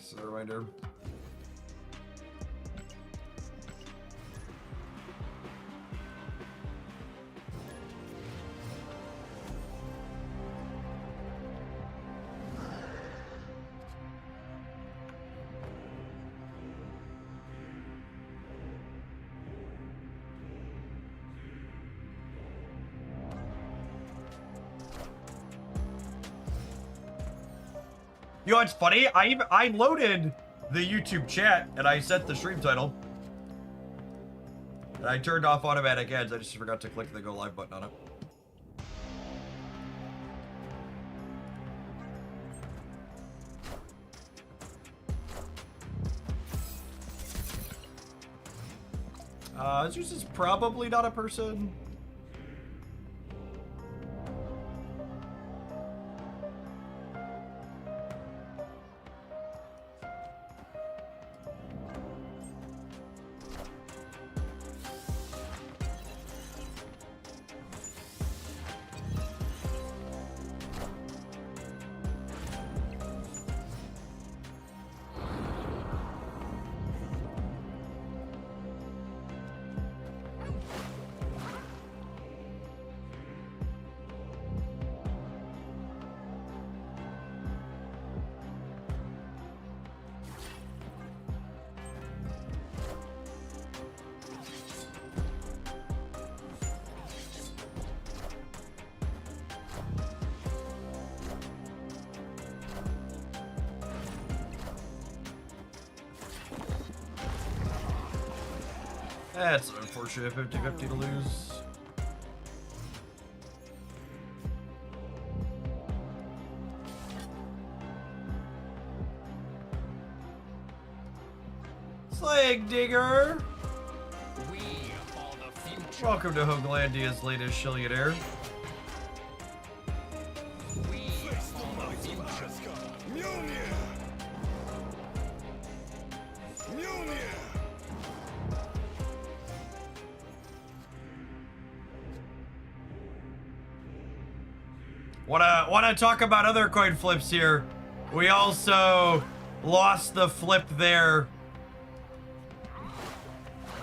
Thanks for the reminder. You know what's funny? I loaded the YouTube chat and I set the stream title. And I turned off automatic ads. I just forgot to click the go live button on it. Zeus is probably not a person. That's an unfortunate 50-50 to lose. Slag Digger! We are the future. Welcome to Hooglandia's latest Shillionaire. We are the future. Mjolnir! Mjolnir! Wanna talk about other coin flips here? We also lost the flip there.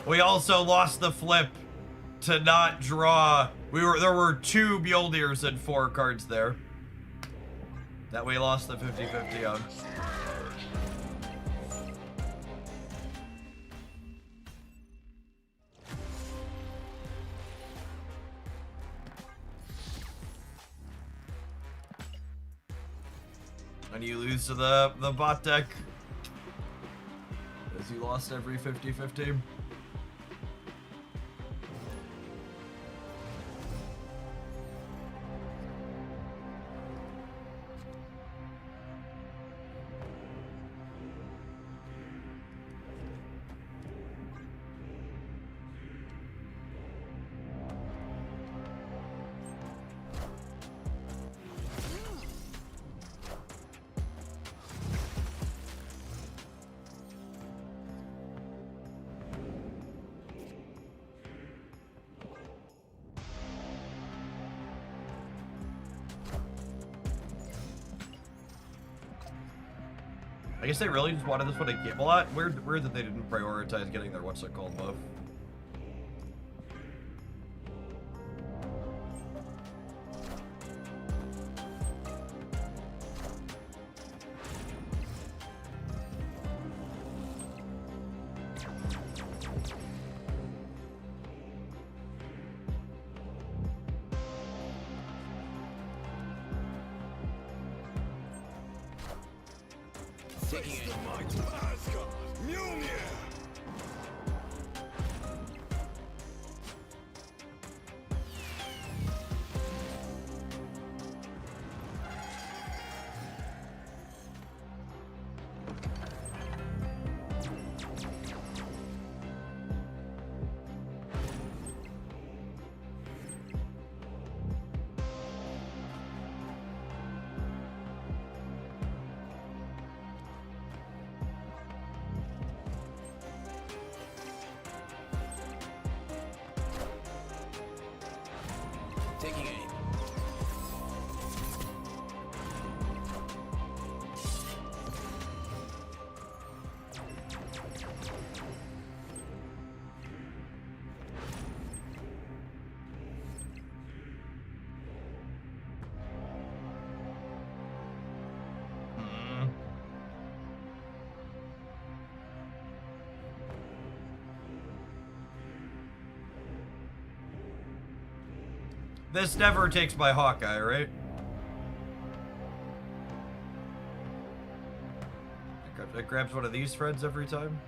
We also lost the flip to not draw. There were 2 Mjolnirs and 4 cards there that we lost the 50-50 on. And you lose to the bot deck as you lost every 50-50. I guess they really just wanted this one to give a lot. Weird that they didn't prioritize getting their what's it called buff. Taking Face it. the might of Asgard! Mjolnir! Taking aim. This never takes my Hawkeye, right? It grabs one of these threads every time.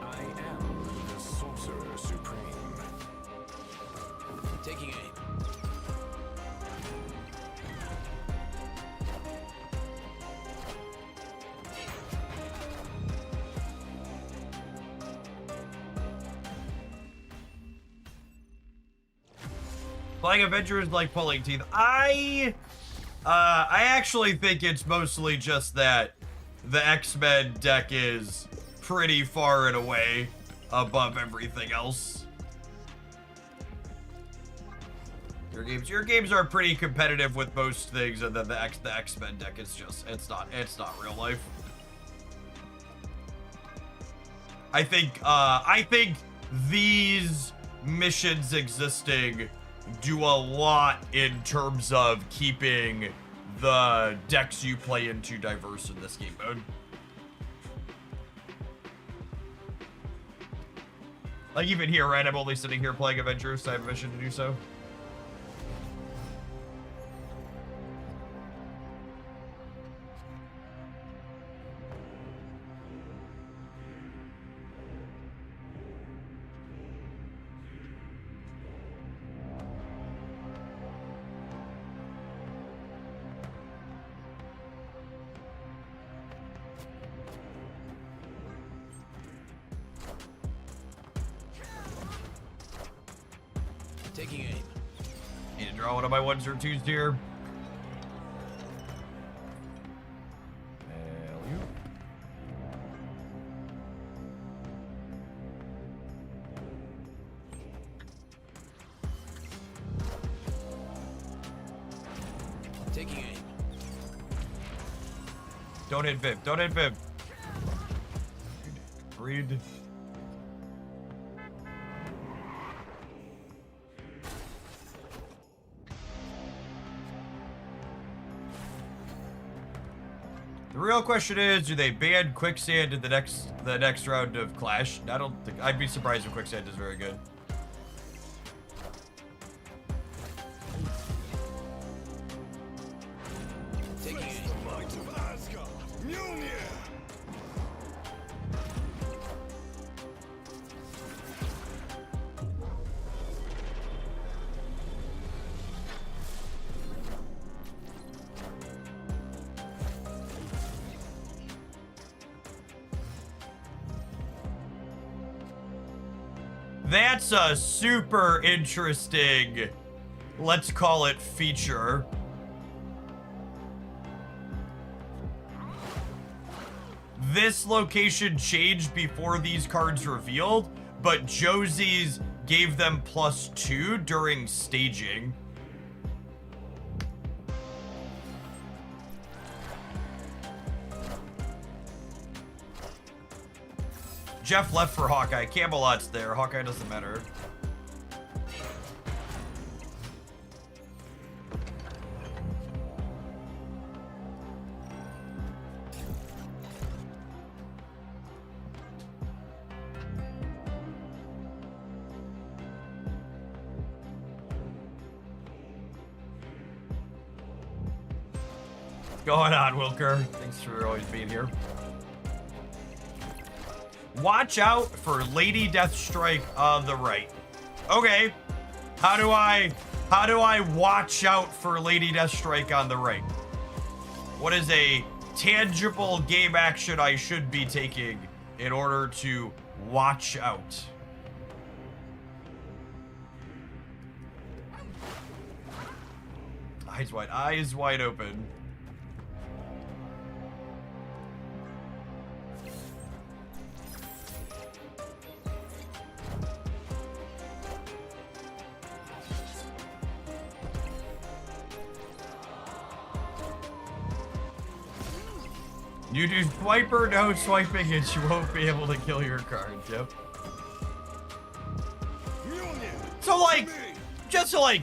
I am the Sorcerer Supreme. Taking aim. Playing Avengers like pulling teeth. I actually think it's mostly just that the X-Men deck is pretty far and away above everything else. Your games are pretty competitive with most things, and then the X-Men deck is just it's not real life. I think these missions existing do a lot in terms of keeping the decks you play into diverse in this game mode. Like even here, right? I'm only sitting here playing Avengers, so I have a mission to do so. Taking aim. Need to draw one of my ones or twos here. Taking aim. Don't hit Viv. Don't hit Viv. Read. The real question is, do they ban Quicksand in the next round of Clash? I don't think I'd be surprised if Quicksand is very good. Taking aim. Might of Asgard. Mjolnir. That's a super interesting, let's call it, feature. This location changed before these cards revealed, but Josie's gave them +2 during staging. Jeff left for Hawkeye. Camelot's there. Hawkeye doesn't matter. What's going on, Wilker? Thanks for always being here. Watch out for Lady Deathstrike on the right. Okay. How do I watch out for Lady Deathstrike on the right? What is a tangible game action I should be taking in order to watch out? Eyes wide open. You do swipe or no swiping and you won't be able to kill your cards, yep. So like, just to like,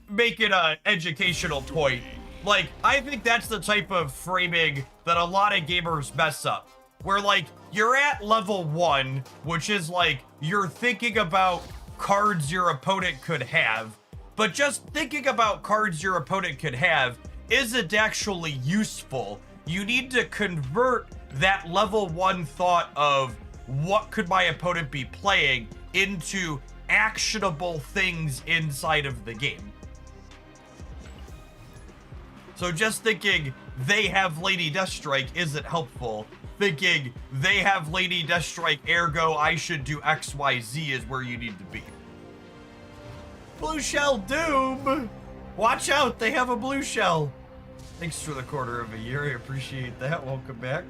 make it a educational point, like, I think that's the type of framing that a lot of gamers mess up. Where like, you're at level 1, which is like, you're thinking about cards your opponent could have, but just thinking about cards your opponent could have isn't actually useful. You need to convert that level 1 thought of what could my opponent be playing into actionable things inside of the game. So just thinking they have Lady Deathstrike isn't helpful. Thinking they have Lady Deathstrike, ergo I should do XYZ is where you need to be. Blue Shell Doom! Watch out, they have a blue shell. Thanks for the quarter of a year, I appreciate that. Welcome back.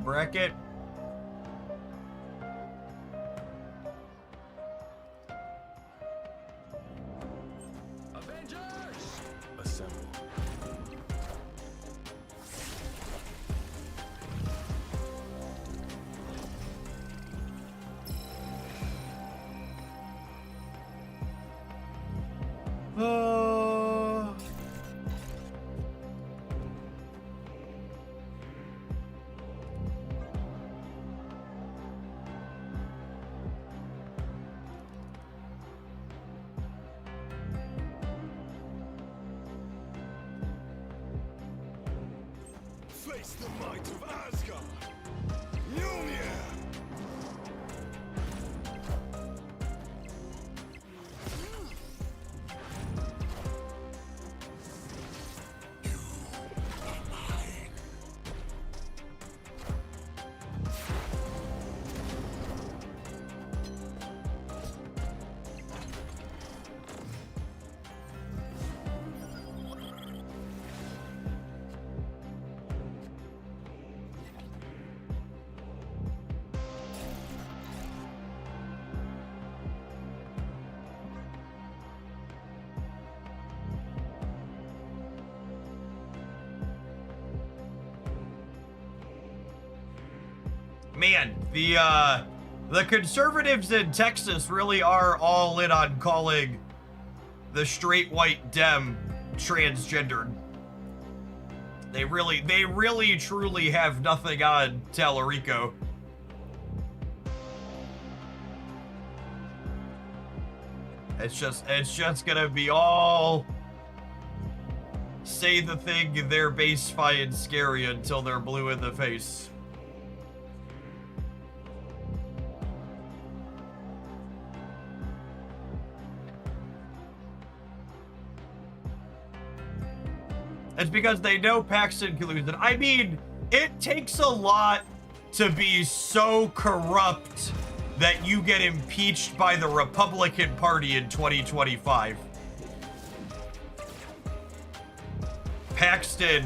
Bracket. Avengers! Assemble. Face the might of Asgard! Mjolnir! Man, the conservatives in Texas really are all in on calling the straight white Dem transgendered. They really truly have nothing on Tallarico. It's just gonna be all say the thing they're base fi and scary until they're blue in the face. It's because they know Paxton can lose it. I mean, it takes a lot to be so corrupt that you get impeached by the Republican Party in 2025. Paxton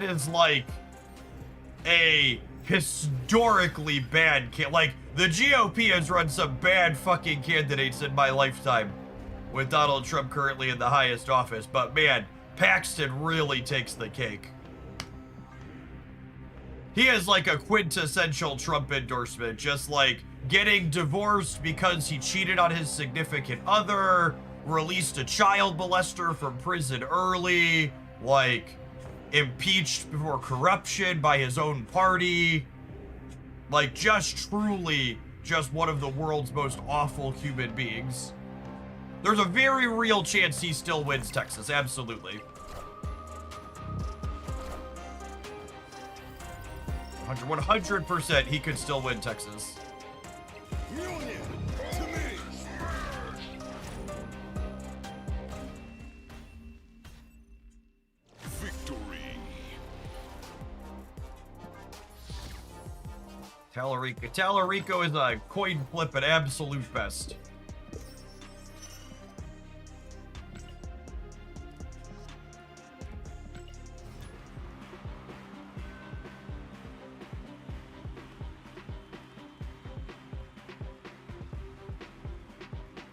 is like a historically bad kid. Like, the GOP has run some bad fucking candidates in my lifetime, with Donald Trump currently in the highest office, but man, Paxton really takes the cake. He is like a quintessential Trump endorsement, just like getting divorced because he cheated on his significant other, released a child molester from prison early, like, impeached for corruption by his own party. Like, just truly just one of the world's most awful human beings. There's a very real chance he still wins Texas, absolutely. 100% he could still win Texas. Union to me. Victory. Tallarico. Tallarico is a coin flip at absolute best.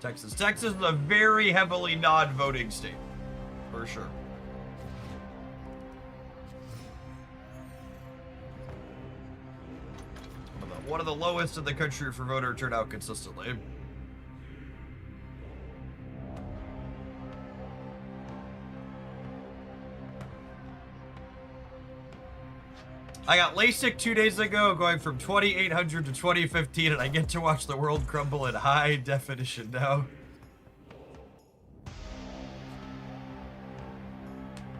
Texas. Texas is a very heavily non-voting state, for sure. One of the lowest in the country for voter turnout consistently. I got LASIK 2 days ago, going from 2800 to 2015, and I get to watch the world crumble in high definition now.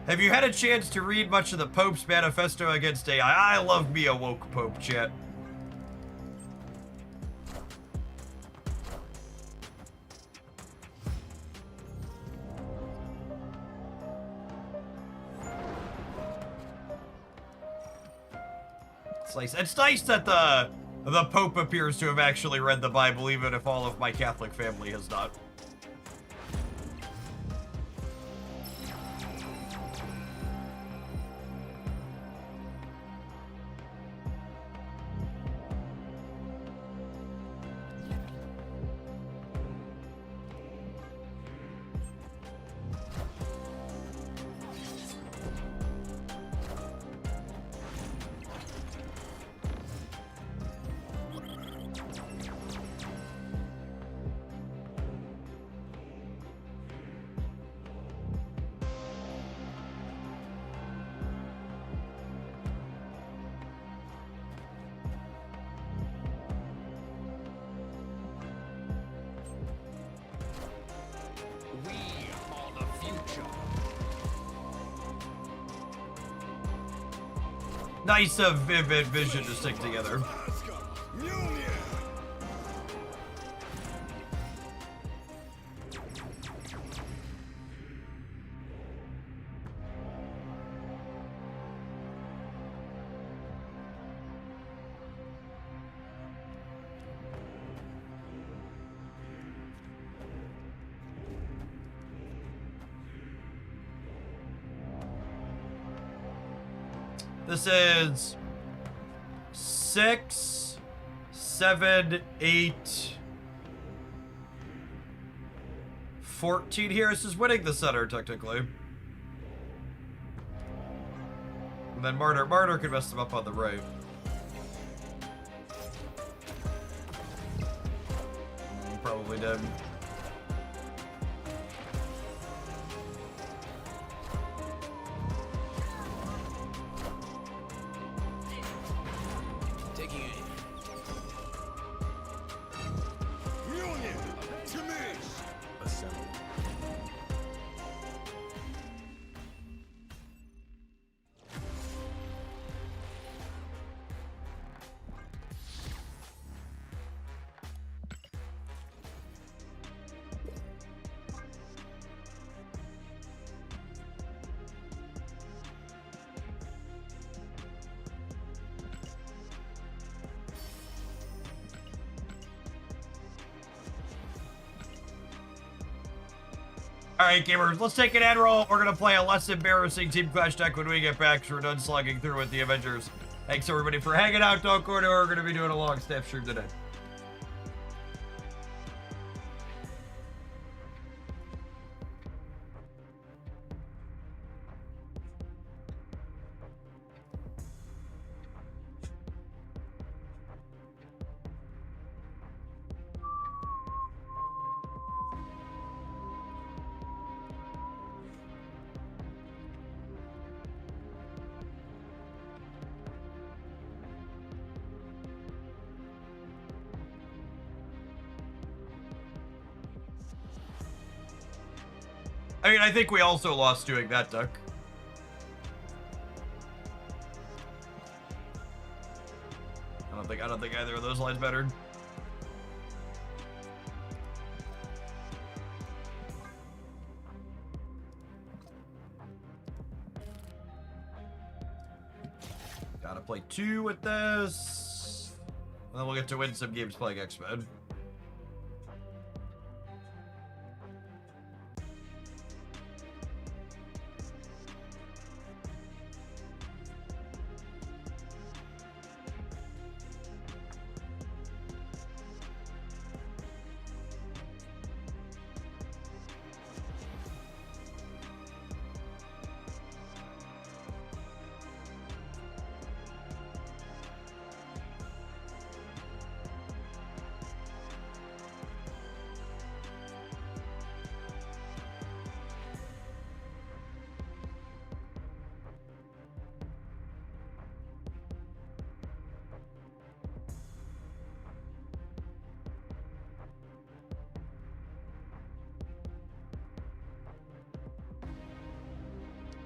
Have you had a chance to read much of the Pope's manifesto against AI? I love me a woke Pope, chat. It's nice that the Pope appears to have actually read the Bible, even if all of my Catholic family has not. Nice of vivid vision to stick together. Asgard. Union. This is 6, 7, 8, 14 here. This is winning the center, technically. And then Martyr could mess them up on the right. Probably did. Taking it. Union to me. Assemble. Alright, gamers, let's take an ad roll. We're going to play a less embarrassing Team Clash deck when we get back, so we're done slugging through with the Avengers. Thanks, everybody, for hanging out. Don't go anywhere. We're going to be doing a long staff stream today. I mean, I think we also lost doing that, Duck. I don't think either of those lines mattered. Gotta play 2 with this. And then we'll get to win some games playing X-Men.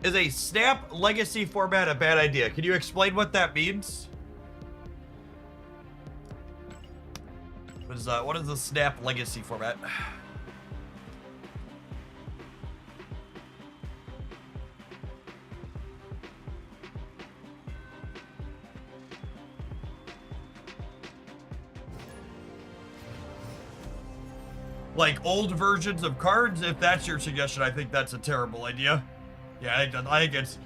Is a Snap Legacy format a bad idea? Can you explain what that means? What is the Snap Legacy format? Like old versions of cards? If that's your suggestion, I think that's a terrible idea. Yeah, I think it's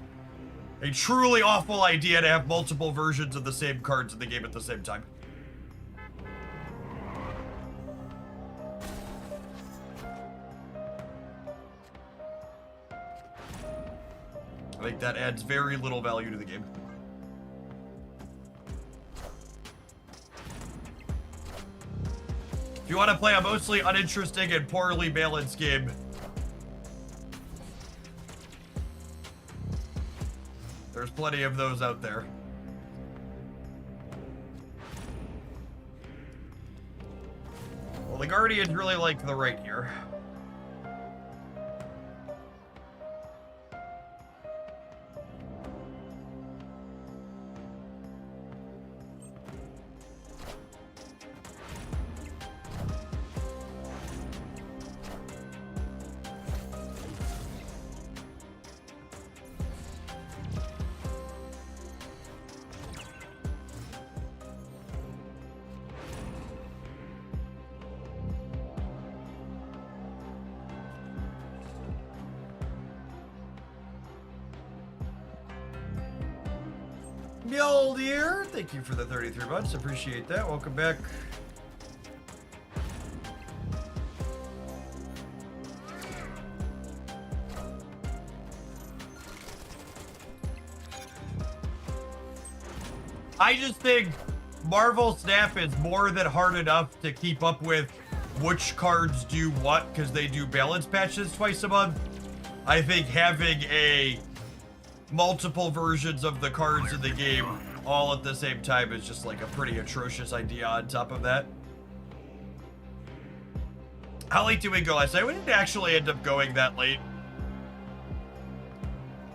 a truly awful idea to have multiple versions of the same cards in the game at the same time. I think that adds very little value to the game. If you want to play a mostly uninteresting and poorly balanced game, there's plenty of those out there. Well, the Guardians really like the right here. Mjolnir, thank you for the 33 months. Appreciate that. Welcome back. I just think Marvel Snap is more than hard enough to keep up with which cards do what, because they do balance patches twice a month. I think having a multiple versions of the cards in the game all at the same time is just like a pretty atrocious idea on top of that. How late did we go last night? We didn't actually end up going that late.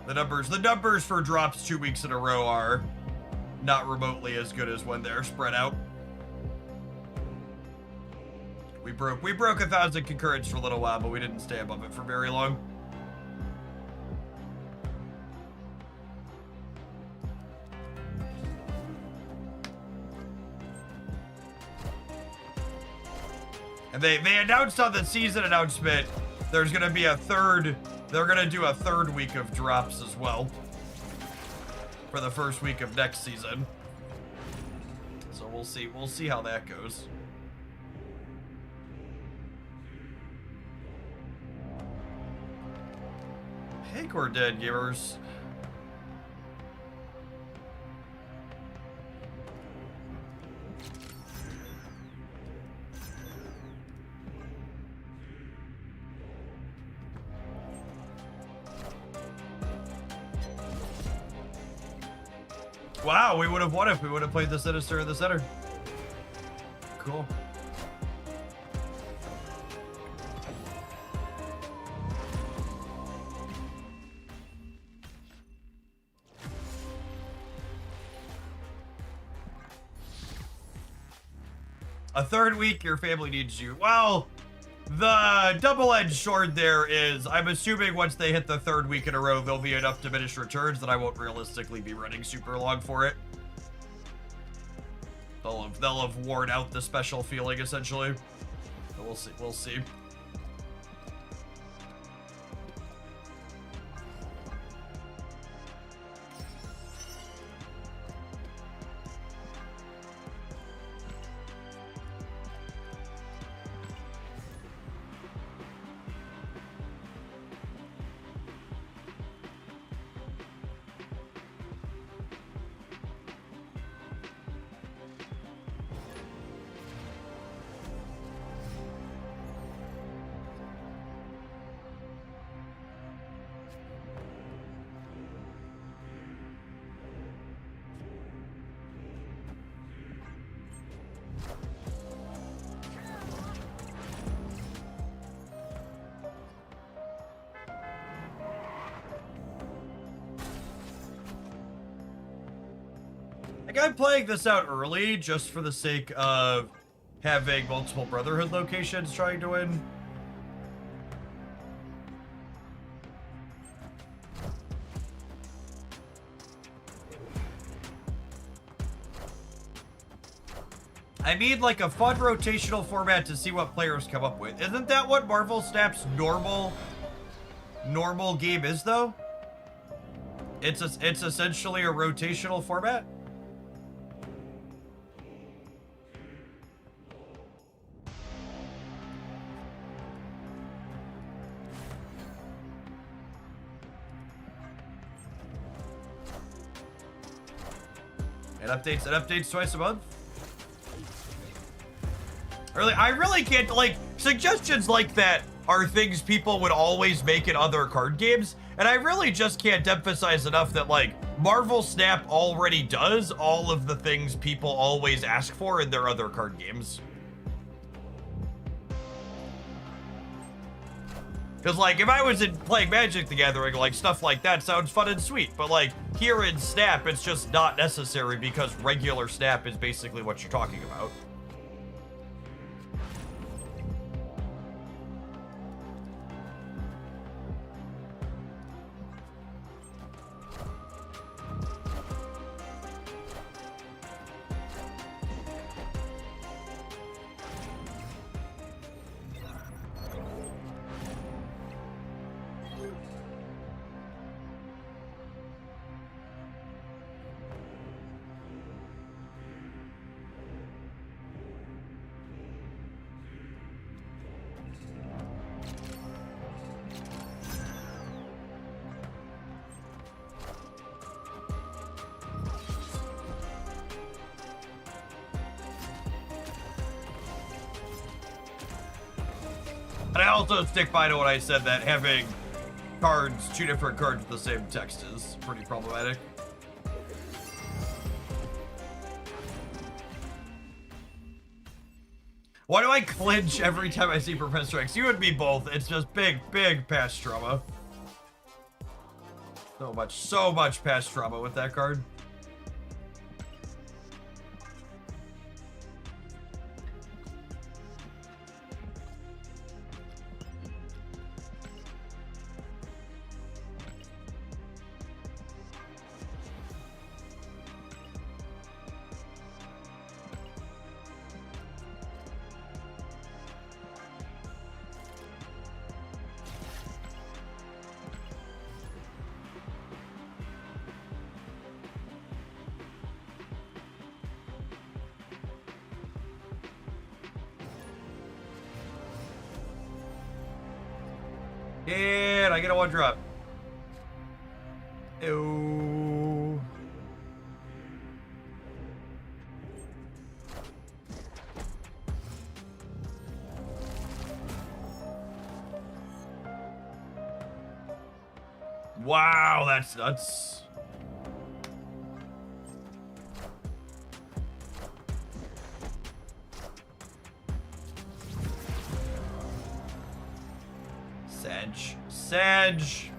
The numbers for drops 2 weeks in a row are not remotely as good as when they're spread out. We broke 1,000 concurrents for a little while, but we didn't stay above it for very long. And they announced on the season announcement there's gonna be they're gonna do a third week of drops as well for the first week of next season. So we'll see how that goes. Hey, we're dead, gamers. Wow, we would have won if we would have played the Sinister in the center. Cool. A third week, your family needs you. Well, the double-edged sword there is, I'm assuming once they hit the third week in a row, there'll be enough diminished returns that I won't realistically be running super long for it. They'll have worn out the special feeling, essentially. But we'll see. We'll see. Like, I'm playing this out early just for the sake of having multiple Brotherhood locations trying to win. I mean, like, a fun rotational format to see what players come up with. Isn't that what Marvel Snap's normal game is, though? It's essentially a rotational format. It updates twice a month. I really can't, like, suggestions like that are things people would always make in other card games, and I really just can't emphasize enough that, like, Marvel Snap already does all of the things people always ask for in their other card games. Because, like, if I was playing Magic the Gathering, like, stuff like that sounds fun and sweet. But, like, here in Snap, it's just not necessary because regular Snap is basically what you're talking about. And I also stick by to what I said, that having cards, 2 different cards with the same text is pretty problematic. Why do I clinch every time I see Professor X? You and me both. It's just big past trauma. So much past trauma with that card. And I get a 1-drop. Ew. Wow, that's nuts. Sedge.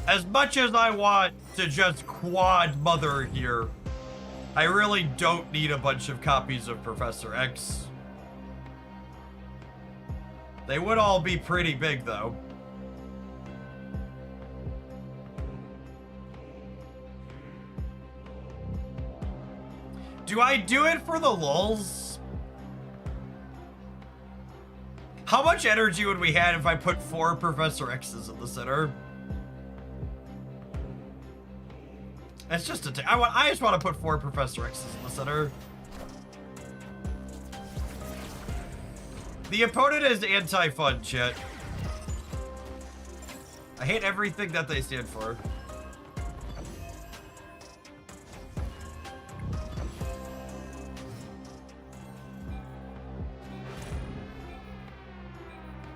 As much as I want to just quad mother here, I really don't need a bunch of copies of Professor X. They would all be pretty big, though. Do I do it for the lulz? How much energy would we have if I put 4 Professor X's in the center? It's just a I just want to put 4 Professor X's in the center. The opponent is anti-fun, chat. I hate everything that they stand for.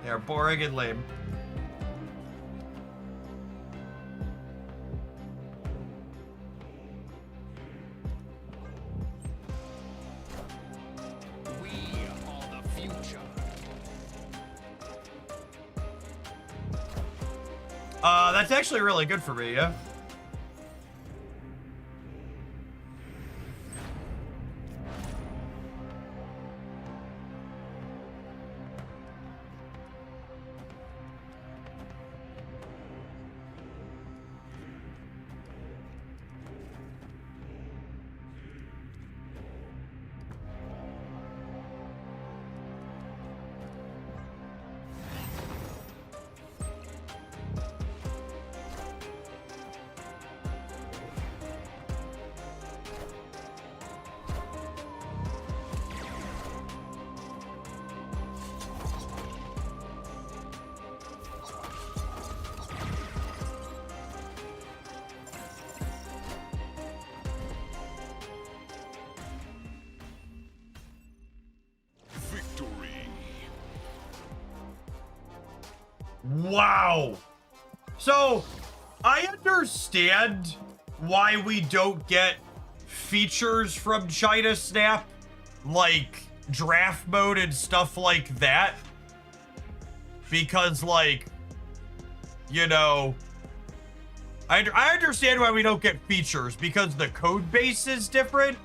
They are boring and lame. We are the future. That's actually really good for me, yeah. Victory. Wow. So, I understand why we don't get features from China Snap, like draft mode and stuff like that. Because, like, you know, I understand why we don't get features, because the code base is different.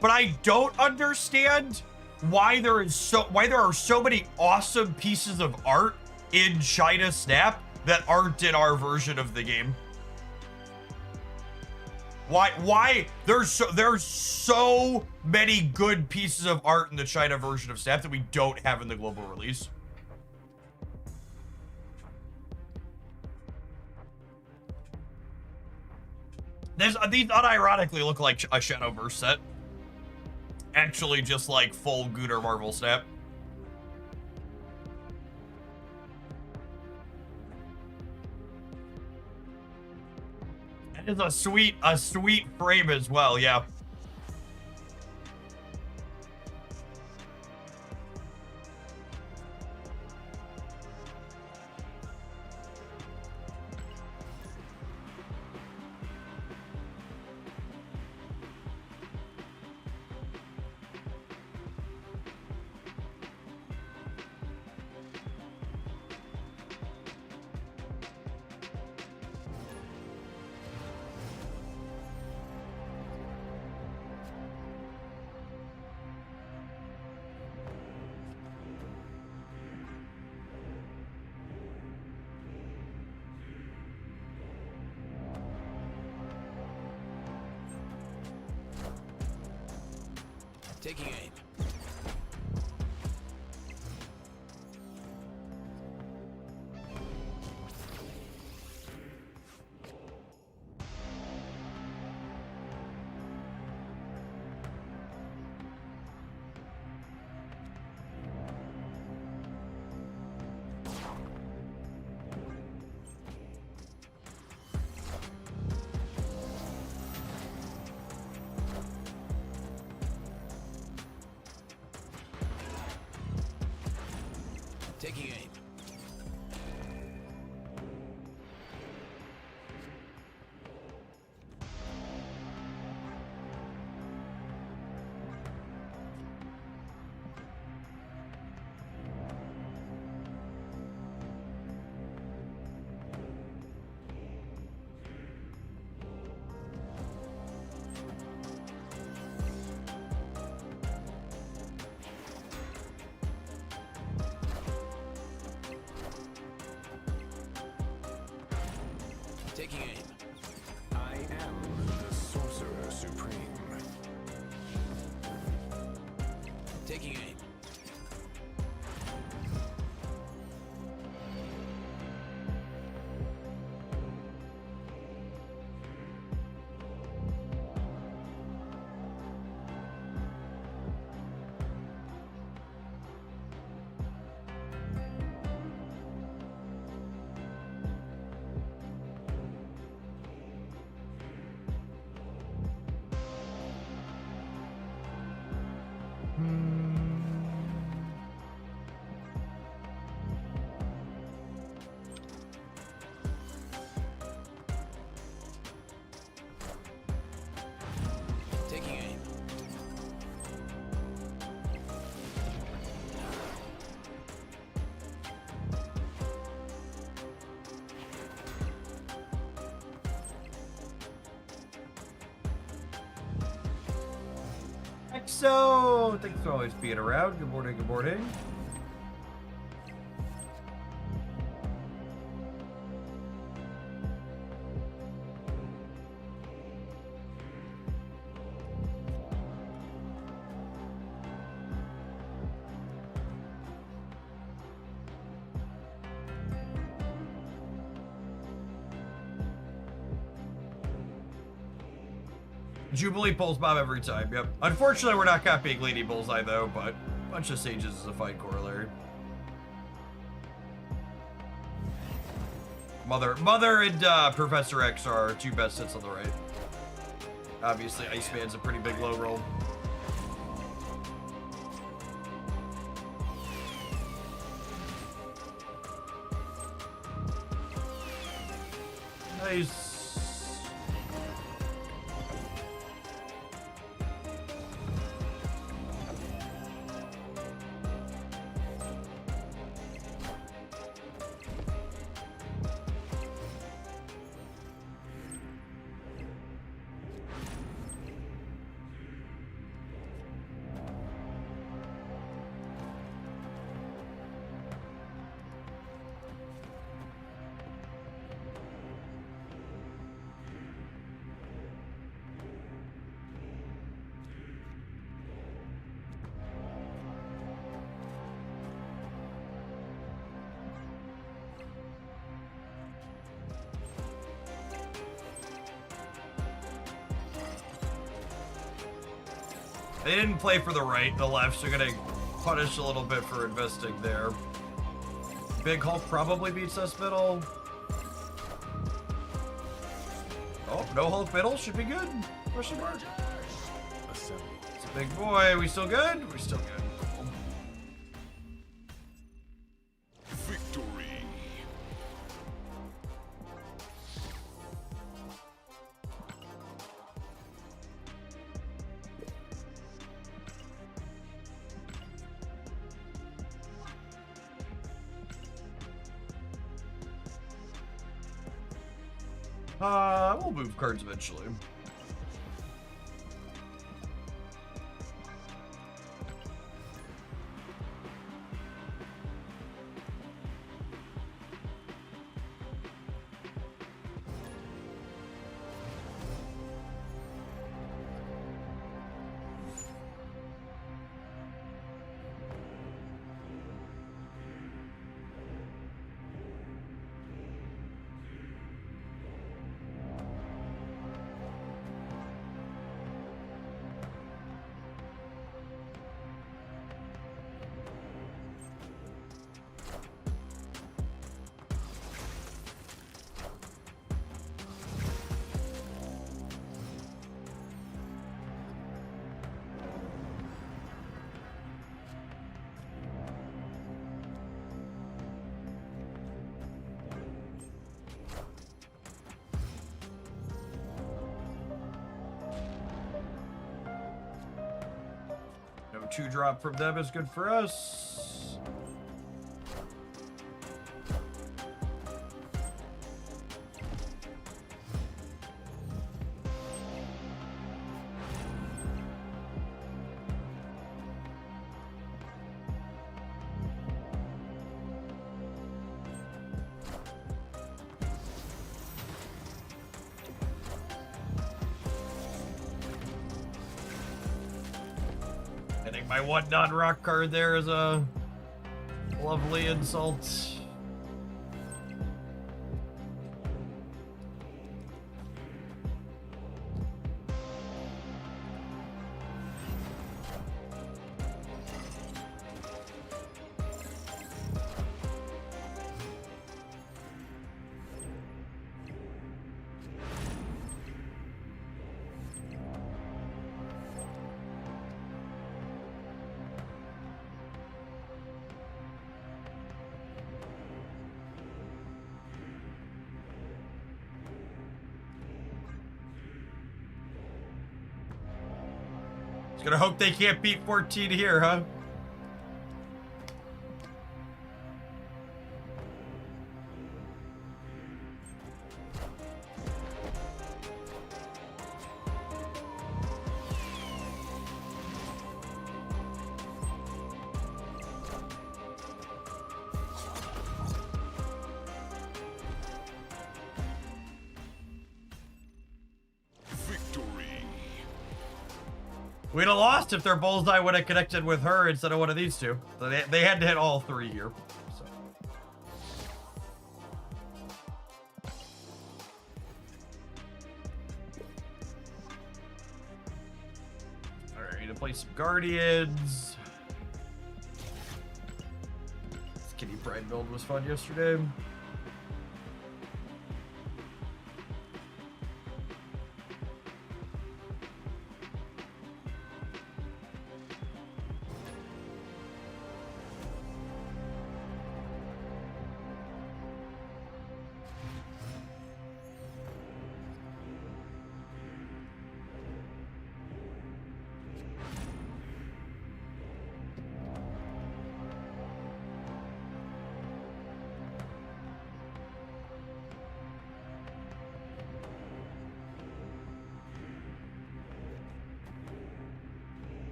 But I don't understand why there are so many awesome pieces of art in China Snap that aren't in our version of the game. Why there's so many good pieces of art in the China version of Snap that we don't have in the global release. These unironically look like a Shadowverse set. Actually, just like full Gooner Marvel Snap. It is a sweet frame as well, yeah. Taking aim. Taking aim. Taking aim. I am the Sorcerer Supreme. Taking aim. Taking aim. Exo, thanks for always being around. Good morning, good morning. Jubilee pulls Bob every time, yep. Unfortunately, we're not copying Lady Bullseye, though, but Bunch of Sages is a fine corollary. Mother and Professor X are our two best hits on the right. Obviously, Iceman's a pretty big low roll. Nice. They didn't play for the right, the left, so you're gonna punish a little bit for investing there. Big Hulk probably beats us middle. Oh, no Hulk middle, should be good. Question mark. Assemble. It's a big boy. We still good? We're still good. Victory. We'll move cards eventually. No 2-drop from them is good for us. My one non-rock card there is a lovely insult. Just gonna hope they can't beat 14 here, huh? Victory. We'd have lost if their bullseye would have connected with her instead of one of these two. So they had to hit all three here. So. Alright, to play some Guardians. This Kitty Pride build was fun yesterday.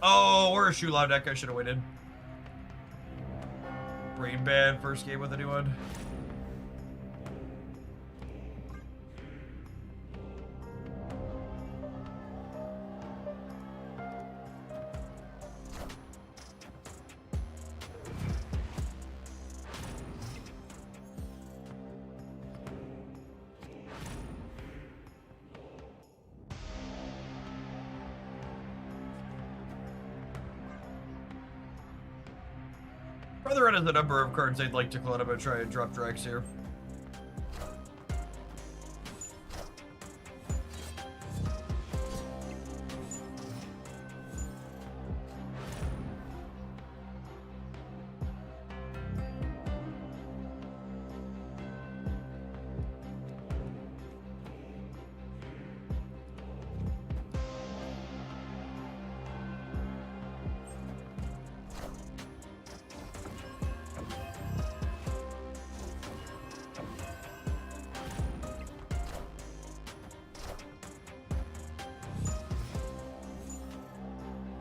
Oh, we're a Shoe Loud deck. I should have waited. Brain Bad first game with a new one. Brother has a number of cards they'd like to clean up and try and drop Drax here.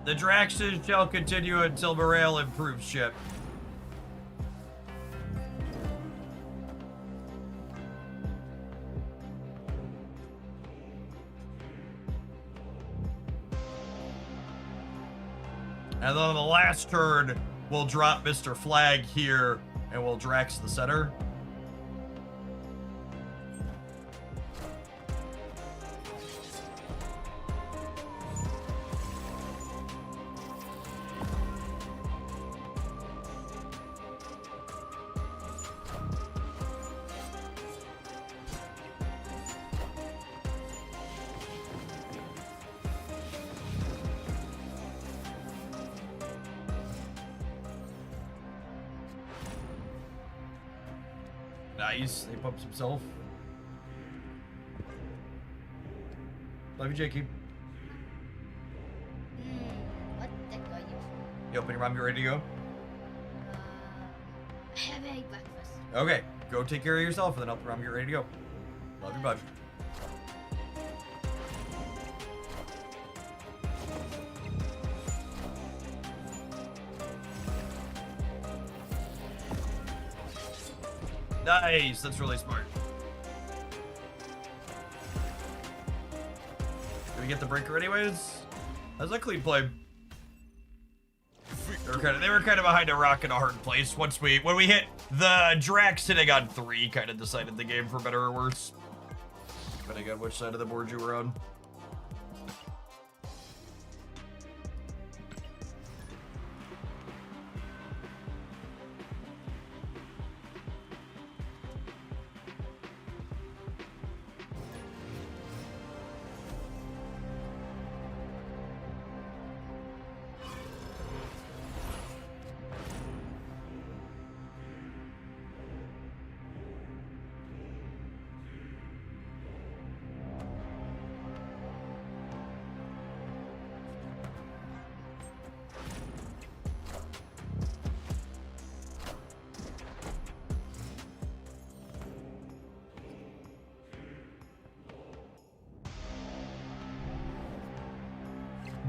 The Draxes shall continue until morale improves ship. And then on the last turn, we'll drop Mr. Flag here and we'll Drax the center. Nice. He pumps himself. Love you, Jakey. What deck do I use? You open your mom, you ready to go? Have a breakfast. Okay. Go take care of yourself and then help your mom get ready to go. Love you, bud. Nice. That's really smart. we get the breaker anyways? That's a clean play. They were kind of behind a rock in a hard place. When we hit the Drax hitting on 3, kind of decided the game for better or worse. Depending on which side of the board you were on.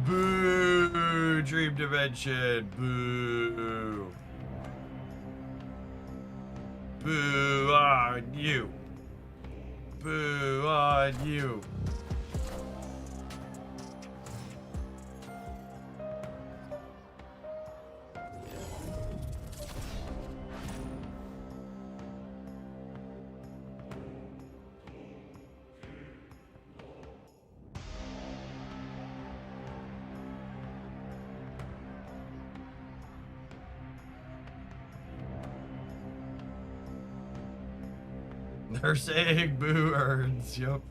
Boo! Dream Dimension. Boo. Boo on you. Boo on you. They're saying boo earns, yup.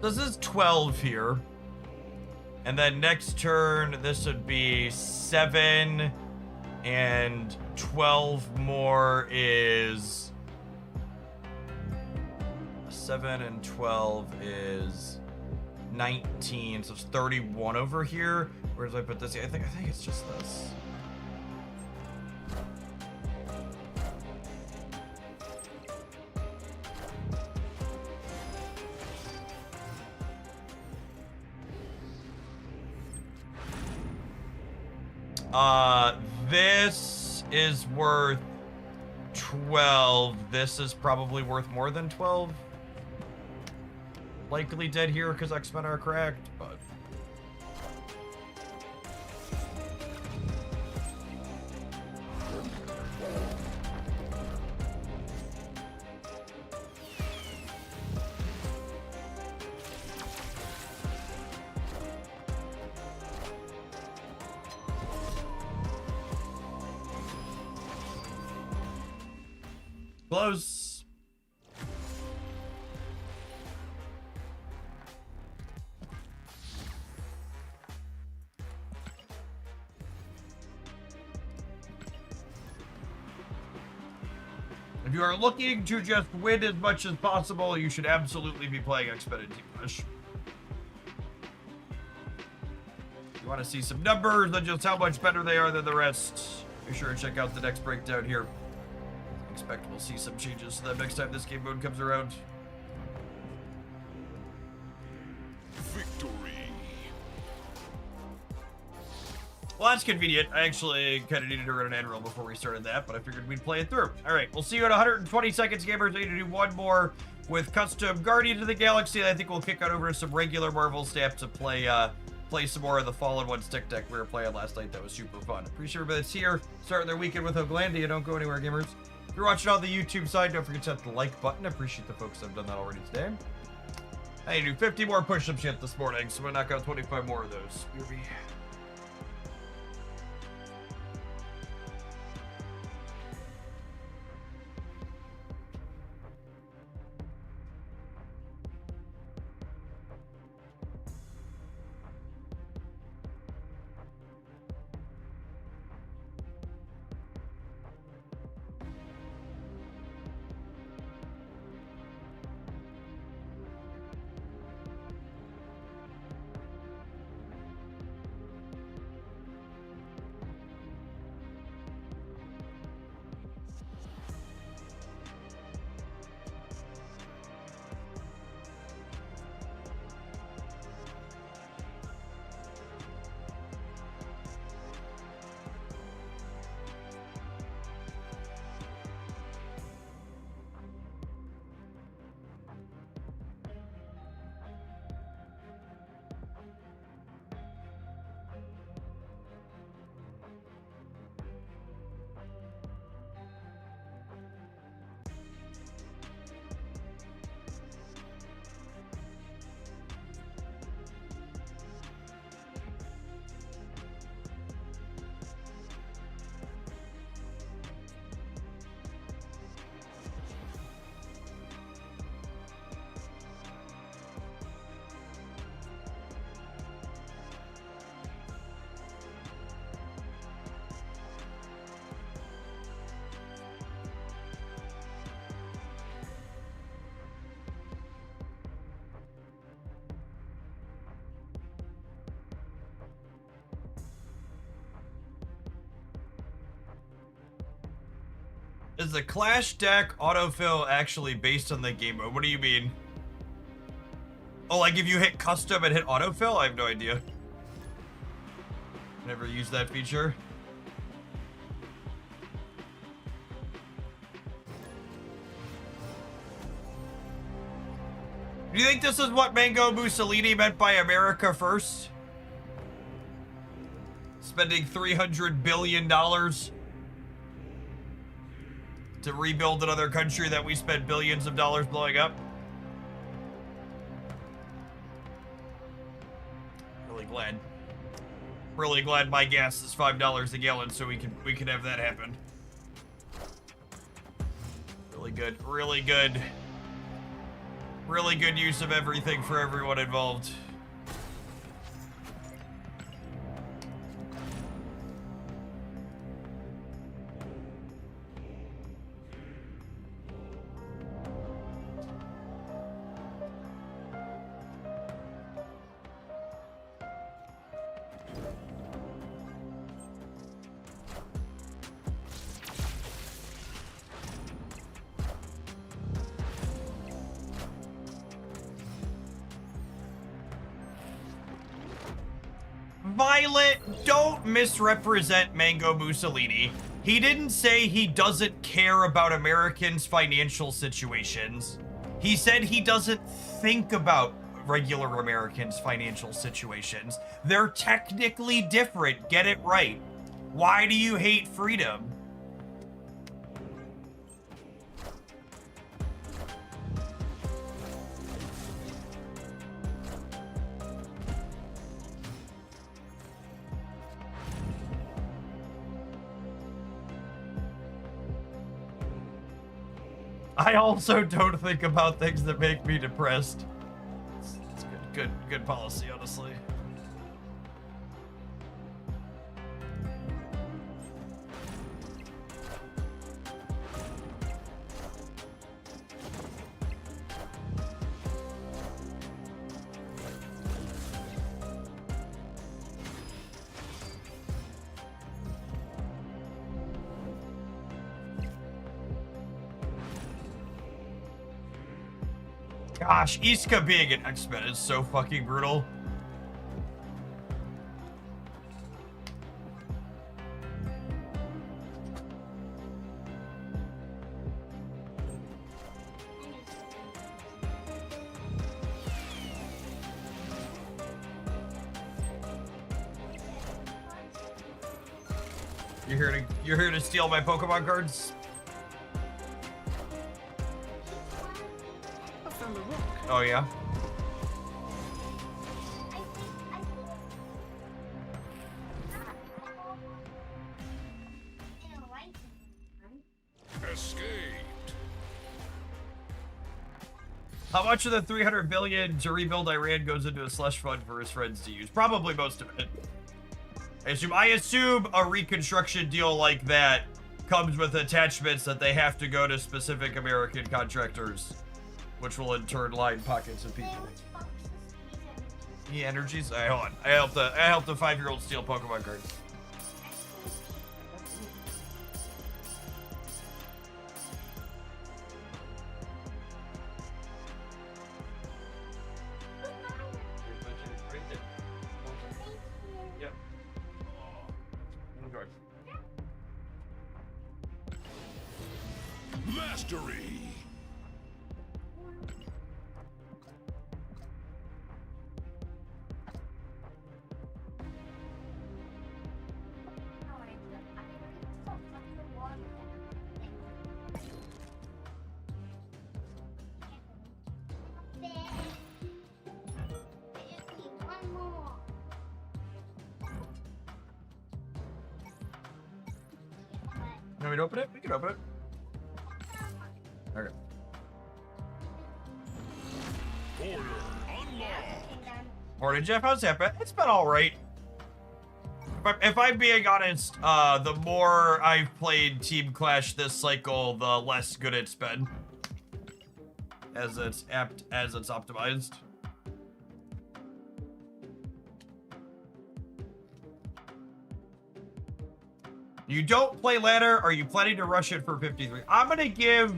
This is 12 here. And then next turn, this would be 7. And 12 more is... 7 and 12 is 19. So it's 31 over here. Where did I put this? I think it's just this. This is worth 12. This is probably worth more than 12. Likely dead here because X-Men are cracked, but... Close. If you are looking to just win as much as possible, you should absolutely be playing Expedited Team Push. If you want to see some numbers and just how much better they are than the rest, be sure to check out the next breakdown here. Expect we'll see some changes so that next time this game mode comes around. Victory. Well, that's convenient. I actually kind of needed to run an ad roll before we started that, but I figured we'd play it through. All right, we'll see you in 120 seconds, gamers. I need to do one more with custom Guardians of the Galaxy. I think we'll kick on over to some regular Marvel stuff to play some more of the Fallen One stick deck we were playing last night. That was super fun. Appreciate everybody that's here, starting their weekend with Hoaglandia. Don't go anywhere, gamers. If you're watching on the YouTube side, don't forget to hit the like button. I appreciate the folks that have done that already today. I need to do 50 more push-ups yet this morning, so I'm gonna knock out 25 more of those. Maybe. Is the Clash deck autofill actually based on the game mode? What do you mean? Oh, like if you hit custom and hit autofill? I have no idea. Never used that feature. Do you think this is what Mango Mussolini meant by America first? Spending $300 billion to rebuild another country that we spent billions of dollars blowing up? Really glad my gas is $5 a gallon, so we can have that happen. Really good, really good. Really good use of everything for everyone involved. Violet, don't misrepresent Mango Mussolini. He didn't say he doesn't care about Americans' financial situations. He said he doesn't think about regular Americans' financial situations. They're technically different. Get it right. Why do you hate freedom? I also don't think about things that make me depressed. It's good policy, honestly. Gosh, Iska being an X-Men is so fucking brutal. You're here to steal my Pokemon cards? Oh yeah? How much of the 300 billion to rebuild Iran goes into a slush fund for his friends to use? Probably most of it. I assume a reconstruction deal like that comes with attachments that they have to go to specific American contractors, which will in turn line pockets of people. E-energies? Hold on. I helped a 5-year-old steal Pokemon cards. Yep. Enjoy. Mastery. Want me to open it? We can open it. Okay. Order unlocked. Morning, Jeff. How's that been? It's been all right. If I'm being honest, the more I've played Team Clash this cycle, the less good it's been. As it's optimized. You don't play ladder? Are you planning to rush it for 53? I'm gonna give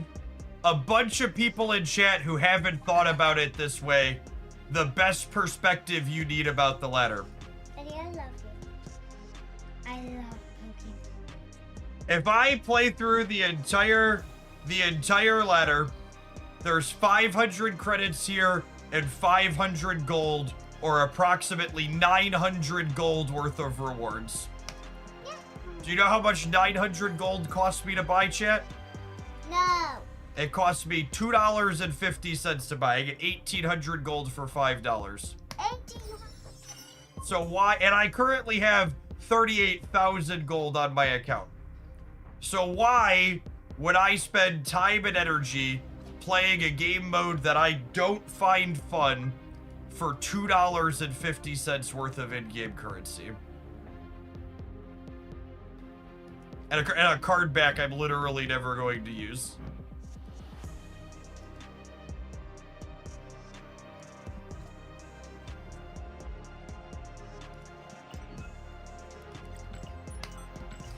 a bunch of people in chat who haven't thought about it this way the best perspective you need about the ladder. Daddy, I love you. I love Pokemon. If I play through the entire ladder, there's 500 credits here and 500 gold, or approximately 900 gold worth of rewards. Do you know how much 900 gold cost me to buy, chat? No. It cost me $2.50 to buy. I get 1,800 gold for $5. 18. So why? And I currently have 38,000 gold on my account. So why would I spend time and energy playing a game mode that I don't find fun for $2.50 worth of in-game currency? And a card back I'm literally never going to use.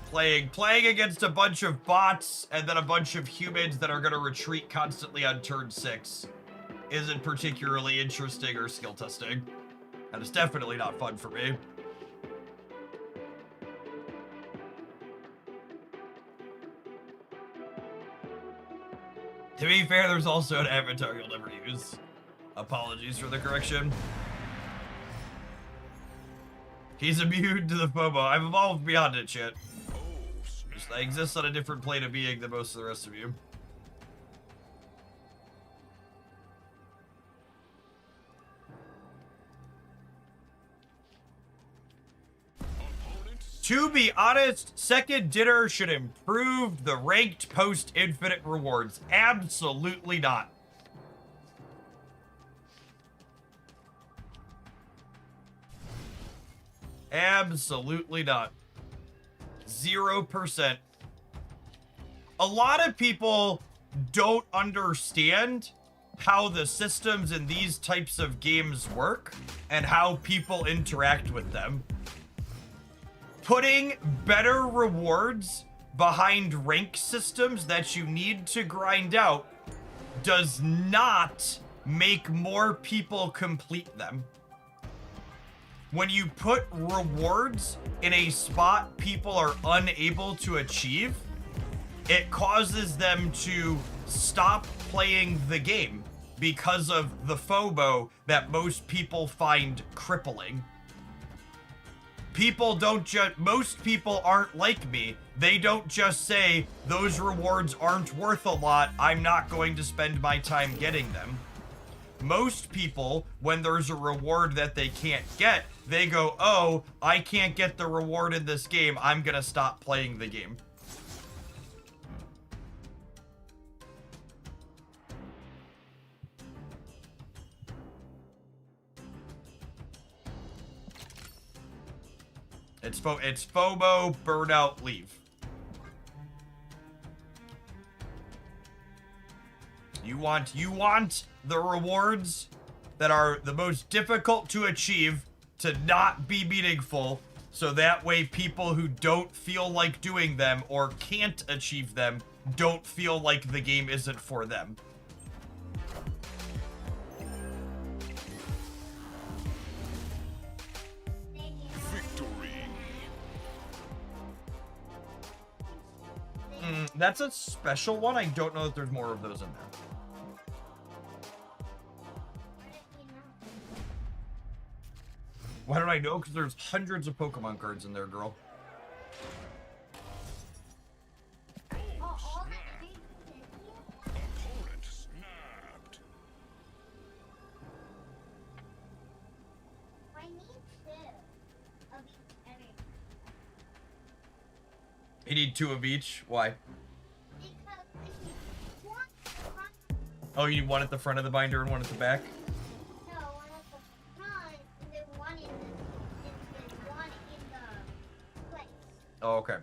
Playing against a bunch of bots and then a bunch of humans that are going to retreat constantly on turn 6 isn't particularly interesting or skill testing. And it's definitely not fun for me. To be fair, there's also an avatar you'll never use. Apologies for the correction. He's immune to the FOMO. I've evolved beyond it, shit. I exist on a different plane of being than most of the rest of you. To be honest, Second Dinner should improve the ranked post-infinite rewards. Absolutely not. Absolutely not. 0%. A lot of people don't understand how the systems in these types of games work and how people interact with them. Putting better rewards behind rank systems that you need to grind out does not make more people complete them. When you put rewards in a spot people are unable to achieve, it causes them to stop playing the game because of the FOMO that most people find crippling. Most people aren't like me. They don't just say, those rewards aren't worth a lot, I'm not going to spend my time getting them. Most people, when there's a reward that they can't get, they go, oh, I can't get the reward in this game, I'm gonna stop playing the game. It's FOMO, burnout, leave. You want the rewards that are the most difficult to achieve to not be meaningful, so that way people who don't feel like doing them or can't achieve them don't feel like the game isn't for them. Victory. That's a special one. I don't know that there's more of those in there. Why don't I know? Because there's hundreds of Pokemon cards in there, girl. Opponent snapped. I need two of every. You need 2 of each. Why? Because if you want front, Oh, you need 1 at the front of the binder and 1 at the back? no, one at the front, and then one in the place. Oh, okay.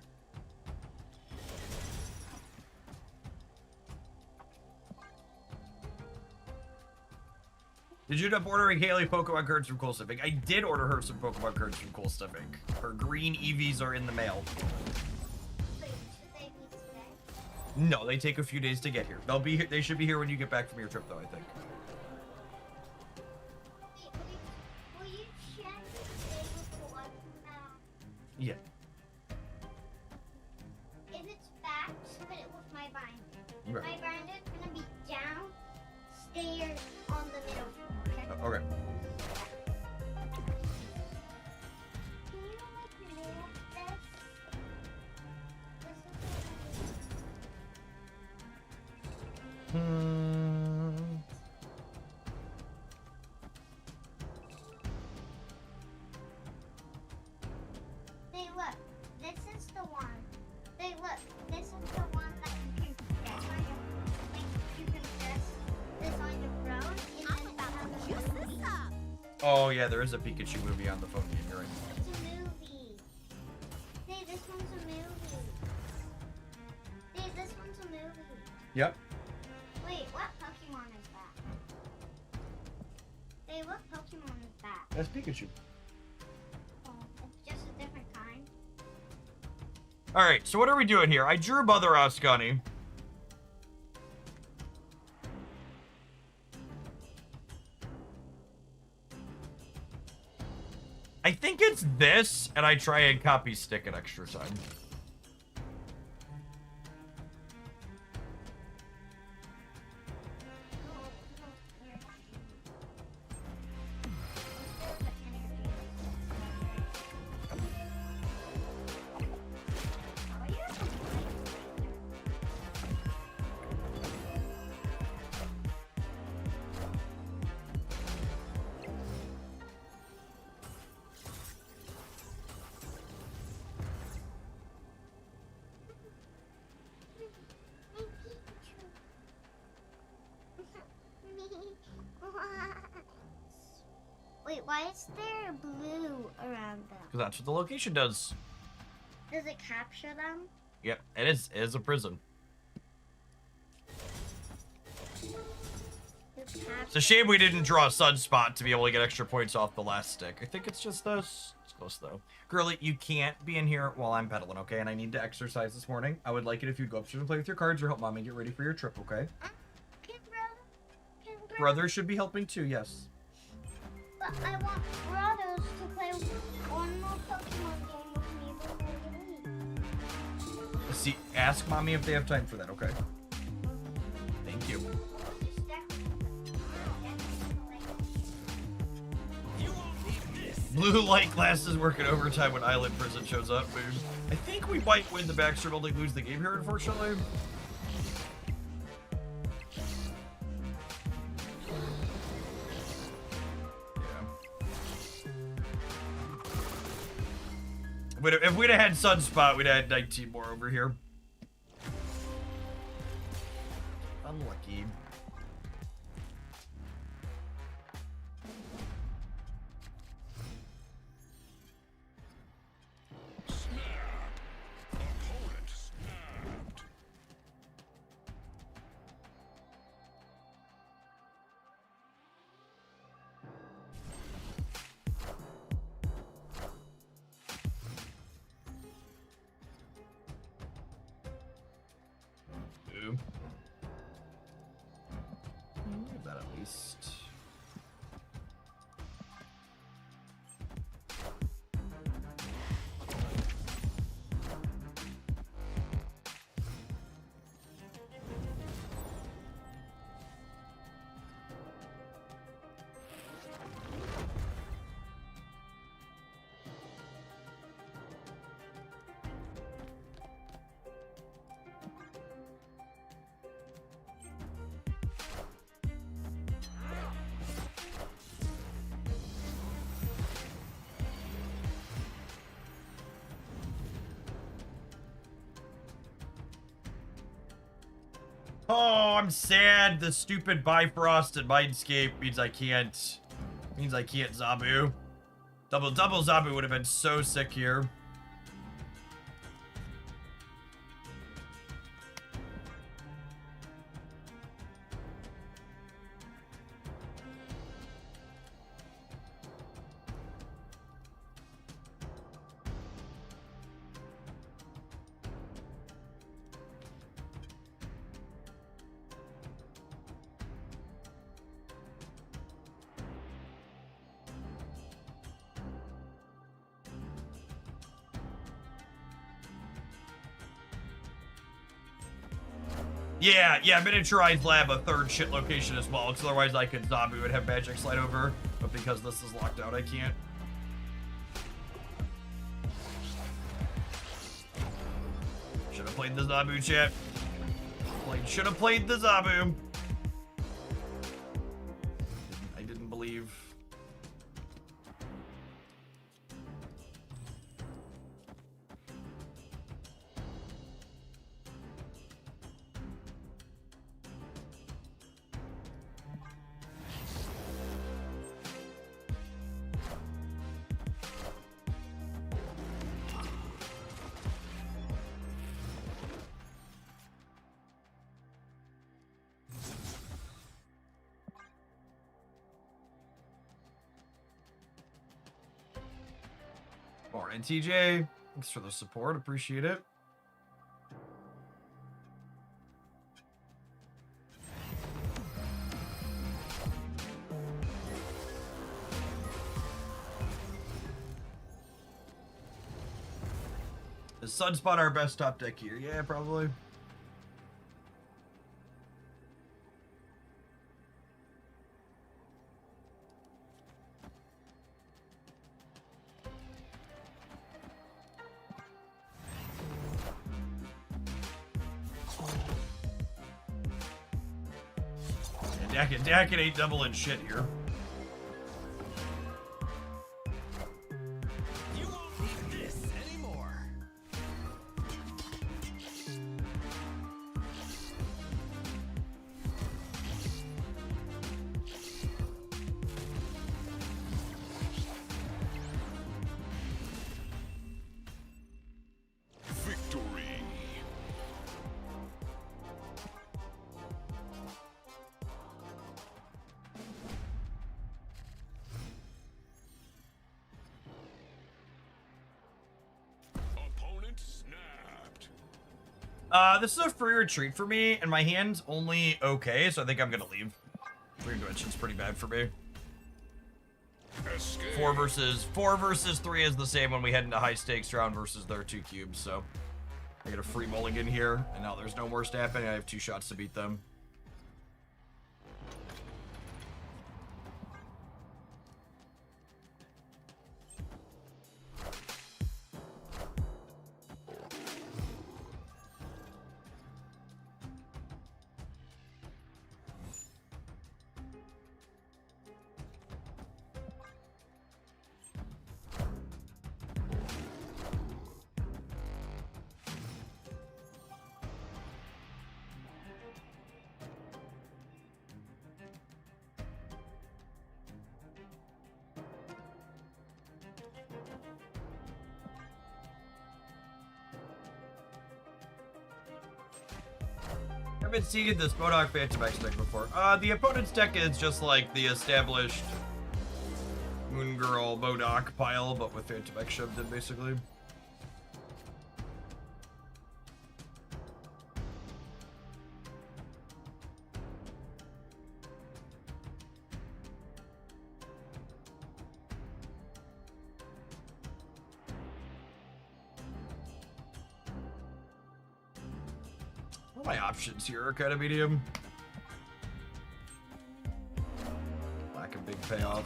Did you end up ordering Haley Pokemon cards from Cool Stuff Inc? I did order her some Pokemon cards from Cool Stuff Inc. Her green EVs are in the mail. Wait, should they be today? No, they take a few days to get here. They'll be here. They should be here when you get back from your trip, though, I think. Wait, will you check if they will go up now? Yeah. If it's back, put it with my binder. If Right. my binder's gonna be downstairs on the middle floor, okay? Okay. Can you like move this? This is Hey, look. This is the one. Hey, look. This is the one that you can press on your, like, you can press this on your phone, and then it has a movie. Oh, yeah, there is a Pikachu movie on the phone game. You're right. It's a movie. Hey, this one's a movie. Hey, this one's a movie. Yep. Wait, what Pokemon is that? Hey, what Pokemon is that? That's Pikachu. Oh, it's just a different kind. All right, so what are we doing here? I drew Mother Ascani. I think it's this, and I try and copy stick an extra time. Wait, why is there blue around them? Because that's what the location does. Does it capture them? Yep, it is a prison. It's a shame we didn't draw a Sunspot to be able to get extra points off the last stick. I think it's just us. It's close, though. Girlie, you can't be in here while I'm pedaling, okay? And I need to exercise this morning. I would like it if you'd go upstairs and play with your cards or help Mommy get ready for your trip, okay? Brothers should be helping too, yes. But I want brothers to play one more Pokemon game with me before we leave. See, ask Mommy if they have time for that, okay? Thank you. Blue light glasses working overtime when Island Prison shows up, dude. I think we might win the Baxter Building, lose the game here, unfortunately. If we'd have had Sunspot, we'd have had 19 more over here. Unlucky. East. Oh, I'm sad. The stupid Bifrost and Mindscape means I can't Zabu. Double Zabu would have been so sick here. Yeah, Miniaturized Lab, a third shit location as well, because otherwise I could Zabu and have Magic slide over, but because this is locked out, I can't. Should have played the Zabu, chat. Should have played the Zabu. I didn't believe. Morning, TJ. Thanks for the support. Appreciate it. Is Sunspot our best top deck here? Yeah, probably. Dakin ain't doubling shit here. You won't need this anymore. Victory. Opponent snapped. This is a free retreat for me, and my hand's only okay, so I think I'm gonna leave. Free Dimension's pretty bad for me. Escape. 4 versus 3 is the same when we head into high stakes round versus their 2 cubes, so I get a free mulligan here, and now there's no more staffing. I have 2 shots to beat them. I haven't seen this Modok Phantom X deck before. The opponent's deck is just like the established Moon Girl Modok pile, but with Phantom X shoved in, basically. My options here are kind of medium. Lack of big payoff.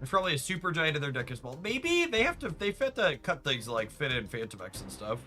There's probably a super giant in their deck as well. Maybe they have to, they fit to cut things like fit in Phantom X and stuff.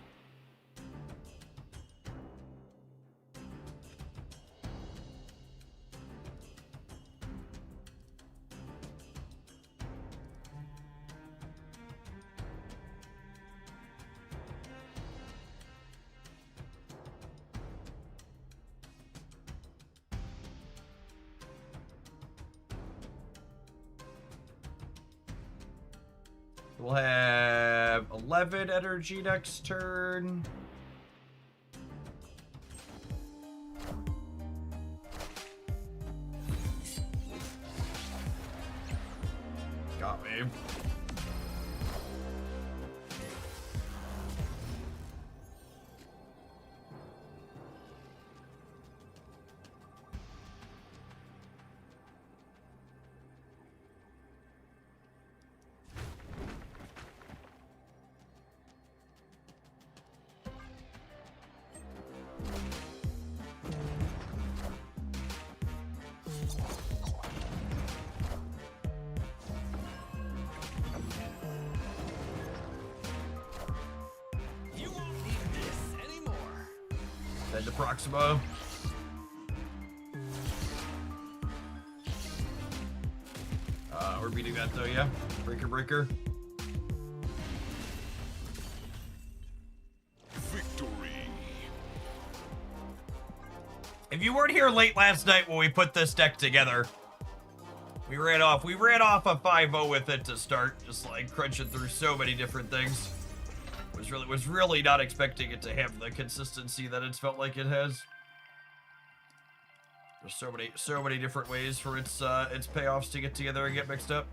We'll have 11 energy next turn. Got me. You won't need this anymore. Head to Proxima. We're beating that though, yeah? Breaker, breaker. Victory. If you weren't here late last night when we put this deck together, we ran off a 5-0 with it to start, just like crunching through so many different things. Was really not expecting it to have the consistency that it's felt like it has. There's so many different ways for its payoffs to get together and get mixed up.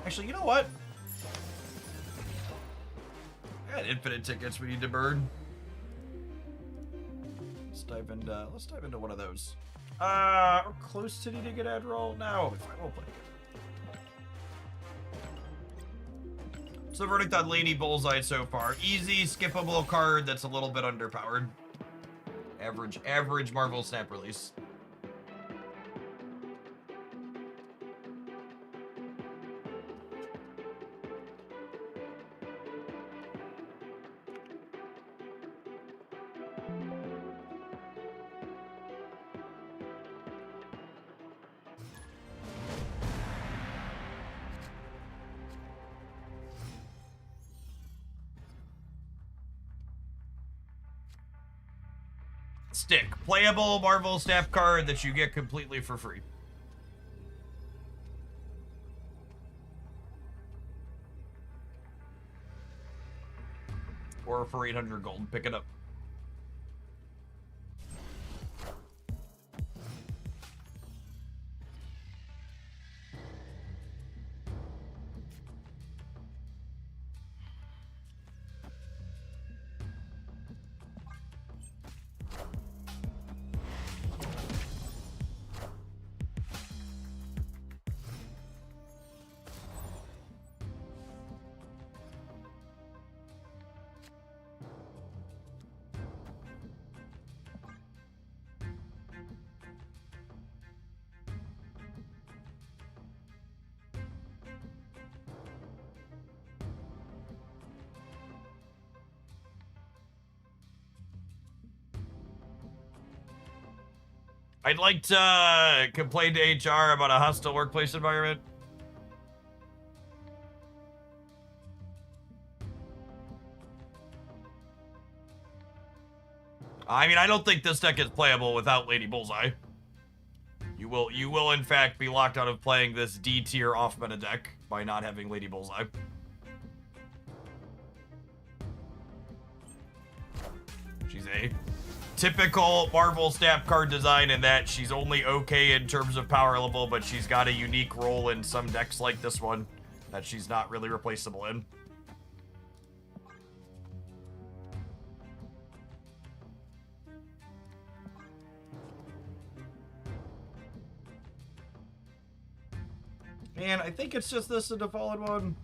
Actually, you know what? I got infinite tickets we need to burn. Let's dive into one of those. We're close to needing an ad roll. No, it's fine. We'll play it. So the verdict on Lady Bullseye so far. Easy, skippable card that's a little bit underpowered. Average Marvel Snap release. Stick. Playable Marvel Snap card that you get completely for free. Or for 800 gold. Pick it up. I'd like to complain to HR about a hostile workplace environment. I mean, I don't think this deck is playable without Lady Bullseye. You will in fact be locked out of playing this D tier off meta deck by not having Lady Bullseye. She's a typical Marvel Snap card design in that she's only okay in terms of power level, but she's got a unique role in some decks like this one that she's not really replaceable in. Man, I think it's just this, the fallen one.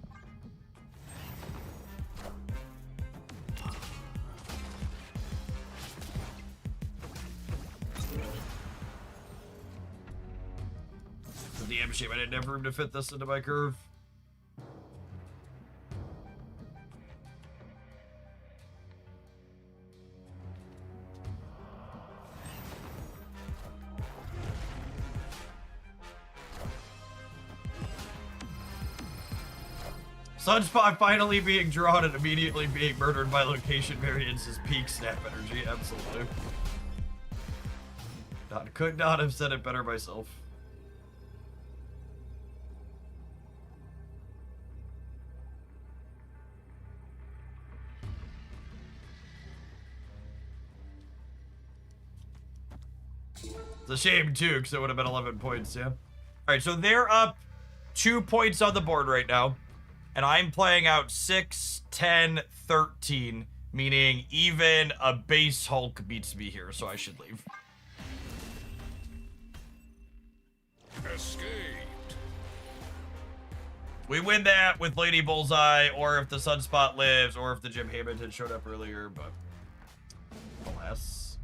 It's a damn shame I didn't have room to fit this into my curve. Sunspot finally being drawn and immediately being murdered by location variance is peak snap energy, absolutely. Could not have said it better myself. It's a shame too, because it would have been 11 points, yeah. Alright, so they're up 2 points on the board right now. And I'm playing out 6, 10, 13, meaning even a base Hulk beats me here, so I should leave. Escaped. We win that with Lady Bullseye, or if the Sunspot lives, or if the Jim Hammond had showed up earlier, but alas.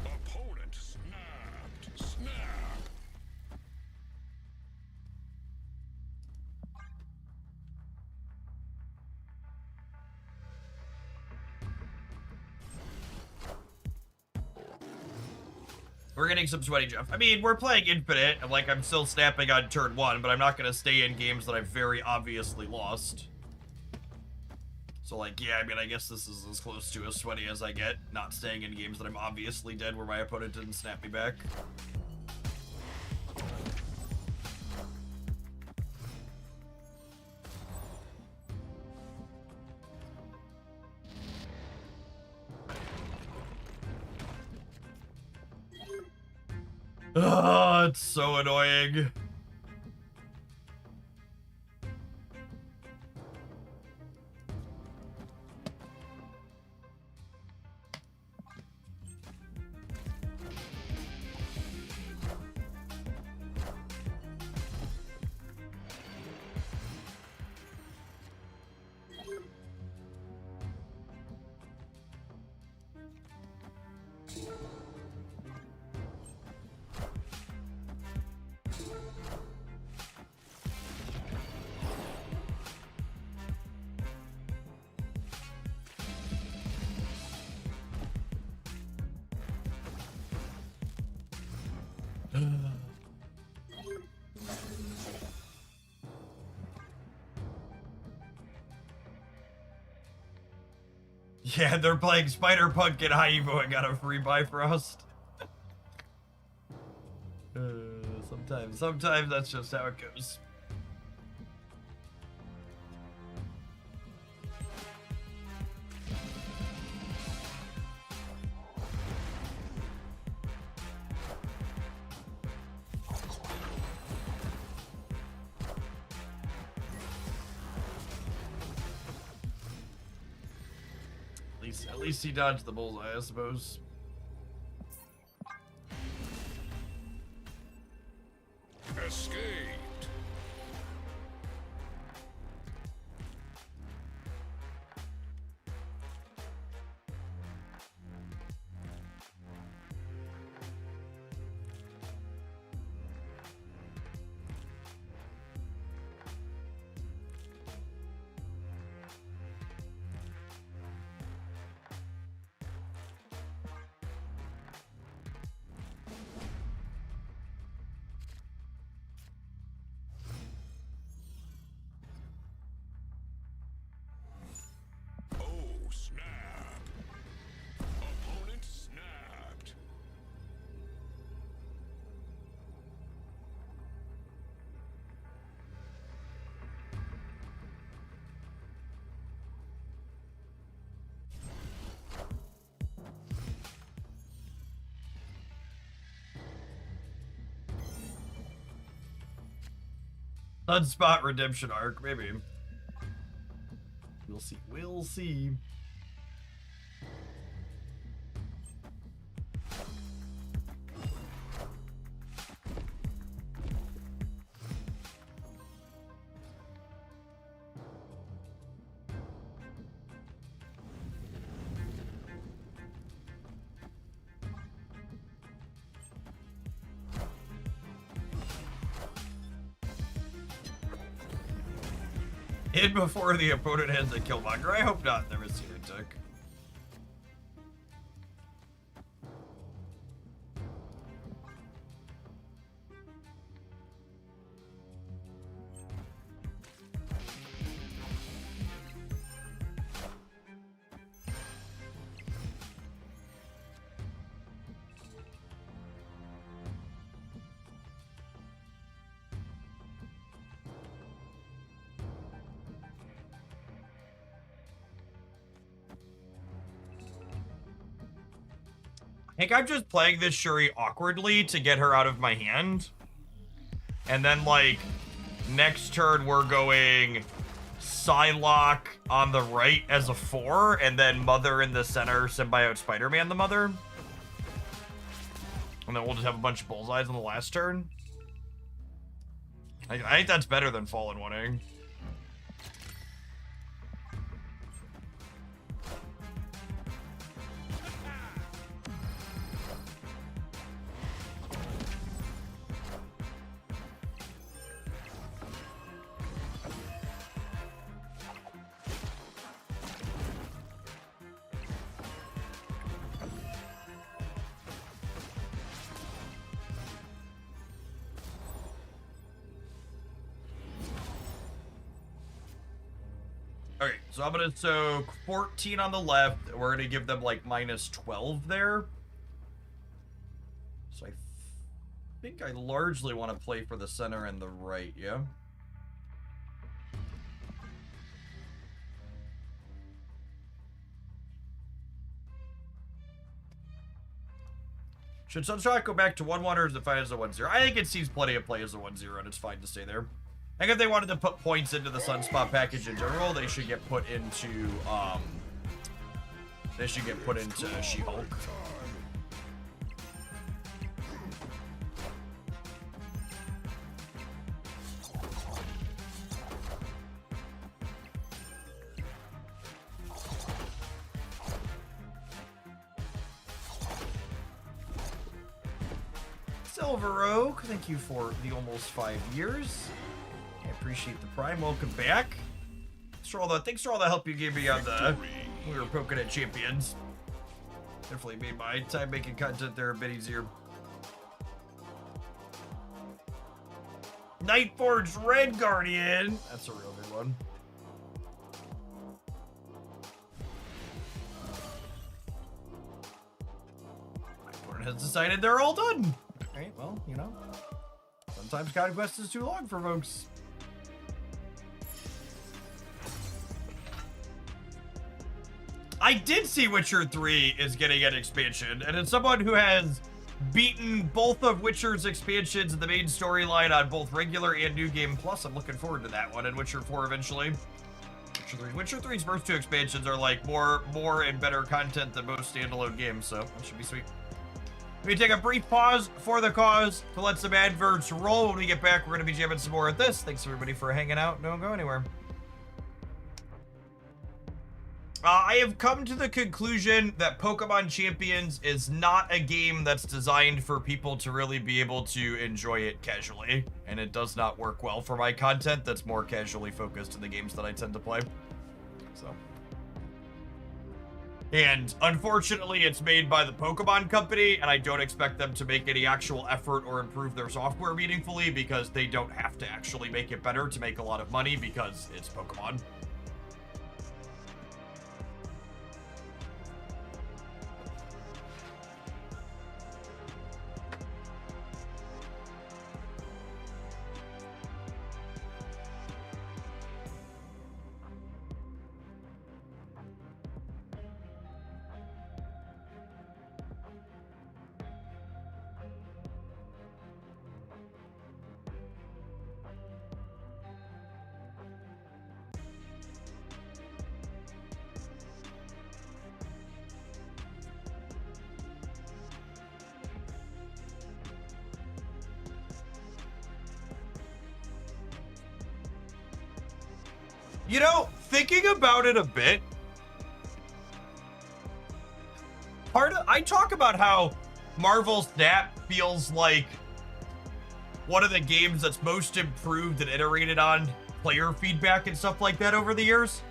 Opponent snapped. Snap. We're getting some sweaty Jeff. I mean, we're playing Infinite, and like I'm still snapping on turn 1, but I'm not gonna stay in games that I've very obviously lost. So like, yeah, I mean, I guess this is as close to as sweaty as I get, not staying in games that I'm obviously dead where my opponent didn't snap me back. Oh, it's so annoying. Yeah, they're playing Spider-Punk and Haibo and got a free Bifrost. Sometimes that's just how it goes. At least he dodged the bullseye, I suppose. Escaped. Oh, snap. Opponent snapped. Sunspot redemption arc, maybe. We'll see. We'll see. Hit before the opponent has a Killmonger. I hope not. Never seen it took. I think I'm just playing this Shuri awkwardly to get her out of my hand. And then, like, next turn we're going Psylocke on the right as a 4, and then Mother in the center, Symbiote Spider-Man the Mother. And then we'll just have a bunch of bullseyes on the last turn. I think that's better than Fallen winning. Okay, so I'm gonna soak 14 on the left. We're gonna give them like minus 12 there. So I think I largely want to play for the center and the right, yeah? Should Sunstrike go back to 1-1 or is it fine as a 1-0? I think it sees plenty of play as a 1-0 and it's fine to stay there. I think if they wanted to put points into the Sunspot package in general, they should get put into, She-Hulk. Silver Oak, thank you for the almost 5 years. I appreciate the Prime. Welcome back. Thanks for all the help you gave me on when we were poking at champions. Definitely made my time making content there a bit easier. Nightforge Red Guardian. That's a real good one. My opponent has decided they're all done. Alright, well, you know. Sometimes Conquest is too long for folks. I did see Witcher 3 is getting an expansion, and as someone who has beaten both of Witcher's expansions in the main storyline on both regular and New Game Plus, I'm looking forward to that one, and Witcher 4 eventually. Witcher 3's first 2 expansions are like more and better content than most standalone games, so that should be sweet. Let me take a brief pause for the cause to let some adverts roll. When we get back, we're going to be jamming some more at this. Thanks everybody for hanging out. Don't go anywhere. I have come to the conclusion that Pokemon Champions is not a game that's designed for people to really be able to enjoy it casually, and it does not work well for my content that's more casually focused in the games that I tend to play. So, and unfortunately, it's made by the Pokemon Company, and I don't expect them to make any actual effort or improve their software meaningfully because they don't have to actually make it better to make a lot of money because it's Pokemon. You know, thinking about it a bit, I talk about how Marvel Snap feels like one of the games that's most improved and iterated on player feedback and stuff like that over the years.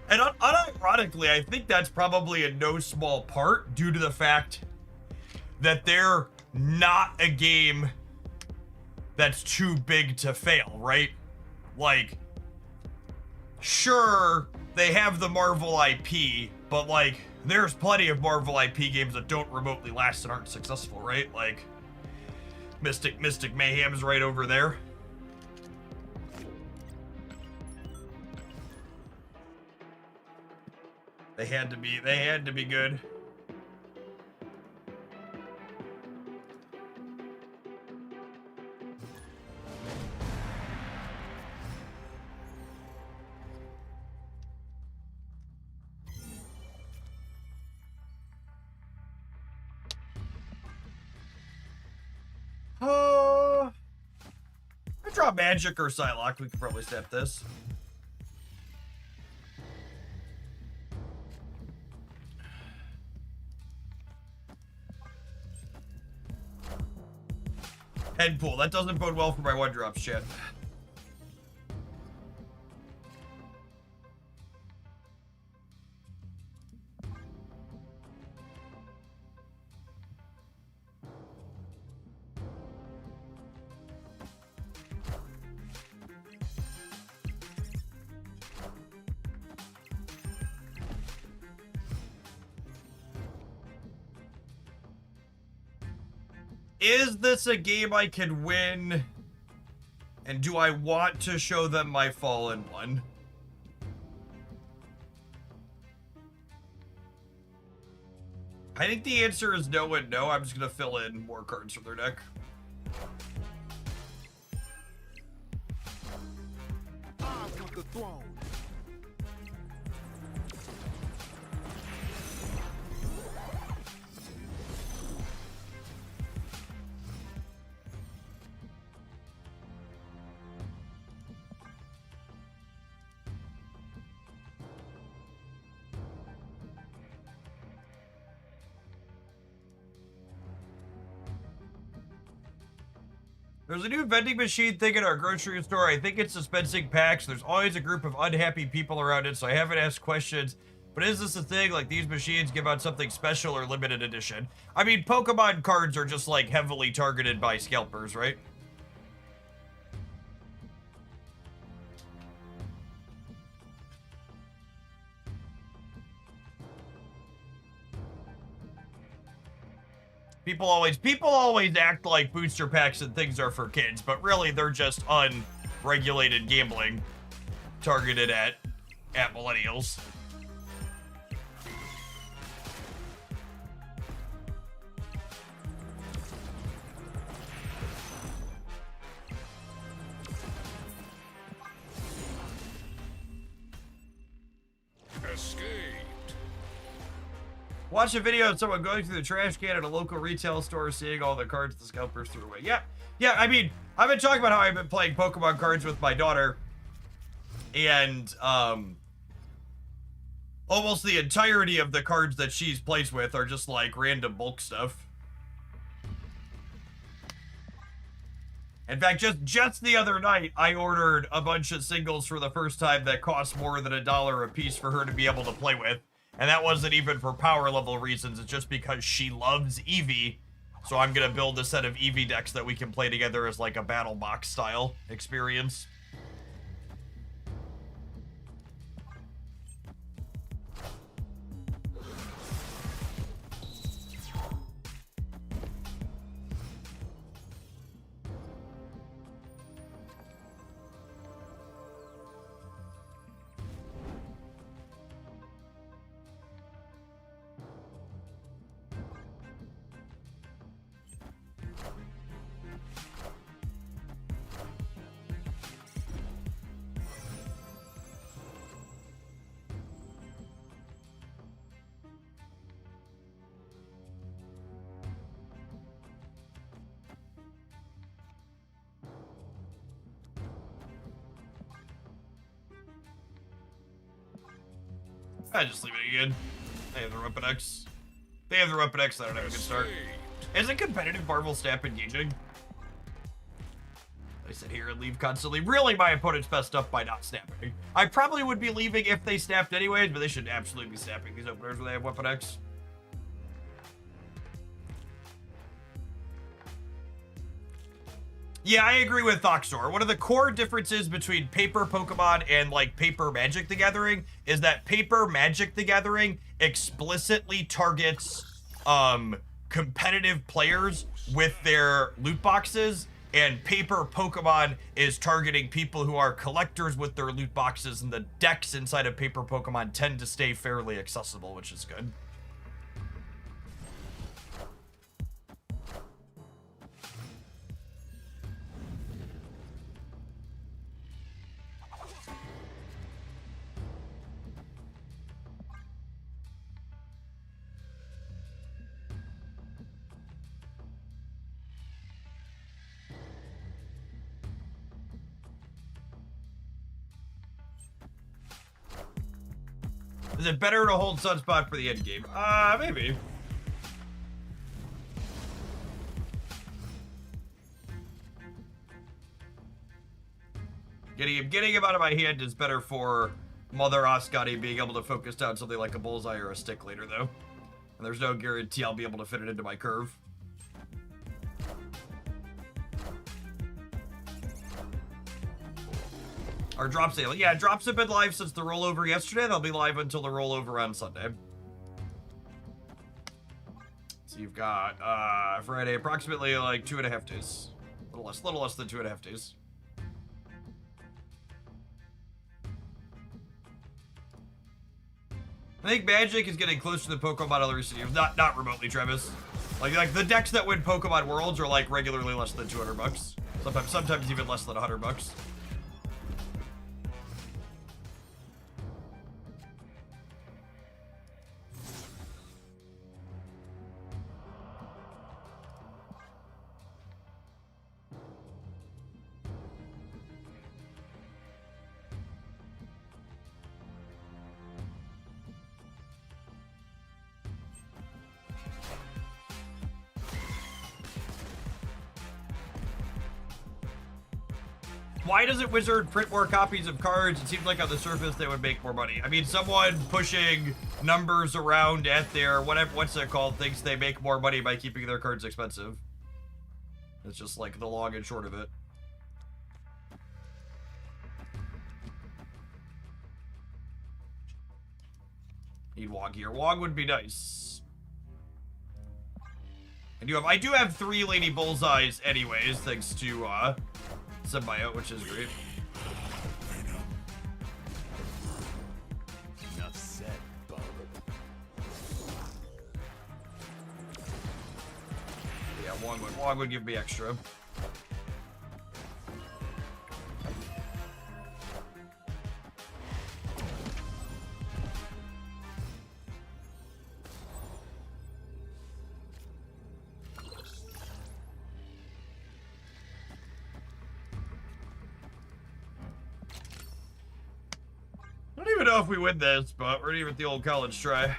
And unironically, I think that's probably in no small part due to the fact that they're not a game that's too big to fail, right? Like, sure, they have the Marvel IP, but like, there's plenty of Marvel IP games that don't remotely last and aren't successful, right? Like, Mystic Mayhem's right over there. They had to be good. I draw Magic or Psylocke. We could probably step this. Head pool. That doesn't bode well for my one drops, chat. Is this a game I can win? And do I want to show them my Fallen One? I think the answer is no and no. I'm just going to fill in more cards from their deck. I want the throne. There's a new vending machine thing in our grocery store. I think it's dispensing packs. There's always a group of unhappy people around it, so I haven't asked questions. But is this a thing? Like, these machines give out something special or limited edition? I mean, Pokemon cards are just, like, heavily targeted by scalpers, right? People always act like booster packs and things are for kids, but really they're just unregulated gambling targeted at millennials. Escaped. Watch a video of someone going through the trash can at a local retail store, seeing all the cards the scalpers threw away. Yeah, I mean, I've been talking about how I've been playing Pokemon cards with my daughter, and almost the entirety of the cards that she's plays with are just like random bulk stuff. In fact, just the other night, I ordered a bunch of singles for the first time that cost more than $1 a piece for her to be able to play with. And that wasn't even for power level reasons, it's just because she loves Eevee. So I'm gonna build a set of Eevee decks that we can play together as like a battle box style experience. I just leave it again. They have the Rupinex. They have the Rupinex. I don't have a good start. Is it competitive Marvel Snap engaging? I sit here and leave constantly. Really, my opponent's messed up by not snapping. I probably would be leaving if they snapped anyways, but they should absolutely be snapping these openers when they have Weapon X. Yeah, I agree with Thoxor. One of the core differences between Paper Pokemon and, like, Paper Magic the Gathering is that Paper Magic the Gathering explicitly targets, competitive players with their loot boxes, and Paper Pokemon is targeting people who are collectors with their loot boxes, and the decks inside of Paper Pokemon tend to stay fairly accessible, which is good. Is it better to hold Sunspot for the end game? Maybe. Getting him out of my hand is better for Mother Ascari being able to focus down something like a Bullseye or a Stick later, though. And there's no guarantee I'll be able to fit it into my curve. Our drop sale. Yeah, drops have been live since the rollover yesterday. They'll be live until the rollover on Sunday. So you've got Friday, approximately like 2.5 days. A little less than 2.5 days. I think Magic is getting closer to the Pokemon of the recent years. Not remotely, Travis. Like the decks that win Pokemon Worlds are like regularly less than $200. Sometimes even less than $100. Why doesn't Wizard print more copies of cards? It seems like on the surface they would make more money. I mean, someone pushing numbers around at their what's it called, thinks they make more money by keeping their cards expensive. It's just like the long and short of it. Need Wog here. Wog would be nice. I do have 3 Lady Bullseyes anyways, thanks to Symbiote, which is great. Enough said, bub. Yeah, Wog would give me extra. I don't even know if we win this, but we're gonna give it the old college try.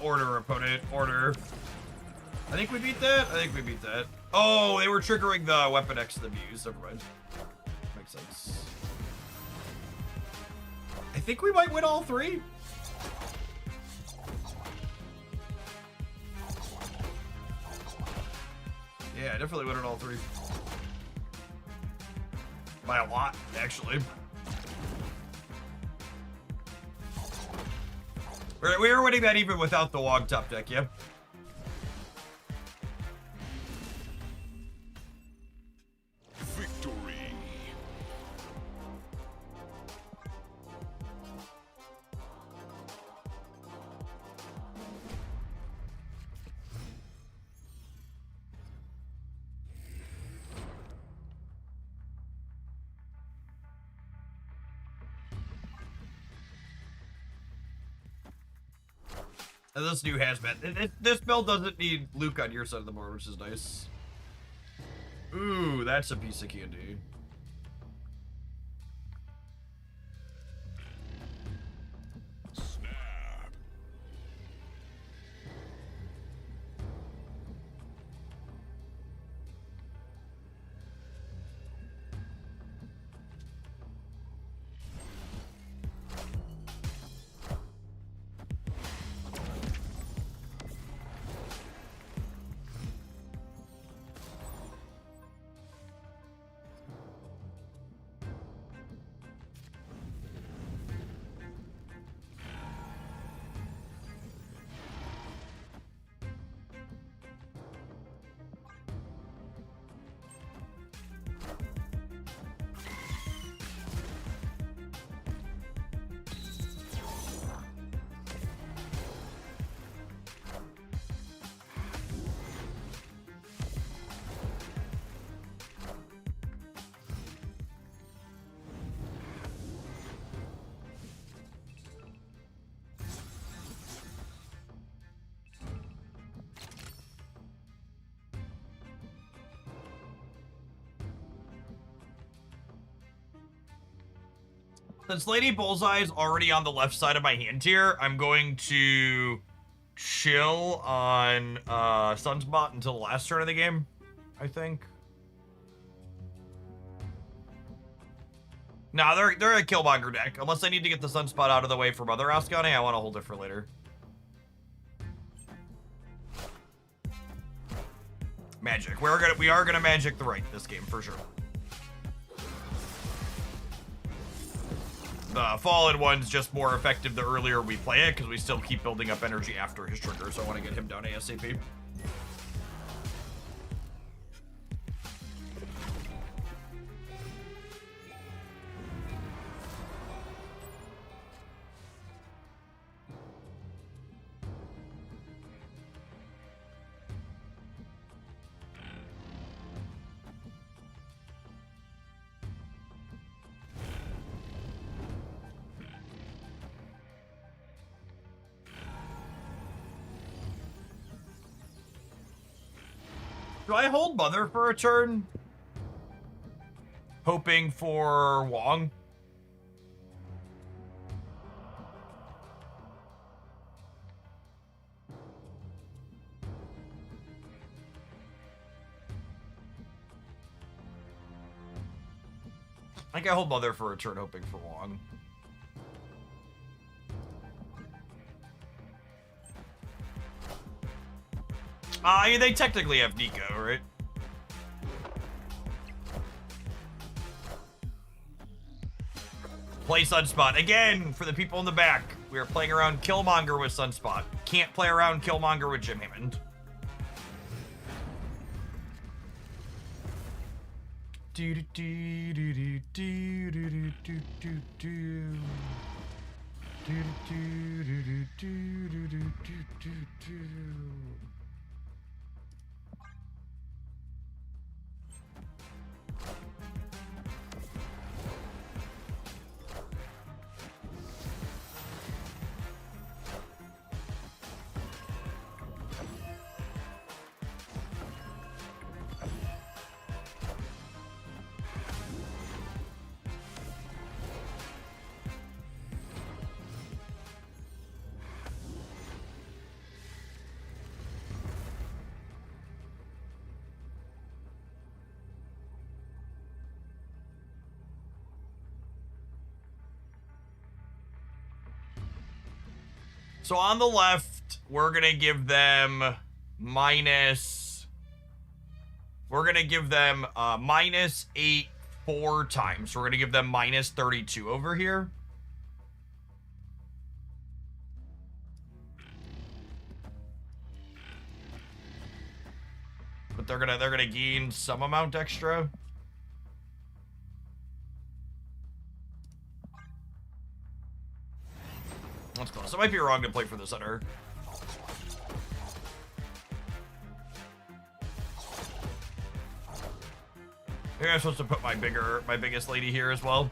Order, opponent, order. I think we beat that? I think we beat that. Oh, they were triggering the Weapon X the Muse. Never mind. Makes sense. I think we might win all 3. Yeah, definitely win it all 3. By a lot, actually. We were winning that even without the Wog top deck, yeah? Victory. And this new hazmat. This build doesn't need Luke on your side of the board, which is nice. Ooh, that's a piece of candy. Snap. Since Lady Bullseye is already on the left side of my hand tier, I'm going to chill on Sunspot until the last turn of the game, I think. Nah, they're a Killmonger deck. Unless I need to get the Sunspot out of the way for Mother Ascani, I want to hold it for later. Magic. We are gonna magic the right this game for sure. The Fallen one's just more effective the earlier we play it, because we still keep building up energy after his trigger, so I want to get him down ASAP. Do I hold Mother for a turn? Hoping for Wong? I think I hold Mother for a turn hoping for Wong. They technically have Nico, right? Play Sunspot. Again, for the people in the back, we are playing around Killmonger with Sunspot. Can't play around Killmonger with Jim Hammond. Do do do do do do do do do do. Do do do do do do do do do. So on the left, we're gonna give them minus. We're gonna give them -8 4 times. So we're gonna give them -32 over here. But they're gonna gain some amount extra. That's close. I might be wrong to play for the center. Maybe I'm supposed to put my biggest lady here as well.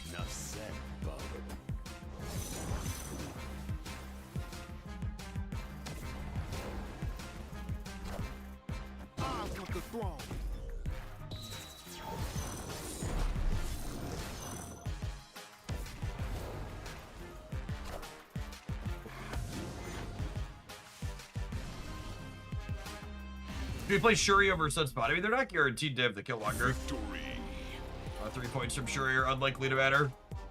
Enough said, bub. I want the throne. Do we play Shuri over Sunspot? I mean, they're not guaranteed to have the Killmonger. Victory. 3 points from Shuri are unlikely to matter.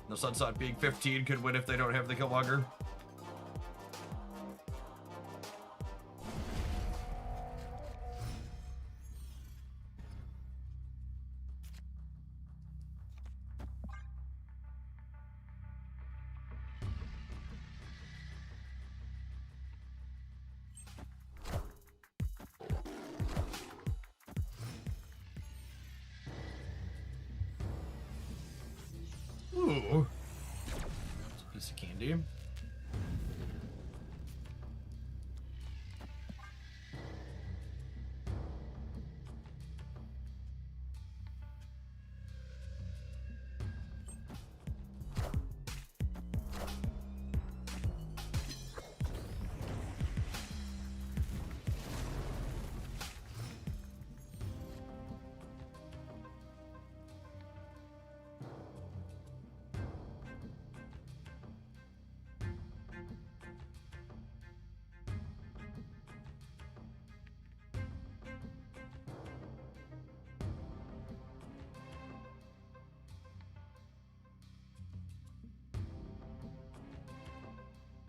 The Sunspot being 15 could win if they don't have the Killmonger. Ooh. That's a piece of candy.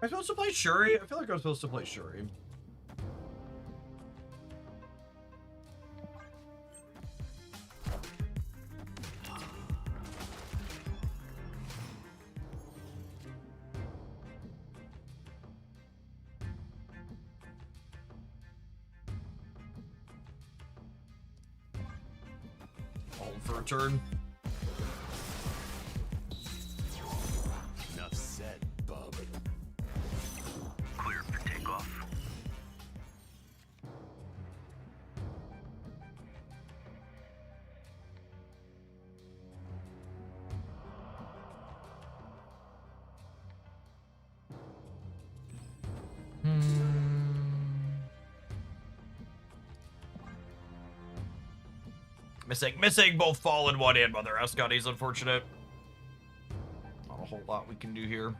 I supposed to play Shuri? I feel like I was supposed to play Shuri. Hold for a turn. Enough said, bub. Clear for takeoff. Missing both Fallen One and Mother Ascani's unfortunate. Not a whole lot we can do here.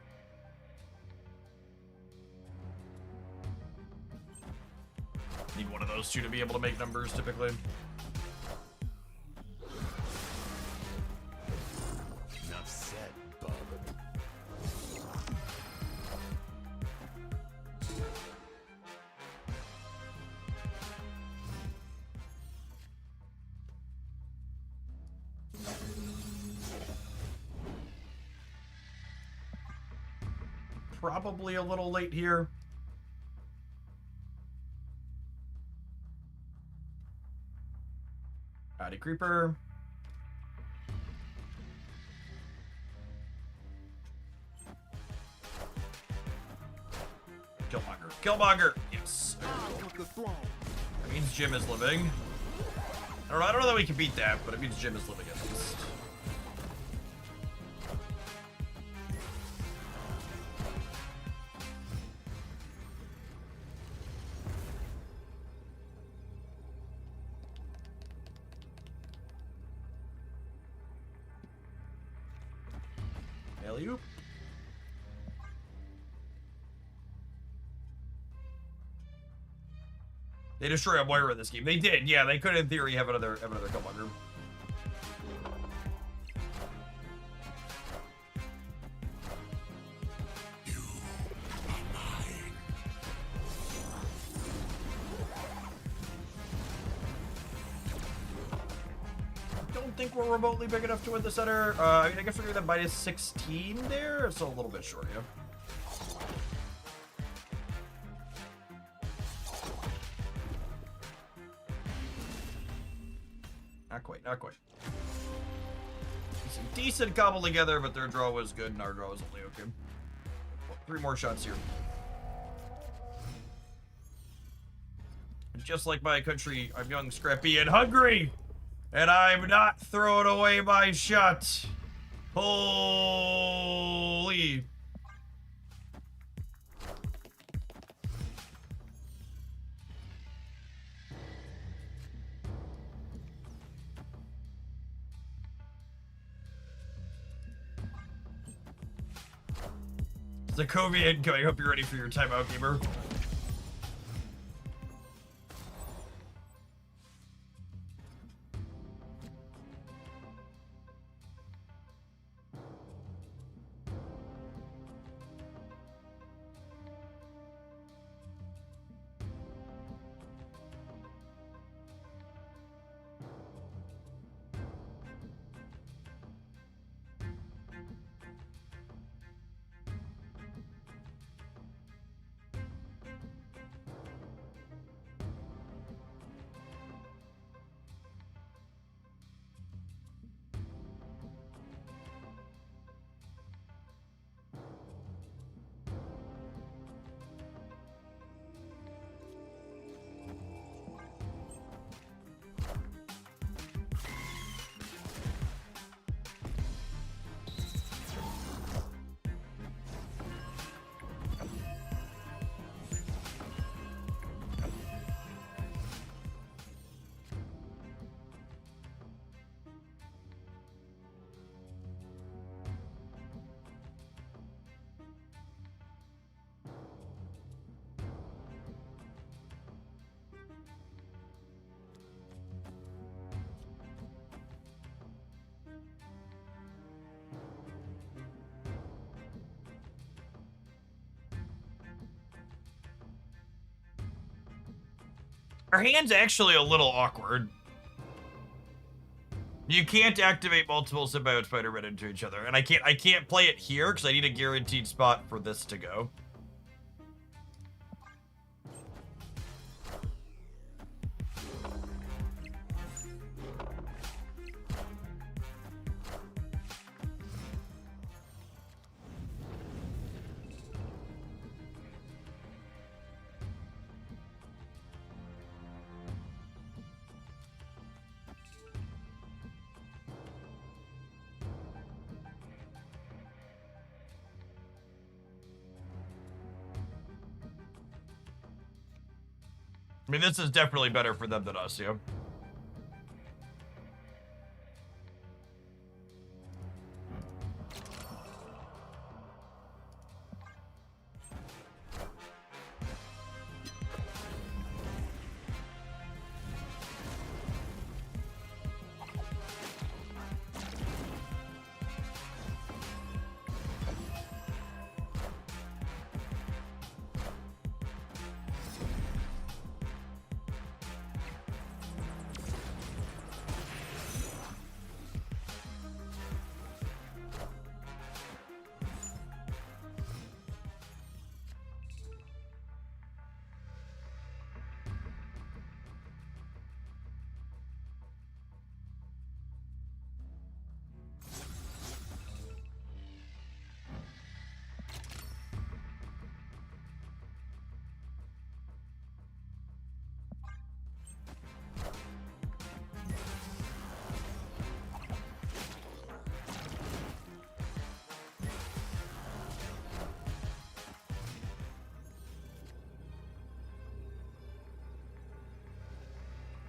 Need one of those two to be able to make numbers, typically. Enough said, bub. Probably a little late here. Howdy, Creeper. Killmonger. Killmonger! Yes. That means Jim is living. I don't know that we can beat that, but it means Jim is living at least. Alley-oop. They destroy a Moira in this game. They did, yeah. They could, in theory, have another Killmonger. Don't think we're remotely big enough to win the center. I mean, I guess we're doing that minus 16 there. It's a little bit short, yeah. Not quite, not quite. Decent cobbled together, but their draw was good and our draw was only okay. 3 more shots here. Just like my country, I'm young, scrappy, and hungry! And I'm not throwing away my shot. Holy. Zakovian, I hope you're ready for your timeout, gamer. Our hand's actually a little awkward. You can't activate multiple symbiotes by running into each other, and I can't play it here because I need a guaranteed spot for this to go. I mean, this is definitely better for them than us, yeah.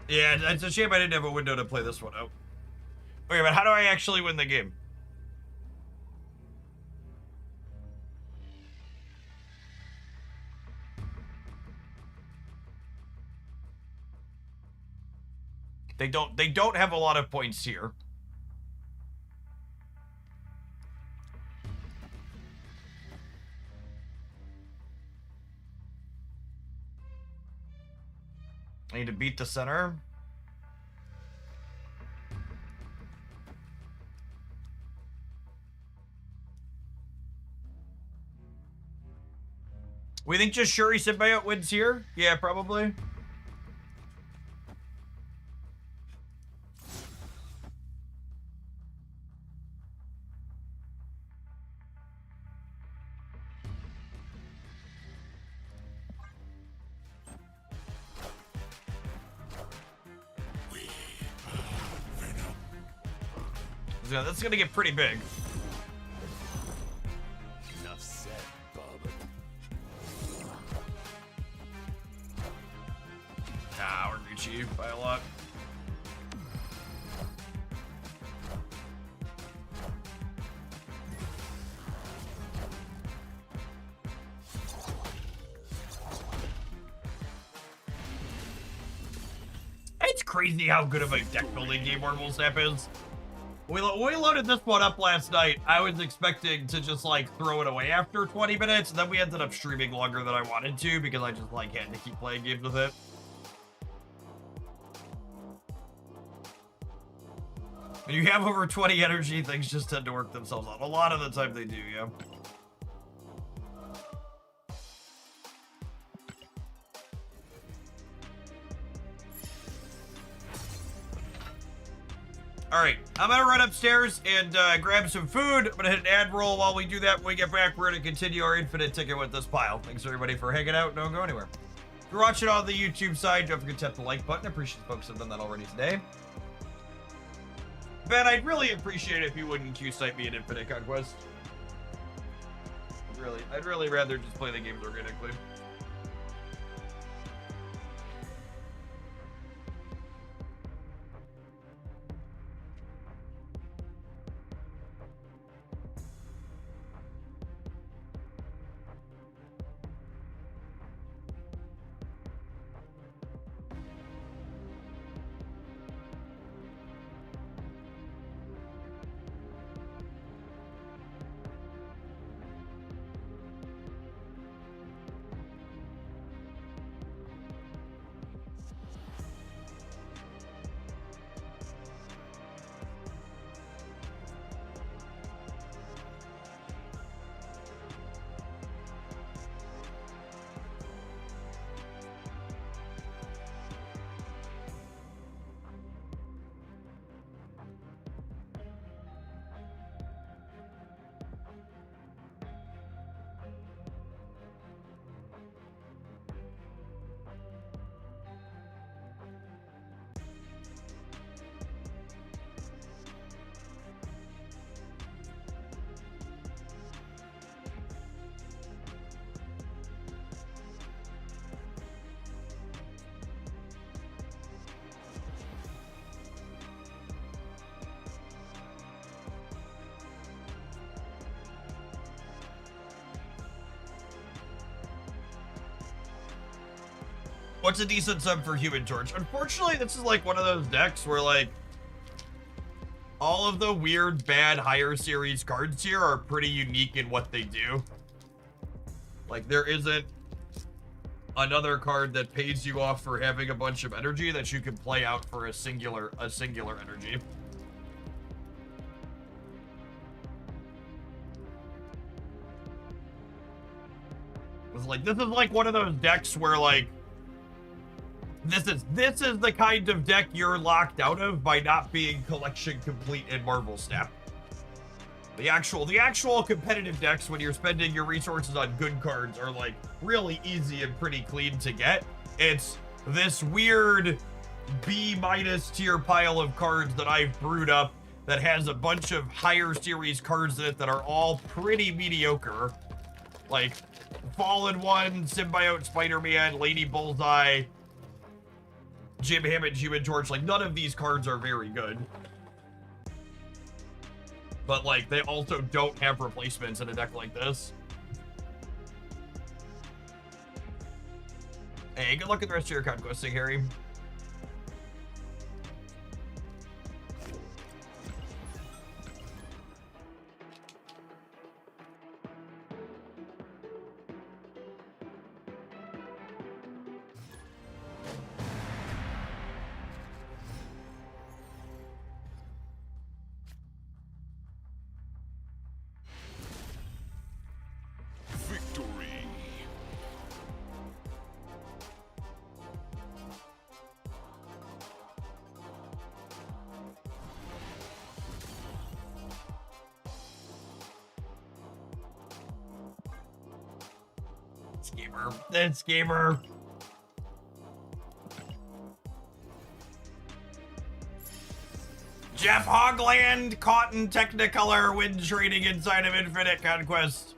Yeah, it's a shame I didn't have a window to play this one out. Okay, but how do I actually win the game? They don't have a lot of points here. I need to beat the center. We think just Shuri Symbiote wins here? Yeah, probably. Yeah, that's gonna get pretty big. Enough said, bub. Ah, we're Gucci by a lot. It's crazy how good of a deck building game Orbital Snap is. We loaded this one up last night. I was expecting to just like throw it away after 20 minutes, and then we ended up streaming longer than I wanted to because I just like had to keep playing games with it. When you have over 20 energy, things just tend to work themselves out. A lot of the time they do, yeah. Alright, I'm gonna run upstairs and grab some food. I'm gonna hit an ad roll. While we do that, when we get back, we're gonna continue our infinite ticket with this pile. Thanks everybody for hanging out. Don't go anywhere. If you're watching on the YouTube side, don't forget to tap the like button. I appreciate folks have done that already today. Ben, I'd really appreciate it if you wouldn't Q-site me in Infinite Conquest. I'd really rather just play the games organically. What's a decent sub for Human Torch? Unfortunately, this is like one of those decks where like all of the weird, bad, higher series cards here are pretty unique in what they do. Like there isn't another card that pays you off for having a bunch of energy that you can play out for a singular energy. It's like this is like one of those decks where like this is the kind of deck you're locked out of by not being collection complete in Marvel Snap. The actual competitive decks when you're spending your resources on good cards are like really easy and pretty clean to get. It's this weird B- tier pile of cards that I've brewed up that has a bunch of higher series cards in it that are all pretty mediocre. Like Fallen One, Symbiote Spider-Man, Lady Bullseye, Jim Hammond, Human Torch. Like none of these cards are very good. But like they also don't have replacements in a deck like this. Hey, good luck with the rest of your conquesting, Harry. Victory. Schemer. That schemer. Jeff Hogland, Cotton Technicolor, wind trading inside of Infinite Conquest.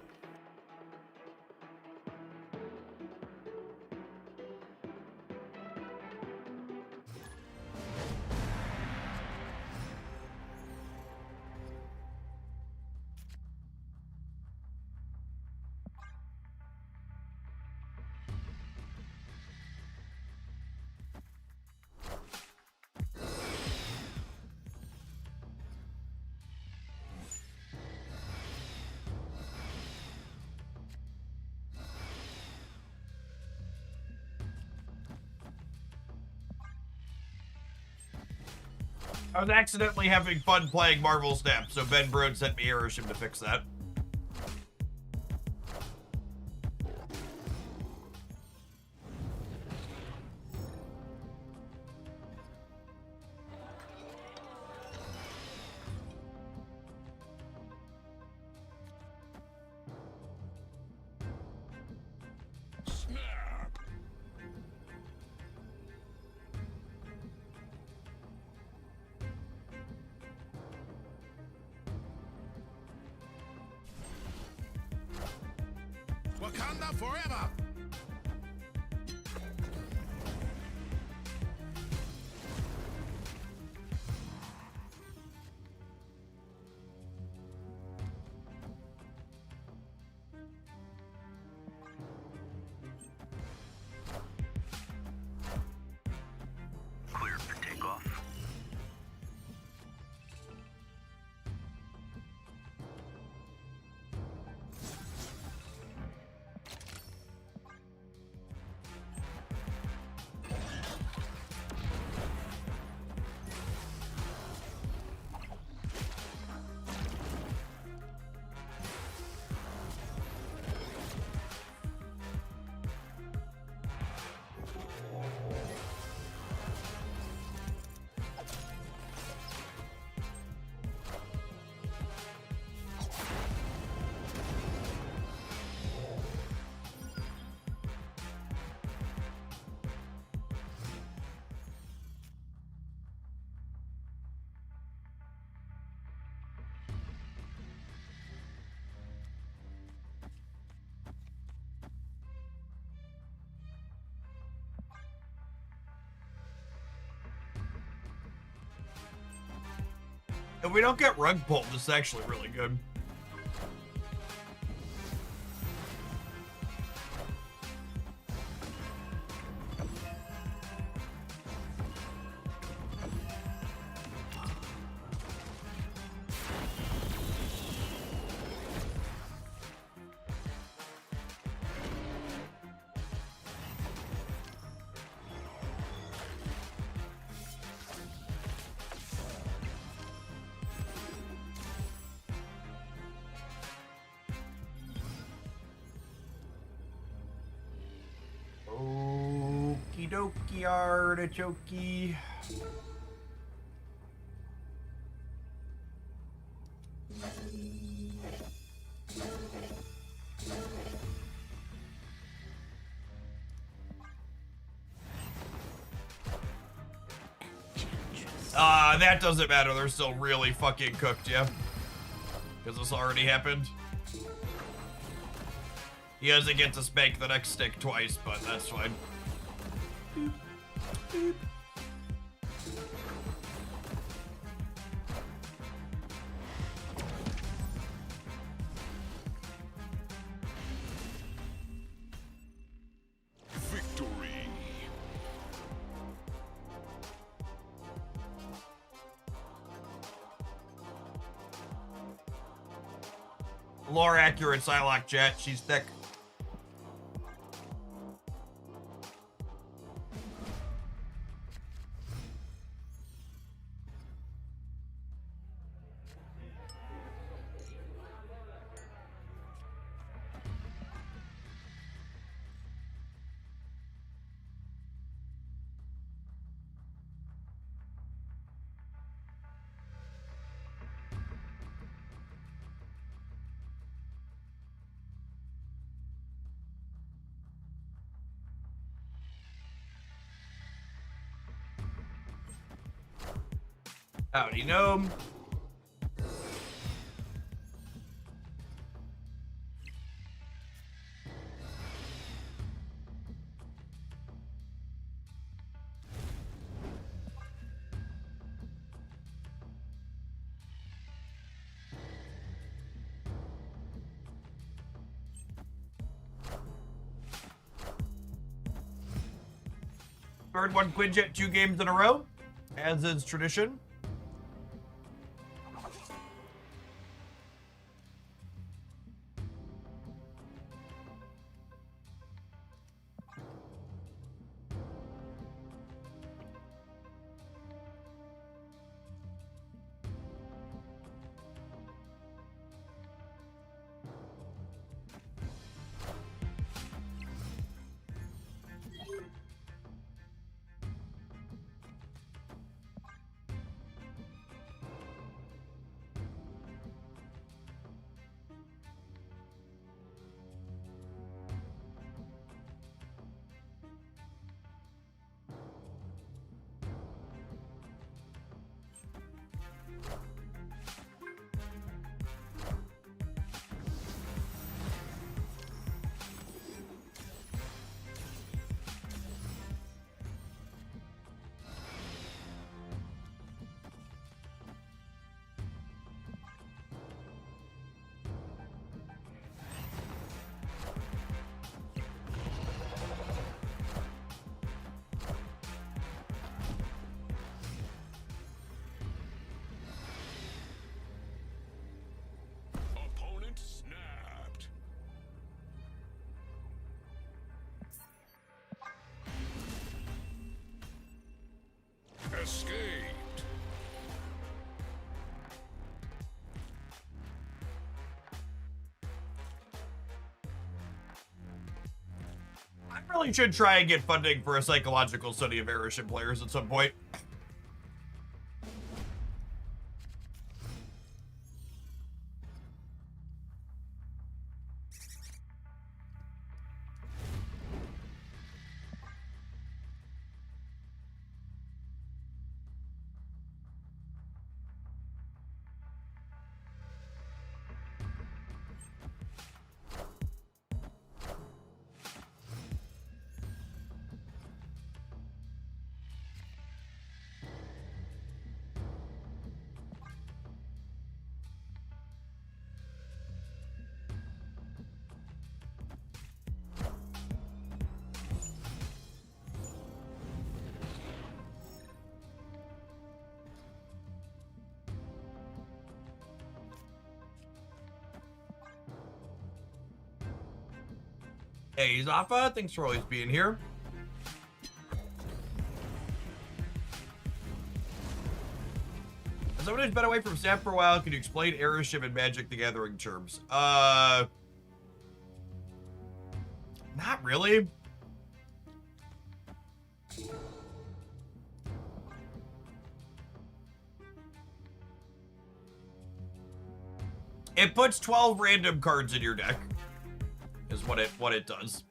I was accidentally having fun playing Marvel Snap, so Ben Broad sent me Erisham to fix that. Snap. Wakanda forever. Cleared for takeoff. If we don't get rug pulled, this is actually really good. dokie, artichoke. That doesn't matter. They're still really fucking cooked, yeah. Because this already happened. He doesn't get to spank the next stick twice, but that's fine. Boop, boop. Victory. Lore accurate Psylocke chat. She's thick. Howdy, gnome. Third one Quinjet 2 games in a row, as is tradition. Opponent snapped. Escaped. I really should try and get funding for a psychological study of airship players at some point. Hey, Zaffa, thanks for always being here. As someone who's been away from Snap for a while, can you explain airship and Magic the Gathering terms? Not really. It puts 12 random cards in your deck. Is what it does.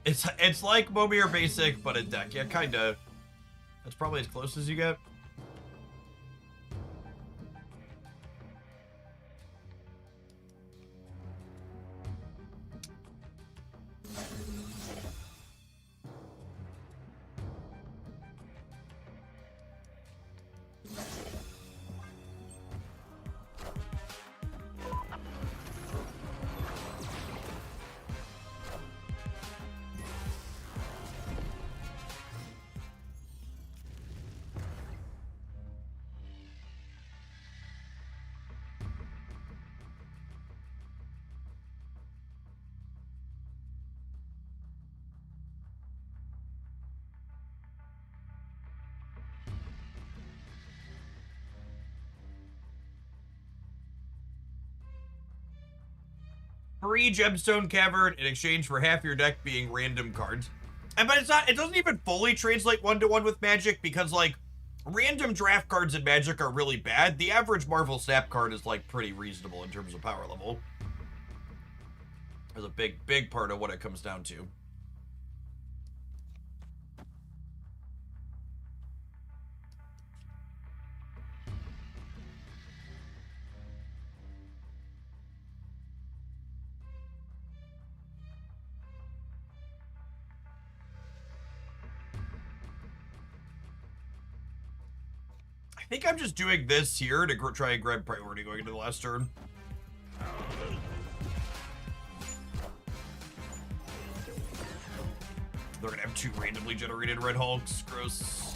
It's like Momir Basic, but a deck. Yeah, kinda. That's probably as close as you get. Free Gemstone Cavern in exchange for half your deck being random cards. And but it doesn't even fully translate one-to-one with Magic because like random draft cards in Magic are really bad. The average Marvel Snap card is like pretty reasonable in terms of power level. There's a big part of what it comes down to. I think I'm just doing this here to try and grab priority going into the last turn. They're gonna have 2 randomly generated Red Hulks. Gross.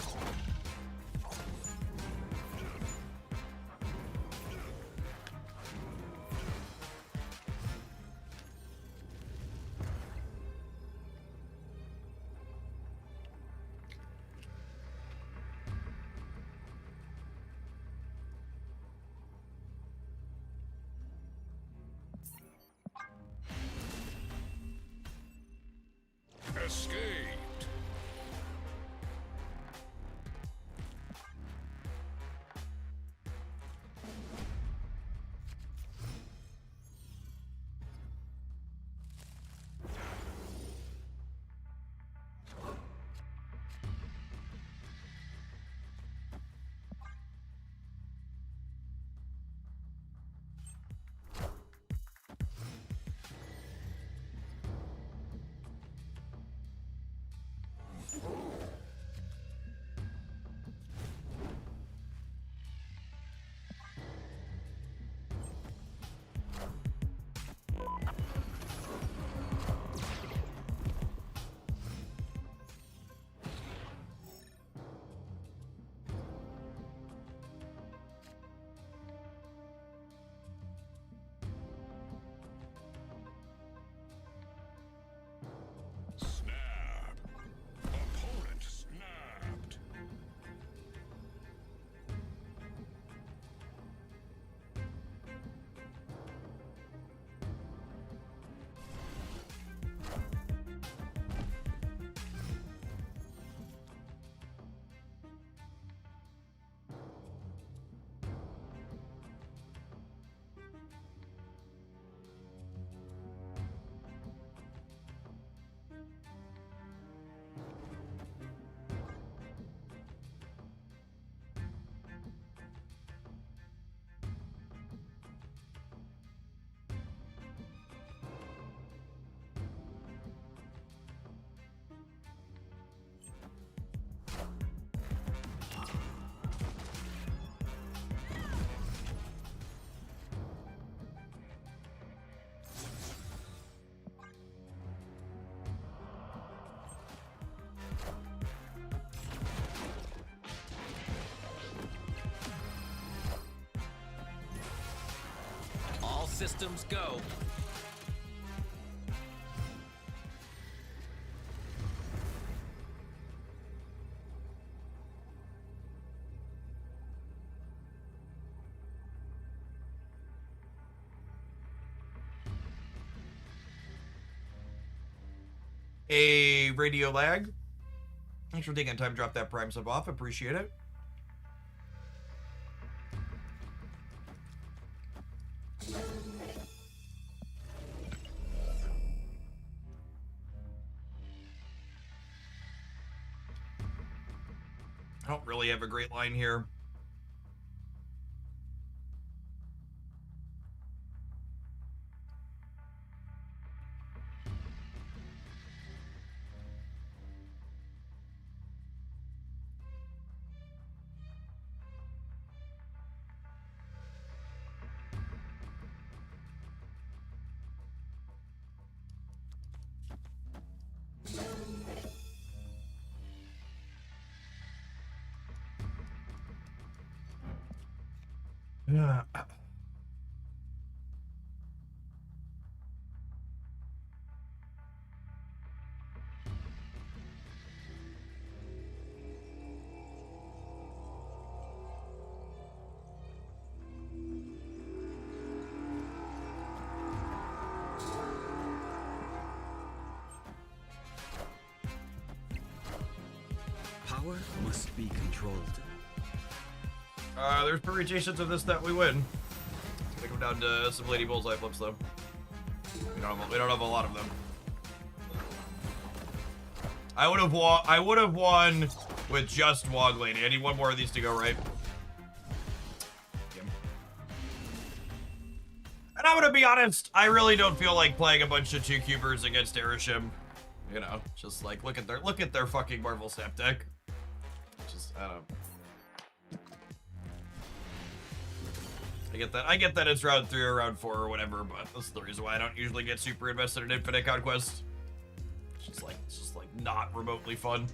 Escaped. Snap. Opponent snapped. All systems go. A radio lag. Thanks for taking time to drop that Prime sub off. Appreciate it. I don't really have a great line here. Yeah. Power must be controlled. There's permutations of this that we win. It's gonna come down to some Lady Bullseye flips, though. We don't have a lot of them. I would have won with just Wog Lady. I need one more of these to go right. And I'm gonna be honest, I really don't feel like playing a bunch of 2-cubers against Erishim. You know, just like look at their fucking Marvel Snap deck. Just I don't know. I get that it's round 3 or round 4 or whatever, but that's the reason why I don't usually get super invested in Infinite Conquest. It's just like not remotely fun.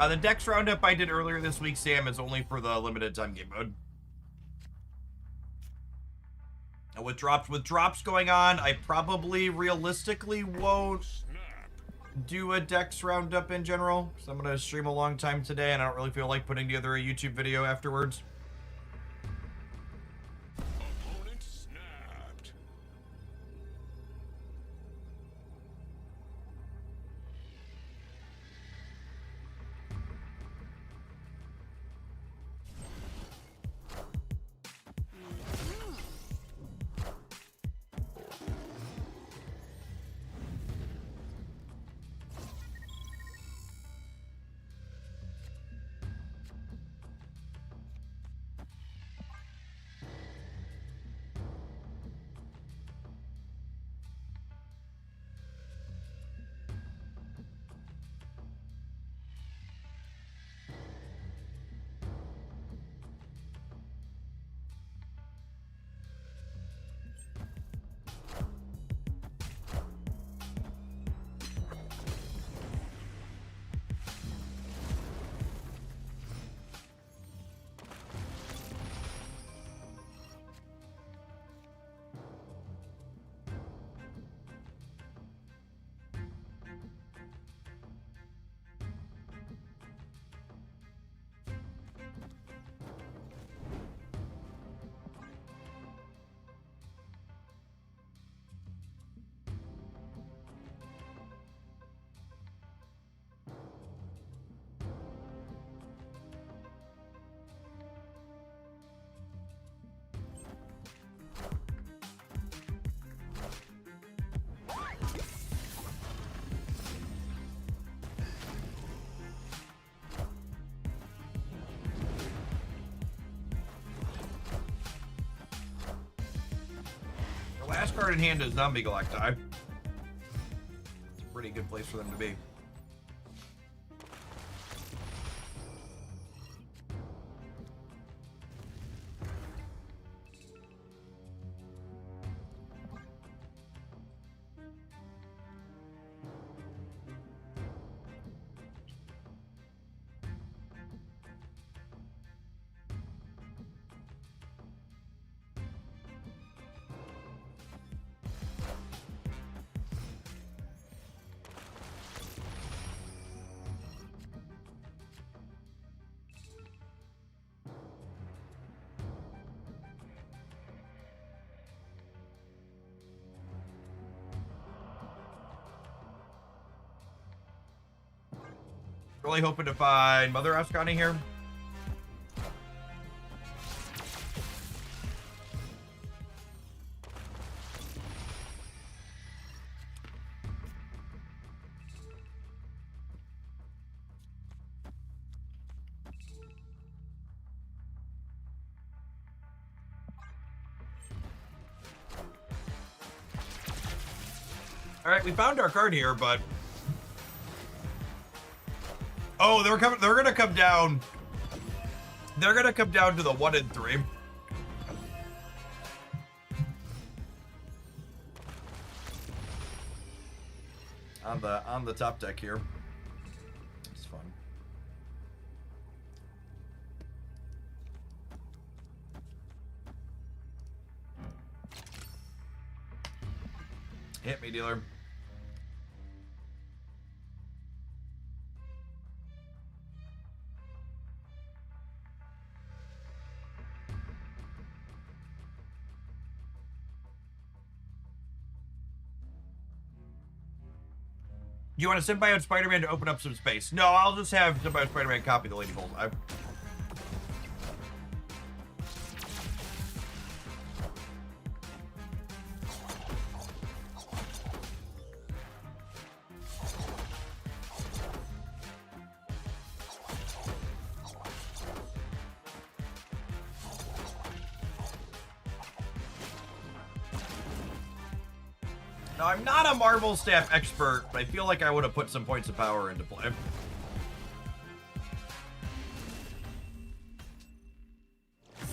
The Dex Roundup I did earlier this week, Sam, is only for the limited time game mode. And with drops going on, I probably realistically won't do a Dex Roundup in general. So I'm going to stream a long time today, and I don't really feel like putting together a YouTube video afterwards. Opponent snapped. Last card in hand is Zombie Galacti. It's a pretty good place for them to be. Really hoping to find Mother Ascani here. All right, we found our card here, but oh, they're coming. They're gonna come down. They're gonna come down to the 1 and 3. On the top deck here. It's fun. Hit me, dealer. Do you want a Symbiote Spider-Man to open up some space? No, I'll just have Symbiote Spider-Man copy the Lady Bolt. Now, I'm not a Marvel Staff expert, but I feel like I would have put some points of power into play.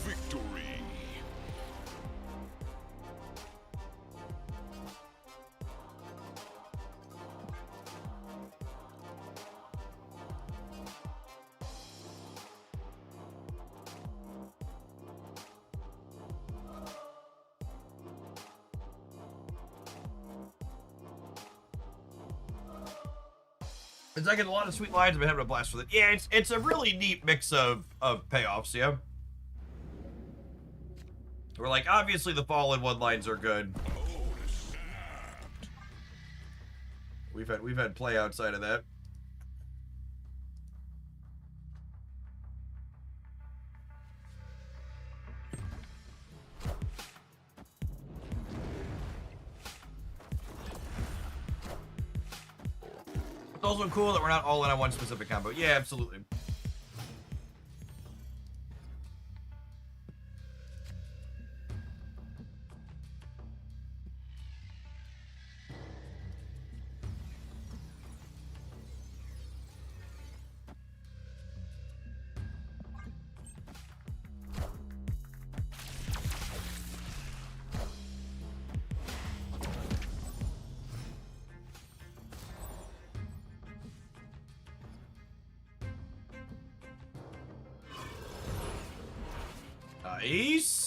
Victory. It's like a lot of sweet lines. I've been having a blast with it. Yeah, it's a really neat mix of payoffs, yeah. We're like, obviously the Fallen one lines are good. We've had play outside of that. It's also cool that we're not all in on one specific combo. Yeah, absolutely. Nice.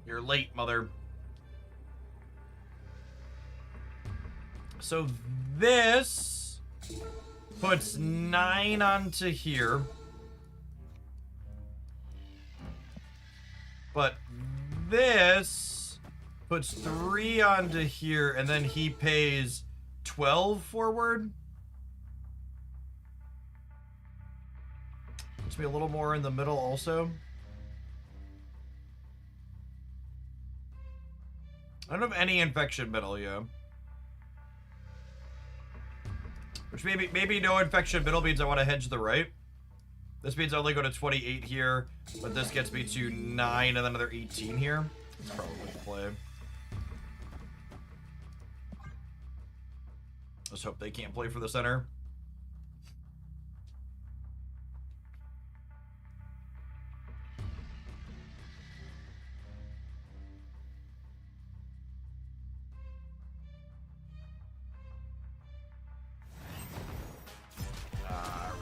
You're late, mother. So this puts 9 onto here. But this puts 3 onto here, and then he pays 12 forward. Let's be a little more in the middle also. I don't have any infection middle, yeah. Which maybe no infection middle means I want to hedge the right. This means I only go to 28 here, but this gets me to 9 and then another 18 here. That's probably the play. Let's hope they can't play for the center.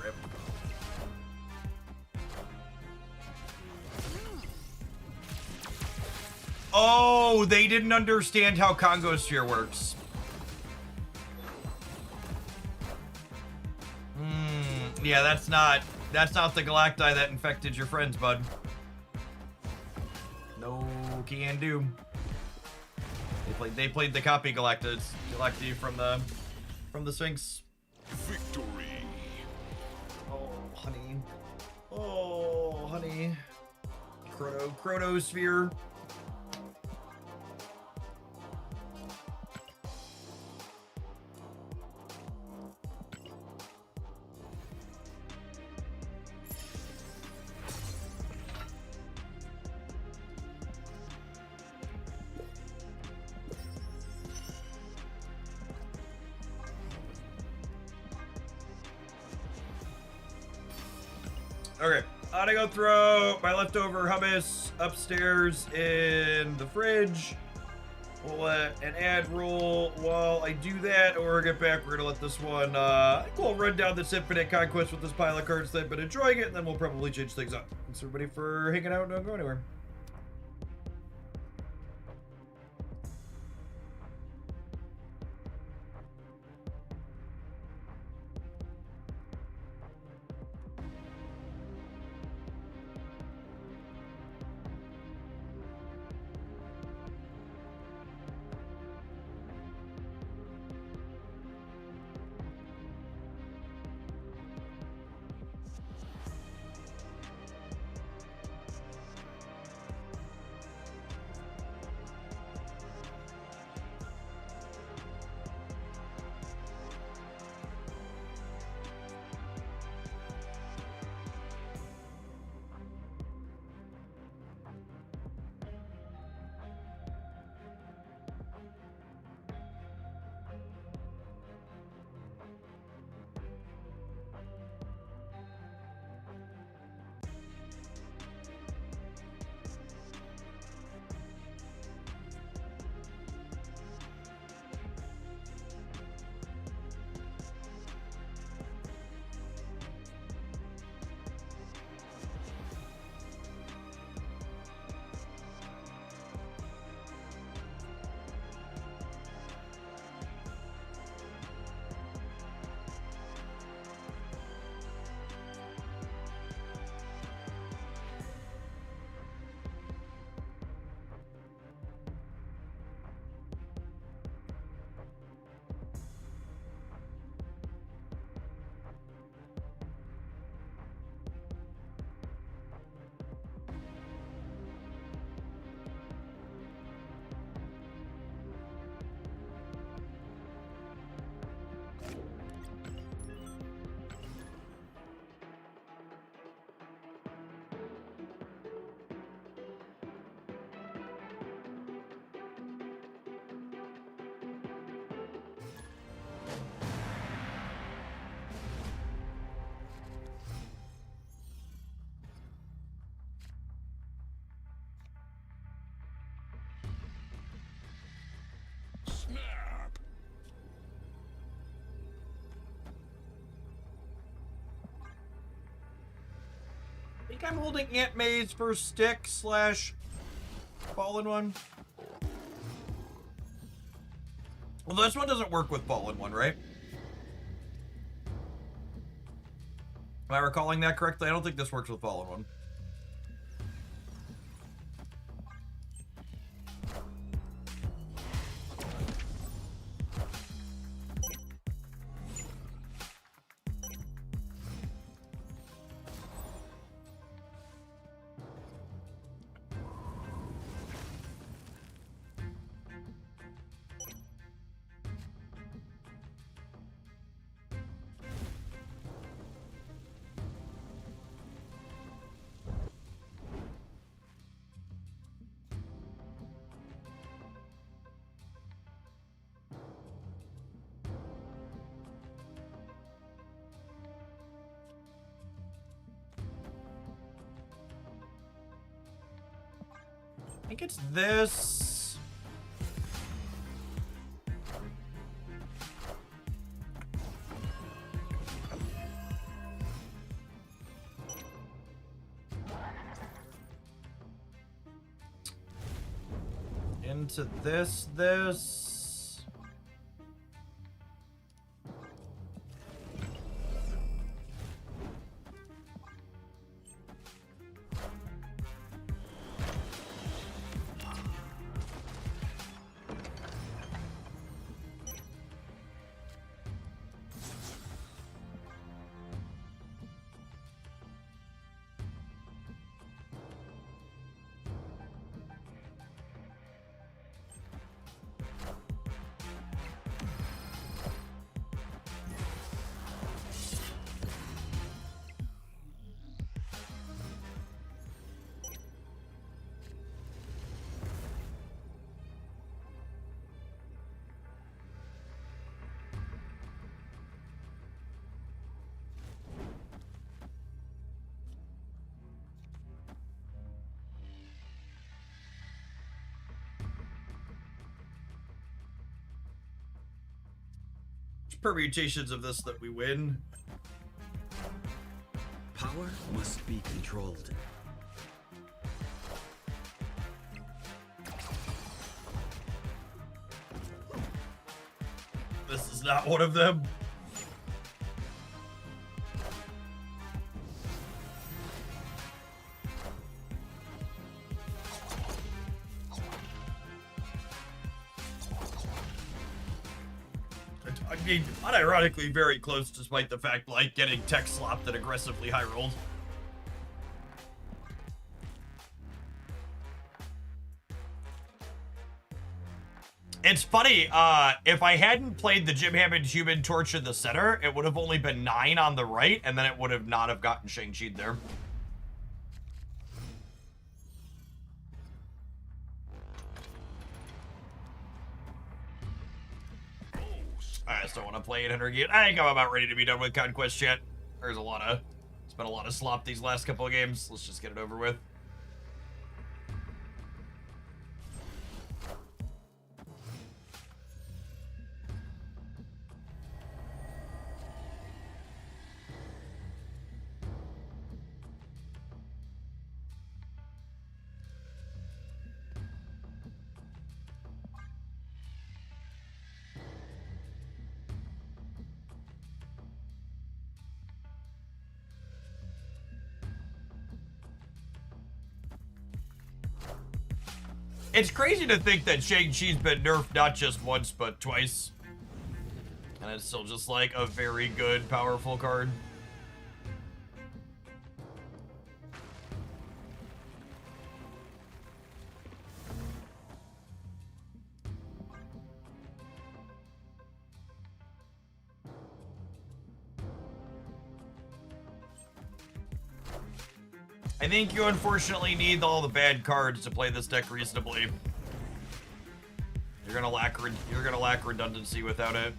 Rip. Oh, they didn't understand how Congo Sphere works. Yeah, that's not the Galacti that infected your friends, bud. No can do. They played the copy Galacti from the Sphinx. Victory. Oh, honey. Oh, honey. Chronosphere. Okay, I'm gonna go throw my leftover hummus upstairs in the fridge. We'll let an ad roll while I do that, or get back. We're gonna let this one, we'll run down this Infinite Conquest with this pile of cards that I've been enjoying it, and then we'll probably change things up. Thanks everybody for hanging out and don't go anywhere. Snap. I think I'm holding Aunt May's for stick slash fallen one. Well, this one doesn't work with fallen one, right? Am I recalling that correctly? I don't think this works with fallen one. think it's this. Into this. Permutations of this that we win. Power must be controlled. This is not one of them. I mean, unironically very close despite the fact like getting tech slopped and aggressively high rolled. It's funny, if I hadn't played the Jim Hammond Human Torch in the center, it would have only been 9 on the right, and then it would have not have gotten Shang-Chi there. I still want to play 800 game. I think I'm about ready to be done with Conquest chat. There's it's been a lot of slop these last couple of games. Let's just get it over with. It's crazy to think that Shang-Chi's been nerfed not just once, but twice. And it's still just like a very good, powerful card. I think you unfortunately need all the bad cards to play this deck reasonably. You're gonna lack redundancy without it.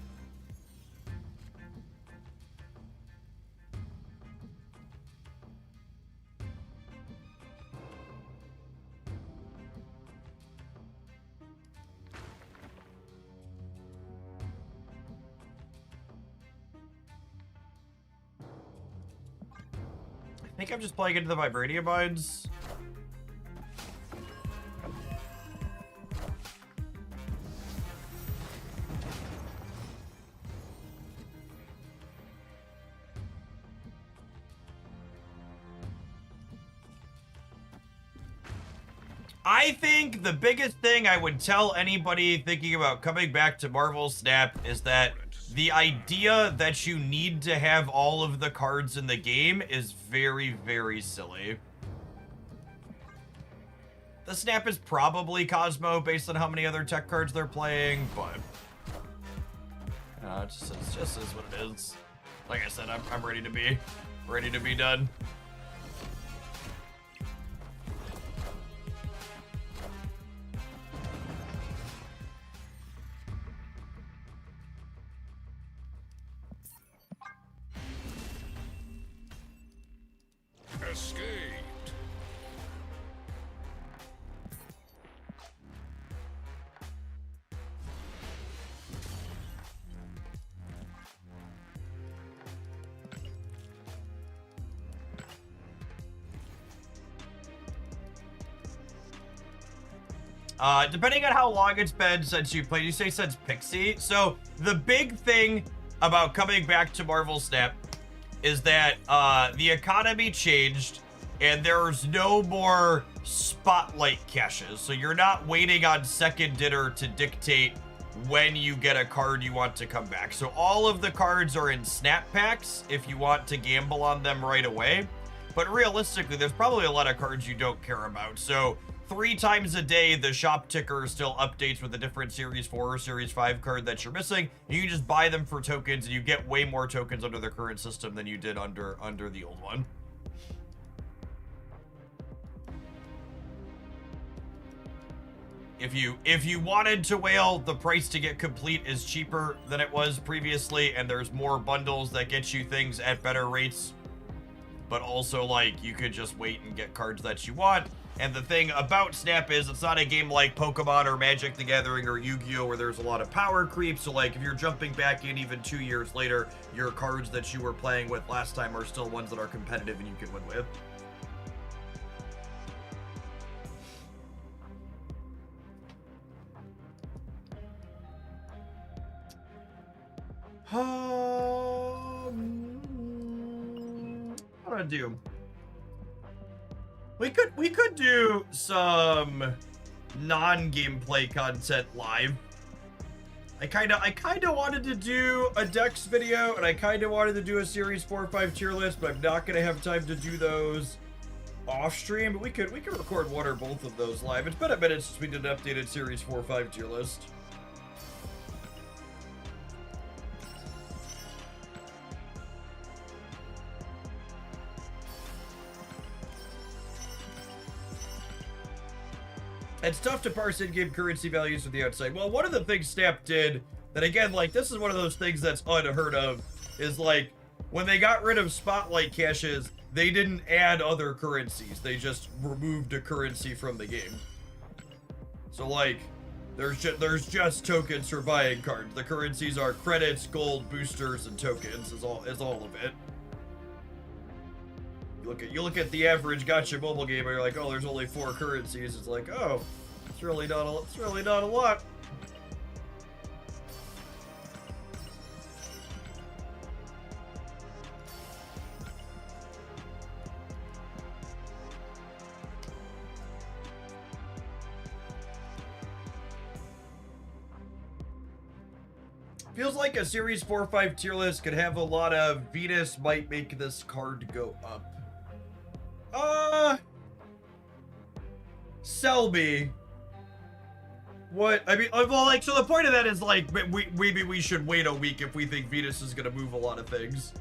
I think I'm just playing into the Vibranium Mines. I think the biggest thing I would tell anybody thinking about coming back to Marvel Snap is that the idea that you need to have all of the cards in the game is very, very silly. The Snap is probably Cosmo based on how many other tech cards they're playing, but it just is what it is. Like I said, I'm ready to be done. Escaped. Depending on how long it's been since you played, you say since Pixie. So the big thing about coming back to Marvel Snap is that the economy changed and there's no more spotlight caches. So you're not waiting on second dinner to dictate when you get a card you want to come back. So all of the cards are in snap packs if you want to gamble on them right away. But realistically, there's probably a lot of cards you don't care about. So 3 times a day, the shop ticker still updates with a different Series 4 or Series 5 card that you're missing. You can just buy them for tokens, and you get way more tokens under the current system than you did under the old one. If you wanted to whale, the price to get complete is cheaper than it was previously, and there's more bundles that get you things at better rates. But also, like, you could just wait and get cards that you want. And the thing about Snap is it's not a game like Pokemon or Magic the Gathering or Yu-Gi-Oh! Where there's a lot of power creep. So, like, if you're jumping back in even 2 years later, your cards that you were playing with last time are still ones that are competitive and you can win with. What do I do? We could do some non-gameplay content live. I kinda wanted to do a Dex video, and I kinda wanted to do a Series 4 or 5 tier list, but I'm not gonna have time to do those off stream. But we could record one or both of those live. It's been a minute since we did an updated Series 4 or 5 tier list. It's tough to parse in-game currency values from the outside. Well, one of the things Snap did that, again, like, this is one of those things that's unheard of, is, like, when they got rid of spotlight caches, they didn't add other currencies. They just removed a currency from the game. So, like, there's just tokens for buying cards. The currencies are credits, gold, boosters, and tokens is all of it. You look at the average gacha mobile game, and you're like, oh, there's only 4 currencies. It's like, oh, it's really not a lot. Feels like a Series 4 or 5 tier list could have a lot of Venus might make this card go up. Selby. What? I mean, well, like, so the point of that is, like, maybe we should wait a week if we think Venus is gonna move a lot of things.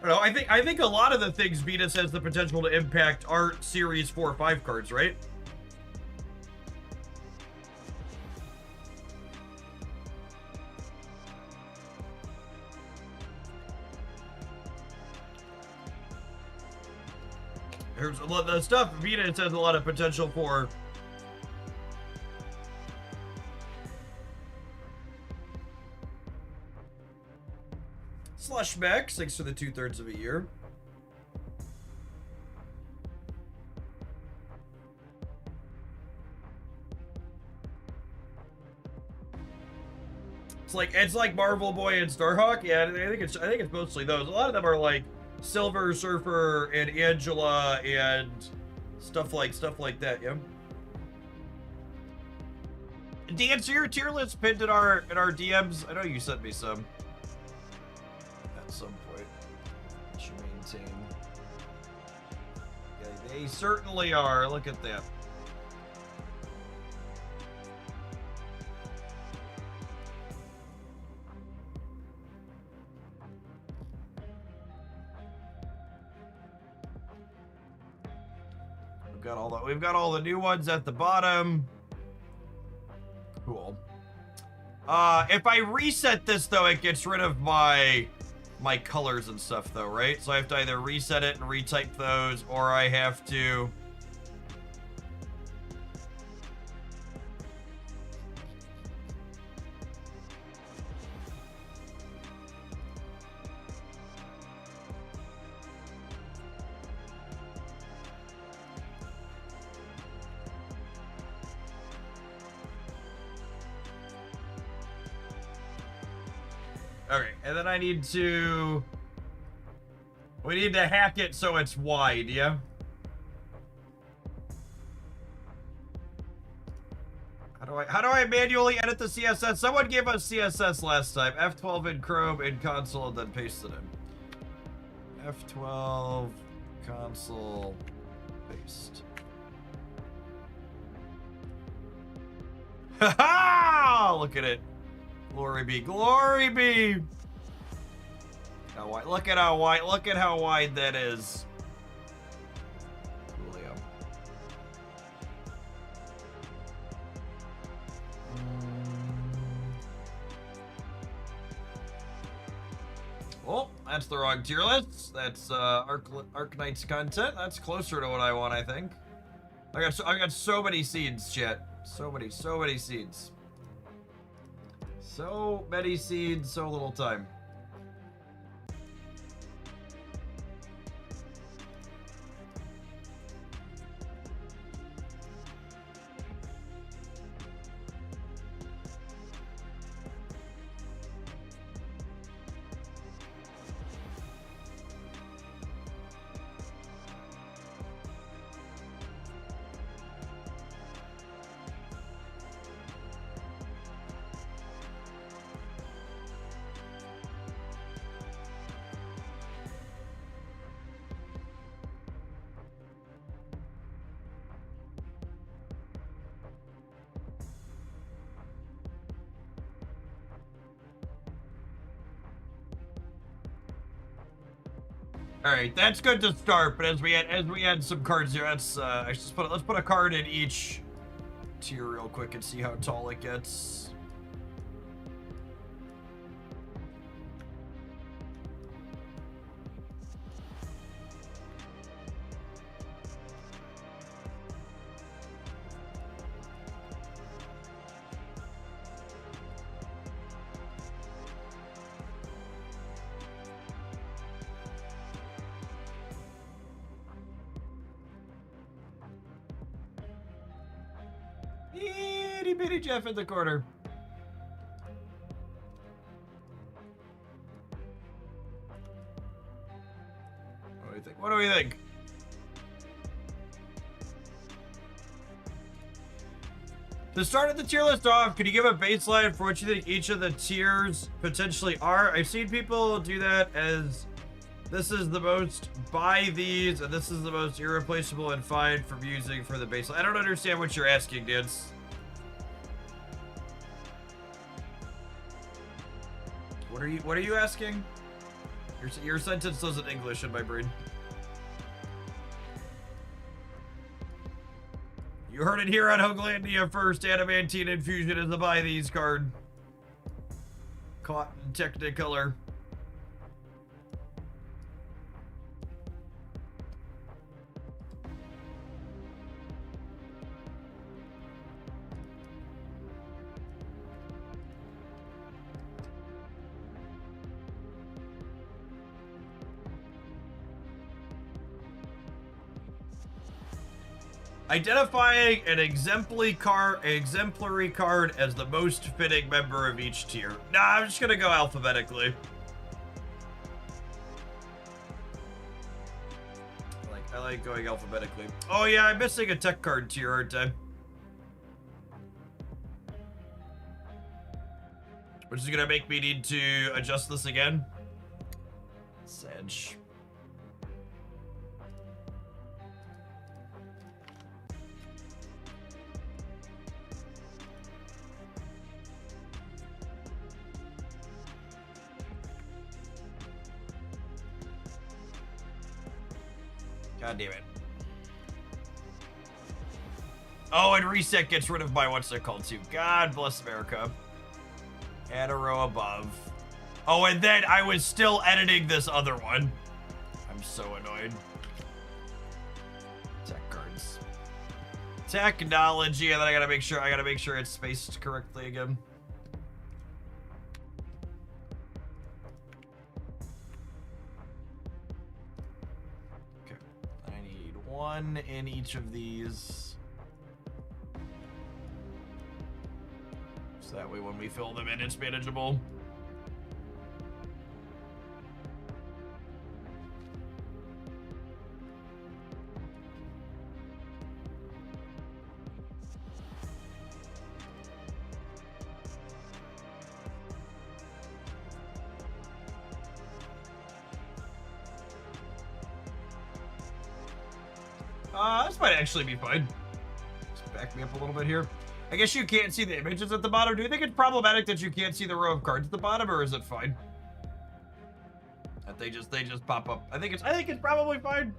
I don't know, I think a lot of the things Venus has the potential to impact are Series 4 or 5 cards, right? There's a lot of stuff. Venus has a lot of potential for. Slush Max, thanks for the 2/3 of a year. It's like Marvel Boy and Starhawk. Yeah, I think it's mostly those. A lot of them are like Silver Surfer and Angela and stuff like that, yeah. Dan, so your tier list pinned in our DMs. I know you sent me some at some point. Should maintain. Yeah, they certainly are. Look at that. We've got all the new ones at the bottom. Cool. If I reset this though, it gets rid of my colors and stuff though, right? So I have to either reset it and retype those, or I have to. Okay, and then I need to... We need to hack it so it's wide, yeah? How do I manually edit the CSS? Someone gave us CSS last time. F12 in Chrome in console and then paste it in. F12 console paste. Ha! Look at it. Glory be. Glory be. How wide, look at how wide. Look at how wide that is. Coolio. Oh, that's the wrong tier list. That's Arknight's content. That's closer to what I want, I think. I got so many seeds, chat. So many seeds. So many seeds, so little time. All right, that's good to start. But as we add some cards here, let's put a card in each tier real quick and see how tall it gets. Itty bitty Jeff in the corner. What do we think? What do we think? To start at the tier list off, could you give a baseline for what you think each of the tiers potentially are? I've seen people do that as this is the most buy these, and this is the most irreplaceable and fine from using for the baseline. I don't understand what you're asking, dudes. What are you asking? Your sentence doesn't English in my brain. You heard it here on Hooglandia first. Adamantine Infusion is a buy these card. Cotton Technicolor. Identifying an exemplary card as the most fitting member of each tier. Nah, I'm just gonna go alphabetically. I like going alphabetically. Oh yeah, I'm missing a tech card tier, aren't I? Which is gonna make me need to adjust this again. Sedge. God damn it. Oh, and reset gets rid of my what's it called too. God bless America. Add a row above. Oh, and then I was still editing this other one. I'm so annoyed. Tech cards. Technology, and then I gotta make sure it's spaced correctly again. One in each of these. So that way when we fill them in, it's manageable. This might actually be fine. Just back me up a little bit here. I guess you can't see the images at the bottom. Do you think it's problematic that you can't see the row of cards at the bottom, or is it fine? That they just pop up. I think it's probably fine.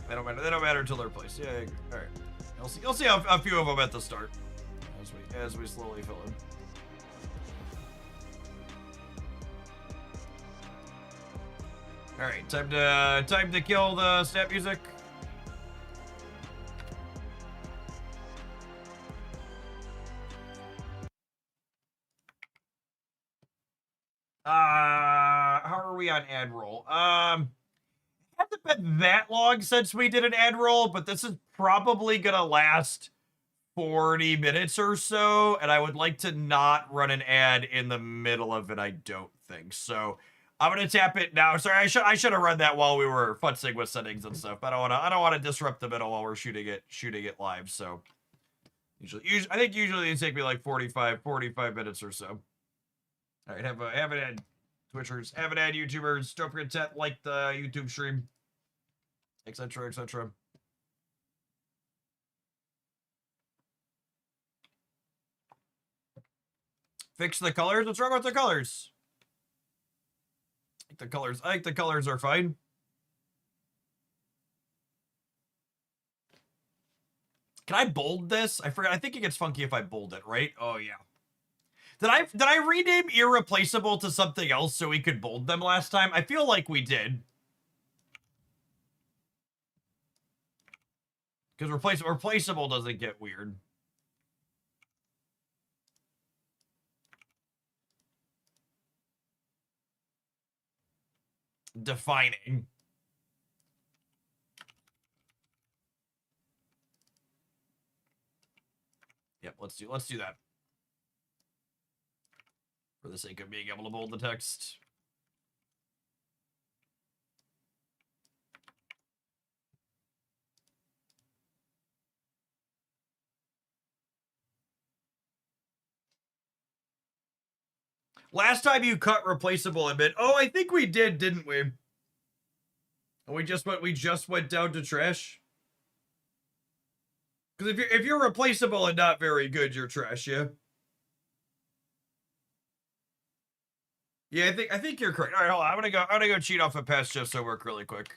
They don't matter. They don't matter until they're placed. Yeah, I agree. All right. You'll see a few of them at the start as we slowly fill in. All right, time to kill the snap music. How are we on ad roll? Hasn't been that long since we did an ad roll, but this is probably gonna last 40 minutes or so, and I would like to not run an ad in the middle of it, I don't think. So I'm gonna tap it now. Sorry, I should have run that while we were futzing with settings and stuff. But I don't wanna disrupt the middle while we're shooting it live. So I think usually it take me like 45 minutes or so. All right, have an ad, Twitchers, have an ad, YouTubers. Don't forget to like the YouTube stream, etc., etc. Fix the colors. What's wrong with the colors? I think the colors are fine. Can I bold this? I forgot. I think it gets funky if I bold it, right? Oh yeah. Did I rename Irreplaceable to something else so we could bold them last time? I feel like we did. Because replaceable doesn't get weird. Defining. Yep, let's do that. For the sake of being able to bold the text. Last time you cut replaceable a bit. Oh, I think we did, didn't we? And we just went down to trash. Because if you're replaceable and not very good, you're trash, yeah. Yeah, I think you're correct. All right, hold on. I'm gonna go cheat off a past just so work really quick.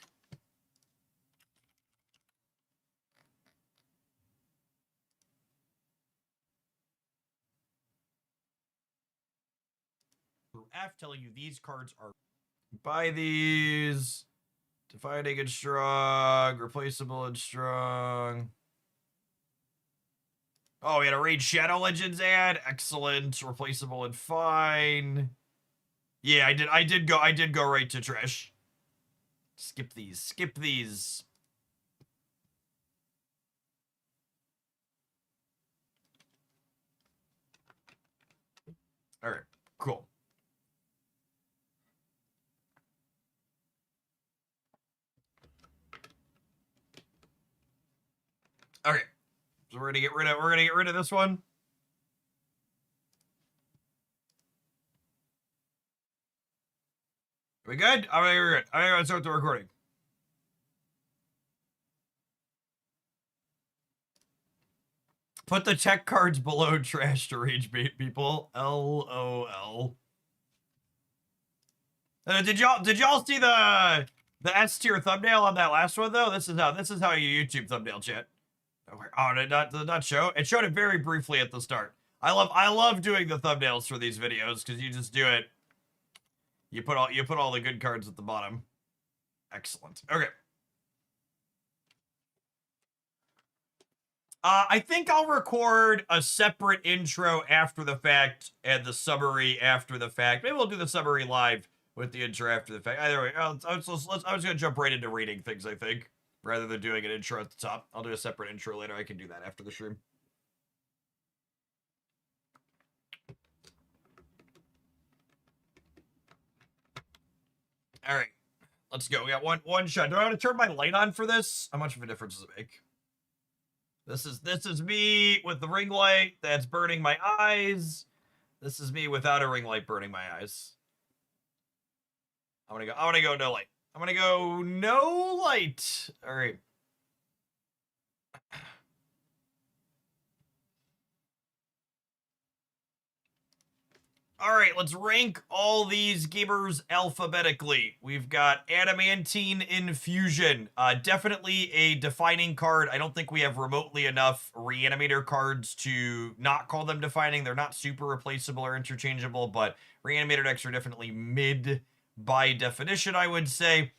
F telling you these cards are buy these. Defining and strong, replaceable and strong. Oh, we had a Raid Shadow Legends ad. Excellent. Replaceable and fine. Yeah, I did go right to trash. Skip these. All right, cool. Okay, so we're gonna get rid of this one. Are we good? I'm gonna start the recording. Put the tech cards below trash to rage bait people. LOL. Did y'all see the S tier thumbnail on that last one though? This is how you YouTube thumbnail chat. Oh, did not show? It showed it very briefly at the start. I love doing the thumbnails for these videos because you just do it. You put all the good cards at the bottom. Excellent. Okay. I think I'll record a separate intro after the fact and the summary after the fact. Maybe we'll do the summary live with the intro after the fact. Either way, I was gonna jump right into reading things, I think, rather than doing an intro at the top. I'll do a separate intro later. I can do that after the stream. All right, let's go. We got one shot. Do I want to turn my light on for this? How much of a difference does it make? This is me with the ring light that's burning my eyes. This is me without a ring light burning my eyes. I wanna go no light. I'm gonna go no light. All right. All right, let's rank all these gamers alphabetically. We've got Adamantine Infusion. Definitely a defining card. I don't think we have remotely enough Reanimator cards to not call them defining. They're not super replaceable or interchangeable, but Reanimator decks are definitely mid by definition, I would say.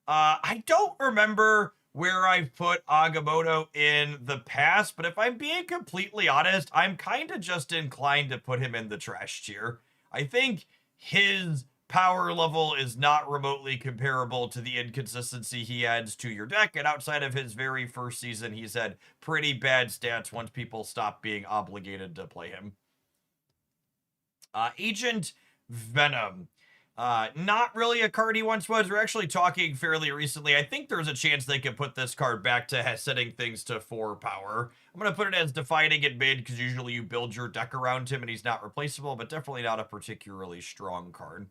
I don't remember where I've put Agamotto in the past, but if I'm being completely honest, I'm kind of just inclined to put him in the trash tier. I think his power level is not remotely comparable to the inconsistency he adds to your deck, and outside of his very first season, he's had pretty bad stats once people stop being obligated to play him. Agent Venom. Not really a card he once was. We're actually talking fairly recently. I think there's a chance they could put this card back to setting things to 4 power. I'm going to put it as defining at mid because usually you build your deck around him and he's not replaceable, but definitely not a particularly strong card.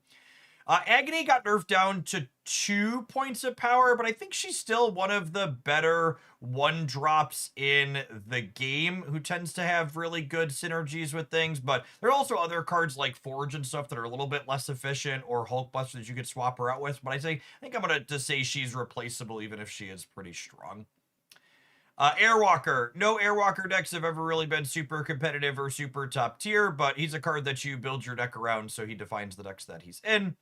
Agony got nerfed down to 2 points of power, but I think she's still one of the better 1-drops in the game who tends to have really good synergies with things. But there are also other cards like Forge and stuff that are a little bit less efficient, or Hulkbuster that you could swap her out with. But I think I'm going to say she's replaceable even if she is pretty strong. Airwalker. No Airwalker decks have ever really been super competitive or super top tier, but he's a card that you build your deck around, so he defines the decks that he's in.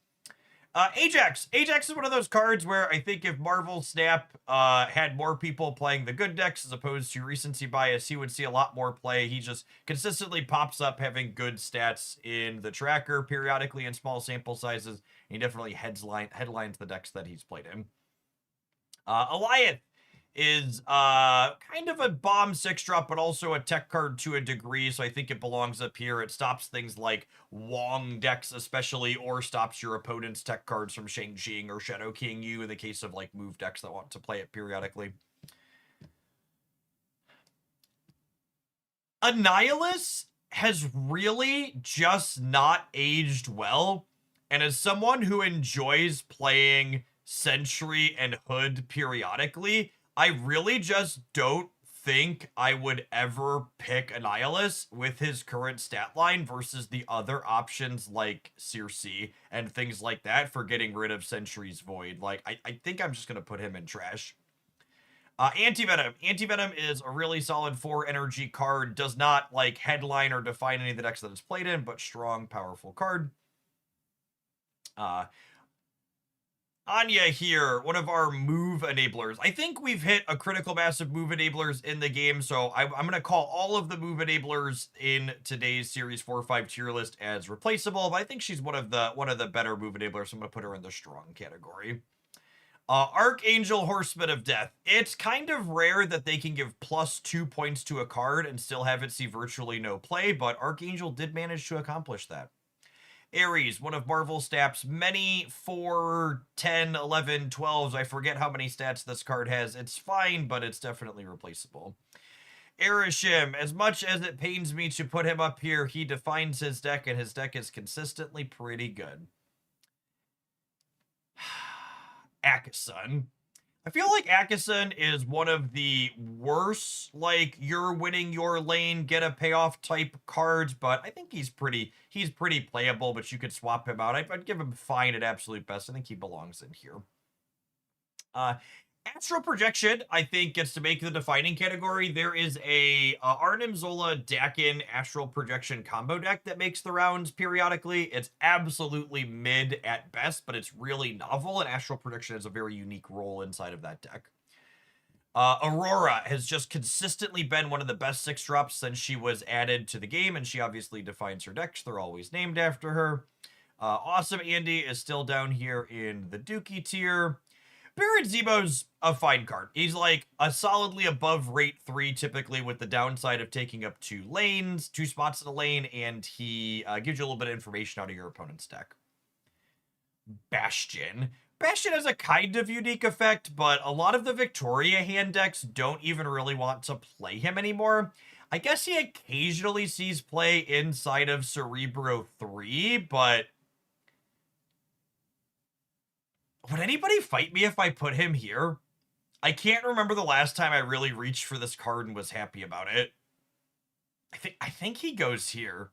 Ajax. Ajax is one of those cards where I think if Marvel Snap had more people playing the good decks as opposed to recency bias, he would see a lot more play. He just consistently pops up having good stats in the tracker periodically in small sample sizes. He definitely headlines the decks that he's played in. Alliance is kind of a bomb 6-drop, but also a tech card to a degree, so I think it belongs up here. It stops things like Wong decks especially, or stops your opponent's tech cards from Shang-Chi or Shadow King you in the case of like move decks that want to play it periodically. Annihilus has really just not aged well, and as someone who enjoys playing Sentry and Hood periodically, I really just don't think I would ever pick Annihilus with his current stat line versus the other options like Circe and things like that for getting rid of Sentry's Void. Like, I think I'm just going to put him in trash. Anti-Venom. Anti-Venom is a really solid 4 energy card. Does not, like, headline or define any of the decks that it's played in, but strong, powerful card. Anya here, one of our move enablers. I think we've hit a critical mass of move enablers in the game, so I'm going to call all of the move enablers in today's Series 4-5 tier list as replaceable, but I think she's one of the better move enablers, so I'm going to put her in the strong category. Archangel Horseman of Death. It's kind of rare that they can give +2 points to a card and still have it see virtually no play, but Archangel did manage to accomplish that. Ares, one of Marvel Snap's many 4, 10, 11, 12s. I forget how many stats this card has. It's fine, but it's definitely replaceable. Erishim, as much as it pains me to put him up here, he defines his deck, and his deck is consistently pretty good. Akasun. I feel like Akasun is one of the worst, like, you're winning your lane, get a payoff type cards, but I think he's pretty playable, but you could swap him out. I'd give him fine at absolute best. I think he belongs in here. Astral Projection, I think, gets to make the defining category. There is a Arnim Zola Dakin Astral Projection combo deck that makes the rounds periodically. It's absolutely mid at best, but it's really novel, and Astral Projection has a very unique role inside of that deck. Aurora has just consistently been one of the best 6-drops since she was added to the game, and she obviously defines her decks. They're always named after her. Awesome Andy is still down here in the Dookie tier. Baron Zemo's a fine card. He's like a solidly above rate 3 typically, with the downside of taking up 2 spots in a lane, and he gives you a little bit of information out of your opponent's deck. Bastion. Bastion has a kind of unique effect, but a lot of the Victoria hand decks don't even really want to play him anymore. I guess he occasionally sees play inside of Cerebro 3, but would anybody fight me if I put him here? I can't remember the last time I really reached for this card and was happy about it. I think he goes here.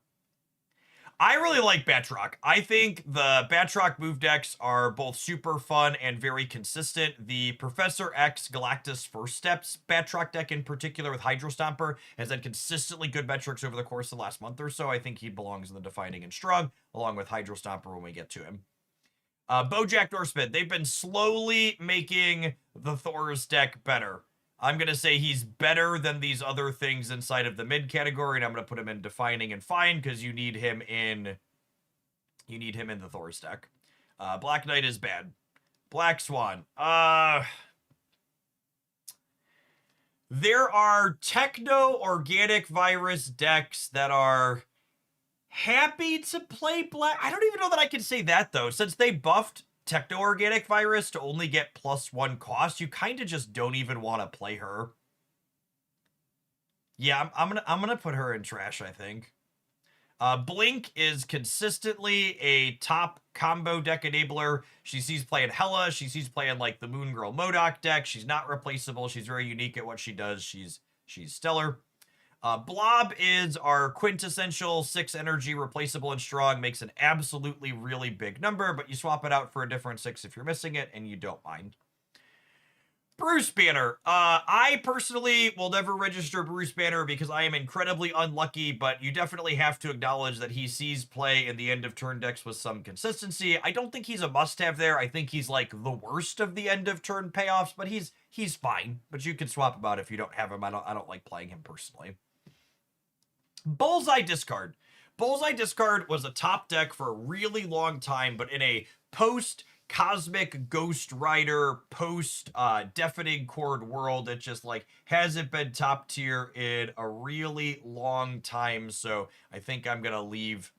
I really like Batroc. I think the Batroc move decks are both super fun and very consistent. The Professor X Galactus First Steps Batroc deck in particular with Hydro Stomper has had consistently good metrics over the course of the last month or so. I think he belongs in the Defining and Strong, along with Hydro Stomper when we get to him. Bojack Norseman, they've been slowly making the Thor's deck better. I'm going to say he's better than these other things inside of the mid category, and I'm going to put him in Defining and Fine because you need him in the Thor's deck. Black Knight is bad. Black Swan. There are techno-organic virus decks that are happy to play black. I don't even know that I can say that, though. Since they buffed techno-organic virus to only get +1 cost, you kind of just don't even want to play her. Yeah, I'm gonna put her in trash, I think. Blink is consistently a top combo deck enabler. She sees play in Hela. She sees play in like the Moon Girl MODOK deck. She's not replaceable. She's very unique at what she does. She's stellar. Blob is our quintessential 6 energy replaceable and strong, makes an absolutely really big number, but you swap it out for a different 6 if you're missing it, and you don't mind. Bruce Banner. I personally will never register Bruce Banner because I am incredibly unlucky, but you definitely have to acknowledge that he sees play in the end of turn decks with some consistency. I don't think he's a must-have there. I think he's like the worst of the end of turn payoffs, but he's fine. But you can swap him out if you don't have him. I don't like playing him personally. Bullseye Discard. Bullseye Discard was a top deck for a really long time, but in a post-Cosmic Ghost Rider, post-Deafening Chord world, it just like hasn't been top tier in a really long time, so I think I'm gonna leave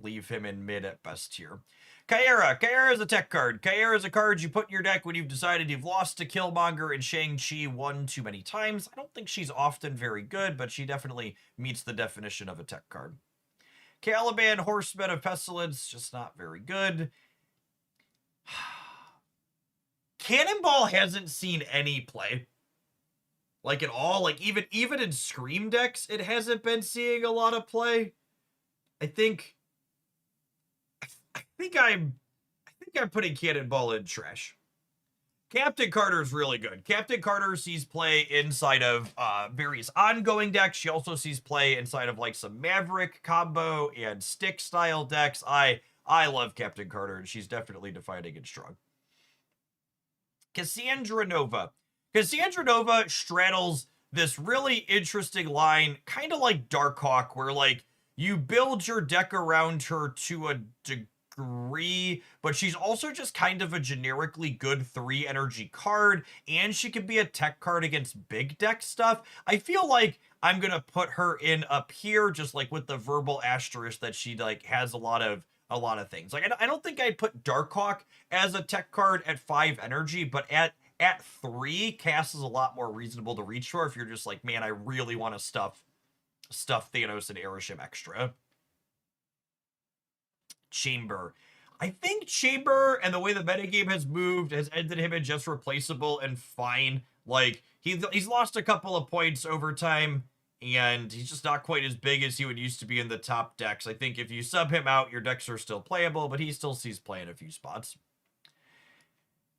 him in mid at best tier. Kyera. Kyera is a tech card. Kyera is a card you put in your deck when you've decided you've lost to Killmonger and Shang-Chi one too many times. I don't think she's often very good, but she definitely meets the definition of a tech card. Caliban, Horsemen of Pestilence, just not very good. Cannonball hasn't seen any play. Like at all. Like even in Scream decks, it hasn't been seeing a lot of play. I think I'm putting Cannonball in trash. Captain Carter is really good. Captain Carter sees play inside of various ongoing decks. She also sees play inside of like some Maverick combo and stick style decks. I love Captain Carter, and she's definitely defining and strong. Cassandra Nova. Cassandra Nova straddles this really interesting line, kind of like Darkhawk, where like you build your deck around her to a degree, but she's also just kind of a generically good 3 energy card, and she could be a tech card against big deck stuff. I feel like I'm gonna put her in up here, just like with the verbal asterisk that she like has a lot of things. Like I don't think I'd put Darkhawk as a tech card at 5 energy, but at 3, Cass is a lot more reasonable to reach for if you're just like, man, I really want to stuff Thanos and Arishem extra. Chamber. I think Chamber and the way the metagame has moved has ended him in just replaceable and fine. Like, he's lost a couple of points over time, and he's just not quite as big as he would used to be in the top decks. I think if you sub him out, your decks are still playable, but he still sees play in a few spots.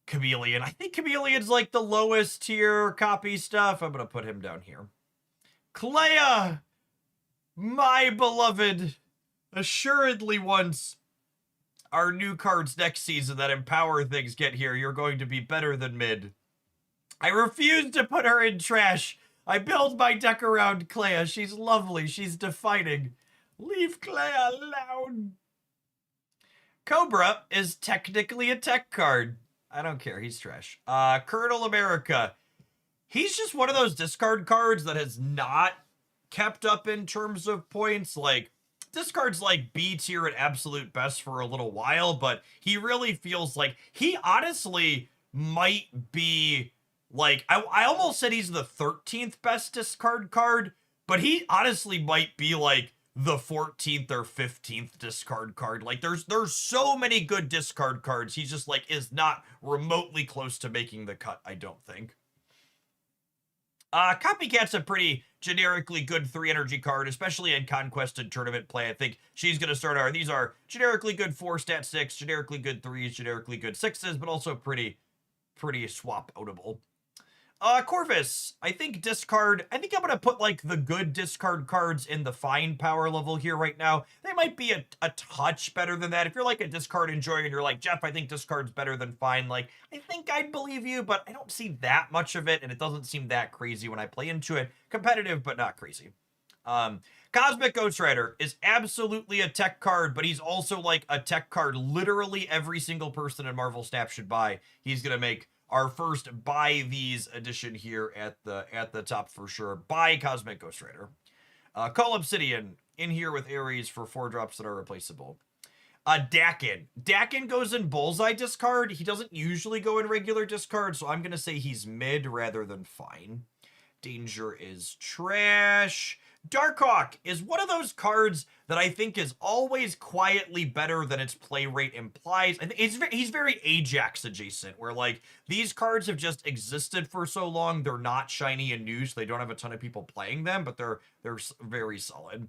Chameleon. I think Chameleon's like the lowest tier copy stuff. I'm going to put him down here. Clea! My beloved. Assuredly once our new cards next season that empower things get here, you're going to be better than mid. I refuse to put her in trash. I build my deck around Clea. She's lovely. She's defining. Leave Clea alone. Cobra is technically a tech card. I don't care. He's trash. Colonel America. He's just one of those discard cards that has not kept up in terms of points. Like, this card's like B tier at absolute best for a little while, but he really feels like he honestly might be like, I almost said he's the 13th best discard card, but he honestly might be like the 14th or 15th discard card. Like there's so many good discard cards. He just like is not remotely close to making the cut, I don't think. Copycat's a pretty generically good 3 energy card, especially in Conquest and tournament play. I think she's going to start our, these are generically good 4 stat 6, generically good 3s, generically good 6s, but also pretty swap outable. Corvus, I think discard, I think I'm going to put like the good discard cards in the fine power level here right now. They might be a touch better than that. If you're like a discard enjoyer and you're like, Jeff, I think discard's better than fine, like, I think I'd believe you, but I don't see that much of it, and it doesn't seem that crazy when I play into it. Competitive, but not crazy. Cosmic Ghost Rider is absolutely a tech card, but he's also like a tech card literally every single person in Marvel Snap should buy. He's going to make our first buy these edition here at the top for sure. Buy Cosmic Ghost Rider. Call Obsidian in here with Ares for 4 drops that are replaceable. Dakin. Dakin goes in Bullseye discard. He doesn't usually go in regular discard, so I'm going to say he's mid rather than fine. Danger is trash. Darkhawk is one of those cards that I think is always quietly better than its play rate implies. And he's very Ajax adjacent, where like these cards have just existed for so long, they're not shiny and new, so they don't have a ton of people playing them, but they're very solid.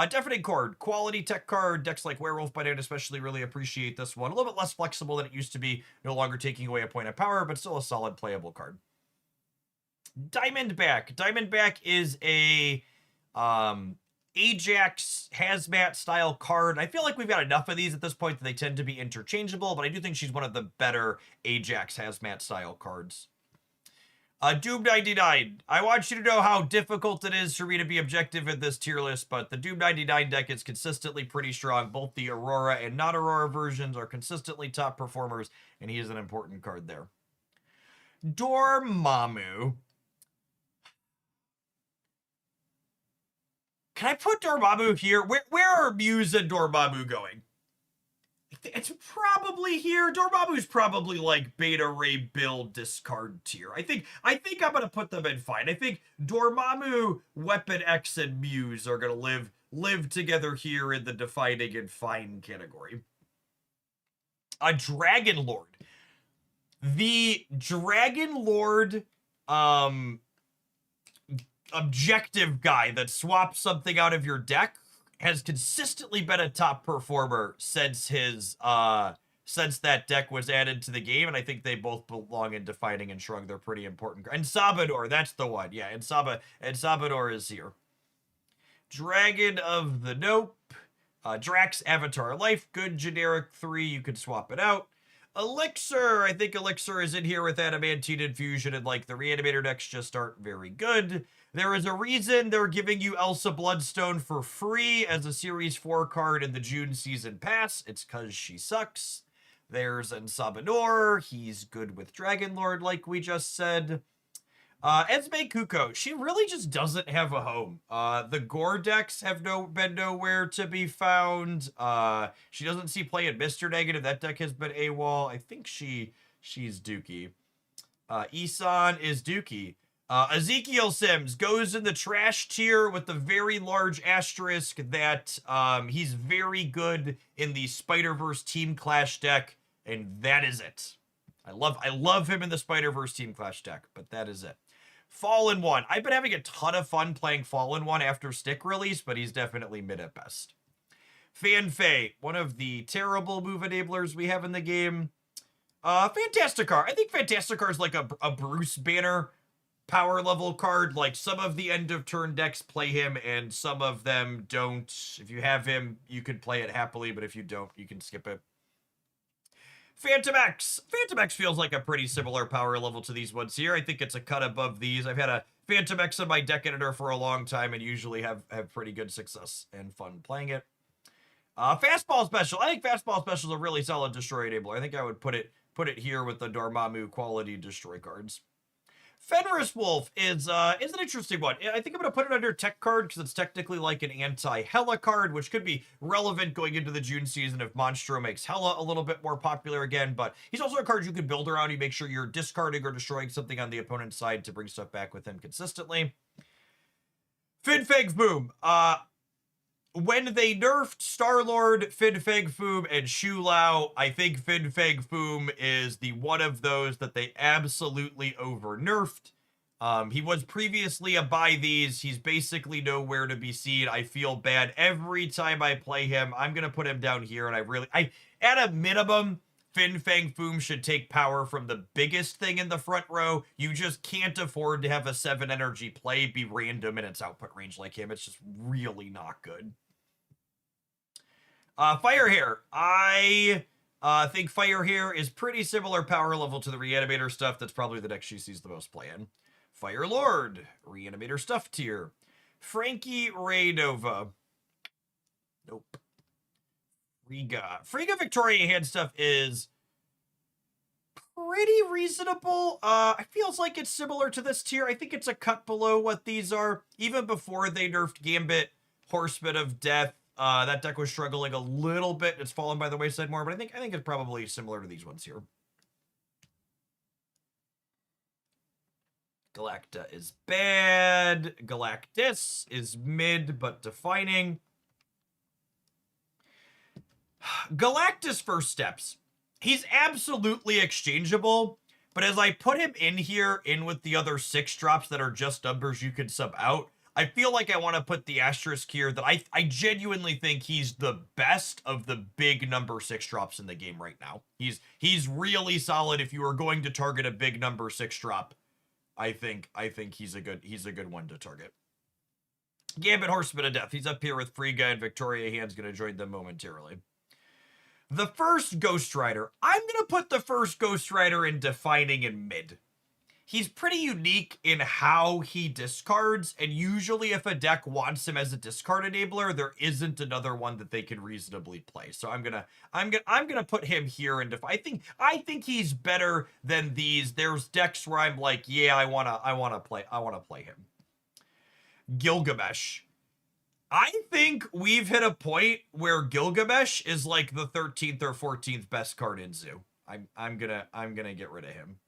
Deafening Chord, quality tech card. Decks like Werewolf by Night especially really appreciate this one. A little bit less flexible than it used to be, no longer taking away a point of power, but still a solid playable card. Diamondback. Diamondback is a Ajax hazmat style card. I feel like we've got enough of these at this point that they tend to be interchangeable, but I do think she's one of the better Ajax hazmat style cards. Doom 99. I want you to know how difficult it is for me to be objective in this tier list, but the Doom 99 deck is consistently pretty strong. Both the Aurora and not Aurora versions are consistently top performers, and he is an important card there. Dormammu. Can I put Dormammu here? Where are Muse and Dormammu going? It's probably here. Dormammu's probably like Beta Ray build discard tier. I think I'm gonna put them in fine. I think Dormammu, Weapon X, and Muse are gonna live together here in the defining and fine category. A Dragon Lord. The Dragon Lord objective guy that swaps something out of your deck has consistently been a top performer since his since that deck was added to the game, and I think they both belong in Defining and Shrug. They're pretty important. And Sabador, that's the one. Yeah, and Sabador is here. Dragon of the Nope. Drax Avatar Life, good generic 3, you could swap it out. Elixir, I think Elixir is in here with Adamantine Infusion, and like the Reanimator decks just aren't very good. There is a reason they're giving you Elsa Bloodstone for free as a Series 4 card in the June Season Pass. It's because she sucks. There's Ensabador. He's good with Dragon Lord, like we just said. Esme Kuko. She really just doesn't have a home. The Gore decks have been nowhere to be found. She doesn't see play at Mr. Negative. That deck has been AWOL. I think she's Dookie. Isan is Dookie. Ezekiel Sims goes in the trash tier with the very large asterisk that he's very good in the Spider-Verse Team Clash deck, and that is it. I love him in the Spider-Verse Team Clash deck, but that is it. Fallen One. I've been having a ton of fun playing Fallen One after Stick release, but he's definitely mid at best. Fan Fei, one of the terrible move enablers we have in the game. Fantasticar. I think Fantasticar is like a Bruce Banner power level card. Like some of the end of turn decks play him and some of them don't. If you have him, you can play it happily, but if you don't, you can skip it. Phantom X. Phantom X feels like a pretty similar power level to these ones here. I think it's a cut above these. I've had a Phantom X in my deck editor for a long time and usually have pretty good success and fun playing it. Fastball Special. I think Fastball Special is a really solid destroy enabler. I think I would put it here with the Dormammu quality destroy cards. Fenris Wolf is an interesting one. I think I'm going to put it under tech card because it's technically like an anti-Hela card, which could be relevant going into the June season if Monstro makes Hela a little bit more popular again. But he's also a card you can build around. You make sure you're discarding or destroying something on the opponent's side to bring stuff back with him consistently. Fin Fang Foom. When they nerfed Star-Lord, Fin Fang Foom, and Shu Lao, I think Fin Fang Foom is the one of those that they absolutely over-nerfed. He was previously a buy these. He's basically nowhere to be seen. I feel bad every time I play him. I'm going to put him down here, and at a minimum, Fin Fang Foom should take power from the biggest thing in the front row. You just can't afford to have a 7 energy play be random in its output range like him. It's just really not good. Firehair. I think Firehair is pretty similar power level to the Reanimator stuff. That's probably the deck she sees the most play in. Fire Lord. Reanimator stuff tier. Frankie Raynova. Nope. Frigga Victoria hand stuff is pretty reasonable. It feels like it's similar to this tier. I think it's a cut below what these are. Even before they nerfed Gambit, Horseman of Death, that deck was struggling a little bit. It's fallen by the wayside more, but I think it's probably similar to these ones here. Galacta is bad. Galactus is mid, but defining. Galactus first steps. He's absolutely exchangeable, but as I put him in here, in with the other 6 drops that are just numbers you can sub out, I feel like I want to put the asterisk here that I genuinely think he's the best of the big number 6 drops in the game right now. He's really solid. If you are going to target a big number 6 drop, I think he's a good one to target. Gambit Horseman of Death. He's up here with Frigga, and Victoria Hand's going to join them momentarily. The first Ghost Rider. I'm going to put the first Ghost Rider in defining in mid. He's pretty unique in how he discards, and usually if a deck wants him as a discard enabler, there isn't another one that they can reasonably play. So I'm gonna put him here and I think he's better than these. There's decks where I'm like, yeah, I wanna play him. Gilgamesh. I think we've hit a point where Gilgamesh is like the 13th or 14th best card in Zoo. I'm gonna get rid of him.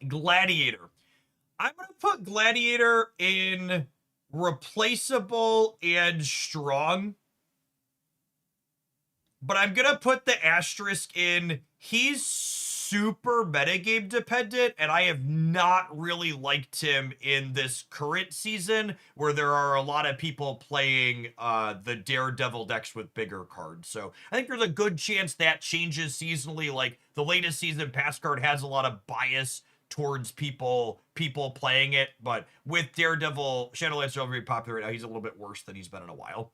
Gladiator. I'm going to put Gladiator in replaceable and strong. But I'm going to put the asterisk in he's super metagame dependent, and I have not really liked him in this current season where there are a lot of people playing the Daredevil decks with bigger cards. So I think there's a good chance that changes seasonally. Like the latest season, Pass Card has a lot of bias towards people playing it, but with Daredevil, Shadowlands are very popular right now. He's a little bit worse than he's been in a while.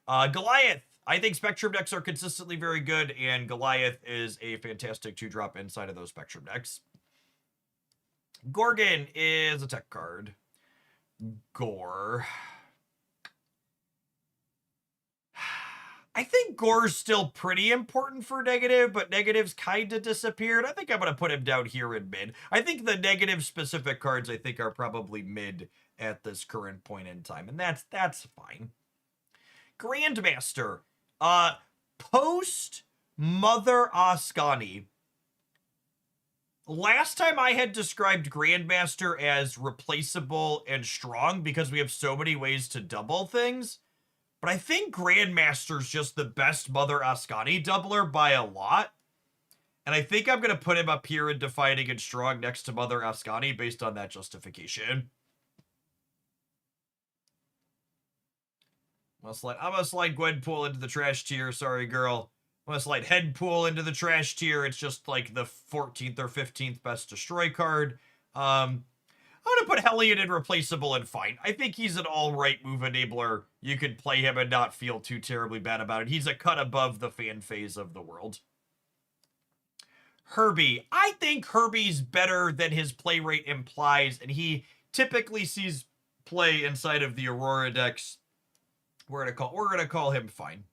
Goliath. I think Spectrum decks are consistently very good, and Goliath is a fantastic 2-drop inside of those Spectrum decks. Gorgon is a tech card. Gore. I think Gore's still pretty important for negative, but negative's kind of disappeared. I think I'm going to put him down here in mid. I think the negative specific cards I think are probably mid at this current point in time, and that's fine. Grandmaster. Post Mother Ascani. Last time I had described Grandmaster as replaceable and strong because we have so many ways to double things. But I think Grandmaster's just the best Mother Ascani doubler by a lot. And I think I'm going to put him up here in Defining and Strong next to Mother Ascani based on that justification. I'm going to slide Gwenpool into the trash tier. Sorry, girl. I'm going to slide Headpool into the trash tier. It's just like the 14th or 15th best destroy card. I'm going to put Hellion in replaceable and fine. I think he's an all-right move enabler. You can play him and not feel too terribly bad about it. He's a cut above the fan phase of the world. Herbie. I think Herbie's better than his play rate implies, and he typically sees play inside of the Aurora decks. We're gonna call him fine.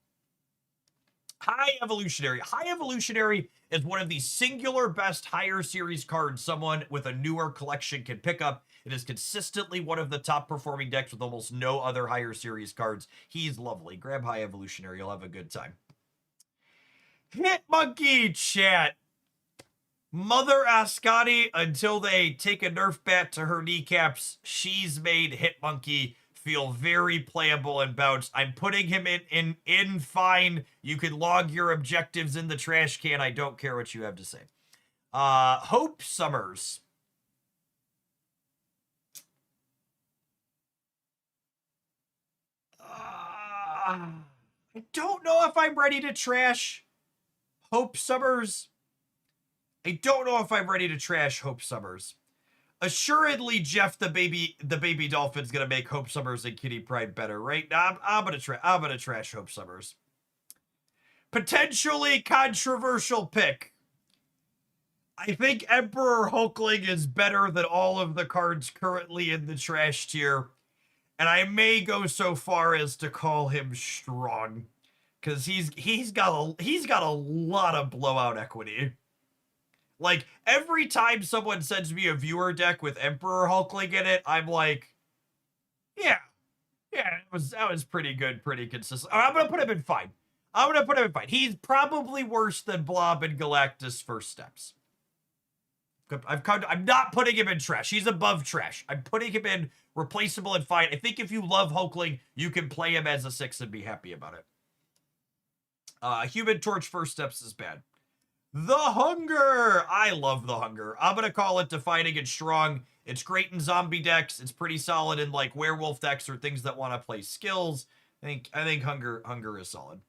High Evolutionary. High Evolutionary is one of the singular best higher series cards someone with a newer collection can pick up. It is consistently one of the top performing decks with almost no other higher series cards. He's lovely. Grab High Evolutionary. You'll have a good time. Hitmonkey chat. Mother Ascati, until they take a Nerf bat to her kneecaps, she's made Hitmonkey feel very playable and bounced. I'm putting him in fine. You can log your objectives in the trash can. I don't care what you have to say. Hope Summers. I don't know if I'm ready to trash Hope Summers. I don't know if I'm ready to trash Hope Summers. Assuredly, Jeff the baby dolphin's gonna make Hope Summers and Kitty Pryde better, right? I'm gonna trash Hope Summers. Potentially controversial pick. I think Emperor Hulkling is better than all of the cards currently in the trash tier, and I may go so far as to call him strong, because he's got a lot of blowout equity. Like, every time someone sends me a viewer deck with Emperor Hulkling in it, I'm like, yeah, that was pretty good, pretty consistent. I'm gonna put him in fine. He's probably worse than Blob and Galactus First Steps. I'm not putting him in trash. He's above trash. I'm putting him in replaceable and fine. I think if you love Hulkling, you can play him as a 6 and be happy about it. Human Torch First Steps is bad. The Hunger! I love The Hunger. I'm gonna call it defining and strong. It's great in zombie decks. It's pretty solid in like werewolf decks or things that want to play skills. I think Hunger is solid.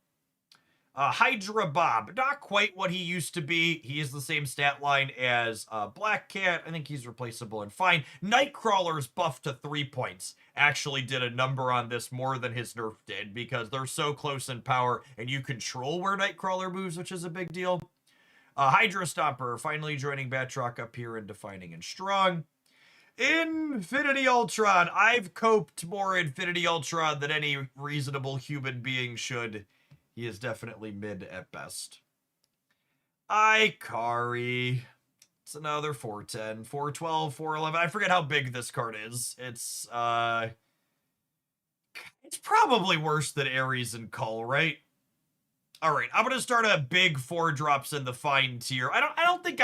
Hydra Bob, not quite what he used to be. He is the same stat line as Black Cat. I think he's replaceable and fine. Nightcrawler's buff to 3 points actually did a number on this more than his nerf did, because they're so close in power and you control where Nightcrawler moves, which is a big deal. Hydra Stomper finally joining Batroc up here and defining and strong. Infinity Ultron. I've coped more Infinity Ultron than any reasonable human being should. He is definitely mid at best. Ikari. It's another 410, 412, 411. I forget how big this card is. It's probably worse than Ares and Cull, right? All right, I'm gonna start a big 4 drops in the fine tier. I don't think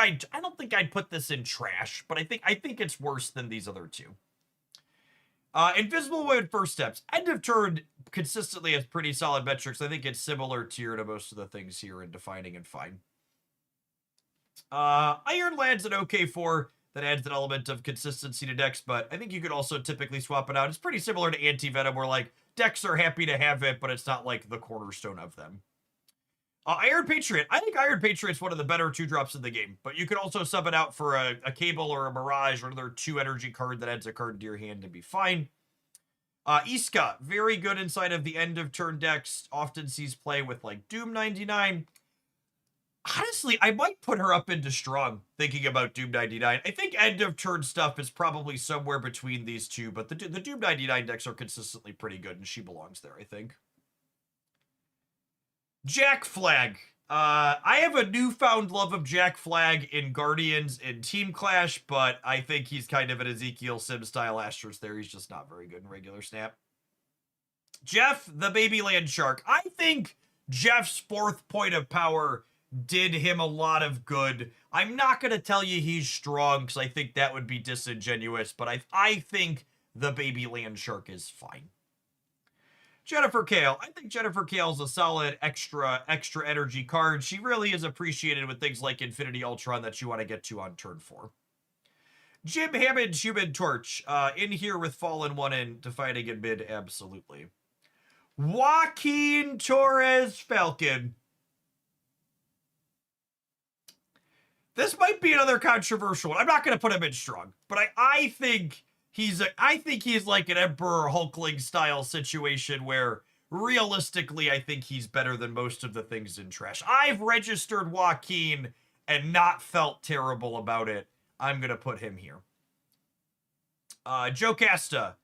I'd put this in trash, but I think it's worse than these other two. Invisible Women First Steps. End of turn consistently has pretty solid metrics. I think it's similar tier to most of the things here in defining and fine. Iron Land's an okay 4 that adds an element of consistency to decks, but I think you could also typically swap it out. It's pretty similar to Anti-Venom, where like decks are happy to have it, but it's not like the cornerstone of them. Iron Patriot. I think Iron Patriot's one of the better 2-drops in the game, but you could also sub it out for a Cable or a Mirage or another 2-energy card that adds a card to your hand and be fine. Iska, very good inside of the end of turn decks. Often sees play with like Doom 99. Honestly, I might put her up into strong, thinking about Doom 99. I think end of turn stuff is probably somewhere between these two, but the Doom 99 decks are consistently pretty good, and she belongs there, I think. Jack Flag. I have a newfound love of Jack Flag in Guardians and Team Clash, but I think he's kind of an Ezekiel Sim-style Astros there. He's just not very good in regular Snap. Jeff, the Baby Land Shark. I think Jeff's 4th point of power did him a lot of good. I'm not going to tell you he's strong, because I think that would be disingenuous, but I think the Baby Land Shark is fine. Jennifer Kale. I think Jennifer Kale's a solid extra energy card. She really is appreciated with things like Infinity Ultron that you want to get to on turn 4. Jim Hammond, Human Torch. In here with Fallen One and defining in mid, absolutely. Joaquin Torres Falcon. This might be another controversial one. I'm not going to put him in strong, but I think he's like an Emperor Hulkling style situation where realistically I think he's better than most of the things in trash. I've registered Joaquin and not felt terrible about it. I'm going to put him here. Jocasta,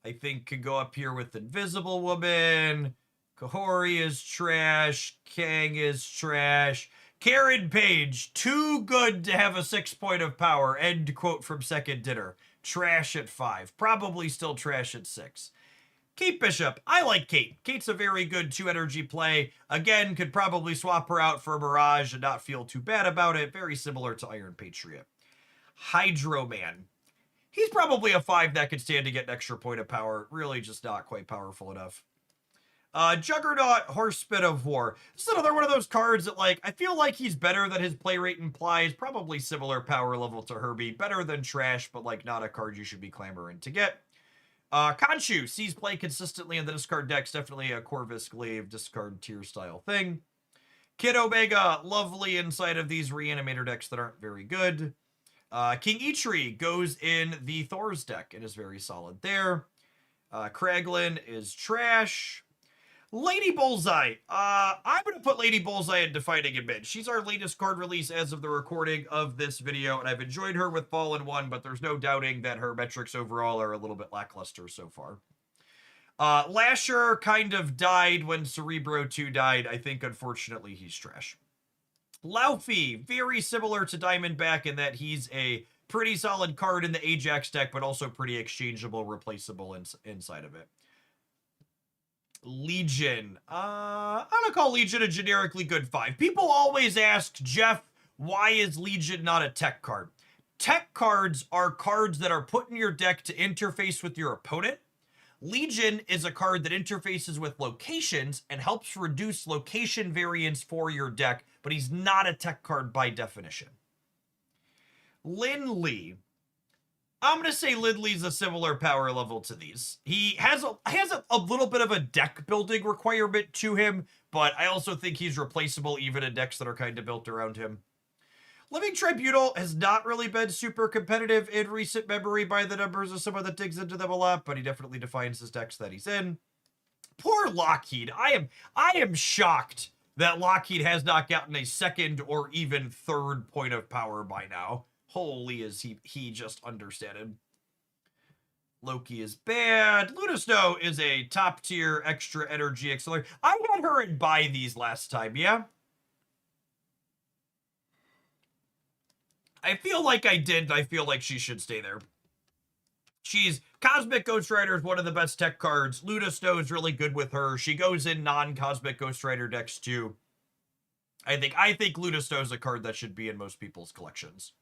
I think, could go up here with Invisible Woman. Kahori is trash. Kang is trash. Karen Page, too good to have a 6 point of power. End quote from Second Dinner. Trash at 5. Probably still trash at 6. Kate Bishop. I like Kate. Kate's a very good 2 energy play. Again, could probably swap her out for Mirage and not feel too bad about it. Very similar to Iron Patriot. Hydro Man. He's probably a 5 that could stand to get an extra point of power. Really just not quite powerful enough. Juggernaut, Horsespit of War. This is another one of those cards that, like, I feel like he's better than his play rate implies. Probably similar power level to Herbie. Better than trash, but, like, not a card you should be clamoring to get. Khonshu sees play consistently in the discard decks. Definitely a Corvus Glaive discard tier style thing. Kid Omega, lovely inside of these Reanimator decks that aren't very good. King Eitri goes in the Thor's deck and is very solid there. Kraglin is trash. Lady Bullseye. I'm going to put Lady Bullseye in Defining Image. She's our latest card release as of the recording of this video, and I've enjoyed her with Fallen 1, but there's no doubting that her metrics overall are a little bit lackluster so far. Lasher kind of died when Cerebro 2 died. I think, unfortunately, he's trash. Laufey, very similar to Diamondback in that he's a pretty solid card in the Ajax deck, but also pretty exchangeable, replaceable inside of it. Legion. I'm going to call Legion a generically good 5. People always ask, Jeff, why is Legion not a tech card? Tech cards are cards that are put in your deck to interface with your opponent. Legion is a card that interfaces with locations and helps reduce location variance for your deck, but he's not a tech card by definition. Lin Lee. I'm going to say Lindley's a similar power level to these. He has a little bit of a deck building requirement to him, but I also think he's replaceable even in decks that are kind of built around him. Living Tribunal has not really been super competitive in recent memory by the numbers of someone that digs into them a lot, but he definitely defines his decks that he's in. Poor Lockheed. I am shocked that Lockheed has not gotten a 2nd or even 3rd point of power by now. Holy is he just understated. Loki is bad. Luna Snow is a top tier extra energy accelerator. I had her in buy these last time, yeah? I feel like I did, and I feel like she should stay there. Cosmic Ghost Rider is one of the best tech cards. Luna Snow is really good with her. She goes in non-Cosmic Ghost Rider decks too. I think Luna Snow is a card that should be in most people's collections.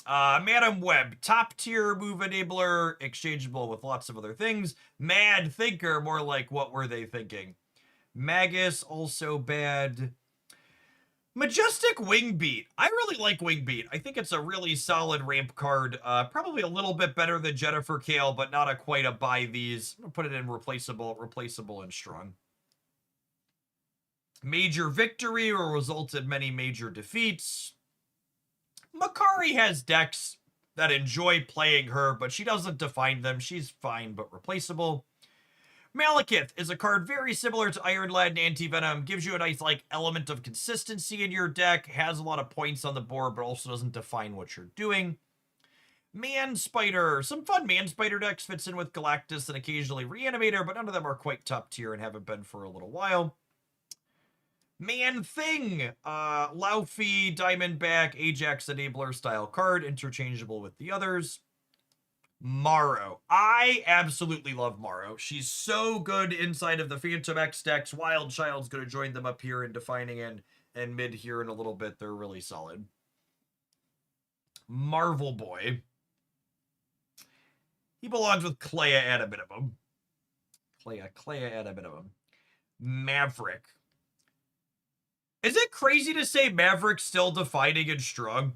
Madam Web, top tier move enabler, exchangeable with lots of other things. Mad Thinker, more like what were they thinking? Magus, also bad. Majestic Wingbeat. I really like Wingbeat. I think it's a really solid ramp card. Probably a little bit better than Jennifer Kale, but not quite a buy these. I'm gonna put it in replaceable and strong. Major Victory will result in many major defeats. Makari has decks that enjoy playing her, but she doesn't define them. She's fine, but replaceable. Malekith is a card very similar to Iron Lad and Anti-Venom. Gives you a nice, like, element of consistency in your deck. Has a lot of points on the board, but also doesn't define what you're doing. Man Spider. Some fun Man Spider decks. Fits in with Galactus and occasionally Reanimator, but none of them are quite top tier and haven't been for a little while. Man Thing, Laufey, Diamondback, Ajax Enabler style card, interchangeable with the others. Morrow. I absolutely love Morrow. She's so good inside of the Phantom X decks. Wild Child's going to join them up here in Defining and mid here in a little bit. They're really solid. Marvel Boy. He belongs with Clea at a minimum. Clea at a minimum. Maverick. Is it crazy to say Maverick's still defining and strong?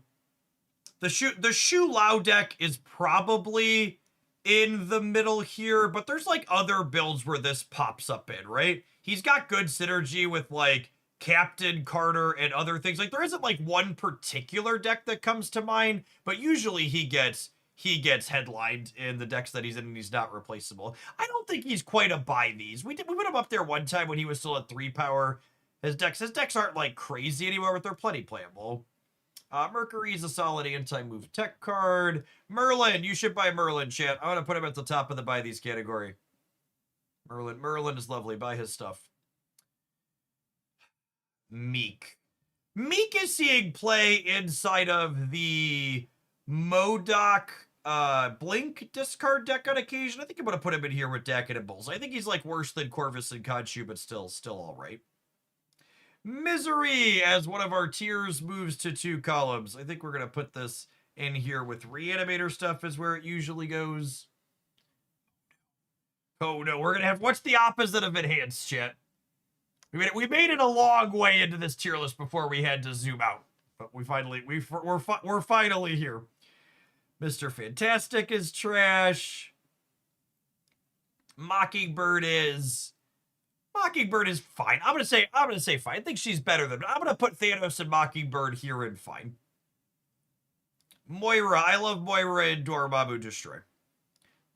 The Shu Lao deck is probably in the middle here, but there's like other builds where this pops up in, right? He's got good synergy with like Captain Carter and other things. Like there isn't like one particular deck that comes to mind, but usually he gets headlined in the decks that he's in and he's not replaceable. I don't think he's quite a buy these. We put him up there one time when he was still at 3 power. His decks aren't like crazy anymore, but they're plenty playable. Mercury is a solid anti-move tech card. Merlin, you should buy Merlin, chat. I'm going to put him at the top of the buy these category. Merlin is lovely. Buy his stuff. Meek. Meek is seeing play inside of the Modok Blink discard deck on occasion. I think I'm going to put him in here with Decadent Bulls. I think he's like worse than Corvus and Khonshu, but still all right. Misery as one of our tiers moves to 2 columns. I think we're going to put this in here with Reanimator stuff is where it usually goes. Oh no, we're going to have, what's the opposite of enhanced, chat? We made it a long way into this tier list before we had to zoom out. But we're finally here. Mr. Fantastic is trash. Mockingbird is fine. I'm gonna say fine. I think she's better than. I'm gonna put Thanos and Mockingbird here in fine. Moira, I love Moira and Dormammu Destroy.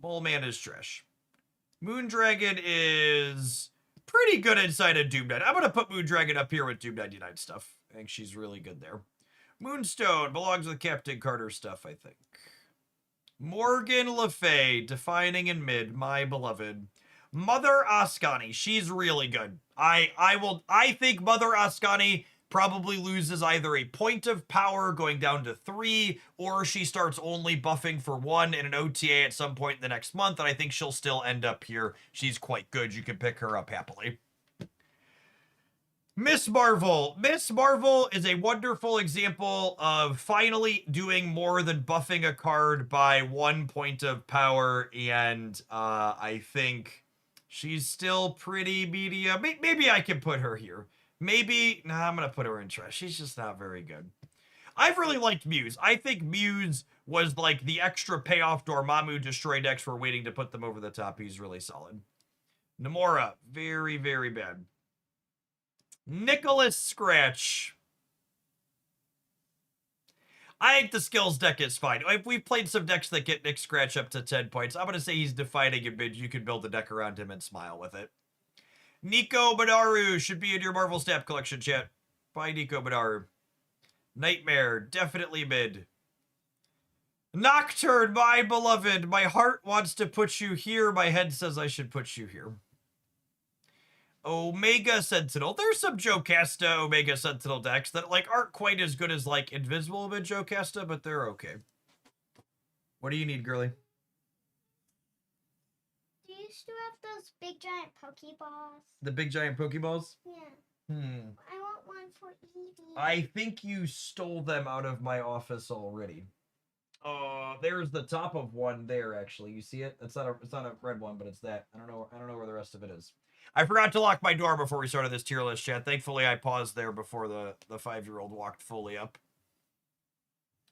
Mole Man is trash. Moondragon is pretty good inside of Doom Knight. I'm gonna put Moondragon up here with Doom 99 stuff. I think she's really good there. Moonstone belongs with Captain Carter stuff, I think. Morgan Le Fay, defining in mid, my beloved. Mother Ascani, she's really good. I think Mother Ascani probably loses either a point of power going down to 3, or she starts only buffing for 1 in an OTA at some point in the next month, and I think she'll still end up here. She's quite good. You can pick her up happily. Miss Marvel. Miss Marvel is a wonderful example of finally doing more than buffing a card by 1 point of power, and I think she's still pretty medium. Maybe I can put her here. Maybe, nah, I'm going to put her in trash. She's just not very good. I've really liked Muse. I think Muse was like the extra payoff Dormammu Destroy decks were waiting to put them over the top. He's really solid. Namora, very, very bad. Nicholas Scratch. I think the skills deck is fine. If we've played some decks that get Nick Scratch up to 10 points, I'm going to say he's defining a bid. You can build the deck around him and smile with it. Nico Badaru should be in your Marvel Snap collection, chat. Bye, Nico Badaru. Nightmare, definitely mid. Nocturne, my beloved. My heart wants to put you here. My head says I should put you here. Omega Sentinel. There's some Jocasta Omega Sentinel decks that like aren't quite as good as like Invisible Mid Jocasta, but they're okay. What do you need, girly? Do you still have those big giant Pokeballs? The big giant Pokeballs? Yeah. I want one for Evie. I think you stole them out of my office already. There's the top of one there, actually. You see it? It's not a red one, but it's that. I don't know where the rest of it is. I forgot to lock my door before we started this tier list, chat. Thankfully, I paused there before the 5-year-old walked fully up.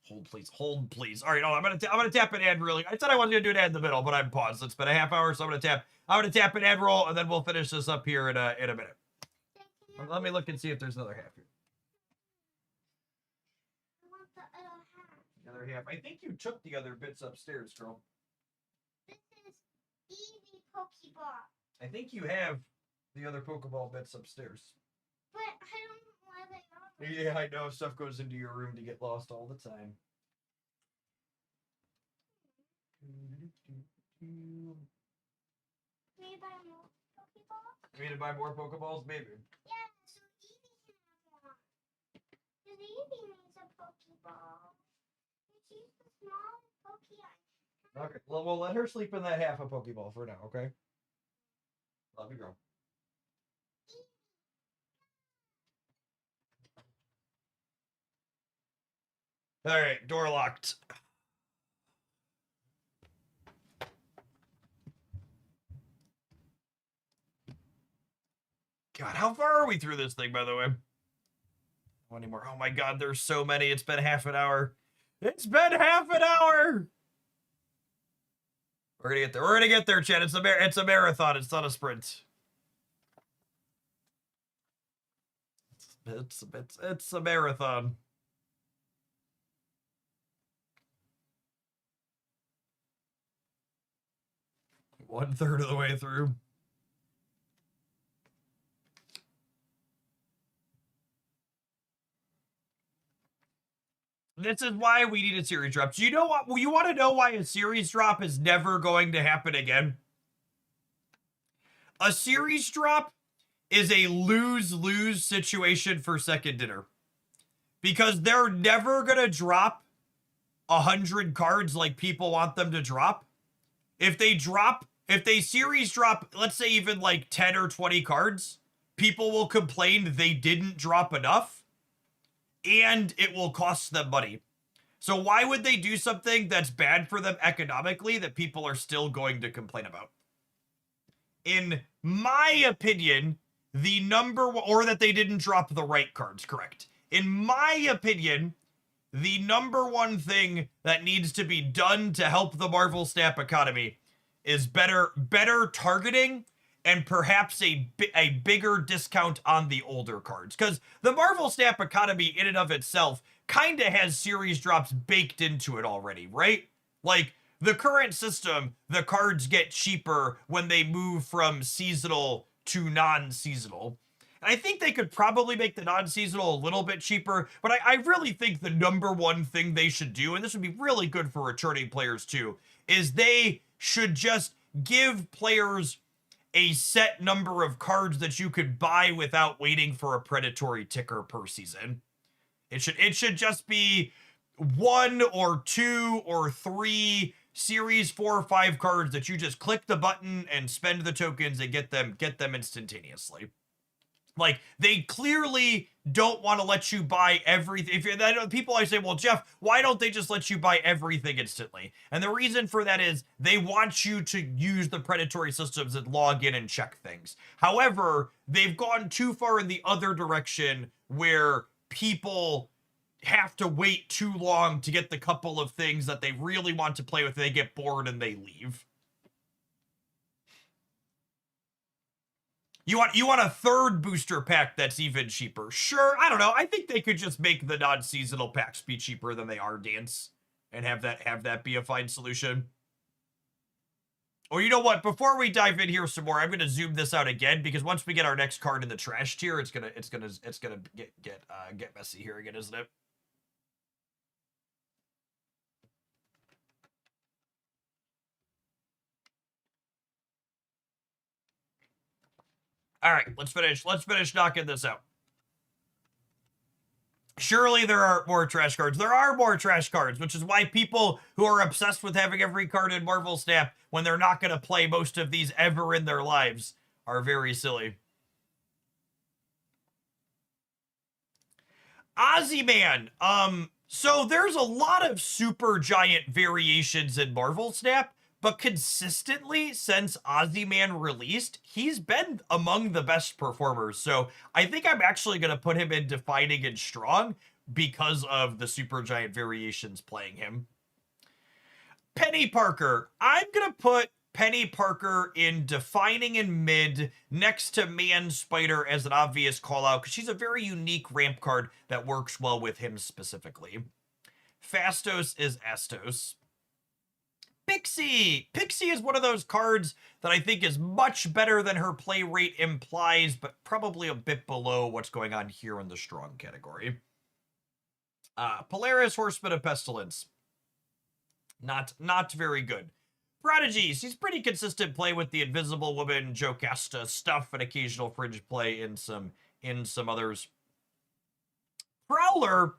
Hold, please. Hold, please. All right, I'm gonna tap an ad really. I said I wasn't gonna do an ad in the middle, but I'm paused. It's been a half hour, so I'm gonna tap an ad roll, and then we'll finish this up here in a minute. Let me look and see if there's another half here. I want the other half. The other half. I think you took the other bits upstairs, girl. This is Evie Pokeball. I think you have the other Pokeball bits upstairs. But I don't know where they are. Yeah, I know. Stuff goes into your room to get lost all the time. Maybe buy more Pokeballs? You mean to buy more Pokeballs? Maybe. Yeah, so Evie can have one. Because Evie needs a Pokeball. She's the smallest Pokemon. Okay, well, we'll let her sleep in that half a Pokeball for now, okay? Love you, girl. All right, door locked. God, how far are we through this thing, by the way? No anymore. Oh my God, there's so many. It's been half an hour. It's been half an hour. We're gonna get there. We're gonna get there, Chad. It's a marathon. It's not a sprint. It's a marathon. One-third of the way through. This is why we need a series drop. Do you know what? Well, you want to know why a series drop is never going to happen again? A series drop is a lose-lose situation for second dinner. Because they're never going to drop 100 cards like people want them to drop. If they series drop, let's say even like 10 or 20 cards, people will complain they didn't drop enough, and it will cost them money. So why would they do something that's bad for them economically that people are still going to complain about? In my opinion, the or that they didn't drop the right cards, correct. In my opinion, the number one thing that needs to be done to help the Marvel Snap economy is better targeting and perhaps a bigger discount on the older cards. Because the Marvel Snap economy in and of itself kind of has series drops baked into it already, right? Like, the current system, the cards get cheaper when they move from seasonal to non-seasonal. And I think they could probably make the non-seasonal a little bit cheaper, but I really think the number one thing they should do, and this would be really good for returning players too, is they should just give players a set number of cards that you could buy without waiting for a predatory ticker per season. It should just be 1 or 2 or 3 series 4 or 5 cards that you just click the button and spend the tokens and get them instantaneously. Like, they clearly don't want to let you buy everything. People always say, well, Jeff, why don't they just let you buy everything instantly? And the reason for that is they want you to use the predatory systems and log in and check things. However, they've gone too far in the other direction where people have to wait too long to get the couple of things that they really want to play with. They get bored and they leave. You want a third booster pack that's even cheaper? Sure, I don't know. I think they could just make the non-seasonal packs be cheaper than they are, Dance, and have that be a fine solution. Or you know what? Before we dive in here some more, I'm gonna zoom this out again because once we get our next card in the trash tier, it's gonna get messy here again, isn't it? All right, let's finish knocking this out. Surely there are more trash cards. There are more trash cards, which is why people who are obsessed with having every card in Marvel Snap when they're not going to play most of these ever in their lives are very silly. Ozyman. So there's a lot of super giant variations in Marvel Snap, but consistently since Ozyman released, he's been among the best performers. So I think I'm actually going to put him in Defining and Strong because of the super giant variations playing him. Penny Parker. I'm going to put Penny Parker in Defining and Mid next to Man Spider as an obvious call out because she's a very unique ramp card that works well with him specifically. Phastos is Astos. Pixie! Pixie is one of those cards that I think is much better than her play rate implies, but probably a bit below what's going on here in the strong category. Polaris, Horseman of Pestilence. Not very good. Prodigy, she's pretty consistent play with the Invisible Woman, Jocasta stuff, and occasional fringe play in some others. Prowler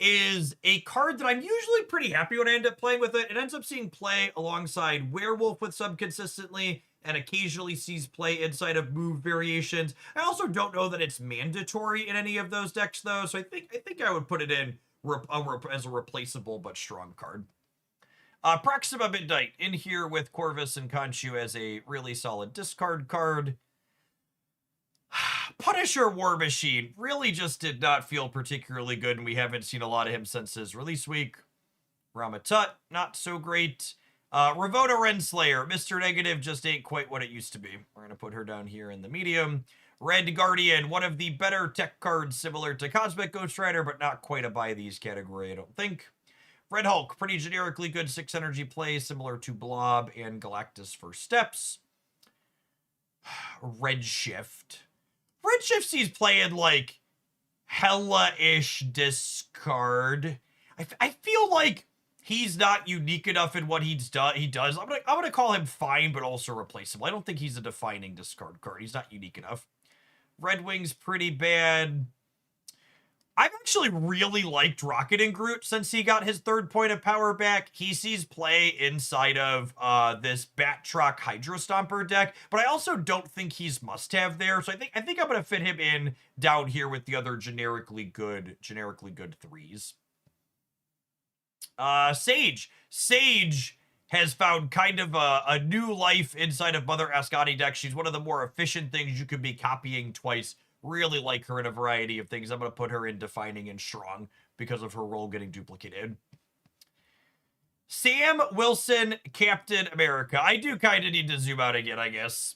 is a card that I'm usually pretty happy when I end up playing with it. It ends up seeing play alongside Werewolf with some consistently, and occasionally sees play inside of move variations. I also don't know that it's mandatory in any of those decks, though, so I think I would put it in as a replaceable but strong card. Proxima Midnight in here with Corvus and Khonshu as a really solid discard card. Punisher War Machine really just did not feel particularly good, and we haven't seen a lot of him since his release week. Ramatut, not so great. Ravona Renslayer, Mr. Negative just ain't quite what it used to be. We're going to put her down here in the medium. Red Guardian, one of the better tech cards similar to Cosmic Ghost Rider, but not quite a buy these category, I don't think. Red Hulk, pretty generically good 6 energy play, similar to Blob and Galactus for steps. Redshift. Redshift sees playing like hella-ish discard. I feel like he's not unique enough in what he does. I'm gonna call him fine, but also replaceable. I don't think he's a defining discard card. He's not unique enough. Red Wing's pretty bad. I've actually really liked Rocket and Groot since he got his 3rd point of power back. He sees play inside of this Batroc Hydro Stomper deck, but I also don't think he's must-have there. So I think I'm gonna fit him in down here with the other generically good 3s. Sage has found kind of a new life inside of Mother Ascani deck. She's one of the more efficient things you could be copying twice. Really like her in a variety of things. I'm going to put her in Defining and Strong because of her role getting duplicated. Sam Wilson, Captain America. I do kind of need to zoom out again, I guess.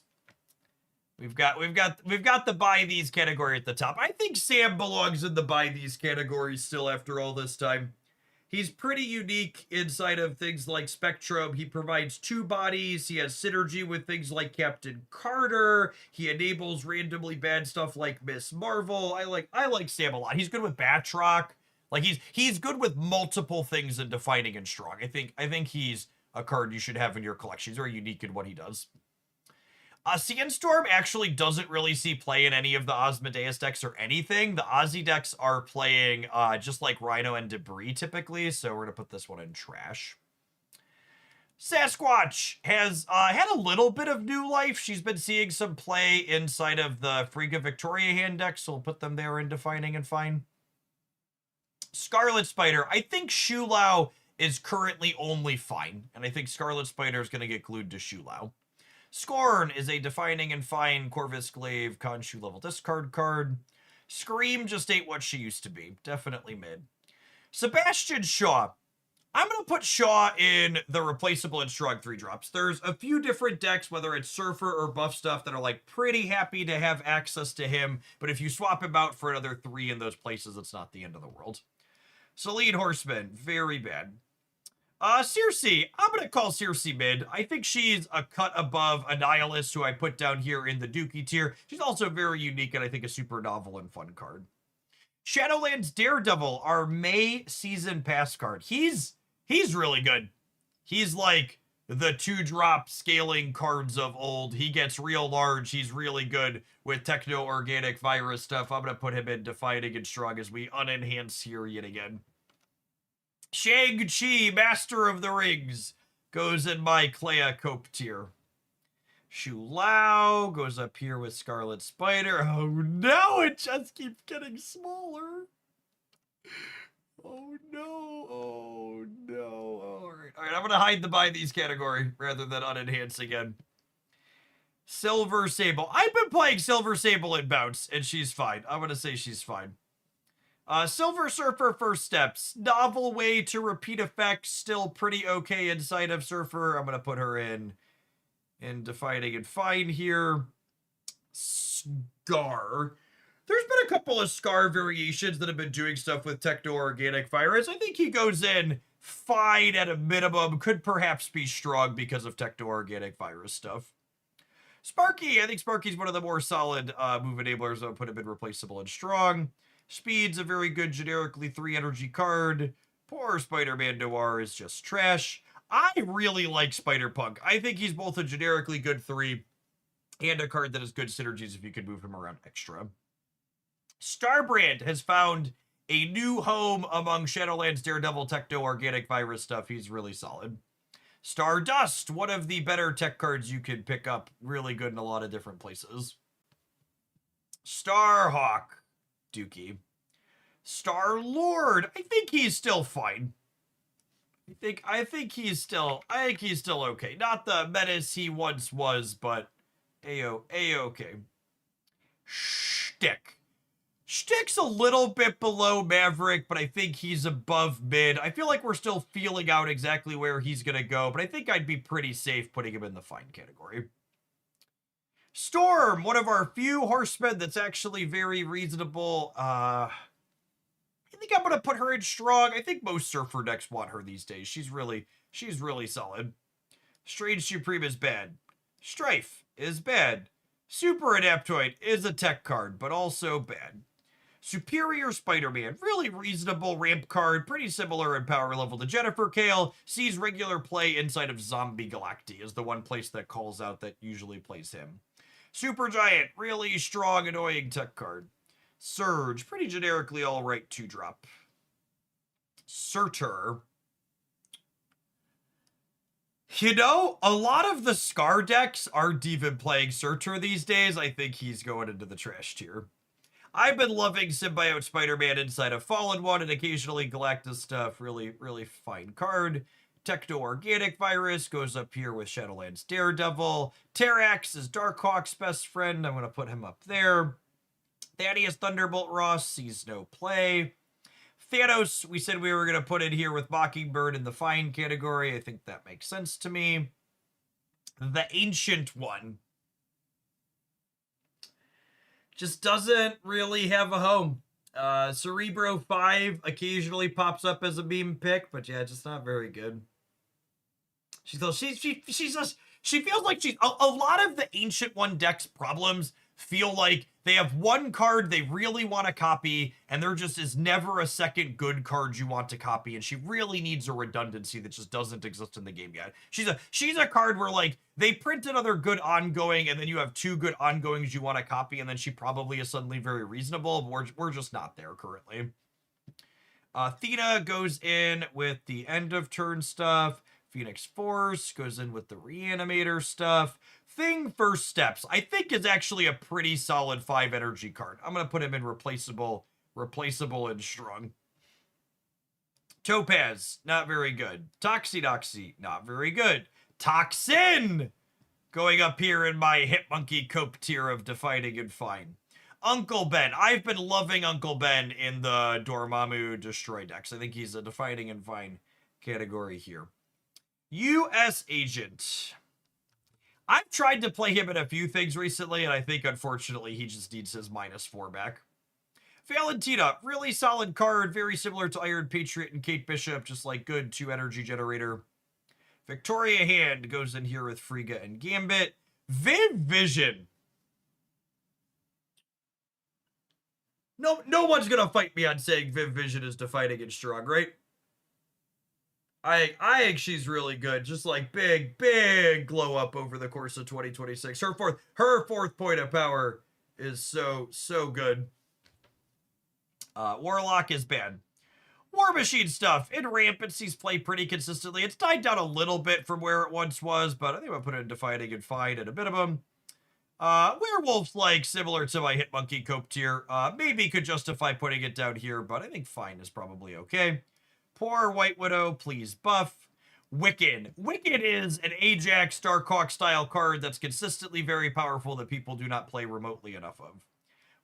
We've got the buy these category at the top. I think Sam belongs in the buy these category still after all this time. He's pretty unique inside of things like Spectrum. He provides 2 bodies. He has synergy with things like Captain Carter. He enables randomly bad stuff like Miss Marvel. I like Sam a lot. He's good with Batroc. Like he's good with multiple things in Defining and Strong. I think he's a card you should have in your collection. He's very unique in what he does. Sandstorm actually doesn't really see play in any of the Osmodeus decks or anything. The Ozzy decks are playing just like Rhino and Debris typically, so we're going to put this one in trash. Sasquatch has had a little bit of new life. She's been seeing some play inside of the Frigga Victoria hand deck, so we'll put them there in Defining and Fine. Scarlet Spider. I think Shulao is currently only fine, and I think Scarlet Spider is going to get glued to Shulao. Scorn is a Defining and Fine Corvus Glaive Khonshu level discard card. Scream just ain't what she used to be. Definitely mid. Sebastian Shaw. I'm going to put Shaw in the replaceable and strong 3-drops. There's a few different decks, whether it's Surfer or Buff stuff, that are like pretty happy to have access to him. But if you swap him out for another 3 in those places, it's not the end of the world. Celine Horseman. Very bad. Circe, I'm going to call Circe mid. I think she's a cut above Annihilus, who I put down here in the Dookie tier. She's also very unique and I think a super novel and fun card. Shadowlands Daredevil, our May season pass card. He's really good. He's like the 2-drop scaling cards of old. He gets real large. He's really good with techno-organic virus stuff. I'm going to put him in Defining and Strong as we unenhance here yet again. Shang-Chi, Master of the Rings, goes in my Clea Cope tier. Shu Lao goes up here with Scarlet Spider. Oh no, it just keeps getting smaller. Oh no, oh no. All right, I'm going to hide the buy these category rather than unenhance again. Silver Sable. I've been playing Silver Sable in Bounce, and she's fine. I'm going to say she's fine. Silver Surfer First Steps. Novel way to repeat effects. Still pretty okay inside of Surfer. I'm going to put her in Defining and Fine here. Scar. There's been a couple of Scar variations that have been doing stuff with Techno-Organic Virus. I think he goes in fine at a minimum. Could perhaps be strong because of Techno-Organic Virus stuff. Sparky. I think Sparky's one of the more solid move enablers. I'll put him in replaceable and strong. Speed's a very good generically 3 energy card. Poor Spider-Man Noir is just trash. I really like Spider-Punk. I think he's both a generically good 3 and a card that has good synergies if you could move him around extra. Starbrand has found a new home among Shadowlands Daredevil Techno-Organic Virus stuff. He's really solid. Stardust, one of the better tech cards you could pick up. Really good in a lot of different places. Starhawk. Dookie. Star-Lord. I think he's still fine. I think he's still okay. Not the menace he once was, but A-okay. Shtick. Shtick's a little bit below Maverick, but I think he's above mid. I feel like we're still feeling out exactly where he's going to go, but I think I'd be pretty safe putting him in the fine category. Storm, one of our few horsemen that's actually very reasonable. I think I'm going to put her in strong. I think most Surfer decks want her these days. She's really solid. Strange Supreme is bad. Strife is bad. Super Adaptoid is a tech card, but also bad. Superior Spider-Man, really reasonable ramp card, pretty similar in power level to Jennifer Kale, sees regular play inside of Zombie Galacti is the one place that calls out that usually plays him. Supergiant, really strong, annoying tech card. Surge, pretty generically alright 2-drop. Surtur. You know, a lot of the Scar decks aren't even playing Surtur these days. I think he's going into the trash tier. I've been loving Symbiote Spider-Man inside of Fallen One and occasionally Galactus stuff. Really, really fine card. Techno-Organic Virus goes up here with Shadowlands Daredevil. Terrax is Darkhawk's best friend. I'm going to put him up there. Thaddeus Thunderbolt Ross sees no play. Thanos, we said we were going to put in here with Mockingbird in the fine category. I think that makes sense to me. The Ancient One just doesn't really have a home. Cerebro 5 occasionally pops up as a meme pick, but yeah, just not very good. She feels like she's a lot of the Ancient One deck's problems feel like they have one card they really want to copy, and there just is never a second good card you want to copy, and she really needs a redundancy that just doesn't exist in the game yet. She's a card where, like, they print another good ongoing, and then you have 2 good ongoings you want to copy, and then she probably is suddenly very reasonable, but we're just not there currently. Theta goes in with the end of turn stuff. Phoenix Force goes in with the Reanimator stuff. Thing First Steps, I think, is actually a pretty solid 5 energy card. I'm going to put him in replaceable and strong. Topaz, not very good. Toxie, not very good. Toxin, going up here in my Hitmonkey Cope tier of Defining and Fine. Uncle Ben, I've been loving Uncle Ben in the Dormammu Destroy decks. I think he's a Defining and Fine category here. U.S. Agent. I've tried to play him in a few things recently, and I think, unfortunately, he just needs his -4 back. Valentina, really solid card, very similar to Iron Patriot and Kate Bishop, just like good 2 energy generator. Victoria Hand goes in here with Frigga and Gambit. Viv Vision. No one's gonna fight me on saying Viv Vision is Defining and strong, right? I think she's really good. Just like big glow up over the course of 2026. Her fourth point of power is so good. Warlock is bad. War Machine stuff. In Rampant sees play pretty consistently. It's died down a little bit from where it once was, but I think I'll put it in Defining and Fine at a minimum. Werewolf's like similar to my Hitmonkey Cope tier. Maybe could justify putting it down here, but I think Fine is probably okay. Poor White Widow, please buff. Wiccan. Wiccan is an Ajax Darkhawk style card that's consistently very powerful that people do not play remotely enough of.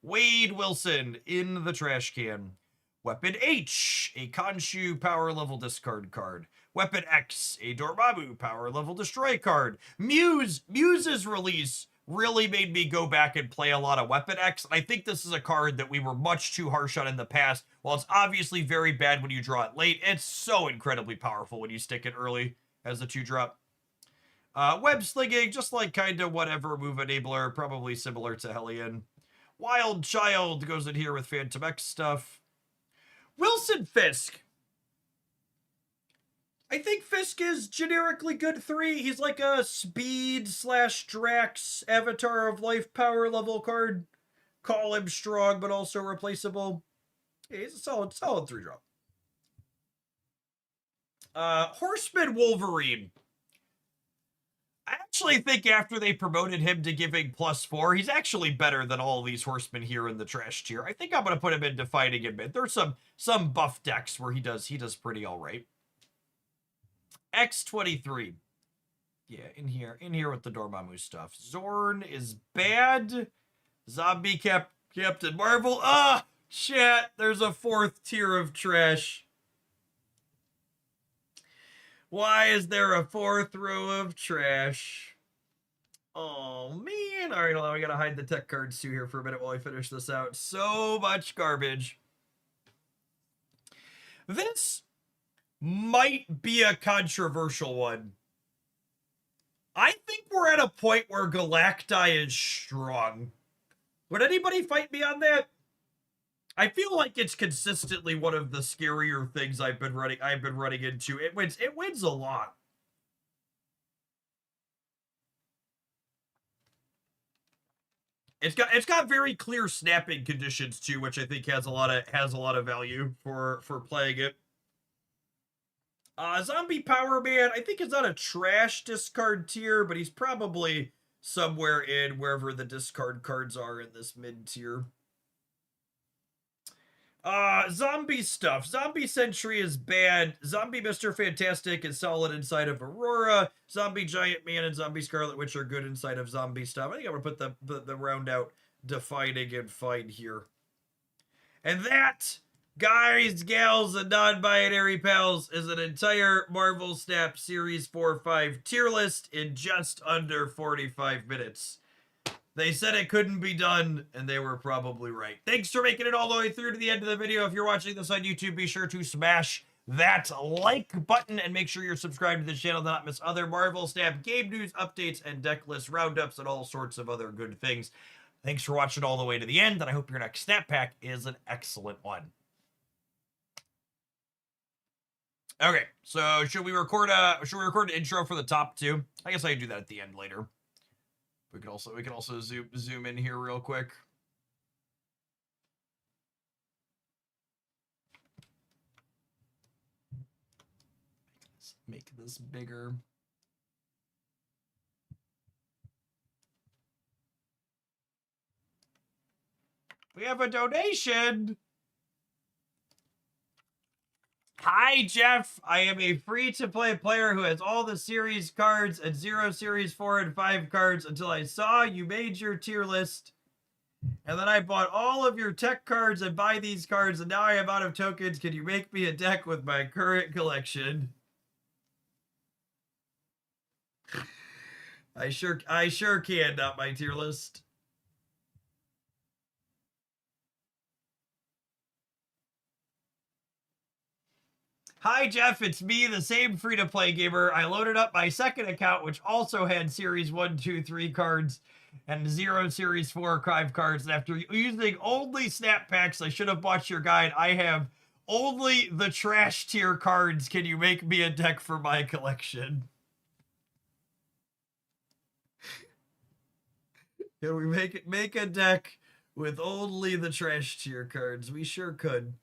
Wade Wilson in the trash can. Weapon H, a Khonshu power level discard card. Weapon X, a Dormammu power level destroy card. Muse's release really made me go back and play a lot of Weapon X, and I think this is a card that we were much too harsh on in the past. While it's obviously very bad when you draw it late, it's so incredibly powerful when you stick it early as a 2-drop. Web Slinging, just like kind of whatever move enabler, probably similar to Hellion. Wild Child goes in here with Phantom X stuff. Wilson Fisk. I think Fisk is generically good 3. He's like a speed / Drax Avatar of Life power level card. Call him strong, but also replaceable. Yeah, he's a solid 3-drop. Horseman Wolverine. I actually think after they promoted him to giving +4, he's actually better than all these horsemen here in the trash tier. I think I'm going to put him in Defining and Mid. There's some buff decks where he does pretty all right. X23. Yeah, in here with the Dormammu stuff. Zorn is bad. Zombie Captain Marvel. Chat, there's a 4th tier of trash. Why is there a 4th row of trash? Oh, man. All right, hold on. We got to hide the tech cards too here for a minute while I finish this out. So much garbage. This might be a controversial one. I think we're at a point where Galacti is strong. Would anybody fight me on that? I feel like it's consistently one of the scarier things I've been running into. It wins a lot. It's got very clear snapping conditions too, which I think has a lot of value for playing it. Zombie Power Man, I think is on a trash discard tier, but he's probably somewhere in wherever the discard cards are in this mid tier. Zombie stuff. Zombie Sentry is bad. Zombie Mr. Fantastic is solid inside of Aurora. Zombie Giant Man and Zombie Scarlet Witch are good inside of zombie stuff. I think I'm gonna put the round out defining and fine here. And that, guys, gals, and non-binary pals, is an entire Marvel Snap Series 4-5 tier list in just under 45 minutes. They said it couldn't be done, and they were probably right. Thanks for making it all the way through to the end of the video. If you're watching this on YouTube, be sure to smash that like button and make sure you're subscribed to the channel to not miss other Marvel Snap game news, updates, and deck list roundups, and all sorts of other good things. Thanks for watching all the way to the end, and I hope your next snap pack is an excellent one. Okay, so should we record an intro for the top two? I guess I can do that at the end later. We can also zoom in here real quick. Make this bigger. We have a donation. Hi, Jeff. I am a free-to-play player who has all the series cards and 0 series 4 and 5 cards until I saw you made your tier list. And then I bought all of your tech cards and buy these cards, and now I am out of tokens. Can you make me a deck with my current collection? I sure can, not my tier list. Hi, Jeff. It's me, the same free-to-play gamer. I loaded up my second account, which also had Series 1, 2, 3 cards and 0 Series 4 or 5 cards. And after using only snap packs, I should have bought your guide. I have only the trash tier cards. Can you make me a deck for my collection? Can we make a deck with only the trash tier cards? We sure could.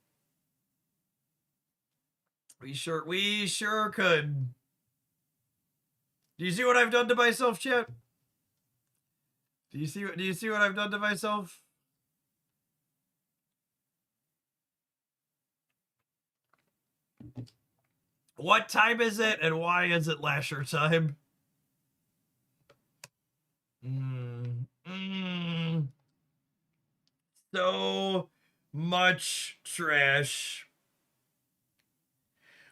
We sure could. Do you see what I've done to myself, chat? Do you see what I've done to myself? What time is it and why is it Lasher time? So much trash.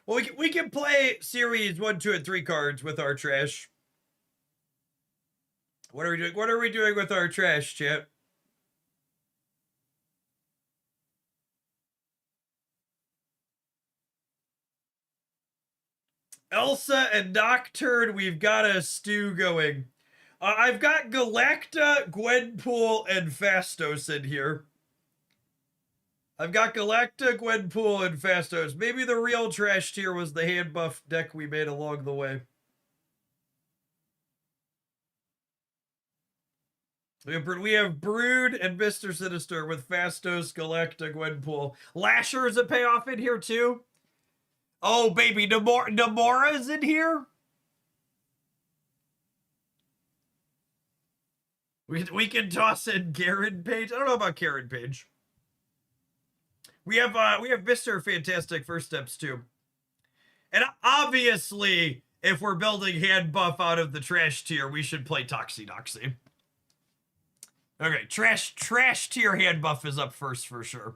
Well, we can play series 1, 2, and 3 cards with our trash. What are we doing? What are we doing with our trash, chat? Elsa and Nocturne, we've got a stew going. I've got Galacta, Gwenpool, and Phastos in here. I've got Galacta, Gwenpool, and Phastos. Maybe the real trash tier was the hand buff deck we made along the way. We have Brood and Mr. Sinister with Phastos, Galacta, Gwenpool. Lasher is a payoff in here too. Oh, baby, Namora's in here? We can toss in Karen Page. I don't know about Karen Page. We have Mr. Fantastic First Steps too. And obviously, if we're building hand buff out of the trash tier, we should play Toxie. Okay, trash tier hand buff is up first for sure.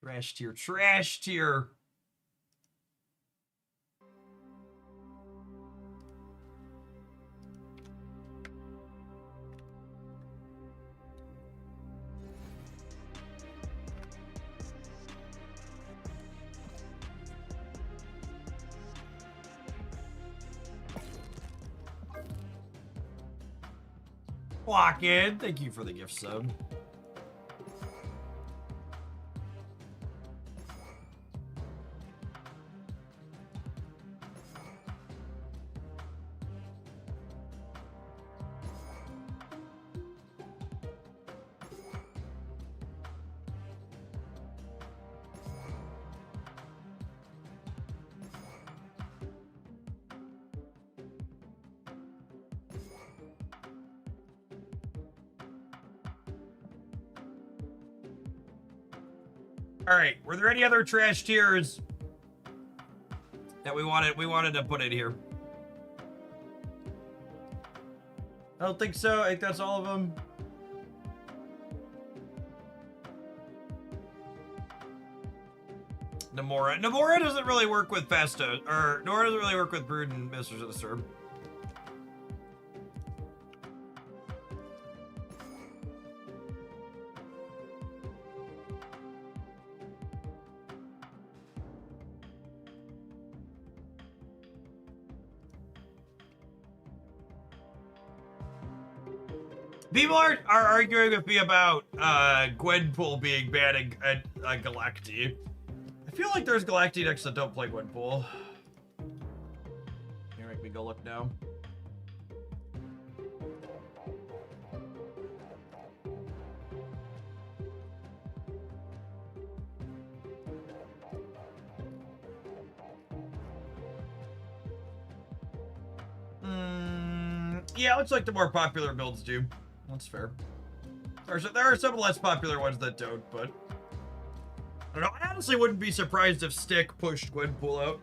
Trash tier. Lock in. Thank you for the gift sub. All right, were there any other trash tiers that we wanted to put in here? I don't think so. I think that's all of them. Namora. Namora doesn't really work with Festa, or Nora doesn't really work with Brood and Masters of the Storm. People are arguing with me about Gwenpool being banned at Galacti. I feel like there's Galacti decks that don't play Gwenpool. Here, make me go look now. Yeah, looks like the more popular builds do. That's fair. There are some less popular ones that don't, but I don't know. I honestly wouldn't be surprised if Stick pushed Gwenpool out.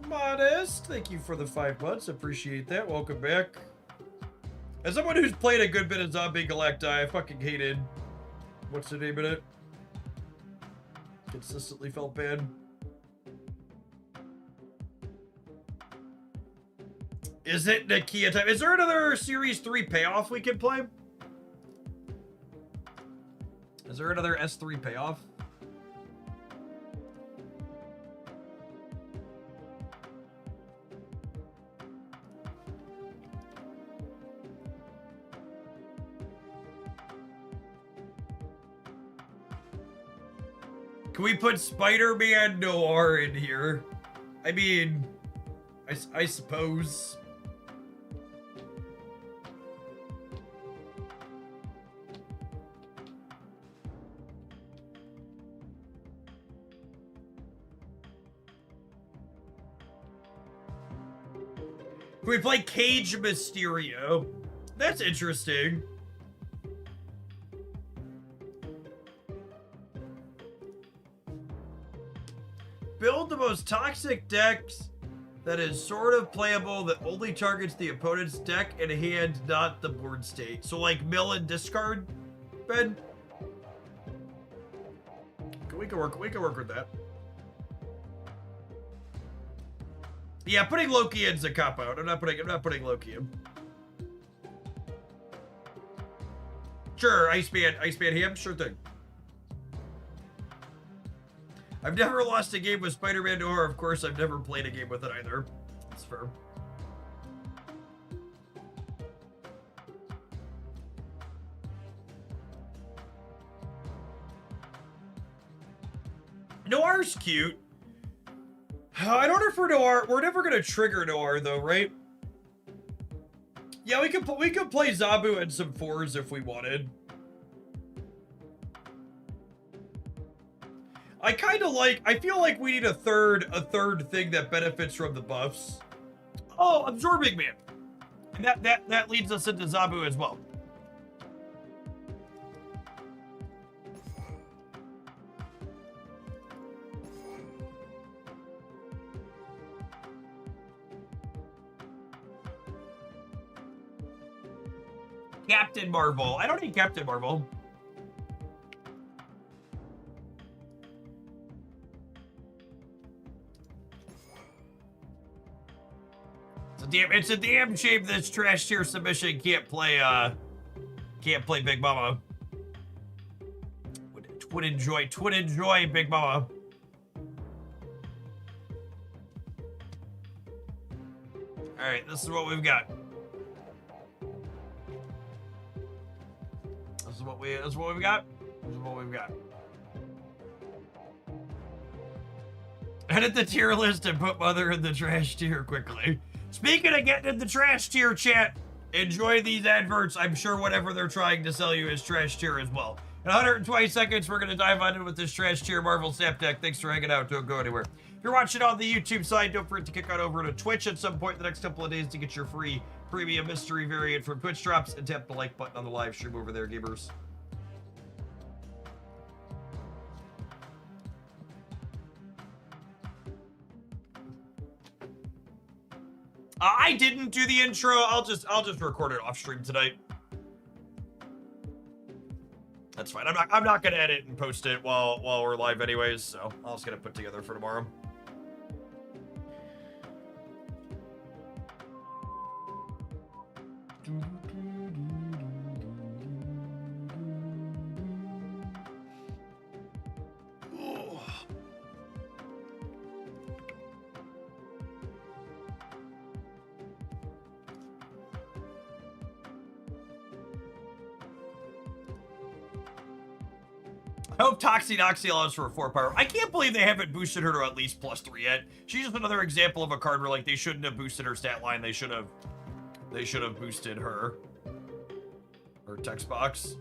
Modest, thank you for the 5 months. Appreciate that. Welcome back. As someone who's played a good bit of Zombie Galacti, I fucking hated what's the name of it? Consistently felt bad. Is it Nakia time? Is there another Series 3 payoff we can play? Is there another S3 payoff? Can we put Spider-Man Noir in here? I mean, I suppose. Can we play Cage Mysterio? That's interesting. Build the most toxic decks that is sort of playable that only targets the opponent's deck and hand, not the board state. So like mill and discard, Ben? We can work with that. Yeah, putting Loki in's a cop out. I'm not putting Loki in. Sure, Iceman him, sure thing. I've never lost a game with Spider-Man Noir. Of course, I've never played a game with it either. That's fair. Noir's cute. In order for Noir, we're never gonna trigger Noir though, right? Yeah, we could play Zabu and some 4s if we wanted. I feel like we need a third thing that benefits from the buffs. Oh, Absorbing Man. And that leads us into Zabu as well. Captain Marvel. I don't need Captain Marvel. It's a damn shame this trash tier submission can't play Big Mama. Would enjoy Big Mama. Alright, this is what we've got. This is what we've got. Edit the tier list and put Mother in the trash tier quickly. Speaking of getting in the trash tier, chat, enjoy these adverts. I'm sure whatever they're trying to sell you is trash tier as well. In 120 seconds, we're going to dive on in with this trash tier Marvel Snap Deck. Thanks for hanging out. Don't go anywhere. If you're watching on the YouTube side, don't forget to kick on over to Twitch at some point in the next couple of days to get your free premium mystery variant from Twitch drops, and tap the like button on the live stream over there, gamers. I didn't do the intro. I'll just record it off stream tonight. That's fine. I'm not gonna edit and post it while we're live anyways, so I'll just get it put together for tomorrow. I hope Toxinoxy allows for a 4 power. I can't believe they haven't boosted her to at least +3 yet. She's just another example of a card where like they shouldn't have boosted her stat line. They should have boosted her text box.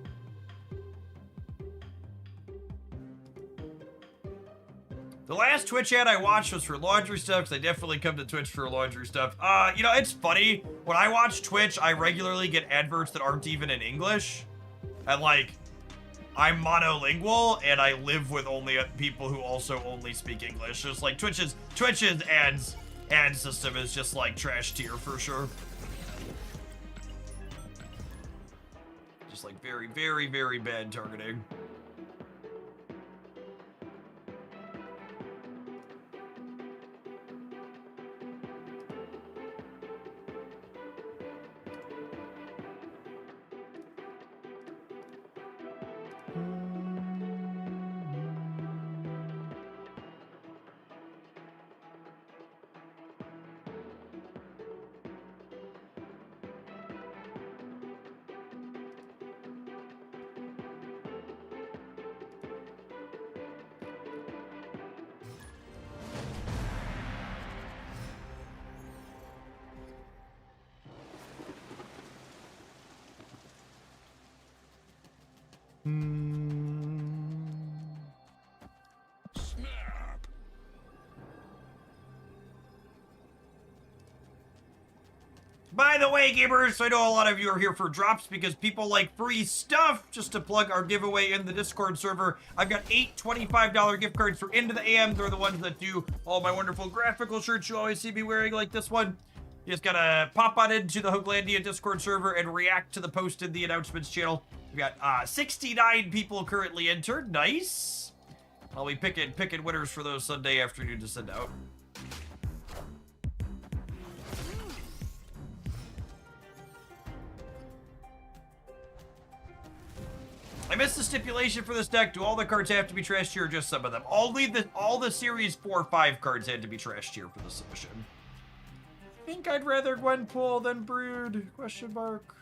The last Twitch ad I watched was for laundry stuff, because I definitely come to Twitch for laundry stuff. You know, it's funny. When I watch Twitch, I regularly get adverts that aren't even in English. And like, I'm monolingual, and I live with only people who also only speak English. Just like Twitch's ad system is just like trash tier for sure. Just like very, very, very bad targeting. Snap. By the way, gamers, I know a lot of you are here for drops because people like free stuff. Just to plug our giveaway in the Discord server, I've got 8 $25 gift cards for Into the AM. They're the ones that do all my wonderful graphical shirts you always see me wearing, like this one. You just gotta pop on into the Hooglandia Discord server and react to the post in the announcements channel. We've got 69 people currently entered. Nice. I'll be picking winners for those Sunday afternoon to send out. I missed the stipulation for this deck. Do all the cards have to be trash tier or just some of them? All the series 4-5 cards had to be trash tier for the submission. I think I'd rather Gwenpool than Brood? Question mark.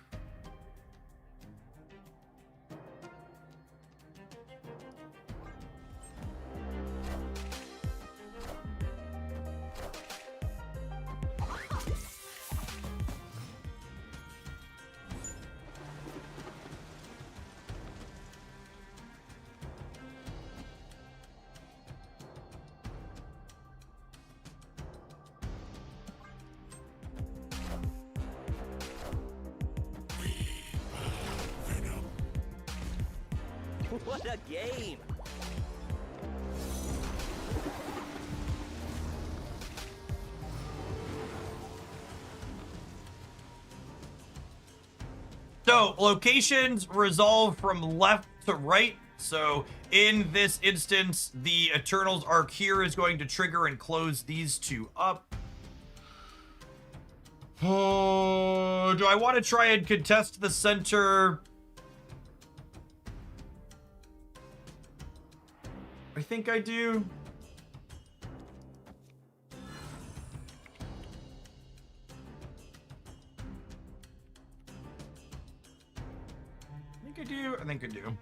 What a game! So, locations resolve from left to right. So, in this instance, the Eternals arc here is going to trigger and close these two up. Oh, do I want to try and contest the center? I think I do. I think I do.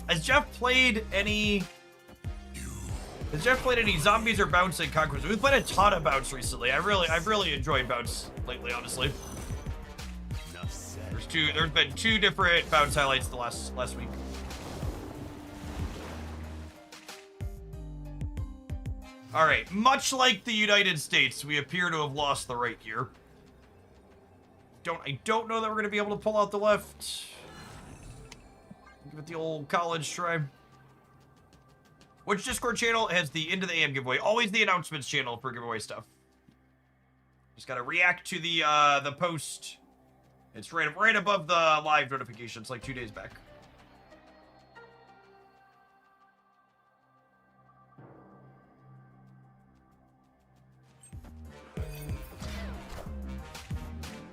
Has Jeff played any Has Jeff played any zombies or bounce in Conquest? We've played a ton of bounce recently. I've really enjoyed bounce lately, honestly. Enough said. There's been 2 different bounce highlights the last week. All right, much like the United States, we appear to have lost the right here. I don't know that we're gonna be able to pull out the left. Give it the old college try. Which Discord channel has the Into the AM giveaway? Always the announcements channel for giveaway stuff. Just gotta react to the post. It's right above the live notifications, like 2 days back.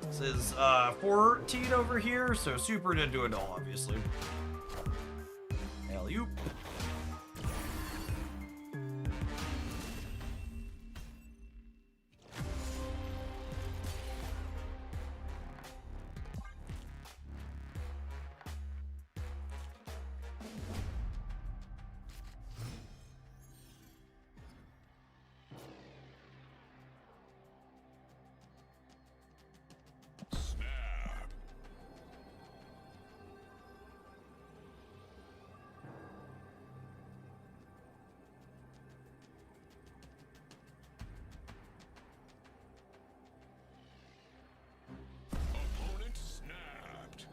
This is 14 over here, so super didn't do it all, obviously. Alley-oop. Opponent snapped.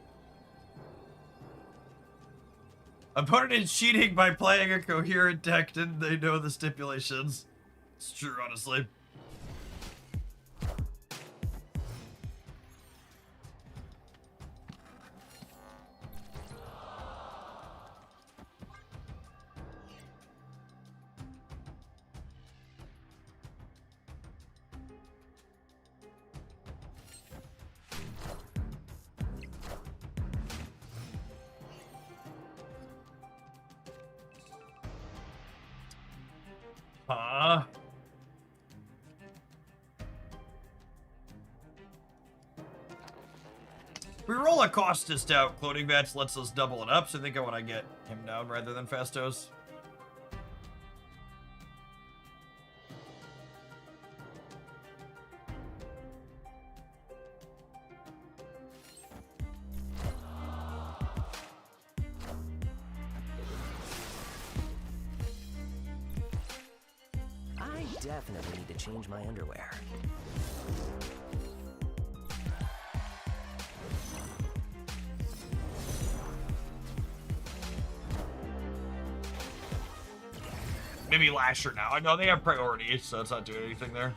Opponent is cheating by playing a coherent deck. Didn't they know the stipulations? It's true, honestly. We roll a Costas out. Cloning match lets us double it up, so I think I want to get him down rather than Fastos. I definitely need to change my underwear. Maybe Lasher now. I know they have priority, so it's not doing anything there.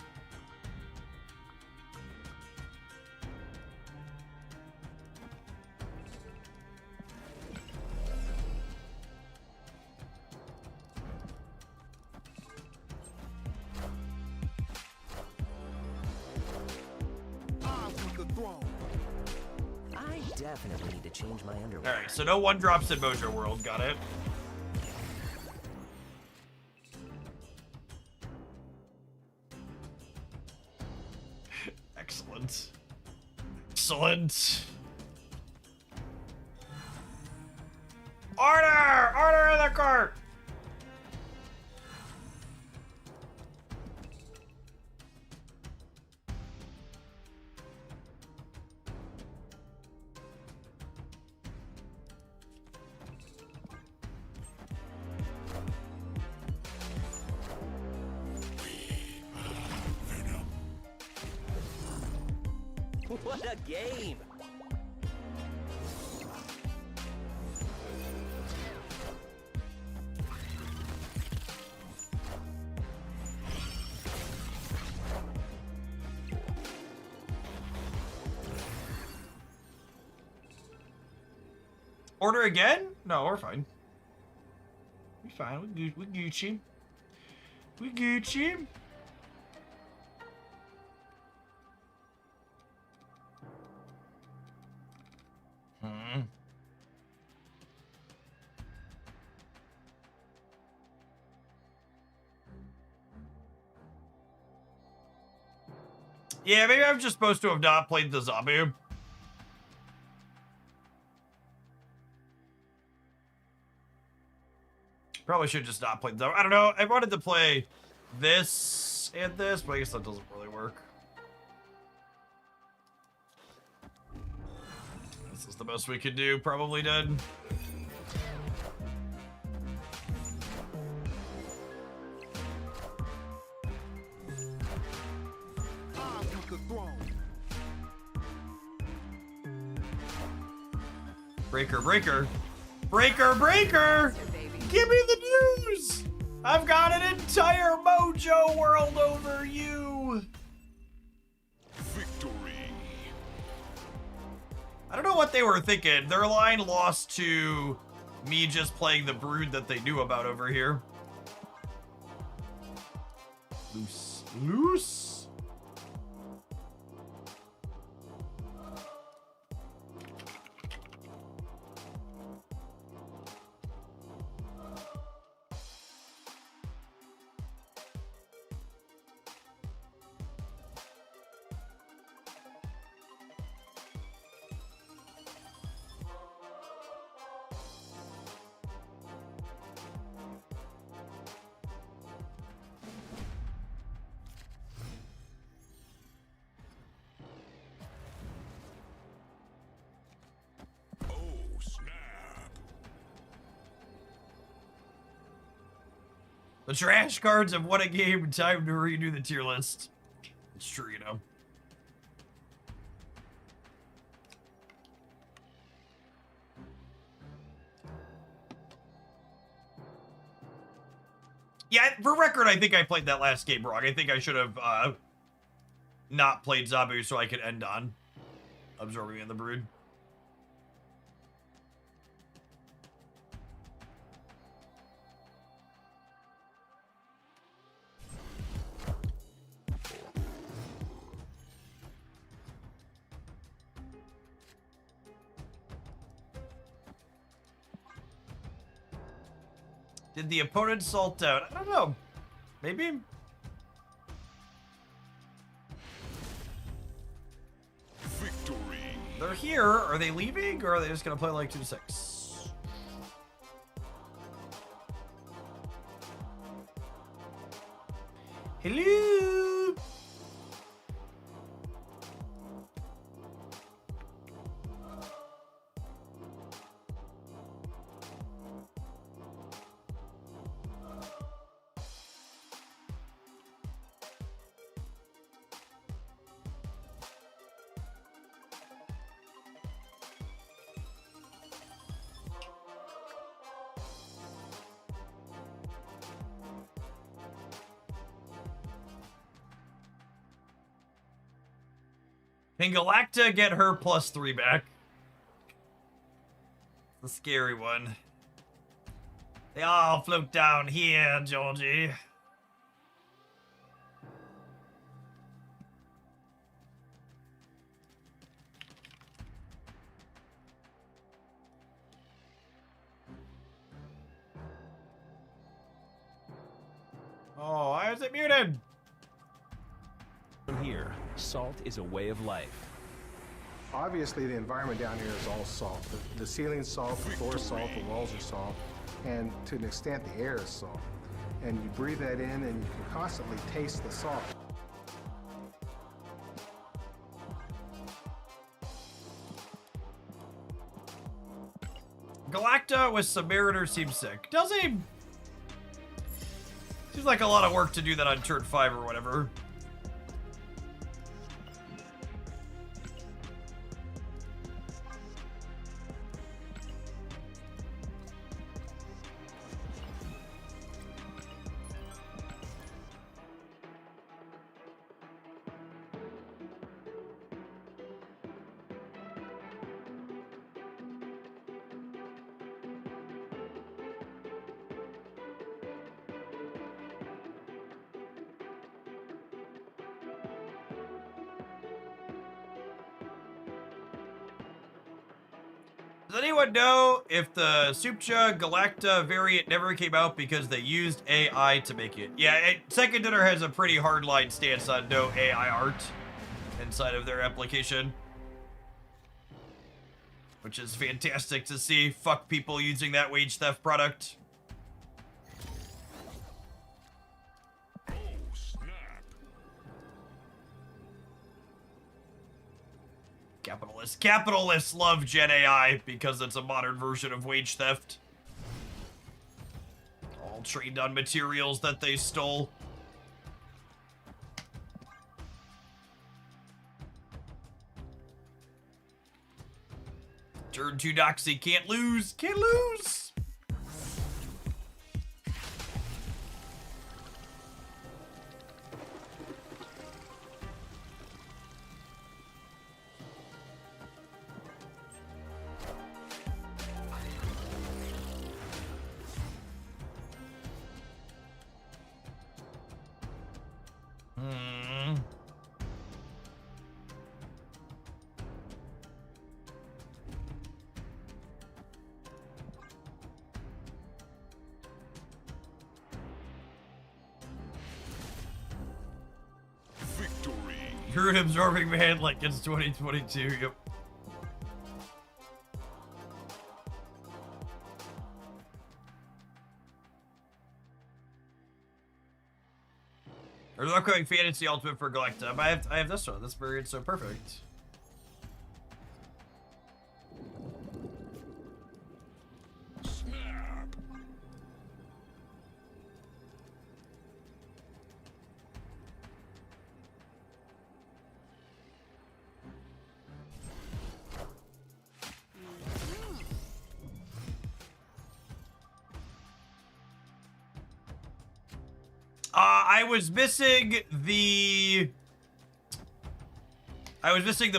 Armed with the throne. I definitely need to change my underwear. Alright, so no 1-drops in Mojo World. Got it. Excellent. Excellent. Order! Order in the court! What a game! Order again? No, we're fine. We're fine. We Gucci. We Gucci. Yeah, maybe I'm just supposed to have not played the zombie. Probably should just not play them. I don't know. I wanted to play this and this, but I guess that doesn't really work. This is the most we could do, probably done. Breaker, breaker. Breaker, breaker! Give me the news! I've got an entire mojo world over you! Victory. I don't know what they were thinking. Their line lost to me just playing the brood that they knew about over here. Loose. Loose? Oh, snap. The trash cards have won a game. Time to redo the tier list. It's true, you know. Yeah, for record, I think I played that last game wrong. I think I should have not played Zabu so I could end on absorbing in the brood. Did the opponent salt out? I don't know. Maybe. Victory. They're here. Are they leaving, or are they just gonna play like 2-6? Hello. Can Galacta get her +3 back? The scary one. They all float down here, Georgie. Oh, why is it muted? From here, salt is a way of life. Obviously, the environment down here is all salt. The ceiling's salt, the floor's salt, the walls are salt, and to an extent, the air is salt. And you breathe that in, and you can constantly taste the salt. Galacta with Submariner seems sick. Does he? Seems like a lot of work to do that on turn 5 or whatever. Does anyone know if the Supcha Galacta variant never came out because they used AI to make it? Yeah, Second Dinner has a pretty hardline stance on no AI art inside of their application. Which is fantastic to see. Fuck people using that wage theft product. Capitalists. Capitalists love Gen AI because it's a modern version of wage theft. All trained on materials that they stole. Turn 2 Doxy, can't lose, can't lose! Victory. You're an absorbing man like it's 2022, yep. There's an upcoming Fantasy Ultimate for Galacta, but I have this one. This variant's so perfect. Snap. I was missing the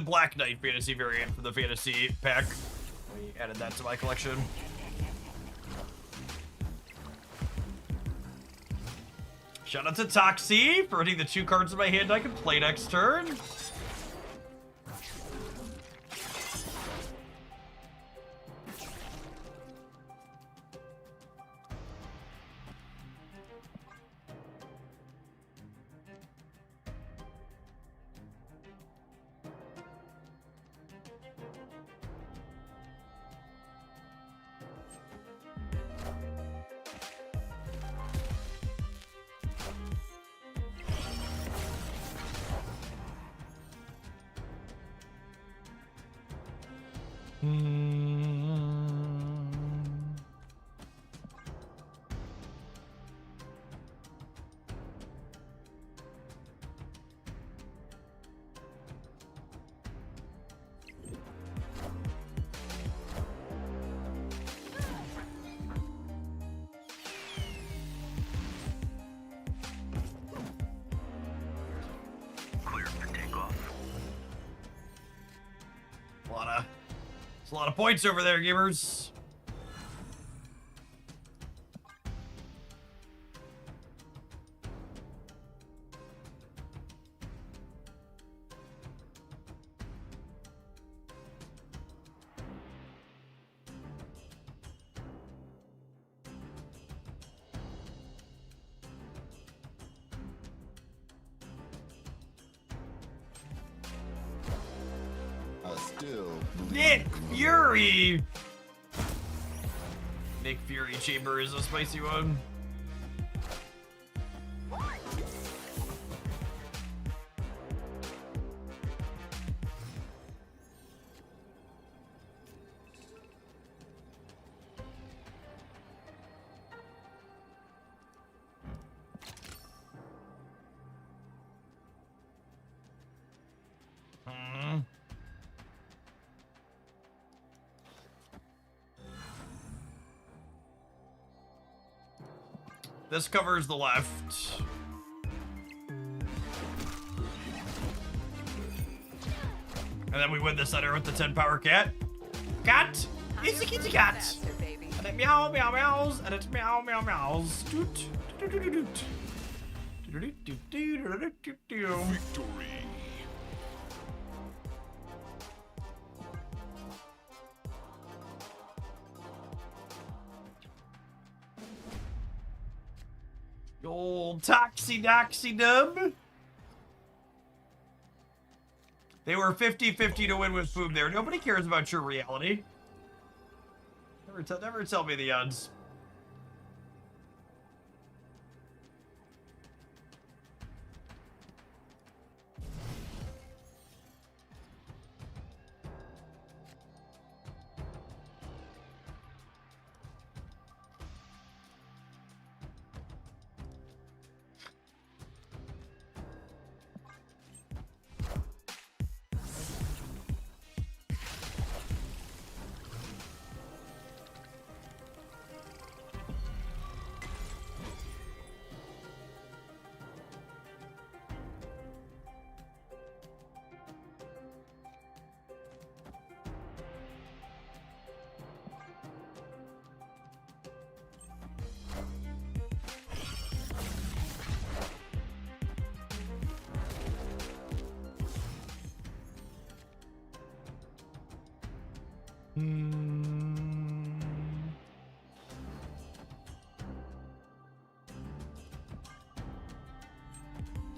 Black Knight Fantasy variant for the Fantasy pack. We added that to my collection. Shout out to Toxie for hitting the 2 cards in my hand I can play next turn. Clear for takeoff. There's a lot of points over there, gamers. Nick Fury! Nick Fury Chamber is a spicy one. This covers the left. And then we win the center with the 10 power cat. Cat! It's a kitty cat! And it meow meow meows, and it meow meow meows. Doot, doot, doot, doot, doot. Doot, doot, doot, doot, doot, doot, doot. Victory. Old Toxie Doxie Dub. They were 50-50 to win with Boom there. Nobody cares about your reality. Never tell me the odds.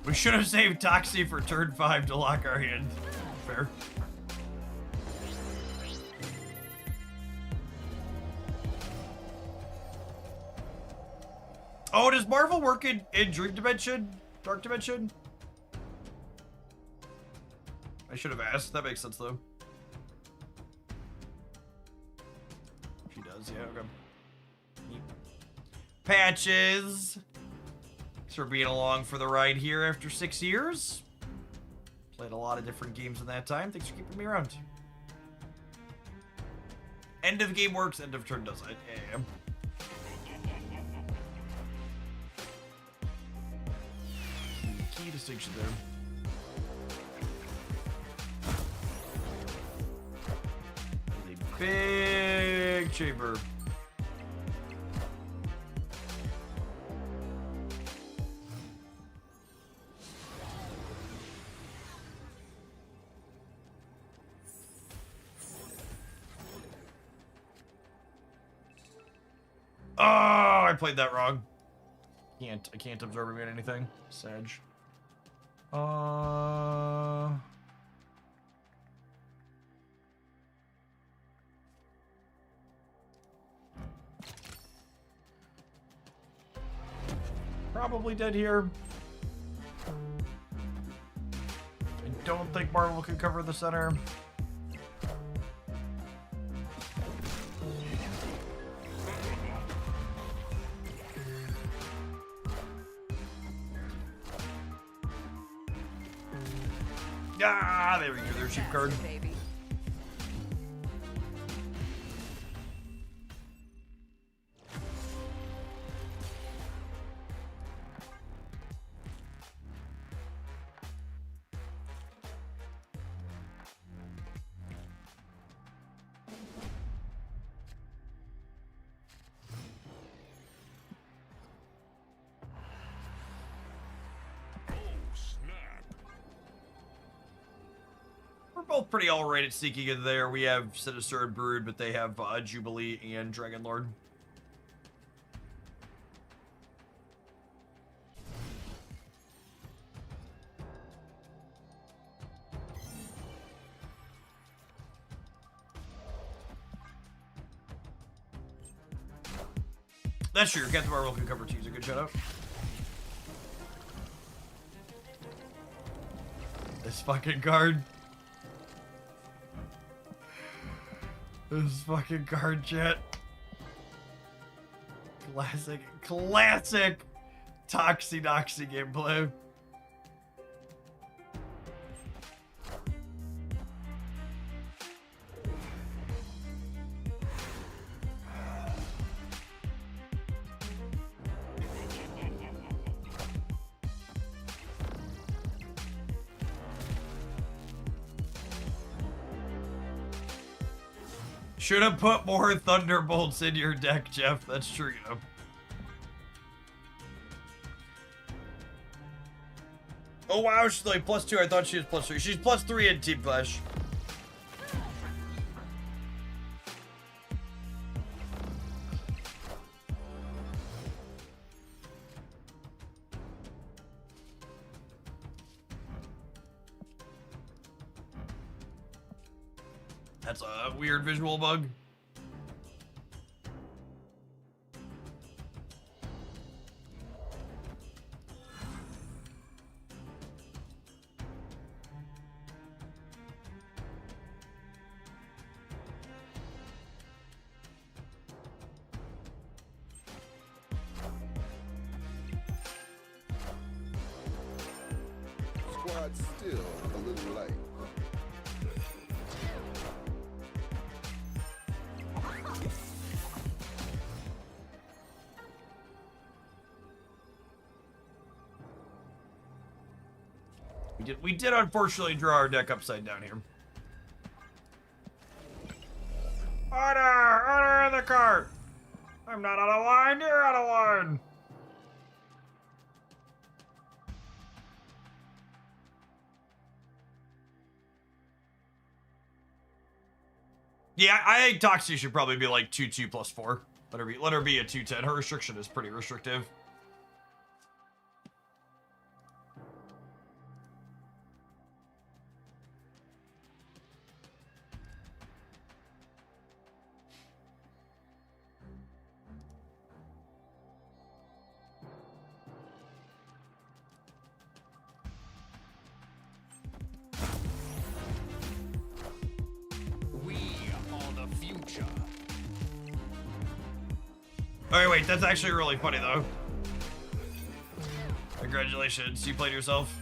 We should have saved Toxie for turn 5 to lock our hand. Fair. Oh, does Marvel work in Dream Dimension? Dark Dimension? I should have asked. That makes sense, though. She does, yeah, okay. Patches! Thanks for being along for the ride here after 6 years. Played a lot of different games in that time. Thanks for keeping me around. End of game works, end of turn doesn't. Yeah. Key distinction there. A big chamber. Oh, I played that wrong. I can't absorb him in anything. Sag. Probably dead here. I don't think Marvel can cover the center. Ah, there we go. There's your card. Both pretty alright at sneaking in there. We have Sinister and Brood, but they have Jubilee and Dragon Lord. That's true. Captain Marvel can cover 2 is a good shout out. This fucking card. This fucking card, chat. Classic Toxie Doxie gameplay. Should have put more Thunderbolts in your deck, Jeff. That's true, you know. Oh wow, she's like +2. I thought she was +3. She's +3 in Team Flash. That's a weird visual bug. Squad's still a little light. We did unfortunately draw our deck upside down here. Order in the cart. I'm not out of line. You're out of line. Yeah, I think Toxie should probably be like 2/2 +4. Let her be a 2/10. Her restriction is pretty restrictive. future. Oh wait, that's actually really funny though. Congratulations, you played yourself.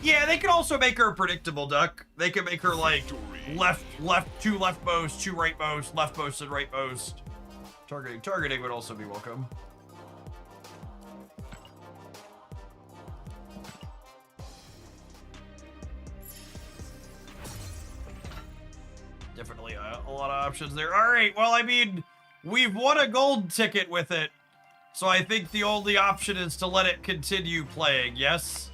Yeah, they could also make her a predictable duck. They could make her like left, two leftmost, two rightmost, leftmost and rightmost. Targeting would also be welcome. Definitely a lot of options there. All right, well, I mean, we've won a gold ticket with it, so I think the only option is to let it continue playing, yes?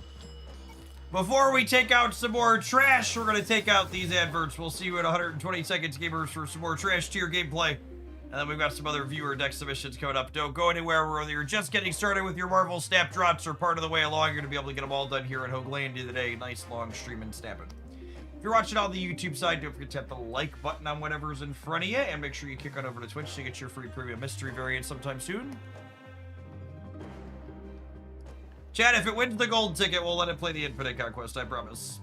Before we take out some more trash, we're going to take out these adverts. We'll see you in 120 seconds, gamers, for some more trash tier gameplay. And then we've got some other viewer deck submissions coming up. Don't go anywhere. Whether you're just getting started with your Marvel Snap Drops or part of the way along, you're going to be able to get them all done here at Hoaglandia today. Nice long stream and snapping. If you're watching on the YouTube side, don't forget to hit the like button on whatever's in front of you. And make sure you kick on over to Twitch to get your free premium mystery variant sometime soon. Chad, if it wins the gold ticket, we'll let it play the Infinite Conquest, I promise.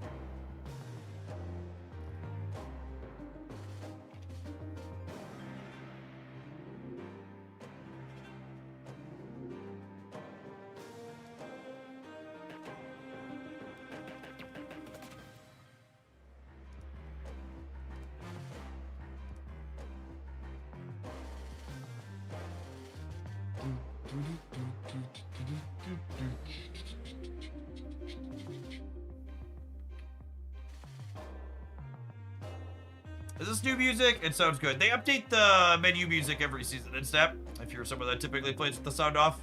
Is this new music? It sounds good. They update the menu music every season in Snap. If you're someone that typically plays with the sound off,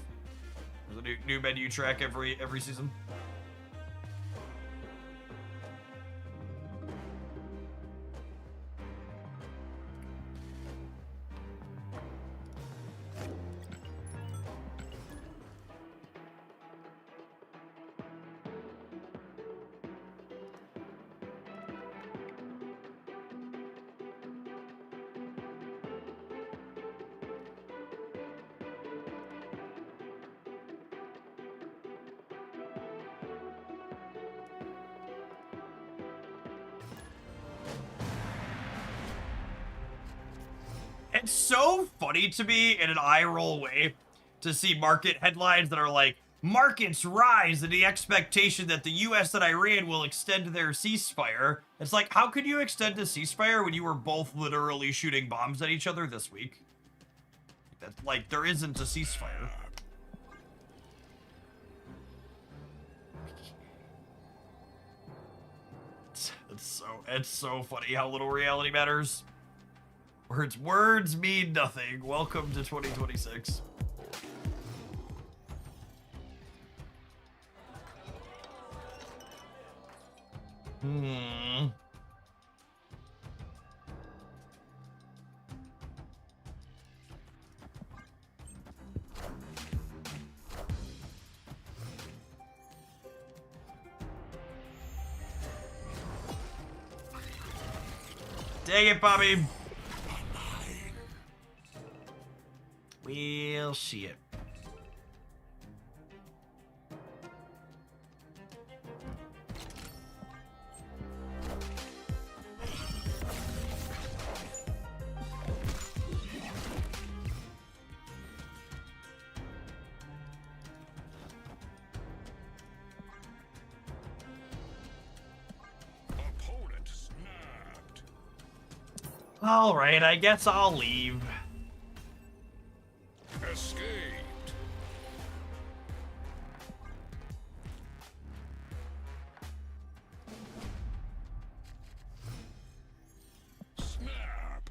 there's a new menu track every season. It's so funny to me in an eye roll way to see market headlines that are like, markets rise in the expectation that the US and Iran will extend their ceasefire. It's like, how could you extend a ceasefire when you were both literally shooting bombs at each other this week? That's like, there isn't a ceasefire. It's so funny how little reality matters. Words mean nothing. Welcome to 2026. Dang it, Bobby. We'll see it. Opponent snapped. All right, I guess I'll leave. Escaped. Snap.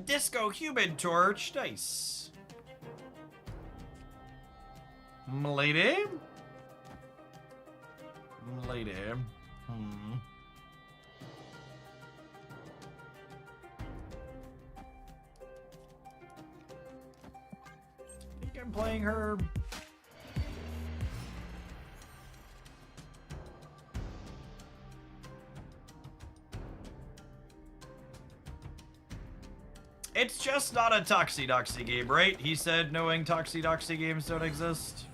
Disco Human Torch, nice. Lady? Lady. I think I'm playing her. It's just not a Toxie game, right? He said knowing Toxie games don't exist.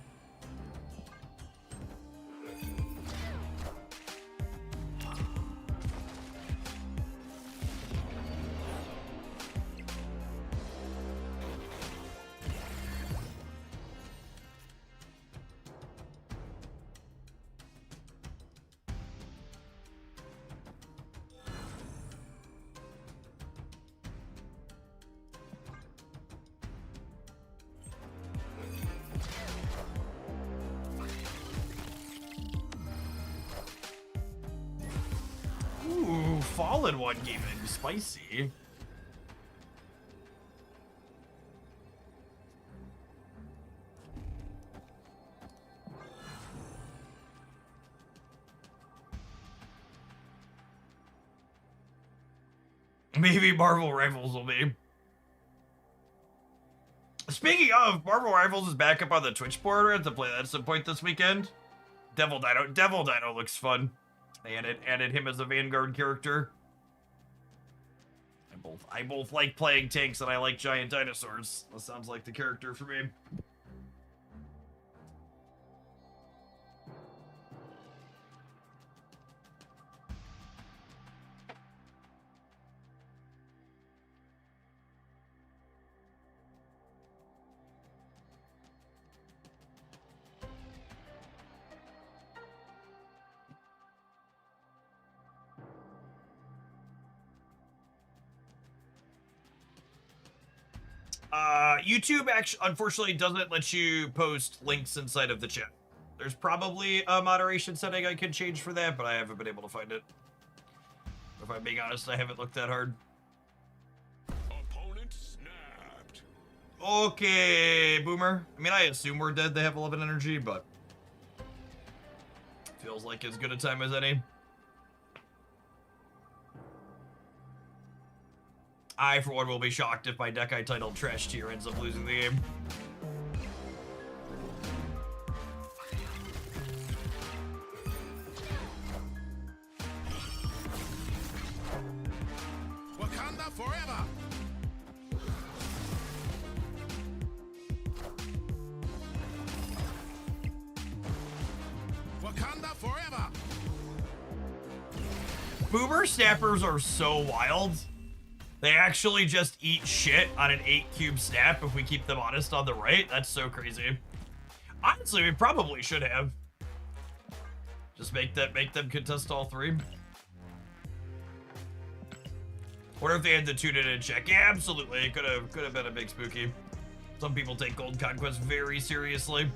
Ooh, Fallen one gaming, spicy. Maybe Marvel Rivals will be. Speaking of, Marvel Rivals is back up on the Twitch board. I have to play that at some point this weekend. Devil Dino looks fun. They added him as a Vanguard character. I both like playing tanks and I like giant dinosaurs. That sounds like the character for me. YouTube actually, unfortunately, doesn't let you post links inside of the chat. There's probably a moderation setting I can change for that, but I haven't been able to find it. If I'm being honest, I haven't looked that hard. Opponent snapped. Okay, Boomer. I mean, I assume we're dead. They have 11 energy, but feels like as good a time as any. I, for one, will be shocked if my deck I titled Trash Tier ends up losing the game. Wakanda forever. Wakanda forever. Boomer snappers are so wild. They actually just eat shit on an 8-cube snap if we keep them honest on the right. That's so crazy. Honestly, we probably should have. Just make them contest all three. What if they had to tune in and check? Yeah, absolutely. It could have been a big spooky. Some people take Gold Conquest very seriously.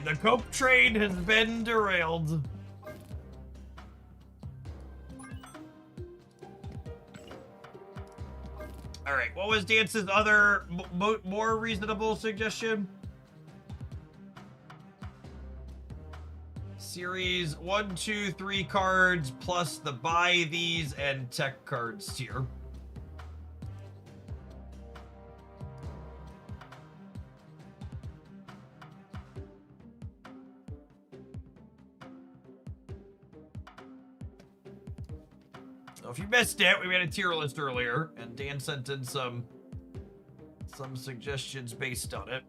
The cope train has been derailed. All right, what was Dance's other more reasonable suggestion? Series 1, 2, 3 cards plus the buy these and tech cards tier. If you missed it, we made a tier list earlier, and Dan sent in some suggestions based on it.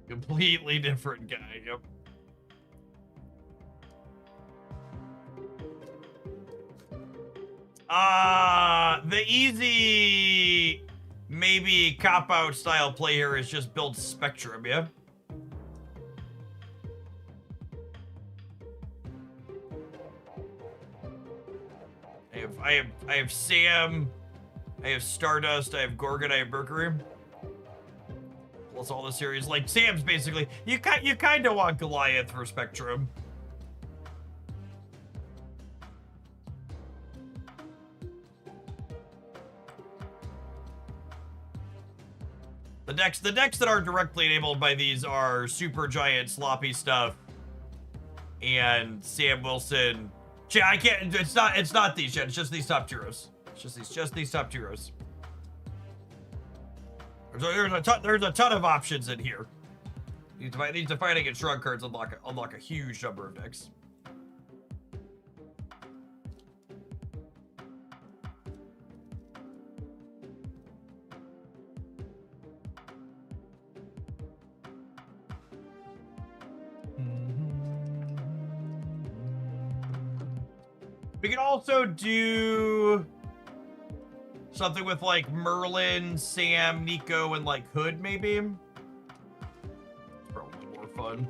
Completely different guy, yep. The easy, maybe cop-out style play here is just build Spectrum, yeah? I have Sam, I have Stardust, I have Gorgon, I have Mercury. Plus all the series, like Sam's basically, you kind of want Goliath for Spectrum. The decks that are directly enabled by these are Super Giant, Sloppy Stuff, and Sam Wilson. I can't. It's not these yet. It's just these top heroes. It's just these top heroes. There's a ton of options in here. These defining and shrug cards unlock a huge number of decks. We can also do something with like Merlin, Sam, Nico, and like Hood, maybe. It's probably more fun.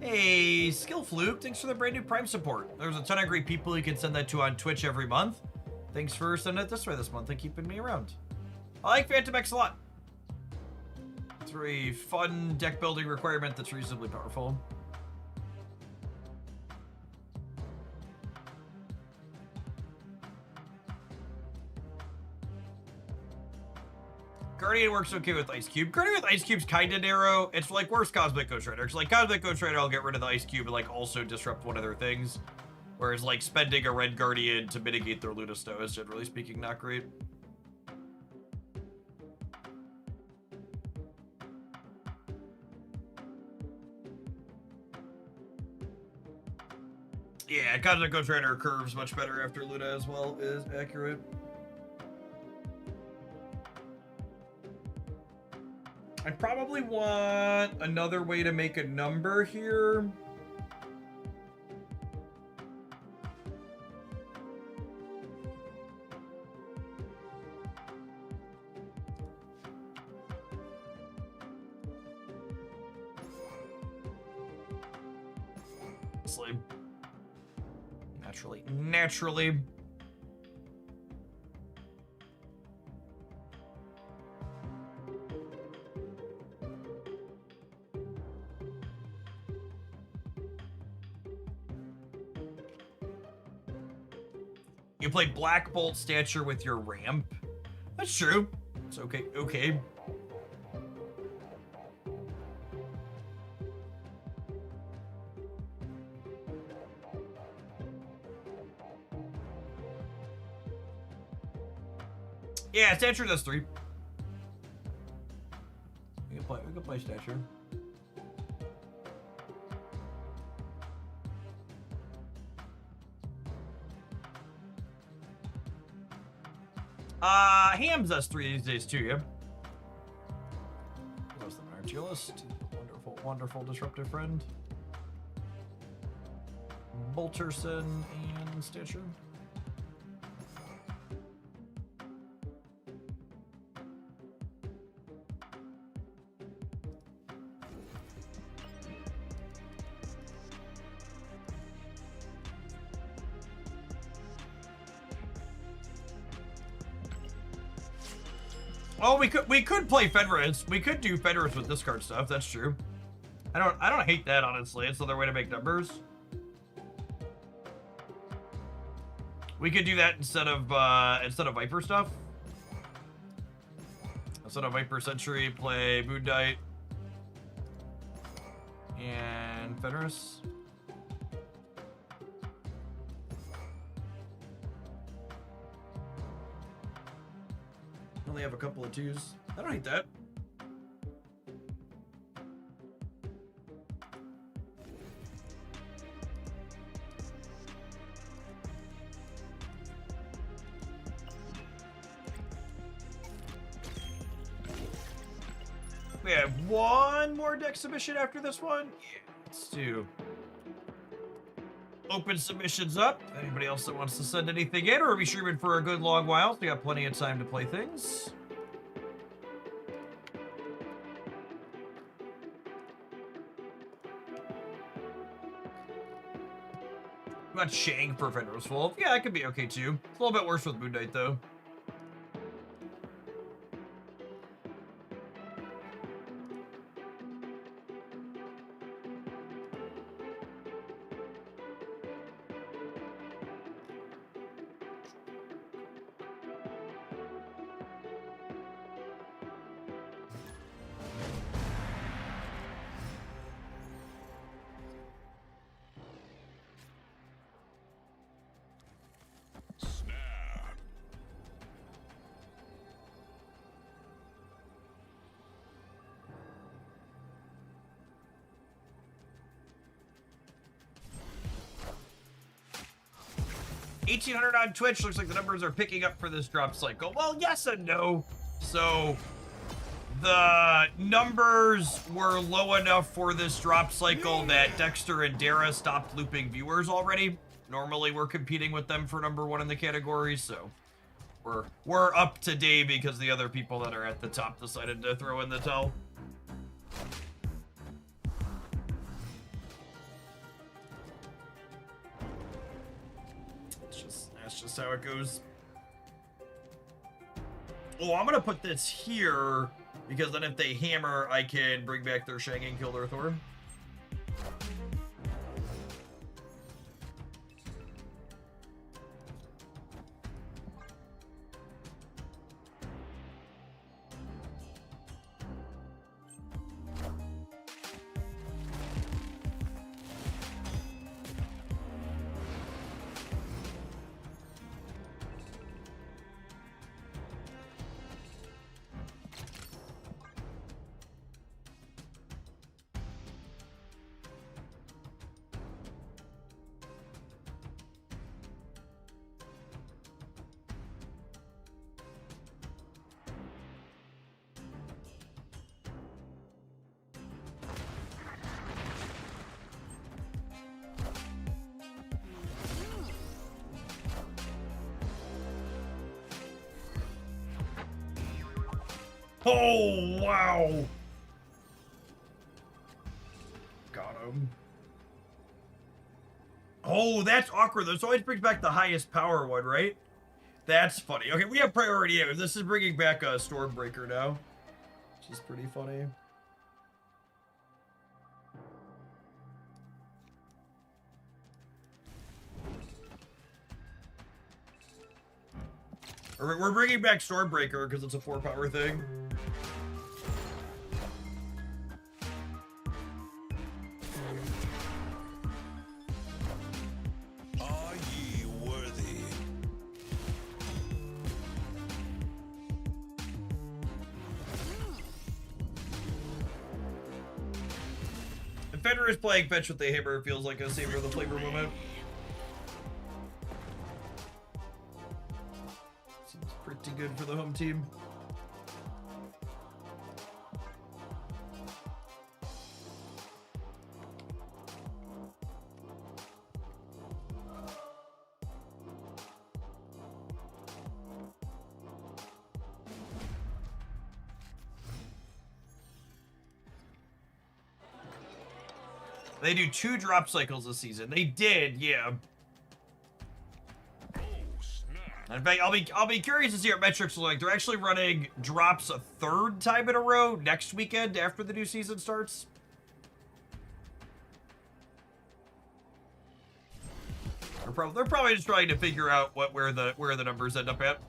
Hey, Skill Fluke, thanks for the brand new Prime support. There's a ton of great people you can send that to on Twitch every month. Thanks for sending it this way this month and keeping me around. I like Phantom X a lot. It's a very fun deck building requirement that's reasonably powerful. Guardian works okay with Ice Cube. Guardian with Ice Cube's kind of narrow. It's like worse Cosmic Ghost Rider. Because like Cosmic Ghost Rider, I'll get rid of the Ice Cube and like also disrupt one of their things. Whereas like spending a red Guardian to mitigate their Luna Snow is generally speaking not great. Yeah, Cosmic Ghost Rider curves much better after Luna as well is accurate. I probably want another way to make a number here. Naturally. You play Black Bolt Stature with your ramp. That's true. It's okay. Okay. Yeah, Stature does 3. We can play Stature. Hams does 3 these days too, yeah. What's the Martialist? Wonderful, wonderful disruptive friend. Bolterson and Stitcher. Oh, we could play Fenris. We could do Fenris with this card stuff. That's true. I don't hate that, honestly. It's another way to make numbers. We could do that instead of Viper stuff. Instead of Viper Sentry, play Moon Knight and Fenris. Only have a couple of twos. I don't hate that. We have one more deck submission after this one. Yeah, let's do. Open submissions up. Anybody else that wants to send anything in, or are we streaming for a good long while? So we got plenty of time to play things. What about Shang for Fenris Wolf? Yeah, that could be okay too. It's a little bit worse with Moon Knight though. Snap. 1,800 on Twitch. Looks like the numbers are picking up for this drop cycle. Well, yes and no. So the numbers were low enough for this drop cycle that Dexter and Dara stopped looping viewers already. Normally we're competing with them for #1 in the category, so we're up to date because the other people that are at the top decided to throw in the towel. That's just how it goes. Oh, I'm gonna put this here because then if they hammer, I can bring back their Shang and kill their Thor. Oh, wow. Got him. Oh, that's awkward. This always brings back the highest power one, right? That's funny. Okay, we have priority A. This is bringing back a Stormbreaker now, which is pretty funny. We're bringing back Stormbreaker because it's a 4-power thing. Are ye worthy? If Fender is playing Fetch with the Hammer, it feels like a Savor the Flavor moment. Seems pretty good for the home team. They do 2 drop cycles this season. They did, yeah. Oh, snap. In fact, I'll be curious to see what metrics look like. They're actually running drops a 3rd time in a row next weekend after the new season starts. They're probably just trying to figure out where the numbers end up at.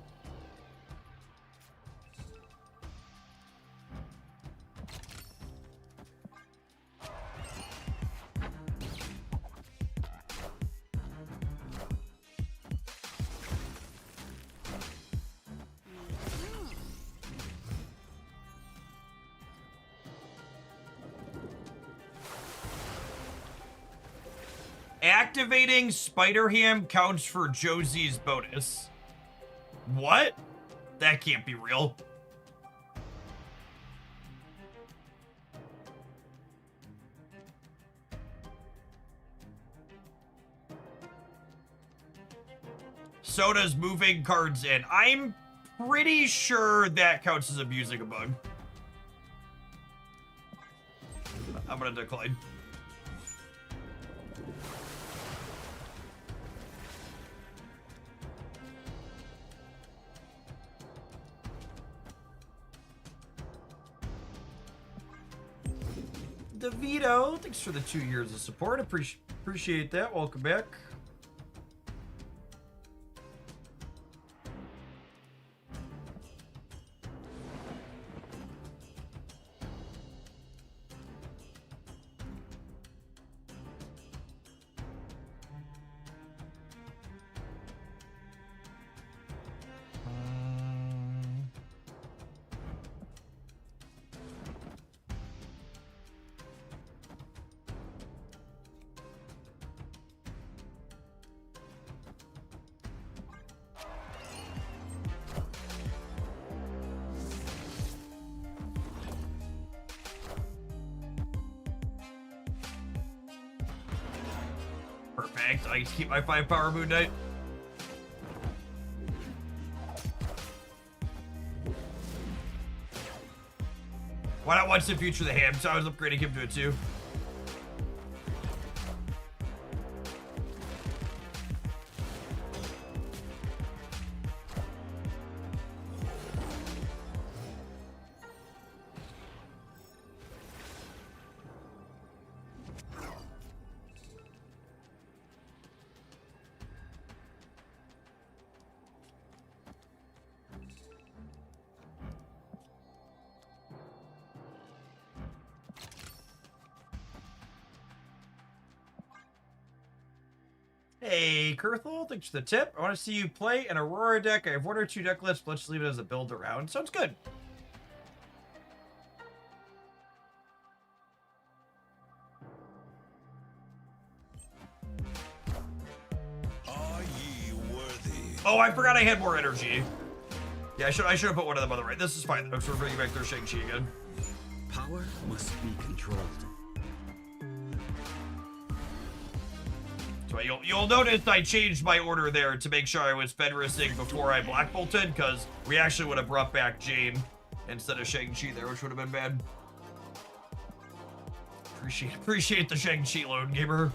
Activating Spider Ham counts for Josie's bonus. What? That can't be real. Soda's moving cards in. I'm pretty sure that counts as abusing a bug. I'm gonna decline. DeVito, thanks for the 2 years of support. Appreciate that. Welcome back. Perfect. I keep my 5 power Moon Knight. Why not Once in the Future the Ham? So I was upgrading him to it too. Hey, Kurthal, thanks for the tip. I want to see you play an Aurora deck. I have 1 or 2 deck lists, but let's leave it as a build around. Sounds good. Are ye worthy? Oh, I forgot I had more energy. Yeah, I should have put one of them on the right. This is fine though, so we're bringing back their Shang-Chi again. Power must be controlled. So you'll notice I changed my order there to make sure I was Fenrising before I Black Bolted, because we actually would have brought back Jane instead of Shang-Chi there, which would have been bad. Appreciate the Shang-Chi loan, gamer.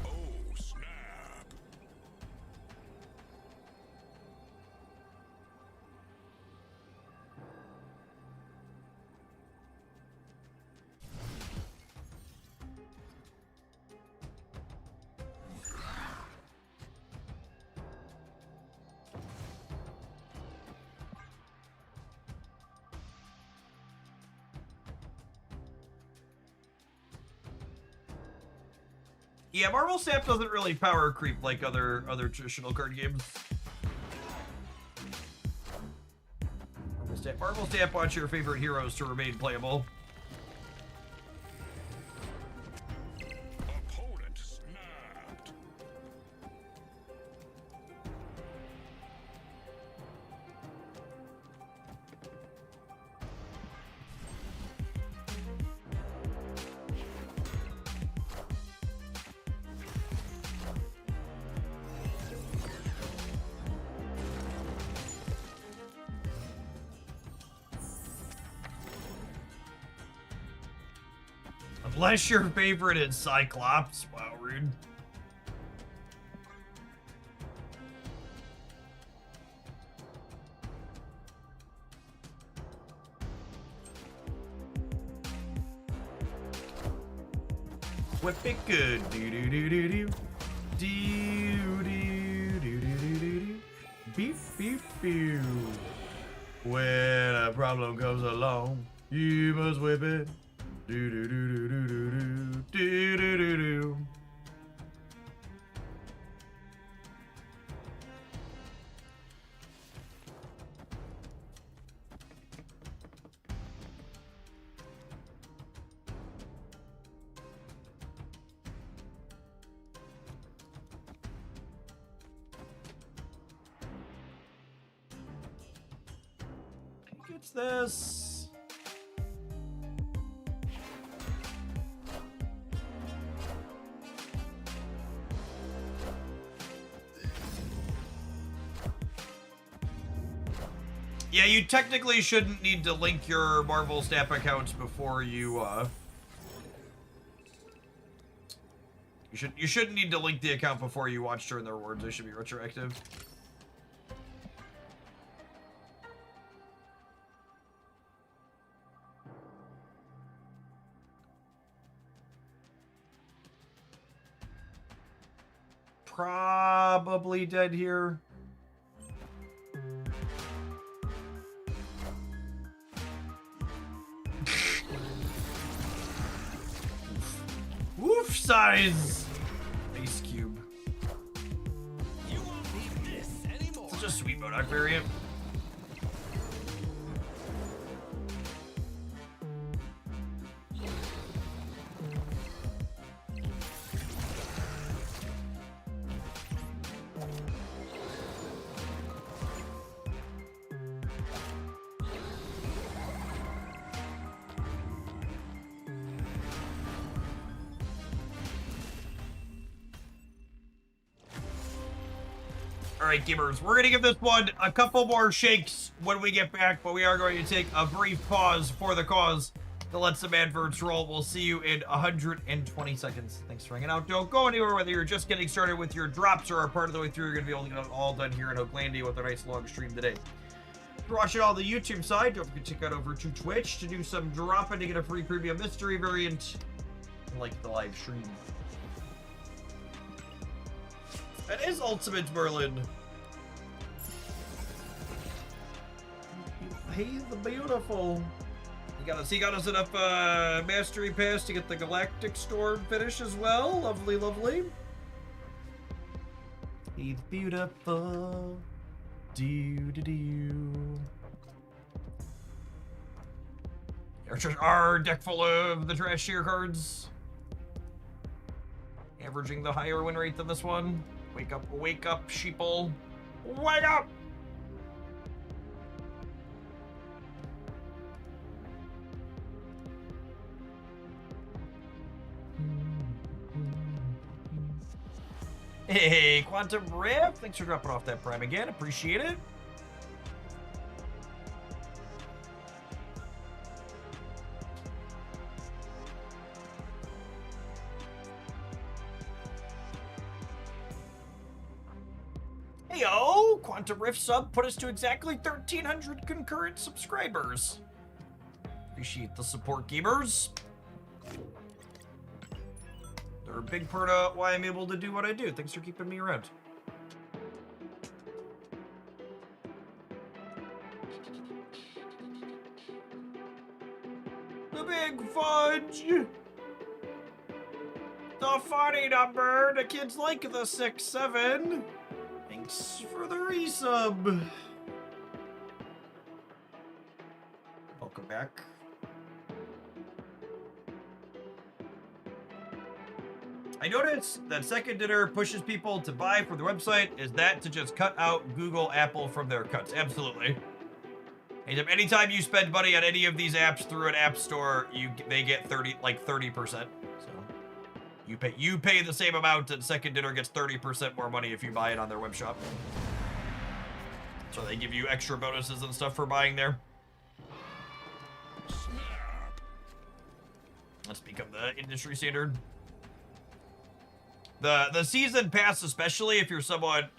Oh, snap. Yeah, Marvel Snap doesn't really power creep like other traditional card games. Marvel Snap wants your favorite heroes to remain playable. Opponent snapped. Unless your favorite is Cyclops. Wow, rude. Whip it good. Do do do do do. Beef, beef, beef. When a problem comes along, you must whip it. Do do do do do do do do do do. What's this? Yeah, you technically shouldn't need to link your Marvel Snap accounts before you you shouldn't need to link the account before you watch during the rewards. They should be retroactive. Probably dead here. Woof size ice cube. You won't need this anymore. Such a sweet Modok variant. All right, gamers, we're gonna give this one a couple more shakes when we get back, but we are going to take a brief pause for the cause to let some adverts roll. We'll see you in 120 seconds. Thanks for hanging out. Don't go anywhere, whether you're just getting started with your drops or are part of the way through. You're gonna be able to get it all done here in Oaklandia with a nice long stream today. If you're watching on the YouTube side, don't forget to check out over to Twitch to do some dropping to get a free premium mystery variant, like the live stream. That is Ultimate Merlin. He's the beautiful. He got us enough mastery pass to get the Galactic Storm finish as well. Lovely, lovely. He's beautiful. Do do do. Our deck full of the trash tier cards. Averaging the higher win rate than this one. Wake up, sheeple. Wake up! Hey, Quantum Rift, thanks for dropping off that Prime again. Appreciate it. Heyo, Quantum Rift sub put us to exactly 1,300 concurrent subscribers. Appreciate the support, gamers. They're a big part of why I'm able to do what I do. Thanks for keeping me around. The big fudge. The funny number. The kids like the 6-7. Thanks for the resub. Welcome back. I noticed that Second Dinner pushes people to buy from their website. Is that to just cut out Google, Apple from their cuts? Absolutely. Anytime you spend money on any of these apps through an app store, they get 30%. So you pay the same amount, and Second Dinner gets 30% more money if you buy it on their web shop. So they give you extra bonuses and stuff for buying there. Let's become the industry standard. The season pass, especially if you're someone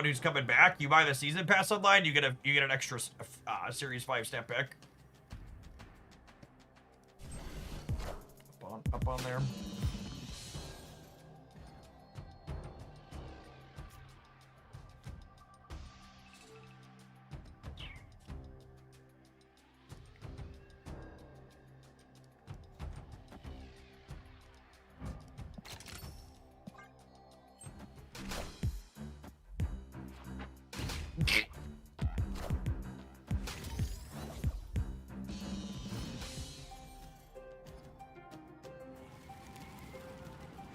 who's coming back, you buy the season pass online, you get an extra Series 5 snap pack. Up on there.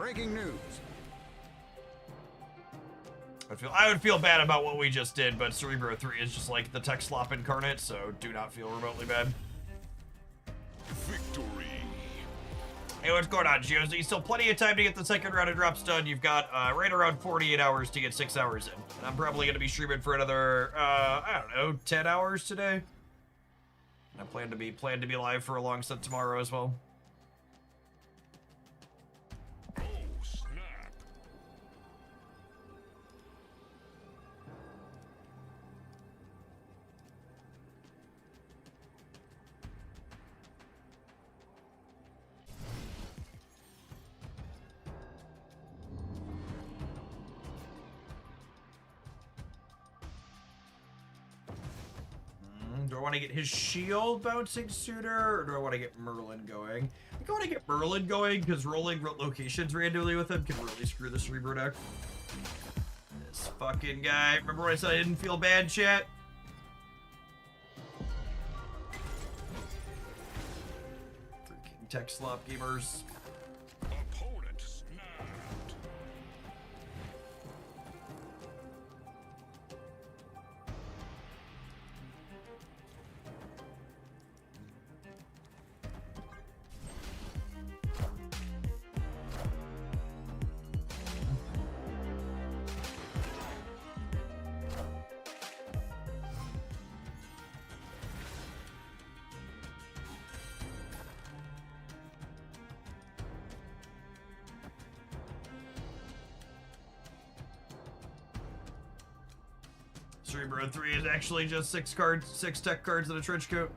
Breaking news. I would feel bad about what we just did, but Cerebro 3 is just like the tech slop incarnate, so do not feel remotely bad. Victory. Hey, what's going on, Josie? Still plenty of time to get the second round of drops done. You've got right around 48 hours to get 6 hours in. And I'm probably going to be streaming for another, I don't know, 10 hours today. I plan to be live for a long set tomorrow as well. Oh, snap. Do I want to get his shield bouncing sooner, or do I want to get Merlin going? I think I want to get Merlin going, because rolling locations randomly with him can really screw the Cerebro deck. This fucking guy. Remember when I said I didn't feel bad, chat? Freaking tech slop gamers. Opponent snapped. Cerebro 3 is actually just 6 tech cards and a trench coat.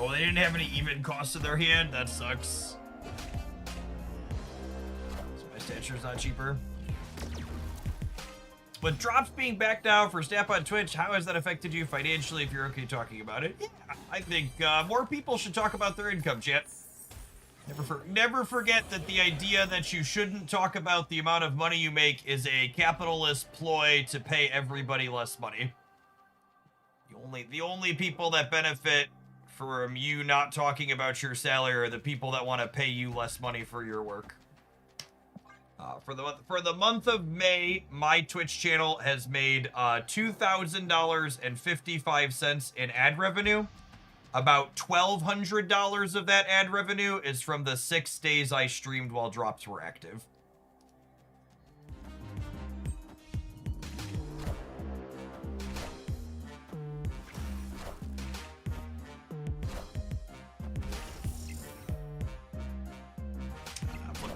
Oh, they didn't have any even costs in their hand? That sucks. So my stature's not cheaper. With drops being back now for Snap on Twitch, how has that affected you financially if you're okay talking about it? Yeah, I think more people should talk about their income, chat. Never forget that the idea that you shouldn't talk about the amount of money you make is a capitalist ploy to pay everybody less money. The only people that benefit from you not talking about your salary are the people that want to pay you less money for your work. For the month of May, my Twitch channel has made $2,000.55 in ad revenue. About $1,200 of that ad revenue is from the 6 days I streamed while drops were active.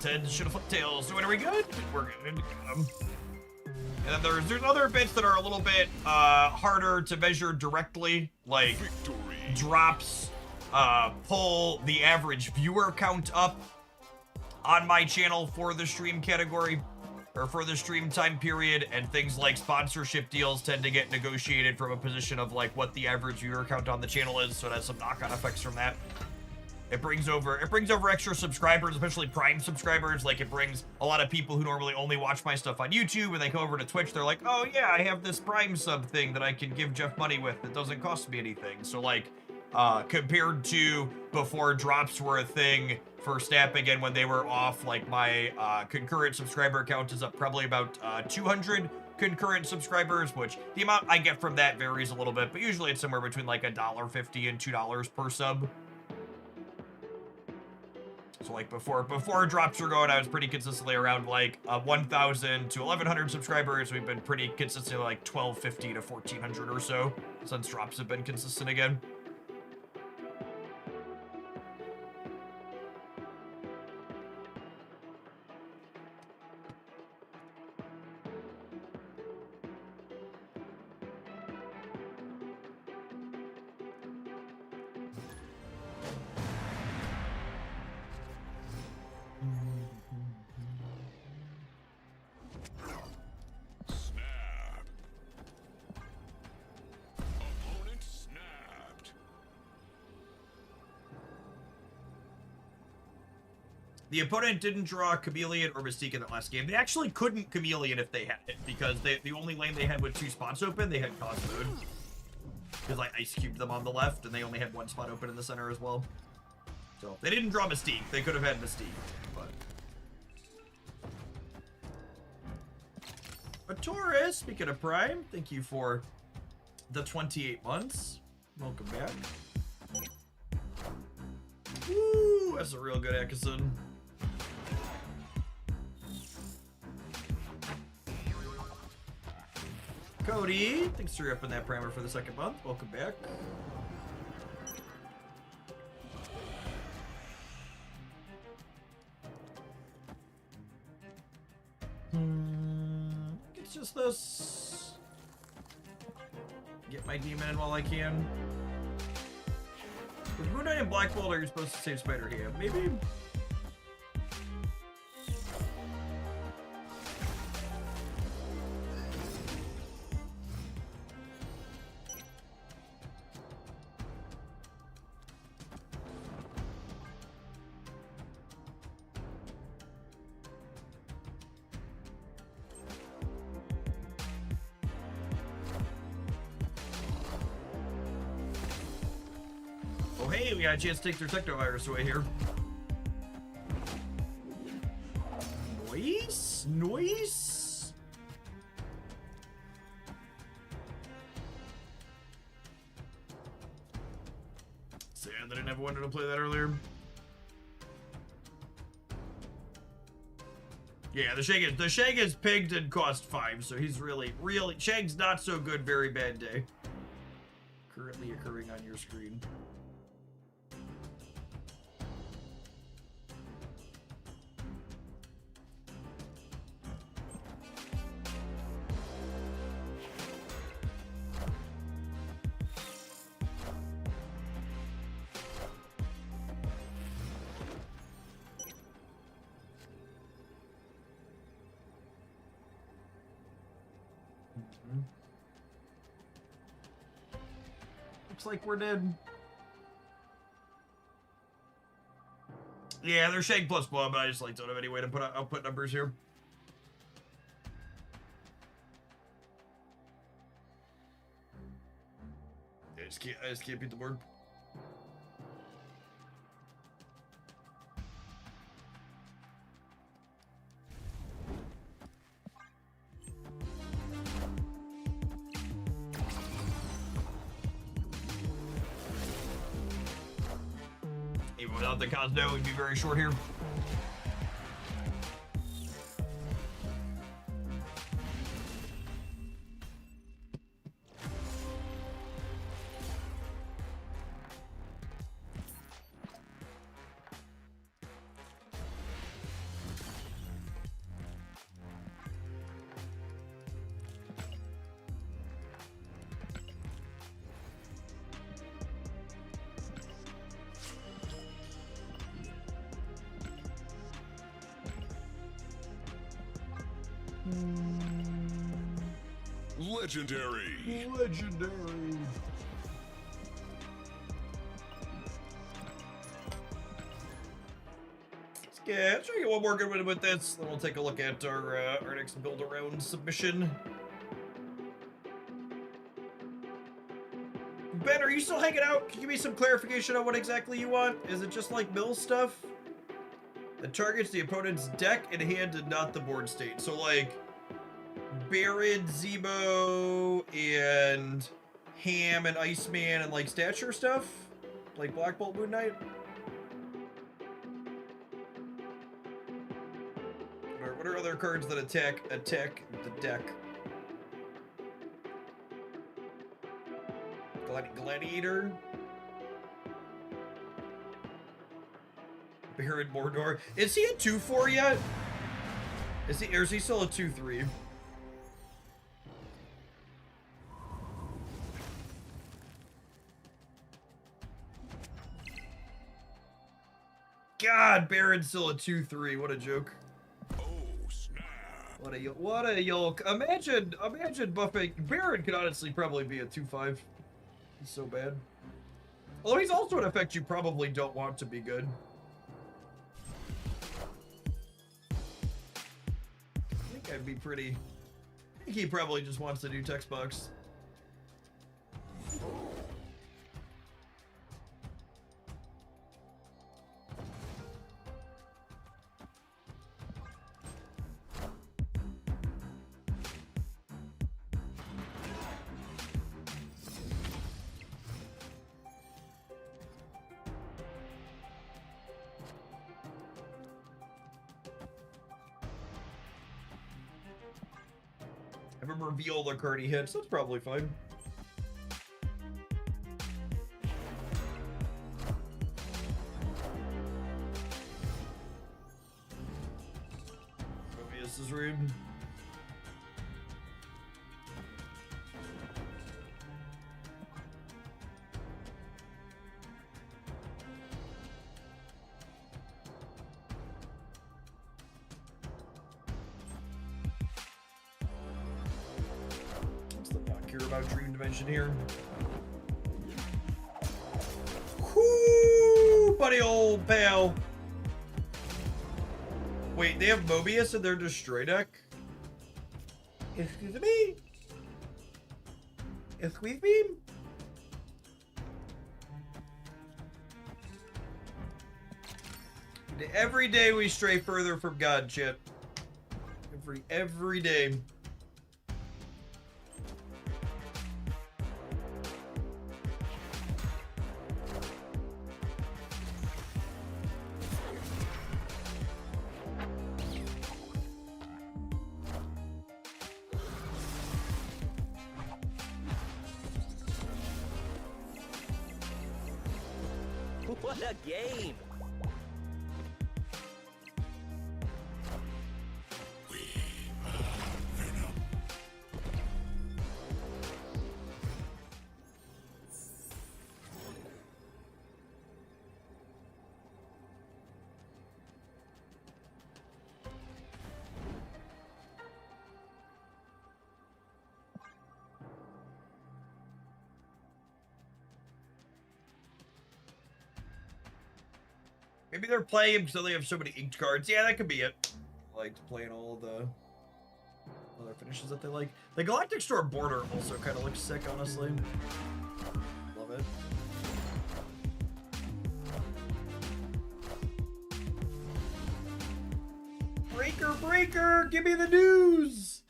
Heads, should have flipped tails. So, are we good? We're good. And then there's other bits that are a little bit harder to measure directly, like drops pull the average viewer count up on my channel for the stream category, or for the stream time period, and things like sponsorship deals tend to get negotiated from a position of like what the average viewer count on the channel is, so it has some knock-on effects from that. It brings over extra subscribers, especially Prime subscribers. Like, it brings a lot of people who normally only watch my stuff on YouTube, and they come over to Twitch, they're like, oh yeah, I have this Prime sub thing that I can give Jeff money with that doesn't cost me anything. So like, compared to before drops were a thing for snapping, and when they were off, like my concurrent subscriber count is up probably about 200 concurrent subscribers, which the amount I get from that varies a little bit, but usually it's somewhere between like $1.50 and $2 per sub. So like before drops were going, I was pretty consistently around like 1,000 to 1,100 subscribers. We've been pretty consistently like 1,250 to 1,400 or so since drops have been consistent again. Snap. Opponent snapped. The opponent didn't draw Chameleon or Mystique in that last game. They actually couldn't Chameleon if they had it, because the only lane they had with 2 spots open, they had Cause Mode. Because I ice cubed them on the left, and they only had 1 spot open in the center as well. So they didn't draw Mystique. They could have had Mystique, but Taurus, speaking of Prime, thank you for the 28 months. Welcome back. Woo, that's a real good Ekison. Cody, thanks for upping that primer for the 2nd month. Welcome back. It's just this. Get my demon in while I can. With Moon Knight and Black Bolt, are you supposed to save Spider Ham? Maybe. Oh hey, we got a chance to take their Technovirus away here. Nice, nice. Sad that I never wanted to play that earlier. Yeah, the Shag is pigged and cost 5, so he's really Shag's not so good, very bad day. Currently occurring on your screen. Looks like we're dead. Yeah, they're Shag plus Blood, but I just like don't have any way to put output numbers here. I just can't beat the board. Even without the Cosmo, we'd be very short here. Legendary. Legendary. Yeah, let's try to get one more good one with this. Then we'll take a look at our next build around submission. Ben, are you still hanging out? Can you give me some clarification on what exactly you want? Is it just like mill stuff that targets the opponent's deck and hand and not the board state? So like Baron, Zemo, and Ham and Iceman and like stature stuff? Like Black Bolt Moon Knight? What are other cards that attack the deck? Gladiator? Baron Mordor. Is he a 2-4 yet? Or is he still a 2-3? God, Baron's still a 2-3. What a joke. What a yolk. Imagine buffing. Baron could honestly probably be a 2-5. He's so bad. Although he's also an effect you probably don't want to be good. I think I'd be pretty... I think he probably just wants to do text box. I remember Viola card he hits, that's probably fine. Mobius is rude. About Dream Dimension here. Whoo, buddy old pal. Wait, they have Mobius in their destroy deck? Excuse me? Excuse me? Every day we stray further from God, Chip. Every day. What a game! Maybe they're playing him because they have so many inked cards. Yeah, that could be it. Like playing all the other finishes that they like. The Galactic Storm border also kind of looks sick, honestly. Love it. Breaker, give me the news.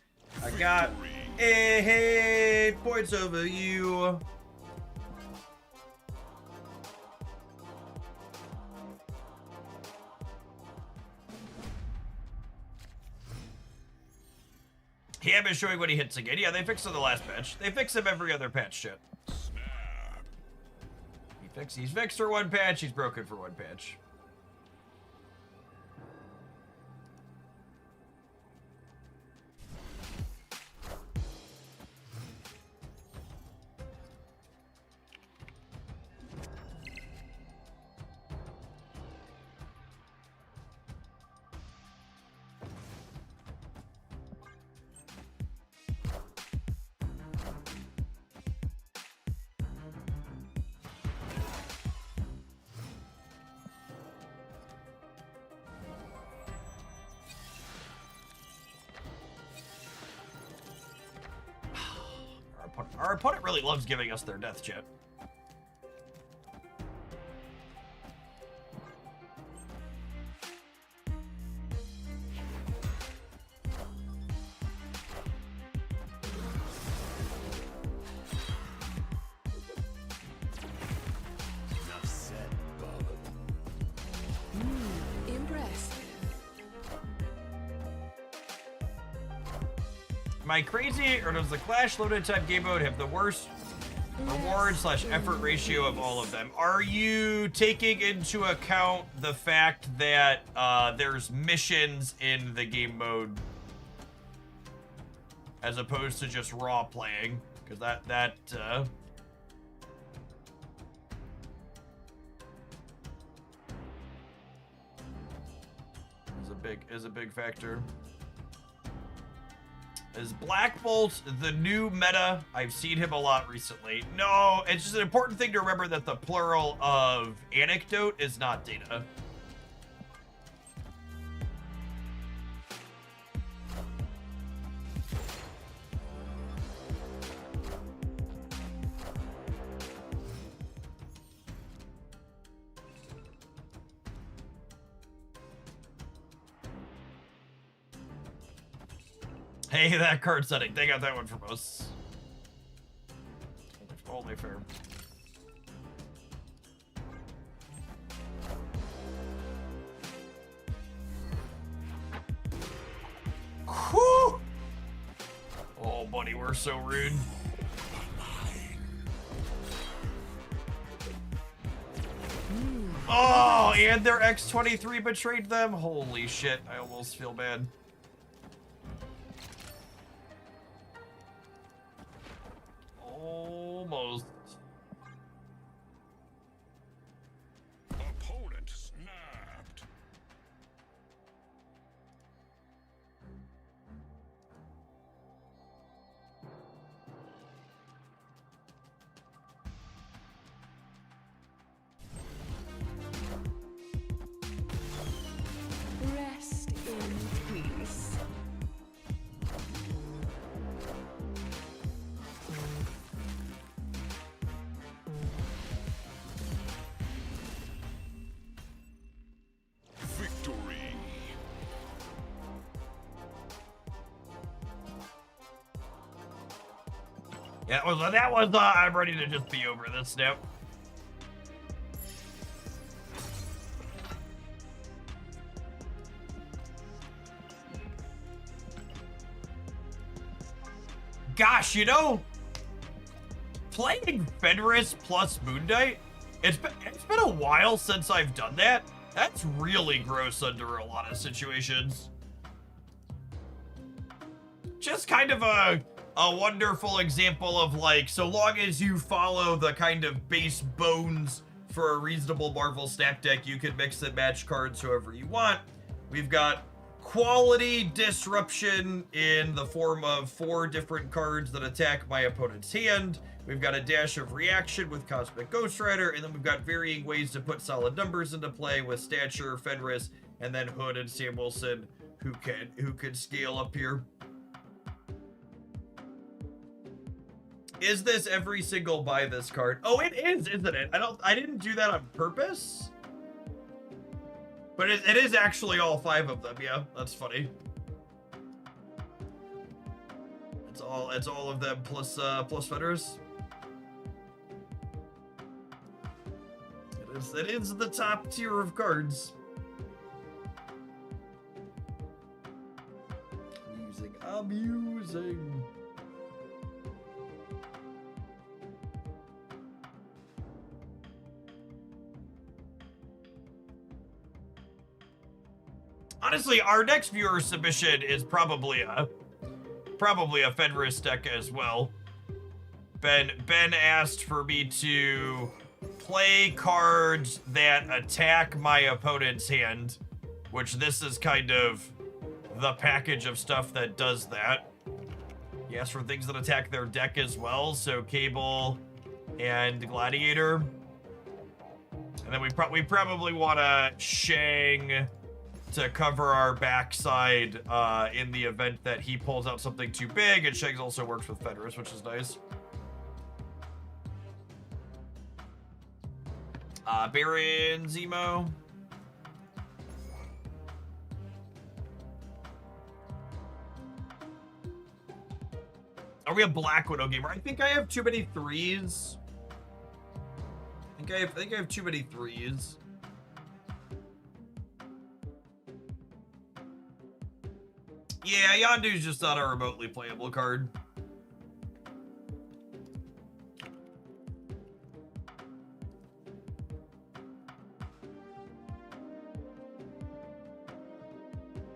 I got 8 points over you. Yeah, I've been showing when he hits again. Yeah, they fixed him the last patch. They fix him every other patch, shit. He's fixed for one patch, he's broken for one patch. Our opponent really loves giving us their death chip. Am I crazy, or does the Clash loaded type game mode have the worst reward/effort ratio of all of them? Are you taking into account the fact that there's missions in the game mode as opposed to just raw playing? Because that is a big factor. Is Black Bolt the new meta? I've seen him a lot recently. No, it's just an important thing to remember that the plural of anecdote is not data. Hey, that card setting. They got that one from us. Only fair. Whew! Oh, buddy, we're so rude. Oh, and their X-23 betrayed them? Holy shit, I almost feel bad. Almost. Opponent snapped. Rest in peace. Victory. Yeah, that was I'm ready to just be over this now. Gosh, you know, playing Fenris plus Moondite, it's been a while since I've done that. That's really gross under a lot of situations. Just kind of a wonderful example of, like, so long as you follow the kind of base bones for a reasonable Marvel stack deck, you can mix and match cards however you want. We've got quality disruption in the form of 4 different cards that attack my opponent's hand. We've got a dash of reaction with Cosmic Ghost Rider, and then we've got varying ways to put solid numbers into play with Stature, Fenris, and then Hood and Sam Wilson, who can scale up here. Is this every single buy this card? Oh, it is, isn't it? I didn't do that on purpose. But it is actually all 5 of them, yeah. That's funny. It's all of them plus Fenris. It is the top tier of cards. Amusing. Honestly, our next viewer submission is probably a Fenris deck as well. Ben asked for me to play cards that attack my opponent's hand, which this is kind of the package of stuff that does that. He asked for things that attack their deck as well, so Cable and Gladiator. And then we probably want to Shang to cover our backside in the event that he pulls out something too big, and Shang's also works with Fenris, which is nice. Baron Zemo. Are we a Black Widow gamer? I think I have too many 3s. I think I have too many 3s. Yeah, Yondu's just not a remotely playable card.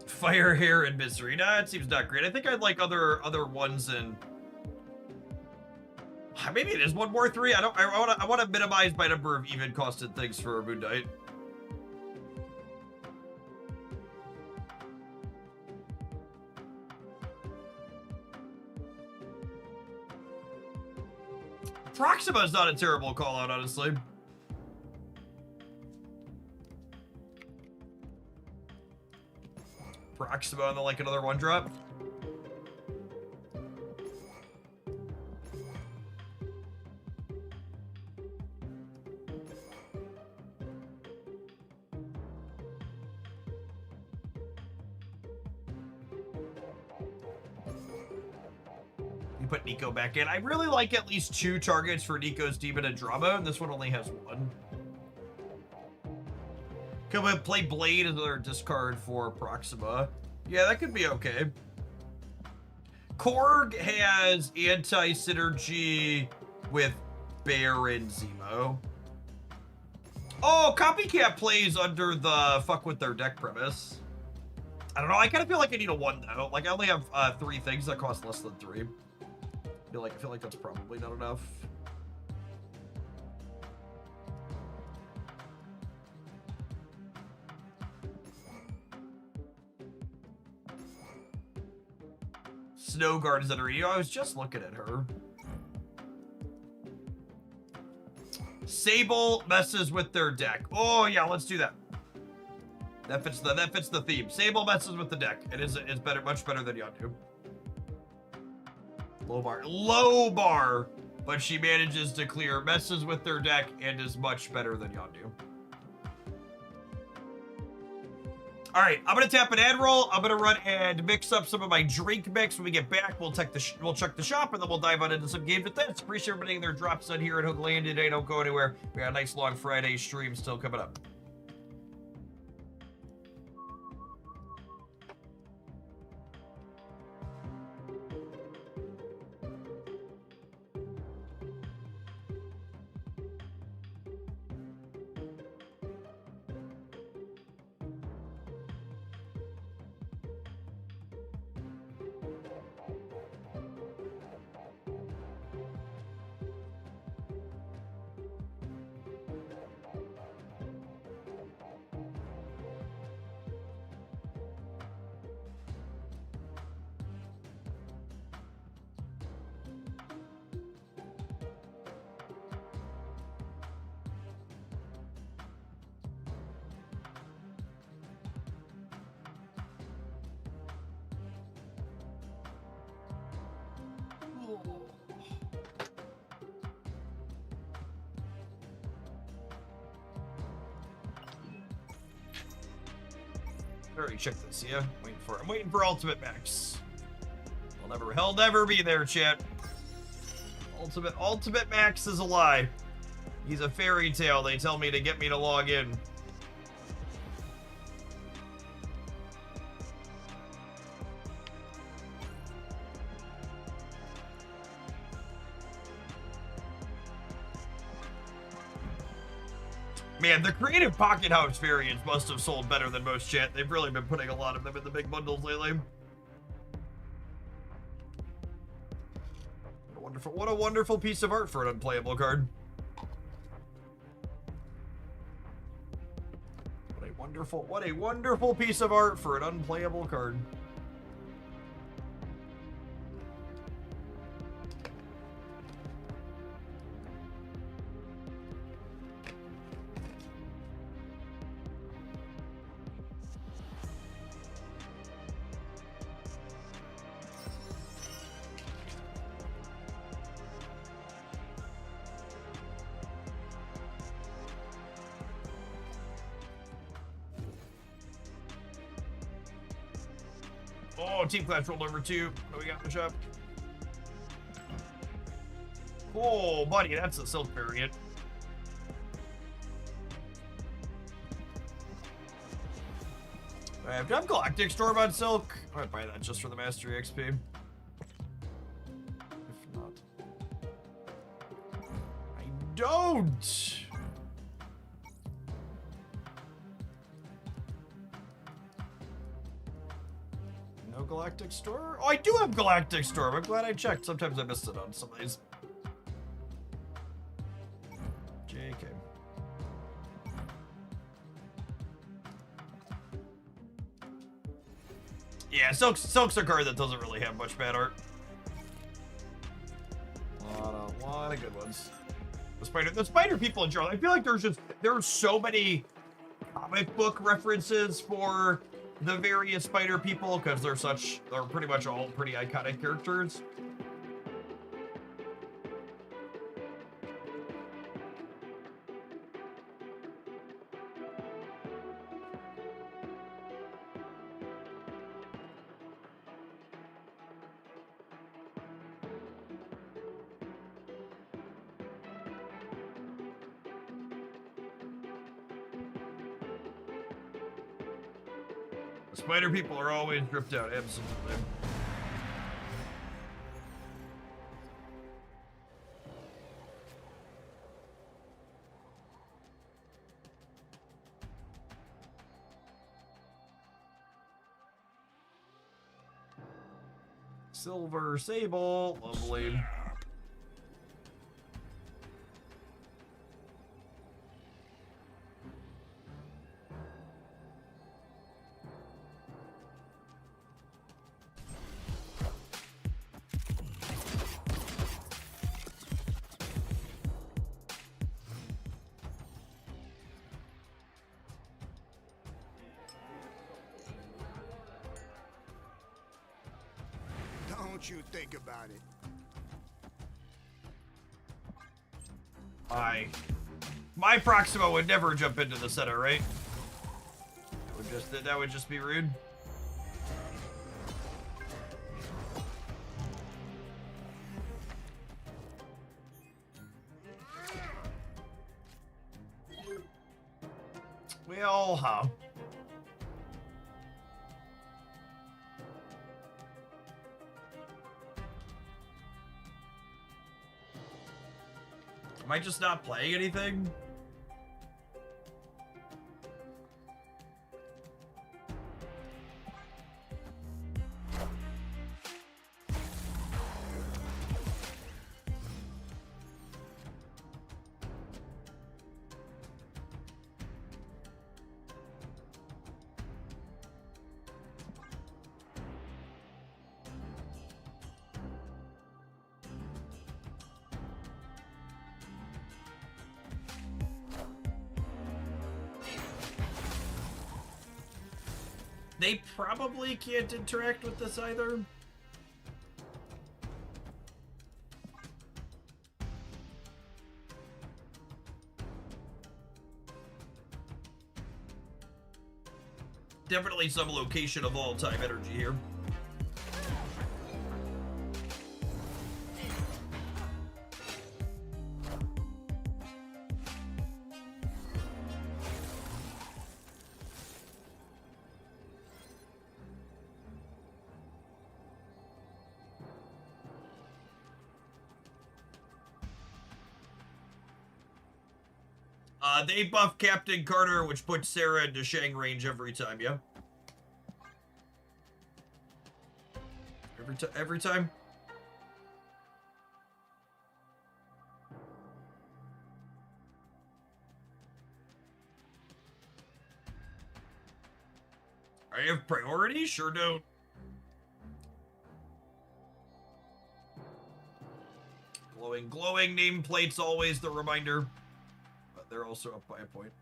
Fire, Hair, and Misery. Nah, it seems not great. I think I'd like other ones and maybe it is one more 3. I want to minimize my number of even costed things for Moon Knight. Proxima's not a terrible call out, honestly. Proxima and then like another 1-drop. You put Nico back in. I really like at least 2 targets for Nico's Demon and Drama, and this one only has 1. Could we play Blade as another discard for Proxima? Yeah, that could be okay. Korg has anti-synergy with Baron Zemo. Oh, Copycat plays under the fuck with their deck premise. I don't know, I kind of feel like I need a 1 though. Like I only have 3 things that cost less than 3. I feel like that's probably not enough. Snowguard is under. I was just looking at her. Sable messes with their deck. Oh yeah, let's do that. That fits the theme. Sable messes with the deck. It is better, much better than Yondu. Low bar, but she manages to clear, messes with their deck, and is much better than Yondu. All right, I'm gonna tap an ad roll. I'm gonna run and mix up some of my drink mix. When we get back, we'll check the shop, and then we'll dive on into some games with this. Appreciate everybody getting their drops on here at Hook Land today. Don't go anywhere. We got a nice long Friday stream still coming up. Already check this, yeah. I'm waiting for Ultimate Max. He'll never be there, chat. Ultimate Max is a lie. He's a fairy tale. They tell me to get me to log in. Man, the Creative Pocket House variants must have sold better than most, chat. They've really been putting a lot of them in the big bundles lately. What a wonderful piece of art for an unplayable card. What a wonderful piece of art for an unplayable card. Oh, Team Clash rolled over 2. What do we got in the shop? Oh, buddy, that's a Silk variant. Do I have Galactic Storm on Silk? I might buy that just for the Mastery XP. If not. I don't! No Galactic Storm? Oh, I do have Galactic Storm. I'm glad I checked. Sometimes I missed it on some of these. JK. Yeah, Silk's a card that doesn't really have much bad art. A lot of good ones. The spider people in general. I feel like there are so many comic book references for the various spider people because they're pretty much all pretty iconic characters. Spider people are always dripped out, absolutely. Silver Sable, lovely. Don't you think about it. My Proxima would never jump into the center, right? That would just be rude. Well, huh? Am I just not playing anything? They probably can't interact with this either. Definitely some location of all time energy here. They buff Captain Carter, which puts Sarah into Shang range every time, yeah? Every time? I have priority? Sure don't. Glowing nameplates, always the reminder. They're also up by a point.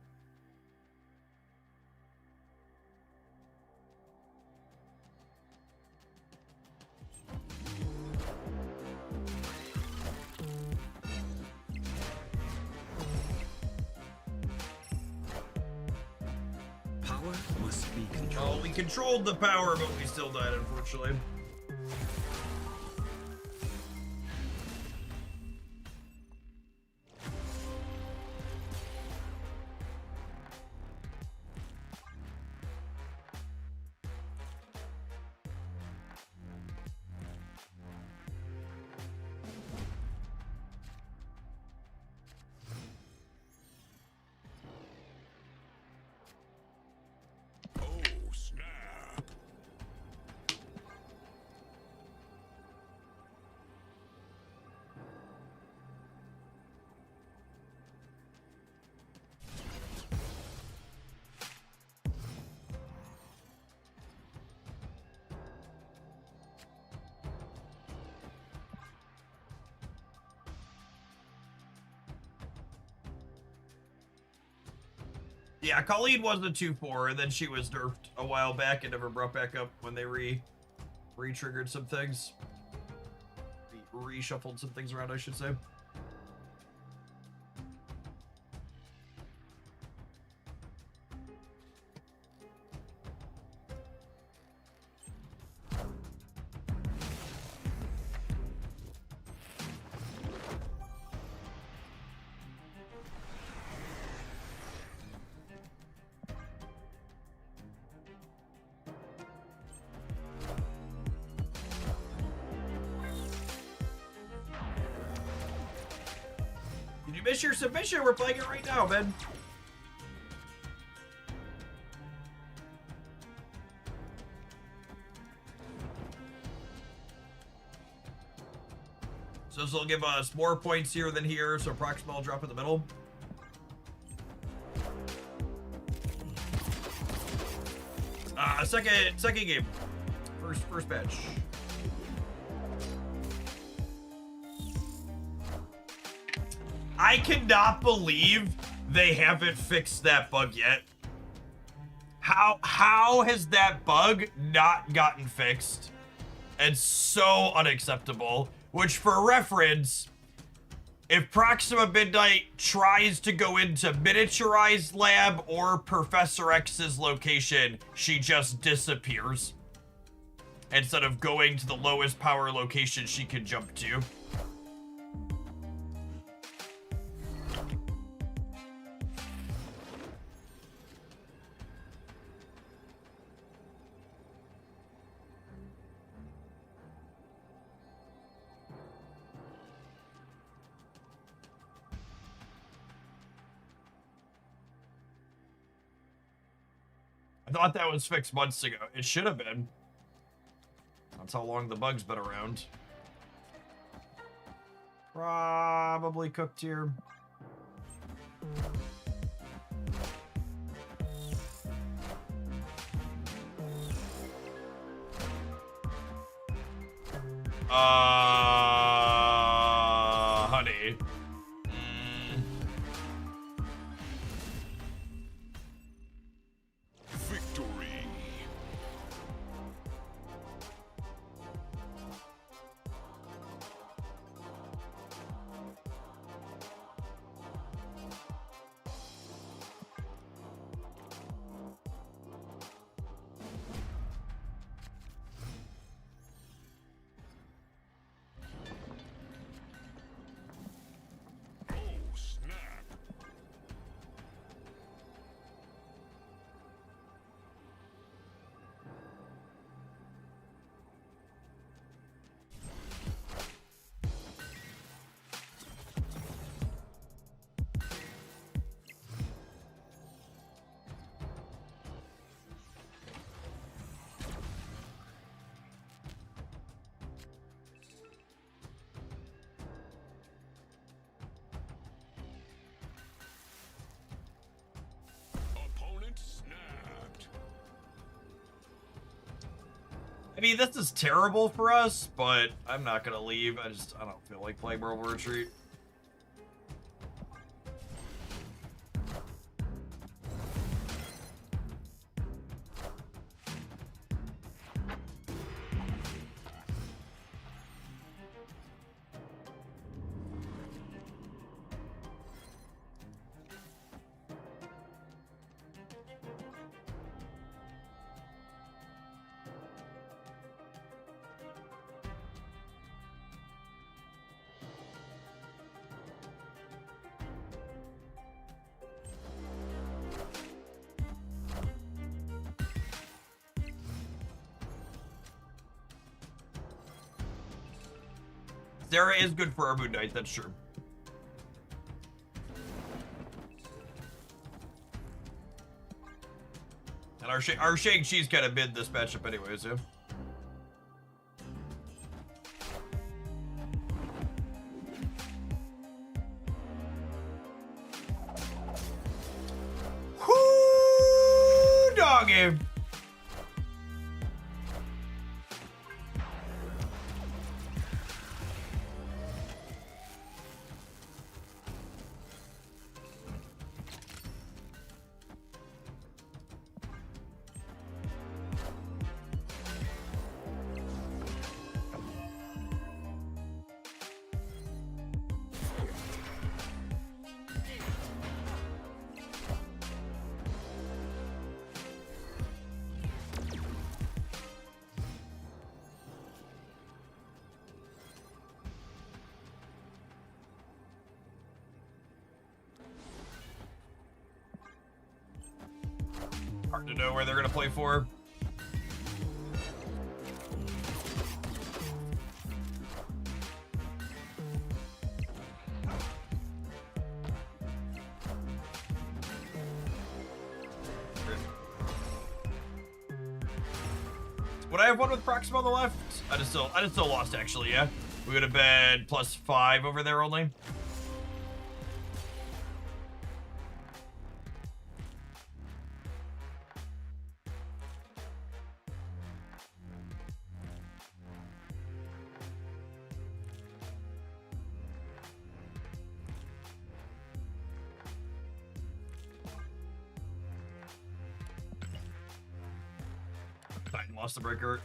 Power must be controlled. Oh, we controlled the power, but we still died, unfortunately. Yeah, Colleen was a 2-4, and then she was nerfed a while back and never brought back up when they re-triggered some things. Reshuffled some things around, I should say. Miss your submission. We're playing it right now, man. So this will give us more points here than here, so proximal drop in the middle. Second game. First match. I cannot believe they haven't fixed that bug yet. How has that bug not gotten fixed? It's so unacceptable. Which, for reference, if Proxima Midnight tries to go into Miniaturized Lab or Professor X's location, she just disappears. Instead of going to the lowest power location she can jump to. I thought that was fixed months ago. It should have been. That's how long the bug's been around. Probably cooked here. Honey. Victory. Oh, snap. Opponent snapped. I mean, this is terrible for us, but I'm not gonna leave. I don't feel like playing Marble Retreat. Sarah is good for our Moon Knight, that's true. And our Shang-Chi's kind of mid this matchup anyways, yeah. Whoo, doggy. Hard to know where they're gonna play for. Would I have won with Proxima on the left? I just still lost actually, yeah. We would have been +5 over there only. Fine, lost the breaker.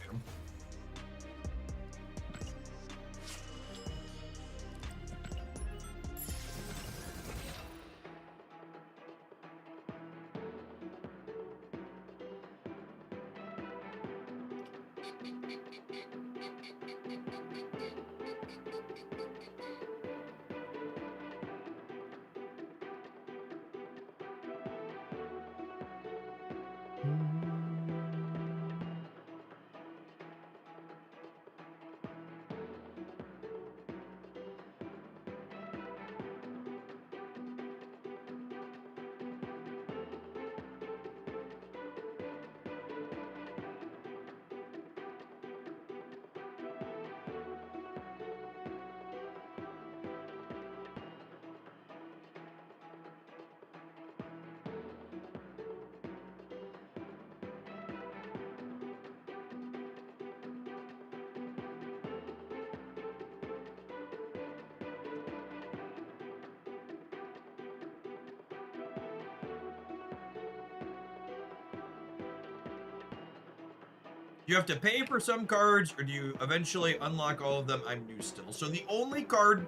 You have to pay for some cards, or do you eventually unlock all of them? I'm new still. So the only card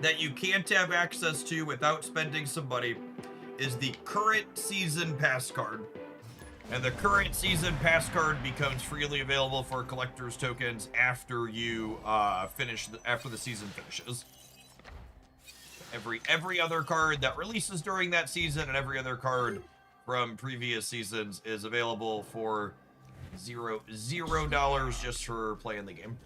that you can't have access to without spending some money is the current season pass card. And the current season pass card becomes freely available for collector's tokens after you after the season finishes. Every other card that releases during that season and every other card from previous seasons is available for $0 just for playing the game.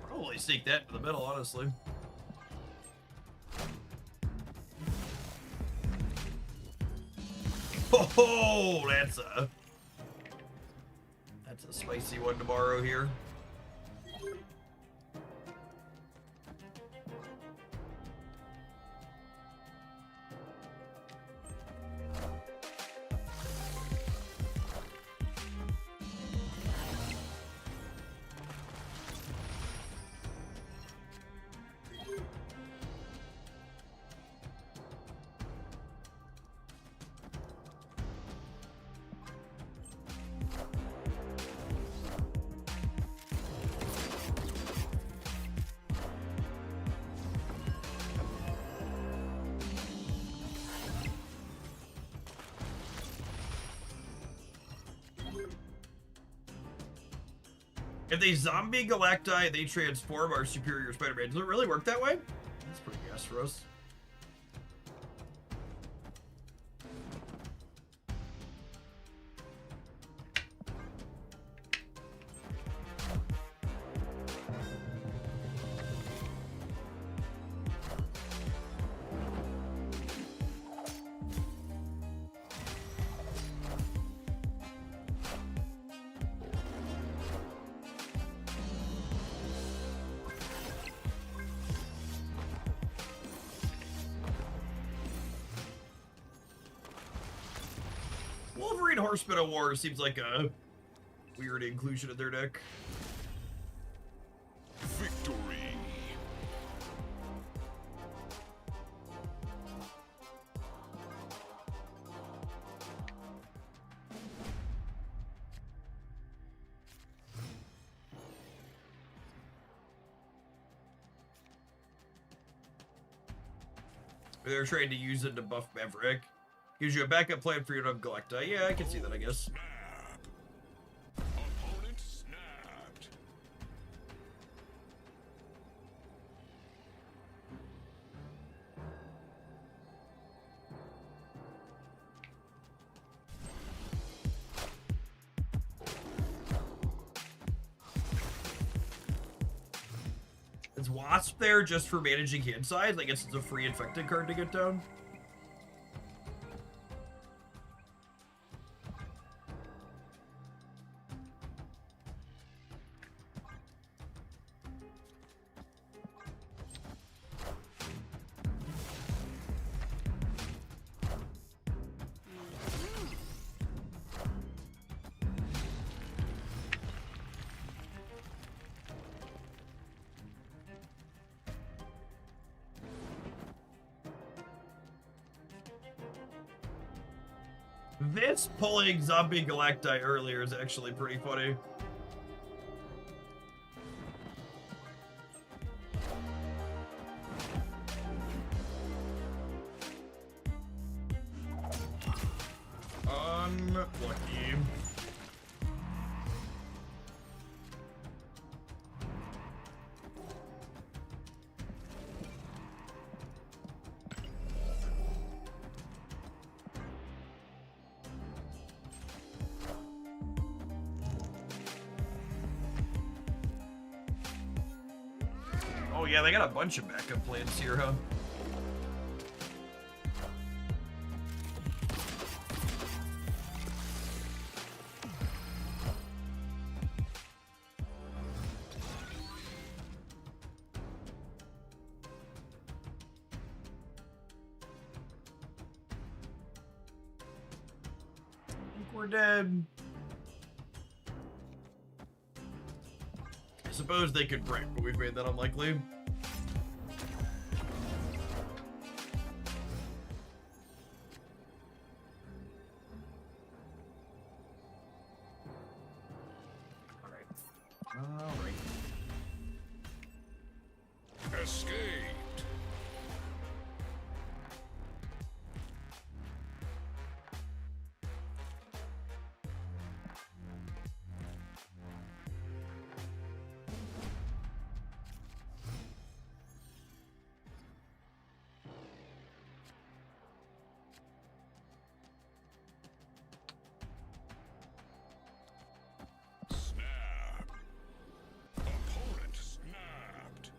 Probably sneak that in the middle, honestly. Oh, that's a spicy one to borrow here. If they zombie Galacti, they transform our superior Spider-Man. Does it really work that way? That's pretty gas for us. Wolverine Horseman of War seems like a weird inclusion in their deck. Victory. They're trying to use it to buff Maverick. Gives you a backup plan for your Galacta. Yeah, I can see that, I guess. Opponent snapped. Is Wasp there just for managing hit size? I guess it's a free infected card to get down. This pulling Zombie Galacti earlier is actually pretty funny. Unlucky. Oh yeah, they got a bunch of backup plans here, huh? I think we're dead. I suppose they could break, but we've made that unlikely. Alright. Escaped. Snap. Opponent snapped.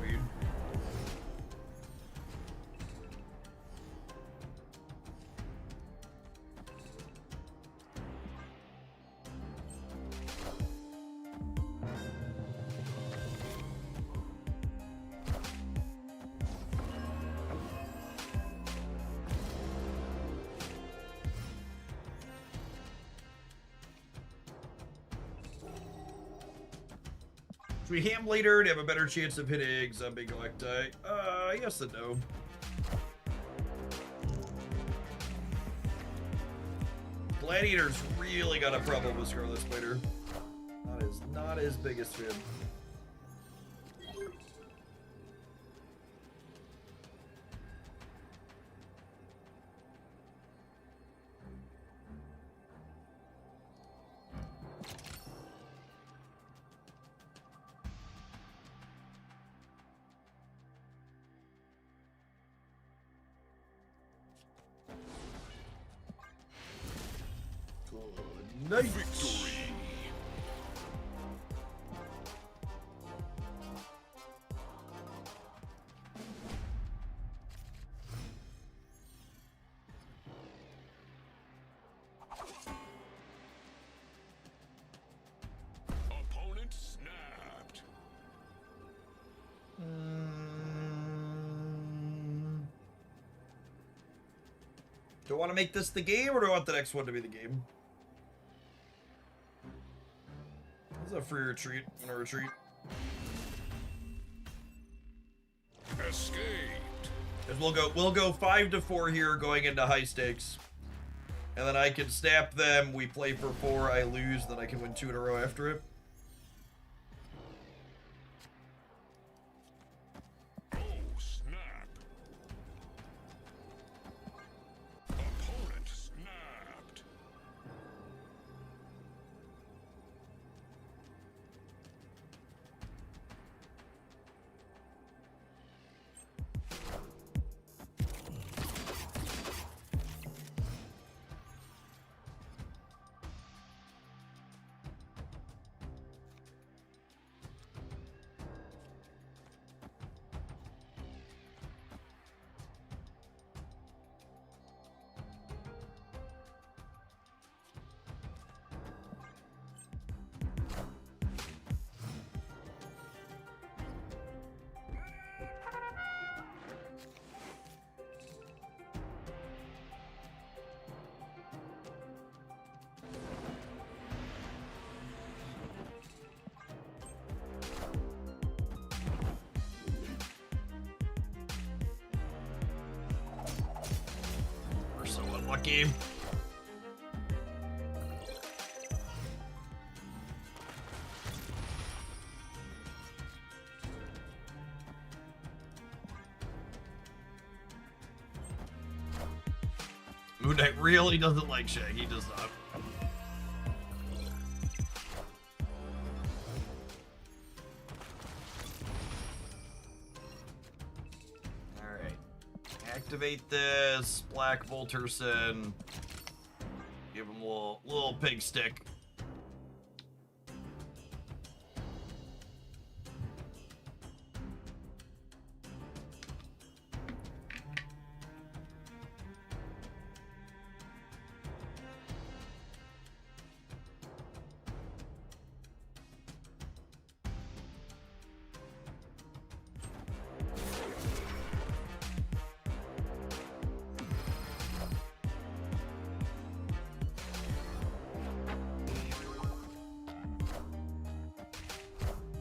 Weird. Should we ham later to have a better chance of hitting Zombie Galacti? Yes and no. Gladiator's really got a problem with Scarlet Spider. Not his biggest fan. Good night. Victory. Do I want to make this the game, or do I want the next one to be the game? This is a free retreat. I'm gonna retreat. Escaped. 'Cause we'll go 5 to 4 here, going into high stakes, and then I can snap them. We play for 4. I lose, then I can win 2 in a row after it. Oh, snap. Opponent snapped. We're so unlucky. Moon Knight really doesn't like Shag. He does not. Alright. Activate this. Black Volterson. Give him a little pig stick.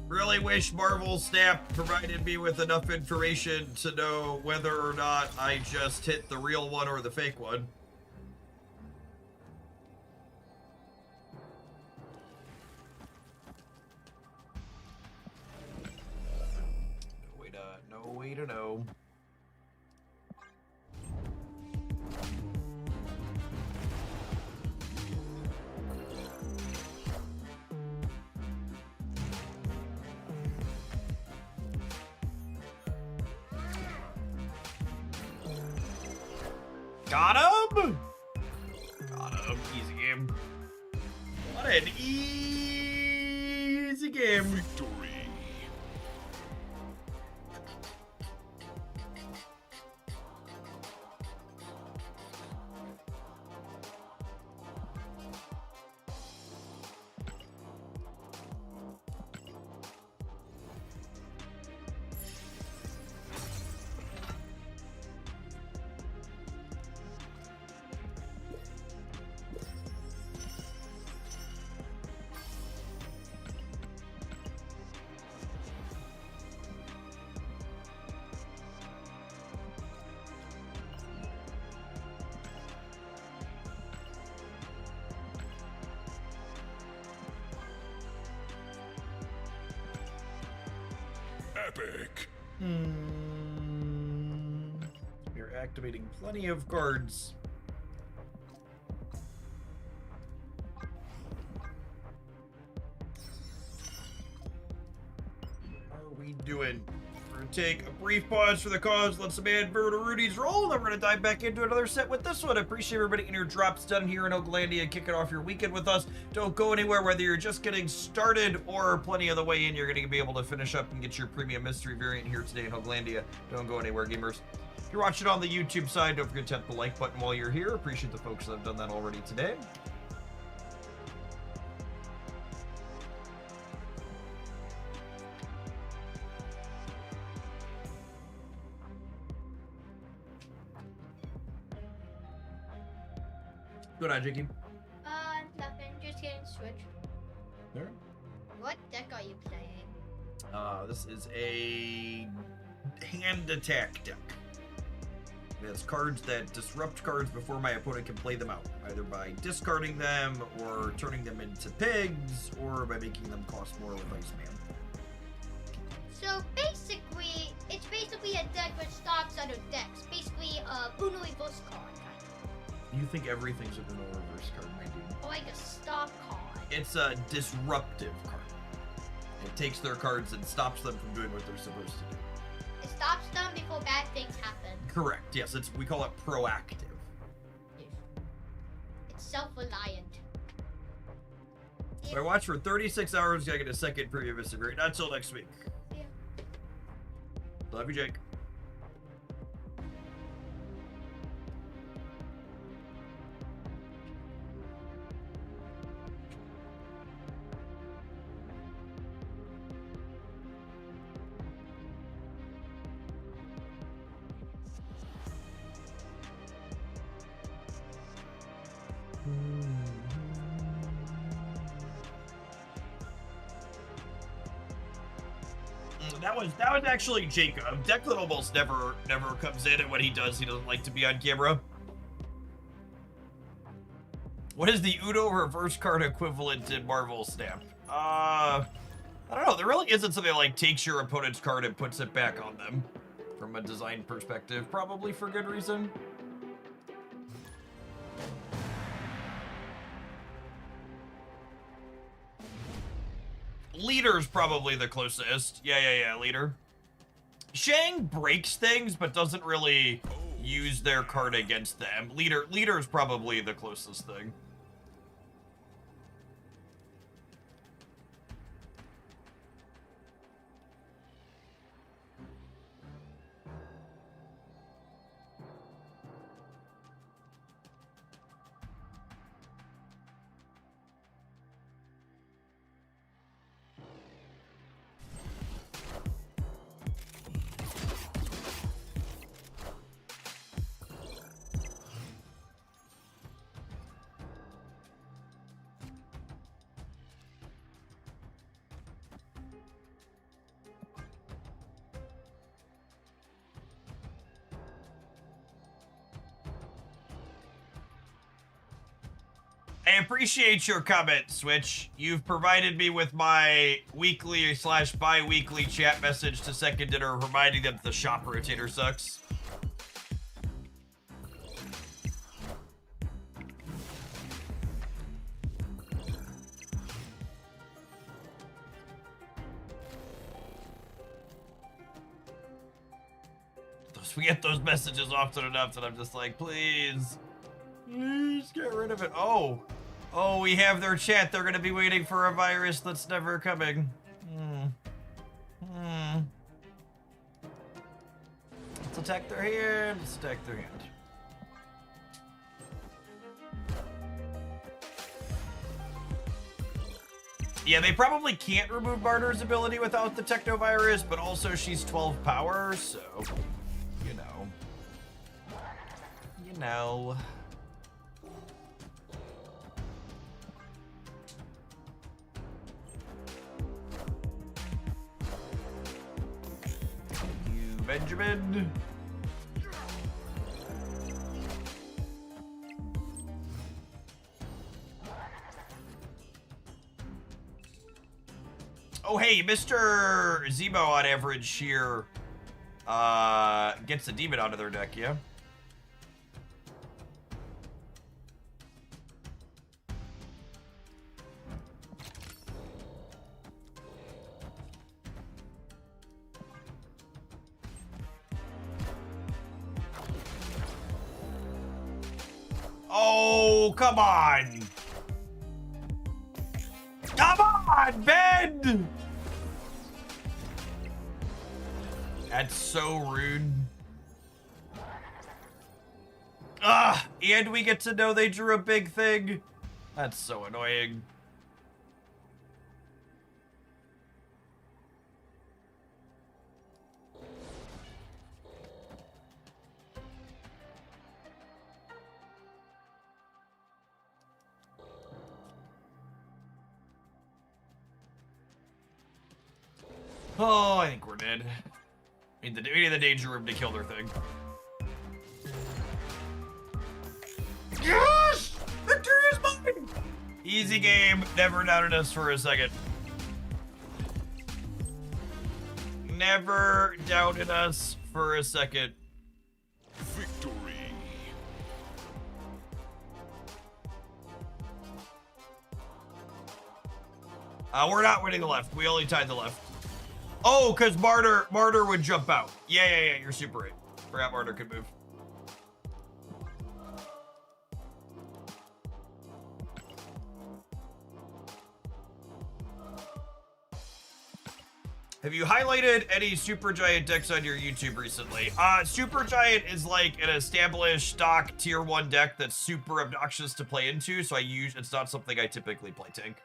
Really wish Marvel Snap provided me with enough information to know whether or not I just hit the real one or the fake one. No way to know. Got him! Got him. Easy game. What an easy game. Victory. Epic. You're activating plenty of cards. How are we doing? We're gonna take a brief pause for the cause, let some Advert or Rudy's roll, and then we're gonna dive back into another set with this one. I appreciate everybody getting your drops done here in Oaklandia, kicking off your weekend with us. Don't go anywhere, whether you're just getting started or plenty of the way in. You're gonna be able to finish up and get your premium mystery variant here today in Oaklandia. Don't go anywhere, gamers. If you're watching on the YouTube side, don't forget to hit the like button while you're here. Appreciate the folks that have done that already today. Good on, Jakey. Nothing. Just getting switched. There. What deck are you playing? This is a hand attack deck. It has cards that disrupt cards before my opponent can play them out, either by discarding them, or turning them into pigs, or by making them cost more with Iceman. So basically, it's basically a deck which stops other decks. Basically, Uno Reverse card kind of. You think everything's a Uno reverse card, my dude. Or like a stop card. It's a disruptive card. It takes their cards and stops them from doing what they're supposed to do. It stops them before bad things happen. Correct. Yes, we call it proactive. It's self-reliant. So I watch for 36 hours. I get a second preview of Mr. Great. Not until next week. Yeah. Love you, Jake. That was actually Jacob. Declan almost never comes in, and when he does, he doesn't like to be on camera. What is the Uno reverse card equivalent in Marvel Snap? I don't know. There really isn't something that like takes your opponent's card and puts it back on them. From a design perspective, probably for good reason. Leader's probably the closest. Yeah, Leader. Shang breaks things, but doesn't really use their card against them. Leader's probably the closest thing. I appreciate your comment, Switch. You've provided me with my weekly/bi-weekly chat message to Second Dinner reminding them that the shop rotator sucks. We get those messages often enough that I'm just like, please get rid of it. Oh, we have their chat. They're gonna be waiting for a virus that's never coming. Let's attack their hand. Let's attack their hand. Yeah, they probably can't remove Barter's ability without the Technovirus, but also she's 12 power, so you know. Benjamin. Oh, hey, Mr. Zemo on average here gets a demon out of their deck, yeah? Oh, come on. Come on, Ben! That's so rude. And we get to know they drew a big thing. That's so annoying. Oh, I think we're dead. We need the danger room to kill their thing. Yes! Victory is mine! Easy game. Never doubted us for a second. Never doubted us for a second. Victory. We're not winning the left. We only tied the left. Oh, because Martyr would jump out. Yeah, you're super right. Forgot Martyr could move. Have you highlighted any Supergiant decks on your YouTube recently? Supergiant is like an established stock tier 1 deck that's super obnoxious to play into, so it's not something I typically play tank.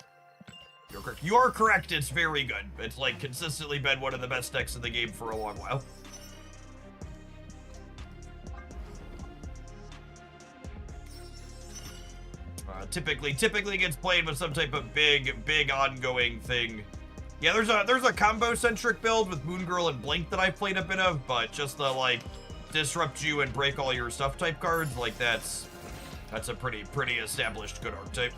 You're correct. You're correct, it's very good. It's like consistently been one of the best decks in the game for a long while. Typically gets played with some type of big ongoing thing. Yeah, there's a combo-centric build with Moon Girl and Blink that I've played a bit of, but just the, like, disrupt you and break all your stuff type cards, like, that's a pretty established good archetype.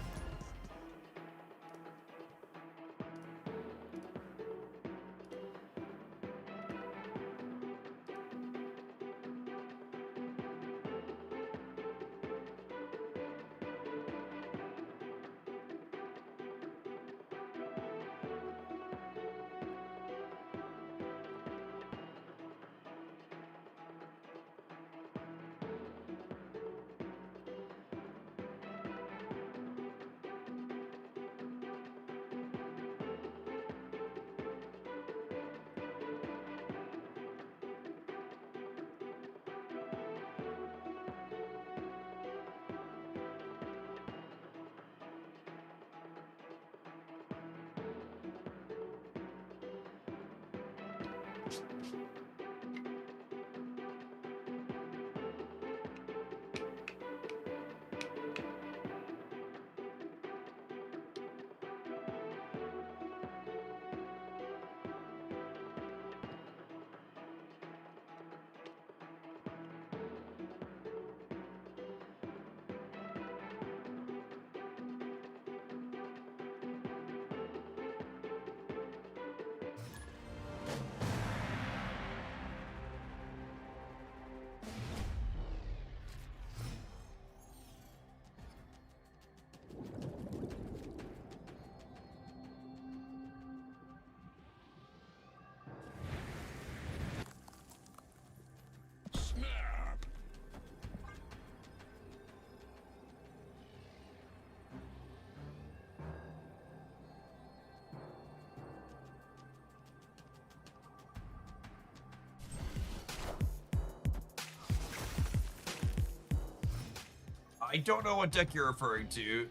I don't know what deck you're referring to,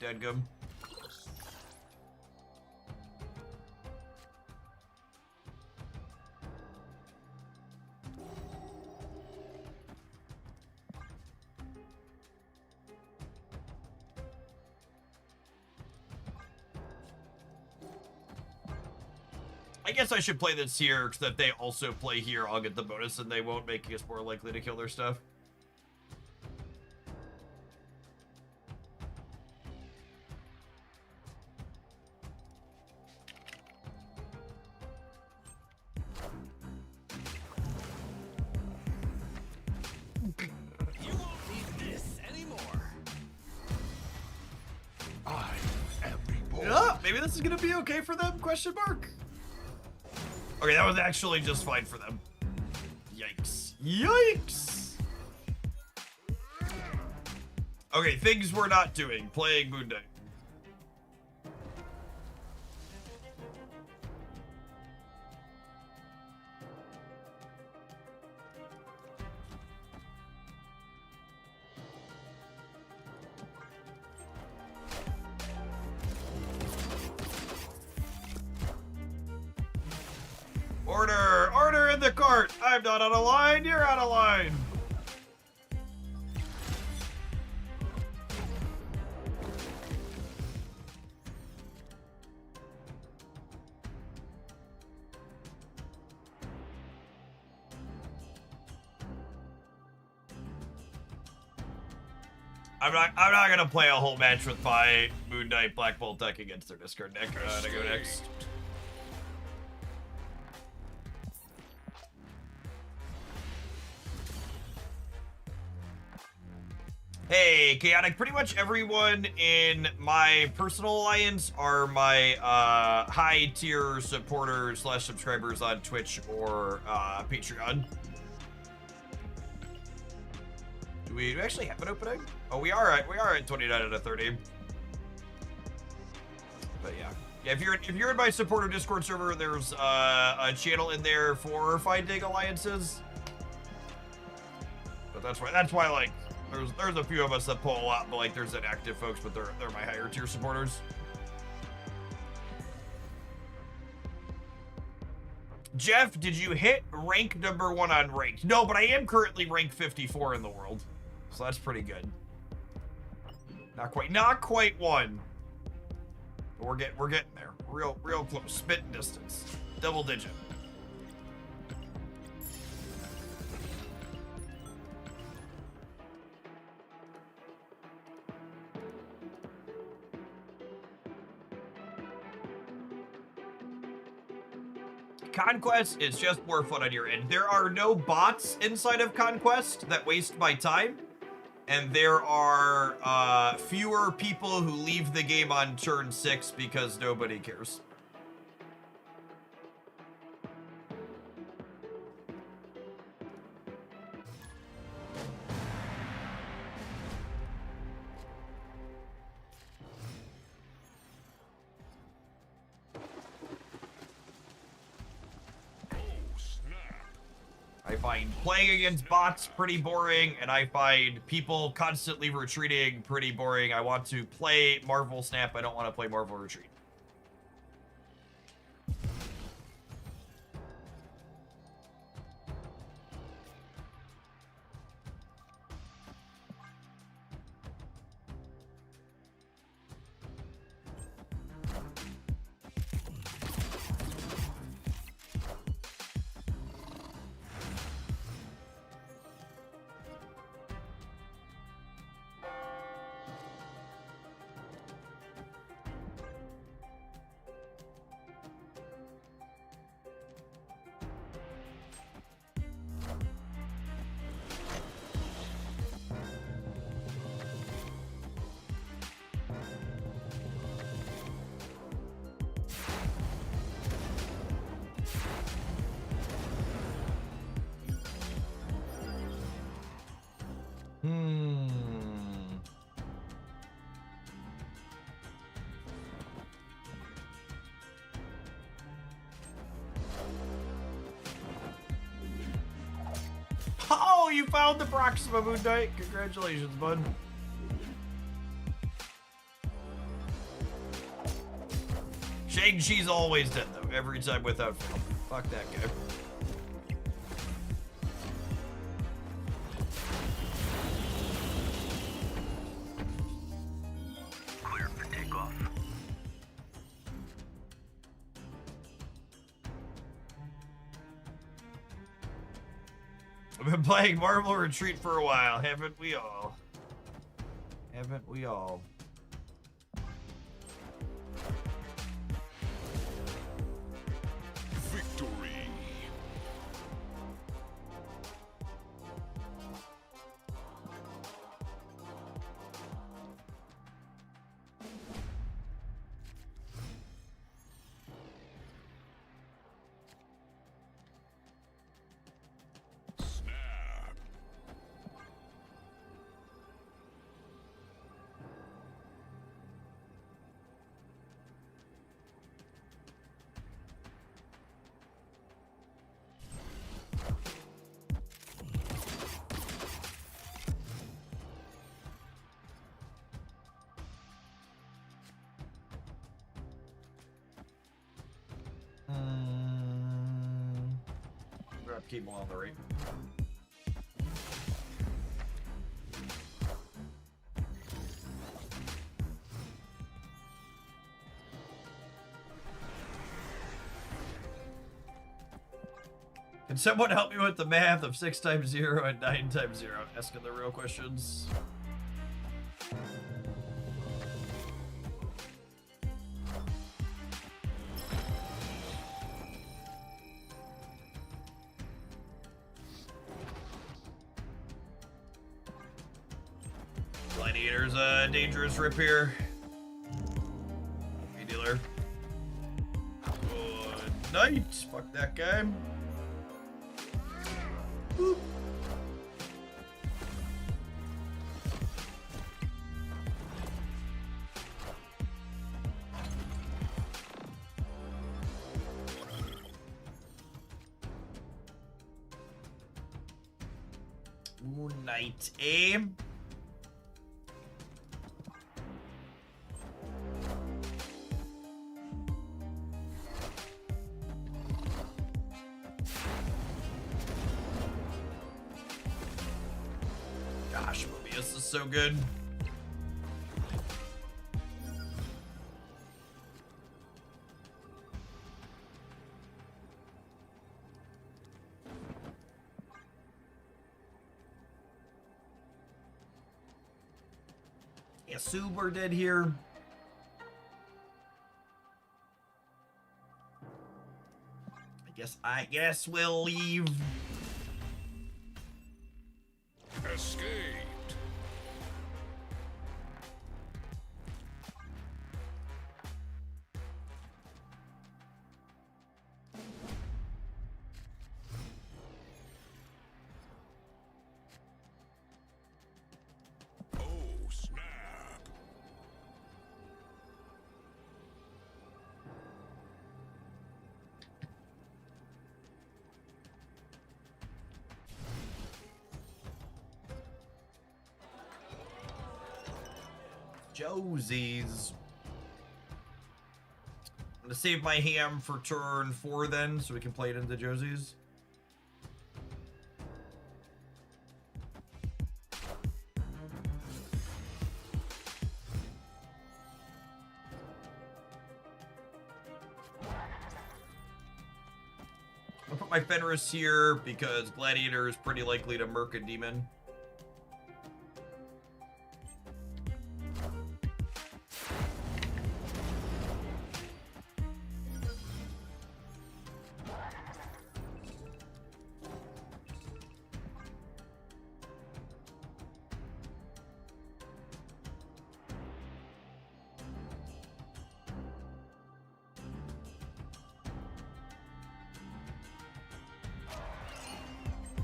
Deadgum. I guess I should play this here, because if they also play here, I'll get the bonus and they won't, making us more likely to kill their stuff. Maybe this is gonna be okay for them, question mark? Okay, that was actually just fine for them. Yikes. Yikes! Okay, things we're not doing. Playing Moon Knight. Order in the cart! I'm not on a line, you're on a line! I'm not gonna play a whole match with my Moon Knight Black Bolt deck against their discard deck. To go next. Hey, Chaotic, pretty much everyone in my personal alliance are my high tier supporters / subscribers on Twitch or Patreon. Do we actually have an opening? Oh, we are at 29 out of 30. But yeah. Yeah, if you're in my supporter Discord server, there's a channel in there for finding alliances. But that's why like there's a few of us that pull a lot, but like there's inactive folks, but they're my higher tier supporters. Jeff, did you hit rank number 1 on ranked? No, but I am currently rank 54 in the world, so that's pretty good. Not quite 1. But we're getting there. Real close. Spitting distance. Double digit. Conquest is just more fun on your end. There are no bots inside of Conquest that waste my time, and there are fewer people who leave the game on turn 6 because nobody cares. I find playing against bots pretty boring, and I find people constantly retreating pretty boring. I want to play Marvel Snap. I don't want to play Marvel Retreat. Oh, you found the Proxima Moon Knight. Congratulations, bud. Shang-Chi's always dead, though. Every time without fail. Fuck that guy. Clear for takeoff. I've been playing Marvel Retreat for a while, haven't we all? Haven't we all? Victory. Snap. Grab cable on the right. Can someone help me with the math of 6 times 0 and 9 times 0? Asking the real questions. Gladiator's a dangerous rip here. Hey, dealer. Good night. Fuck that guy. Boop. Ooh, night aim. Gosh, Mobius is so good. Yeah, Super dead here. I guess we'll leave. Escaped. Oh, snap. Josie's. I'm gonna save my ham for turn 4 then, so we can play it into Josie's. I'll put my Fenris here because Gladiator is pretty likely to murk a demon.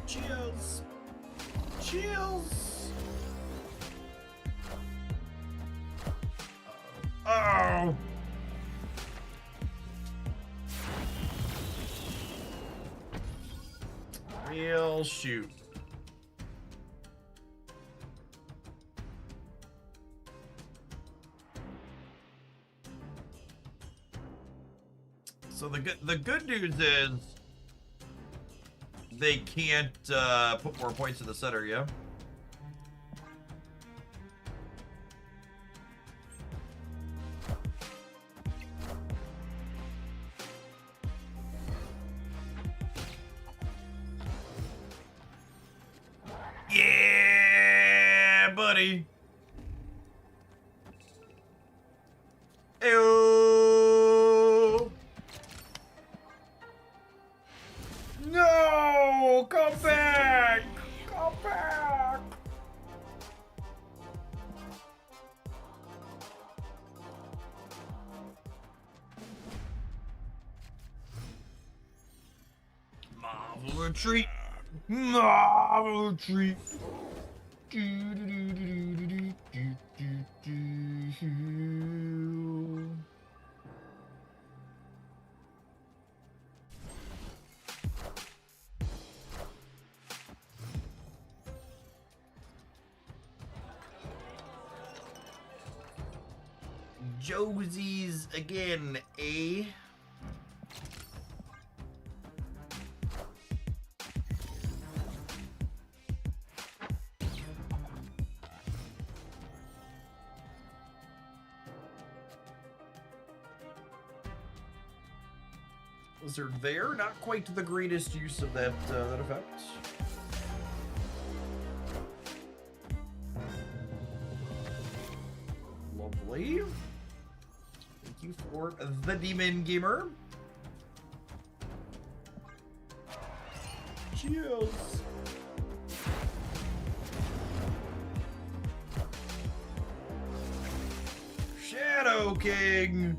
Chills. Chills. Oh. Real shoot. So the good news is they can't put more points in the center, yeah? Yeah, buddy. Ew. No, come back. Come back. Marvel retreat. Marvel retreat. Josie's again, eh? Lizard there, not quite the greatest use of that that effect. Lovely. Thank you for the Demon Gamer. Cheers. joking.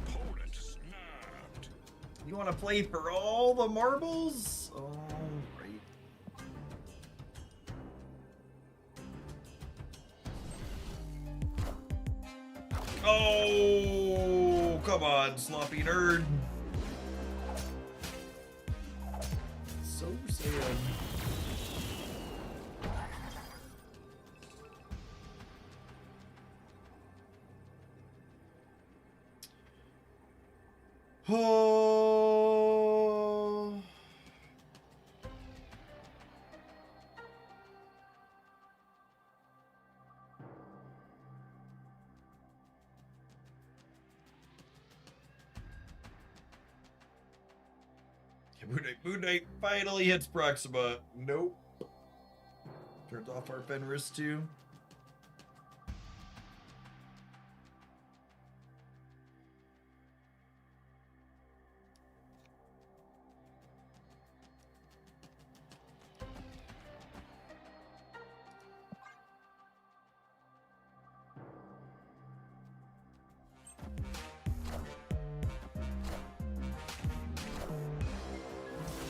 Opponent snapped. You want to play for all the marbles? All right. Oh, come on, sloppy nerd. So sad. Oh. Moon Knight finally hits Proxima. Nope. Turns off our Fenris too.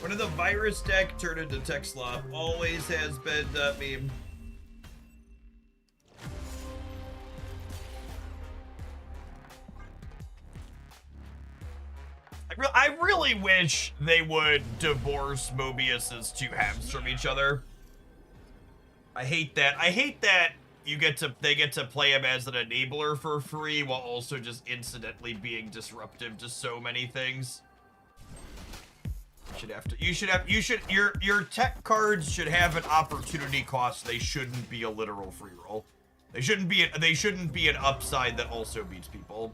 When did the virus deck turn into tech slop? Always has been that meme. I really wish they would divorce Mobius's two halves from each other. I hate that. I hate that they get to play him as an enabler for free while also just incidentally being disruptive to so many things. Your tech cards should have an opportunity cost. They shouldn't be a literal free roll. They shouldn't be an upside that also beats people.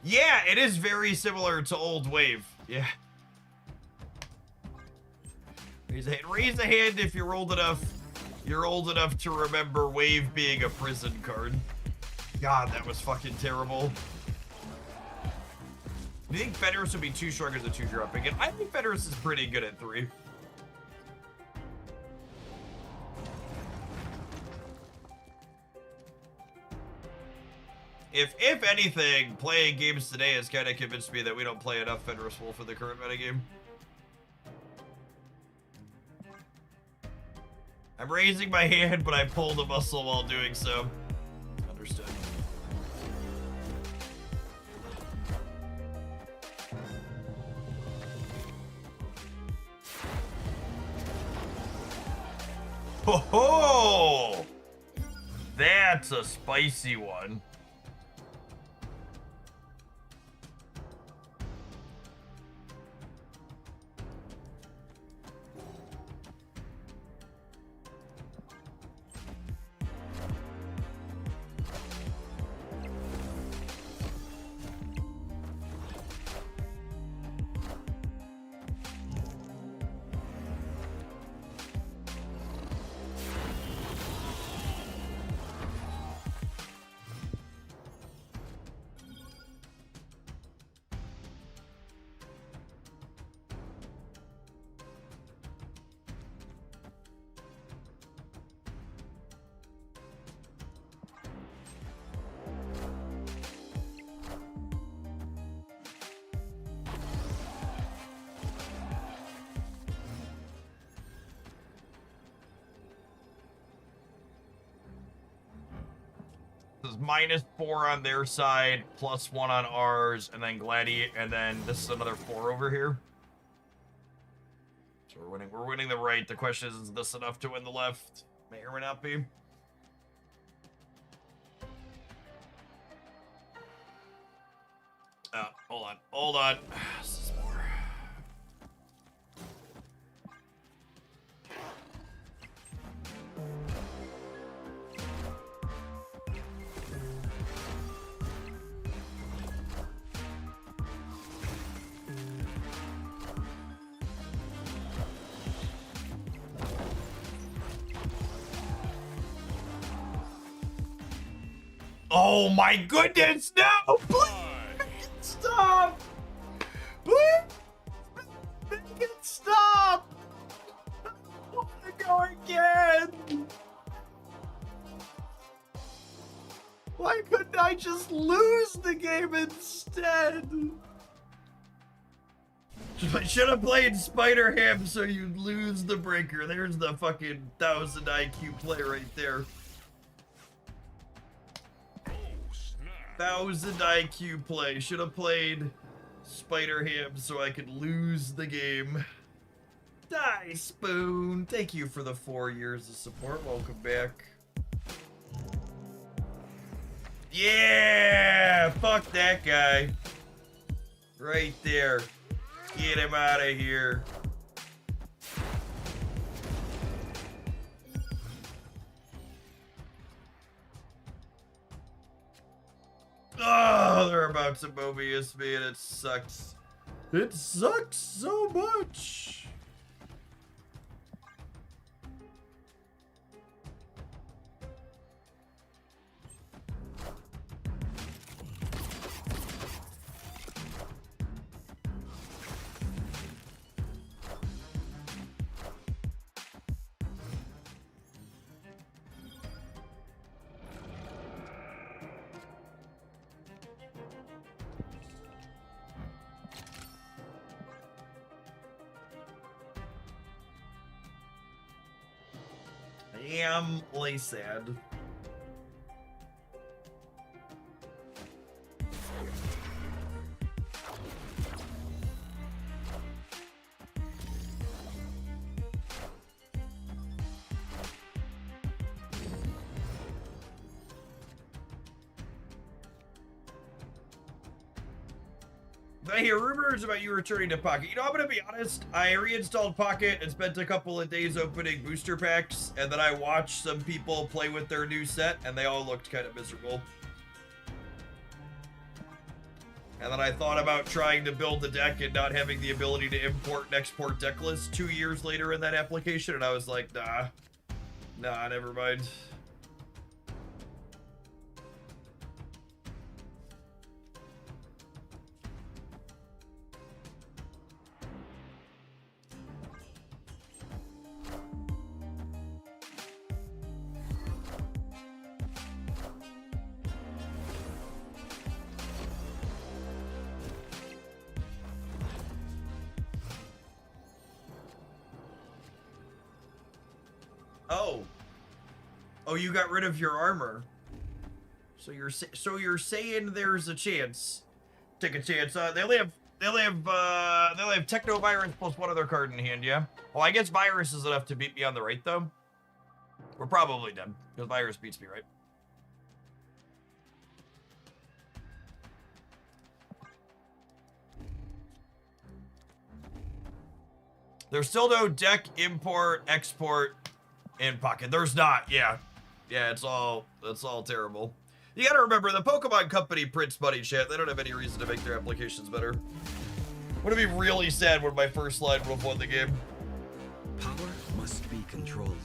Yeah, it is very similar to Old Wave. Yeah. Raise a hand if you're old enough. You're old enough to remember Wave being a prison card. God, that was fucking terrible. Do you think Fenris would be too strong as a 2-drop again? I think Fenris is pretty good at 3. If anything, playing games today has kind of convinced me that we don't play enough Fenris Wolf for the current metagame. I'm raising my hand, but I pulled a muscle while doing so. Understood. Ho ho! That's a spicy one. This is -4 on their side, +1 on ours, and then and then this is another 4 over here. So we're winning the right. The question is this enough to win the left? May or may not be. Hold on. This is more. Oh my goodness, no! Please stop! Please make it stop! I want to go again! Why couldn't I just lose the game instead? I should have played Spider Ham so you'd lose the breaker. There's the fucking 1000 IQ play right there. 1000 IQ play. Should have played Spider Ham so I could lose the game. Die, Spoon. Thank you for the 4 years of support. Welcome back. Yeah! Fuck that guy. Right there. Get him out of here. Oh, they're about to Mobius me and it sucks. It sucks so much. Am sad. I hear rumors about you returning to Pocket. You know, I'm gonna be honest. I reinstalled Pocket and spent a couple of days opening booster packs, and then I watched some people play with their new set, and they all looked kind of miserable. And then I thought about trying to build the deck and not having the ability to import and export deck lists 2 years later in that application, and I was like, nah, never mind. Oh, you got rid of your armor. So you're saying there's a chance. Take a chance. They only have Technovirus plus one other card in hand, yeah? Well, I guess Virus is enough to beat me on the right, though. We're probably done, because Virus beats me, right? There's still no deck, import, export, in Pocket. There's not, yeah. Yeah, it's all terrible. You gotta remember, the Pokemon Company prints money, chat. They don't have any reason to make their applications better. Would it be really sad when my first line would have won the game? Power must be controlled.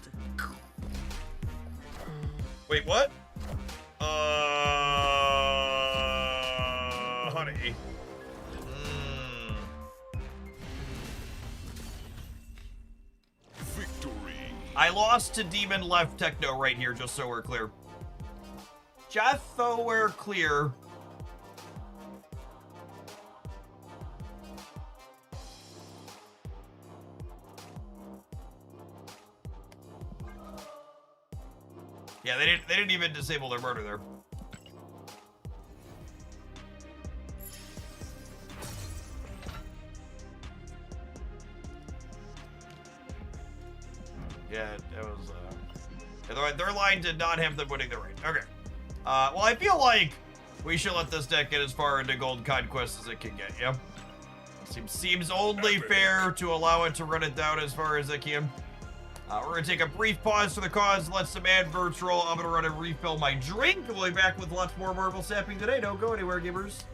Wait, what? Honey. Victory. I lost to Demon Left Techno right here, just so we're clear. Just so we're clear. Yeah, they didn't even disable their murder there. Yeah, it was, their line did not have them winning the raid. Okay. Well, I feel like we should let this deck get as far into Gold Conquest as it can get, yeah? Seems only fair to allow it to run it down as far as it can. We're gonna take a brief pause for the cause, let some adverts roll. I'm gonna run and refill my drink. We'll be back with lots more Marvel Sapping today. Don't go anywhere, gamers.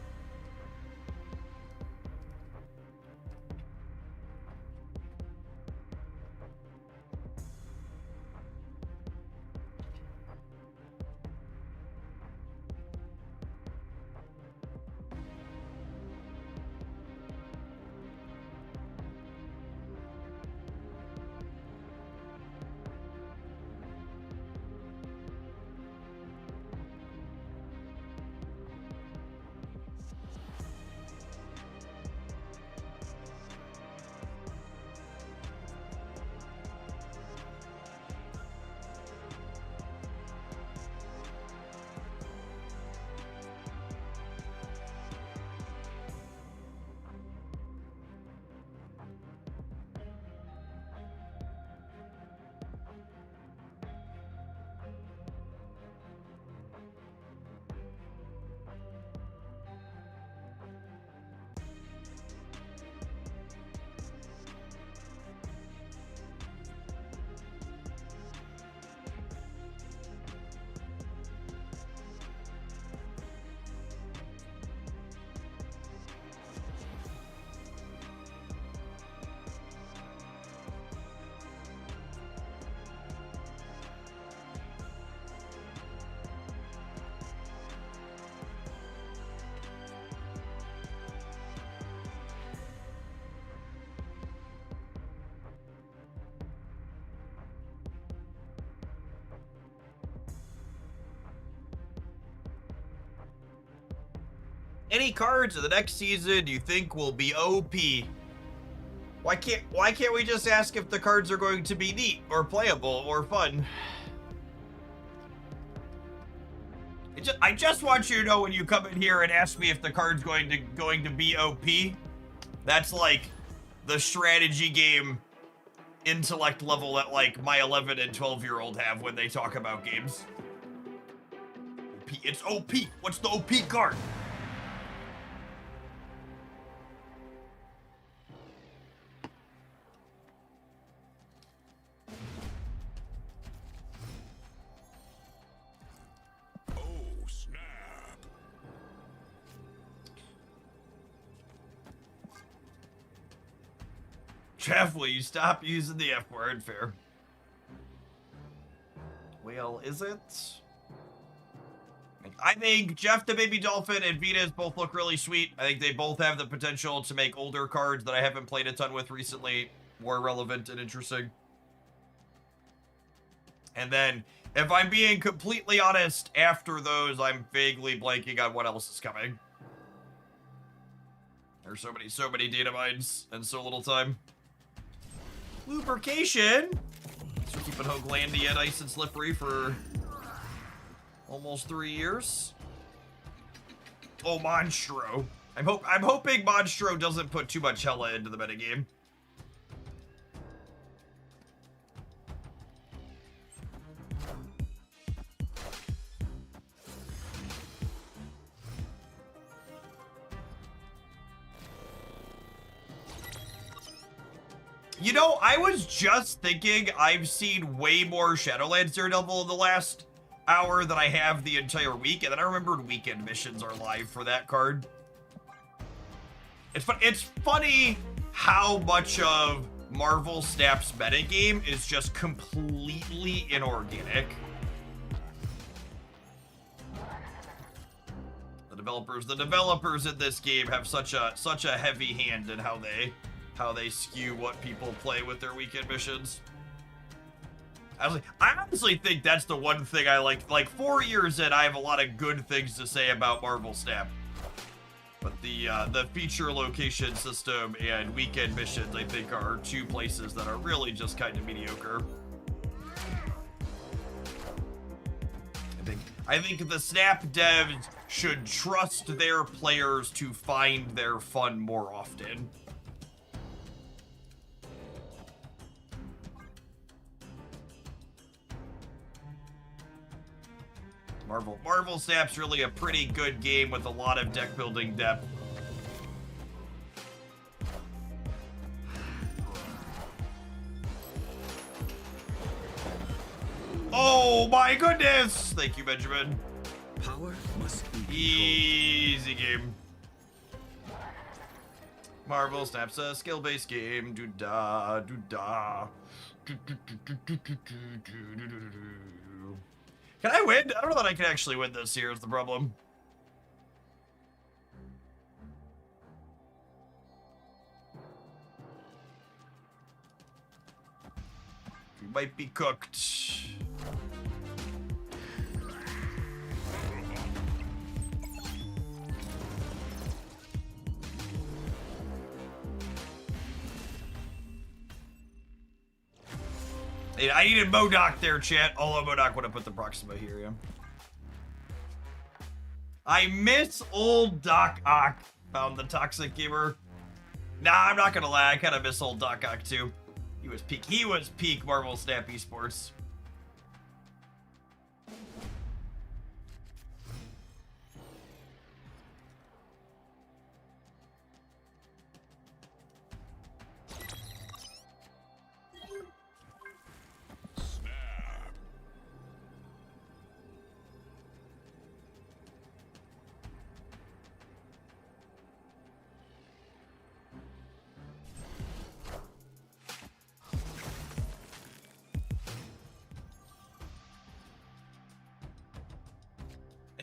Any cards in the next season you think will be OP? Why can't we just ask if the cards are going to be neat or playable or fun? I just want you to know when you come in here and ask me if the card's going to be OP. That's like the strategy game intellect level that like my 11 and 12-year-old have when they talk about games. OP, it's OP. What's the OP card? Oh, snap. Jeff, will you stop using the F word? Fair. Well, is it? I think Jeff the Baby Dolphin and Venus both look really sweet. I think they both have the potential to make older cards that I haven't played a ton with recently more relevant and interesting. And then, if I'm being completely honest, after those, I'm vaguely blanking on what else is coming. There's so many data mines and so little time. Lubrication. So we're keeping Hoaglandia nice and slippery for almost 3 years. Oh, Monstro. I'm hoping Monstro doesn't put too much hella into the metagame. You know, I was just thinking I've seen way more Shadowlands Daredevil in the last hour than I have the entire week, and then I remembered weekend missions are live for that card. It's funny how much of Marvel Snap's metagame is just completely inorganic. The developers in this game have such a heavy hand in how they skew what people play with their weekend missions. I honestly think that's the one thing I like. Like 4 years in, I have a lot of good things to say about Marvel Snap. But the feature location system and weekend missions, I think, are two places that are really just kind of mediocre. I think the Snap devs should trust their players to find their fun more often. Marvel Snap's really a pretty good game with a lot of deck building depth. Oh my goodness! Thank you, Benjamin. Power must be controlled. Easy game. Marvel Snap's a skill-based game. Do-da, do-da. Can I win? I don't know that I can actually win this here is the problem. We might be cooked. I needed MODOK there, chat. Although MODOK would have put the Proxima here, yeah. I miss old Doc Ock. Found the Toxic Gamer. Nah, I'm not gonna lie. I kind of miss old Doc Ock too. He was peak Marvel Snap Esports.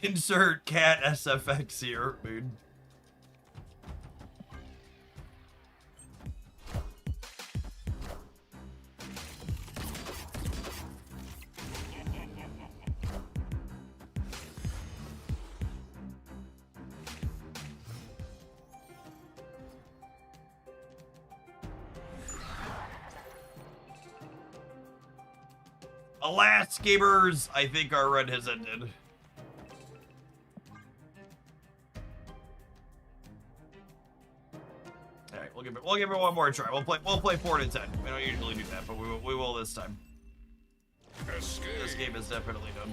Insert cat SFX here, dude. Alas, gamers, I think our run has ended. All right, we'll give it one more try. We'll play 4 to 10. We don't usually do that, but we will this time. Escape. This game is definitely done.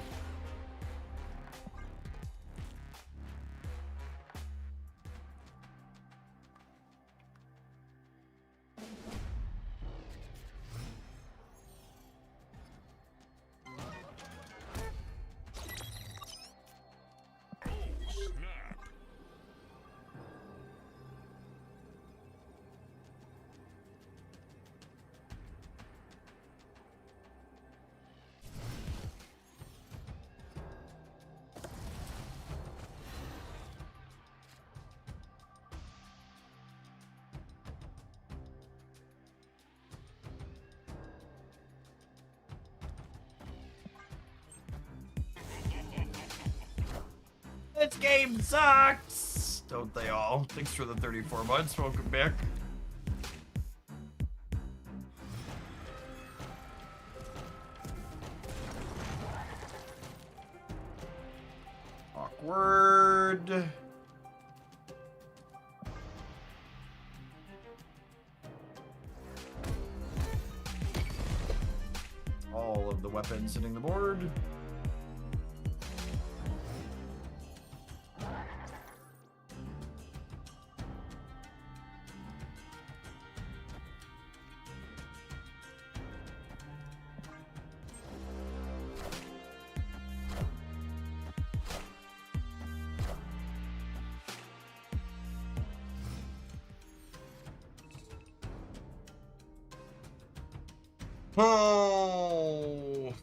This game sucks! Don't they all? Thanks for the 34 months. Welcome back. Awkward. All of the weapons hitting the board. Oh.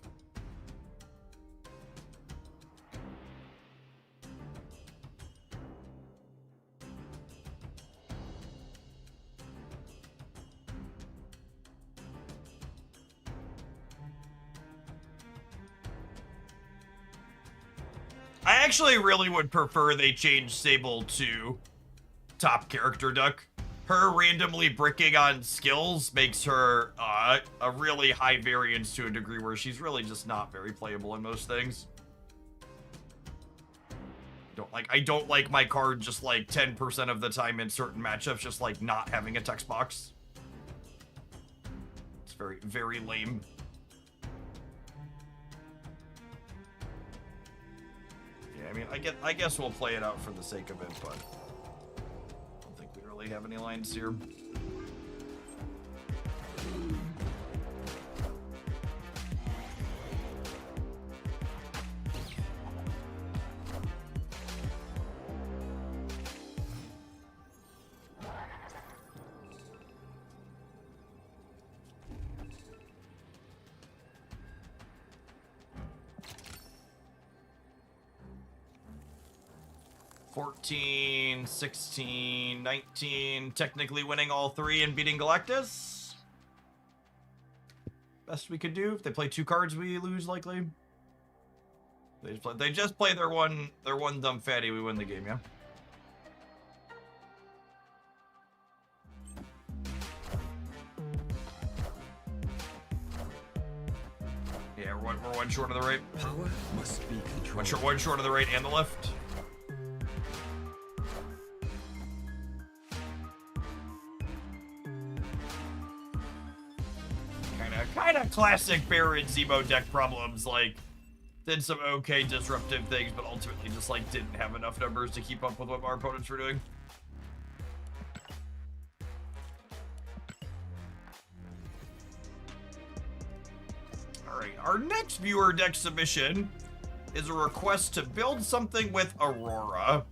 I actually really would prefer they change Sable to top character duck. Her randomly bricking on skills makes her a really high variance to a degree where she's really just not very playable in most things. I don't like my card just like 10% of the time in certain matchups, just like not having a text box. It's very, very lame. Yeah, I mean, I guess we'll play it out for the sake of it, but have any lines here. $14, $16, $19, technically winning all 3 and beating Galactus. Best we could do. If they play 2 cards, we lose likely. They just play their one dumb fatty, we win the game, yeah. Yeah, we're one short of the right. Power must be controlled. One short of the right and the left. Kind of classic Baron Zemo deck problems, like, did some okay disruptive things, but ultimately just, like, didn't have enough numbers to keep up with what our opponents were doing. Alright, our next viewer deck submission is a request to build something with Aurora.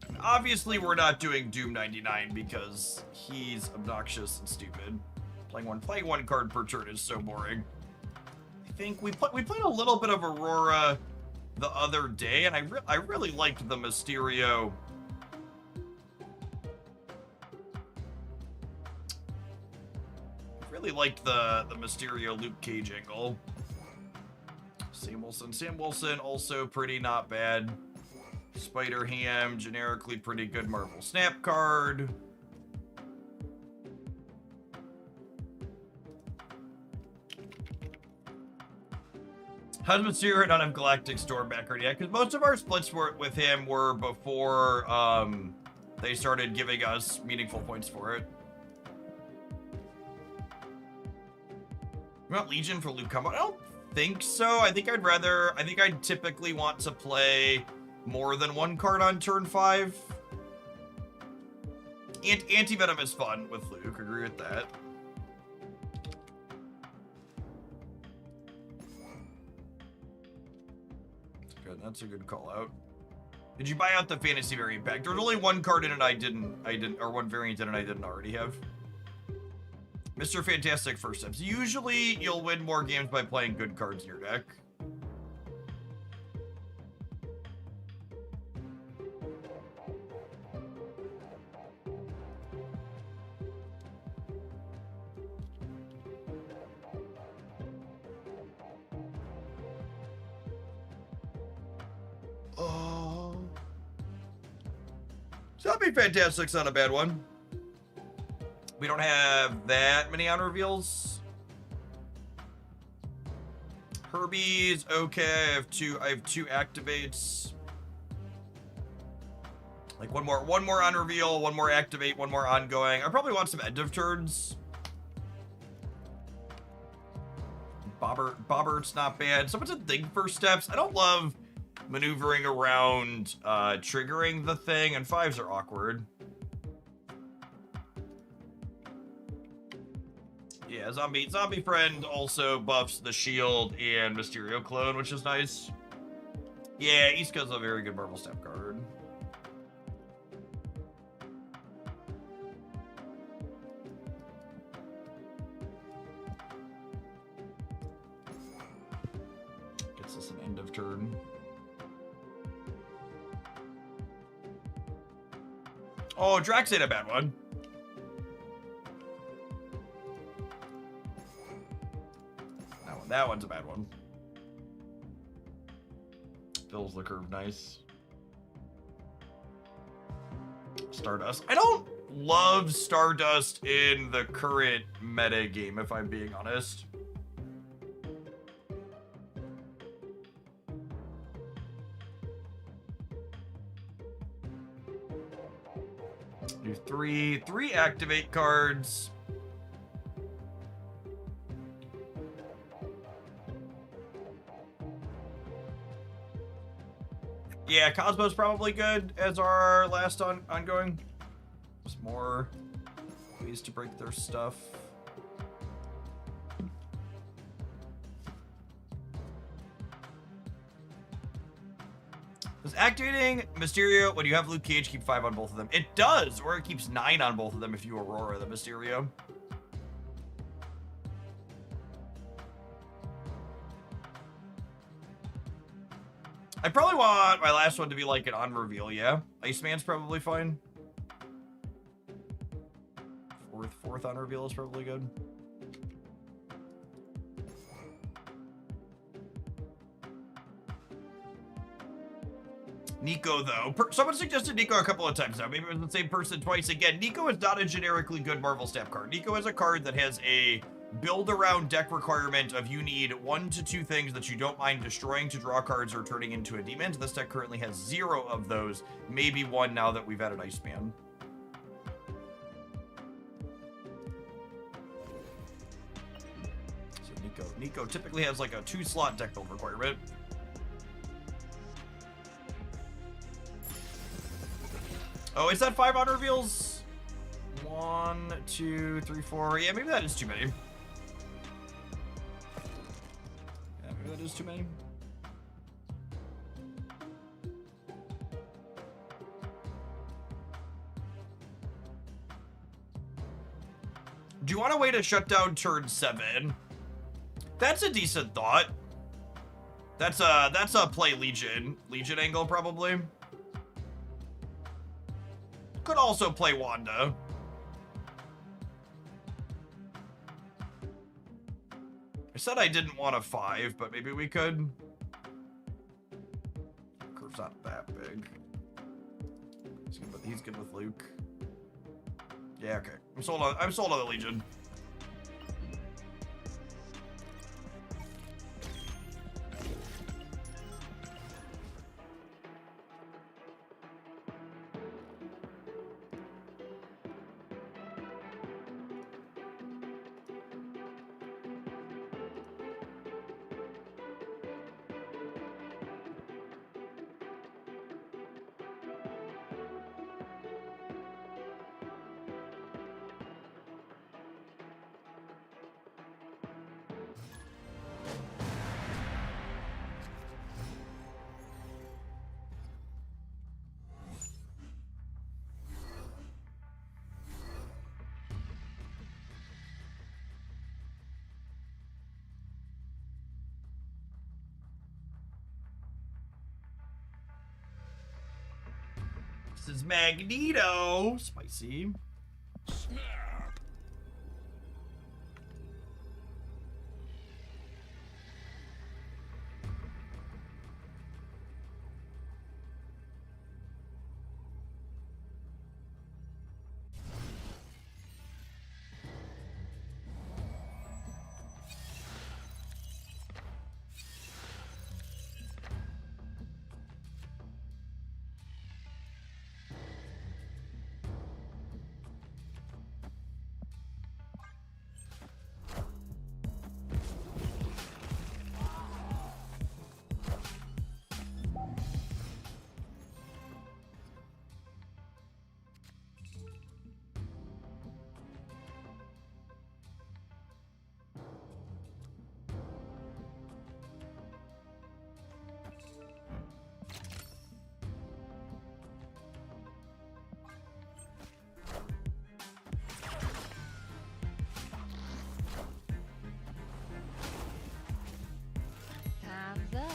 And obviously, we're not doing Doom 99 because he's obnoxious and stupid. Playing one card per turn is so boring. I think we played a little bit of Aurora the other day, and I really liked the Mysterio. Really liked the Mysterio Luke Cage angle. Sam Wilson also pretty not bad. Spider-Ham, generically pretty good Marvel Snap card. How's Mysterio not have Galactic Storm background yet? Because most of our splits with him were before they started giving us meaningful points for it. You want Legion for Luke combo? I don't think so. I think I'd typically want to play more than one card on turn 5. Anti-Venom is fun with Luke, agree with that. Good, that's a good call out. Did you buy out the fantasy variant pack? There was only one card in it I didn't, or one variant in it I didn't already have. Mr. Fantastic first steps. Usually you'll win more games by playing good cards in your deck. Zombie Fantastic's not a bad one. We don't have that many honor reveals. Herbie's okay. I have two activates. Like one more on reveal, one more activate, one more ongoing. I probably want some end of turns. Bobbert's not bad. Someone said Thing first steps. I don't love maneuvering around triggering the thing, and 5s are awkward. Yeah, Zombie Friend also buffs the shield and Mysterio clone, which is nice. Yeah, Iska's a very good Marvel Step card. Gets us an end of turn. Oh, Drax ain't a bad one. That one's a bad one. Fills the curve nice. Stardust. I don't love Stardust in the current meta game, if I'm being honest. Do three activate cards. Yeah, Cosmo's probably good as our last ongoing. There's more ways to break their stuff. Does activating Mysterio when you have Luke Cage keep 5 on both of them? It does, or it keeps 9 on both of them if you Aurora the Mysterio. I probably want my last one to be like an on reveal, yeah. Iceman's probably fine. Fourth on reveal is probably good. Nico, though. Someone suggested Nico a couple of times now. Maybe it was the same person twice again. Nico is not a generically good Marvel Snap card. Nico is a card that has a build around deck requirement of you need 1 to 2 things that you don't mind destroying to draw cards or turning into a demon. This deck currently has 0 of those. Maybe 1 now that we've added Iceman. So Nico typically has like a 2-slot deck build requirement. Oh, is that 5 on reveals? 1, 2, 3, 4. Yeah, maybe that is too many. Yeah, maybe that is too many. Do you want a way to shut down turn 7? That's a decent thought. That's a play Legion angle probably. Could also play Wanda. I said I didn't want a 5, but maybe we could. Curve's not that big. He's good with Luke. Yeah, okay. I'm sold on the Legion. This is Magneto. Spicy. Time's up.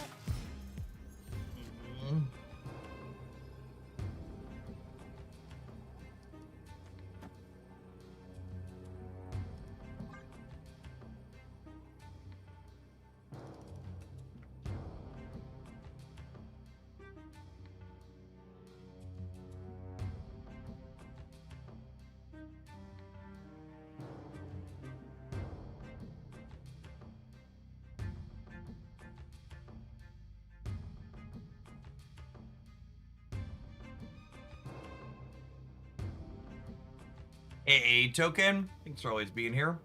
AA token. Thanks for always being here.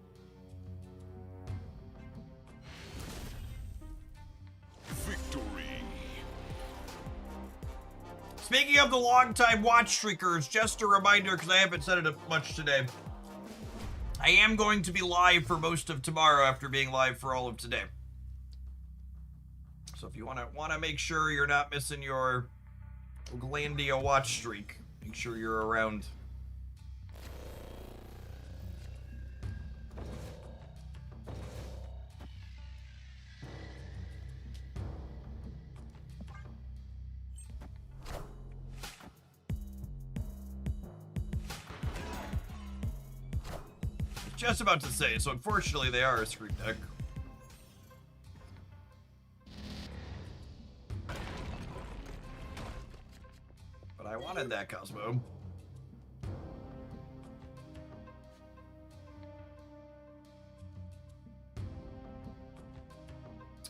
Victory. Speaking of the longtime watch streakers, just a reminder, because I haven't said it much today. I am going to be live for most of tomorrow after being live for all of today. So if you want to make sure you're not missing your Glandia watch streak, make sure you're around. Just about to say, so unfortunately they are a screen deck. But I wanted that Cosmo.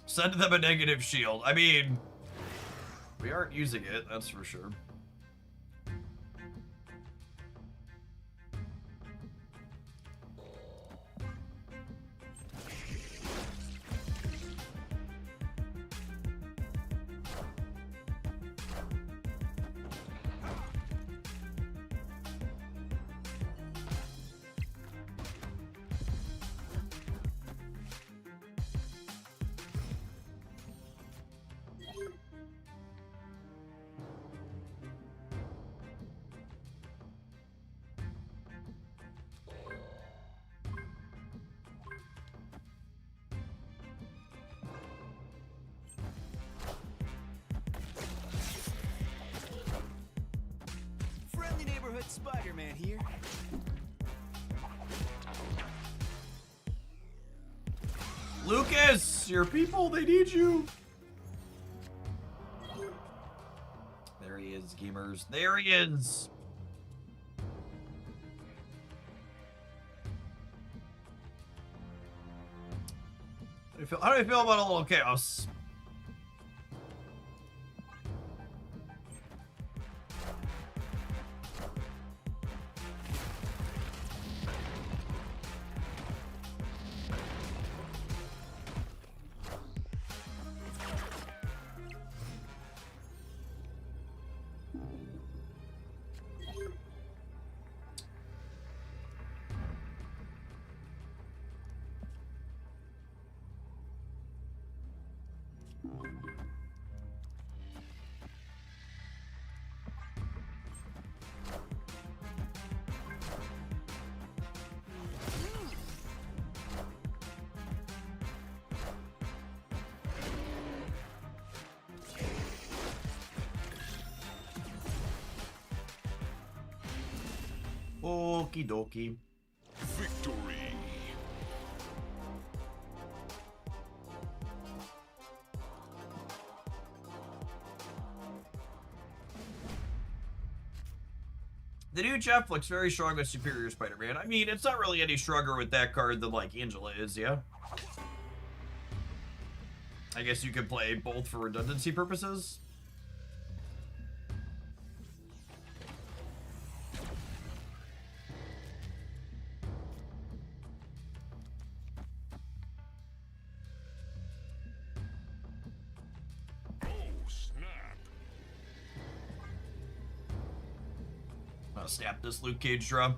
Send them a negative shield. I mean, we aren't using it, that's for sure. Friendly neighborhood Spider-Man here. Lucas, your people, they need you. There he is, gamers. There he is. How do I feel about a little chaos? Okie dokie. Victory. The new Jeff looks very strong with Superior Spider-Man. I mean, it's not really any stronger with that card than, like, Angela is, yeah? I guess you could play both for redundancy purposes. Oh, snap. I'll snap this Luke Cage drum.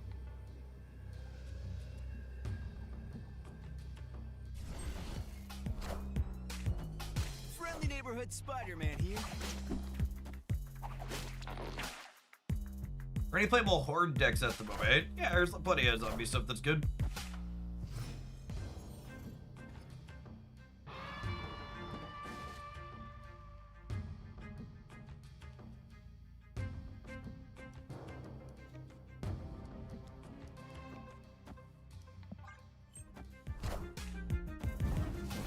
Friendly neighborhood Spider-Man here. Are any playable Horde decks at the moment? Yeah, there's plenty of zombie stuff that's good.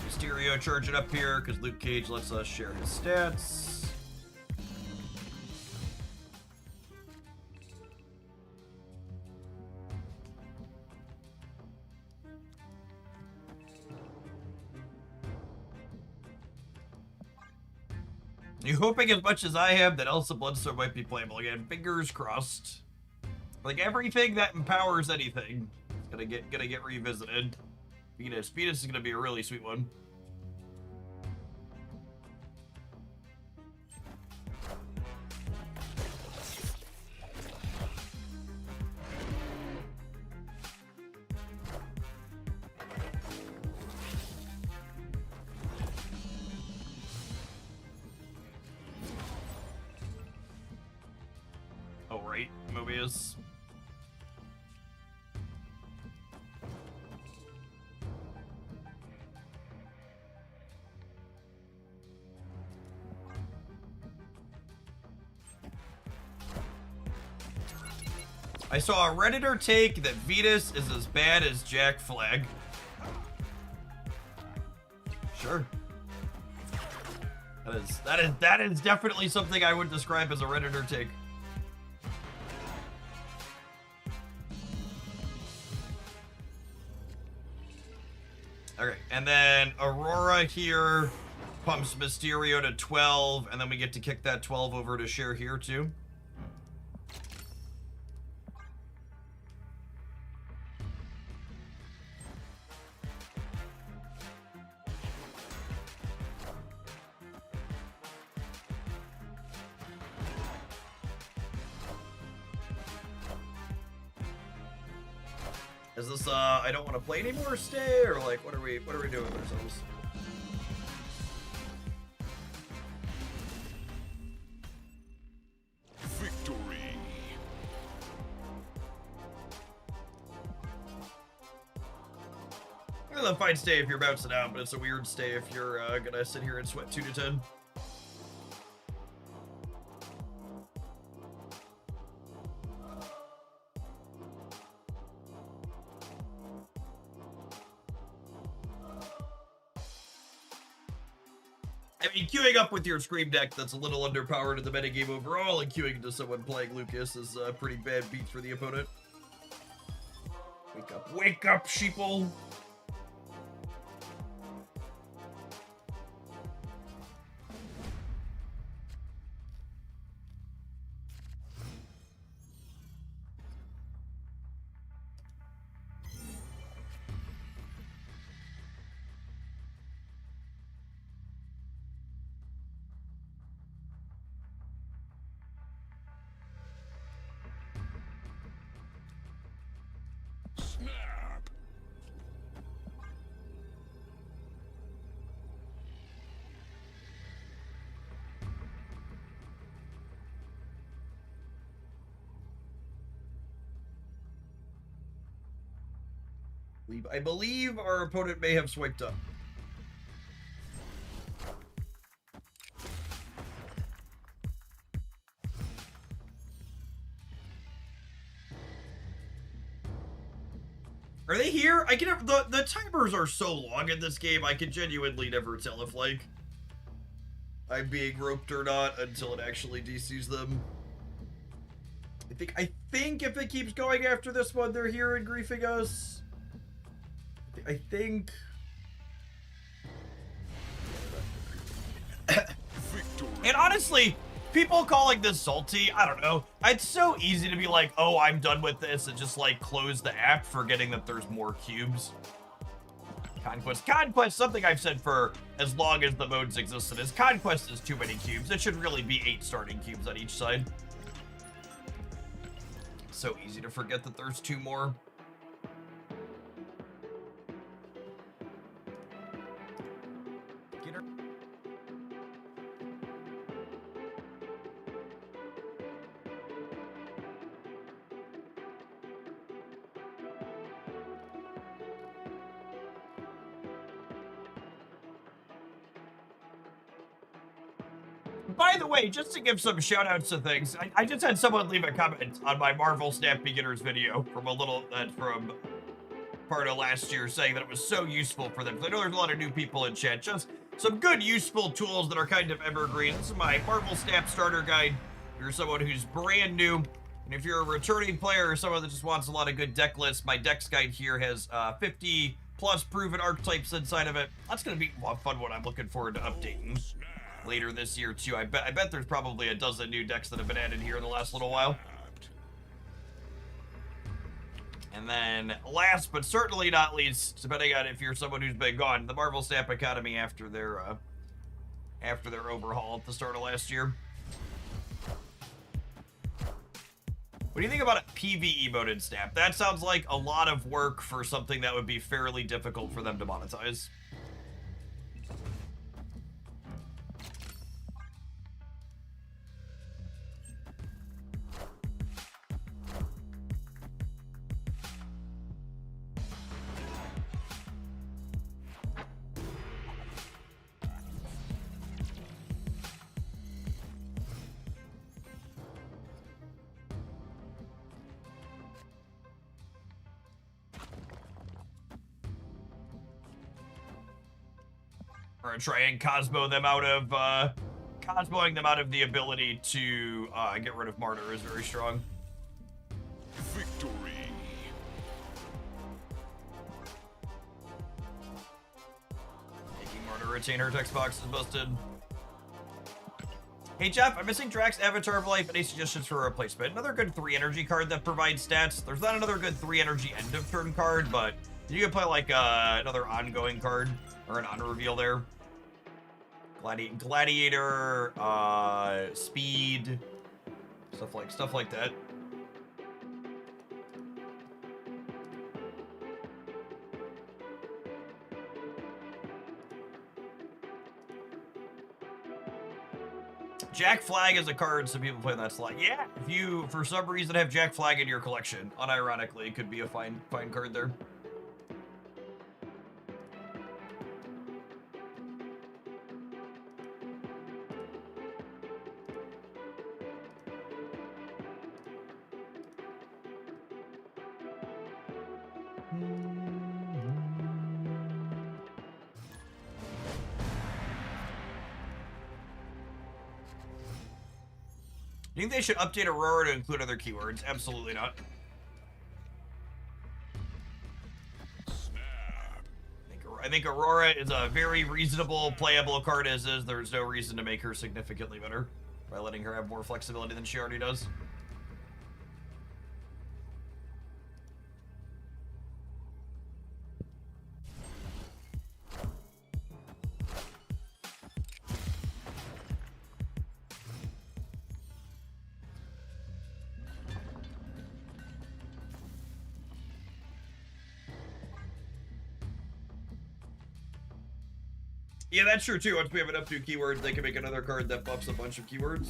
Mysterio charging up here because Luke Cage lets us share his stats. You hoping as much as I am that Elsa Bloodstone might be playable again? Fingers crossed. Like everything that empowers anything is gonna get revisited. Venus is gonna be a really sweet one. Oh right, Mobius. I saw a Redditor take that Vetus is as bad as Jack Flag. Sure. That is definitely something I would describe as a Redditor take. Okay, and then Aurora here pumps Mysterio to 12, and then we get to kick that 12 over to share here too. Is this I don't want to play anymore stay, or like what are we doing with ourselves? Victory. Well, a fine stay if you're bouncing out, but it's a weird stay if you're gonna sit here and sweat 2 to 10. I mean, queuing up with your Scream deck that's a little underpowered in the metagame overall, and queuing into someone playing Lucas is a pretty bad beat for the opponent. Wake up, sheeple! Snap. I believe our opponent may have swiped up. Are they here? I can never, the timers are so long in this game, I can genuinely never tell if, like, I'm being roped or not until it actually DCs them. I think if it keeps going after this one, they're here and griefing us. I think. And honestly, people calling this salty, I don't know. It's so easy to be like, oh, I'm done with this, and just like close the app, forgetting that there's more cubes. Conquest, something I've said for as long as the modes existed, is Conquest is too many cubes. It should really be 8 starting cubes on each side. So easy to forget that there's 2 more. Get her. By the way, just to give some shout outs to things, I just had someone leave a comment on my Marvel Snap Beginners video from from part of last year saying that it was so useful for them. I know there's a lot of new people in chat. Just some good, useful tools that are kind of evergreen. This is my Marvel Snap Starter Guide. If you're someone who's brand new, and if you're a returning player or someone that just wants a lot of good deck lists, my Decks Guide here has 50 plus proven archetypes inside of it. That's going to be a fun one I'm looking forward to updating later this year too. I bet there's probably a dozen new decks that have been added here in the last little while. And then last but certainly not least, depending on if you're someone who's been gone, the Marvel Snap Academy after their overhaul at the start of last year. What do you think about a PvE mode in Snap? That sounds like a lot of work for something that would be fairly difficult for them to monetize. Or try and Cosmoing them out of the ability to get rid of Martyr is very strong. Victory. Making Martyr retain her text box is busted. Hey Jeff, I'm missing Drax Avatar of Life. Any suggestions for a replacement? Another good 3 energy card that provides stats. There's not another good 3 energy end of turn card, but you could play like another ongoing card or an honor reveal there. Gladiator, speed, stuff like that. Jack Flag is a card some people play in that slot. Yeah, if you for some reason have Jack Flag in your collection, unironically, it could be a fine card there. Do you think they should update Aurora to include other keywords? Absolutely not. I think Aurora is a very reasonable, playable card as is. There's no reason to make her significantly better by letting her have more flexibility than she already does. Yeah, that's true too. Once we have enough new keywords, they can make another card that buffs a bunch of keywords.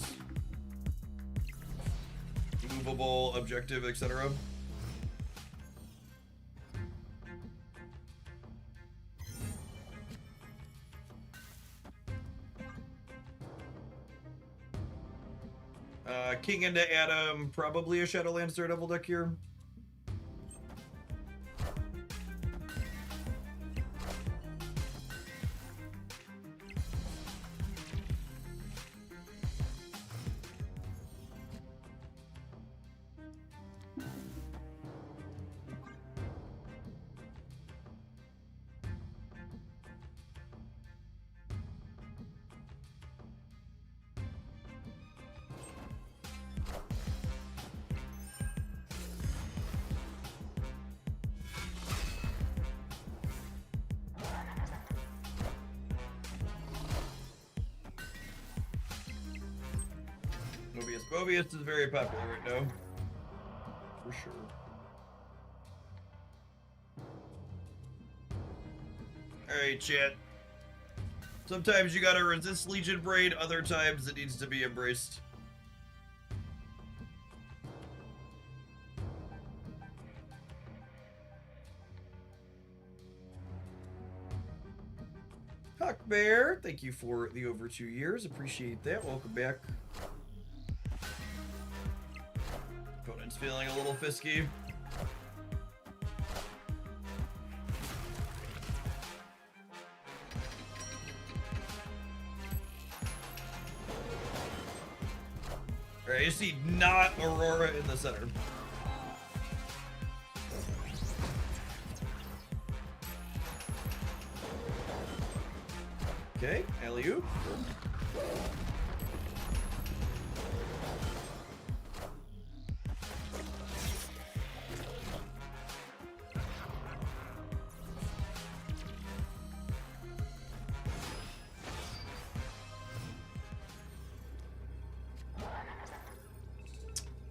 Movable, objective, etc. King into Adam, probably a Shadowlands Daredevil deck here. Mobius. Mobius is very popular right now. For sure. Alright, chat. Sometimes you gotta resist Legion Brain, other times it needs to be embraced. Huck Bear, thank you for the over 2 years. Appreciate that. Welcome back. Opponent's feeling a little fisky. Alright, you see not Aurora in the center. Okay, alley-oop.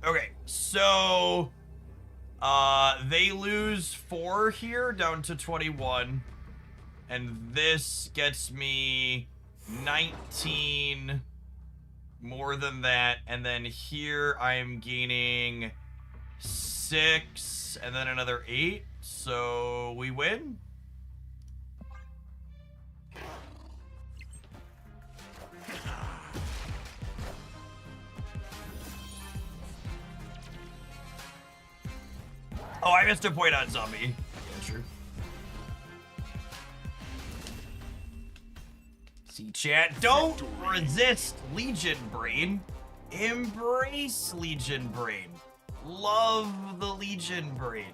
Okay, so they lose 4 here down to 21. And this gets me 19 more than that. And then here I'm gaining 6 and then another 8. So we win. Oh, I missed a point on zombie. Yeah, sure. See, chat, don't resist Legion Brain. Embrace Legion Brain. Love the Legion Brain.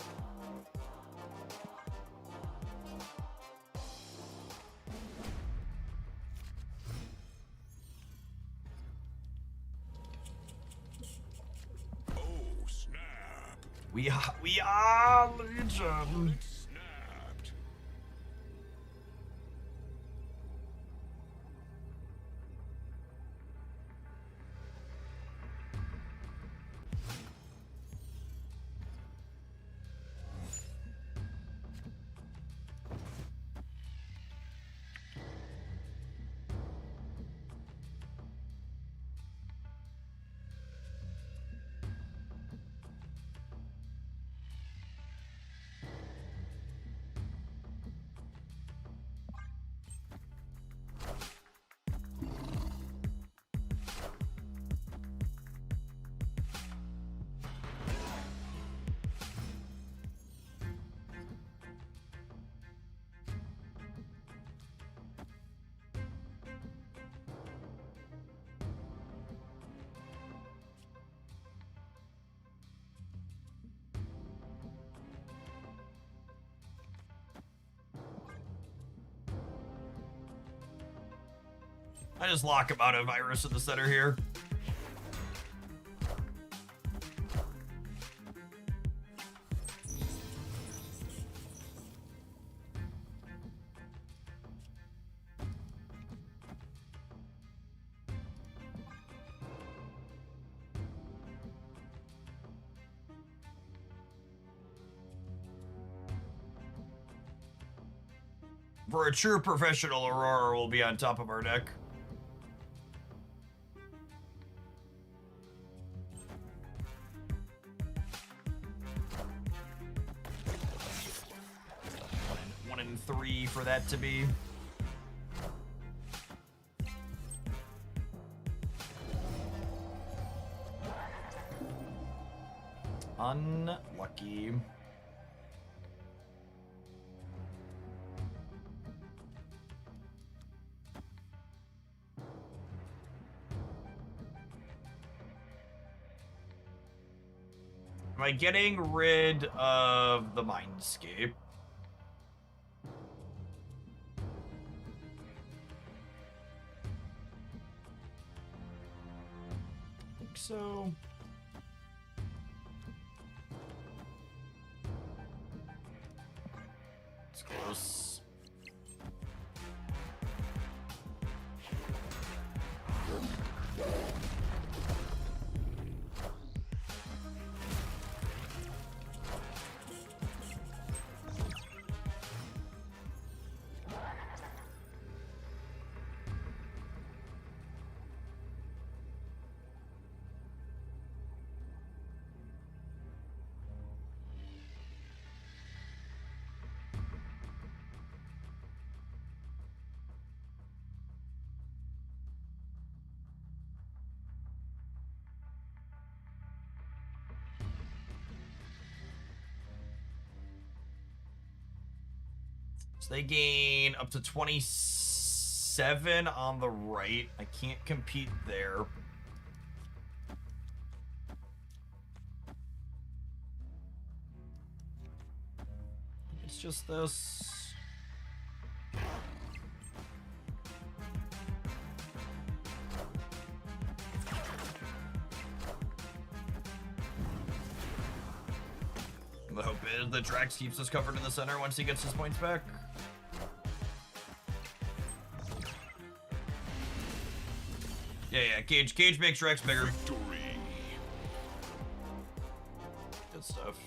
Oh, snap. We are Legion. Snapped. I just lock him out of Iris in the center here. For a true professional, Aurora will be on top of our deck. One and 3 for that to be. Unlucky. Am I getting rid of the Mindscape? I think so. It's close. So they gain up to 27 on the right. I can't compete there. It's just this. The hope is that Drax keeps us covered in the center once he gets his points back. Yeah, Cage makes Drax bigger. Good stuff.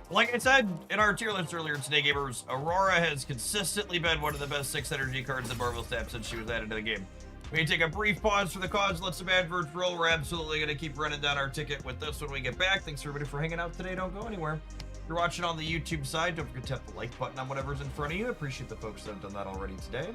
Like I said in our tier list earlier today, gamers, Aurora has consistently been one of the best 6 energy cards in Marvel Snap since she was added to the game. We take a brief pause for the cause, let some adverts roll. We're absolutely going to keep running down our ticket with this when we get back. Thanks everybody for hanging out today. Don't go anywhere. If you're watching on the YouTube side, don't forget to tap the like button on whatever's in front of you. Appreciate the folks that have done that already today.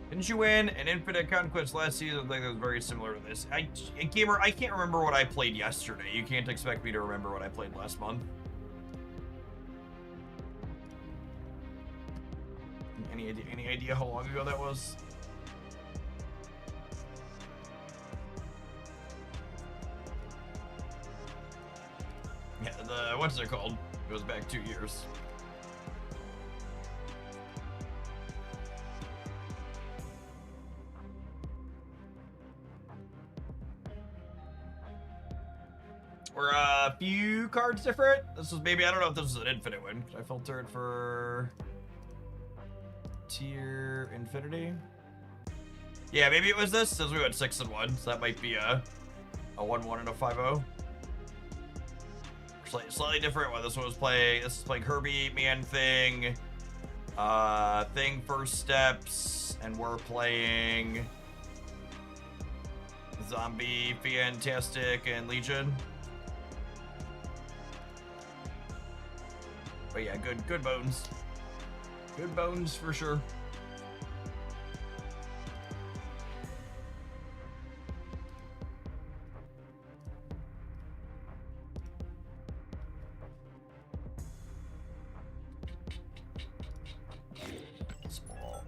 Didn't you win an Infinite Conquest last season? I think that was very similar to this. Gamer, I can't remember what I played yesterday. You can't expect me to remember what I played last month. Any idea how long ago that was? Yeah, what's it called? It goes back 2 years. We're a few cards different. This was maybe, I don't know if this is an infinite win. Should I filter it for tier infinity? Yeah, maybe it was this, since we went 6 and 1. So that might be a 1-1 and a 5-0. Slightly different one. This one was playing, this is playing Herbie, Man-Thing, Thing First Steps, and we're playing Zombie, Fantastic, and Legion. But yeah, good bones. Good bones for sure.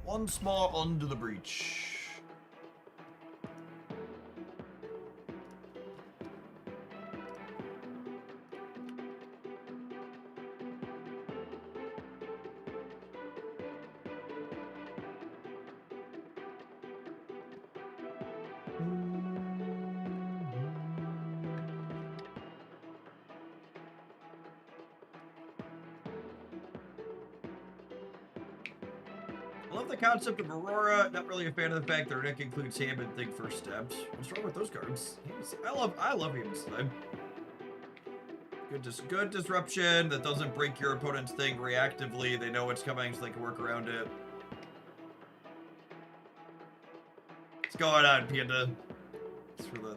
One small under the breach. I love the concept of Aurora. Not really a fan of the fact that our deck includes Ham and Thing First Steps. What's wrong with those cards? I love Ham's today. Good disruption that doesn't break your opponent's thing reactively. They know what's coming, so they can work around it. What's going on, Panda?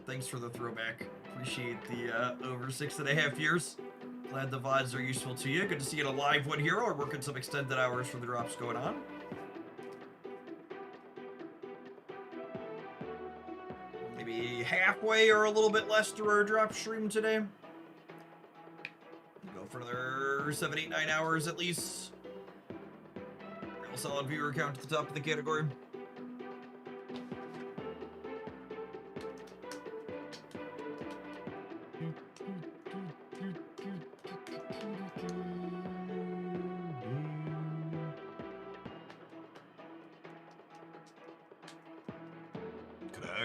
Thanks for the throwback. Appreciate the over 6.5 years. Glad the VODs are useful to you. Good to see you in a live one here, or working some extended hours for the drops going on. Maybe halfway or a little bit less through our drop stream today. Go for another 7, 8, 9 hours at least. Real solid viewer count at the top of the category.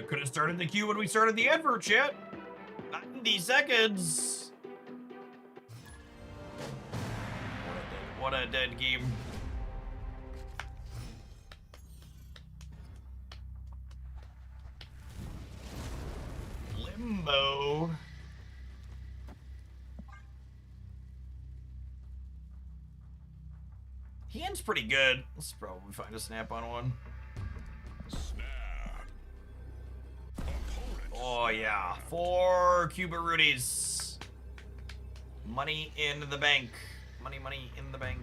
Could have started the queue when we started the advert, chat. 90 seconds. What a dead game. Limbo. Hand's pretty good. Let's probably find a snap on one. Oh yeah, 4 Cuba Rudies. Money in the bank. Money in the bank.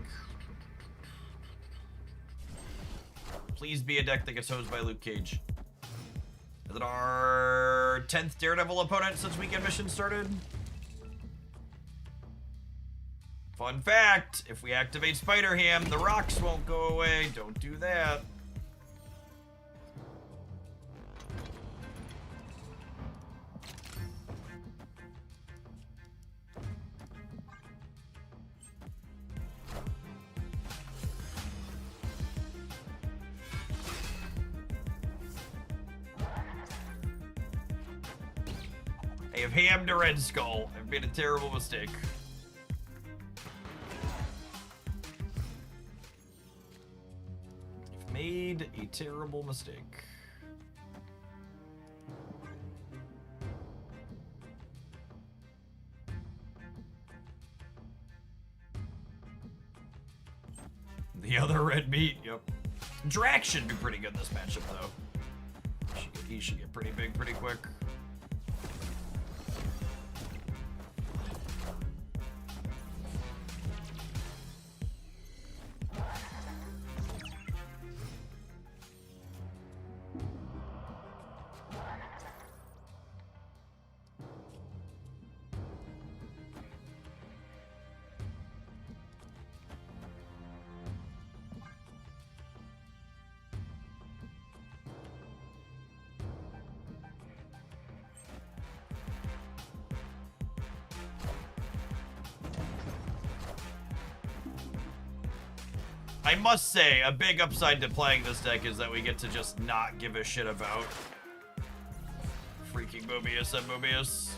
Please be a deck that gets hosed by Luke Cage. Is it our 10th Daredevil opponent since weekend mission started? Fun fact, if we activate Spider-Ham, the rocks won't go away. Don't do that. I have hammed a Red Skull. I've made a terrible mistake. I've made a terrible mistake. The other red meat, yep. Drax should be pretty good this matchup, though. He should get pretty big pretty quick. I must say, a big upside to playing this deck is that we get to just not give a shit about freaking Mobius and Mobius.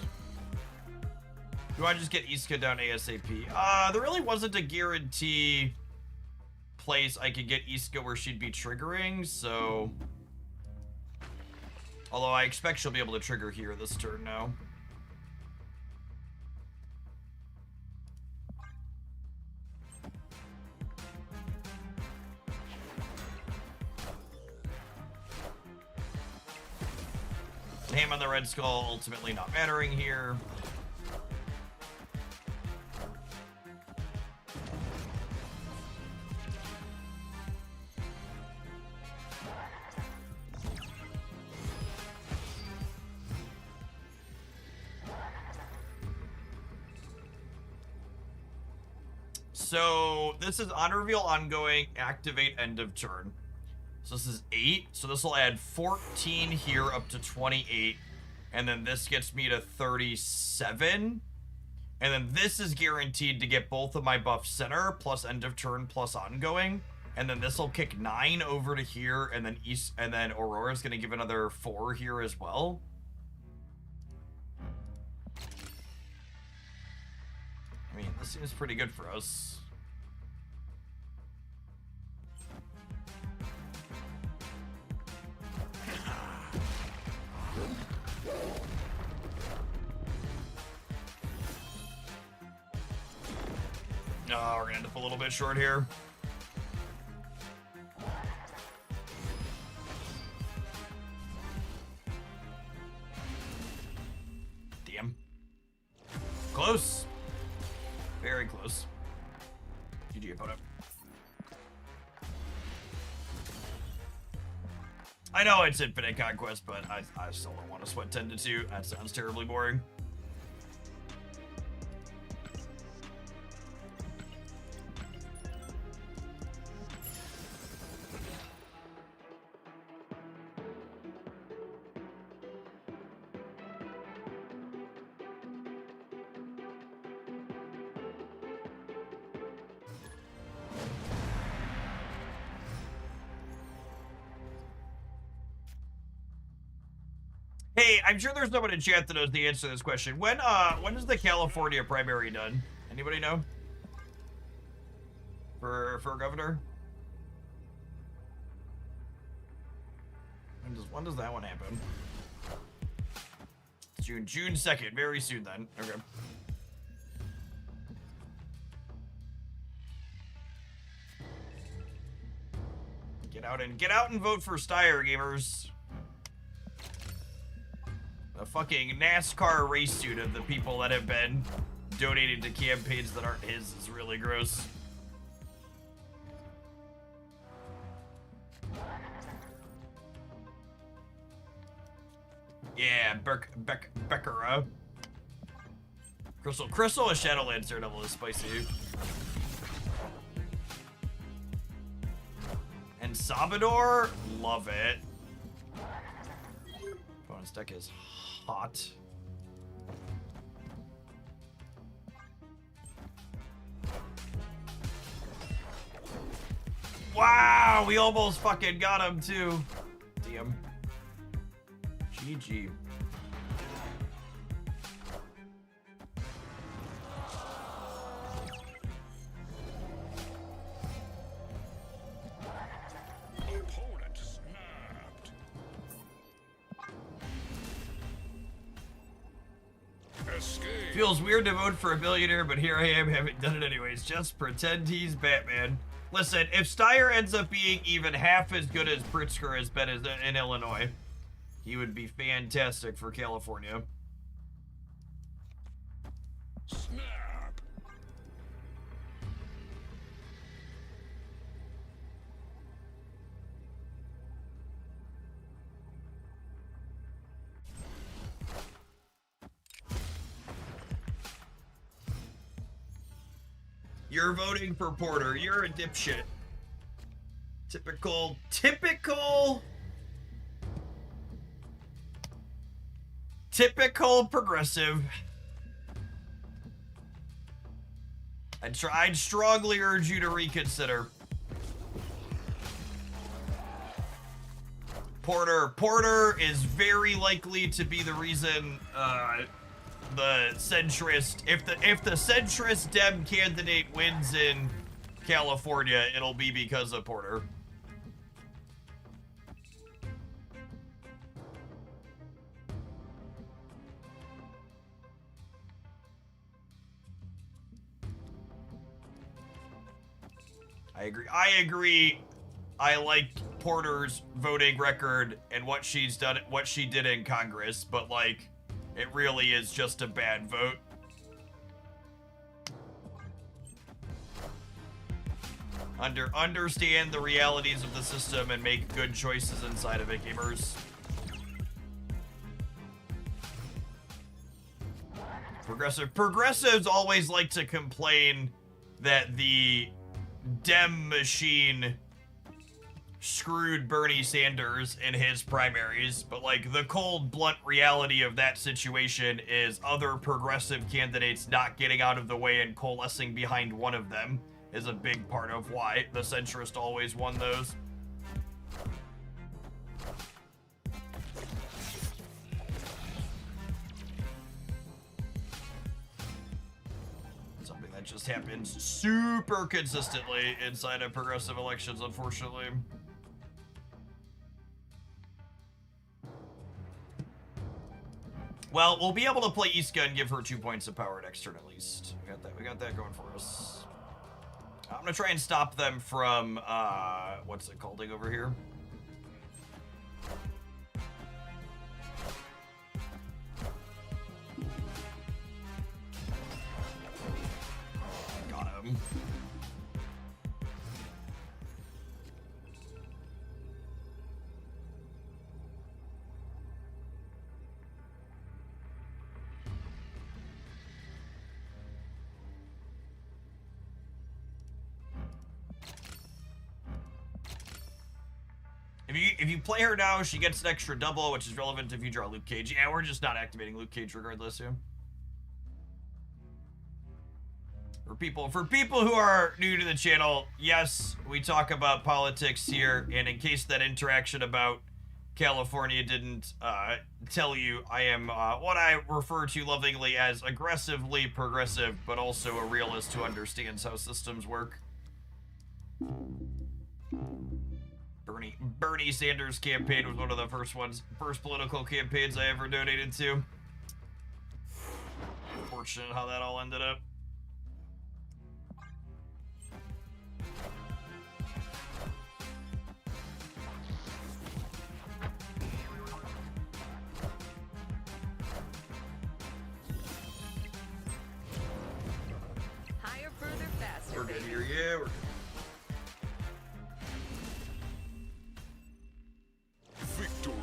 Do I just get Iska down ASAP? There really wasn't a guarantee place I could get Iska where she'd be triggering, so... Although I expect she'll be able to trigger here this turn now. Ham on the Red Skull ultimately not mattering here. So this is on reveal ongoing, activate end of turn. So this is 8, so this will add 14 here up to 28, and then this gets me to 37, and then this is guaranteed to get both of my buffs center, plus end of turn, plus ongoing, and then this will kick 9 over to here, and then Aurora's gonna give another 4 here as well. I mean, this seems pretty good for us. Oh, we're gonna end up a little bit short here. Damn. Close. Very close. GG opponent. I know it's Infinite Conquest, but I still don't want to sweat 10 to 2. That sounds terribly boring. Hey, I'm sure there's no one in chat that knows the answer to this question. When is the California primary done? Anybody know? For governor? When does that one happen? June 2nd, very soon then. Okay. Get out and vote for Steyer, gamers. A fucking NASCAR race suit of the people that have been donating to campaigns that aren't his is really gross. Yeah, Beckera. Crystal and Shadowlands Daredevil is spicy. And Sabador, love it. Bonus deck is hot. Wow, we almost fucking got him too. Damn. GG. Opponent snapped. Escape. Feels weird to vote for a billionaire, but here I am, haven't done it anyways. Just pretend he's Batman. Listen, if Steyer ends up being even half as good as Pritzker has been in Illinois, he would be fantastic for California. Snap. You're voting for Porter. You're a dipshit. Typical progressive. I'd strongly urge you to reconsider. Porter is very likely to be the reason the centrist, if the centrist Dem candidate wins in California, it'll be because of Porter. I agree. I like Porter's voting record and what she did in Congress, but like, it really is just a bad vote. Understand the realities of the system and make good choices inside of it, gamers. Progressives always like to complain that the Dem machine screwed Bernie Sanders in his primaries, but like the cold, blunt reality of that situation is other progressive candidates not getting out of the way and coalescing behind one of them is a big part of why the centrist always won those. Something that just happens super consistently inside of progressive elections, unfortunately. Well, we'll be able to play Iska and give her 2 points of power next turn at least. We got that going for us. I'm gonna try and stop them from what's it called over here? Got him. If you play her now, she gets an extra double, which is relevant if you draw Luke Cage. Yeah, we're just not activating Luke Cage regardless here. For people who are new to the channel, yes, we talk about politics here, and in case that interaction about California didn't tell you, I am what I refer to lovingly as aggressively progressive, but also a realist who understands how systems work. Bernie Sanders' campaign was one of the first political campaigns I ever donated to. Unfortunate how that all ended up. good here. Yeah, we're good. Victory.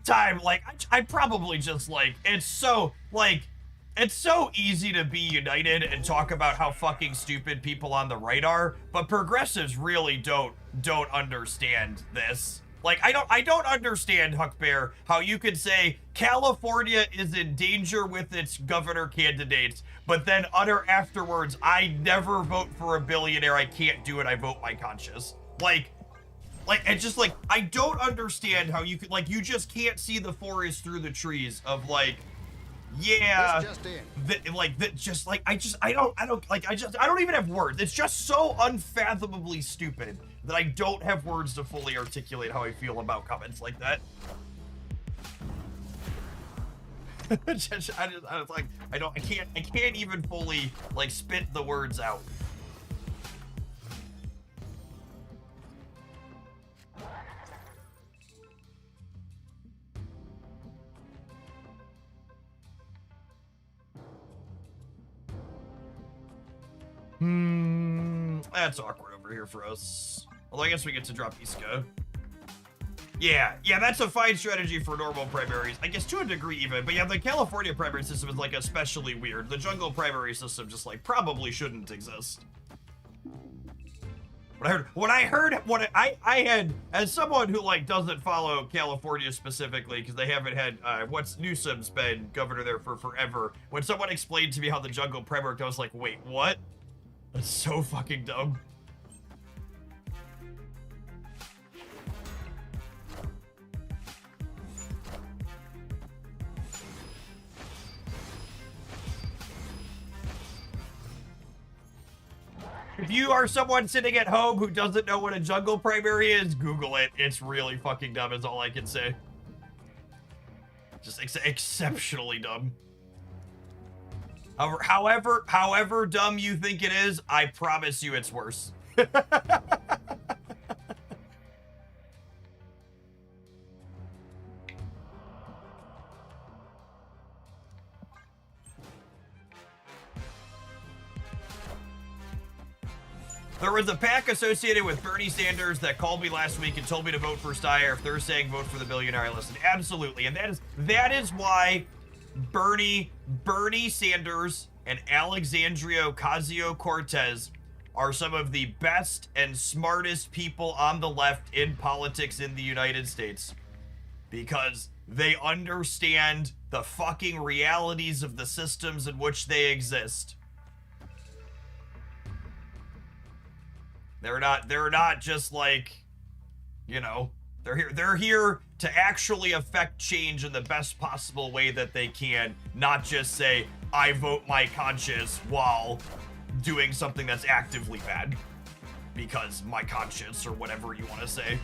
Time, like, I probably just, like, it's so easy to be united and talk about how fucking stupid people on the right are, but progressives really don't understand this. Like, I don't understand, Huck Bear, how you could say California is in danger with its governor candidates, but then utter afterwards, I never vote for a billionaire, I can't do it, I vote my conscience. Like, it's just like, I don't understand how you could, like, you just can't see the forest through the trees of, like, yeah, I don't even have words. It's just so unfathomably stupid that I don't have words to fully articulate how I feel about comments like that. I can't even fully, like, spit the words out. That's awkward over here for us. Although I guess we get to drop Iska. Yeah, that's a fine strategy for normal primaries. I guess to a degree even, but yeah, the California primary system is like especially weird. The jungle primary system just like probably shouldn't exist. What I had, as someone who like doesn't follow California specifically because they haven't had, Newsom's been governor there for forever. When someone explained to me how the jungle prime worked, I was like, wait, what? That's so fucking dumb. If you are someone sitting at home who doesn't know what a jungle primary is, Google it. It's really fucking dumb is all I can say. Just exceptionally dumb. However dumb you think it is, I promise you it's worse. There was a PAC associated with Bernie Sanders that called me last week and told me to vote for Steyer. If they're saying vote for the billionaire, I listened. Absolutely. And that is why Bernie Sanders and Alexandria Ocasio-Cortez are some of the best and smartest people on the left in politics in the United States. Because they understand the fucking realities of the systems in which they exist. They're not just like, you know, they're here to actually affect change in the best possible way that they can, not just say, I vote my conscience while doing something that's actively bad. Because my conscience, or whatever you want to say.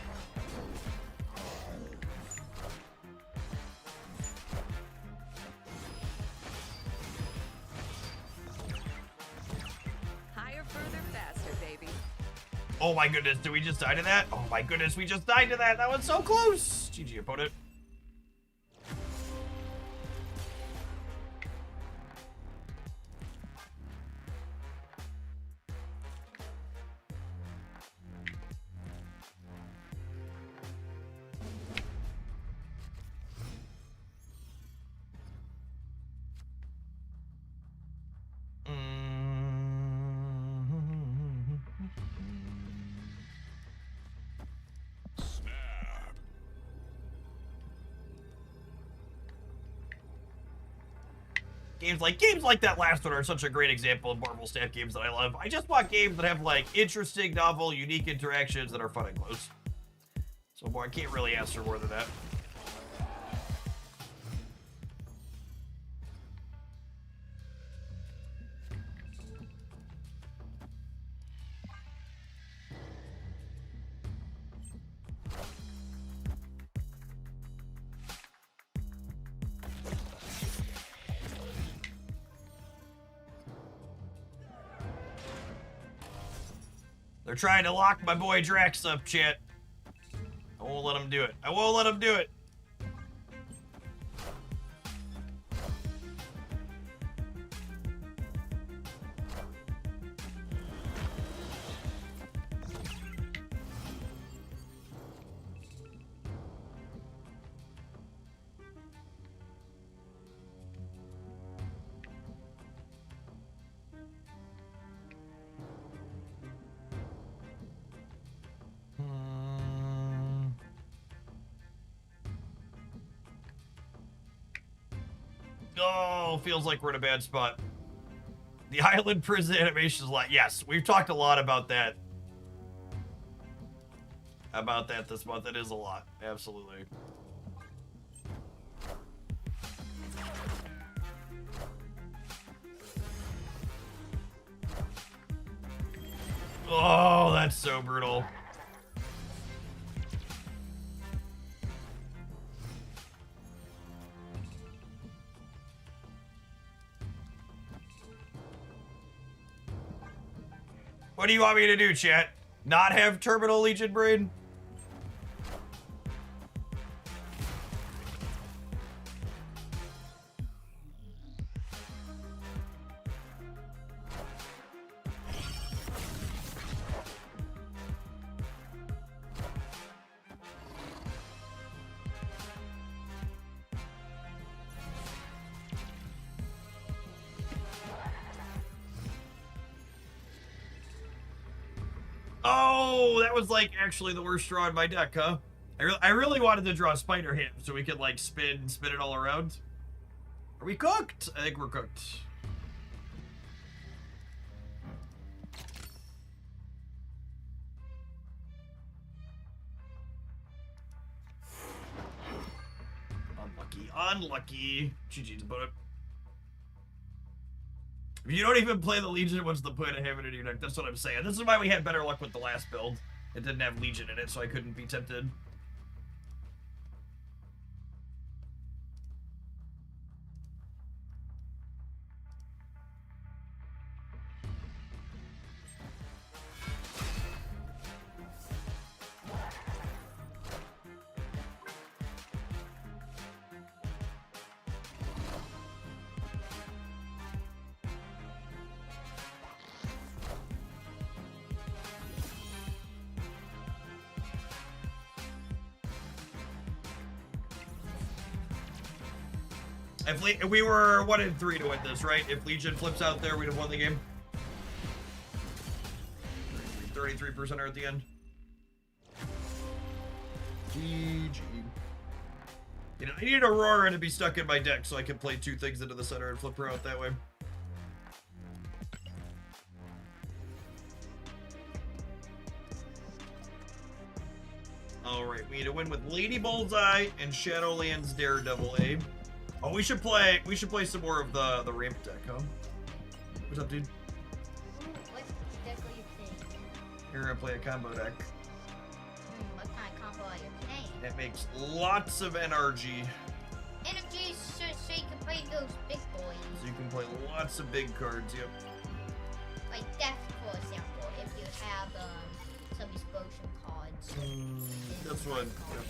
Oh my goodness, did we just die to that? Oh my goodness, we just died to that. That was so close. GG, opponent. Games like that last one are such a great example of Marvel stat games that I love. I just want games that have like interesting, novel, unique interactions that are fun and close. So boy, I can't really ask for more than that. They're trying to lock my boy Drax up, chat. I won't let him do it. I won't let him do it. Oh, feels like we're in a bad spot. The island prison animation is a lot. Yes, we've talked a lot about that. This month. It is a lot. Absolutely. Oh, that's so brutal. What do you want me to do, chat? Not have Terminal Legion Brain? Oh, that was like actually the worst draw in my deck, huh? I really wanted to draw Spider Ham so we could like spin it all around. Are we cooked? I think we're cooked. Unlucky. GG's about it. If you don't even play the Legion, what's the point of having it in your deck? That's what I'm saying. This is why we had better luck with the last build. It didn't have Legion in it, so I couldn't be tempted. If we were 1-3 to win this, right? If Legion flips out there, we'd have won the game. 33% are at the end. GG. You know, I need Aurora to be stuck in my deck so I can play two things into the center and flip her out that way. Alright, we need to win with Lady Bullseye and Shadowlands Daredevil A. Oh, we should play some more of the ramp deck, huh? What's up, dude? What deck are you playing? You're gonna play a combo deck. What kind of combo are you playing? It makes lots of NRG. NRG so you can play those big boys. So you can play lots of big cards, yep. Like Death, for example, if you have some explosion cards. That's one. Yep.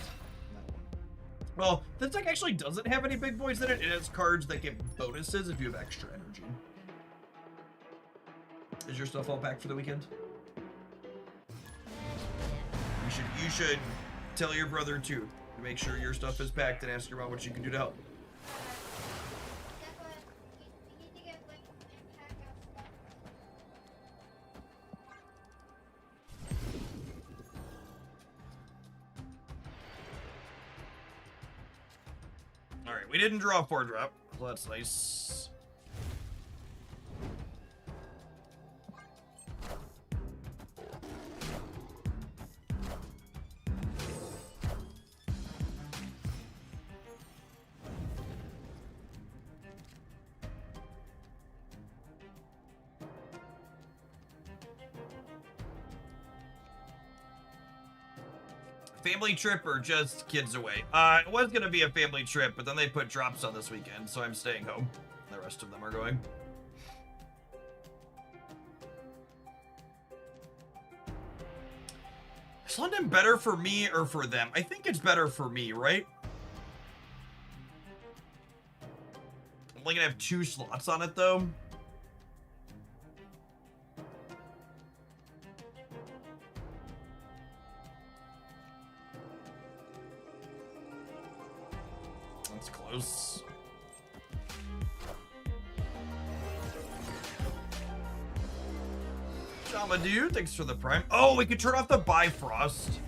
Well, this deck actually doesn't have any big boys in it. It has cards that give bonuses if you have extra energy. Is your stuff all packed for the weekend? You should tell your brother too to make sure your stuff is packed and ask her about what you can do to help. Alright, we didn't draw a 4-drop, so that's nice. Family trip or just kids away? It was gonna be a family trip, but then they put drops on this weekend, so I'm staying home. The rest of them are going. Is London better for me or for them? I think it's better for me, right? I'm only gonna have 2 slots on it, though. That's close. Jama dude, thanks for the prime. Oh, we could turn off the Bifrost.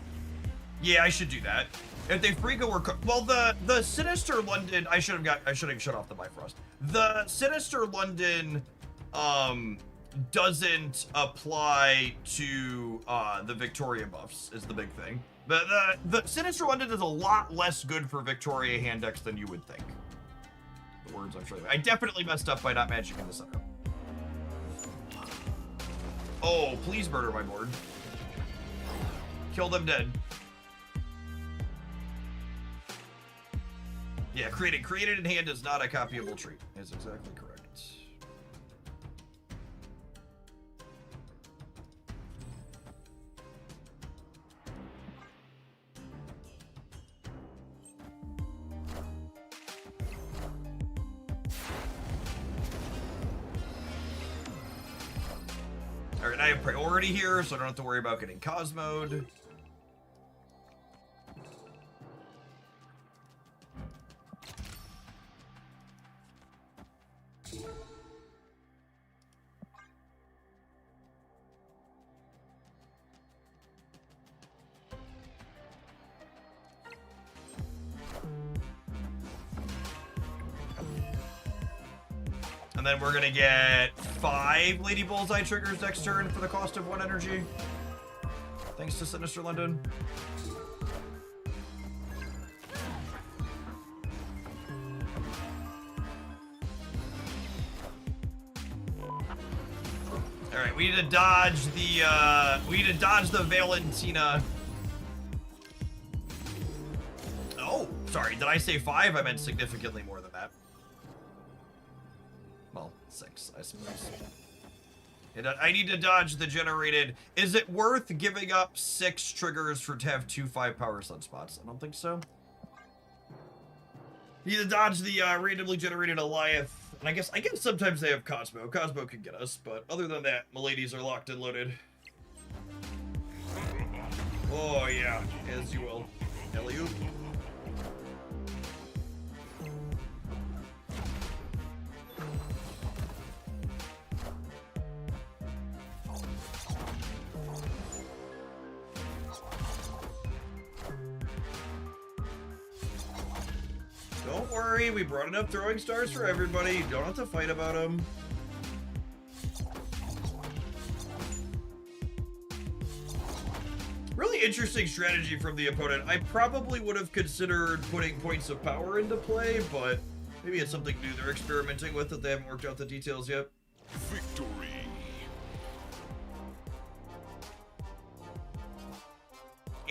Yeah, I should do that. If they freak were well, the Sinister London, I should have shut off the Bifrost. The Sinister London doesn't apply to the Victoria buffs is the big thing. The Sinister London is a lot less good for Victoria hand decks than you would think. The words I'm showing. I definitely messed up by not magicking the center. Oh, please murder my board. Kill them dead. Yeah, created in hand is not a copyable trait. Is exactly correct. Alright, I have priority here, so I don't have to worry about getting Cosmoed. And then we're gonna get 5 Lady Bullseye triggers next turn for the cost of 1 energy. Thanks to Sinister London. Alright, we need to dodge the Valentina. Oh, sorry, did I say 5? I meant significantly more than that. Well, 6, I suppose. And I need to dodge the generated. Is it worth giving up 6 triggers to have 2 5-power sunspots? I don't think so. You need to dodge the randomly generated Alioth. And I guess sometimes they have Cosmo. Cosmo can get us, but other than that, Miladies are locked and loaded. Oh yeah, as you will. Alley-oop. Don't worry, we brought enough throwing stars for everybody. You don't have to fight about them. Really interesting strategy from the opponent. I probably would have considered putting points of power into play, but maybe it's something new they're experimenting with that they haven't worked out the details yet. Victory.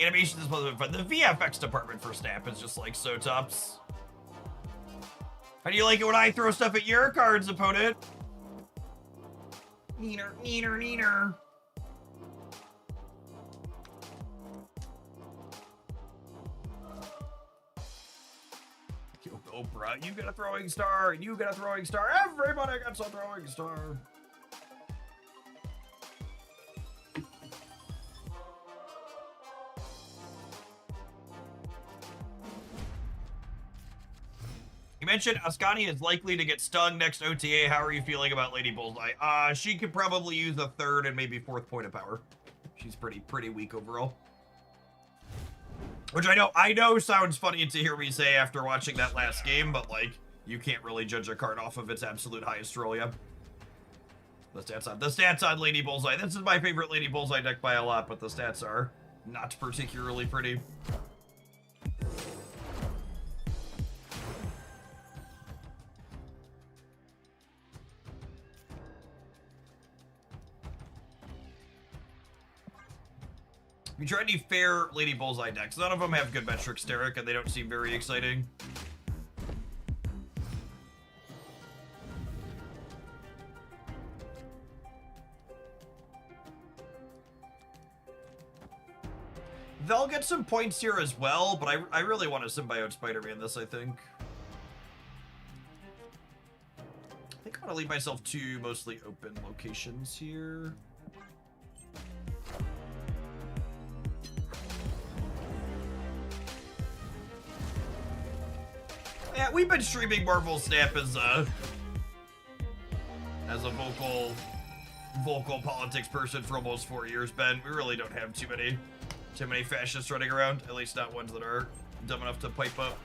Animation is supposed to be fun. The VFX department for Snap is just like so tops. How do you like it when I throw stuff at your cards, opponent? Neener, neener, neener. Oprah, you get a throwing star, and you get a throwing star. Everybody gets a throwing star. You mentioned Ascani is likely to get stung next OTA. How are you feeling about Lady Bullseye? She could probably use a 3rd and maybe 4th point of power. She's pretty weak overall. Which I know sounds funny to hear me say after watching that last game, but like, you can't really judge a card off of its absolute highest roll, yeah. The stats on Lady Bullseye. This is my favorite Lady Bullseye deck by a lot, but the stats are not particularly pretty. If you try any fair Lady Bullseye decks, none of them have good metrics, Derek, and they don't seem very exciting. They'll get some points here as well, but I really want to symbiote Spider-Man this, I think. I think I'm gonna leave myself 2 mostly open locations here. Yeah, we've been streaming Marvel Snap as a vocal politics person for almost 4 years, Ben. We really don't have too many fascists running around, at least not ones that are dumb enough to pipe up.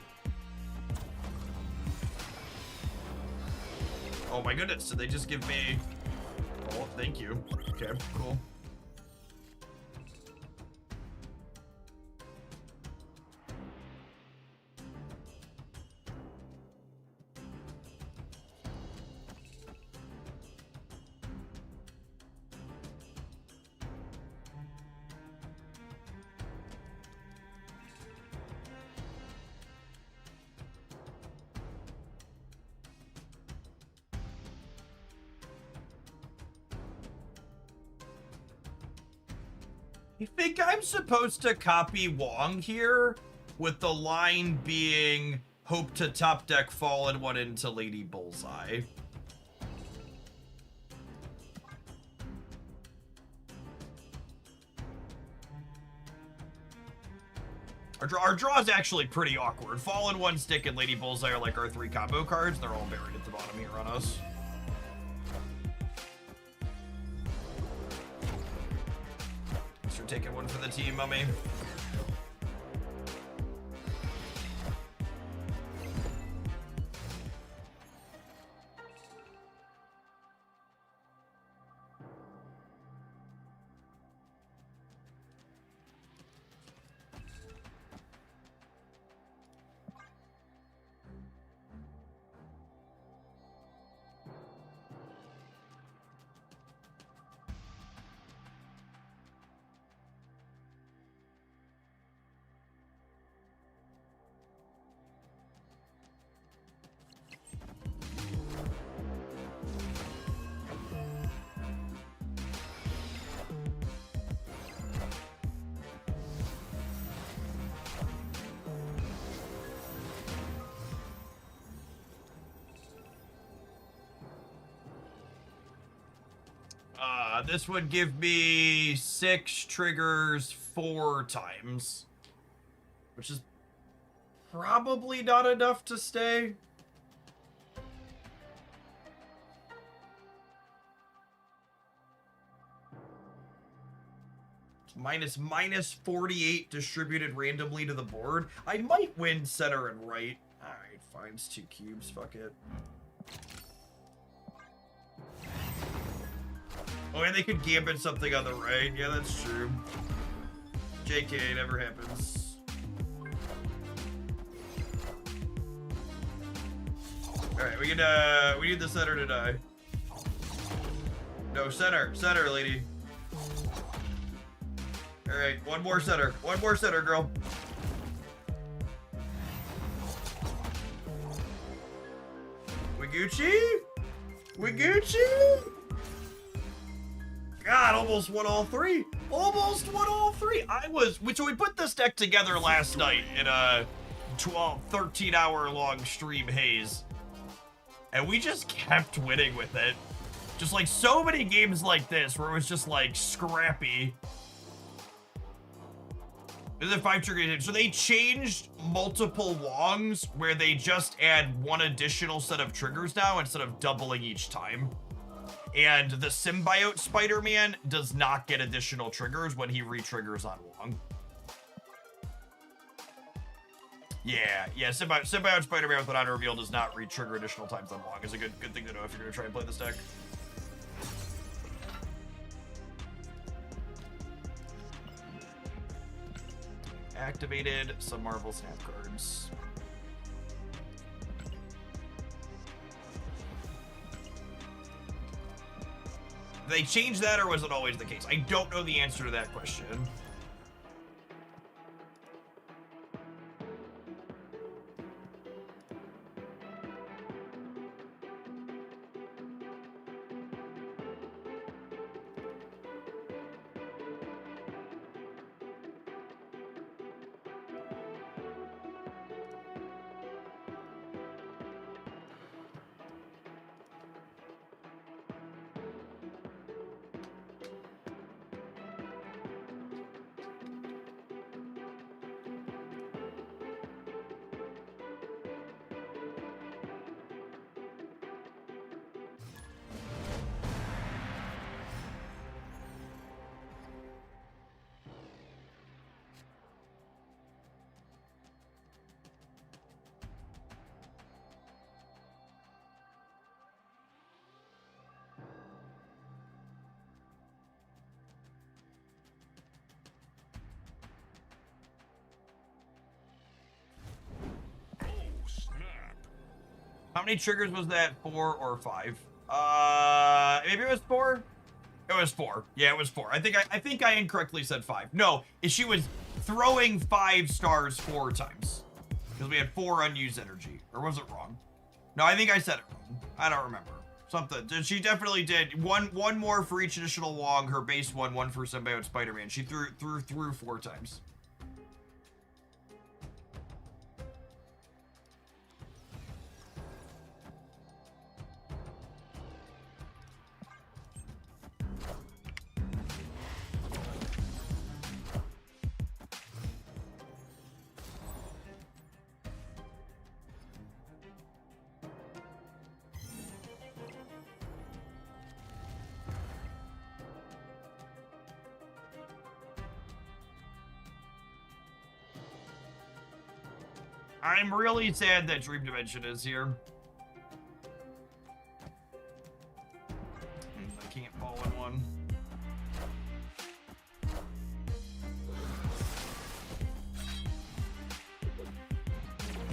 Oh my goodness, did they just give me... Oh, thank you. Okay, cool. I think I'm supposed to copy Wong here, with the line being, hope to top deck Fallen One into Lady Bullseye. Our draw is actually pretty awkward. Fallen One, Stick, and Lady Bullseye are like our 3 combo cards. They're all buried at the bottom here on us. Taking one for the team, mummy. This would give me 6 triggers 4 times, which is probably not enough to stay. Minus 48 distributed randomly to the board. I might win center and right. Alright, fine, it's 2 cubes, fuck it. Oh, and they could gambit something on the right. Yeah, that's true. JK, never happens. Alright, we need the center to die. No, center, lady. Alright, one more center, girl. Wiguchi? God, almost won all 3. So we put this deck together last night in a 13-hour long stream haze. And we just kept winning with it. Just like so many games like this where it was just like scrappy. This is a 5 trigger game. So they changed multiple Wongs where they just add 1 additional set of triggers now instead of doubling each time. And the symbiote Spider-Man does not get additional triggers when he re-triggers on Wong. Yeah, symbiote Spider-Man with an auto reveal does not re-trigger additional times on Wong. Is a good thing to know if you're gonna try and play this deck. Activated some Marvel Snap cards. Did they change that, or was it always the case? I don't know the answer to that question. How many triggers was that? 4 or 5? Maybe it was 4. It was 4. Yeah, it was 4. I think I incorrectly said 5. No, she was throwing 5 stars 4 times because we had 4 unused energy. Or was it wrong? No, I think I said it wrong. I don't remember. Something. She definitely did. One more for each additional Wong. Her base one for Symbiote Spider-Man. She threw 4 times. I'm really sad that Dream Dimension is here. I can't fall in one.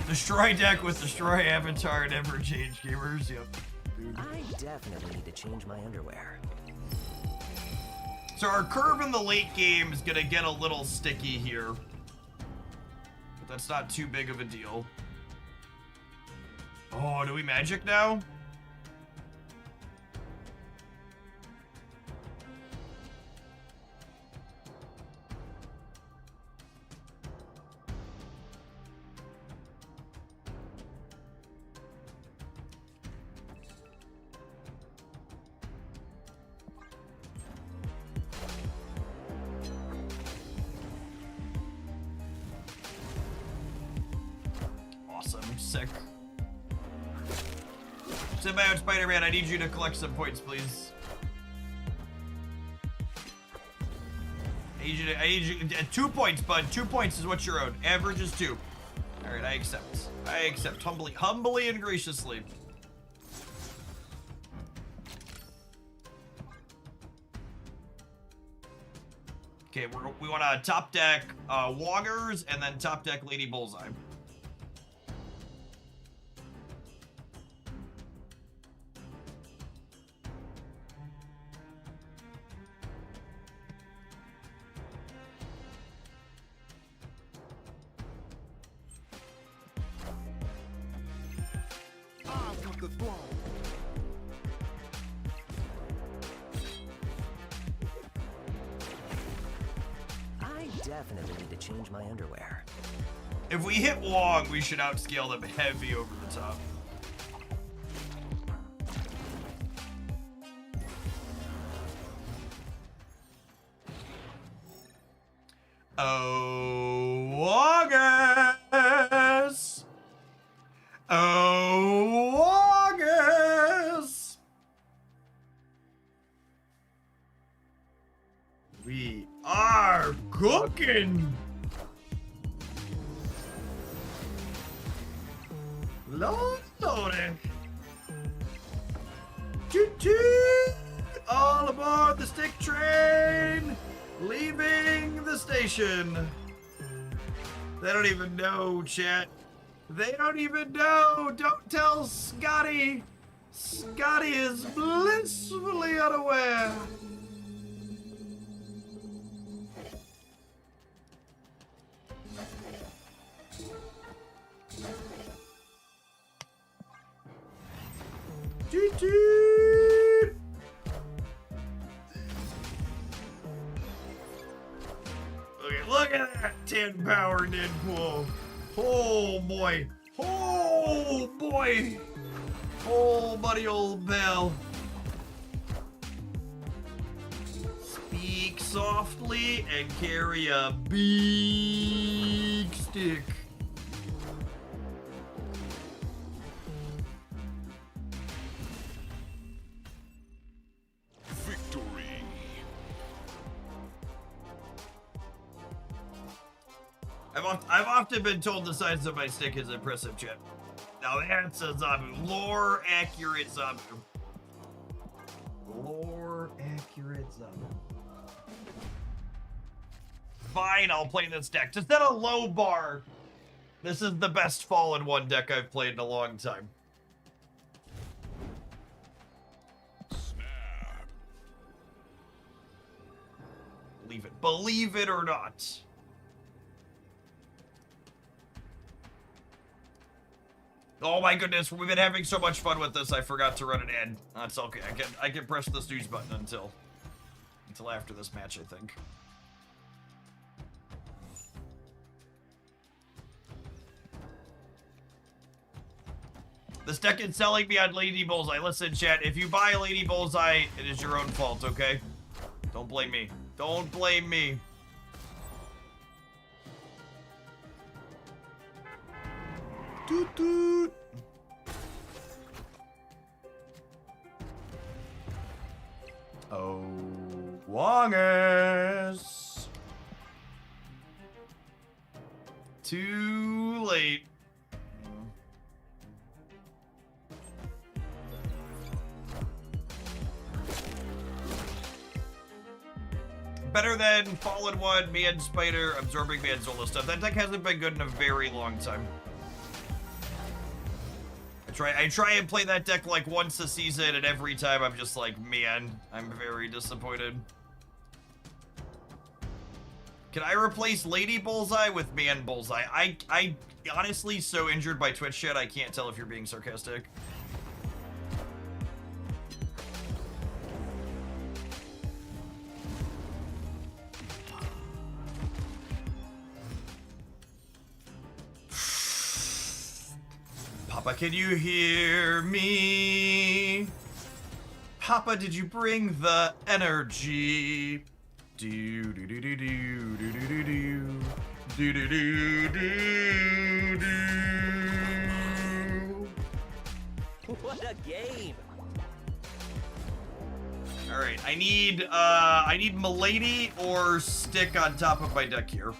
Destroy deck with Destroy Avatar never change gamers. Yep. I definitely need to change my underwear. So our curve in the late game is gonna get a little sticky here. That's not too big of a deal. Oh, do we magic now? Sick. Symbiote Spider-Man, I need you to collect some points, please. I need you 2 points, bud. 2 points is what you're owed. Average is 2. All right, I accept. I accept humbly and graciously. Okay, we want to top deck Wongers and then top deck Lady Bullseye. Definitely need to change my underwear. If we hit Wong, we should outscale them heavy over the top. Oh, August! Oh, August! We are cooking! Lordy! Toot-toot! All aboard the stick train! Leaving the station. They don't even know, chat. They don't even know. Don't tell Scotty. Scotty is blissfully unaware. Toot toot! Look at that 10 power Deadpool. Oh boy. Oh boy. Oh buddy old pal. Speak softly and carry a big stick. I've often been told the size of my stick is impressive, chat. Now that's a Zabu. Lore accurate Zabu. Lore accurate Zabu. Fine, I'll play this deck. Just at a low bar. This is the best Fallen 1 deck I've played in a long time. Believe it. Believe it or not. Oh my goodness, we've been having so much fun with this. I forgot to run an ad. That's okay. I can press the snooze button until after this match, I think. This deck is selling me on Lady Bullseye. Listen, chat, if you buy Lady Bullseye, it is your own fault, okay? Don't blame me. Don't blame me. Doot doot. Oh, Wongus. Too late. Better than Fallen One, Man Spider, Absorbing Man Zola stuff. That deck hasn't been good in a very long time. I try and play that deck like once a season, and every time I'm just like, man, I'm very disappointed. Can I replace Lady Bullseye with Man Bullseye? I honestly so injured by Twitch shit, I can't tell if you're being sarcastic. Papa, can you hear me? Papa, did you bring the energy? Do do do do do do do do do do do do do. What a game! All right, I need Milady or Stick on top of my deck here.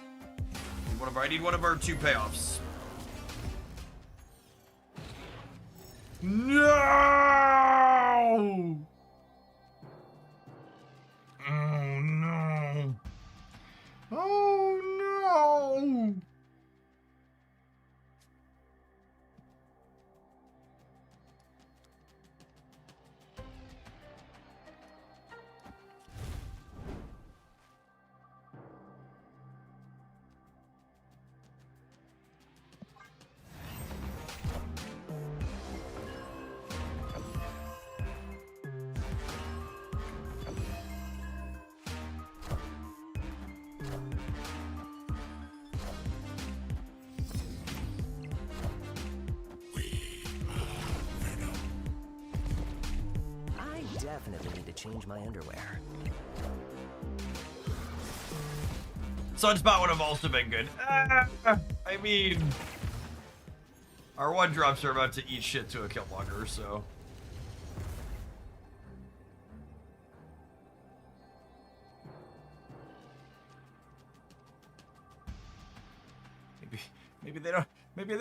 I need one of our two payoffs. No! Oh no! Oh no! Definitely need to change my underwear. Sunspot would have also been good. I mean, our one drops are about to eat shit to a Killmonger, so. Maybe they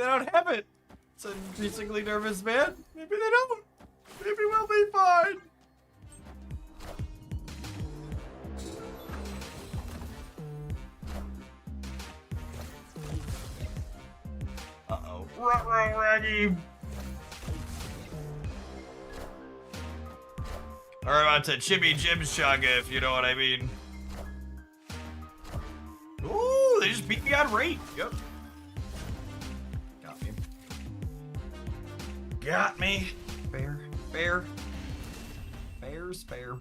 don't have it. It's an increasingly nervous man. Maybe they don't. Maybe we'll be fine. Uh-oh. Ruh-roh, Raggy. Or about to Chibi Chimichanga, if you know what I mean. Ooh, they just beat me on rate. Yep. Got me. Got me. Fair. Fair. Fair's fair.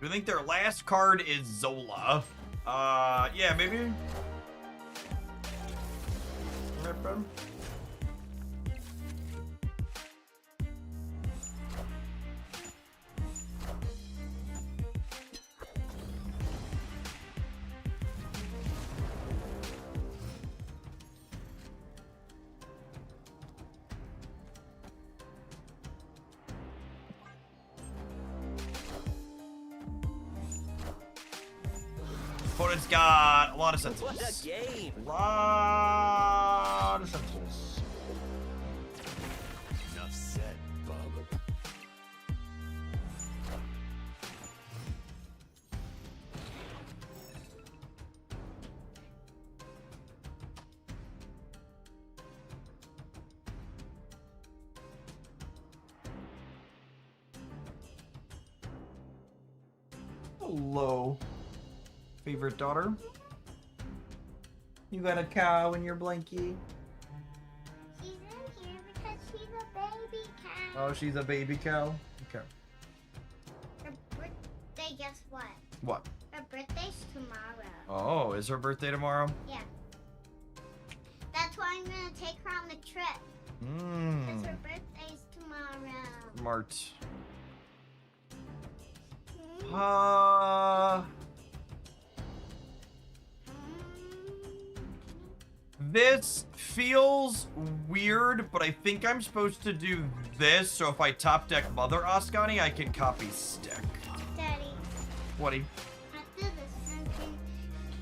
Do you think their last card is Zola? Yeah, maybe. Okay. But it's got a lot of sentinels. What a game! A lot of sentinels. Enough said, bub. Hello, favorite daughter. You got a cow in your blankie. She's in here because she's a baby cow. Oh, she's a baby cow. Okay. Her birthday, guess what? What? Her birthday's tomorrow. Oh, is her birthday tomorrow? Yeah. That's why I'm gonna take her on the trip. Because Mmm. her birthday's tomorrow. Smart. Hmm. This feels weird, but I think I'm supposed to do this, so if I top deck Mother Ascani, I can copy Stick. Daddy, Whatty? after this one,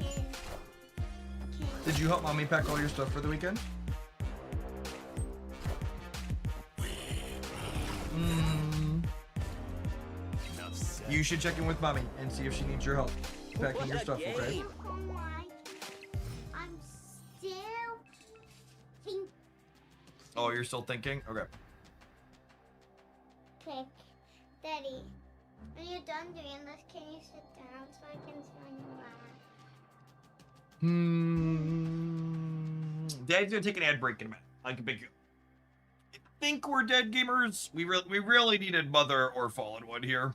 can Did you help Mommy pack all your stuff for the weekend? Enough said. You should check in with Mommy and see if she needs your help packing your stuff, okay? oh my, I'm still thinking. Oh, you're still thinking? Okay. Pick. Daddy, when you're done doing this, can you sit down so I can smell your lap? Dad's gonna take an ad break in a minute. I can pick you. I think we're dead, gamers. We really needed Mother or Fallen One here.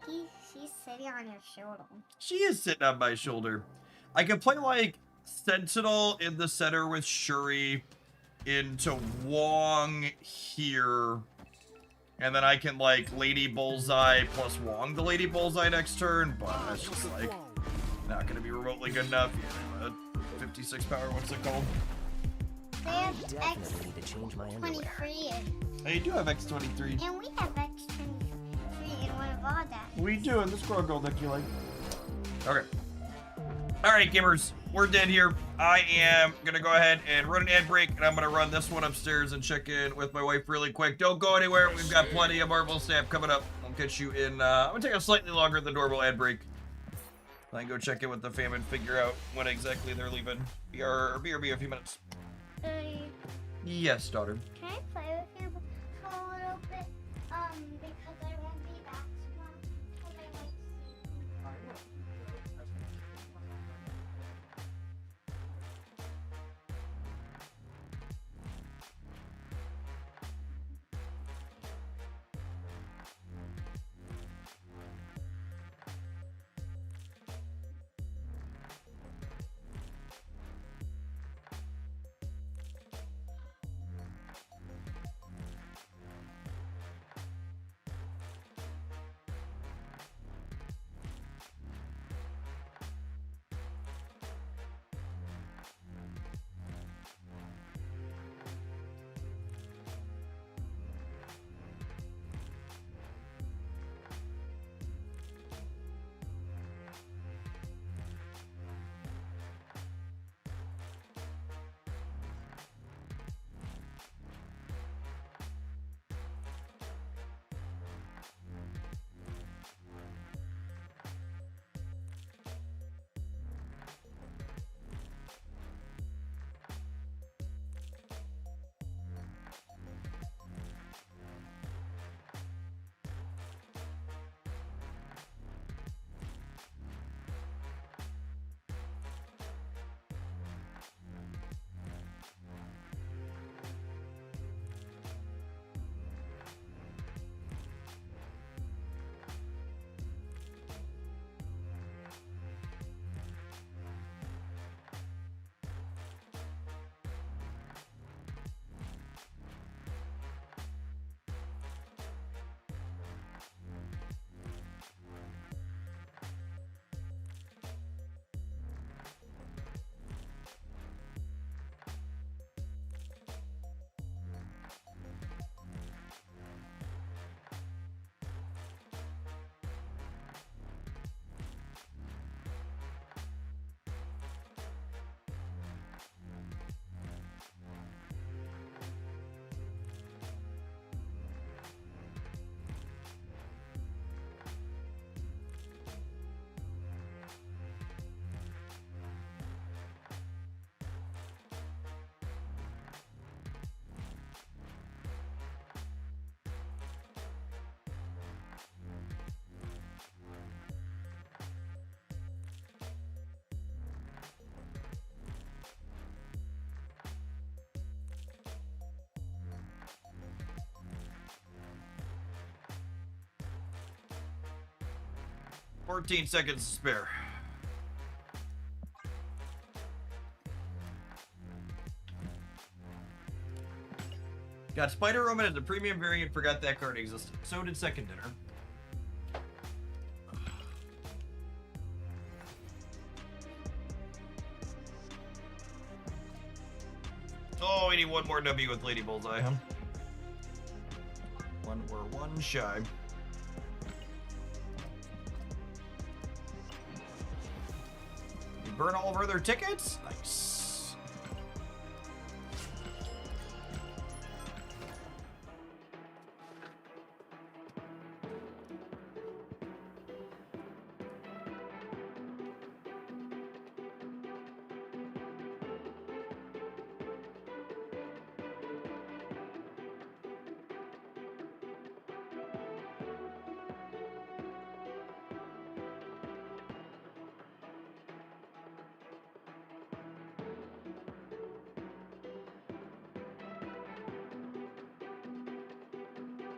She's sitting on your shoulder. She is sitting on my shoulder. I could play like Sentinel in the center with Shuri into Wong here. And then I can like Lady Bullseye plus Wong the Lady Bullseye next turn, but that's just like not gonna be remotely good enough. Yeah, 56 power, what's it called? They I have definitely need to change my underwear. X23, Hey, you do have X23. and we have X23 in one of our decks. We do, and this Squirrel Girl deck you like. Okay. Alright, gamers. We're dead here. I am gonna go ahead and run an ad break, and I'm gonna run this one upstairs and check in with my wife really quick. Don't go anywhere. We've got plenty of Marvel Snap coming up. I'll catch you in, I'm gonna take a slightly longer than normal ad break. I can go check in with the fam and figure out when exactly they're leaving. BRB a few minutes. Yes, daughter. Can I play with you for a little bit? Because I won't be back tomorrow. Because I like to see. 14 seconds to spare. Got Spider Roman as a premium variant, forgot that card existed. So did Second Dinner. Oh, we need one more W with Lady Bullseye, huh? We're one shy. We burn all of our other tickets? Nice.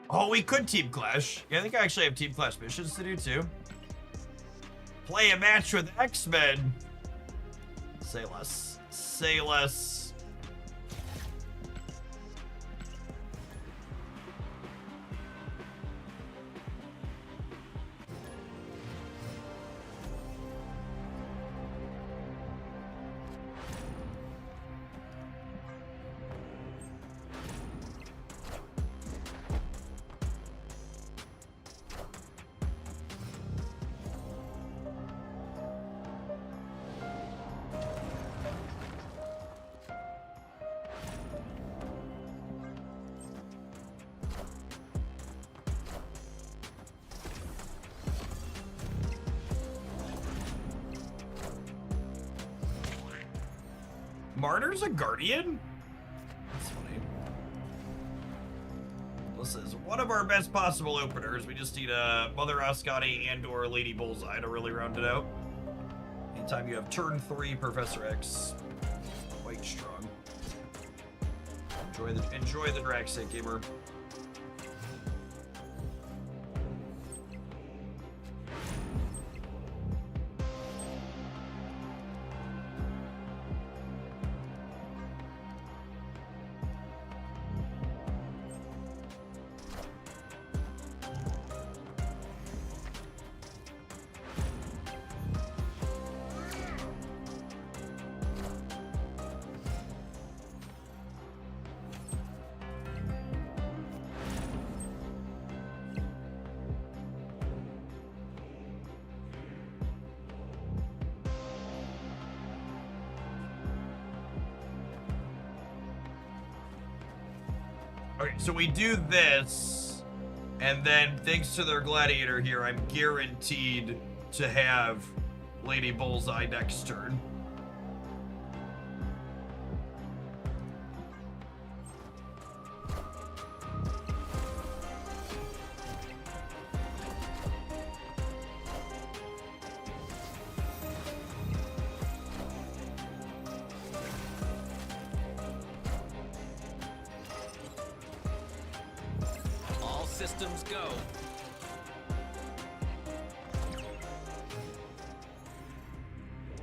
Oh, we could Team Clash. Yeah, I think I actually have Team Clash missions to do too. Play a match with X-Men. Say less. Say less. Martyr's a Guardian? That's funny. This is one of our best possible openers. We just need a Mother Ascani and or Lady Bullseye to really round it out. Anytime you have turn 3 Professor X, quite strong. Enjoy the drag set, gamer. Okay, so we do this, and then thanks to their gladiator here, I'm guaranteed to have Lady Bullseye next turn. Systems go.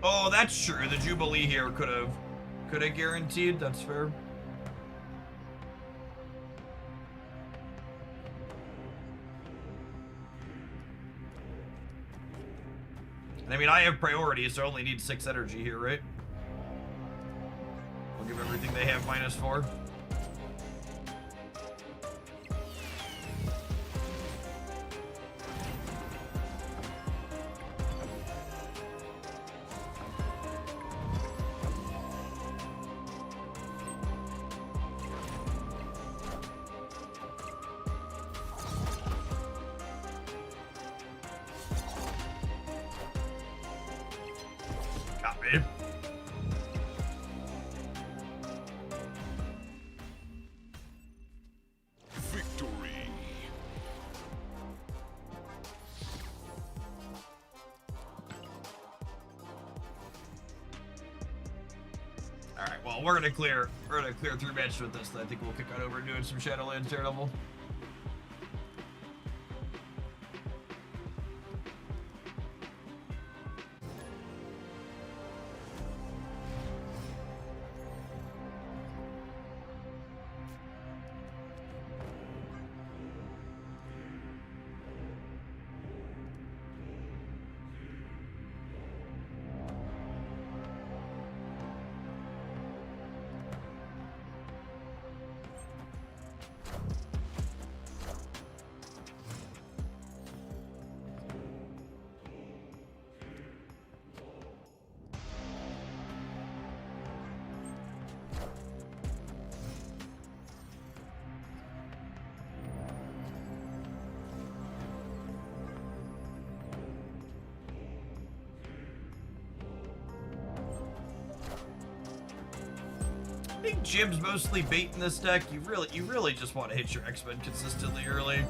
Oh, that's true. The Jubilee here could have guaranteed. That's fair. I mean, I have priority, so I only need 6 energy here, right? I'll give everything they have -4. We're gonna clear through match with this. I think we'll kick on over and doing some Shadowlands Daredevil. Jib's mostly bait in this deck. You really just want to hit your X-Men consistently early.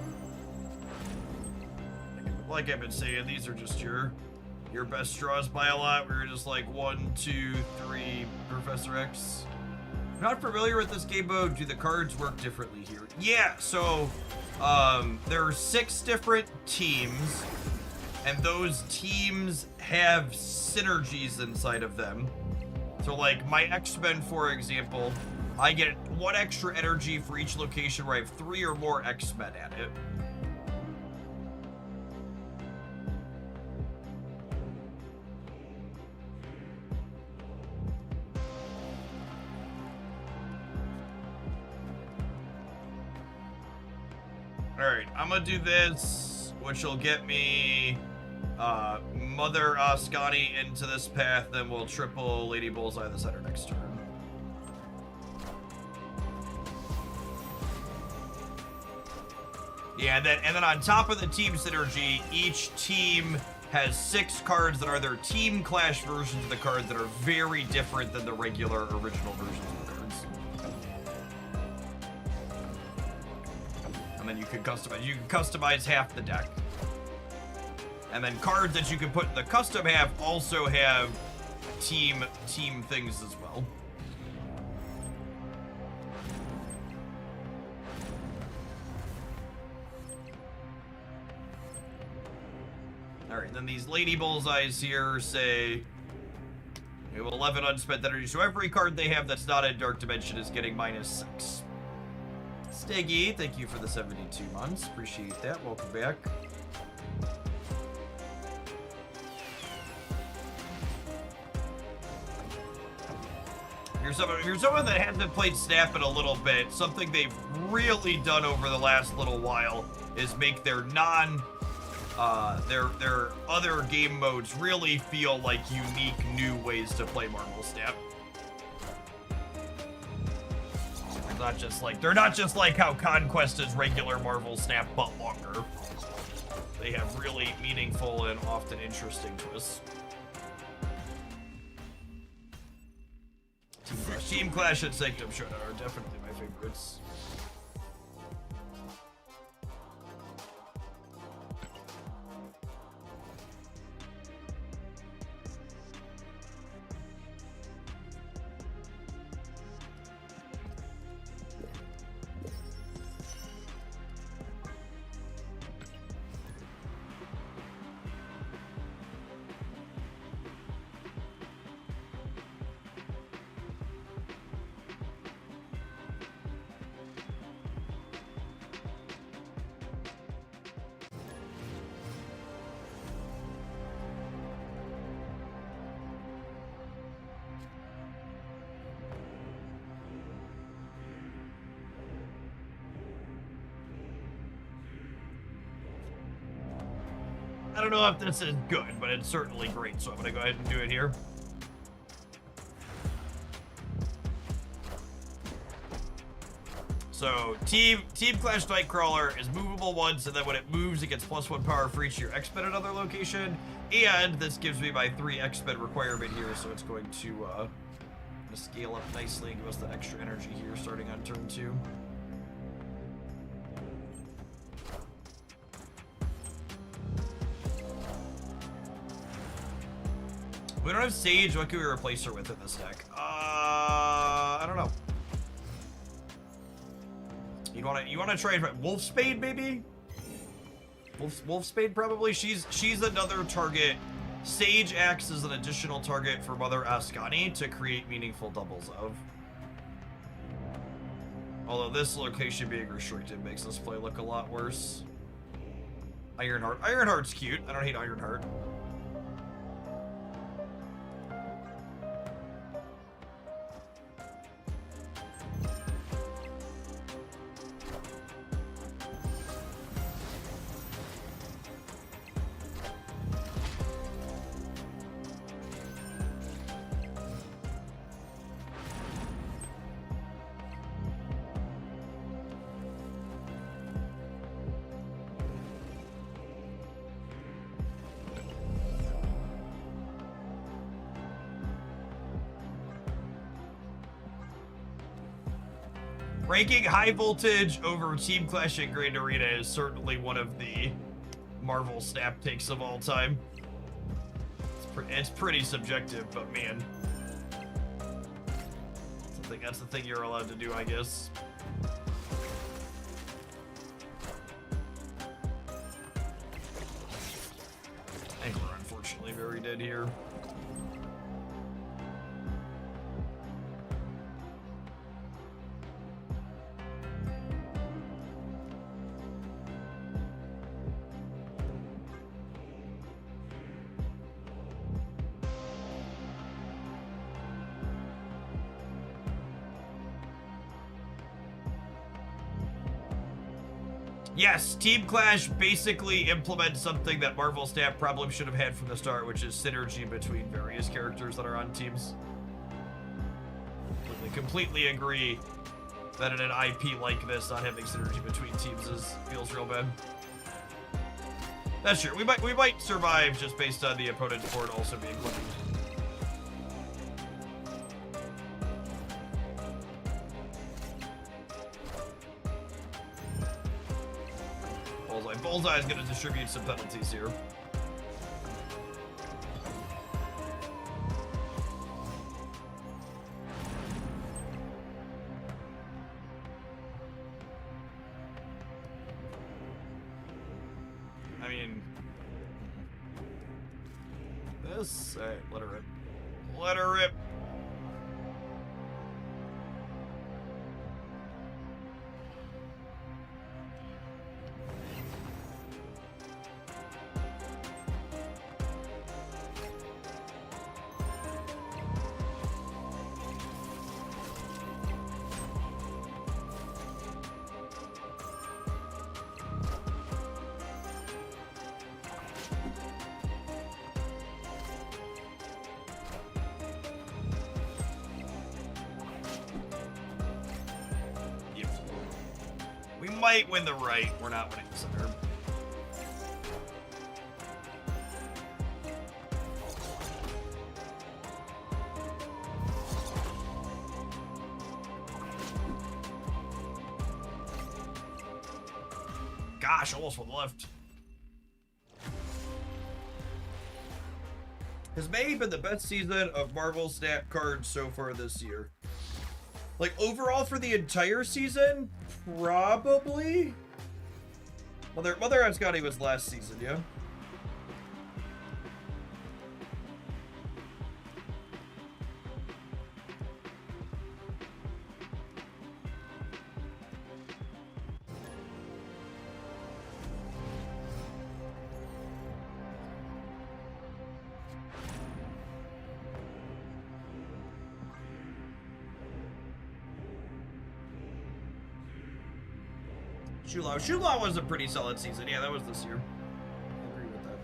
Like I've been saying, these are just your best draws by a lot. Where you're just like 1, 2, 3 Professor X. Not familiar with this game mode. Do the cards work differently here? Yeah, so there are 6 different teams, and those teams have synergies inside of them. So like my X-Men, for example, I get 1 extra energy for each location where I have 3 or more X-Men at it. Alright, I'm gonna do this, which will get me Mother Ascani into this path, then we'll triple Lady Bullseye the center next turn. Yeah, and then on top of the team synergy, each team has 6 cards that are their Team Clash versions of the cards that are very different than the regular original versions of the cards. And then you can customize half the deck. And then cards that you can put in the custom half also have team things as well. Alright, then these Lady Bullseyes here say we have 11 unspent energy, so every card they have that's not in Dark Dimension is getting -6. Steggy, thank you for the 72 months. Appreciate that. Welcome back. Here's someone that hasn't played Snap in a little bit. Something they've really done over the last little while is make their their other game modes really feel like unique new ways to play Marvel Snap. They're not just like how Conquest is regular Marvel Snap but longer. They have really meaningful and often interesting twists. Team Clash and Sanctum Showdown are definitely my favorites. I don't know if this is good, but it's certainly great, so I'm gonna go ahead and do it here. So, Team Clash Nightcrawler is movable once, and then when it moves, it gets +1 power for each of your X-Men at another location. And this gives me my 3 X-Men requirement here, so it's going to scale up nicely and give us that extra energy here starting on turn 2. We don't have Sage. What can we replace her with in this deck? I don't know. You wanna try Wolfspade maybe? Wolfspade probably. She's another target. Sage acts as an additional target for Mother Ascani to create meaningful doubles of. Although this location being restricted makes this play look a lot worse. Ironheart. Ironheart's cute. I don't hate Ironheart. Ranking High Voltage over Team Clash at Grand Arena is certainly one of the Marvel Snap takes of all time. It's pretty subjective, but man. That's the thing you're allowed to do, I guess. I think we're unfortunately very dead here. Yes, Team Clash basically implements something that Marvel Snap probably should have had from the start, which is synergy between various characters that are on teams. I completely agree that in an IP like this, not having synergy between teams feels real bad. That's true. We might survive just based on the opponent's board also being cleaned. Bullseye is going to distribute some penalties here. I mean, this, let her rip. Let her rip. We might win the right. We're not winning the center. Gosh, almost one left. Has May been the best season of Marvel Snap cards so far this year? Like, overall for the entire season? Probably? Mother Ascani was last season, yeah? Shulaw was a pretty solid season. Yeah, that was this year. I agree with that.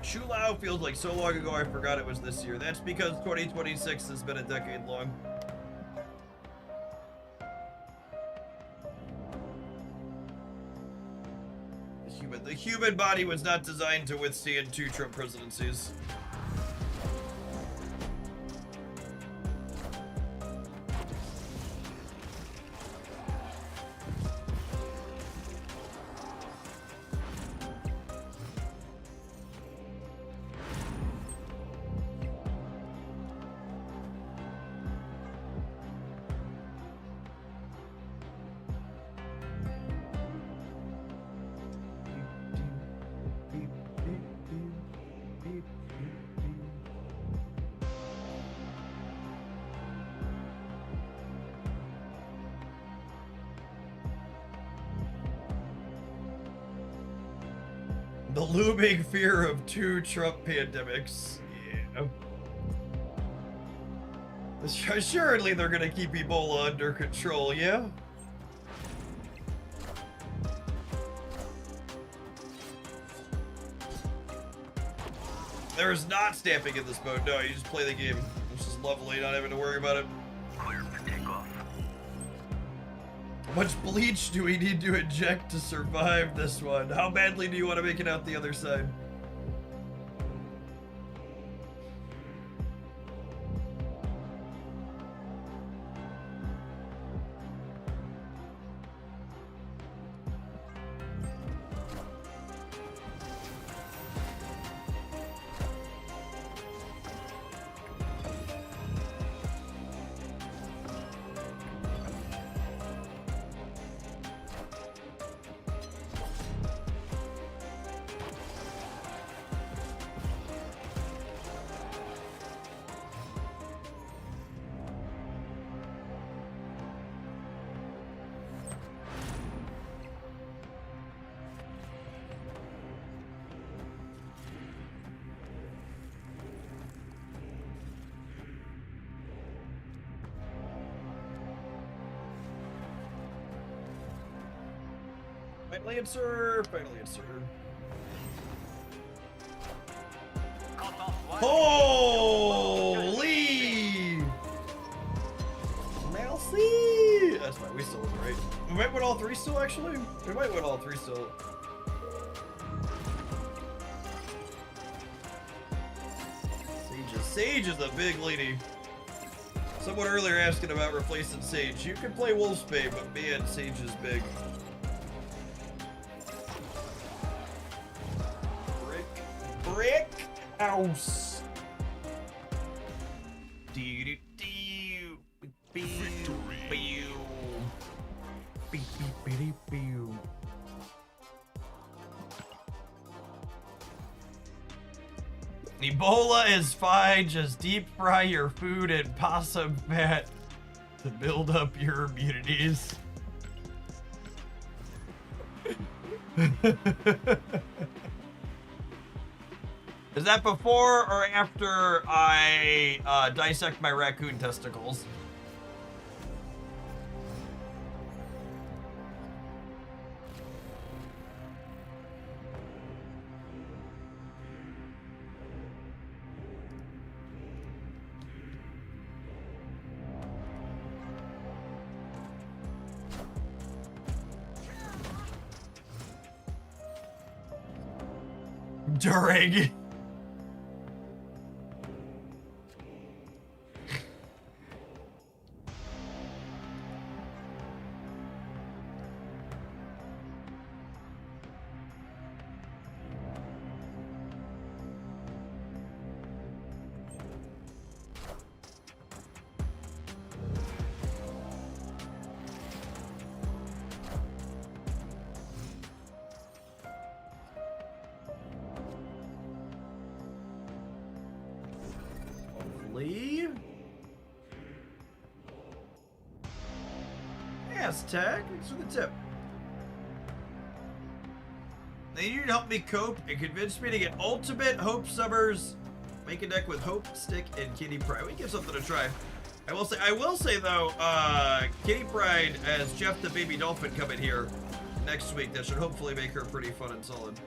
Shulao feels like so long ago I forgot it was this year. That's because 2026 has been a decade long. The human body was not designed to withstand 2 Trump presidencies. The looming fear of 2 Trump pandemics. Yeah. Assuredly, they're gonna keep Ebola under control, yeah? There's not stamping in this mode. No, you just play the game. Which is lovely, not having to worry about it. Clear for takeoff. How much bleach do we need to inject to survive this one? How badly do you want to make it out the other side? Finally answer. Finally answer. Holy! Melcy! That's fine. We still win, right? We might win all three still, actually. We might win all three still. Sage is a big lady. Someone earlier asking about replacing Sage. You can play Wolfsbane, but man, Sage is big. Brick house. Ebola is fine. Just deep fry your food in possum fat to build up your immunities. Is that before or after I dissect my raccoon testicles? During. Tag, thanks for the tip. They need to help me cope and convince me to get ultimate Hope Summers. Make a deck with Hope, Stick, and Kitty Pryde. We give something to try. I will say though, Kitty Pryde as Jeff the Baby Dolphin coming here next week. That should hopefully make her pretty fun and solid.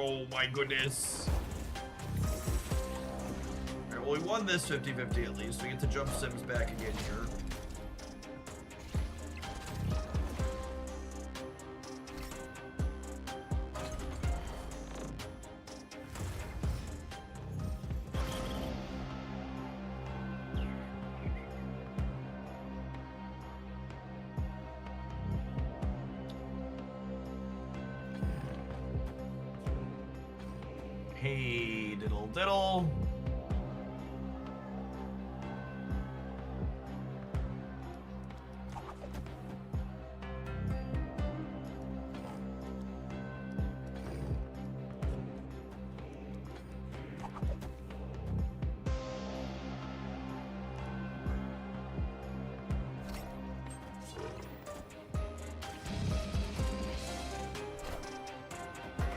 Oh my goodness. Alright, well we won this 50-50 at least. We get to jump Sims back again here. Hey, diddle diddle.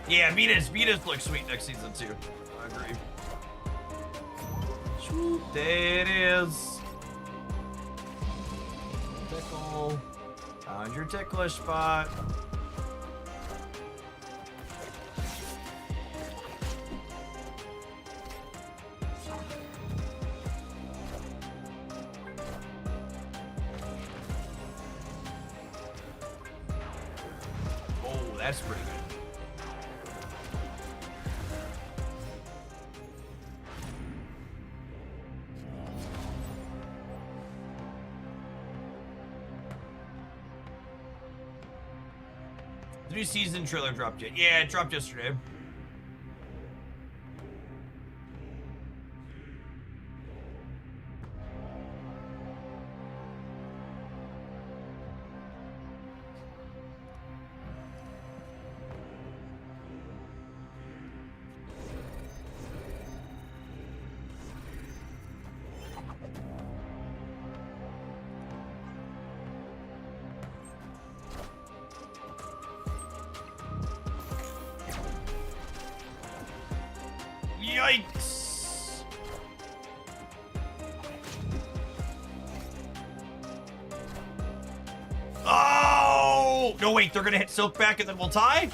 Yeah, Venus looks sweet next season too. I agree. Swoop, there it is. Tickle. Found your ticklish spot. Oh, that's pretty good. The new season trailer dropped yet? Yeah, it dropped yesterday. Yikes! Oh! No, wait, they're gonna hit Silk back and then we'll tie?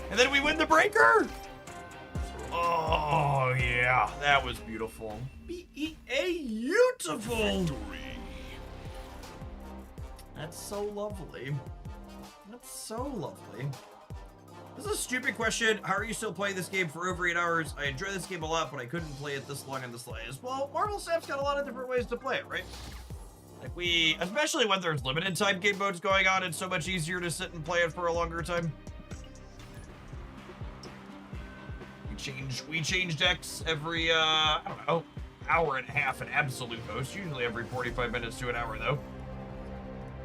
And then we win the breaker? Oh, yeah, that was beautiful. Beautiful! That's so lovely. That's so lovely. This is a stupid question. How are you still playing this game for over 8 hours? I enjoy this game a lot, but I couldn't play it this long and this late. Well, Marvel Snap's got a lot of different ways to play it, right? Like especially when there's limited time game modes going on, it's so much easier to sit and play it for a longer time. We change decks every, I don't know, hour and a half in absolute most. Usually every 45 minutes to an hour, though.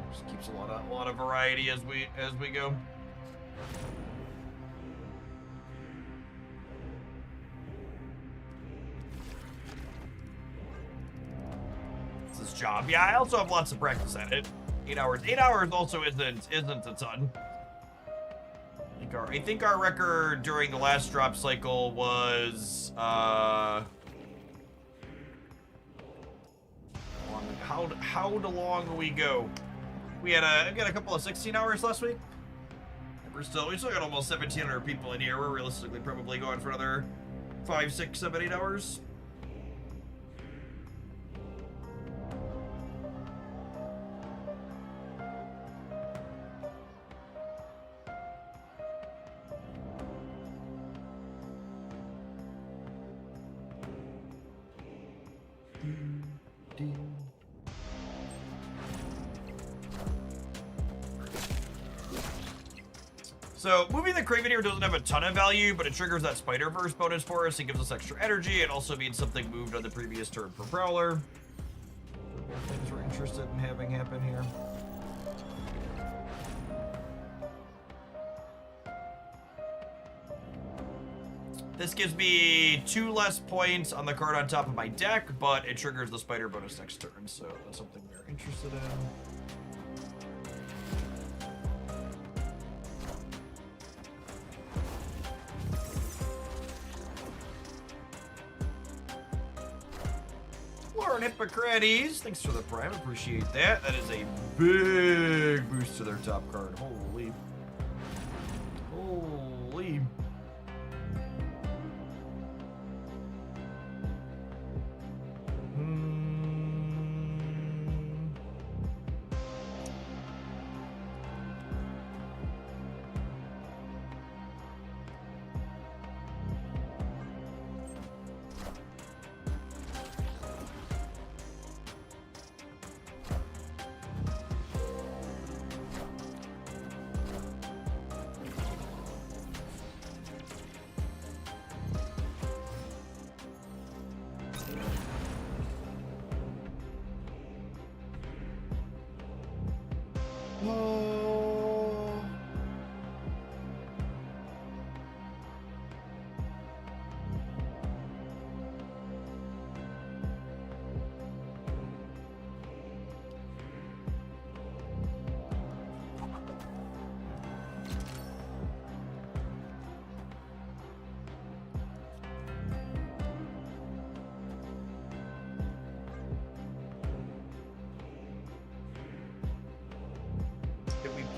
Just keeps a lot of variety as we go. This job. Yeah, I also have lots of practice at it. 8 hours. 8 hours also isn't a ton. I think our record during the last drop cycle was how long we go? We had a couple of 16 hours last week. We still got almost 1,700 people in here. We're realistically probably going for another 5, 6, 7, 8 hours. So, moving the Kraven here doesn't have a ton of value, but it triggers that Spider-Verse bonus for us. It gives us extra energy. It also means something moved on the previous turn for Prowler. Both things we're interested in having happen here. This gives me 2 less points on the card on top of my deck, but it triggers the Spider bonus next turn, so that's something we're interested in. Lauren Hippocrates, thanks for the prime, appreciate that. That is a big boost to their top card. Holy. Holy.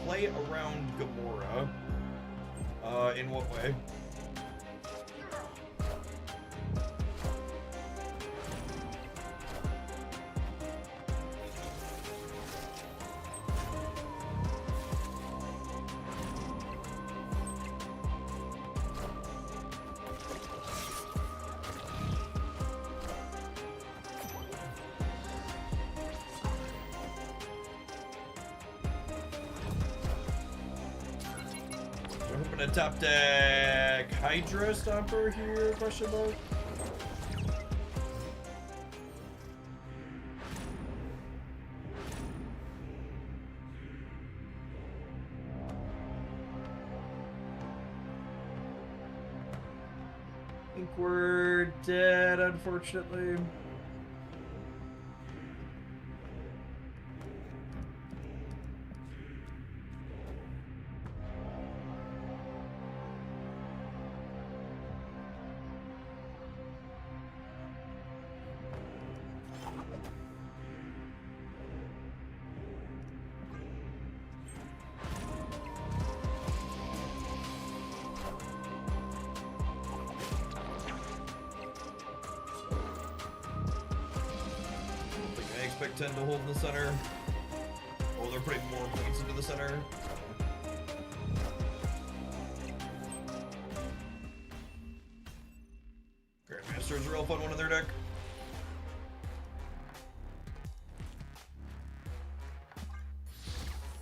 play around Gamora. In what way? A top deck Hydra Stomper here, question mark? I think we're dead, unfortunately. Expect 10 to hold in the center. Oh, they're putting more points into the center. Grandmaster's a real fun one in their deck.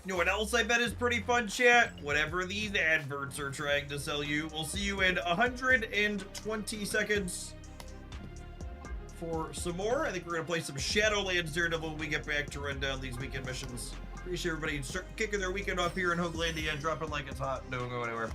You know what else I bet is pretty fun, chat? Whatever these adverts are trying to sell you. We'll see you in 120 seconds. For some more, I think we're gonna play some Shadowlands Daredevil when we get back to run down these weekend missions. Appreciate everybody kicking their weekend off here in Hoaglandia and dropping like it's hot. Don't go anywhere.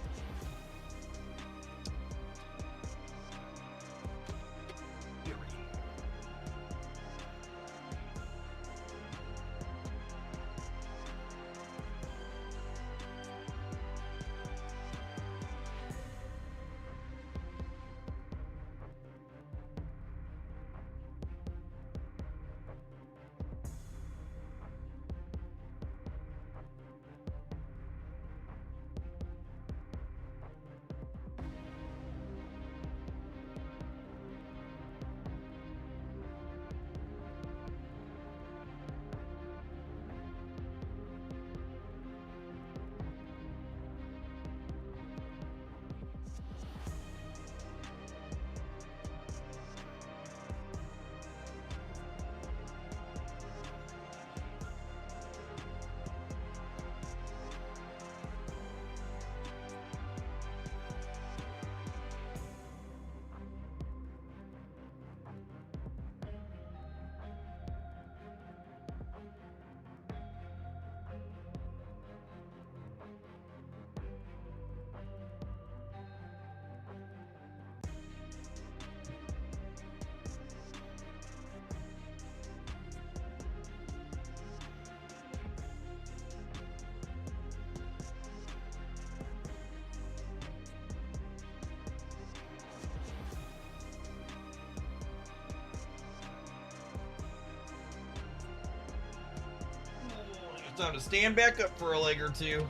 Time to stand back up for a leg or two.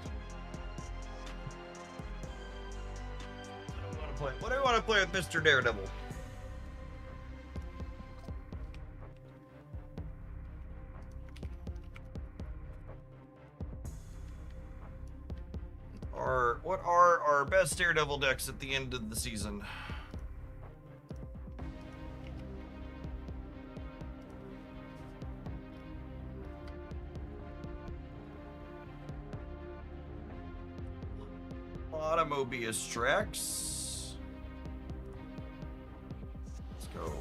What do I want to play with Mr. Daredevil? What are our best Daredevil decks at the end of the season? Mobius tracks. Let's go.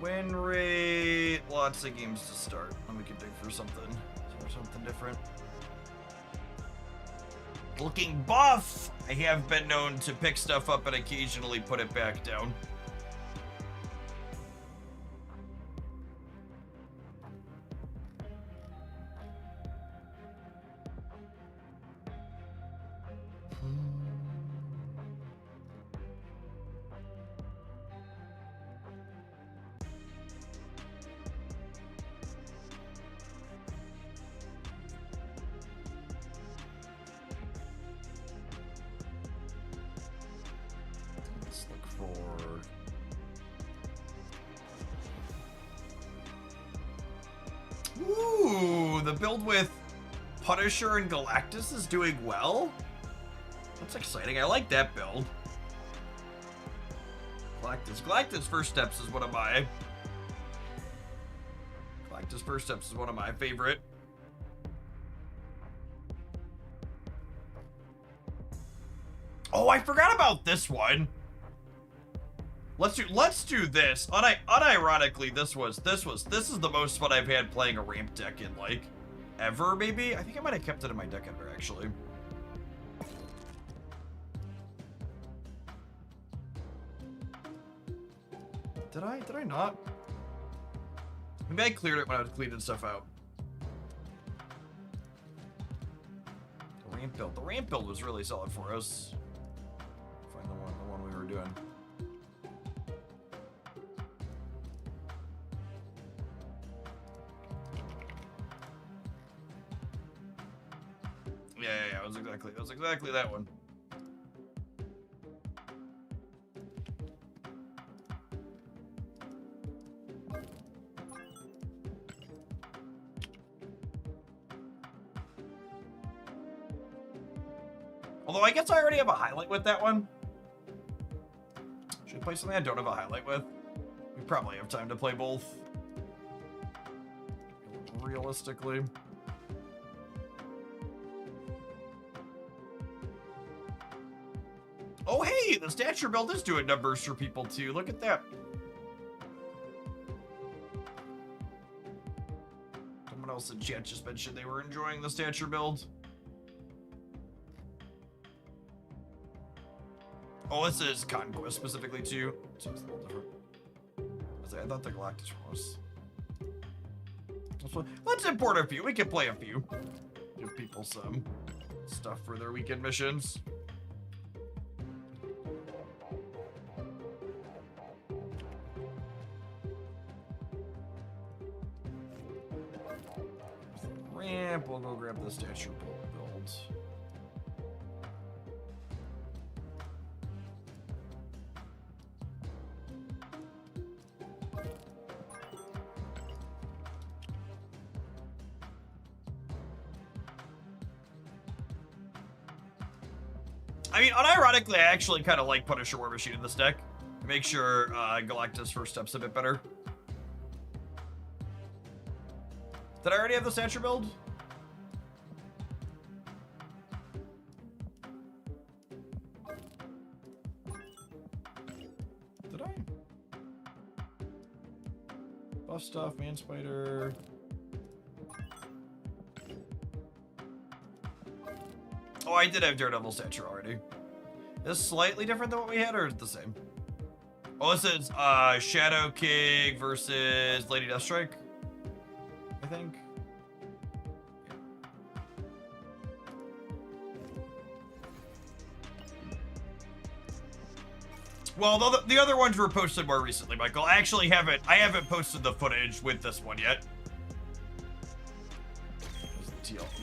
Win rate. Lots of games to start. Then we can dig for something. Something different. Looking buff. I have been known to pick stuff up and occasionally put it back down. for... Ooh, the build with Punisher and Galactus is doing well. That's exciting. I like that build. Galactus First Steps is one of my... Galactus First Steps is one of my favorite. Oh, I forgot about this one. Let's do this. Unironically, this is the most fun I've had playing a ramp deck in like ever, maybe. I think I might have kept it in my deck editor actually. Did I not? Maybe I cleared it when I was cleaning stuff out. The ramp build was really solid for us. Find the one we were doing. Yeah, it was exactly that one. Although I guess I already have a highlight with that one. Should I play something I don't have a highlight with? We probably have time to play both. Realistically. Oh hey, the stature build is doing numbers for people too. Look at that. Someone else in chat just mentioned they were enjoying the stature build. Oh, this is Conquest specifically too. So it's a little different. I thought the Galactus was. Let's import a few. We can play a few. Give people some stuff for their weekend missions. Ramp. We'll go grab the statue build. I mean, unironically, I actually kind of like Punisher War Machine in this deck. Make sure Galactus First Step's a bit better. Did I already have the stature build? Did I? Buff stuff, Man Spider. Oh, I did have Daredevil stature already. Is this slightly different than what we had, or is it the same? Oh, this is Shadow King versus Lady Deathstrike, I think. Well, the other ones were posted more recently, Michael. I actually haven't posted the footage with this one yet.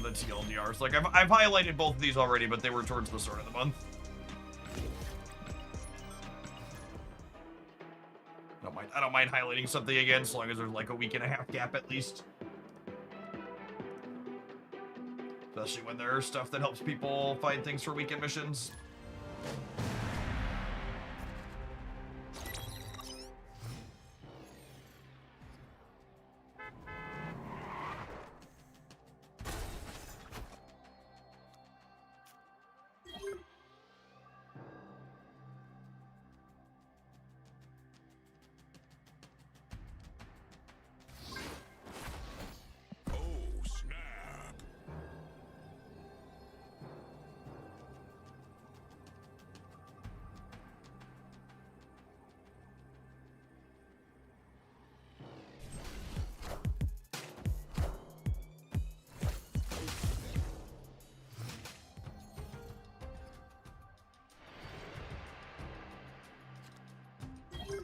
The TLDRs. Like I've highlighted both of these already, but they were towards the start of the month. I don't mind highlighting something again, as long as there's like a week and a half gap at least. Especially when there's stuff that helps people find things for weekend missions.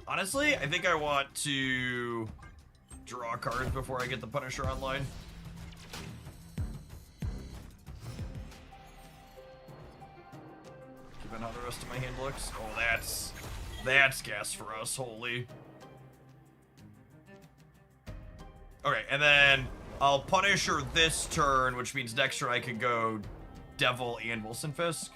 Honestly, I think I want to draw cards before I get the Punisher online. Given how the rest of my hand looks. Oh, that's That's gas for us, holy. Okay, and then I'll punish her this turn, which means next turn I can go Devil and Wilson Fisk.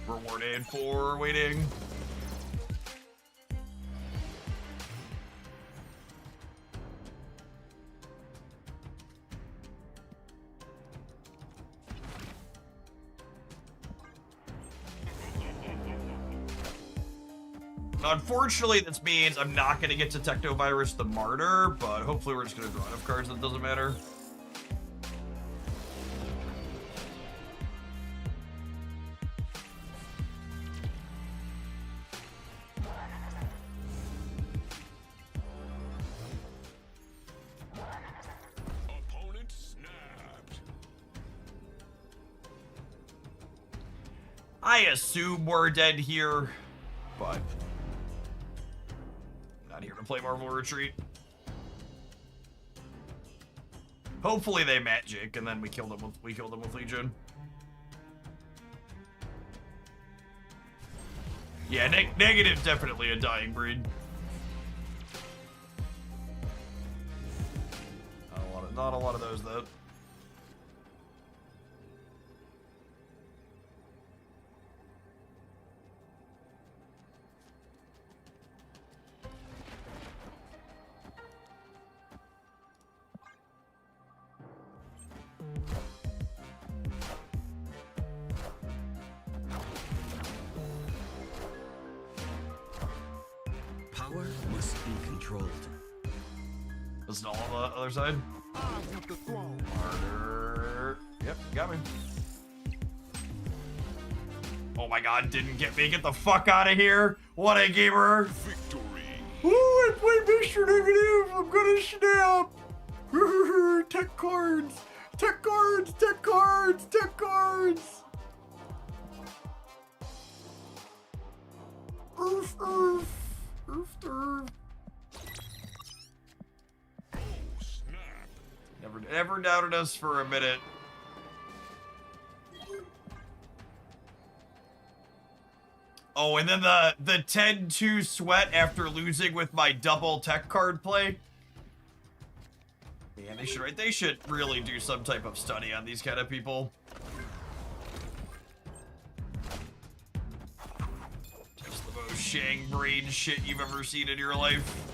Rewarded for waiting. Unfortunately, this means I'm not going to get to Technovirus the Martyr, but hopefully we're just going to draw enough cards that doesn't matter. Opponent snapped. I assume we're dead here, but not here to play Marvel Retreat. Hopefully they magic, and then we kill them with Legion. Yeah, negative definitely a dying breed. Not a lot of those though. Power must be controlled. This is all on the other side. Martyr. Yep, got me. Oh my god, didn't get me. Get the fuck out of here. What a gamer. Victory. Ooh, I played Mr. Negative. I'm gonna snap. Tech cards. Tech cards. Tech cards. Tech cards. Oof, oof. Oof, oof. Never doubted us for a minute. Oh, and then the 10-2 sweat after losing with my double tech card play. Man, they should really do some type of study on these kind of people. Just the most Shang brain shit you've ever seen in your life.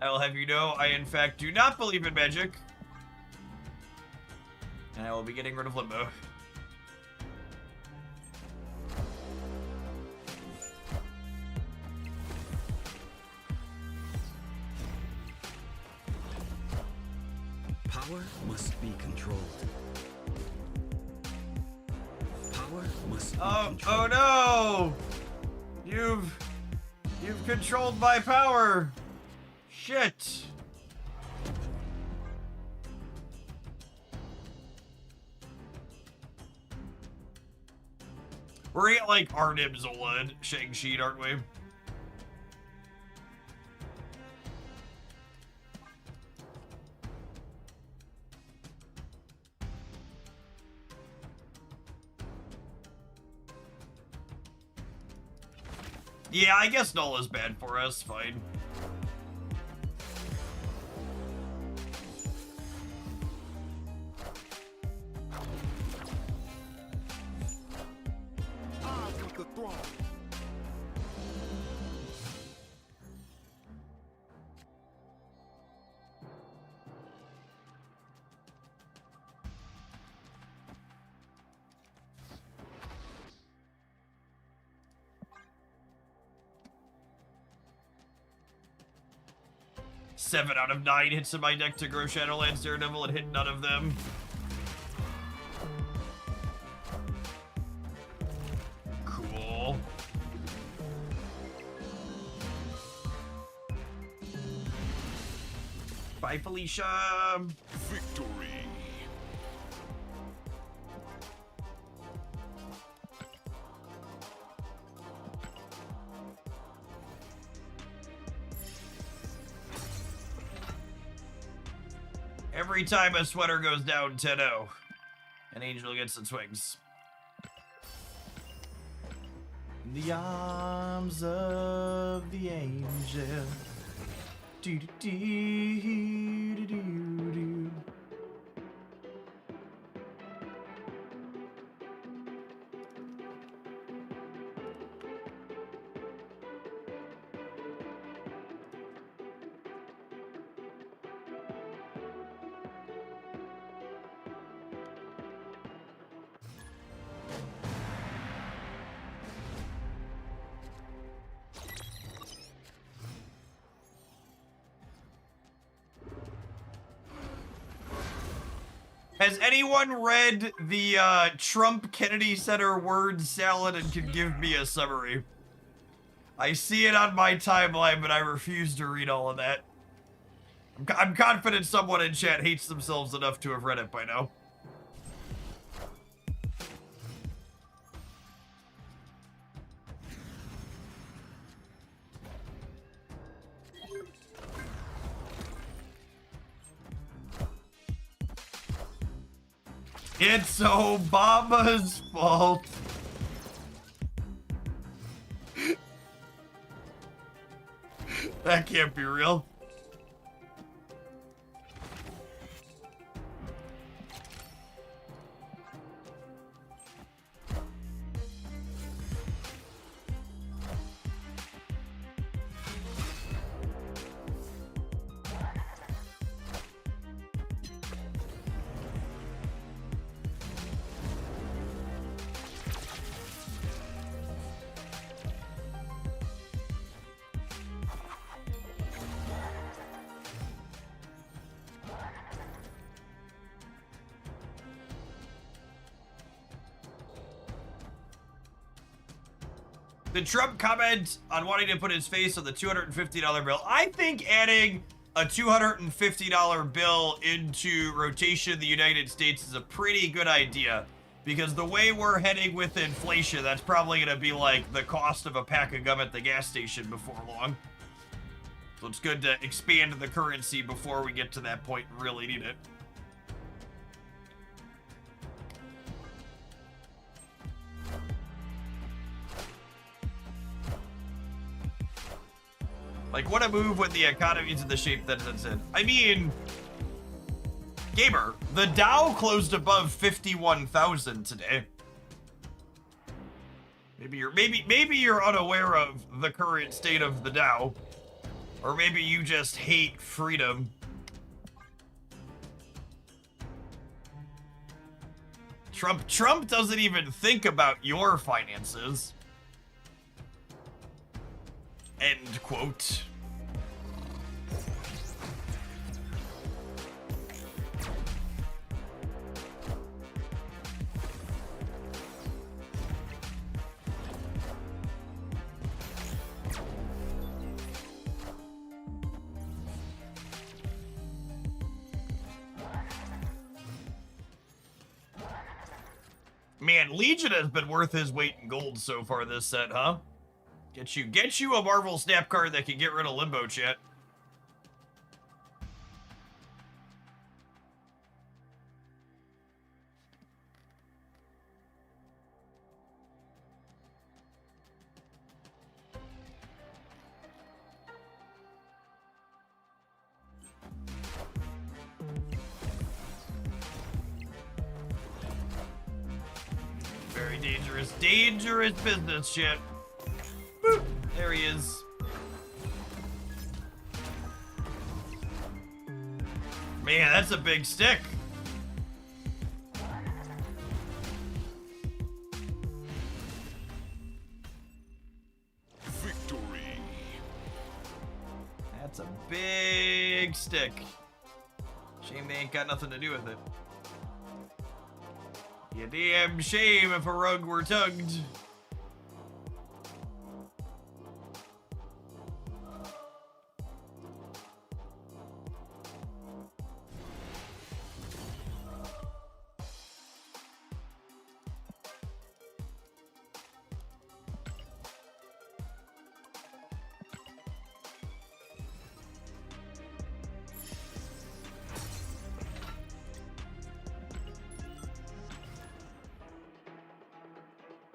I will have you know, I in fact do not believe in magic. And I will be getting rid of Limbo. Power must be controlled. Power must be controlled. Oh no! You've controlled my power. Shit. We're at like Arnim Zola and Shang-Chi, aren't we? Yeah, I guess Nola's bad for us. Fine. 7 out of 9 hits in my deck to grow Shadowlands Daredevil and hit none of them. Cool. Bye, Felicia. Victory. Every time a sweater goes down 10-0, an angel gets its wings. In the arms of the angel. Do do do do do do. Has anyone read the Trump Kennedy Center word salad and can give me a summary? I see it on my timeline, but I refuse to read all of that. I'm confident someone in chat hates themselves enough to have read it by now. It's Obama's fault. That can't be real. The Trump comment on wanting to put his face on the $250 bill. I think adding a $250 bill into rotation in the United States is a pretty good idea. Because the way we're heading with inflation, that's probably going to be like the cost of a pack of gum at the gas station before long. So it's good to expand the currency before we get to that point and really need it. Like, what a move when the economy's in the shape that it's in. I mean, Gamer, the Dow closed above 51,000 today. Maybe you're unaware of the current state of the Dow, or maybe you just hate freedom. Trump doesn't even think about your finances. End quote. Man, Legion has been worth his weight in gold so far this set, huh? Get you a Marvel Snap card that can get rid of Limbo, chat. Very dangerous, dangerous business, chat. Boop. There he is. Man, that's a big stick. Victory. That's a big big stick. Shame they ain't got nothing to do with it. Yeah, damn shame if a rug were tugged.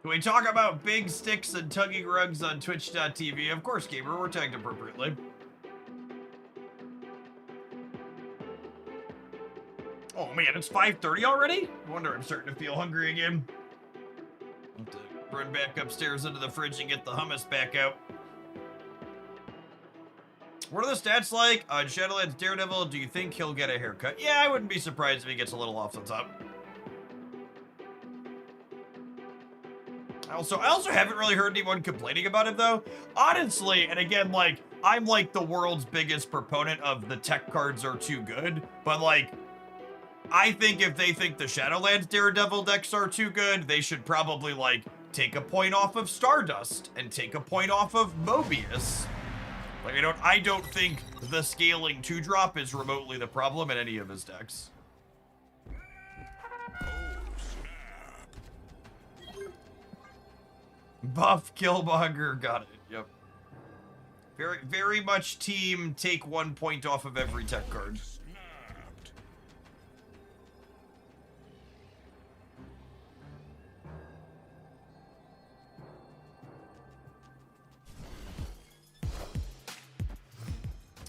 Can we talk about big sticks and tugging rugs on Twitch.tv? Of course, gamer, we're tagged appropriately. Oh man, it's 5:30 already? No wonder I'm starting to feel hungry again. Have to run back upstairs into the fridge and get the hummus back out. What are the stats like on Shadowlands Daredevil? Do you think he'll get a haircut? Yeah, I wouldn't be surprised if he gets a little off the top. I also haven't really heard anyone complaining about it though. Honestly, and again, like, I'm like the world's biggest proponent of the tech cards are too good, but like, I think if they think the Shadowlands Daredevil decks are too good, they should probably like take a point off of Stardust and take a point off of Mobius. Like, I don't think the scaling 2-drop is remotely the problem in any of his decks. Buff Killmonger, got it. Yep. Very, very much team take 1 point off of every tech card.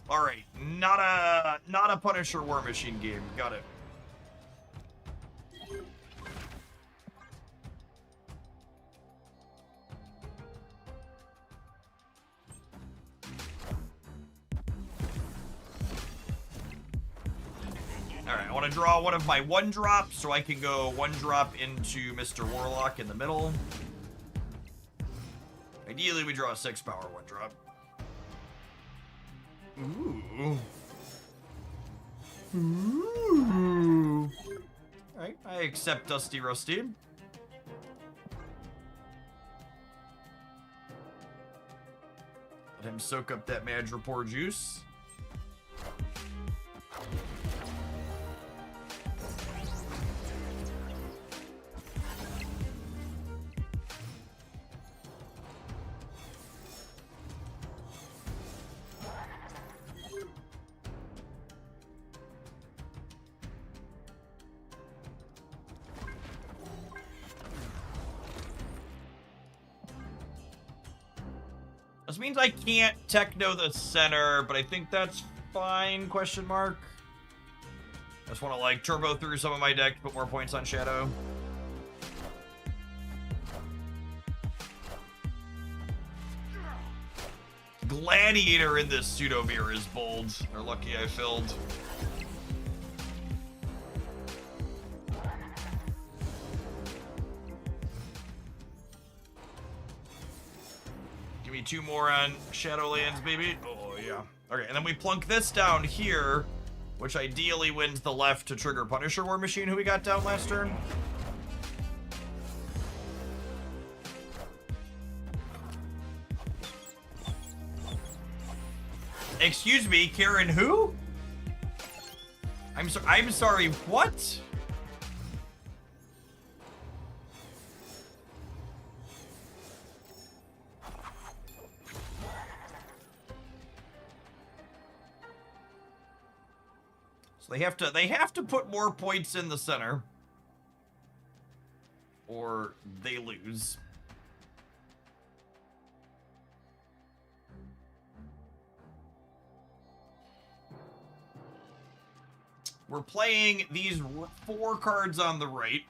All right, not a Punisher War Machine game. Got it. Alright, I want to draw one of my 1-drops so I can go 1-drop into Mr. Warlock in the middle. Ideally, we draw a 6-power 1-drop. Ooh. Ooh. Alright, I accept Dusty Rusty. Let him soak up that Madripoor juice. This means I can't techno the center, but I think that's fine, question mark. I just want to, like, turbo through some of my deck to put more points on Shadow. Gladiator in this pseudo mirror is bold. They're lucky I filled. Give me 2 more on Shadowlands, baby. Oh, yeah. Okay, and then we plunk this down here, which ideally wins the left to trigger Punisher War Machine, who we got down last turn. Excuse me, Karen who? I'm sorry, what? So they have to put more points in the center, or they lose. We're playing these 4 cards on the right.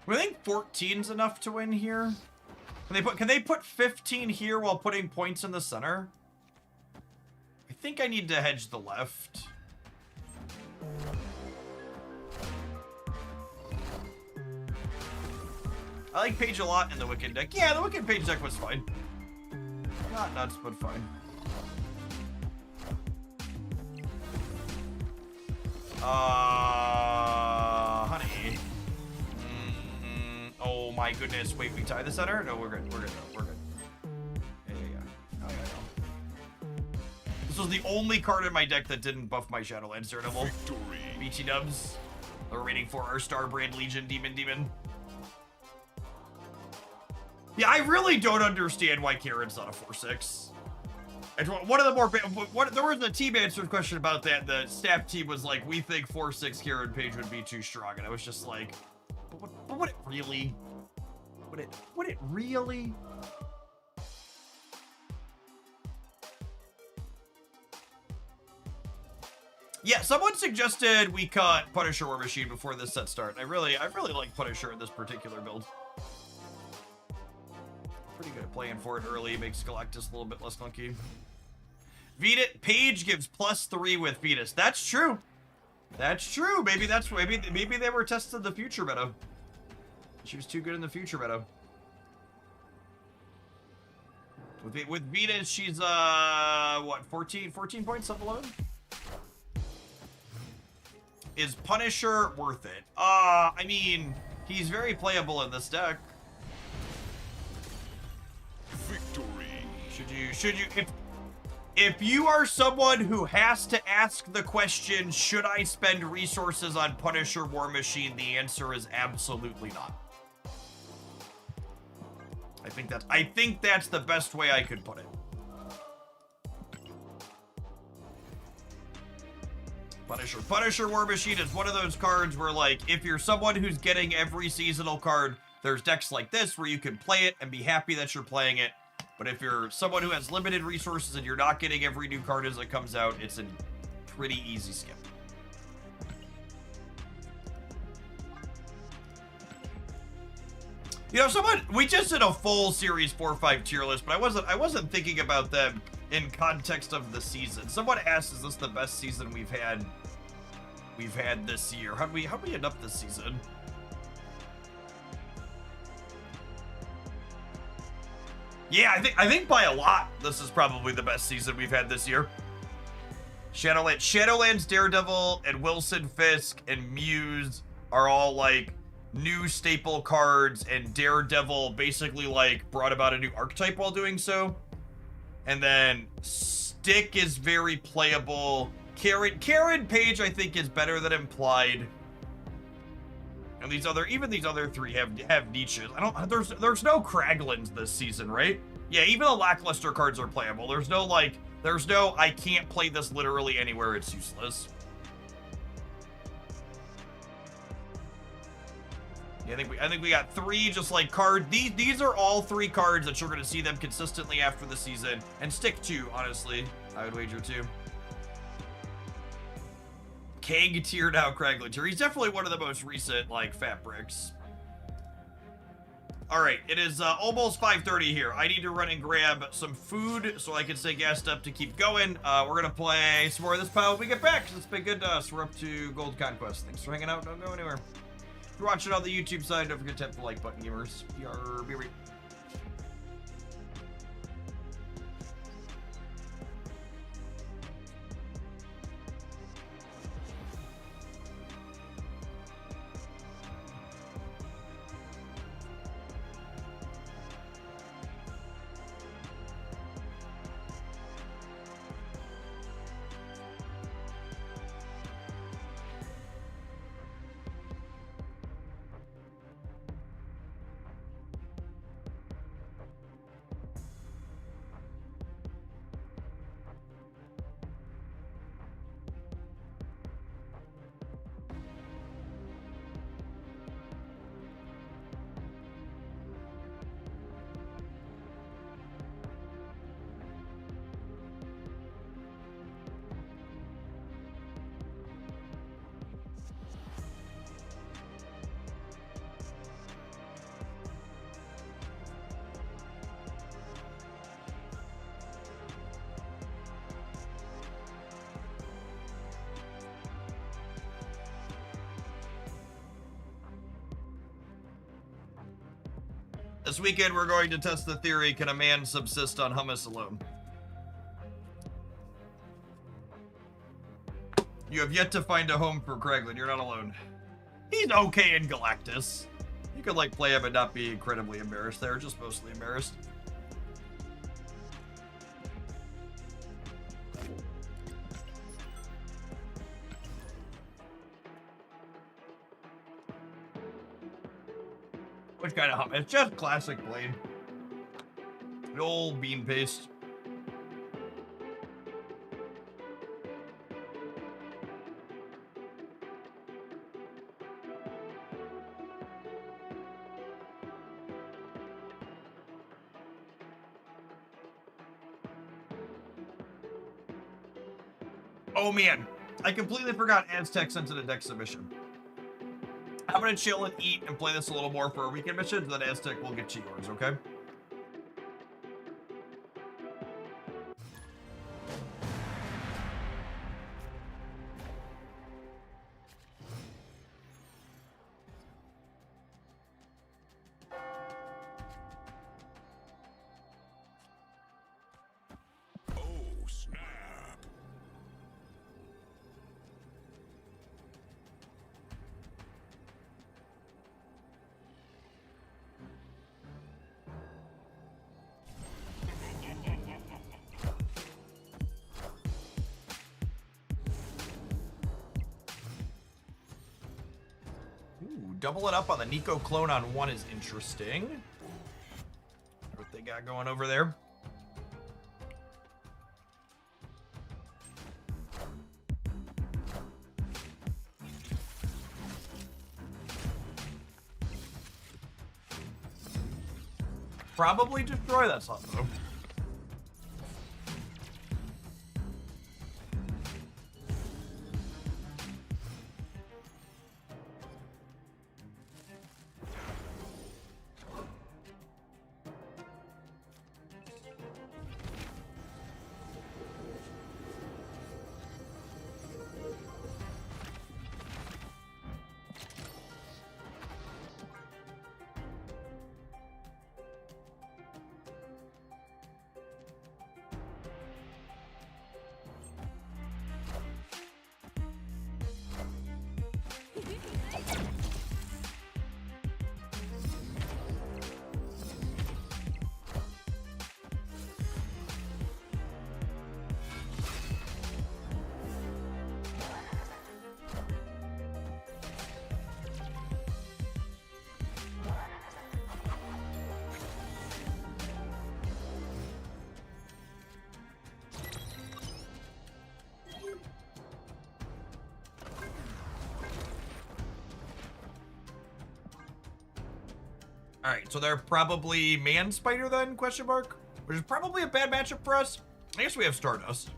I think 14's enough to win here. Can they put 15 here while putting points in the center? I think I need to hedge the left. I like Page a lot in the Wicked deck. Yeah, the Wicked Page deck was fine. Not nuts, but fine. Honey. Oh my goodness. Wait, we tie the center? No, we're good. We're good though. We're good. Yeah. Oh, yeah. This was the only card in my deck that didn't buff my Shadowlands Daredevil. BT dubs. We're waiting for our Starbrand Legion Demon. Yeah, I really don't understand why Karen's not a 4/6. One of the more there was a team answered question about that. The staff team was like, "We think 4/6 Karen Page would be too strong," and I was just like, "But would it really? Would it really?" Yeah, someone suggested we cut Punisher War Machine before this set start. I really like Punisher in this particular build. Pretty good at playing for it early, makes Galactus a little bit less clunky. Page gives +3 with Venus. That's true. That's true. Maybe they were testing the future meta. She was too good in the future meta. With Venus, she's what, 14 points, something below? Is Punisher worth it? I mean, he's very playable in this deck. Victory. Should you if you are someone who has to ask the question, should I spend resources on Punisher War Machine, the answer is absolutely not. I think that's the best way I could put it. Punisher War Machine is one of those cards where, like, if you're someone who's getting every seasonal card, there's decks like this where you can play it and be happy that you're playing it. But if you're someone who has limited resources and you're not getting every new card as it comes out, it's a pretty easy skip. You know, we just did a full Series 4-5 tier list, but I wasn't thinking about them in context of the season. Someone asked, is this the best season we've had this year? How'd we end up this season? Yeah, I think by a lot, this is probably the best season we've had this year. Shadowlands Daredevil and Wilson Fisk and Muse are all like new staple cards, and Daredevil basically like brought about a new archetype while doing so. And then Stick is very playable. Karen Page, I think, is better than implied. And even these other three have niches. There's no Kraglins this season, right? Yeah, even the lackluster cards are playable. There's no I can't play this literally anywhere, it's useless. Yeah, I think we got three just like cards. These are all three cards that you're gonna see them consistently after the season. And Stick 2, honestly. I would wager 2. Keg tier now, Kraglin tier. He's definitely one of the most recent, like, fat bricks. All right, it is almost 5:30 here. I need to run and grab some food so I can stay gassed up to keep going. We're gonna play some more of this pile when we get back, 'cause it's been good to us. We're up to Gold Conquest. Thanks for hanging out. Don't go anywhere. If you're watching on the YouTube side, don't forget to hit the like button, gamers. Be right. This weekend, we're going to test the theory, can a man subsist on hummus alone? You have yet to find a home for Kraglin. You're not alone. He's okay in Galactus. You could, like, play him and not be incredibly embarrassed there, just mostly embarrassed. Which kind of hummus? It's just classic plain. The old bean paste. Oh man, I completely forgot Aztec sent in a deck submission. I'm gonna chill and eat and play this a little more for a weekend mission, so that Aztec will get you yours, okay? Oh, snap. Ooh, double it up on the Nico clone on 1 is interesting. What they got going over there? Probably destroy that slot though. All right, so they're probably Man Spider then, question mark? Which is probably a bad matchup for us. I guess we have Stardust.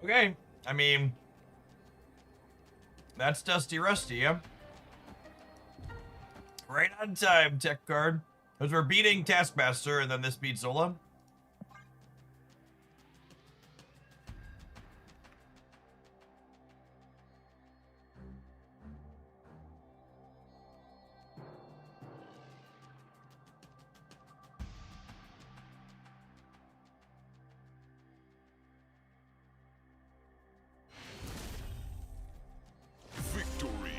Okay, I mean, that's Dusty Rusty, yeah? Right on time, tech card. Because we're beating Taskmaster, and then this beats Zola. Victory.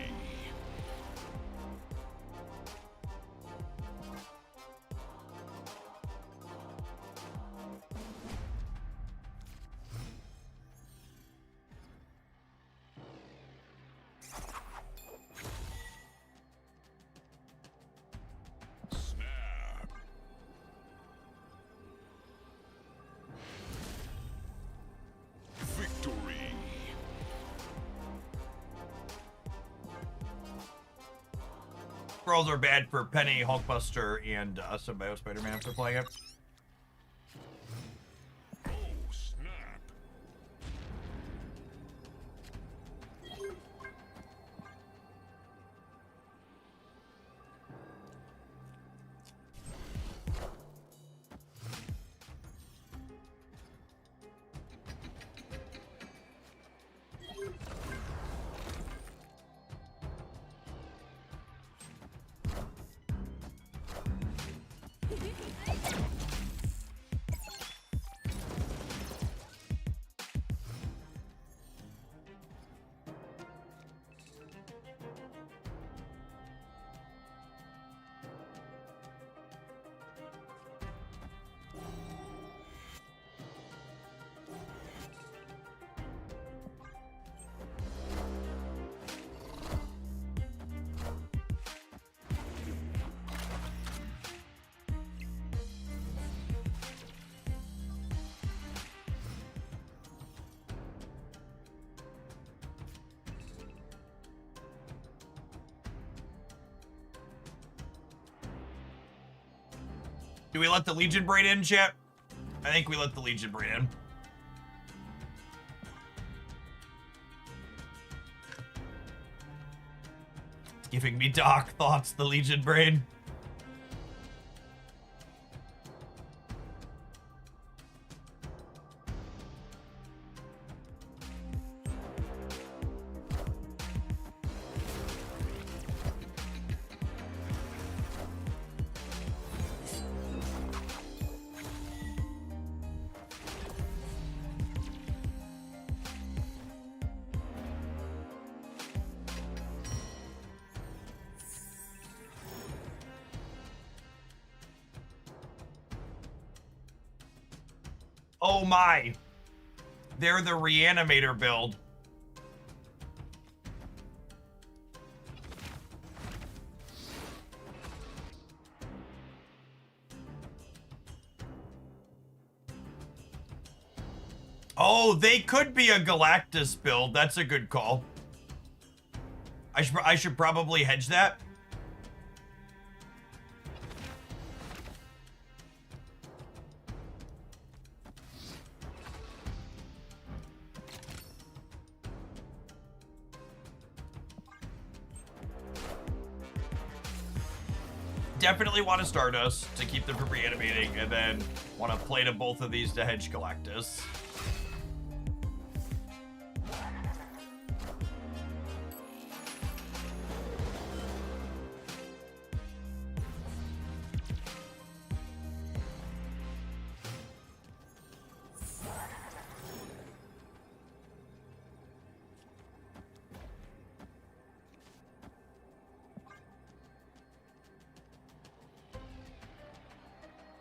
Scrolls are bad for Penny, Hulkbuster, and Symbiote Spider-Man after playing it. Oh, snap. Do we let the Legion Braid in, chat? I think we let the Legion Braid in. It's giving me dark thoughts, the Legion Braid. Oh my. They're the Reanimator build. Oh, they could be a Galactus build. That's a good call. I should probably hedge that. Definitely want to Stardust to keep them from reanimating, and then want to play to both of these to hedge Galactus.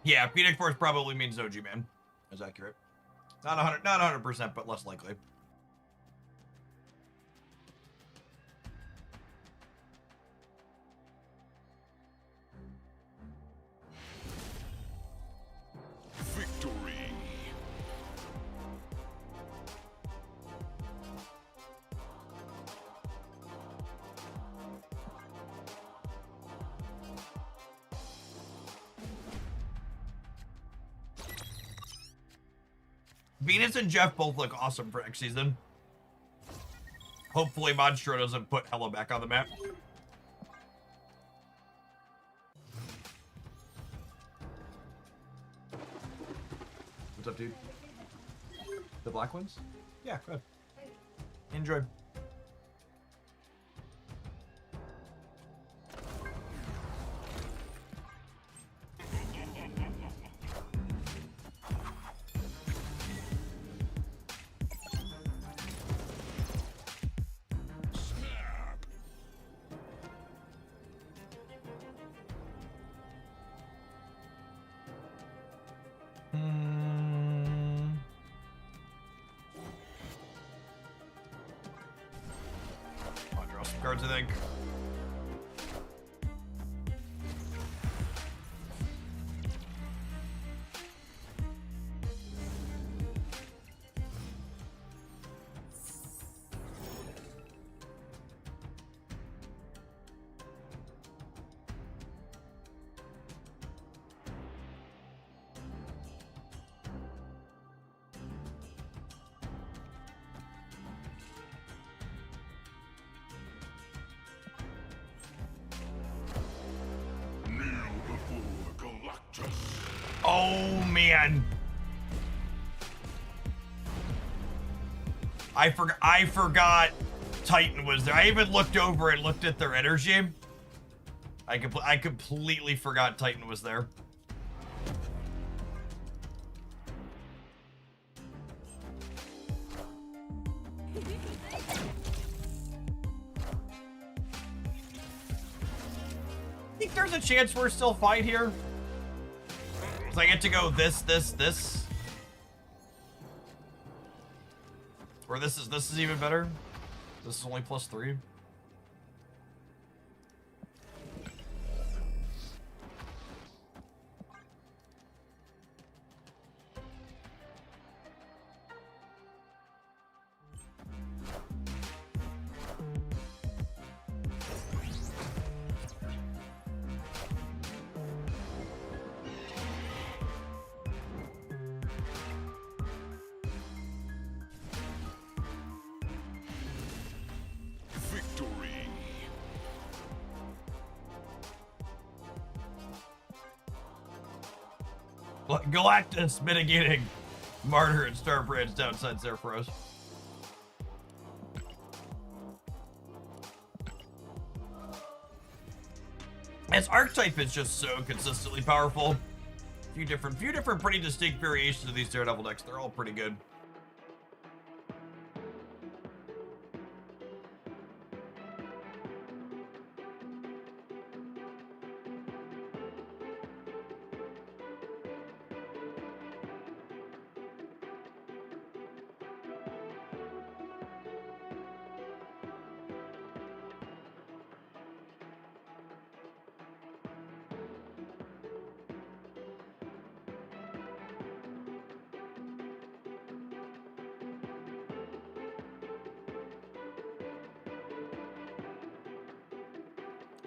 Yeah, Phoenix Force probably means Zoji Man. That's accurate. Not 100%, but less likely. Victory. Venus and Jeff both look awesome for next season. Hopefully Monstro doesn't put Hella back on the map. What's up, dude? The black ones? Yeah, good. Enjoy. Cards, I think. man. I forgot Titan was there. I even looked over and looked at their energy. I completely forgot Titan was there. I think there's a chance we're still fine here. So I get to go this. Or this is even better. This is only +3. Victory. Galactus mitigating Martyr and Starbrand's downsides there for us. As archetype is just so consistently powerful. Few different pretty distinct variations of these Daredevil decks. They're all pretty good.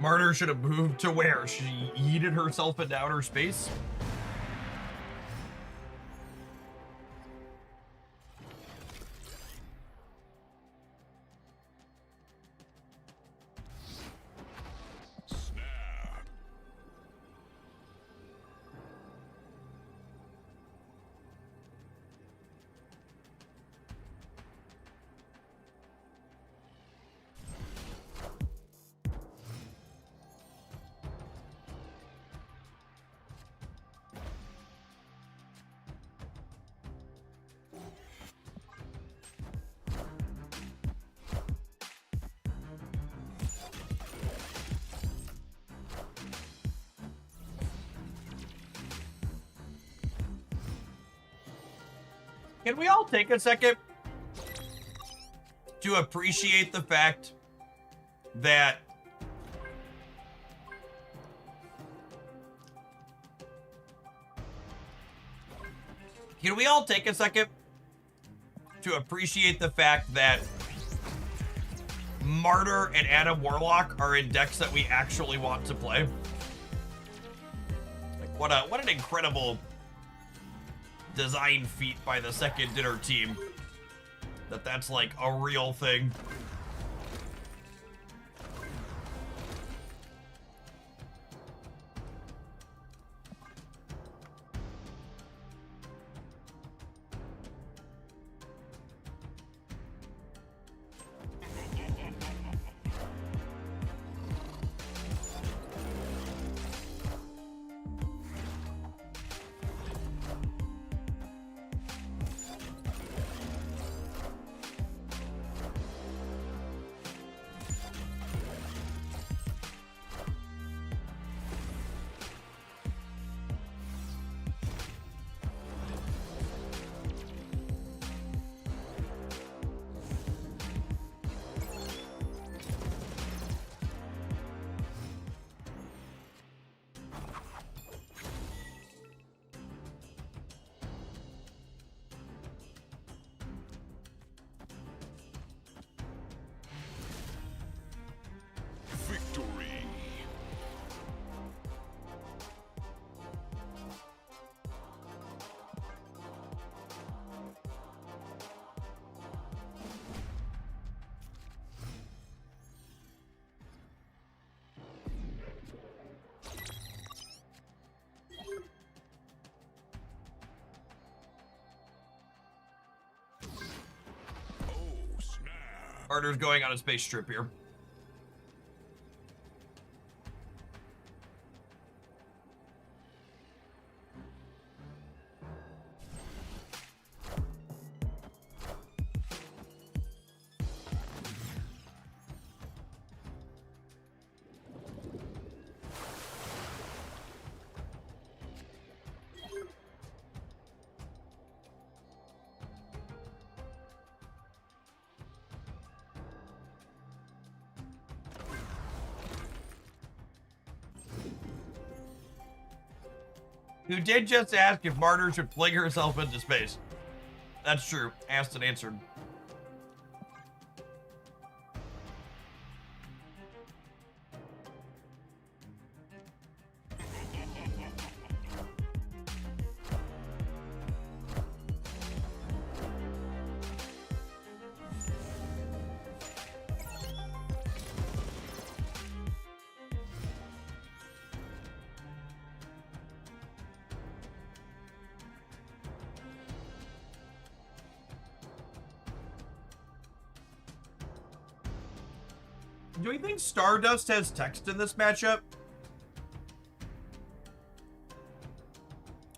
Martyr should have moved to where? She yeeted herself into outer space? Can we all take a second to appreciate the fact that Martyr and Adam Warlock are in decks that we actually want to play? Like what an incredible design feat by the second dinner team. That's like a real thing. Martyr's going on a space trip here. Who did just ask if Martyr should fling herself into space. That's true. Asked and answered. Do we think Stardust has text in this matchup?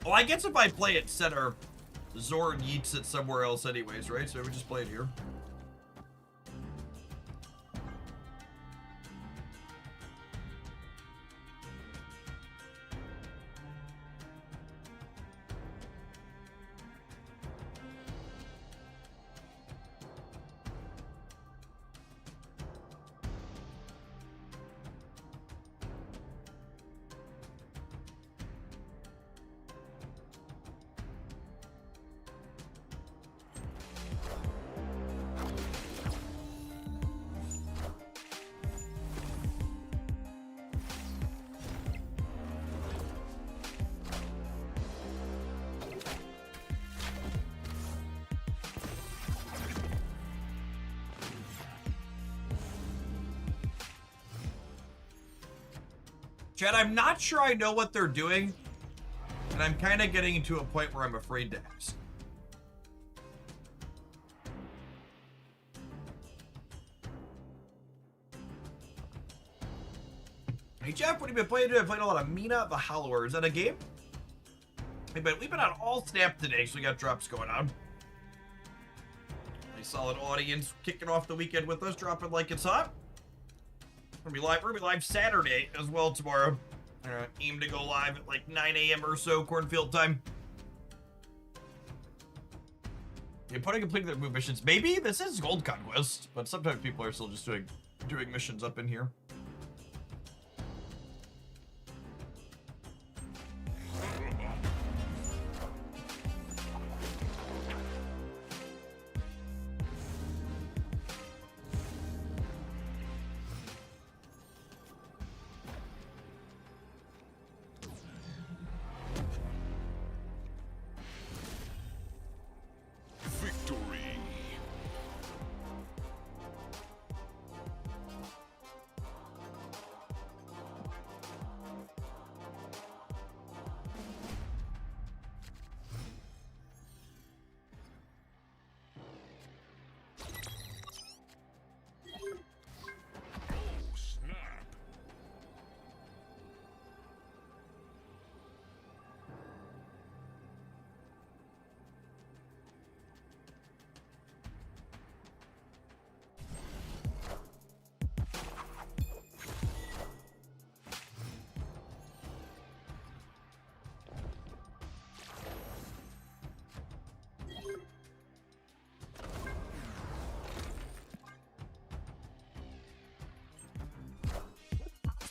Well, I guess if I play it center, Zor yeets it somewhere else anyways, right? So we just play it here. Chad, I'm not sure I know what they're doing, and I'm kind of getting to a point where I'm afraid to ask. Hey Jeff, what have you been playing today? I played a lot of Mina the Hollower. Is that a game? Hey, but we've been on all snap today, so we got drops going on. A solid audience kicking off the weekend with us, dropping like it's hot. We're gonna be live Saturday as well tomorrow. Aim to go live at like 9 a.m. or so, Cornfield time. You're putting completing their move missions. Maybe this is Gold Conquest, but sometimes people are still just doing missions up in here.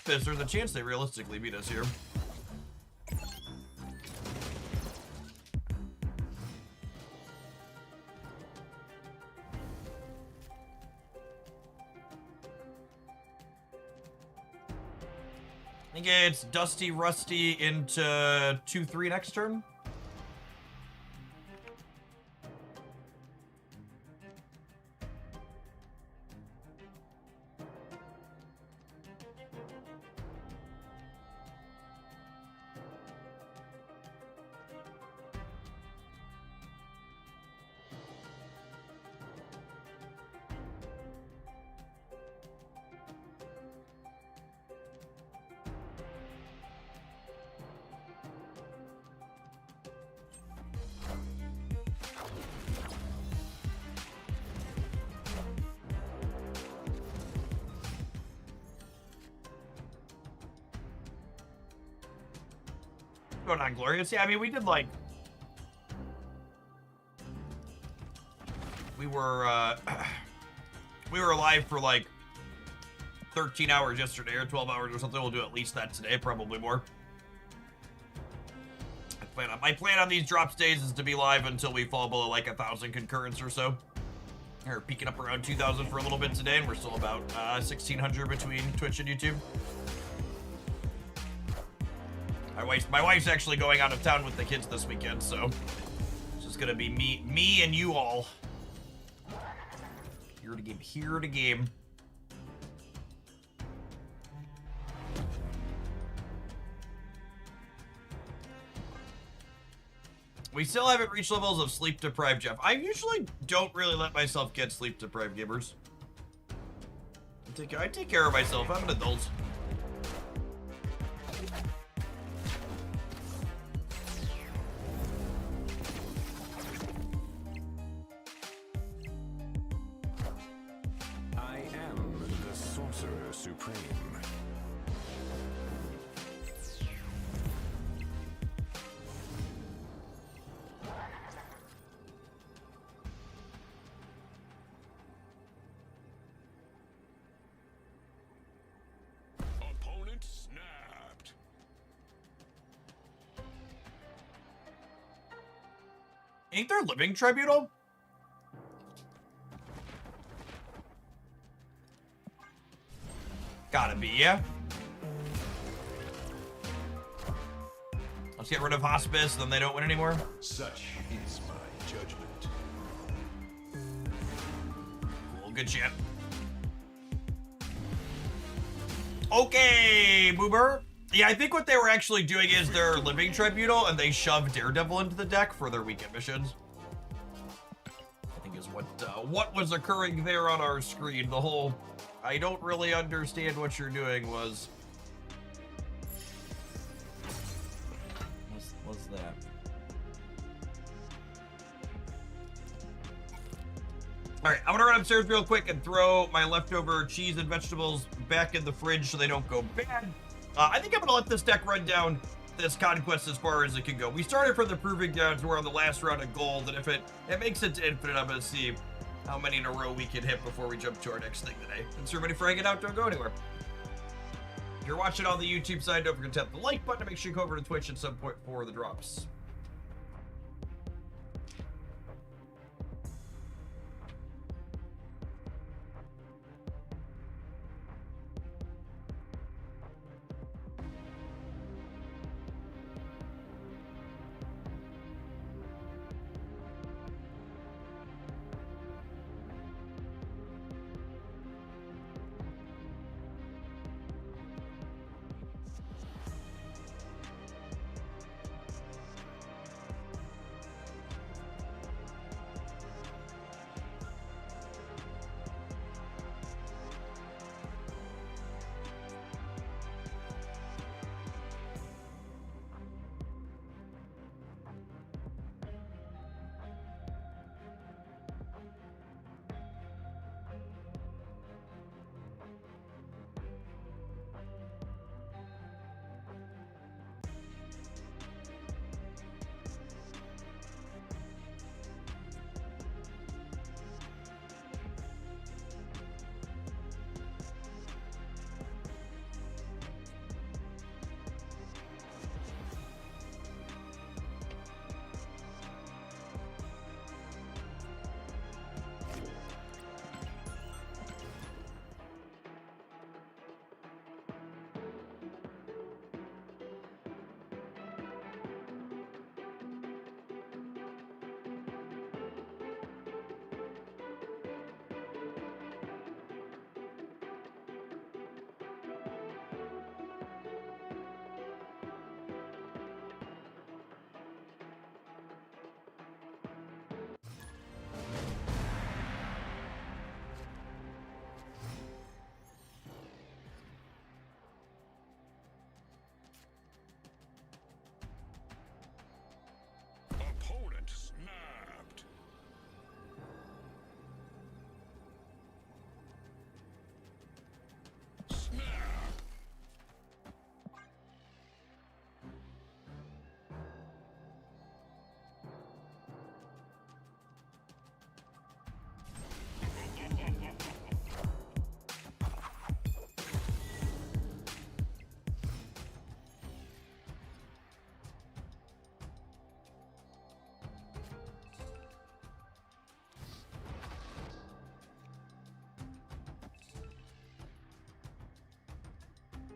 There's a chance they realistically beat us here. I think it's Dusty Rusty into 2-3 next turn. going on, Glorious? Yeah, I mean, we did like... We were live for like 13 hours yesterday or 12 hours or something. We'll do at least that today, probably more. My plan on these drops days is to be live until we fall below like 1,000 concurrents or so. We're peaking up around 2,000 for a little bit today, and we're still about 1,600 between Twitch and YouTube. My wife's actually going out of town with the kids this weekend, so it's just gonna be me and you all. Here to game. We still haven't reached levels of sleep deprived, Jeff. I usually don't really let myself get sleep deprived, gamers. I take care of myself. I'm an adult. I am the Sorcerer Supreme. Opponent snapped. Ain't there living tribunal? Gotta be, yeah. Let's get rid of hospice, then they don't win anymore. Such is my judgment. Cool, good shit. Okay, Boober. Yeah, I think what they were actually doing is their living tribunal, and they shoved Daredevil into the deck for their weekend missions. I think is what was occurring there on our screen. The whole I don't really understand what you're doing was that. All right, I'm gonna run upstairs real quick and throw my leftover cheese and vegetables back in the fridge so they don't go bad. I think I'm gonna let this deck run down this conquest as far as it can go. We started from the proving grounds. We're on the last round of gold, and if it makes it to infinite, I'm gonna see how many in a row we can hit before we jump to our next thing today. Thanks everybody for hanging out. Don't go anywhere. If you're watching on the YouTube side, don't forget to tap the like button to make sure you go over to Twitch at some point for the drops.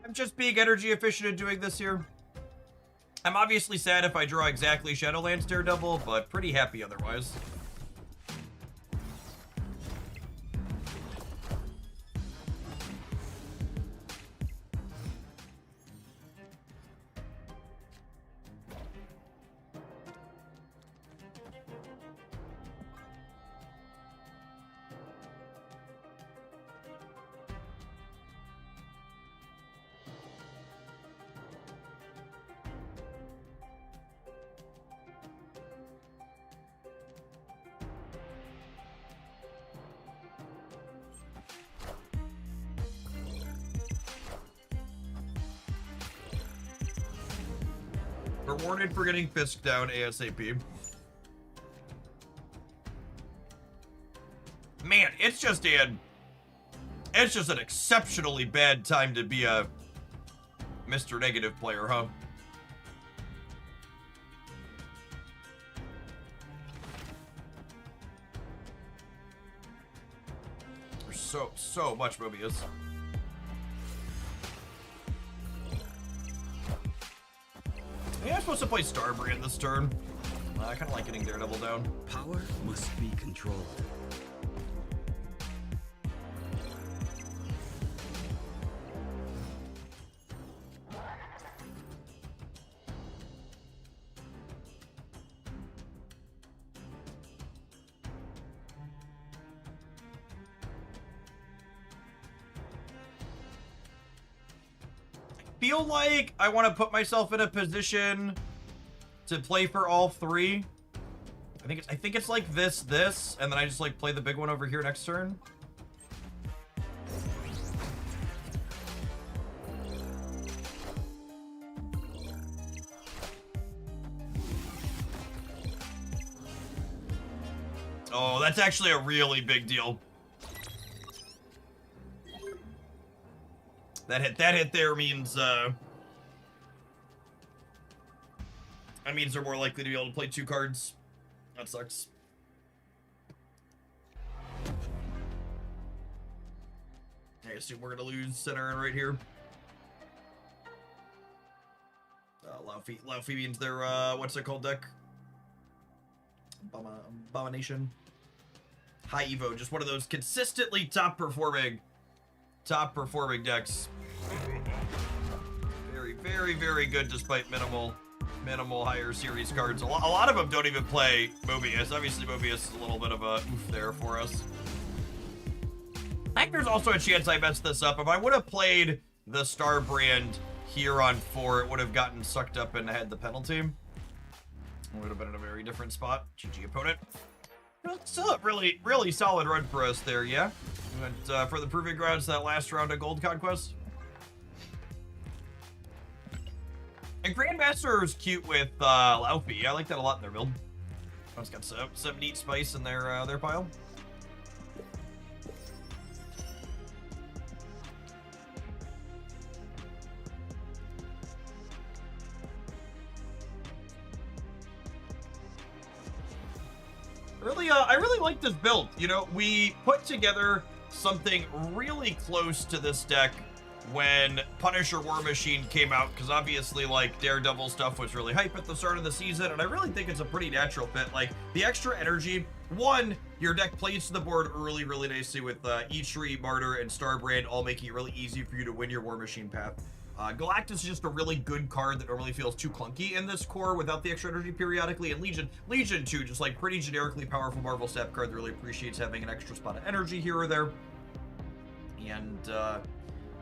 I'm just being energy efficient in doing this here. I'm obviously sad if I draw exactly Shadowlands Daredevil, but pretty happy otherwise. Rewarded for getting Fisk down ASAP. Man, it's just an exceptionally bad time to be a Mr. Negative player, huh? There's so much Mobius. Yeah, I'm supposed to play Starbrand this turn. I kind of like getting Daredevil down. Power must be controlled. Feel like I want to put myself in a position to play for all three. I think it's like this, and then I just like play the big one over here next turn. Oh, that's actually a really big deal. That hit there means that means they're more likely to be able to play 2 cards. That sucks. I assume we're gonna lose center and right here. Laufey means their what's it called deck? Abomination. High Evo, just one of those consistently top performing decks. Very, very good despite minimal higher series cards. A lot of them don't even play Mobius. Obviously, Mobius is a little bit of a oof there for us. I think there's also a chance I messed this up. If I would have played the Starbrand here on 4, it would have gotten sucked up and had the penalty. It would have been in a very different spot. GG opponent. Still a really, really solid run for us there, yeah? We went for the Proving Grounds that last round of Gold Conquest. And Grandmaster is cute with Laufey. I like that a lot in their build. It's got some neat spice in their pile. I really like this build. You know, we put together something really close to this deck when Punisher War Machine came out, because obviously, like, Daredevil stuff was really hype at the start of the season, and I really think it's a pretty natural fit. Like, the extra energy, one, your deck plays to the board early really nicely with Eitri, Martyr, and Starbrand all making it really easy for you to win your War Machine path. Galactus is just a really good card that normally feels too clunky in this core without the extra energy periodically, and Legion too, just like pretty generically powerful Marvel Snap card that really appreciates having an extra spot of energy here or there. And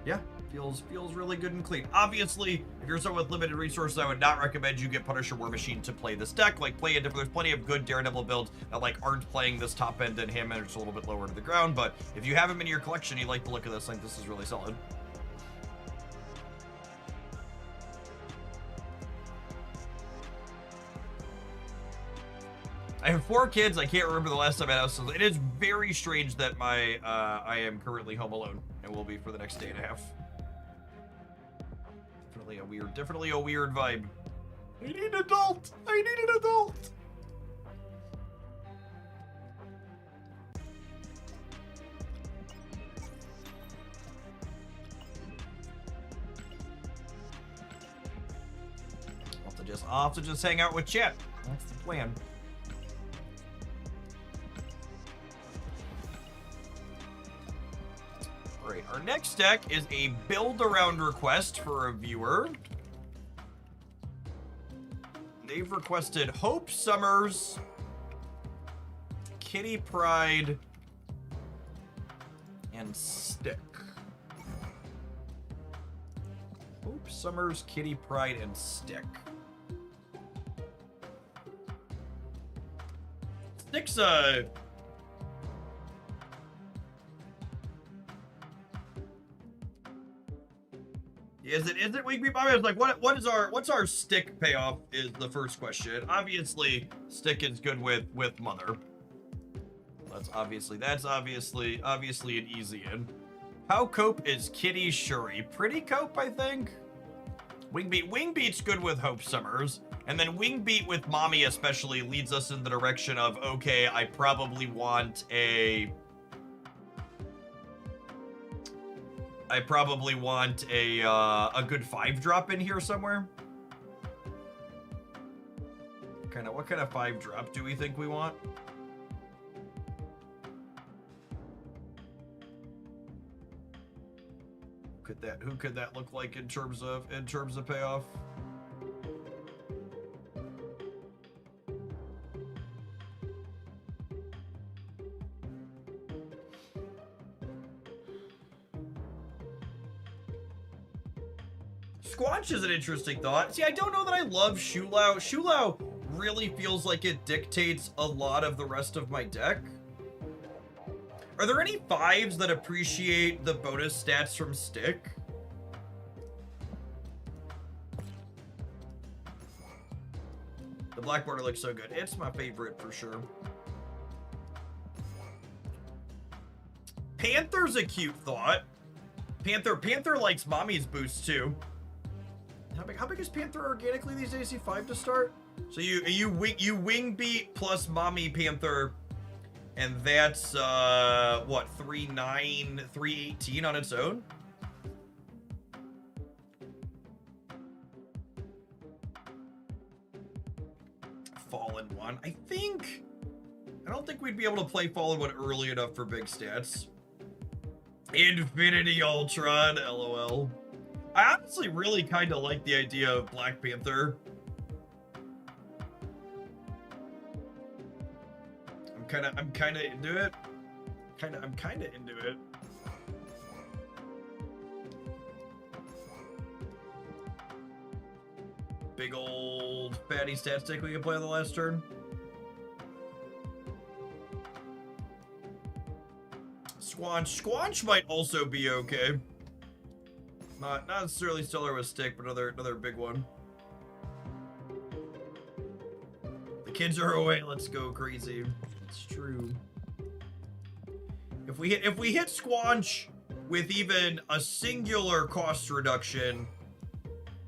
yeah, feels really good and clean. Obviously, if you're someone with limited resources, I would not recommend you get Punisher War Machine to play this deck. Like, play a different, there's plenty of good Daredevil builds that like aren't playing this top end and him, and it's a little bit lower to the ground. But if you have him in your collection, you like the look of this, like, this is really solid. I have 4 kids. I can't remember the last time I had house. It is very strange that I am currently home alone and will be for the next day and a half. Definitely a weird vibe. I need an adult. I need an adult. I'll have to just hang out with chat. That's the plan. Alright, our next deck is a build-around request for a viewer. They've requested Hope Summers, Kitty Pryde, and Stick. Hope Summers, Kitty Pryde, and Stick. Stick's Is it Weekly Bobby? I was like, what's our Stick payoff is the first question. Obviously, Stick is good with Mother. That's obviously an easy in. How cope is Kitty Shuri? Pretty cope, I think. Wingbeat's good with Hope Summers. And then Wingbeat with Mommy especially leads us in the direction of, okay, I probably want a good 5-drop in here somewhere. What kind of 5-drop do we think we want? Who could that look like in terms of payoff? Squanch is an interesting thought. See, I don't know that I love Shulao. Shulao really feels like it dictates a lot of the rest of my deck. Are there any 5s that appreciate the bonus stats from Stick? The black border looks so good. It's my favorite for sure. Panther's a cute thought. Panther likes Mommy's boost too. How big is Panther organically these days? 5 to start? So you wing beat plus Mommy Panther, and that's what, 3/9, 3/18 on its own? Fallen One. I don't think we'd be able to play Fallen One early enough for big stats. Infinity Ultron, LOL. I honestly really kind of like the idea of Black Panther. I'm kind of into it. I'm kind of into it. Big old fatty stat stick we can play on the last turn. Squanch might also be okay. Not necessarily stellar with Stick, but another big one. The kids are away. Let's go crazy. It's true. If we hit Squanch with even a singular cost reduction,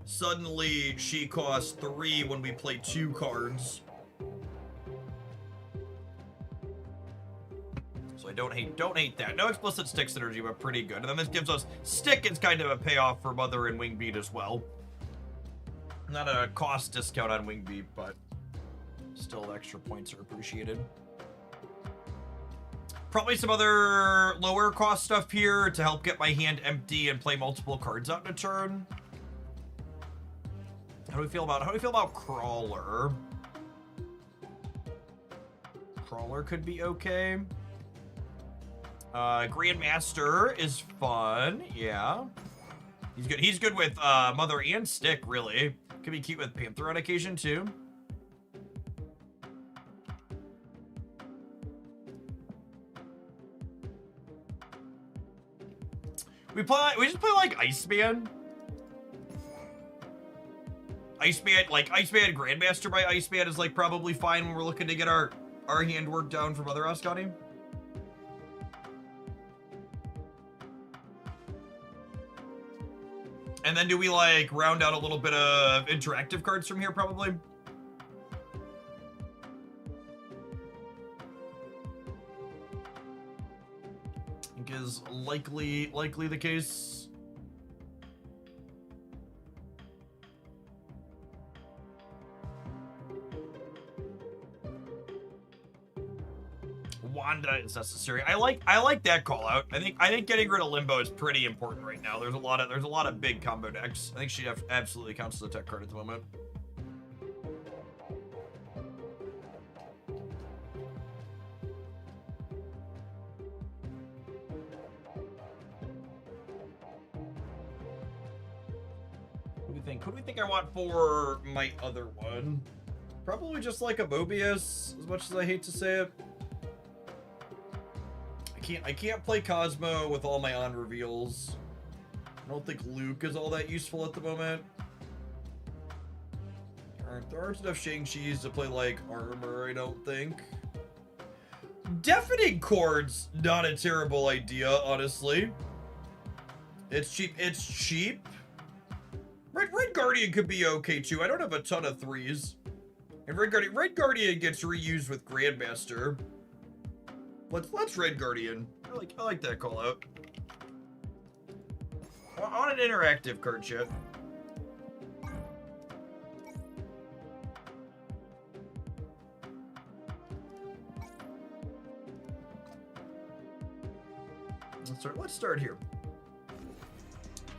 suddenly she costs 3 when we play 2 cards. So I don't hate that. No explicit Stick synergy, but pretty good. And then this gives us Stick is kind of a payoff for Mother and Wingbeat as well. Not a cost discount on Wingbeat, but still extra points are appreciated. Probably some other lower cost stuff here to help get my hand empty and play multiple cards out in a turn. How do we feel about Crawler? Crawler could be okay. Grandmaster is fun, yeah. He's good with Mother and Stick, really. Could be cute with Panther on occasion too. We just play like Iceman. Iceman Grandmaster by Iceman is like probably fine when we're looking to get our handwork down from other Ascani. And then do we like round out a little bit of interactive cards from here probably? I think is likely the case. is necessary. I like that call out. I think getting rid of Limbo is pretty important right now. There's a lot of big combo decks. I think she absolutely counts as a tech card at the moment. Who do we think I want for my other one? Probably just like a Mobius, as much as I hate to say it. I can't play Cosmo with all my on reveals. I don't think Luke is all that useful at the moment. There aren't enough Shang-Chis to play like Armor, I don't think. Deafening Chord's not a terrible idea, honestly. It's cheap. Red Guardian could be okay too. I don't have a ton of 3s. And Red Guardian gets reused with Grandmaster. Let's Red Guardian. I like that call out. On an interactive card shit. Let's start here.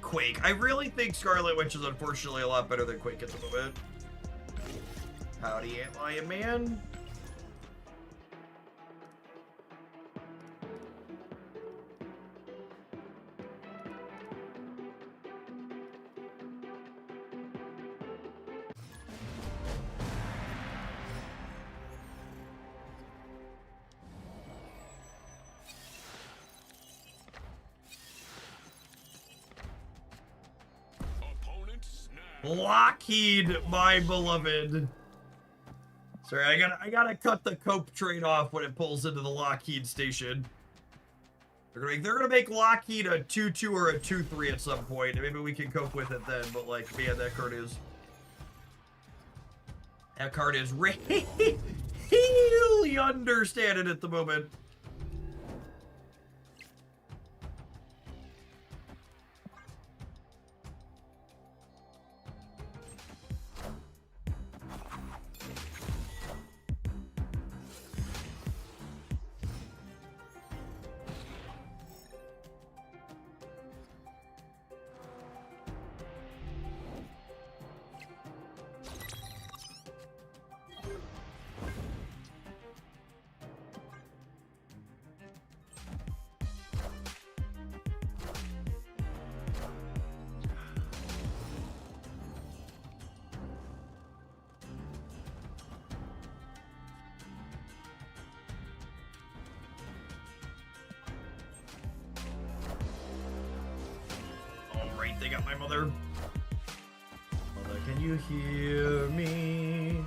Quake. I really think Scarlet Witch is unfortunately a lot better than Quake at the moment. Howdy, Ant Lion Man. Lockheed, my beloved. Sorry, I gotta cut the Cope train off when it pulls into the Lockheed station. They're gonna make Lockheed a 2-2 or a 2-3 at some point. Maybe we can cope with it then. But like, man, that card is really understated at the moment. They got my mother. Mother, can you hear me?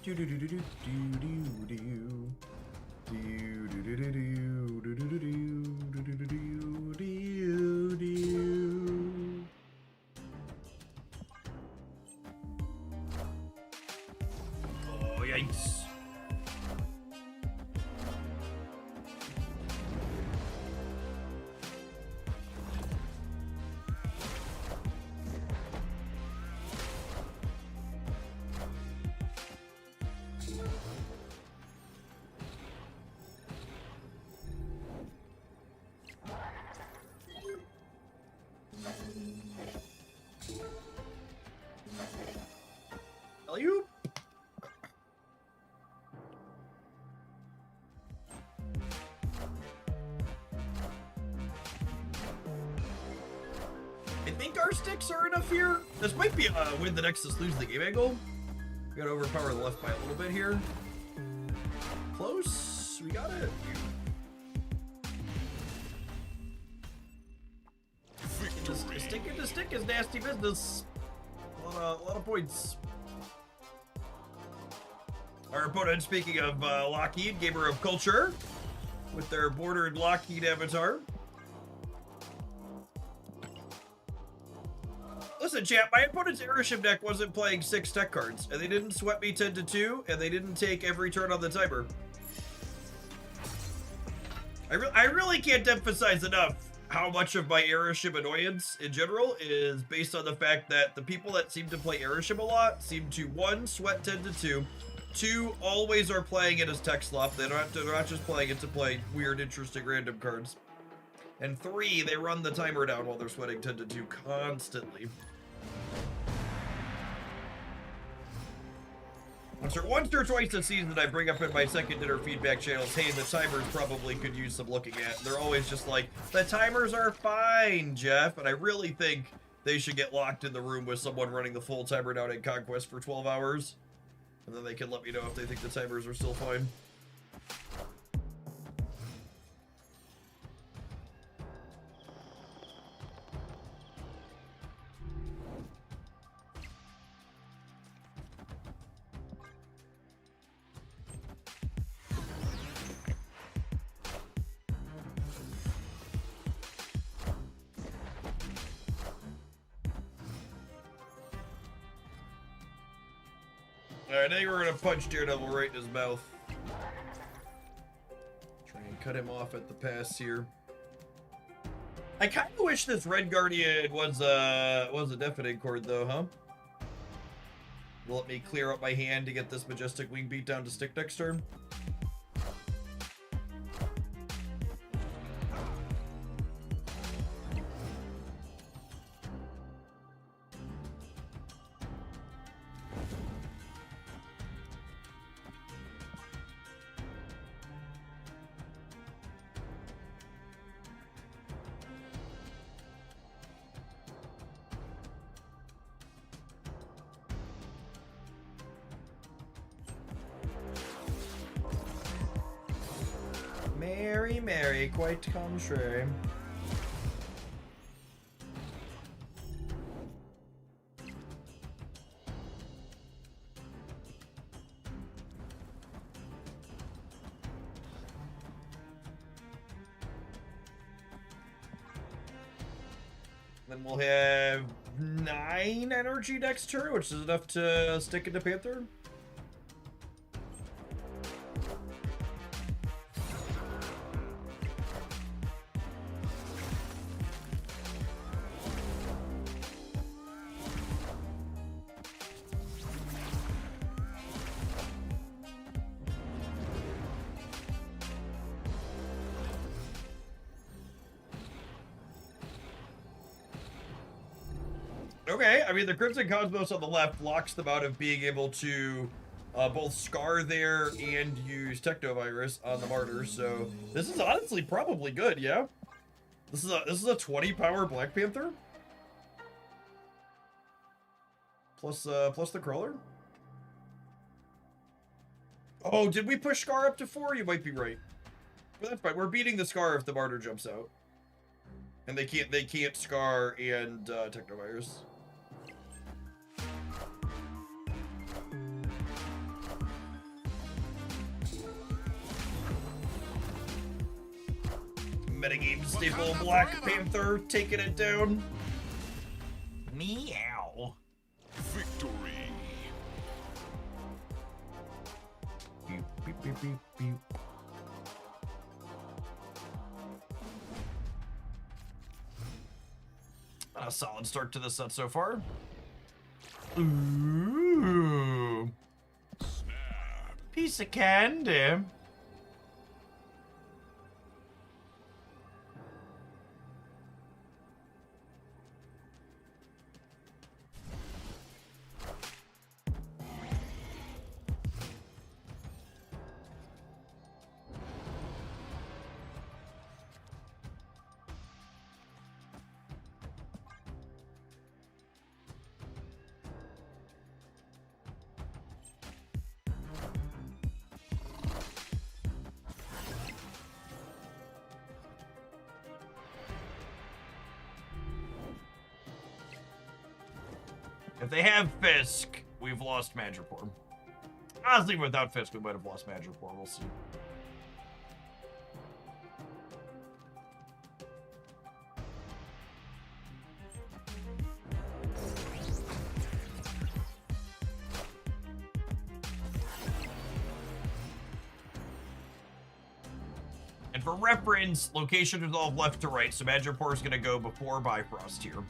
Do do do do do do do do. Do do do do do do do do do do do do. Oh, yikes. You? I think our sticks are enough here. This might be a win the Nexus, lose the game angle. We gotta overpower the left by a little bit here. Close. We got it. Stick into stick is nasty business. A lot of points. Our opponent, speaking of Lockheed, Gamer of Culture, with their bordered Lockheed avatar. Listen, chat, my opponent's Airship deck wasn't playing 6 tech cards, and they didn't sweat me 10-2, and they didn't take every turn on the timer. I really can't emphasize enough how much of my Airship annoyance in general is based on the fact that the people that seem to play Airship a lot seem to, 1, sweat 10-2, 2, always are playing it as tech slop. They're not just playing it to play weird, interesting, random cards. And 3, they run the timer down while they're sweating 10 to 2 constantly. Once or twice a season, I bring up in my second dinner feedback channels, hey, the timers probably could use some looking at. And they're always just like, the timers are fine, Jeff. And I really think they should get locked in the room with someone running the full timer down in Conquest for 12 hours. And then they can let me know if they think the timers are still fine. Alright, I think we're gonna punch Daredevil right in his mouth. Try and cut him off at the pass here. I kind of wish this Red Guardian was a deafening chord though, huh? Will let me clear up my hand to get this Majestic Wing beat down to stick next turn. Mary, Mary, quite contrary. Then we'll have 9 energy next turn, which is enough to stick into Panther. Okay, I mean, the Crimson Cosmos on the left blocks them out of being able to both scar there and use Technovirus on the Martyr, so this is honestly probably good, yeah? This is a 20 power Black Panther? Plus the Crawler? Oh, did we push Scar up to 4? You might be right. But that's fine, we're beating the Scar if the Martyr jumps out. And they can't Scar and Technovirus. Metagame staple Black Panther taking it down. Meow. Victory. Beep, beep, beep, beep, beep. A solid start to the set so far. Ooh. Snap. Piece of candy. If they have Fisk, we've lost Madripoor. Honestly, without Fisk, we might have lost Madripoor. We'll see. And for reference, location resolve left to right, so Madripoor is going to go before Bifrost here.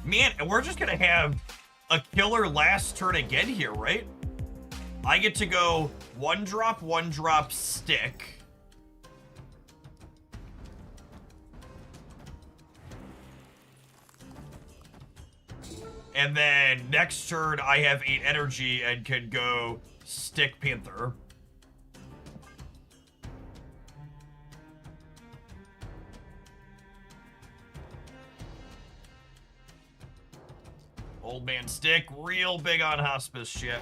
Man, and we're just gonna have a killer last turn again here, right? I get to go 1-drop, stick. And then next turn, I have 8 energy and can go stick Panther. Old man stick, real big on hospice shit.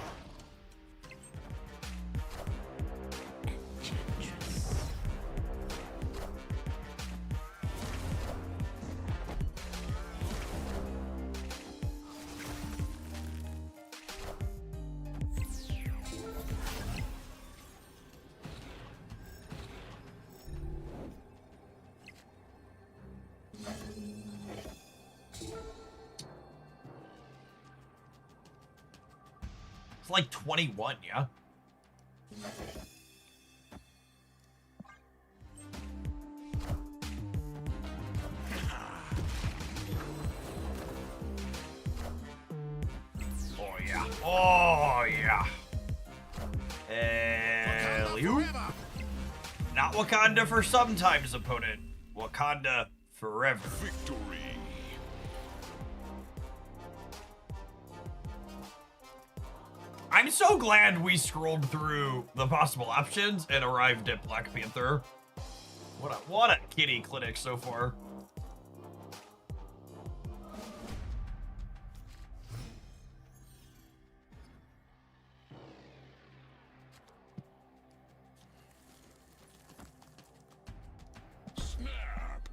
It's like 21, yeah? Oh, yeah. Oh, yeah. Alley-oop. Not Wakanda for sometimes, opponent. Wakanda forever. Victory. I'm so glad we scrolled through the possible options and arrived at Black Panther. What a kitty clinic so far. Snap.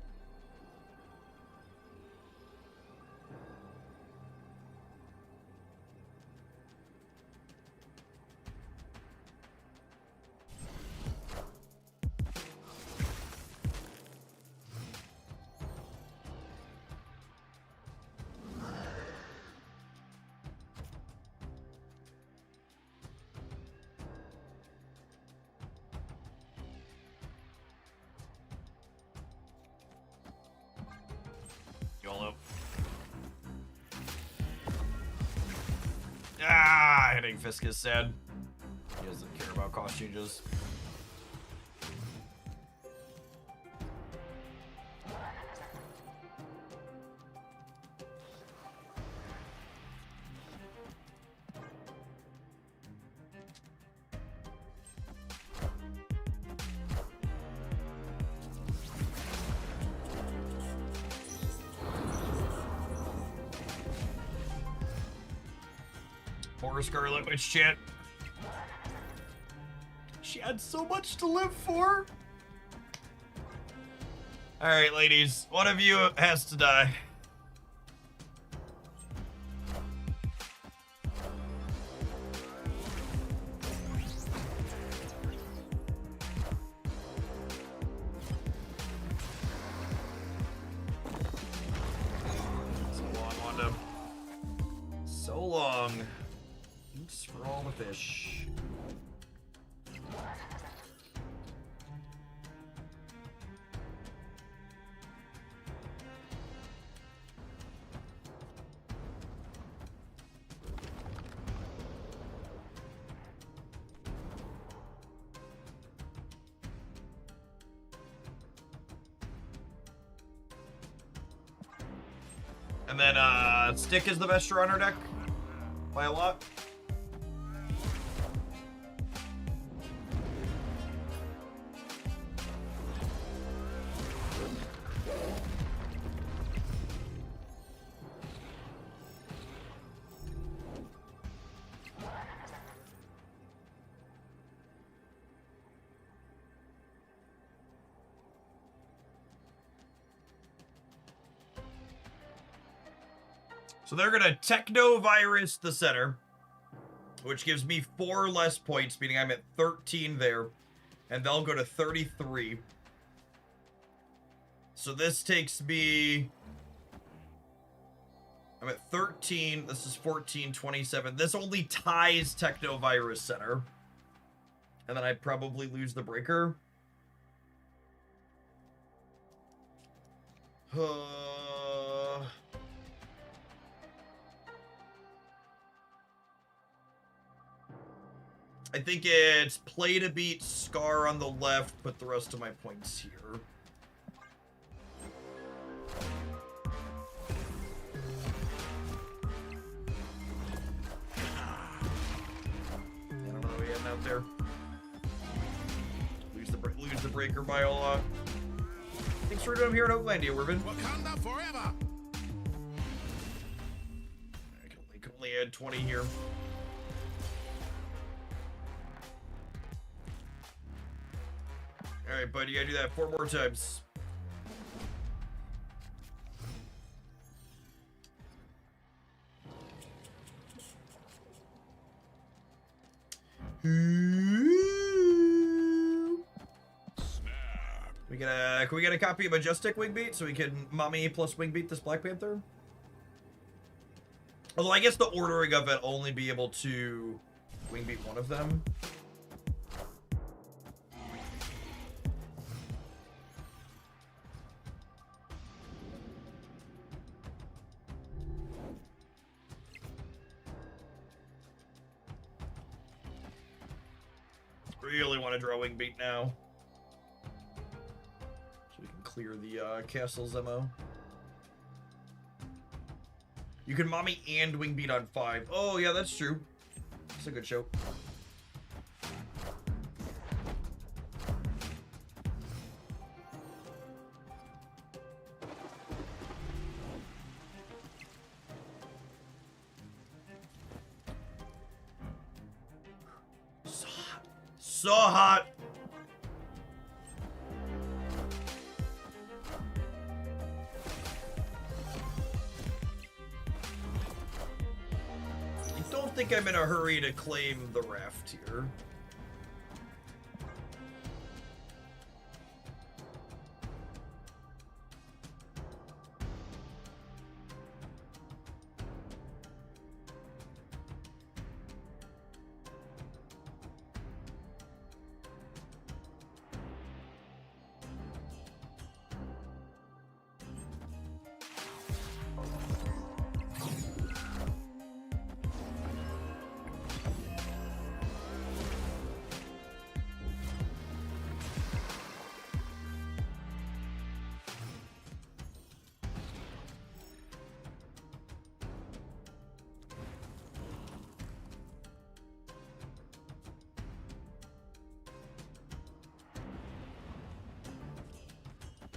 YOLO. Ah, hitting Fisk is sad. He doesn't care about cost changes. Poor Scarlet Witch chat. She had so much to live for. Alright, ladies. One of you has to die. So long, Wanda. So long. Thanks for all the fish. And then, Stick is the best draw on our deck. By a lot. So they're gonna Technovirus the center, which gives me 4 less points, meaning I'm at 13 there, and they'll go to 33. So this takes me... I'm at 13, this is 14, 27. This only ties Technovirus center. And then I probably lose the breaker. I think it's play to beat, Scar on the left, put the rest of my points here. I don't know what we have out there. Lose the breaker by a lot. Thanks for doing here in Oaklandia, Urban. Wakanda forever. I can only add 20 here. All right, buddy, you gotta do that 4 more times. Can we get a copy of Majestic Wingbeat so we can mommy plus Wingbeat this Black Panther? Although I guess the ordering of it only be able to Wingbeat one of them. Really want to draw Wingbeat now. So we can clear the castle's MO. You can mommy and Wingbeat on 5. Oh, yeah, that's true. That's a good show. So hot. So hot. I don't think I'm in a hurry to claim the raft here.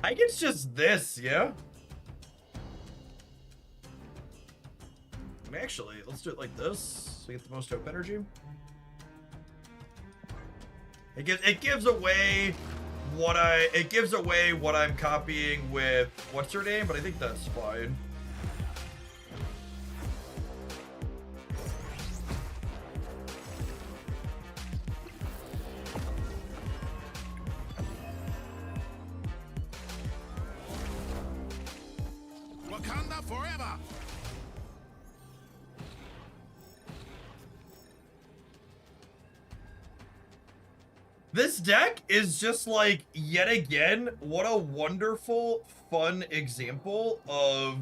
I think it's just this, yeah? I mean, actually, let's do it like this so we get the most hope energy. It gives away what I'm copying with what's her name, but I think that's fine. Wakanda forever. This deck is just like, yet again, what a wonderful, fun example of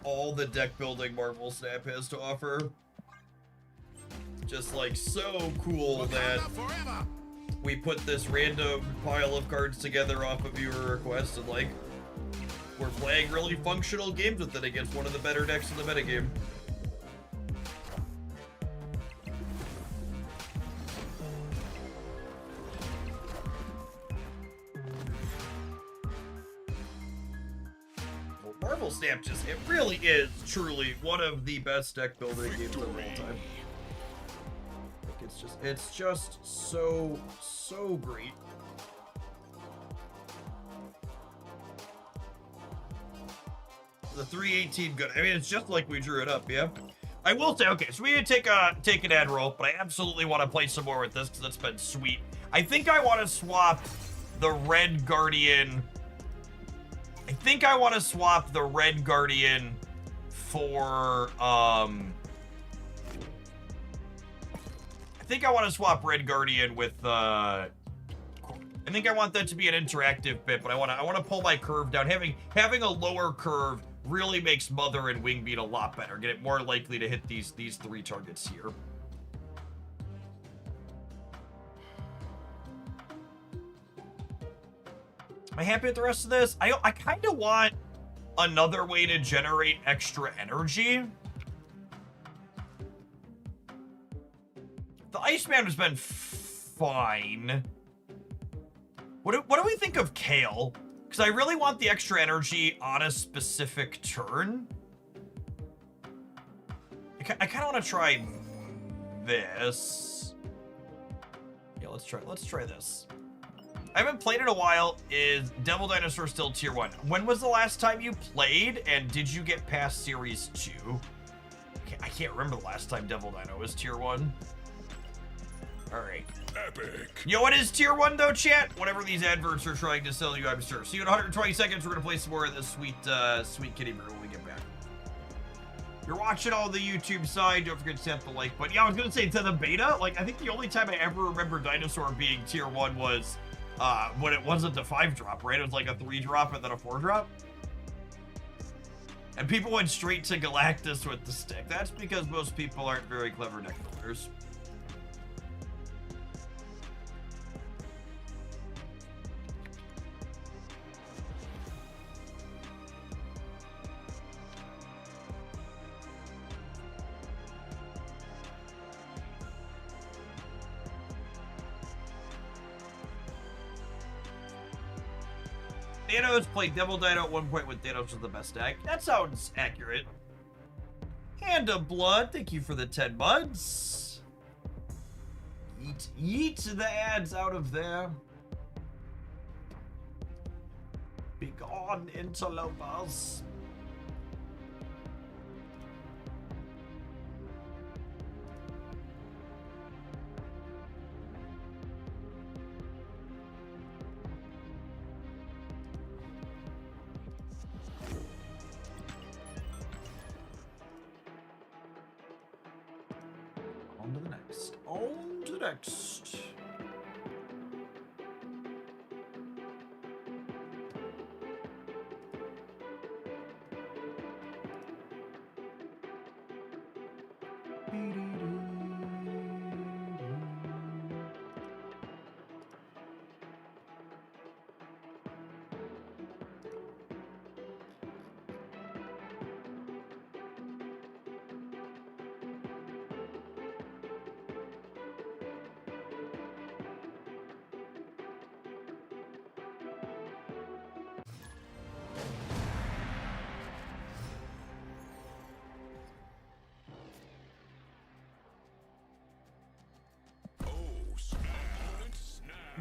all the deck building Marvel Snap has to offer. Just like so cool that we put this random pile of cards together off of viewer request and like we're playing really functional games with it against one of the better decks in the metagame. Well, Marvel Snap just, it really is truly one of the best deck building games of all time. Like it's just so great. The 318 good. I mean, it's just like we drew it up, yeah? I will say, okay, so we need to take an ad roll, but I absolutely want to play some more with this because it's been sweet. I think I want to swap the Red Guardian. I think I want to swap the Red Guardian for, I think I want to swap Red Guardian with, I think I want that to be an interactive bit, but I want to pull my curve down. Having a lower curve really makes Mother and Wingbeat a lot better. Get it more likely to hit these 3 targets here. Am I happy with the rest of this? I kind of want another way to generate extra energy. The Iceman has been fine. What do we think of Kale? Because I really want the extra energy on a specific turn. I kind of want to try this. Yeah, let's try this. I haven't played in a while. Is Devil Dinosaur still tier 1? When was the last time you played, and did you get past series 2? I can't remember the last time Devil Dino was tier 1. All right. Epic. You know what is tier 1 though, chat? Whatever these adverts are trying to sell you, I'm sure. See you in 120 seconds. We're gonna play some more of this sweet kitty brew when we get back. You're watching all the YouTube side. Don't forget to hit the like button. Yeah, I was gonna say to the beta. Like, I think the only time I ever remember Dinosaur being tier 1 was when it wasn't a 5 drop, right? It was like a 3 drop and then a 4 drop. And people went straight to Galactus with the stick. That's because most people aren't very clever deck builders. Thanos played Devil Dino at one point when Thanos was the best deck. That sounds accurate. Hand of Blood, thank you for the 10 months. Yeet the ads out of there. Be gone, interlopers. On to the next.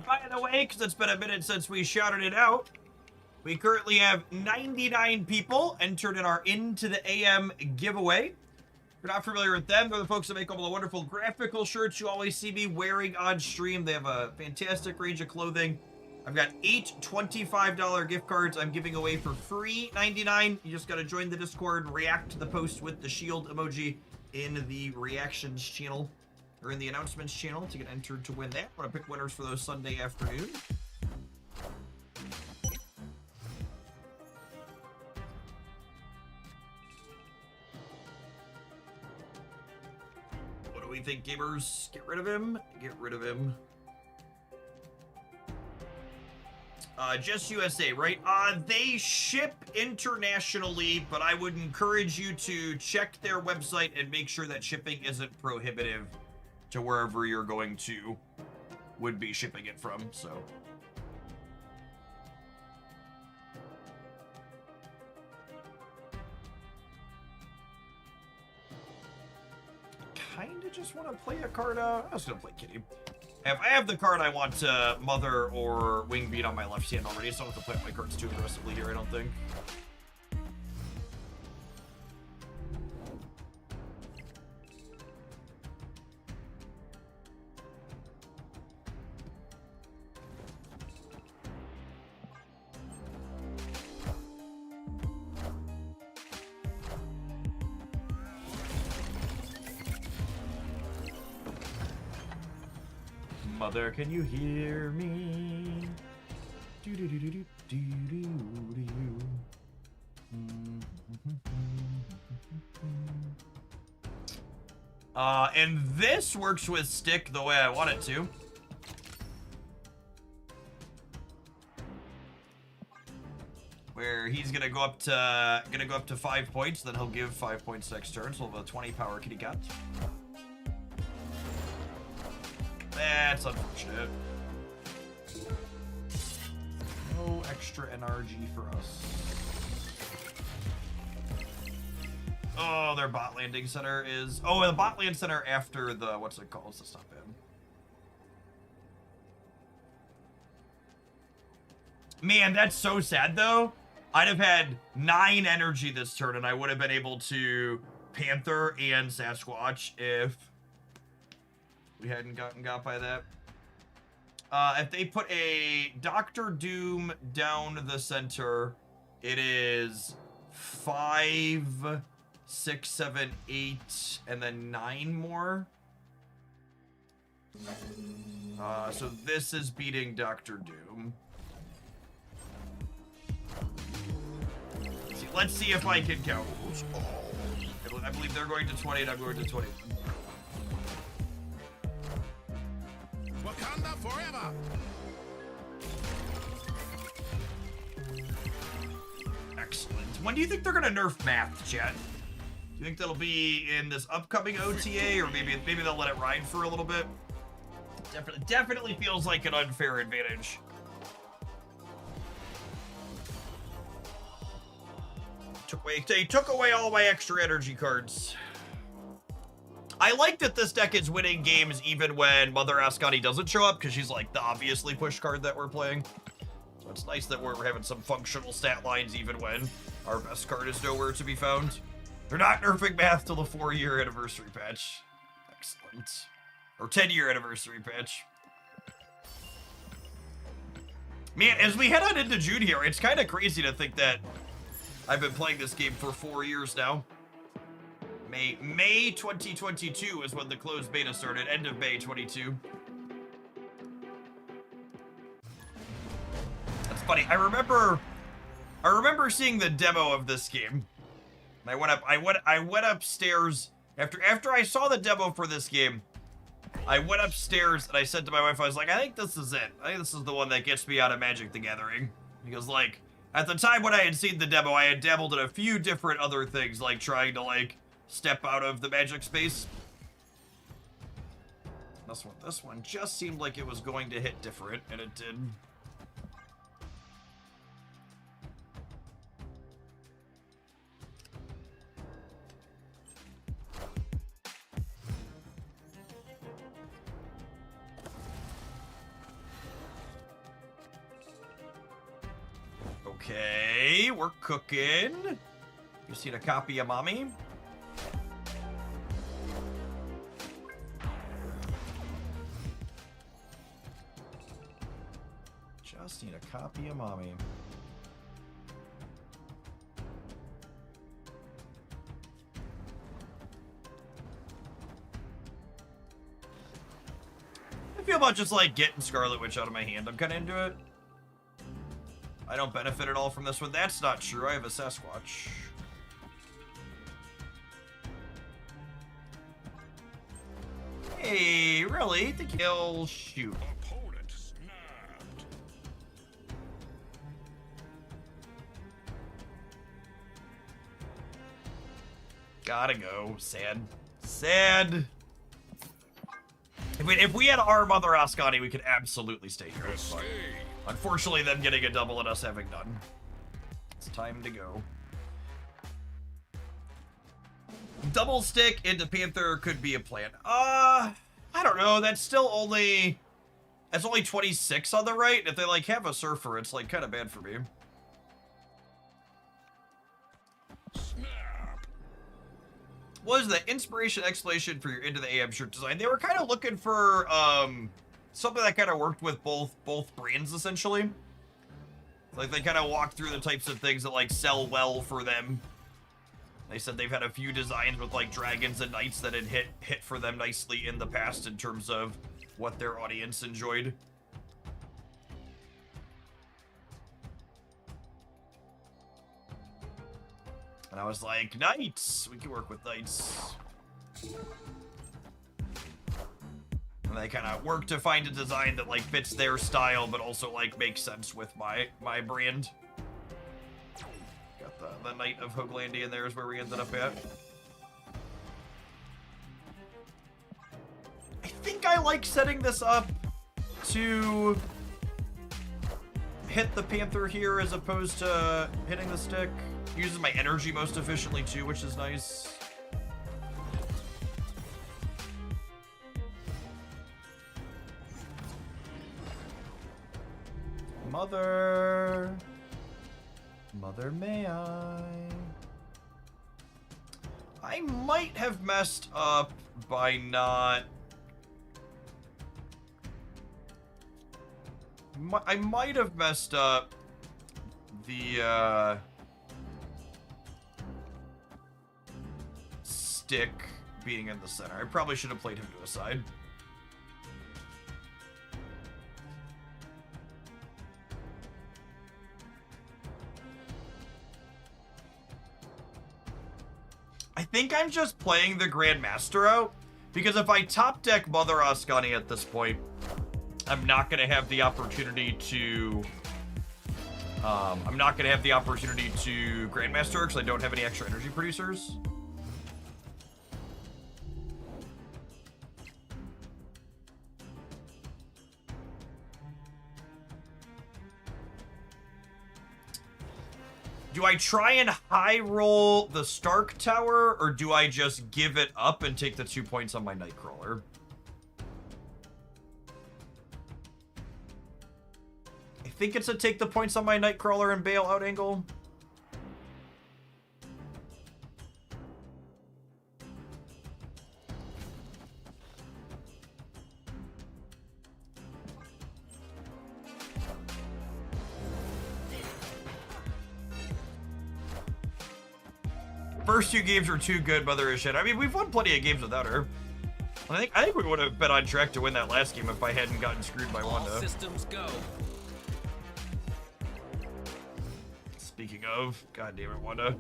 By the way, because it's been a minute since we shouted it out, we currently have 99 people entered in our Into the AM giveaway. If you're not familiar with them, they're the folks that make all the wonderful graphical shirts you always see me wearing on stream. They have a fantastic range of clothing. I've got 8 $25 gift cards I'm giving away for free, 99. You just got to join the Discord, react to the post with the shield emoji in the reactions channel. Or in the announcements channel to get entered to win that. I'm going to pick winners for those Sunday afternoon. What do we think, gamers? Get rid of him? Get rid of him. Just USA, right? They ship internationally, but I would encourage you to check their website and make sure that shipping isn't prohibitive to wherever you're going to would be shipping it from, so. Kinda just want to play a card, I was gonna play Kitty. If I have the card I want to Mother or Wingbeat on my left hand already, so I don't have to play my cards too aggressively here, I don't think. Mother, can you hear me? And this works with stick the way I want it to. he's gonna go up to 5 points. Then he'll give 5 points next turn. So we'll have a 20 power kitty cat. That's unfortunate. No extra NRG for us. Oh, their bot landing center is... Oh, the bot land center after the... What's it called? That's not bad. Man, that's so sad, though. I'd have had 9 energy this turn, and I would have been able to Panther and Sasquatch if we hadn't gotten got by that. If they put a Dr. Doom down the center, it is 5, 6, 7, 8, and then 9 more. So this is beating Dr. Doom. Let's see if I can count. I believe they're going to 20 and I'm going to 20. Wakanda forever! Excellent. When do you think they're gonna nerf math, chat? Do you think that'll be in this upcoming OTA, or maybe they'll let it ride for a little bit? Definitely feels like an unfair advantage. They took away all my extra energy cards. I like that this deck is winning games even when Mother Ascani doesn't show up, because she's like the obviously push card that we're playing. So it's nice that we're having some functional stat lines even when our best card is nowhere to be found. They're not nerfing math till the 4-year anniversary patch. Excellent. Or 10-year anniversary patch. Man, as we head on into June here, it's kind of crazy to think that I've been playing this game for 4 years now. May 2022 is when the closed beta started. End of May 22. That's funny. I remember seeing the demo of this game. I went upstairs after I saw the demo for this game. I went upstairs and I said to my wife, I was like, I think this is it. I think this is the one that gets me out of Magic the Gathering. Because, like, at the time when I had seen the demo, I had dabbled in a few different other things, like trying to, like, step out of the Magic space. This one just seemed like it was going to hit different, and it did. Okay, we're cooking. You seen a copy of Mommy? Just need a copy of Mommy. I feel about just like getting Scarlet Witch out of my hand. I'm kind of into it. I don't benefit at all from this one. That's not true. I have a Sasquatch. Hey, really? The kill shoot. Opponent snapped. Gotta go. Sad. Sad. If we had our Mother Ascani, we could absolutely stay here. It's fine. Unfortunately, them getting a double and us having none. It's time to go. Double stick into Panther could be a plan. I don't know. That's still only... That's only 26 on the right. If they, like, have a Surfer, it's, like, kind of bad for me. Snap. What is the inspiration explanation for your Into the AM shirt design? They were kind of looking for, something that kind of worked with both brands, essentially. Like, they kind of walked through the types of things that, like, sell well for them. They said they've had a few designs with, like, dragons and knights that had hit for them nicely in the past in terms of what their audience enjoyed. And I was like, knights! We can work with knights. And they kind of work to find a design that, like, fits their style, but also, like, makes sense with my brand. the Knight of Hoaglandia, and there's where we ended up at. I think I like setting this up to hit the Panther here as opposed to hitting the stick. Uses my energy most efficiently too, which is nice. Mother, may I might have messed up by not... I might have messed up the, stick being in the center. I probably should have played him to a side. I think I'm just playing the Grandmaster out, because if I top deck Mother Ascani at this point, I'm not going to have the opportunity to... Grandmaster because I don't have any extra energy producers. Do I try and high roll the Stark Tower, or do I just give it up and take the 2 points on my Nightcrawler? I think it's a take the points on my Nightcrawler and bail out angle. First 2 games were too good, Mother is shit. I mean, we've won plenty of games without her. I think we would have been on track to win that last game if I hadn't gotten screwed by Wanda. All systems go. Speaking of, god damn it, Wanda.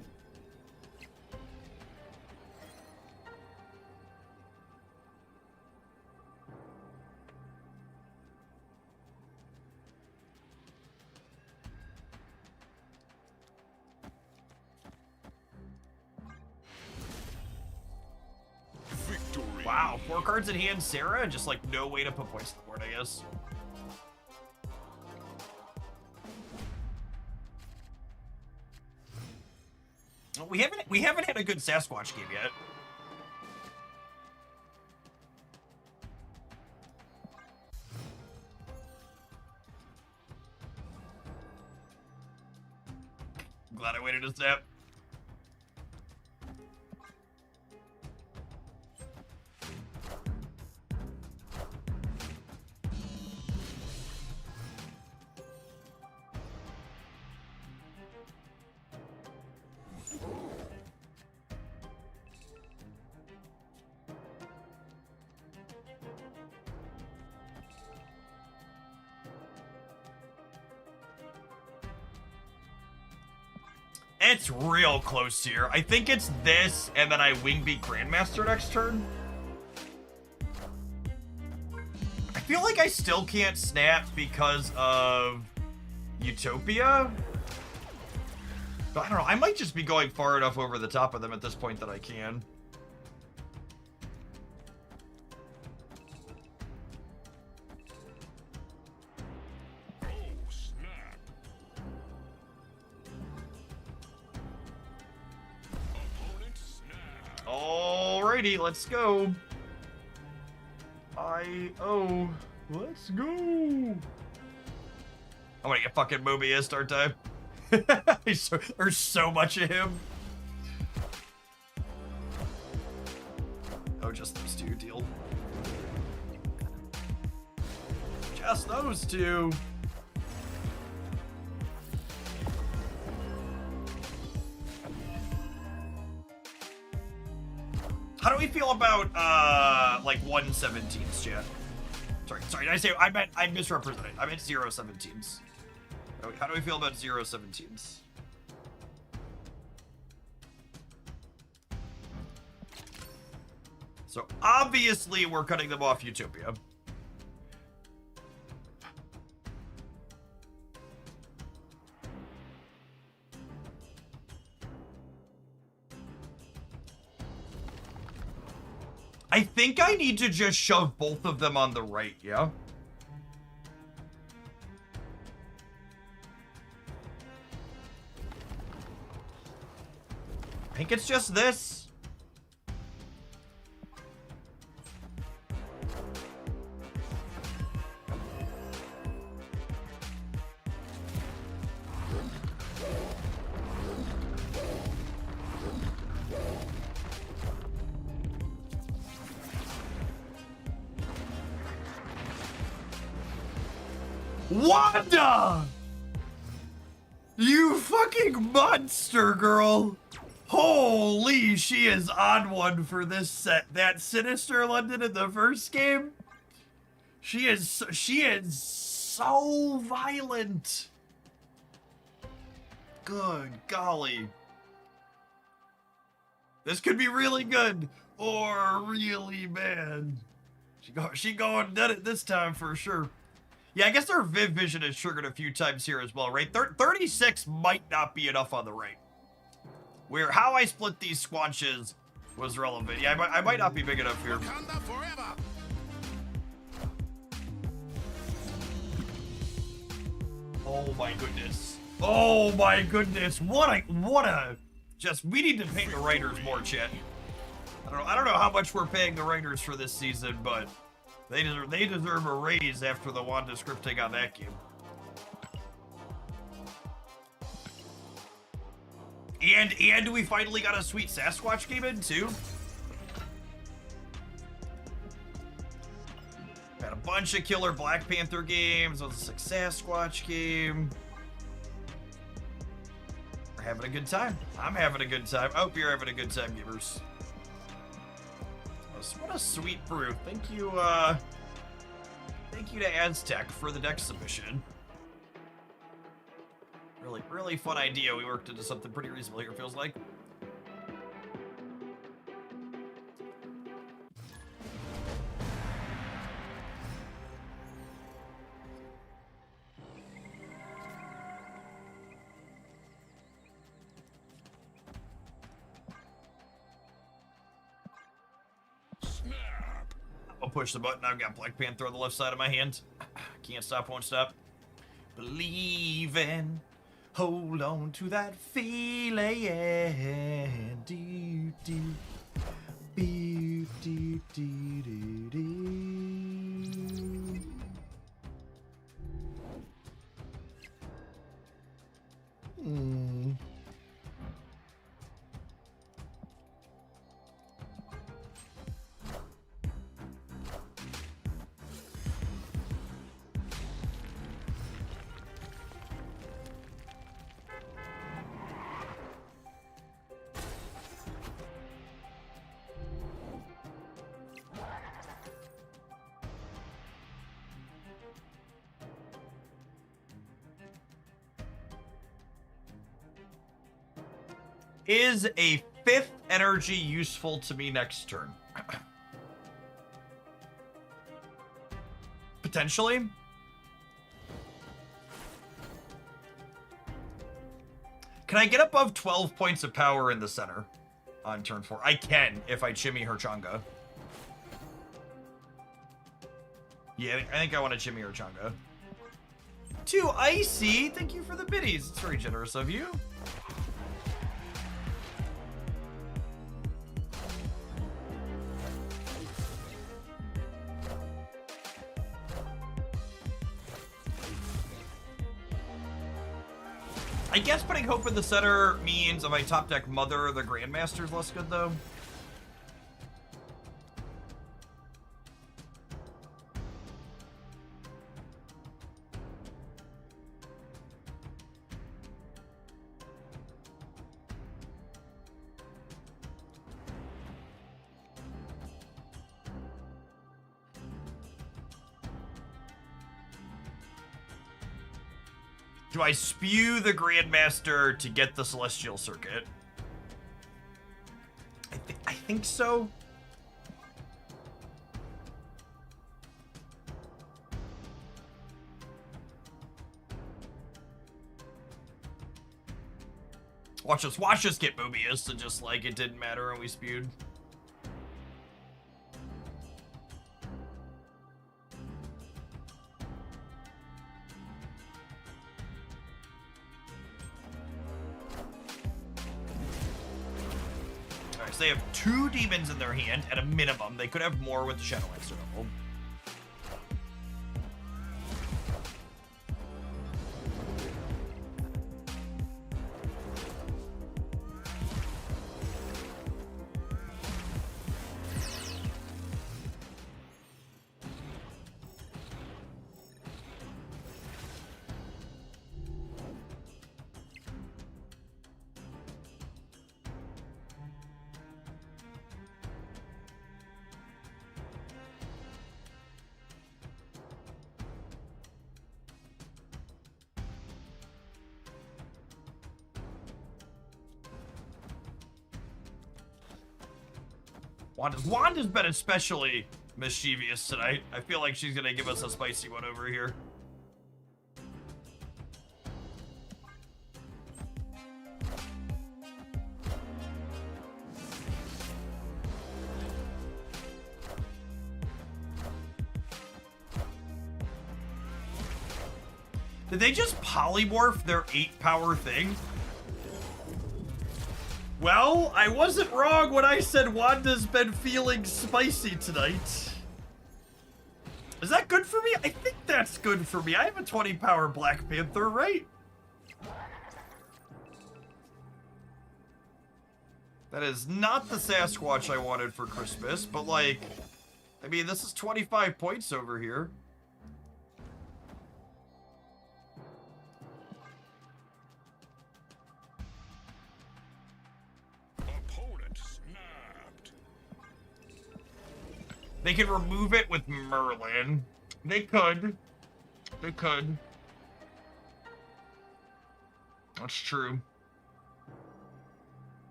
Wow, 4 cards in hand, Sarah, and just like no way to put points on the board, I guess. We haven't had a good Sasquatch game yet. Glad I waited a step. It's real close here. I think it's this, and then I Wingbeat Grandmaster next turn. I feel like I still can't snap because of Utopia. But I don't know. I might just be going far enough over the top of them at this point that I can. Alrighty, let's go. Let's go. I'm gonna get fucking Mobius, aren't I? There's so much of him. Oh, just those 2 deal. Just those 2. How do we feel about, like 1/17s, chat? Sorry, did I say, I misrepresented. I meant 0/17s. How do we feel about 0/17s? So, obviously, we're cutting them off Utopia. I think I need to just shove both of them on the right, yeah? I think it's just this. Wanda! You fucking monster, girl! Holy, she is on one for this set. That Sinister London in the first game? She is so violent. Good golly. This could be really good or really bad. She going did it this time for sure. Yeah, I guess our Viv Vision is triggered a few times here as well, right? 36 might not be enough on the right. Where how I split these squanches was relevant. Yeah, I might not be big enough here. Oh my goodness. Oh my goodness. What a just we need to pay the writers more, chat. I don't know how much we're paying the writers for this season, but they deserve a raise after the Wanda scripting on that game. And we finally got a sweet Sasquatch game in too. Had a bunch of killer Black Panther games. It was a six Sasquatch game. We're having a good time. I'm having a good time. I hope you're having a good time, gamers. What a sweet brew. Thank you to Aztec for the deck submission. Really fun idea. We worked into something pretty reasonable here, feels like. I'll push the button. I've got Black Panther on the left side of my hand. Can't stop, won't stop. Believing. Hold on to that feeling. Do, do, do, do, do, do. Is a 5th energy useful to me next turn? Potentially. Can I get above 12 points of power in the center on turn 4? I can if I Chimmy her Changa. Yeah, I think I want to Chimmy her Changa. To Icy, thank you for the biddies. It's very generous of you. I guess putting Hope in the center means if I top deck Mother, the Grandmaster's less good though. Do I spew the Grandmaster to get the Celestial Circuit? I think so. Watch us get Mobius and just like it didn't matter and we spewed. because they have 2 demons in their hand at a minimum. They could have more with the Shadow Lancer. Oh. Wanda's been especially mischievous tonight. I feel like she's gonna give us a spicy one over here. Did they just polymorph their 8-power thing? Well, I wasn't wrong when I said Wanda's been feeling spicy tonight. Is that good for me? I think that's good for me. I have a 20-power Black Panther, right? That is not the Sasquatch I wanted for Christmas, but like, I mean, this is 25 points over here. They could remove it with Merlin. They could. They could. That's true.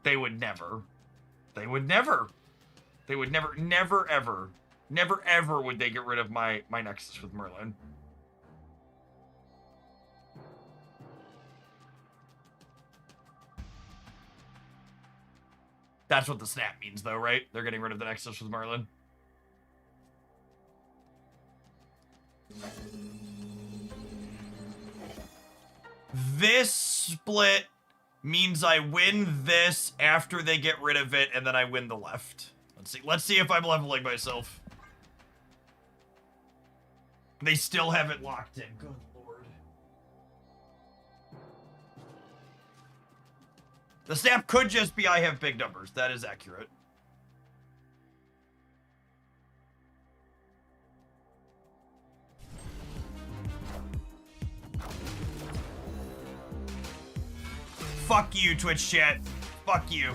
They would never. They would never. They would never, never, ever. Never, ever would they get rid of my Nexus with Merlin. That's what the snap means, though, right? They're getting rid of the Nexus with Merlin. This split means I win this after they get rid of it, and then I win the left. Let's see if I'm leveling myself. They still haven't locked in. Good lord. The snap could just be I have big numbers. That is accurate. Fuck you, Twitch chat. Fuck you.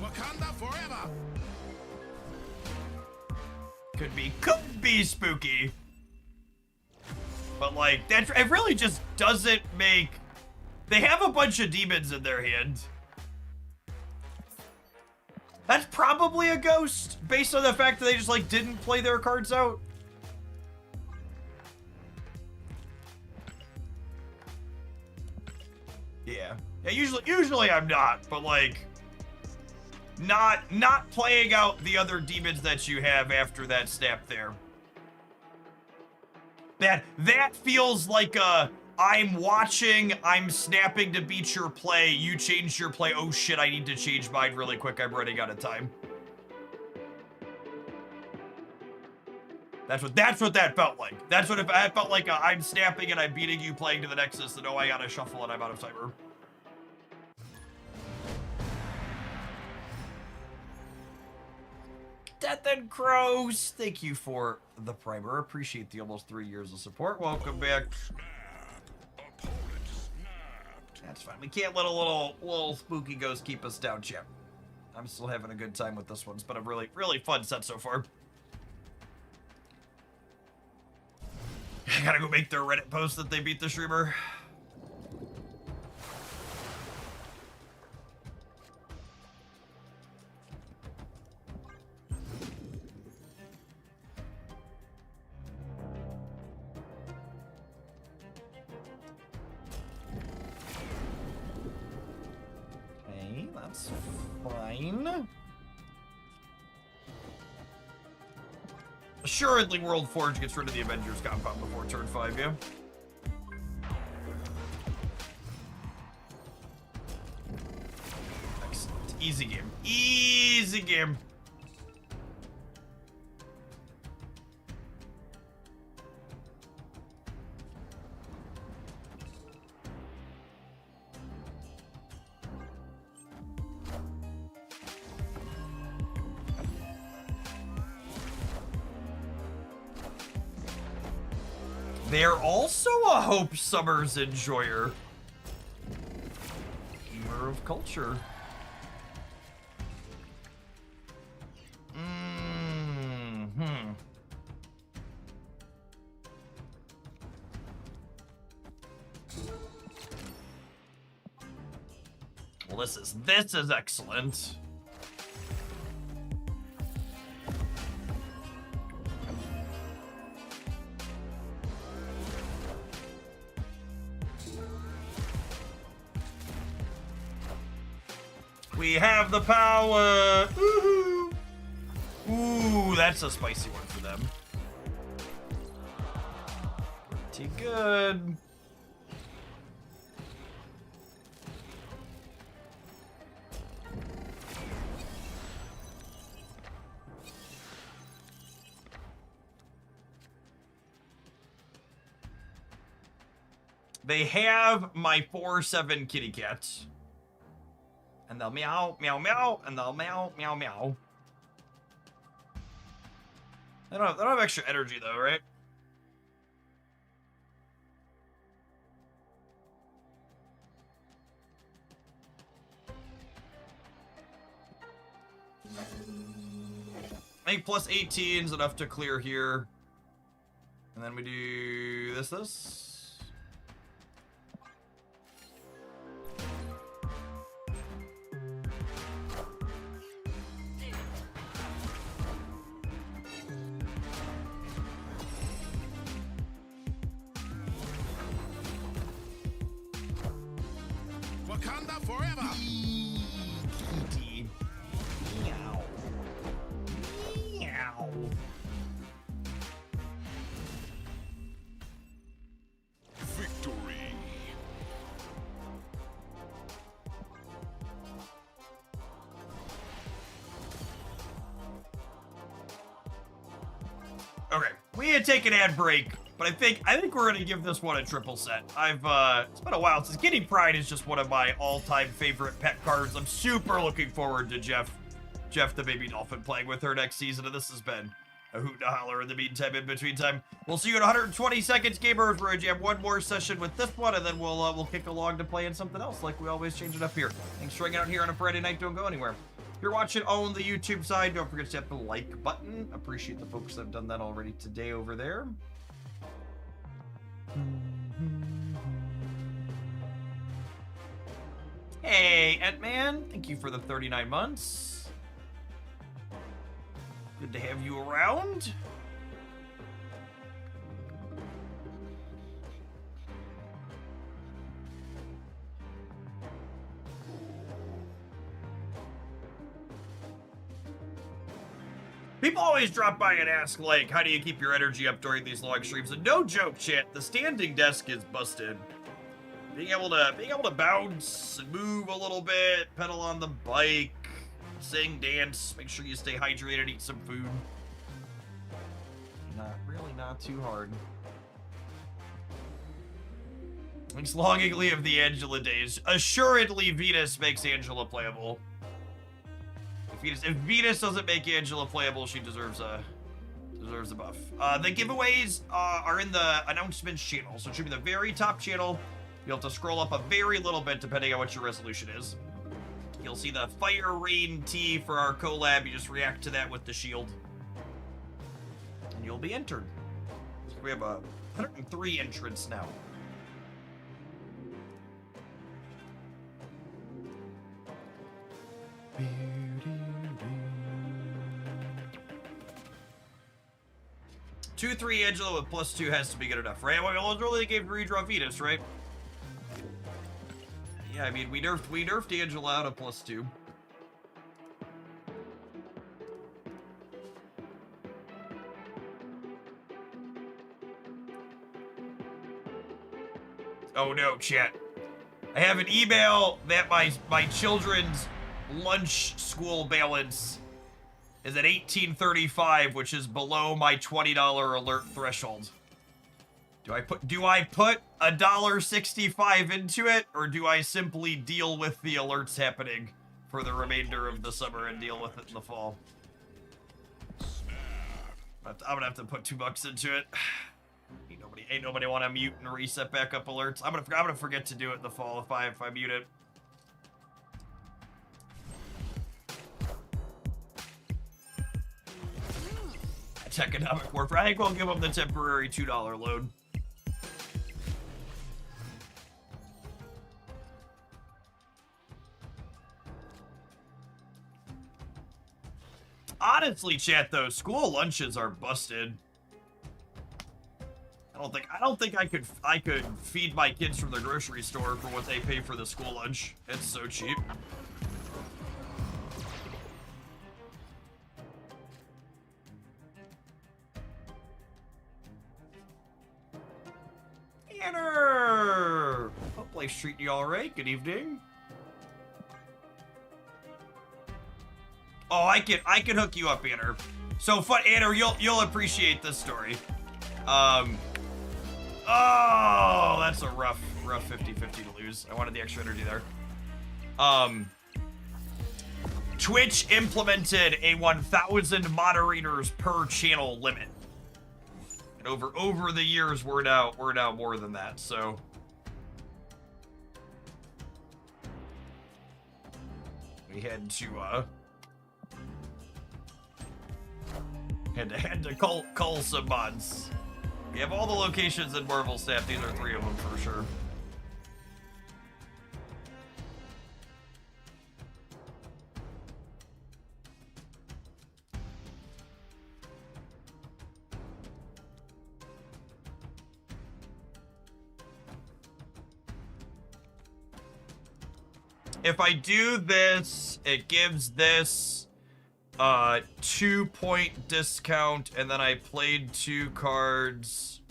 Wakanda forever. Could be spooky. But like, that it really just doesn't make... They have a bunch of demons in their hand. That's probably a ghost, based on the fact that they just like didn't play their cards out. Yeah. Yeah, usually I'm not, but like not playing out the other demons that you have after that snap there. That feels like a I'm watching, I'm snapping to beat your play, you changed your play, oh shit, I need to change mine really quick, I'm running out of time. That's what that felt like. That's what it felt like. I'm snapping and I'm beating you, playing to the Nexus, and oh, I gotta shuffle and I'm out of timer. Death and Crows, thank you for the primer. Appreciate the almost 3 years of support. Welcome back. That's fine. We can't let a little spooky ghost keep us down, champ. I'm still having a good time with this one. It's been a really, really fun set so far. I gotta go make their Reddit post that they beat the streamer. Okay, that's fine. Assuredly, World Forge gets rid of the Avengers compound before turn 5, yeah? Easy game. Easy game. They're also a Hope Summers enjoyer. Humor of culture. Well, this is excellent. We have the power. Woohoo! Ooh, that's a spicy one for them. Pretty good. They have my 4/7 kitty cats. And they'll meow, meow, meow, and they'll meow, meow, meow. They don't have extra energy though, right? I think plus 18 is enough to clear here. And then we do this. Wakanda forever. Kitty. Meow. Meow. Victory. Okay, we need to take an ad break, but I think we're gonna give this one a triple set. It's been a while since Kitty Pryde is just one of my all-time favorite pet cards. I'm super looking forward to Jeff the baby dolphin playing with her next season, and this has been a hoot and a holler in the meantime, in between time. We'll see you in 120 seconds, gamers. We're gonna jam one more session with this one, and then we'll kick along to playing something else, like we always change it up here. Thanks for hanging out here on a Friday night. Don't go anywhere. If you're watching on the YouTube side, don't forget to hit the like button. Appreciate the folks that have done that already today over there. Hey, Ant-Man, thank you for the 39 months. Good to have you around. People always drop by and ask, like, how do you keep your energy up during these long streams? And no joke, chat, the standing desk is busted. Being able to bounce and move a little bit, pedal on the bike, sing, dance, make sure you stay hydrated, eat some food. Not too hard. Thanks longingly of the Angela days. Assuredly, Venus makes Angela playable. If Venus doesn't make Angela playable, she deserves a buff. The giveaways are in the announcements channel, so it should be the very top channel. You'll have to scroll up a very little bit depending on what your resolution is. You'll see the Fire Rain Tea for our collab. You just react to that with the shield, and you'll be entered. So we have 103 entrants now. Two, 3 Angela with +2 has to be good enough, right? Well, it's really the game to redraw Venus, right? Yeah, I mean, we nerfed Angela out of +2. Oh no, chat. I have an email that my children's lunch school balance is at $18.35, which is below my $20 alert threshold. Do I put $1.65 into it, or do I simply deal with the alerts happening for the remainder of the summer and deal with it in the fall? I'm gonna have to put $2 into it. Ain't nobody want to mute and reset back up alerts. I'm gonna forget to do it in the fall if I mute it. It's economic warfare. I think we'll give them the temporary $2 load. Honestly, chat, though, school lunches are busted. I don't think I could feed my kids from the grocery store for what they pay for the school lunch. It's so cheap. Anner! Hope life's treating you all right. Good evening. Oh, I can hook you up, Anner. So fun, Anner. You'll appreciate this story. Oh, that's a rough 50-50 to lose. I wanted the extra energy there. Twitch implemented a 1,000 moderators per channel limit. And over the years, we're now more than that, so. We had to call some mods. We have all the locations in Marvel Staff. These are 3 of them for sure. If I do this, it gives this 2-point discount, and then I played 2 cards.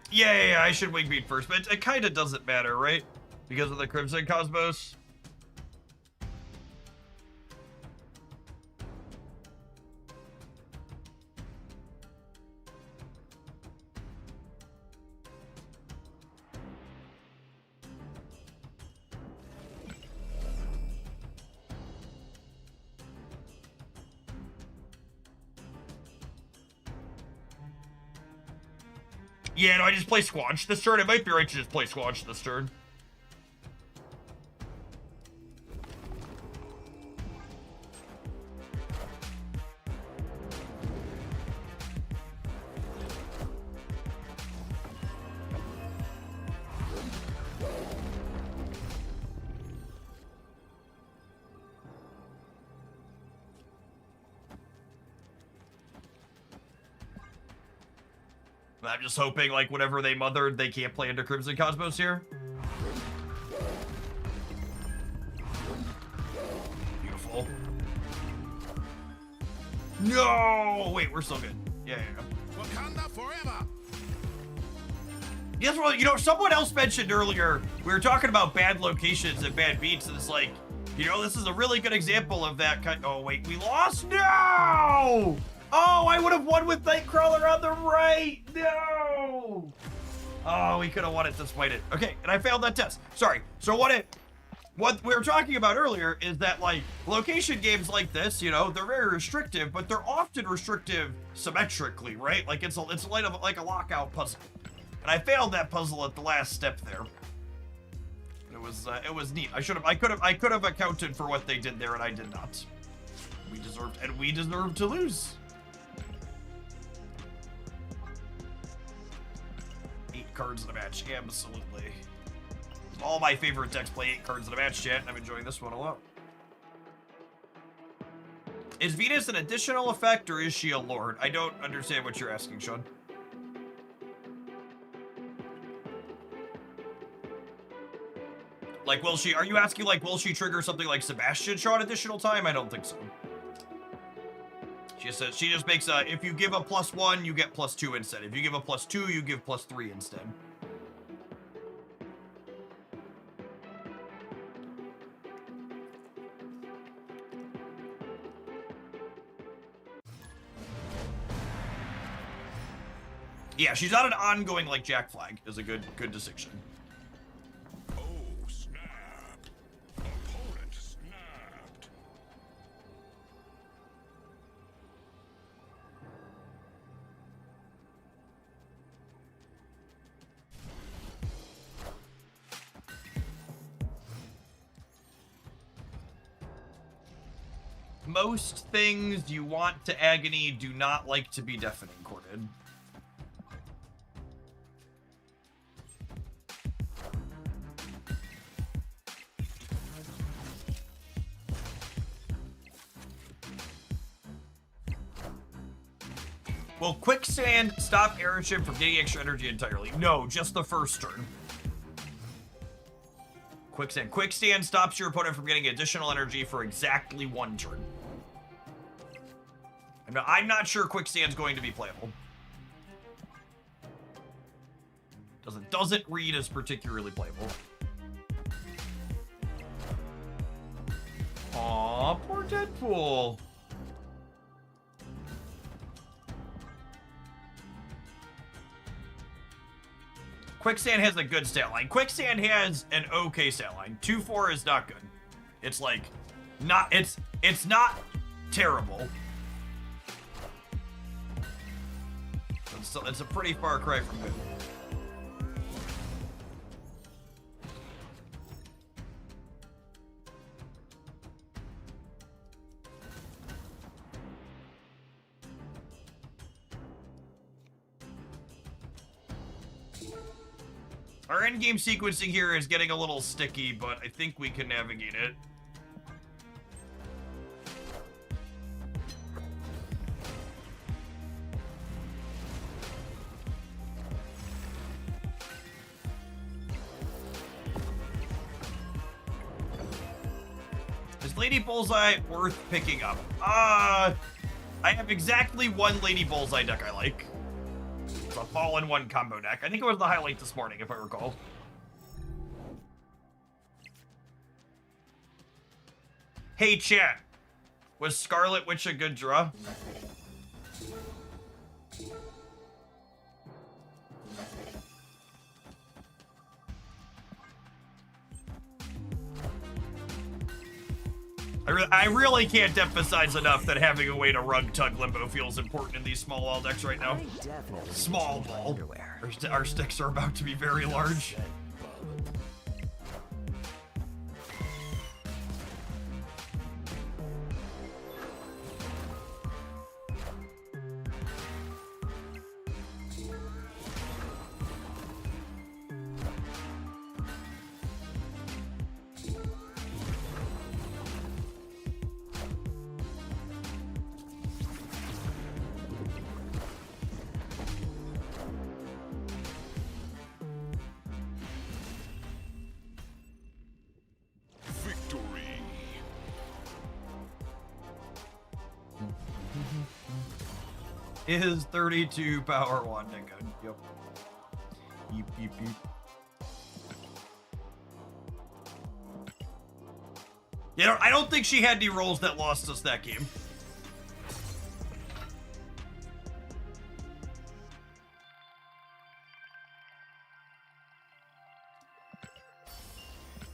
Yeah, I should wing beat first, but it kind of doesn't matter, right? Because of the Crimson Cosmos. Yeah, do I just play Squanch this turn? It might be right to just play Squanch this turn. I'm just hoping, like, whatever they mothered, they can't play into Crimson Cosmos here. Beautiful. No! Wait, we're still good. Yeah. Wakanda forever! Yes, well, you know, someone else mentioned earlier, we were talking about bad locations and bad beats, and it's like, you know, this is a really good example of that kind. Oh, wait, we lost? No! Oh, I would have won with Nightcrawler on the right. No. Oh, we could have won it despite it. Okay, and I failed that test. Sorry. So what we were talking about earlier is that, like, location games like this, you know, they're very restrictive, but they're often restrictive symmetrically, right? Like it's like a lockout puzzle. And I failed that puzzle at the last step there. It was neat. I could have accounted for what they did there, and I did not. We deserved to lose. 8 cards in a match, absolutely. All my favorite decks play 8 cards in a match, chat, and I'm enjoying this one a lot. Is Venus an additional effect, or is she a lord? I don't understand what you're asking, Sean. Like, are you asking, like, will she trigger something like Sebastian Shaw additional time? I don't think so. She just makes if you give a +1, you get +2 instead. If you give a +2, you give +3 instead. Yeah, she's not an ongoing like Jack Flag is a good distinction. Oh, snap. Opponent snapped. Most things you want to agony do not like to be deafening corded. Will Quicksand stop Airship from getting extra energy entirely? No, just the first turn. Quicksand stops your opponent from getting additional energy for exactly one turn. I'm not sure Quicksand's going to be playable. Doesn't read as particularly playable. Aw, poor Deadpool. Quicksand has a good stat line. Quicksand has an okay stat line. 2-4 is not good. It's like not it's not terrible. It's a pretty far cry from good. Our endgame sequencing here is getting a little sticky, but I think we can navigate it. Is Lady Bullseye worth picking up? I have exactly one Lady Bullseye deck I like. It's a all-in-one combo deck. I think it was the highlight this morning, if I recall. Hey, chat. Was Scarlet Witch a good draw? I really can't emphasize enough that having a way to rug tug limbo feels important in these small ball decks right now. Small ball. Our sticks are about to be very large. Is 32 power 1 and good. Yep. Yeep, yeep, yeep. You know, I don't think she had any rolls that lost us that game.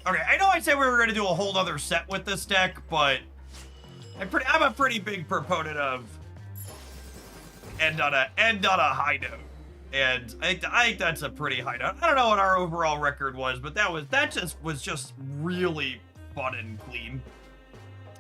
Okay, I know I said we were going to do a whole other set with this deck, but I'm a pretty big proponent of end on a high note, and I think that's a pretty high note. I don't know what our overall record was, but that was just really fun and clean.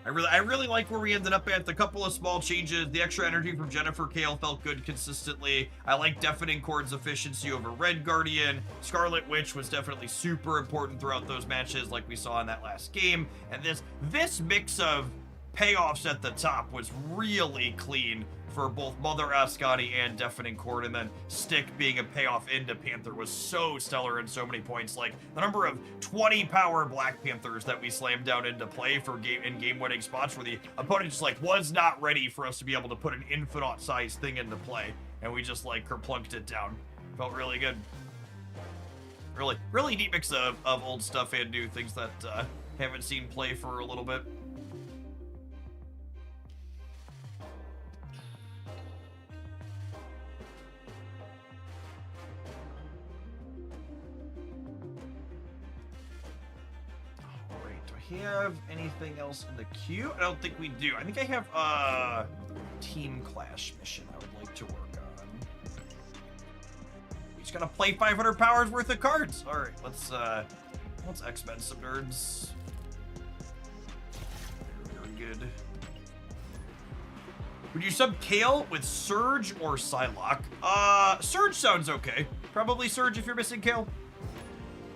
I really like where we ended up at. The couple of small changes, the extra energy from Jennifer Kale felt good consistently. I like Deafening Chord's efficiency over Red Guardian. Scarlet Witch was definitely super important throughout those matches, like we saw in that last game. And this mix of payoffs at the top was really clean for both Mother Ascani and Deafening Chord, and then Stick being a payoff into Panther was so stellar in so many points. Like the number of 20 power Black Panthers that we slammed down into play for game-winning spots where the opponent just like was not ready for us to be able to put an infinite-sized thing into play, and we just like kerplunked it down. Felt really good. Really neat mix of old stuff and new things that haven't seen play for a little bit. have anything else in the queue? I don't think we do. I think I have a Team Clash mission I would like to work on. We just gotta play 500 powers worth of cards. All right, let's X-Men some nerds. Very good. Would you sub Kale with Surge or Psylocke? Surge sounds okay. Probably Surge if you're missing Kale.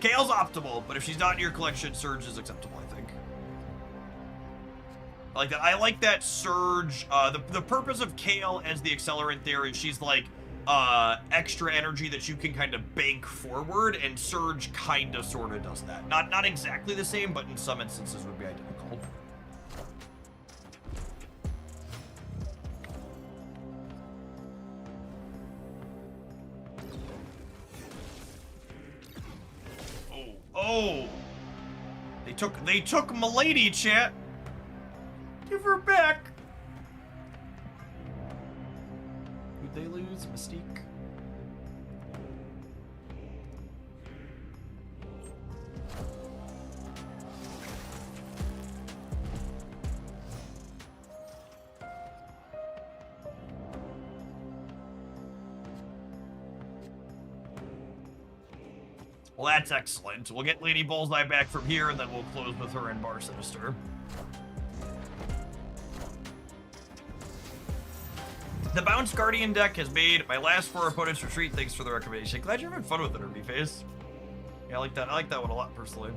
Kale's optimal, but if she's not in your collection, Surge is acceptable, I think. I like that. I like that Surge. The purpose of Kale as the accelerant there is she's like extra energy that you can kind of bank forward, and Surge kind of sort of does that. Not exactly the same, but in some instances would be identical. Oh, they took Milady, chat. Give her back. Who'd they lose? Mystique. Well, that's excellent. We'll get Lady Bullseye back from here, and then we'll close with her and Bar Sinister. The Bounce Guardian deck has made my last 4 opponents retreat. Thanks for the recommendation. Glad you're having fun with it, Irby Face. Yeah, I like that. I like that one a lot, personally.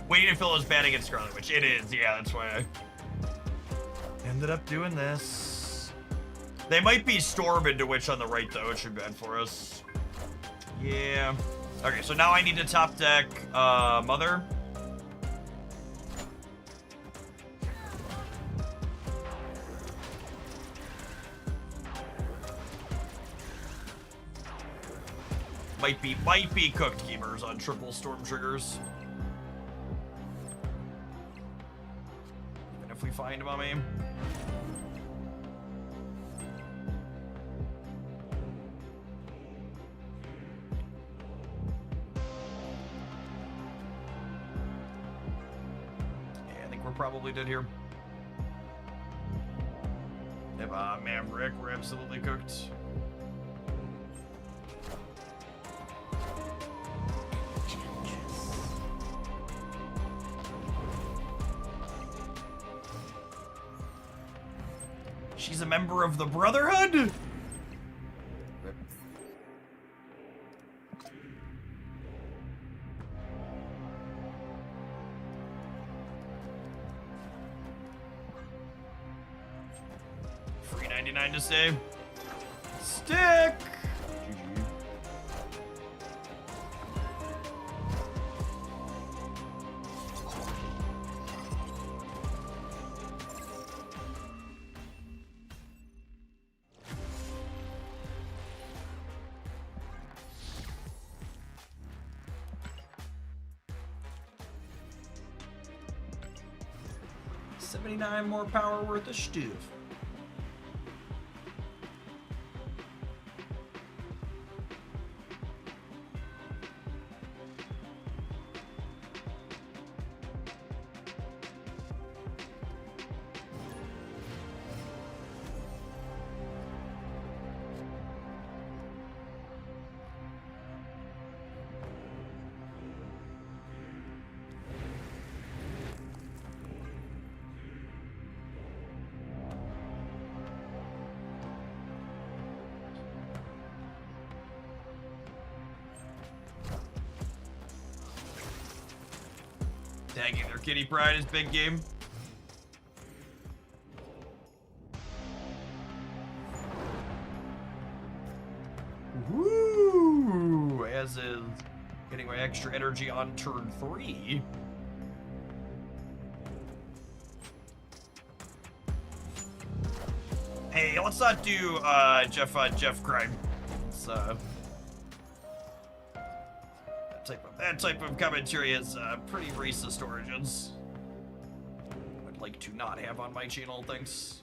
Waiting to fill is bad against Scarlet Witch. It is, yeah, that's why I ended up doing this. They might be Storm into Witch on the right, though. It should be bad for us. Yeah. Okay, so now I need to top deck Mother. Might be cooked Keepers on triple Storm triggers. Even if we find Mummy. Yeah, I think we're probably dead here. Yep, Maverick, we're absolutely cooked. She's a member of the Brotherhood? Rip. Free 99 to save. Stick! GG. $79 more power worth of stuff. Tagging their Kitty Pryde is big game. Woo! as is getting my extra energy on turn 3. Hey, let's not do Jeff Crime. It's that type of commentary has pretty racist origins. I'd like to not have on my channel, thanks.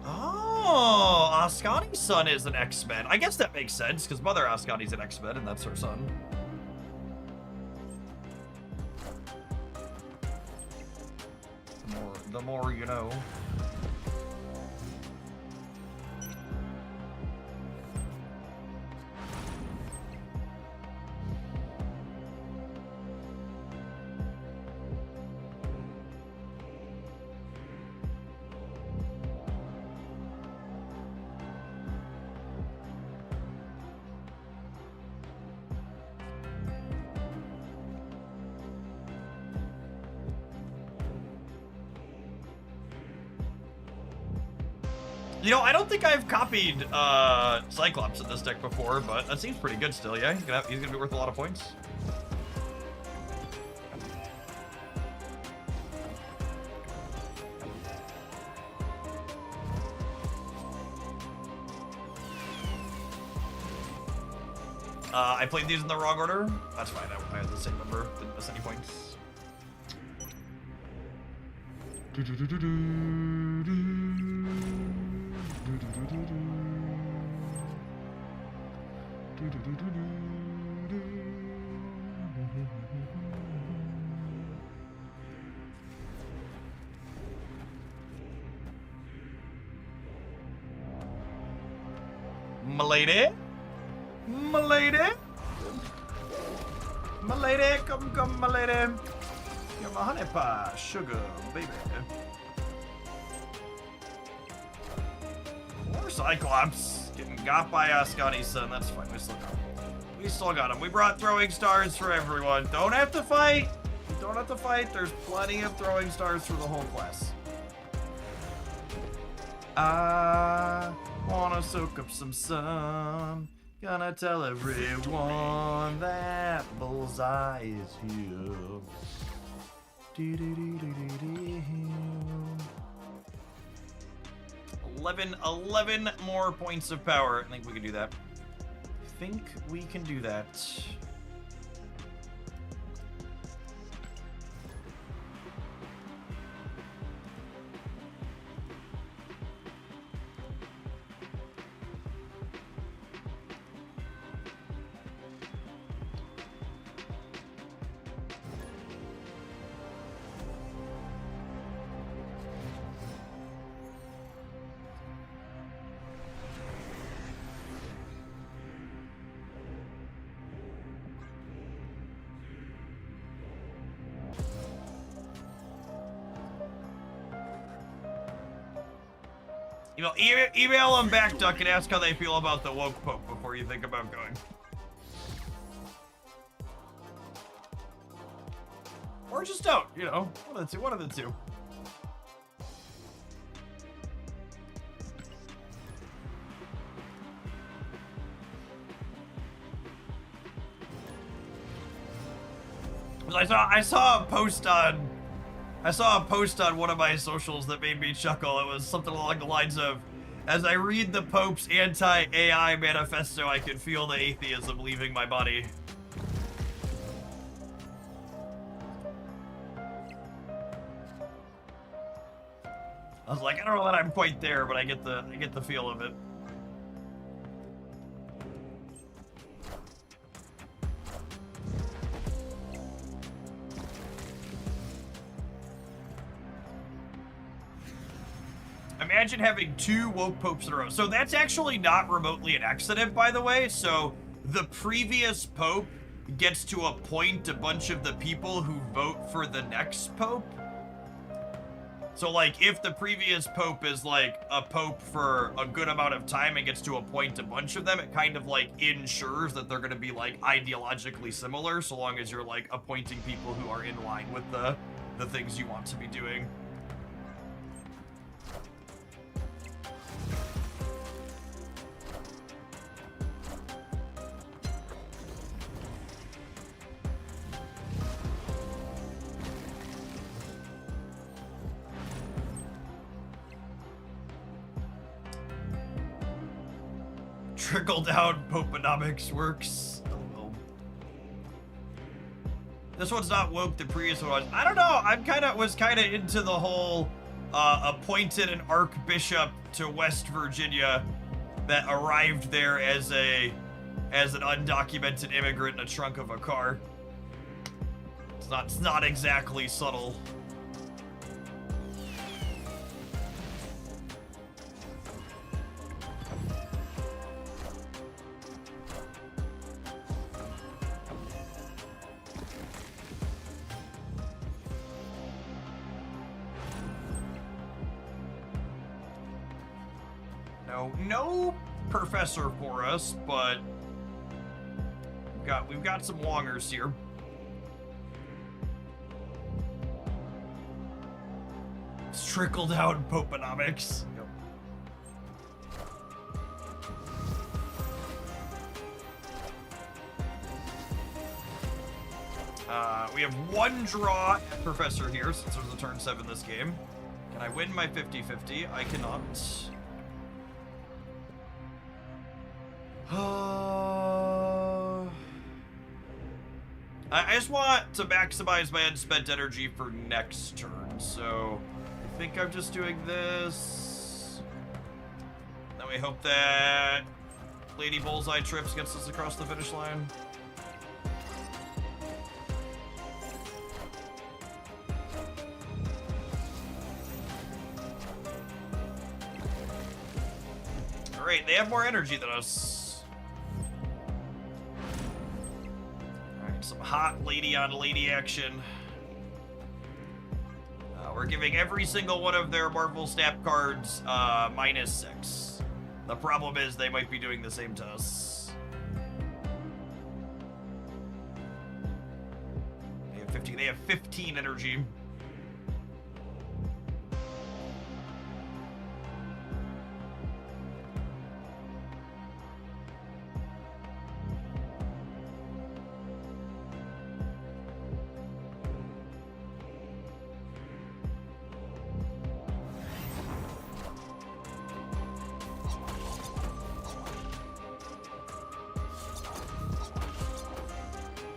Oh, Ascani's son is an X-Men. I guess that makes sense, because Mother Ascani's an X-Men, and that's her son. The more you know. You know, I don't think I've copied Cyclops in this deck before, but that seems pretty good still, yeah? He's gonna be worth a lot of points. I played these in the wrong order. That's fine, I had the same number, didn't miss any points. M'lady? M'lady? M'lady, come, m'lady. You're my honey pie, sugar, baby. Poor Cyclops. Getting got by Ascani's son. That's fine, we still got him. We still got him. We brought throwing stars for everyone. Don't have to fight. You don't have to fight. There's plenty of throwing stars for the whole class. I wanna soak up some sun. Gonna tell everyone that Bullseye is here. 11 more points of power. I think we can do that. I think we can do that. You know, email them back, Duck, and ask how they feel about the woke pope before you think about going. Or just don't, you know, one of the two. I saw a post on one of my socials that made me chuckle. It was something along the lines of, as I read the Pope's anti-AI manifesto, I can feel the atheism leaving my body. I was like, I don't know that I'm quite there, but I get the feel of it. Imagine having 2 woke popes in a row. So that's actually not remotely an accident, by the way. So the previous pope gets to appoint a bunch of the people who vote for the next pope. So, like, if the previous pope is, like, a pope for a good amount of time and gets to appoint a bunch of them, it kind of, like, ensures that they're going to be, like, ideologically similar, so long as you're, like, appointing people who are in line with the things you want to be doing. Trickle-down Popenomics works. Oh. This one's not woke, the previous one was. I don't know, was kind of into the whole appointed an archbishop to West Virginia that arrived there as an undocumented immigrant in a trunk of a car. It's not exactly subtle. No professor for us, but we've got some wongers here. It's trickle down Popenomics. Yep. We have one draw at Professor here since there's a turn 7 this game. Can I win my 50-50? I cannot. I just want to maximize my unspent energy for next turn, so I think I'm just doing this. Then we hope that Lady Bullseye Trips gets us across the finish line. Alright, they have more energy than us. Some hot lady on lady action. We're giving every single one of their Marvel Snap cards -6. The problem is they might be doing the same to us. They have 15 energy.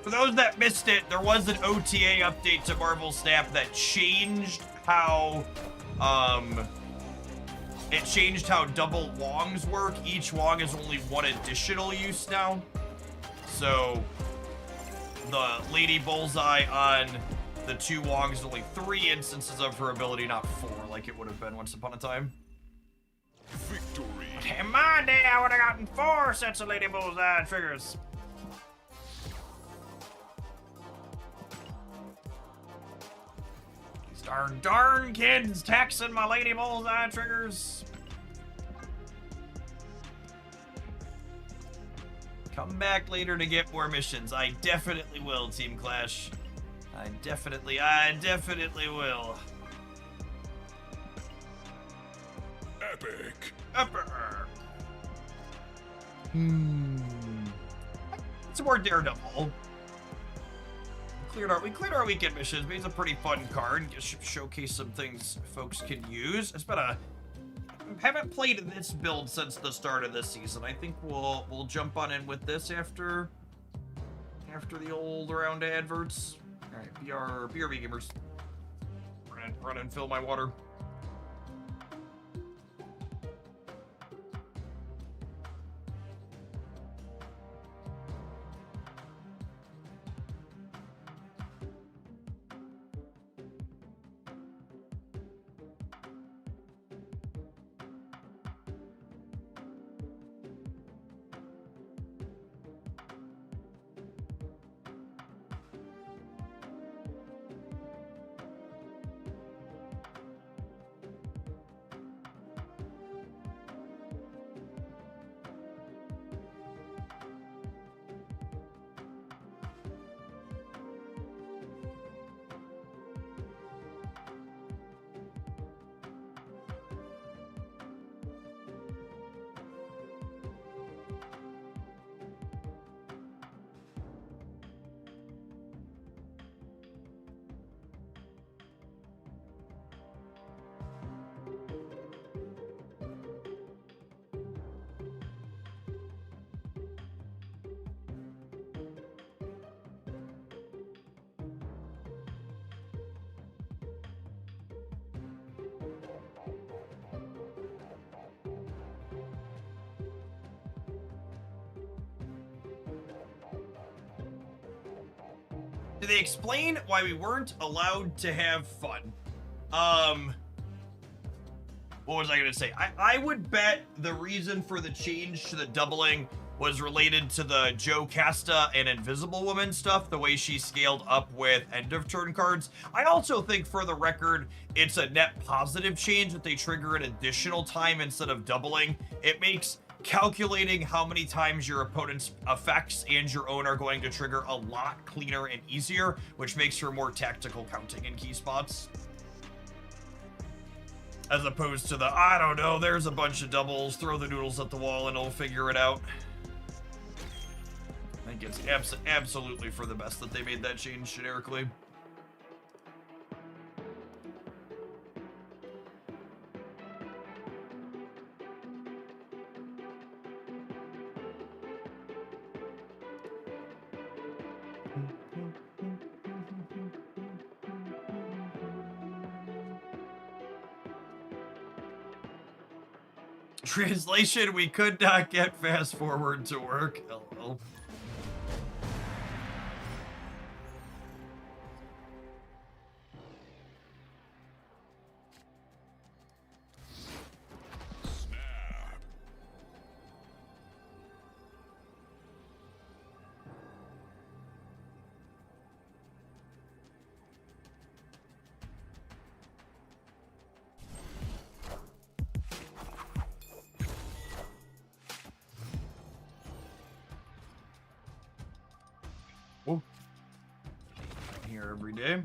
For those that missed it, there was an OTA update to Marvel Snap that changed how, double Wongs work. Each Wong is only one additional use now. So, the Lady Bullseye on the 2 Wongs is only 3 instances of her ability, not 4, like it would have been once upon a time. Victory. In my day, I would have gotten 4 sets of Lady Bullseye triggers. Darn kids taxing my Lady Bullseye triggers. Come back later to get more missions. I definitely will, Team Clash. I definitely will. Epic. Some more Daredevil. We cleared our weekend missions, but it's a pretty fun card. Just showcase some things folks can use. I haven't played this build since the start of this season. I think we'll jump on in with this after the old round of adverts. All right, BRB gamers. Run and fill my water. Did they explain why we weren't allowed to have fun? What was I gonna say? I would bet the reason for the change to the doubling was related to the Joe Casta and Invisible Woman stuff, the way she scaled up with end of turn cards. I also think, for the record, it's a net positive change that they trigger an additional time instead of doubling. It makes calculating how many times your opponent's effects and your own are going to trigger a lot cleaner and easier, which makes for more tactical counting in key spots. As opposed to the, I don't know, there's a bunch of doubles, throw the noodles at the wall and it'll figure it out. I think it's absolutely for the best that they made that change generically. Translation, we could not get fast forward to work. LOL. Whoa. Here every day.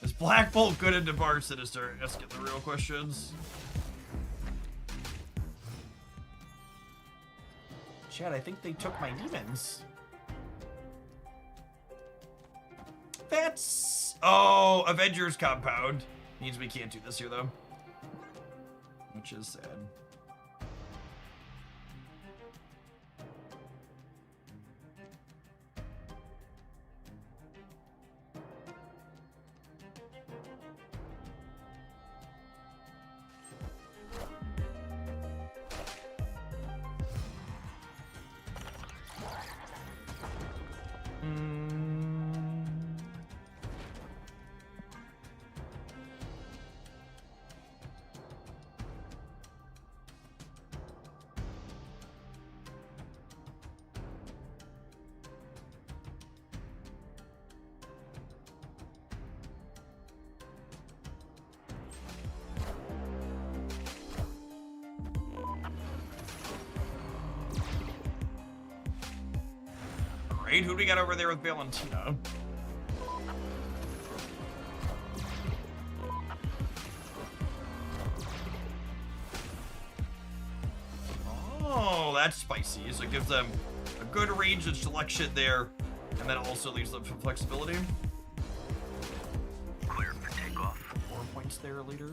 Is Black Bolt good into Bar Sinister? Asking the real questions. Chad, I think they took my demons. That's... Oh, Avengers Compound. Means we can't do this here, though. Which is sad. Great, who do we got over there with Valentina? Oh, that's spicy. So it gives them a good range of selection there, and then also leaves them some flexibility. Clear for takeoff. 4 points there, leader.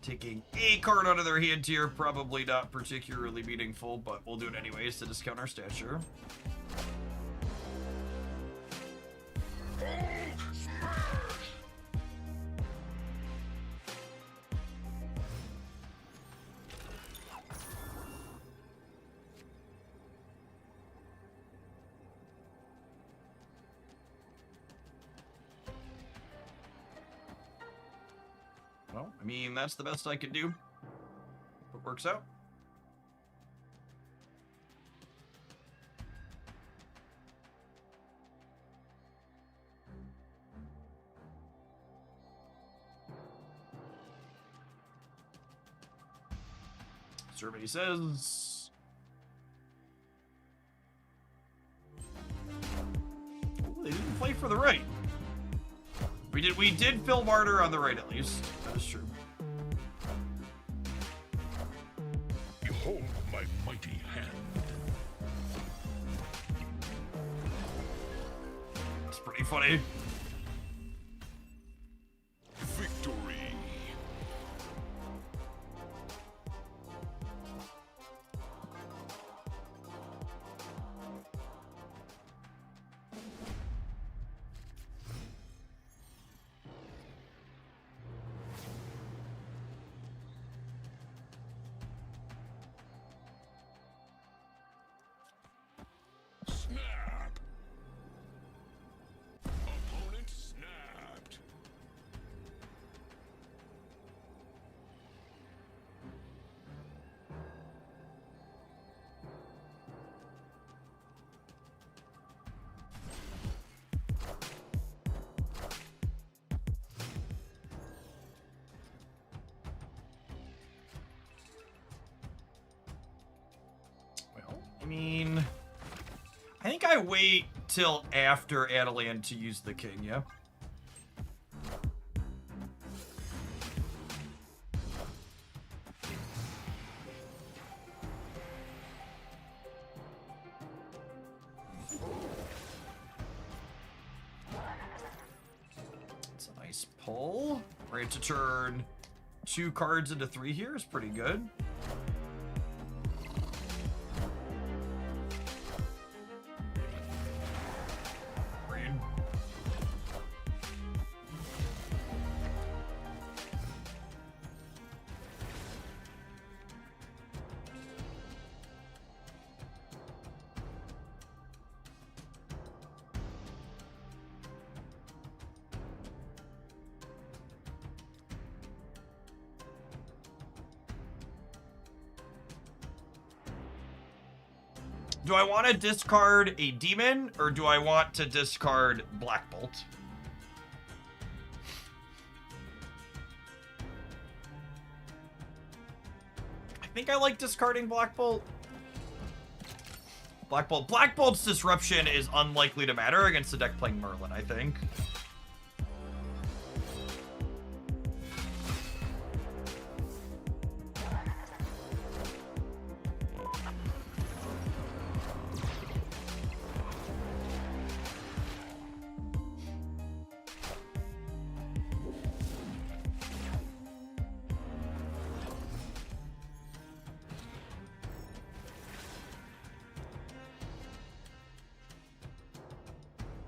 Taking a card out of their hand here, probably not particularly meaningful, but we'll do it anyways to discount our stature. Well, I mean, that's the best I can do. If it works out. Survey says... Ooh, they didn't play for the right. We did fill Martyr on the right, at least. That is true. Behold my mighty hand. It's pretty funny. Victory. I mean, I think I wait till after Adelan to use the king, yeah? It's a nice pull. Right to turn 2 cards into 3 here is pretty good. Do I want to discard a demon, or do I want to discard Black Bolt? I think I like discarding Black Bolt. Black Bolt's disruption is unlikely to matter against the deck playing Merlin, I think.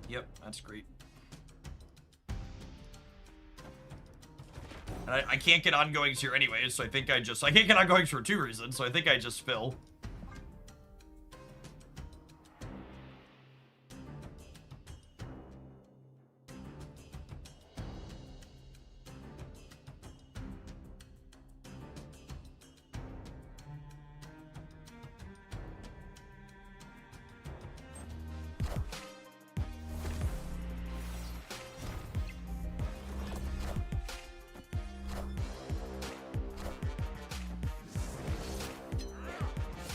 Yep, that's great. And I can't get ongoings here anyways, so I think I can't get ongoings for 2 reasons, so I think I just fill.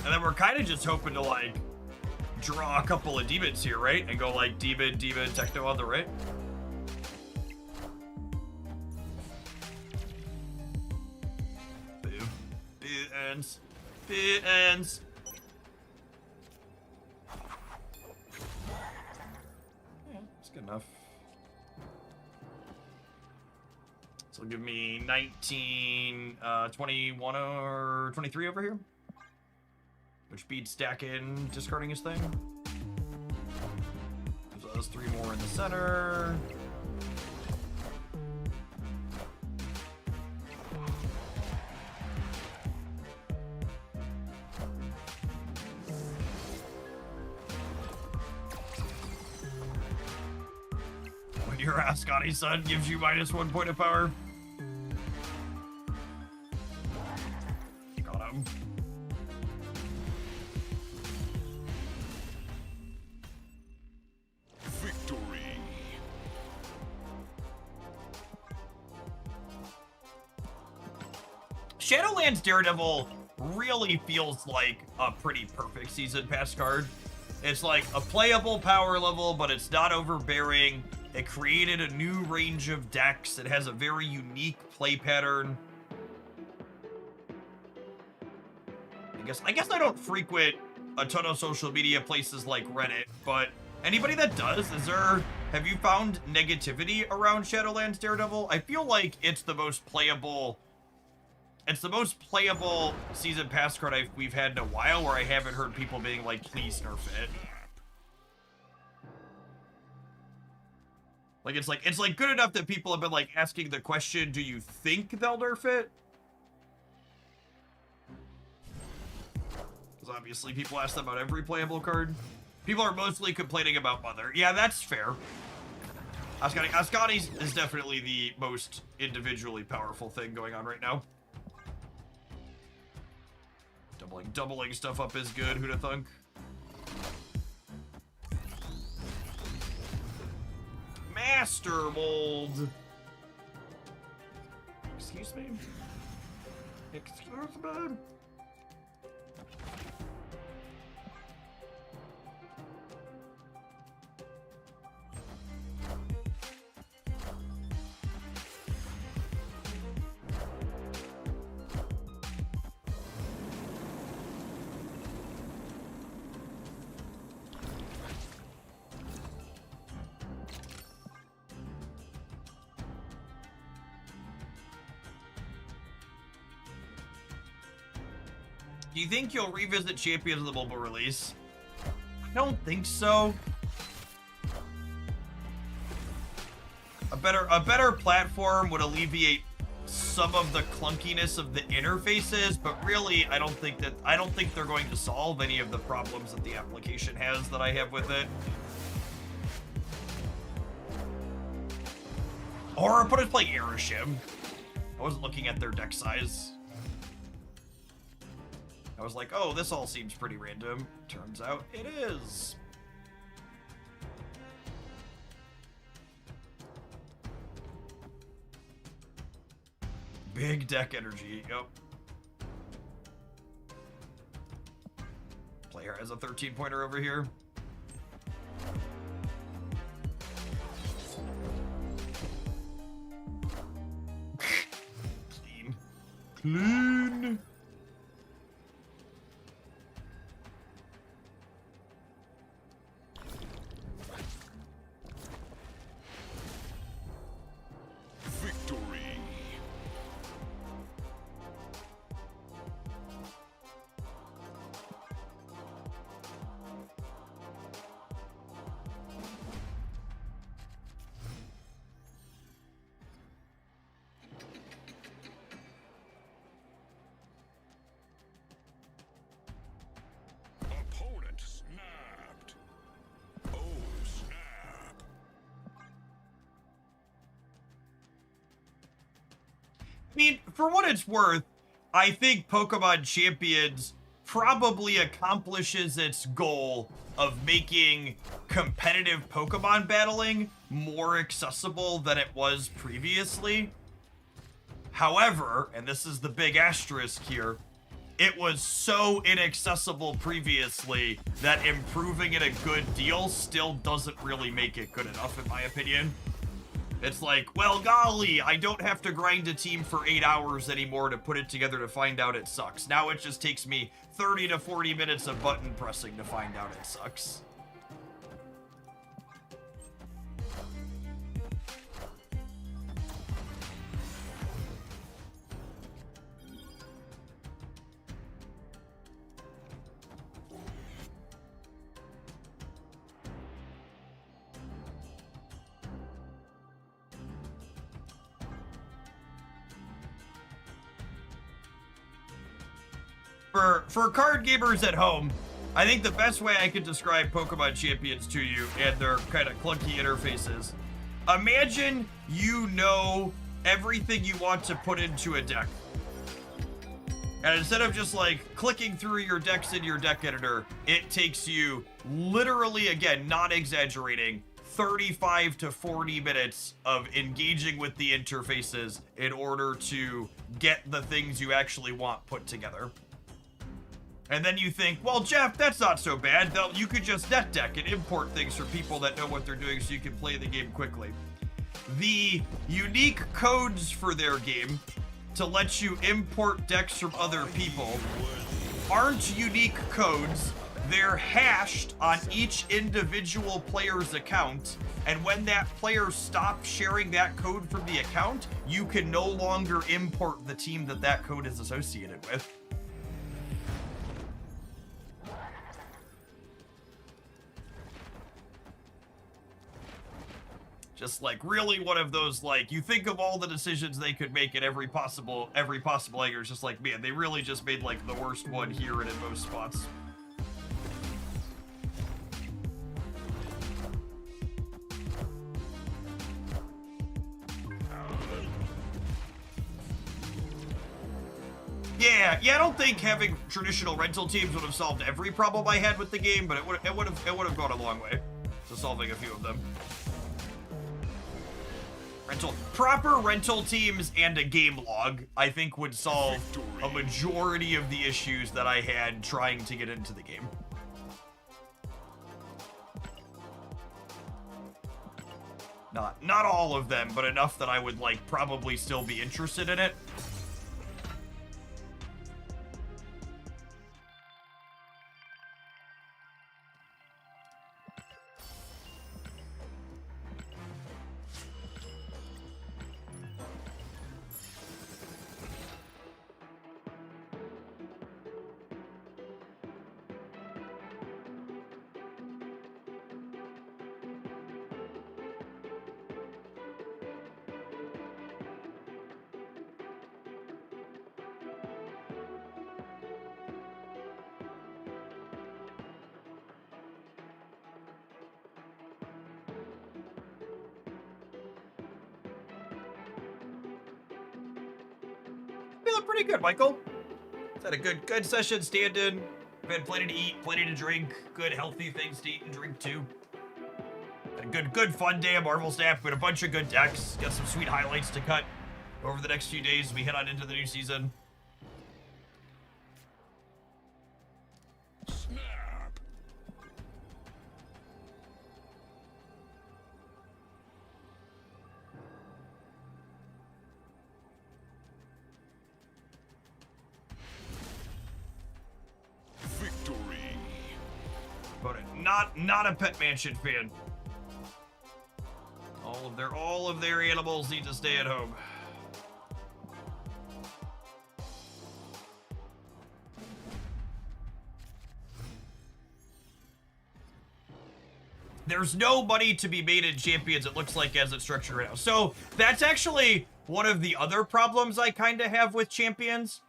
And then we're kind of just hoping to, like, draw a couple of demons here, right? And go, like, demon, techno on the right. Boo. Ends. Ends. Yeah, that's good enough. So give me 19, 21 or 23 over here. Which beats stacking, discarding his thing. Gives us 3 more in the center. When your Ascani son gives you -1 point of power. Got him. Shadowlands Daredevil really feels like a pretty perfect season pass card. It's like a playable power level, but it's not overbearing. It created a new range of decks. It has a very unique play pattern. I guess I don't frequent a ton of social media places like Reddit, but anybody that does, have you found negativity around Shadowlands Daredevil? I feel like it's the most playable season pass card we've had in a while, where I haven't heard people being like, please nerf it. Like, it's like good enough that people have been like asking the question, do you think they'll nerf it? Because obviously people ask that about every playable card. People are mostly complaining about Mother. Yeah, that's fair. Ascani's is definitely the most individually powerful thing going on right now. Doubling stuff up is good, who'da thunk? Master Mold. Excuse me? Excuse me? Do you think you'll revisit Champions of the mobile release? I don't think so. A better platform would alleviate some of the clunkiness of the interfaces, but really I don't think they're going to solve any of the problems that the application has that I have with it. Or put us play Aeroshim. I wasn't looking at their deck size. I was like, oh, this all seems pretty random. Turns out it is. Big deck energy, yep. Player has a 13-pointer over here. Clean. Clean. Victory. Opponent snapped. Oh, snap. I mean, for what it's worth, I think Pokemon Champions probably accomplishes its goal of making competitive Pokemon battling more accessible than it was previously. However, and this is the big asterisk here, it was so inaccessible previously that improving it a good deal still doesn't really make it good enough, in my opinion. It's like, well, golly, I don't have to grind a team for 8 hours anymore to put it together to find out it sucks. Now it just takes me 30 to 40 minutes of button pressing to find out it sucks. For card gamers at home, I think the best way I could describe Pokemon Champions to you and their kind of clunky interfaces. Imagine you know everything you want to put into a deck. And instead of just like clicking through your decks in your deck editor, it takes you literally, again, not exaggerating, 35 to 40 minutes of engaging with the interfaces in order to get the things you actually want put together. And then you think, well, Jeff, that's not so bad. You could just net deck and import things for people that know what they're doing so you can play the game quickly. The unique codes for their game to let you import decks from other people aren't unique codes. They're hashed on each individual player's account. And when that player stops sharing that code from the account, you can no longer import the team that that code is associated with. Just like really one of those, like, you think of all the decisions they could make at every possible angle. It's just like, man, they really just made like the worst one here and in most spots. Yeah, I don't think having traditional rental teams would have solved every problem I had with the game, but it would have gone a long way to solving a few of them. Proper rental teams and a game log, I think, would solve a majority of the issues that I had trying to get into the game. Not all of them, but enough that I would, like, probably still be interested in it. feeling pretty good, Michael. Had a good session, standing. Had plenty to eat, plenty to drink. Good, healthy things to eat and drink, too. Had a good fun day at Marvel Snap. We had a bunch of good decks. Got some sweet highlights to cut over the next few days as we head on into the new season. Snap. Victory. But not a Pet Mansion fan. All of their animals need to stay at home. There's no money to be made in Champions, it looks like, as it's structured right now. So that's actually one of the other problems I kind of have with Champions.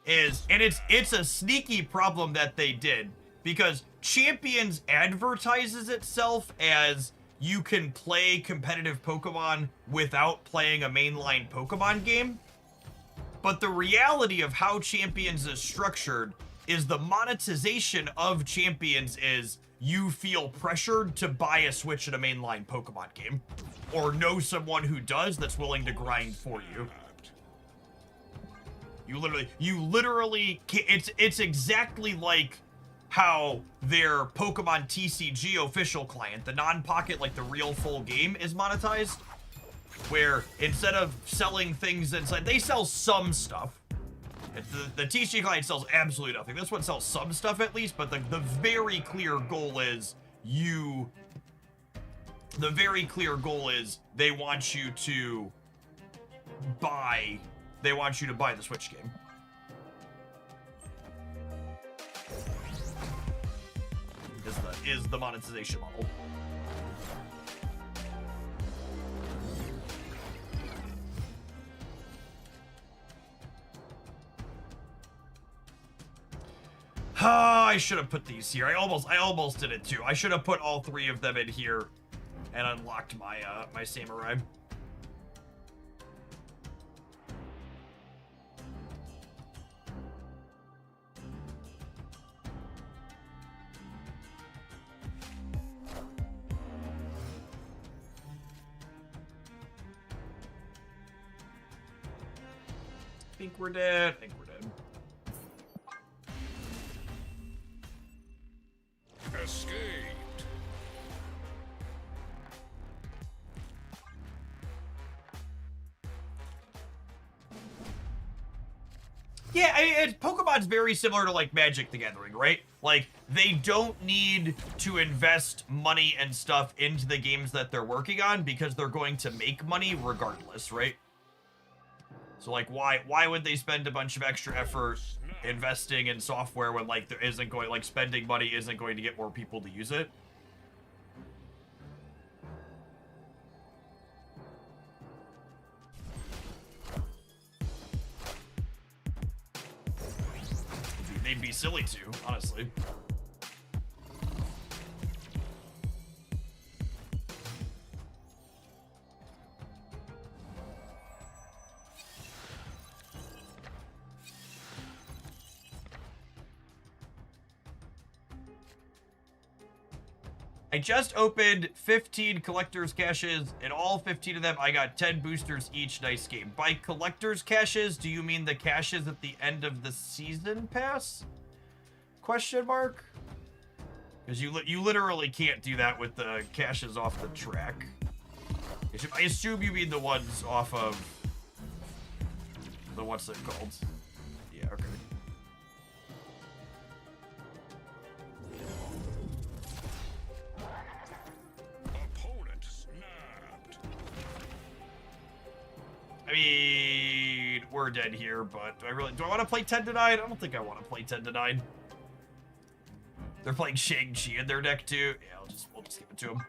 And it's a sneaky problem that they did. Because Champions advertises itself as you can play competitive Pokemon without playing a mainline Pokemon game. But the reality of how Champions is structured is the monetization of Champions is you feel pressured to buy a Switch in a mainline Pokemon game. Or know someone who does that's willing to grind for you. You literally can't, it's exactly like how their Pokemon TCG official client, the non-pocket, like the real full game, is monetized. Where instead of selling things inside, they sell some stuff. The TCG client sells absolutely nothing. This one sells some stuff at least, but the very clear goal is they want you to buy the Switch game. Is the monetization model. I should have put these here. I almost did it too. I should have put all three of them in here and unlocked my my samurai. I think we're dead. Escaped. Yeah, Pokemon's very similar to, like, Magic the Gathering, right? Like, they don't need to invest money and stuff into the games that they're working on because they're going to make money regardless, right? So, like, why would they spend a bunch of extra effort investing in software when, like, there isn't going, like, spending money isn't going to get more people to use it? They'd be silly to, honestly. I just opened 15 collector's caches, and all 15 of them, I got 10 boosters each. Nice game. By collector's caches, do you mean the caches at the end of the season pass? Question mark? Because you literally can't do that with the caches off the track. I assume you mean the ones off of the what's it called? Yeah, okay. I mean, we're dead here, but do I want to play 10 to 9? I don't think I want to play 10 to 9. They're playing Shang-Chi in their deck too. Yeah, we'll just give it to them.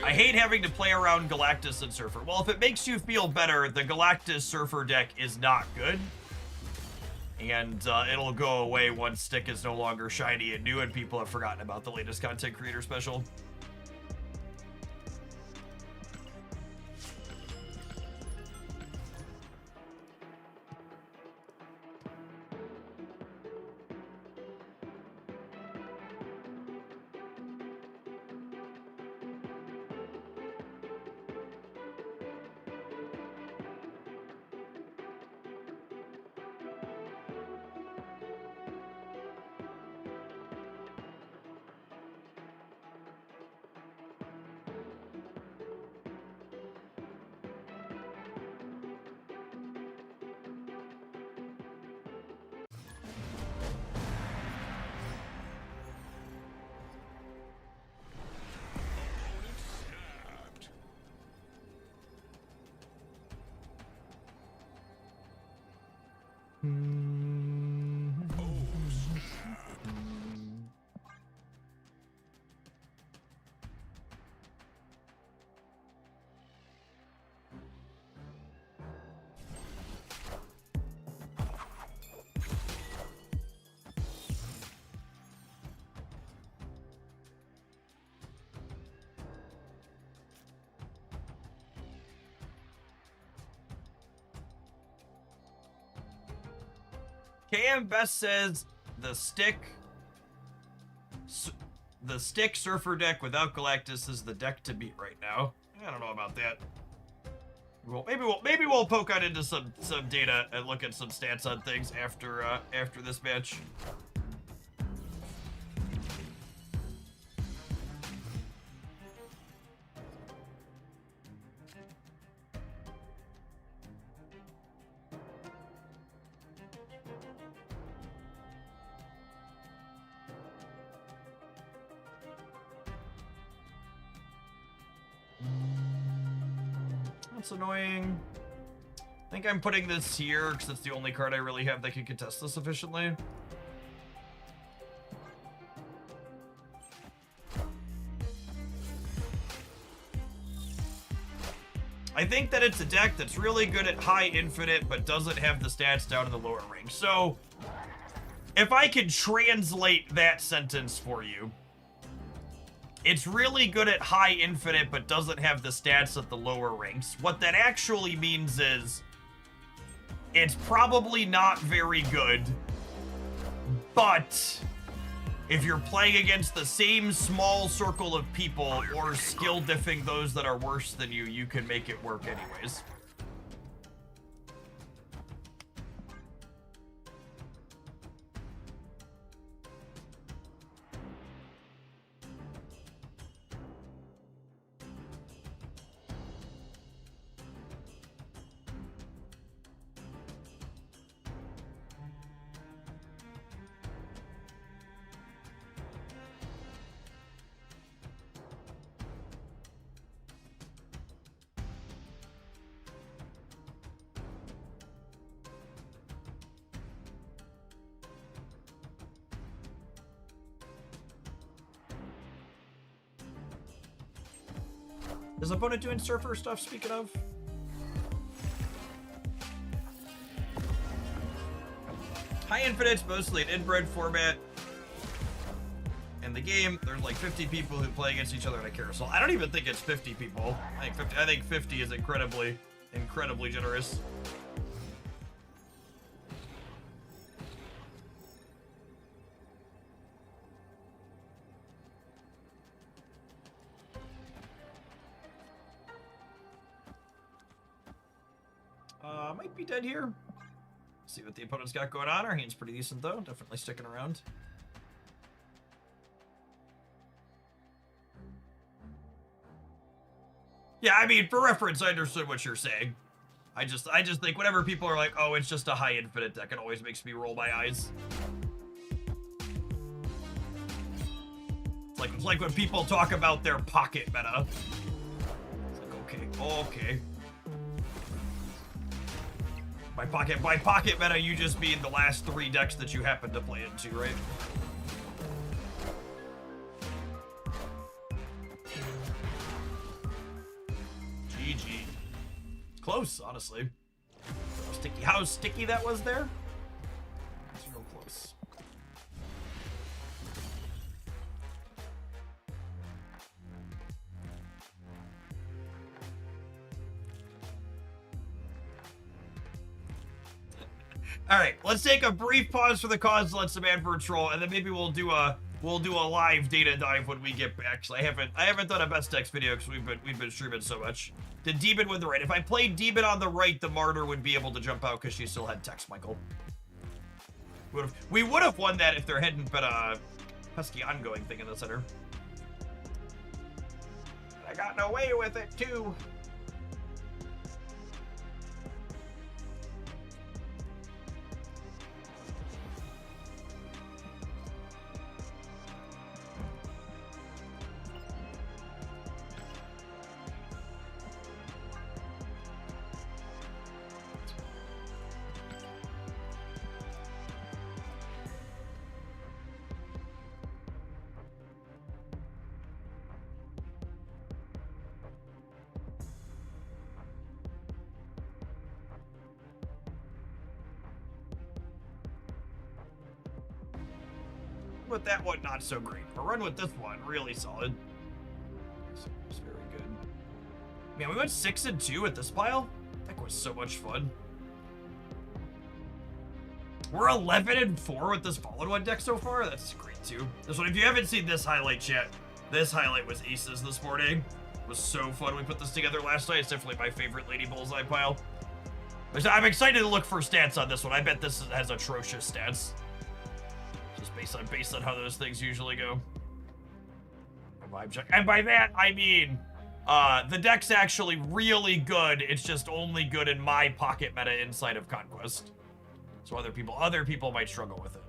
I hate having to play around Galactus and Surfer. Well, if it makes you feel better, the Galactus Surfer deck is not good. And it'll go away once Stick is no longer shiny and new and people have forgotten about the latest content creator special. KM Best says the stick surfer deck without Galactus is the deck to beat right now. I don't know about that. Well, maybe we'll poke out into some data and look at some stats on things after this match. That's annoying. I think I'm putting this here because it's the only card I really have that can contest this efficiently. I think that it's a deck that's really good at high infinite, but doesn't have the stats down in the lower range. So, if I could translate that sentence for you, it's really good at high infinite, but doesn't have the stats at the lower ranks. What that actually means is, it's probably not very good, but if you're playing against the same small circle of people or skill diffing those that are worse than you, you can make it work anyways. Is opponent doing surfer stuff, speaking of? High Infinite's mostly an inbred format. In the game, there's like 50 people who play against each other in a carousel. I don't even think it's 50 people. I think 50 is incredibly generous. Might be dead here. See what the opponent's got going on. Our hand's pretty decent though. Definitely sticking around. Yeah, I mean, for reference, I understood what you're saying. I just think whenever people are like, oh, it's just a high infinite deck, it always makes me roll my eyes. It's like when people talk about their pocket meta. It's like, okay. By pocket meta, you just mean the last 3 decks that you happen to play into, right? GG. Close, honestly. How sticky that was there? It's real close. All right, let's take a brief pause for the cause, let some adverts troll, and then maybe we'll do a live data dive when we get back. Cause I haven't done a best decks video because we've been streaming so much. Did Demon win the right? If I played Demon on the right, the Martyr would be able to jump out because she still had text, Michael. We would have won that if there hadn't been a pesky ongoing thing in the center. I got away with it too. With that one, not so great. But run with this one, really solid. It's very good. Man, we went 6-2 at this pile. That was so much fun. We're 11-4 with this Fallen One deck so far. That's great too. This one, if you haven't seen this highlight yet, this highlight was aces this morning. It was so fun. We put this together last night. It's definitely my favorite Lady Bullseye pile. I'm excited to look for stats on this one. I bet this has atrocious stats. Just based on how those things usually go. Vibe check. And by that, I mean, the deck's actually really good. It's just only good in my pocket meta inside of Conquest. So other people might struggle with it.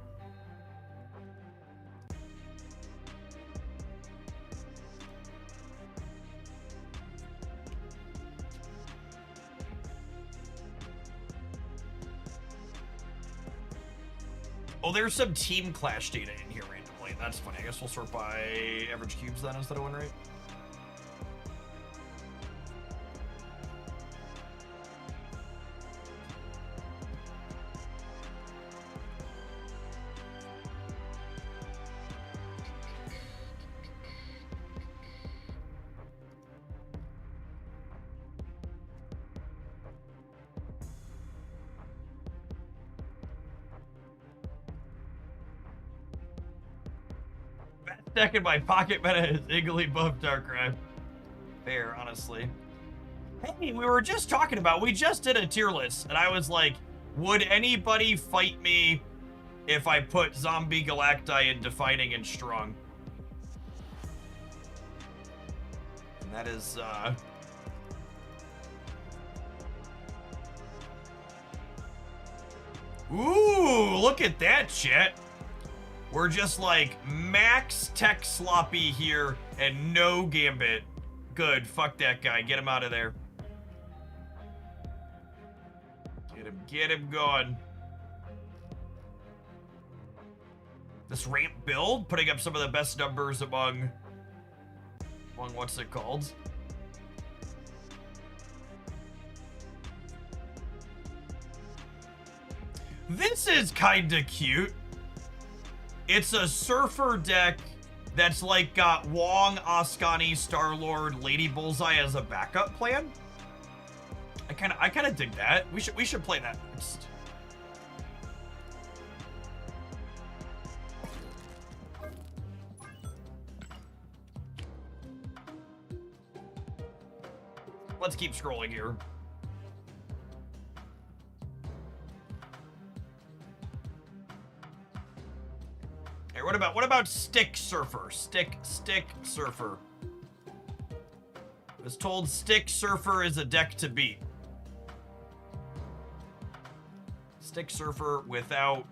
Oh, there's some team clash data in here randomly. That's funny. I guess we'll sort by average cubes then instead of win rate. Deck in my pocket meta is Igglybuff Darkrai. Fair, honestly. Hey, we were just talking about, we just did a tier list, and I was like, would anybody fight me if I put Zombie Galacti in Defining and Strong? And that is, Ooh, look at that, chat. We're just like max tech sloppy here and no Gambit. Good, fuck that guy. Get him out of there. Get him going. This ramp build, putting up some of the best numbers among what's it called? This is kinda cute. It's a Surfer deck that's like got Wong, Ascani, Star-Lord, Lady Bullseye as a backup plan. I kind of dig that. We should play that next. Let's keep scrolling here. Hey, what about Stick Surfer? Stick Surfer. I was told Stick Surfer is a deck to beat. Stick Surfer without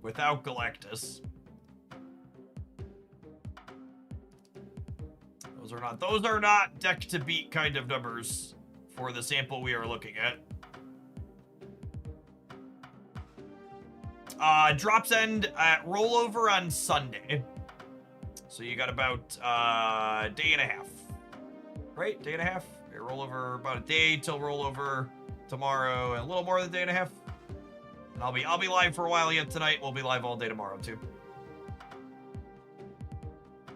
Galactus. Those are not deck to beat kind of numbers for the sample we are looking at. Drops end at rollover on Sunday. So you got about a day and a half. Right? Day and a half? Okay, rollover about a day till rollover tomorrow, and a little more than a day and a half. And I'll be live for a while yet tonight. We'll be live all day tomorrow too.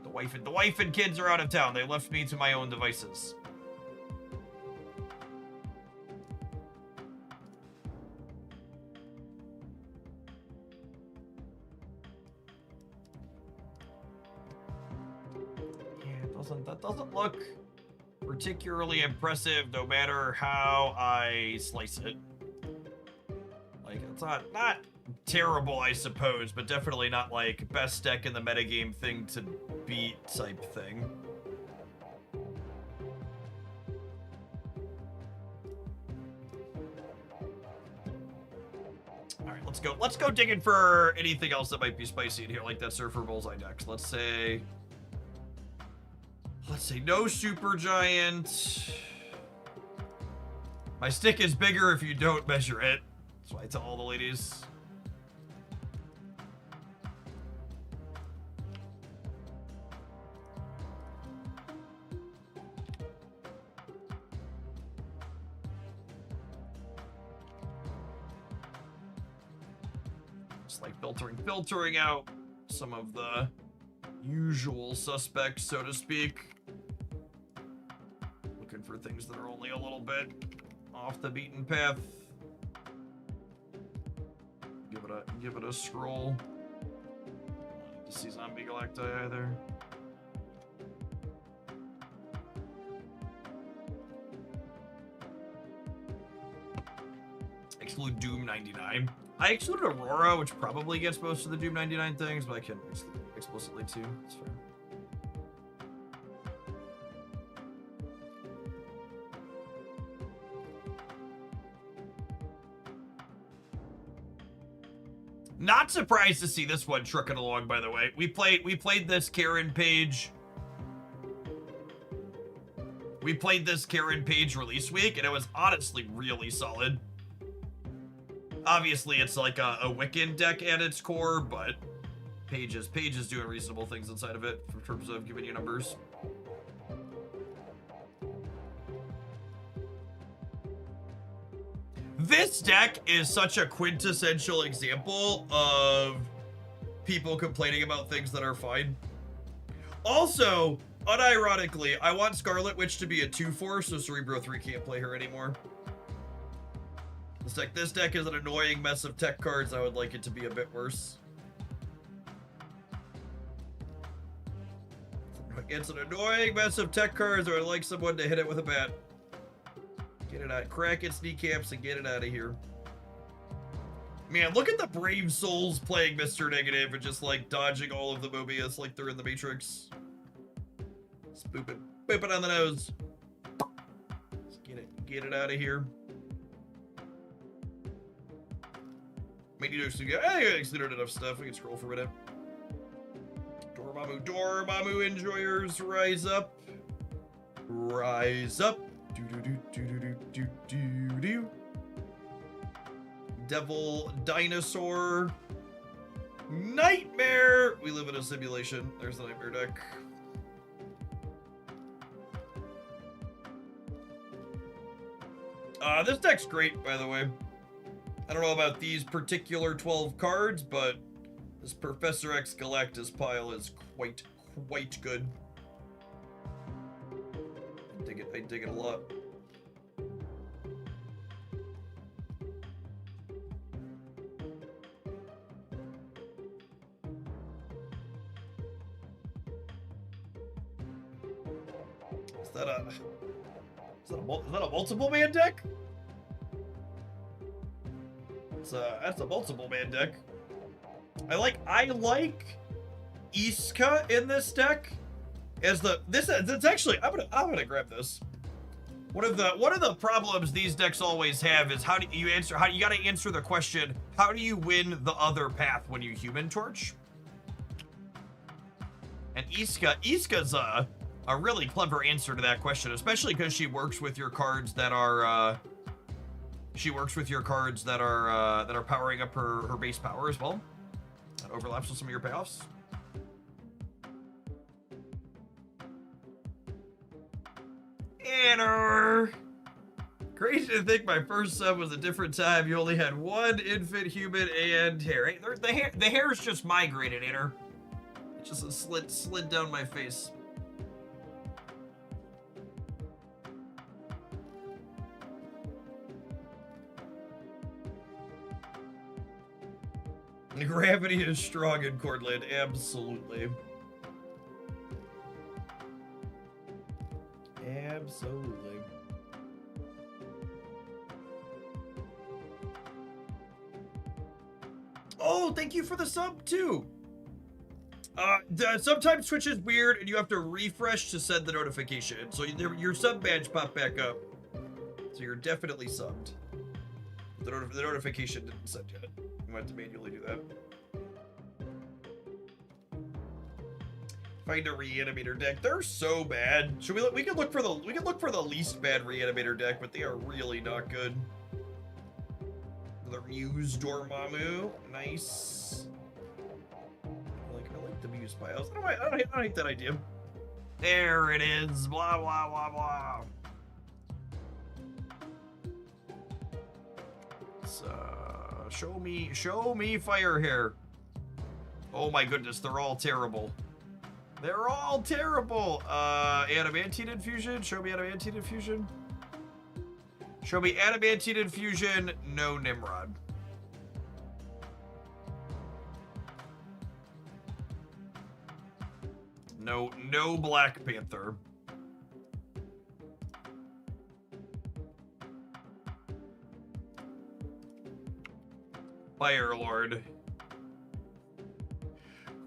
The wife and kids are out of town. They left me to my own devices. That doesn't look particularly impressive, no matter how I slice it. Like, it's not terrible, I suppose, but definitely not like best deck in the metagame thing to beat type thing. All right, let's go digging for anything else that might be spicy in here, like that Surfer Bullseye deck. Let's say no Super Giant. My stick is bigger if you don't measure it. That's why I tell all the ladies. Just like filtering out some of the usual suspects, so to speak. Looking for things that are only a little bit off the beaten path. give it a scroll. To see Zombie Galacti either. Exclude Doom 99. I excluded Aurora, which probably gets most of the Doom 99 things, but I can exclude explicitly too. That's fair. Not surprised to see this one trucking along, by the way. We played this Karen Page. We played this Karen Page release week, and it was honestly really solid. Obviously, it's like a Wiccan deck at its core, but Page is doing reasonable things inside of it in terms of giving you numbers. This deck is such a quintessential example of people complaining about things that are fine. Also, unironically, I want Scarlet Witch to be a 2/4, so Cerebro 3 can't play her anymore. This deck is an annoying mess of tech cards. I would like it to be a bit worse. It's an annoying mess of tech cards, or I'd like someone to hit it with a bat. Get it out. Crack its kneecaps and get it out of here. Man, look at the brave souls playing Mr. Negative and just like dodging all of the Mobius like they're in the Matrix. Boop it on the nose. Just get it out of here. Maybe you just get, hey, I excluded enough stuff. We can scroll for a minute. Dormammu enjoyers, rise up. Rise up. Do. Devil Dinosaur. Nightmare. We live in a simulation. There's the Nightmare deck. This deck's great, by the way. I don't know about these particular 12 cards, but this Professor X Galactus pile is quite good. I dig it a lot. Is that a multiple man deck? That's a multiple man deck. I like Iska in this deck. It's actually I'm gonna grab this. One of the problems these decks always have is how you gotta answer the question, how do you win the other path when you Human Torch? And Iska's a really clever answer to that question, especially because she works with your cards that are powering up her base power as well. That overlaps with some of your payoffs. Anner! Crazy to think my first sub was a different time. You only had one infant human and hair. The hair's just migrated, Anner. It just slid down my face. Gravity is strong in Cordland, absolutely. Absolutely. Oh, thank you for the sub too. Sometimes Twitch is weird and you have to refresh to send the notification. So your sub badge popped back up. So you're definitely subbed. The notification didn't send yet. You might have to manually do that. Find a reanimator deck. They're so bad. We could look for the least bad reanimator deck, but they are really not good. The Muse Dormammu. Nice. I like the Muse piles. I don't hate that idea. There it is. Blah blah blah blah. Show me fire hair. Oh my goodness, they're all terrible. They're all terrible. Adamantine infusion. Show me adamantine infusion. Show me adamantine infusion. No Nimrod. No Black Panther. Fire Lord.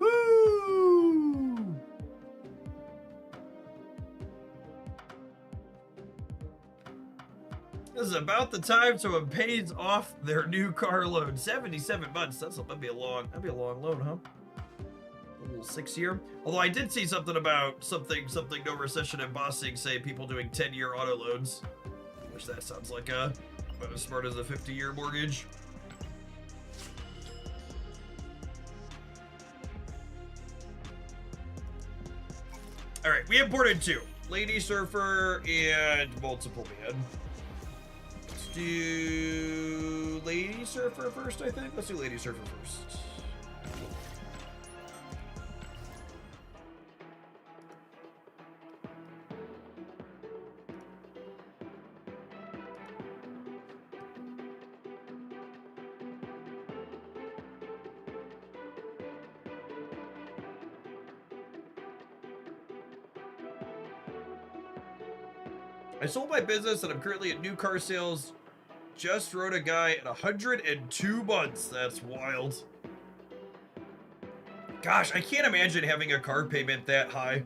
Woo! This is about the time someone pays off their new car loan. 77 months. That'd be a long loan, huh? A little 6-year. Although I did see something about something no recession and bossing say people doing 10-year auto loans. Which that sounds like about as smart as a 50-year mortgage. All right, we imported 2. Lady Surfer and Multiple Man. Let's do Lady Surfer first, I think. Let's do Lady Surfer first. I sold my business and I'm currently at new car sales. Just wrote a guy at 102 months. That's wild. Gosh, I can't imagine having a car payment that high.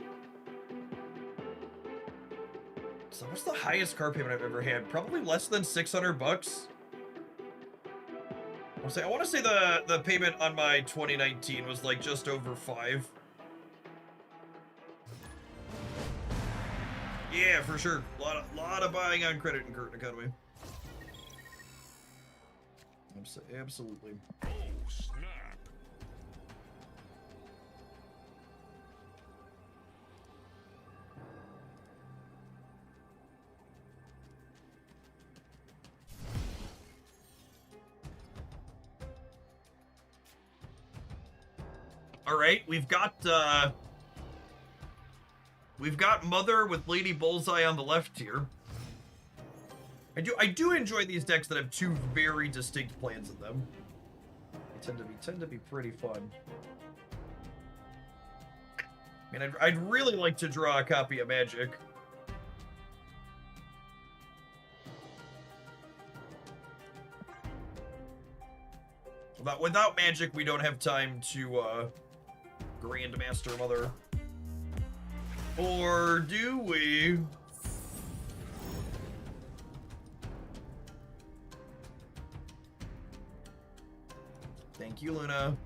So what's the highest car payment I've ever had? Probably less than 600 bucks. I want to say the payment on my 2019 was like just over 5. Yeah, for sure. A lot of buying on credit in current economy. Absolutely. Oh, snap. All right, we've got Mother with Lady Bullseye on the left here. I do enjoy these decks that have 2 very distinct plans in them. They tend to be pretty fun. I mean, I'd really like to draw a copy of Magic. Without Magic, we don't have time to Grandmaster Mother. Or do we? Thank you, Luna.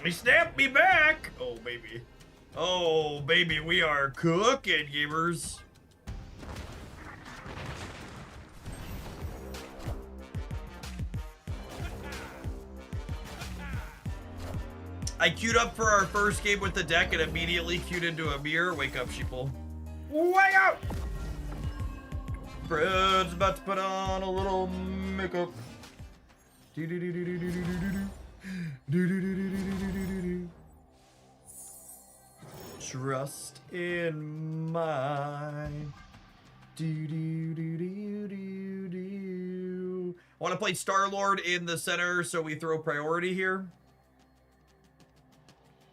He snapped me back! Oh, baby. Oh, baby, we are cooking, gamers. I queued up for our first game with the deck and immediately queued into a mirror. Wake up, sheeple. Wake up! Fred's about to put on a little makeup. Trust in my Want to play Star-Lord in the center, so we throw priority here.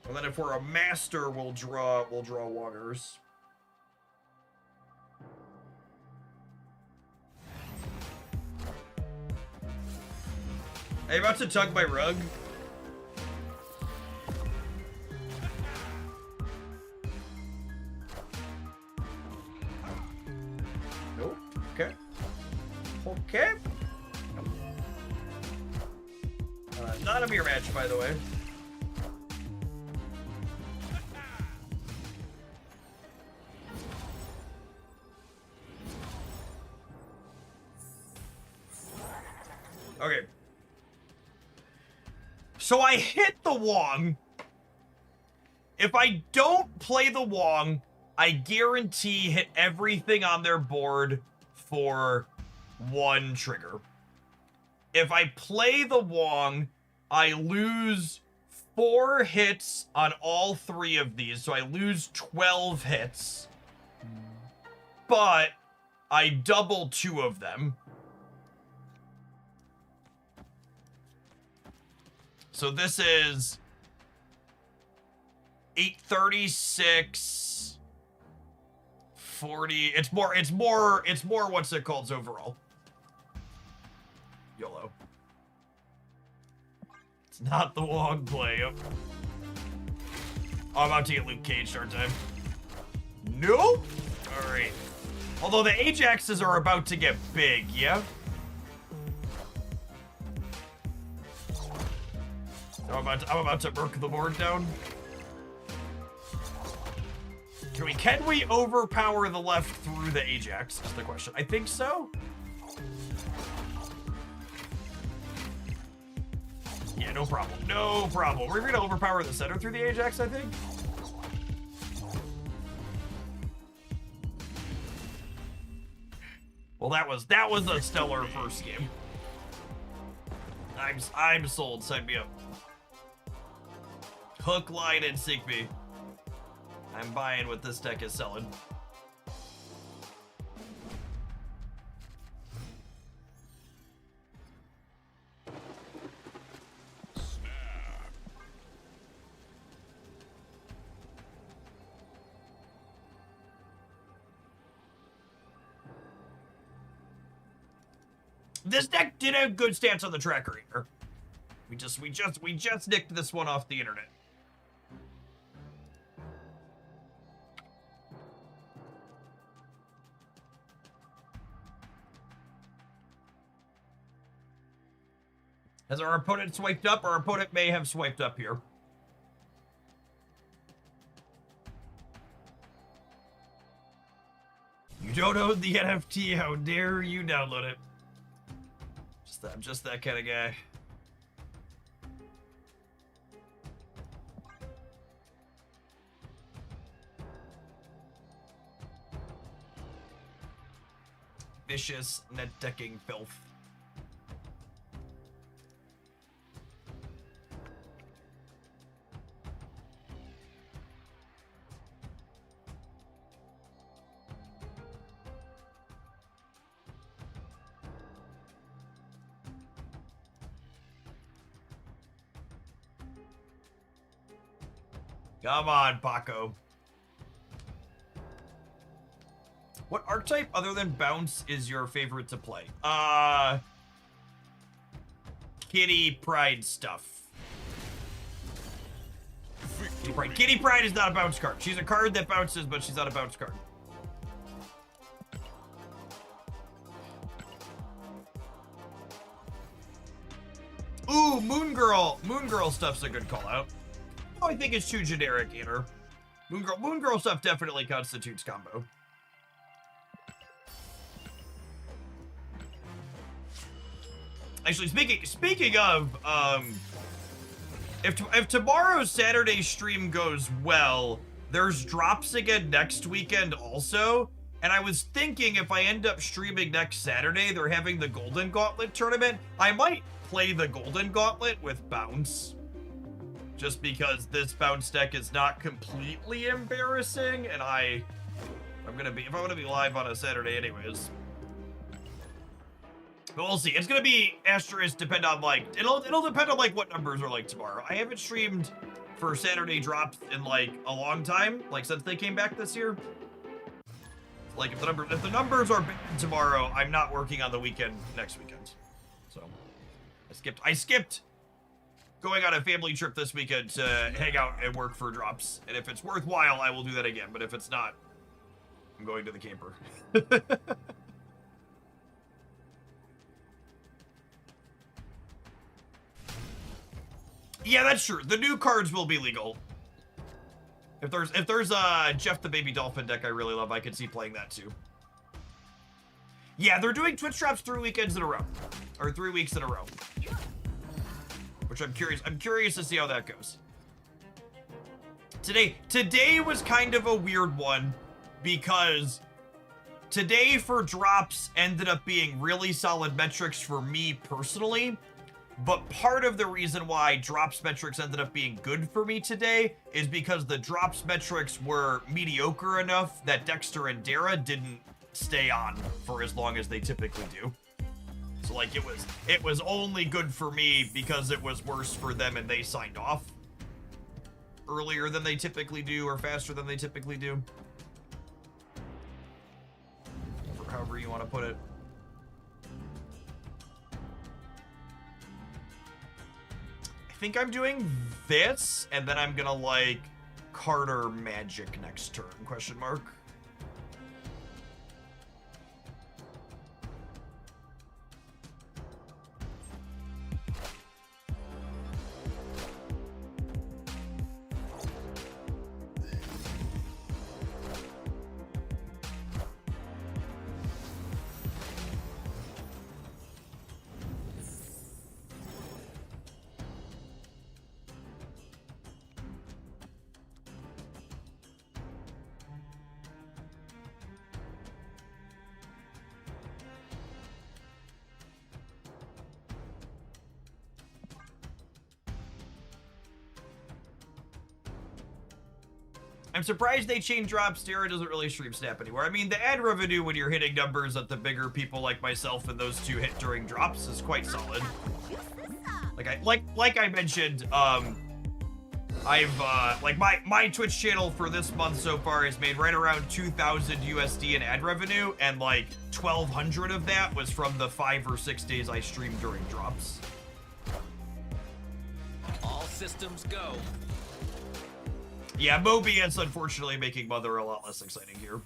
And then if we're a master, we'll draw walkers. Are you about to tug my rug? Nope. Okay. Okay. Not a mirror match, by the way. Okay. So I hit the Wong. If I don't play the Wong, I guarantee hit everything on their board for 1 trigger. If I play the Wong, I lose 4 hits on all 3 of these, so I lose 12 hits. But I double 2 of them. So this is 836, 40. It's more what's it called overall. YOLO. It's not the long play. Oh, I'm about to get Luke Cage start time. Nope. All right. Although the Ajaxes are about to get big, yeah? I'm about to work the board down. Can we overpower the left through the Ajax is the question. I think so. Yeah, no problem. No problem. We're gonna overpower the center through the Ajax, I think. Well, that was a stellar first game. I'm sold. Sign me up. Hook, line, and sink me. I'm buying what this deck is selling. This deck did a good stance on the tracker here. We just nicked this one off the internet. Has our opponent swiped up? Our opponent may have swiped up here. You don't own the NFT. How dare you download it? I'm just that kind of guy. Vicious net decking filth. Come on, Paco. What archetype other than bounce is your favorite to play? Kitty Pride stuff. Kitty Pride. Kitty Pride is not a bounce card. She's a card that bounces, but she's not a bounce card. Ooh, Moon Girl. Moon Girl stuff's a good call out. Oh, I think it's too generic either. Moon Girl stuff definitely constitutes combo. Actually, speaking of, if tomorrow's Saturday stream goes well, there's drops again next weekend also. And I was thinking if I end up streaming next Saturday, they're having the Golden Gauntlet tournament. I might play the Golden Gauntlet with bounce. Just because this bounce deck is not completely embarrassing, and if I'm gonna be live on a Saturday anyways. But we'll see. It's gonna be asterisk depend on it'll depend on what numbers are like tomorrow. I haven't streamed for Saturday drops in a long time, since they came back this year. If the numbers are big tomorrow, I'm not working on the weekend next weekend. So I skipped going on a family trip this weekend to hang out and work for drops. And if it's worthwhile, I will do that again. But if it's not, I'm going to the camper. Yeah, that's true. The new cards will be legal. If there's a Jeff the Baby Dolphin deck I really love, I could see playing that too. Yeah, they're doing Twitch drops 3 weekends in a row. Or 3 weeks in a row. Which I'm curious to see how that goes. Today was kind of a weird one because today for drops ended up being really solid metrics for me personally, But part of the reason why drops metrics ended up being good for me today is because the drops metrics were mediocre enough that Dexter and Dara didn't stay on for as long as they typically do. So like it was only good for me because it was worse for them and they signed off earlier than they typically do or faster than they typically do. Or however you want to put it. I think I'm doing this, and then I'm gonna like Carter magic next turn, question mark. I'm surprised they changed drops. Dara doesn't really stream Snap anymore. I mean, the ad revenue when you're hitting numbers that the bigger people like myself and those two hit during drops is quite solid. Like I mentioned, I've like my Twitch channel for this month so far has made right around 2,000 USD in ad revenue, and like 1,200 of that was from the 5 or 6 days I streamed during drops. All systems go. Yeah, Mobius unfortunately making Mother a lot less exciting here.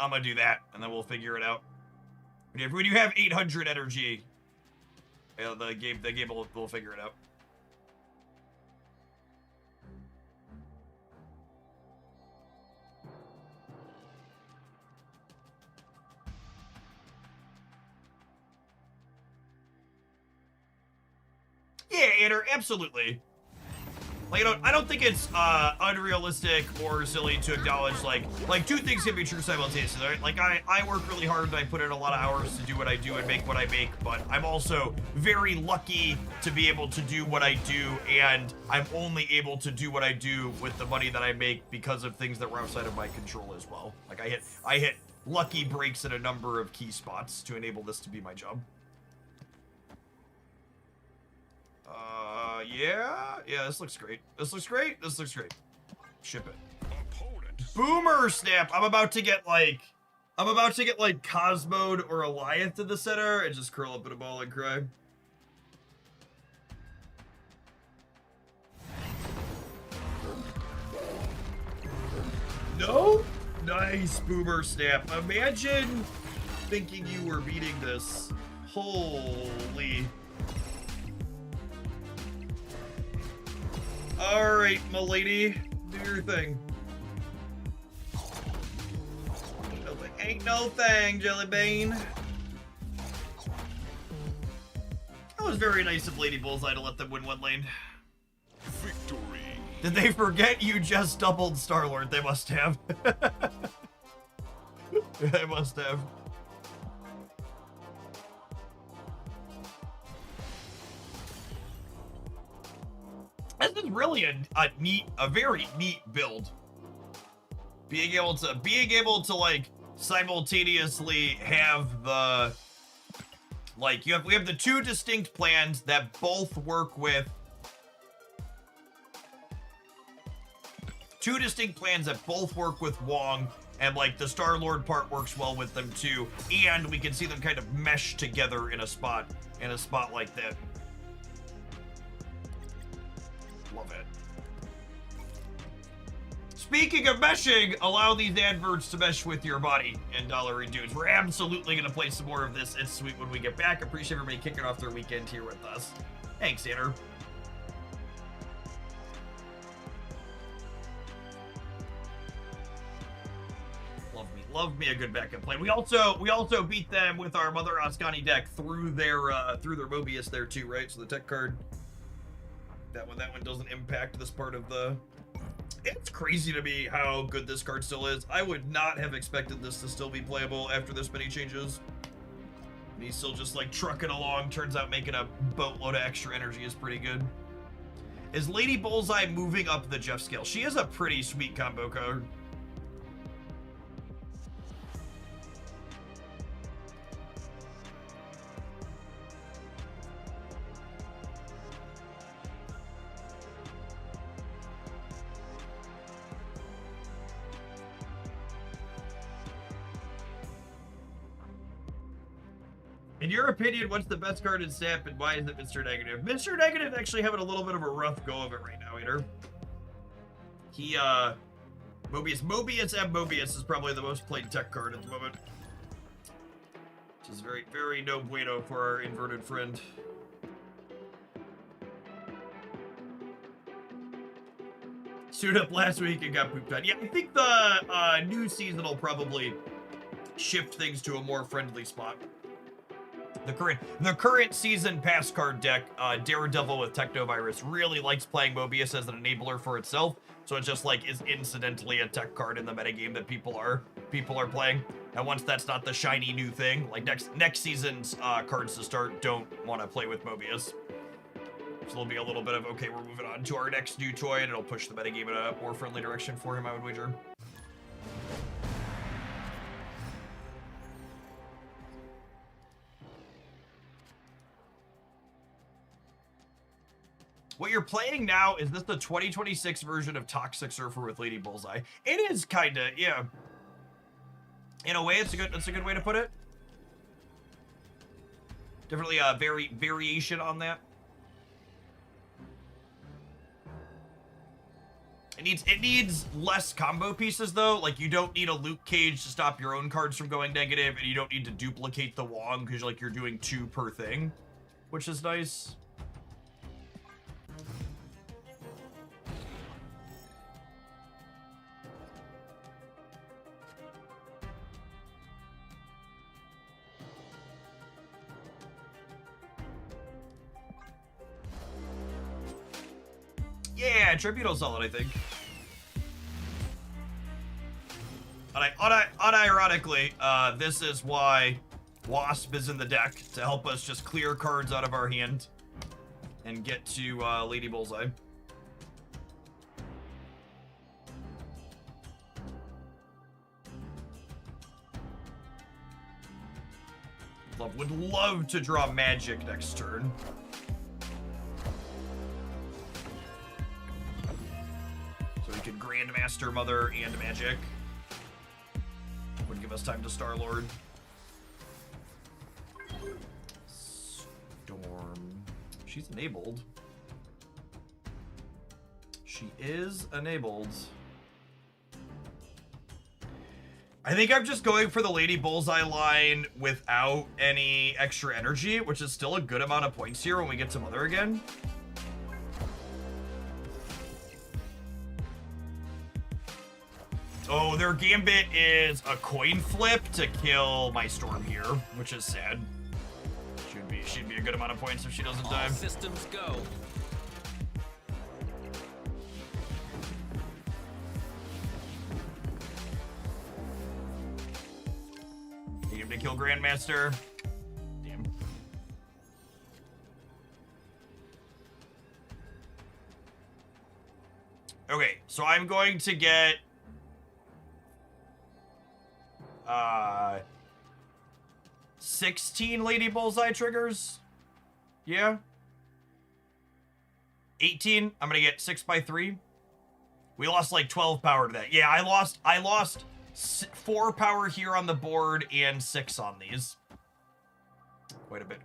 I'm gonna do that, and then we'll figure it out. When you have 800 energy, the game will figure it out. Yeah, Anner, absolutely. Like, I don't think it's unrealistic or silly to acknowledge, like two things can be true simultaneously, right? Like, I work really hard and I put in a lot of hours to do what I do and make what I make, but I'm also very lucky to be able to do what I do, and I'm only able to do what I do with the money that I make because of things that were outside of my control as well. Like, I hit lucky breaks in a number of key spots to enable this to be my job. Yeah, this looks great. This looks great. Ship it. Boomer Snap. I'm about to get like Cosmode or Alliance in the center and just curl up in a ball and cry. No? Nice, Boomer Snap. Imagine thinking you were beating this. Holy. Alright, m'lady, do your thing. Ain't no thing, Jellybean. That was very nice of Lady Bullseye to let them win one lane. Victory. Did they forget you just doubled Star-Lord? They must have. They must have. This is really a very neat build. Being able to like simultaneously have the like we have the two distinct plans that both work with Wong, and like the Star-Lord part works well with them too, and we can see them kind of mesh together in a spot like that. Love it. Speaking of meshing, allow these adverts to mesh with your body and Dollary Dudes. We're absolutely going to play some more of this. It's sweet when we get back. Appreciate everybody kicking off their weekend here with us. Thanks, Anner. Love me a good backup plan. We also beat them with our Mother Ascani deck through their Mobius there too, right? So the tech card, that one doesn't impact this part of the It's crazy to me how good this card still is. I would not have expected this to still be playable after this many changes. And he's still just like trucking along. Turns out making a boatload of extra energy is pretty good. Is Lady Bullseye moving up the Jeff scale? She is a pretty sweet combo card. In your opinion, what's the best card in Snap and why is it Mr. Negative? Mr. Negative actually having a little bit of a rough go of it right now, Eater. He, Mobius M. Mobius is probably the most played tech card at the moment. Which is very, very no bueno for our inverted friend. Suit up last week and got pooped on. Yeah, I think the new season will probably shift things to a more friendly spot. The current season pass card deck, Daredevil with Technovirus, really likes playing Mobius as an enabler for itself. So it just like is incidentally a tech card in the metagame that people are playing. And once that's not the shiny new thing, like next season's cards to start don't want to play with Mobius. So there'll be a little bit of, okay, we're moving on to our next new toy, and it'll push the metagame in a more friendly direction for him, I would wager. What you're playing now, is this the 2026 version of Toxic Surfer with Lady Bullseye? It is kinda, yeah. In a way, it's a good way to put it. Definitely a variation on that. It needs less combo pieces though. Like you don't need a Luke Cage to stop your own cards from going negative, and you don't need to duplicate the Wong because like you're doing 2 per thing, which is nice. Yeah, Tribunal solid, I think. Unironically, this is why Wasp is in the deck, to help us just clear cards out of our hand and get to Lady Bullseye. Would love to draw Magic next turn. So we could Grandmaster Mother and Magic. Would give us time to Star-Lord. Storm. She's enabled. She is enabled. I think I'm just going for the Lady Bullseye line without any extra energy, which is still a good amount of points here when we get to Mother again. Oh, their gambit is a coin flip to kill my Storm here, which is sad. She'd be a good amount of points if she doesn't die. All systems go. Need him to kill Grandmaster. Damn. Okay, so I'm going to get 16 Lady Bullseye triggers. Yeah. 18. I'm gonna get 6x3. We lost like 12 power to that. Yeah, I lost 4 power here on the board and 6 on these. Quite a bit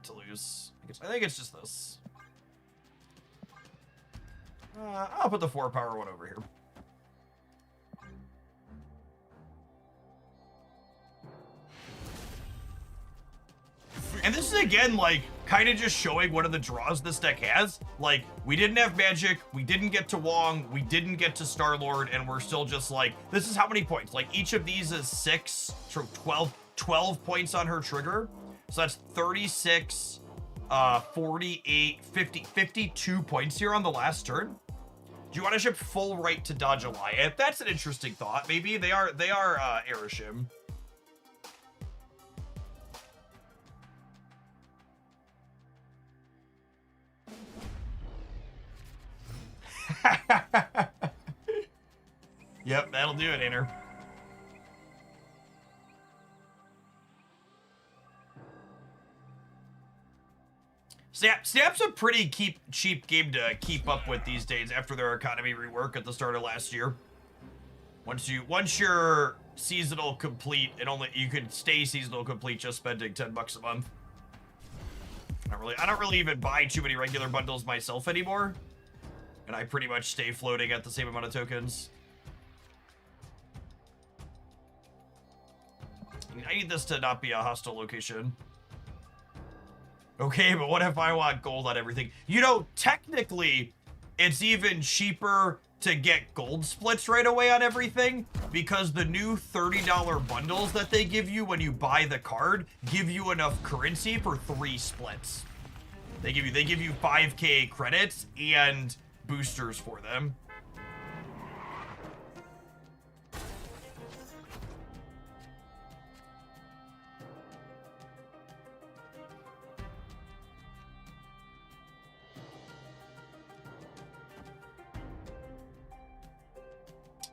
to lose. I think it's just this. I'll put the 4 power one over here. And this is, again, like, kind of just showing one of the draws this deck has. Like, we didn't have Magic, we didn't get to Wong, we didn't get to Star-Lord, and we're still just like, this is how many points? Like, each of these is 6, 12 points on her trigger. So that's 36, 48, 50, 52 points here on the last turn. Do you want to ship full right to Dodge Alliant? That's an interesting thought. Maybe they are Airshim. Yep, that'll do it, Inner. Snap's a pretty cheap game to keep up with these days after their economy rework at the start of last year. Once you're seasonal complete, you can stay seasonal complete just spending $10 a month. I don't really even buy too many regular bundles myself anymore, and I pretty much stay floating at the same amount of tokens. I need this to not be a hostile location. Okay, but what if I want gold on everything? You know, technically, it's even cheaper to get gold splits right away on everything because the new $30 bundles that they give you when you buy the card give you enough currency for 3 splits. They give you 5k credits and boosters for them.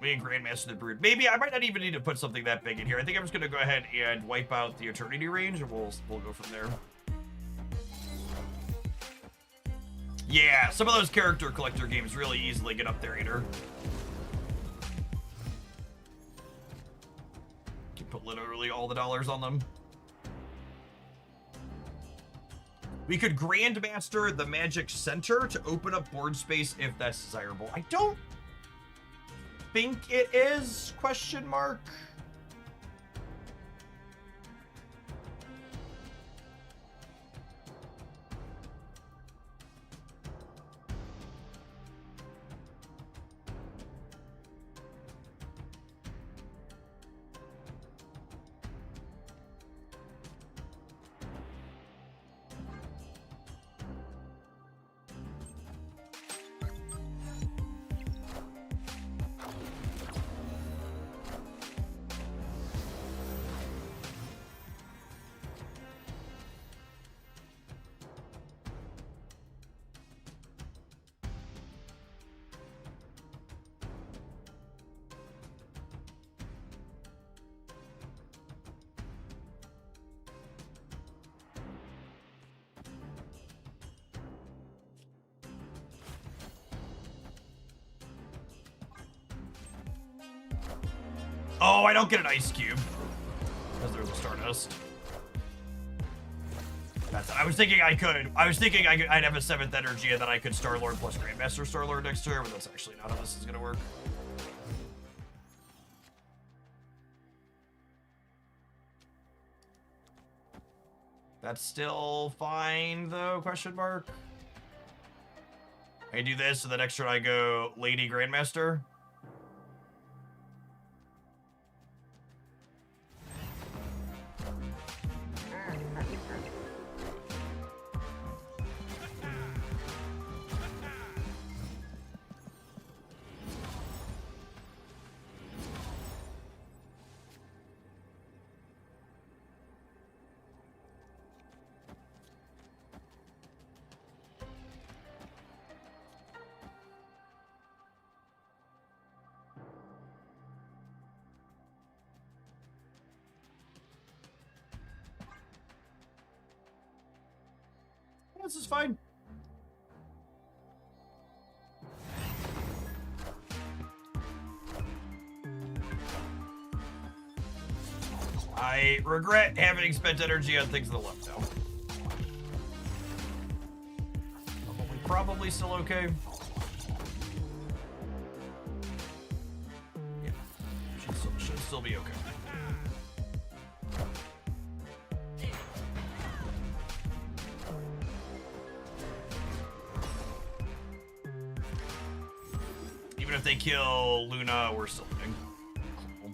Me and Grandmaster the Brood. Maybe I might not even need to put something that big in here. I think I'm just gonna go ahead and wipe out the Eternity range, and we'll go from there. Yeah, some of those character collector games really easily get up there, Eater. You put literally all the dollars on them. We could Grandmaster the Magic Center to open up board space if that's desirable. I don't think it is, question mark. Oh, I don't get an ice cube because there's a Stardust. I was thinking I'd have a 7th energy and then I could Star-Lord plus Grandmaster Star-Lord next turn, but that's actually not how this is gonna work. That's still fine though, question mark. I do this, so the next turn I go Lady Grandmaster. This is fine. I regret having spent energy on things to the left now. Probably still okay. Yeah, should still be okay. Even if they kill Luna, we're still winning. Cool.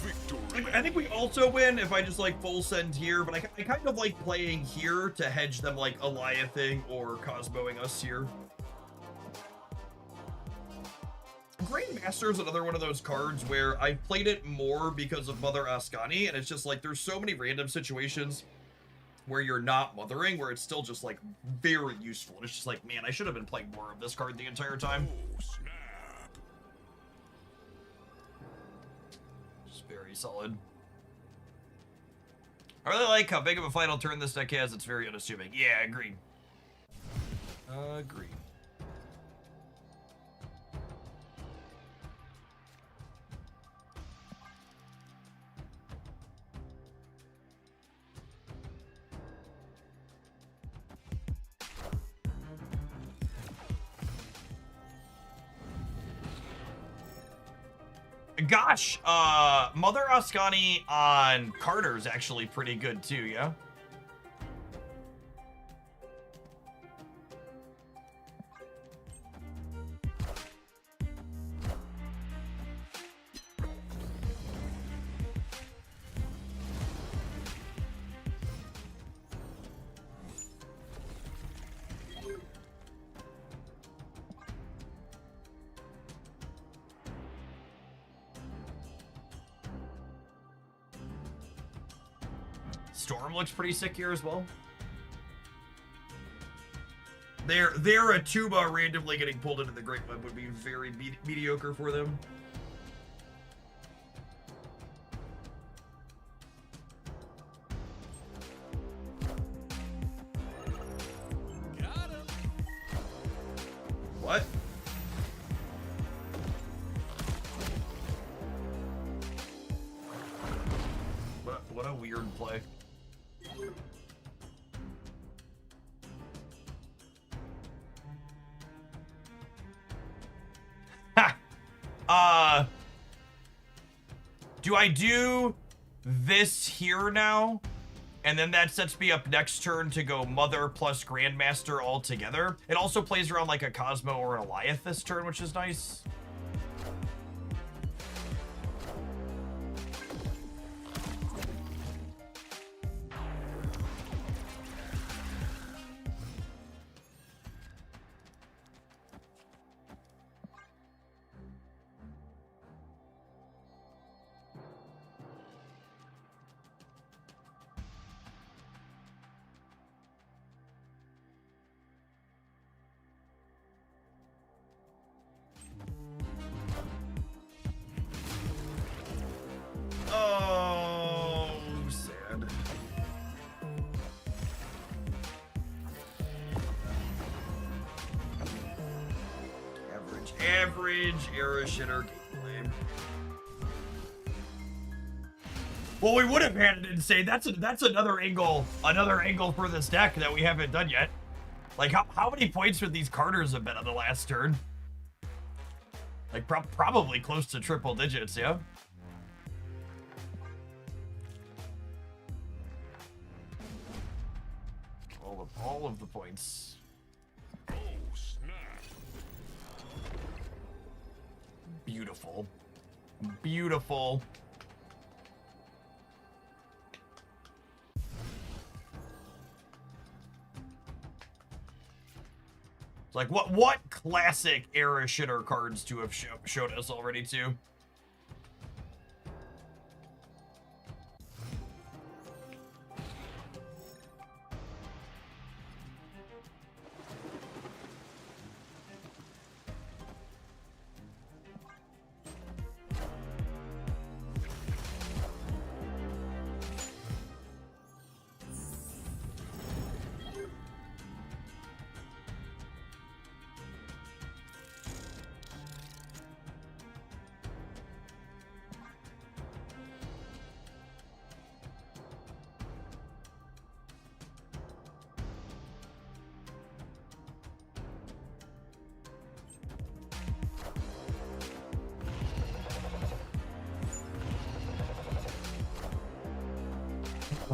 Victory. I think we also win if I just like full send here, but I kind of like playing here to hedge them like Eliathing or Cosmoing us here. Grandmaster is another one of those cards where I played it more because of Mother Ascani, and it's just like there's so many random situations where you're not mothering, where it's still just like very useful. And it's just like, man, I should have been playing more of this card the entire time. Oh, snap. Just very solid. I really like how big of a final turn this deck has. It's very unassuming. Yeah, agreed. Agreed. Gosh, Mother Ascani on Carter's actually pretty good too, yeah? Storm looks pretty sick here as well. They're a tuba randomly getting pulled into the Great Web would be very mediocre for them. Got him. What? What a weird play. Do I do this here now? And then that sets me up next turn to go Mother plus Grandmaster all together. It also plays around like a Cosmo or an Eliath this turn, which is nice. Oh, sad. Average era shitter gameplay. Well, we would have had it insane. That's another angle for this deck that we haven't done yet. Like how many points would these Carters have been on the last turn? Like probably close to triple digits, yeah. All of the points. Oh, snap. Beautiful. Beautiful. It's like what classic era shitter cards to have showed us already too.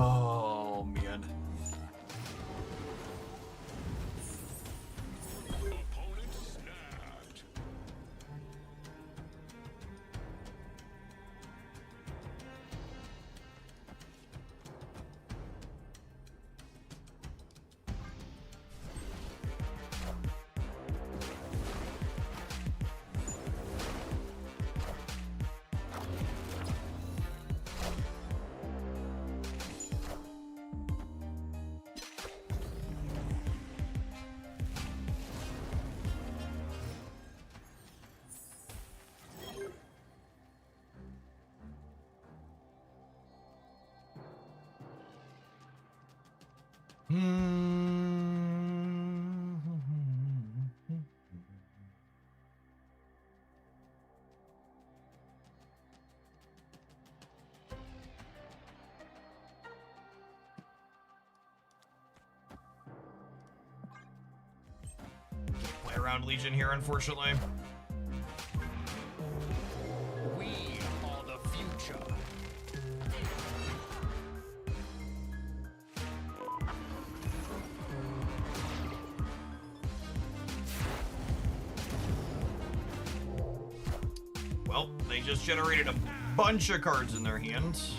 Oh, man. Opponent snapped. Play around Legion here, unfortunately. We are the future. Well, they just generated a bunch of cards in their hands.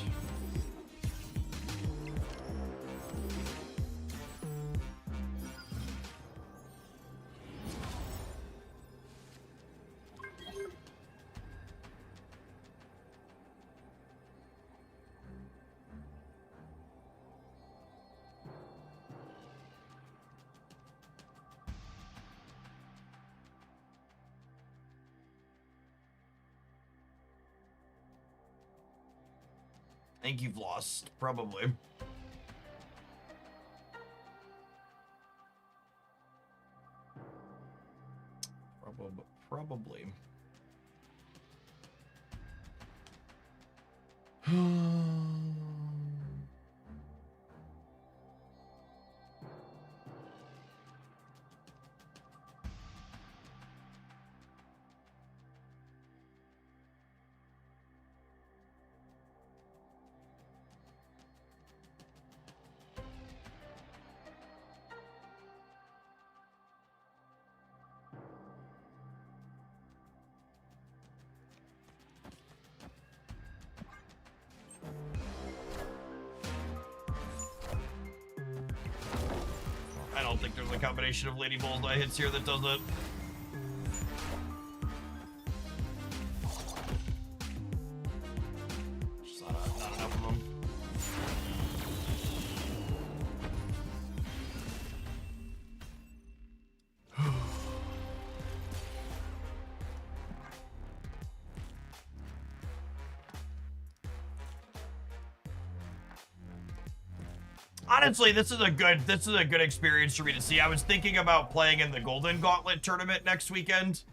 I think you've lost, probably. Probably. I don't think there's a combination of Lady Bullseye hits here that does it. Just not enough of them. Honestly, this is a good experience for me to see. I was thinking about playing in the Golden Gauntlet tournament next weekend.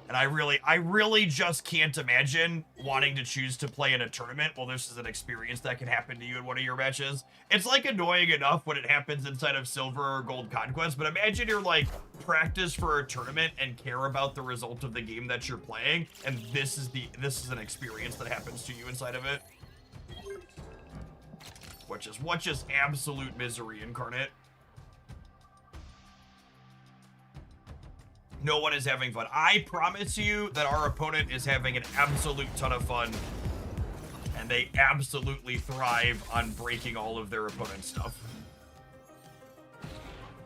And I really just can't imagine wanting to choose to play in a tournament. Well, this is an experience that can happen to you in one of your matches. It's like annoying enough when it happens inside of Silver or Gold Conquest, but imagine you're like practice for a tournament and care about the result of the game that you're playing, and this is an experience that happens to you inside of it. Which is absolute misery incarnate. No one is having fun. I promise you that our opponent is having an absolute ton of fun. And they absolutely thrive on breaking all of their opponent's stuff.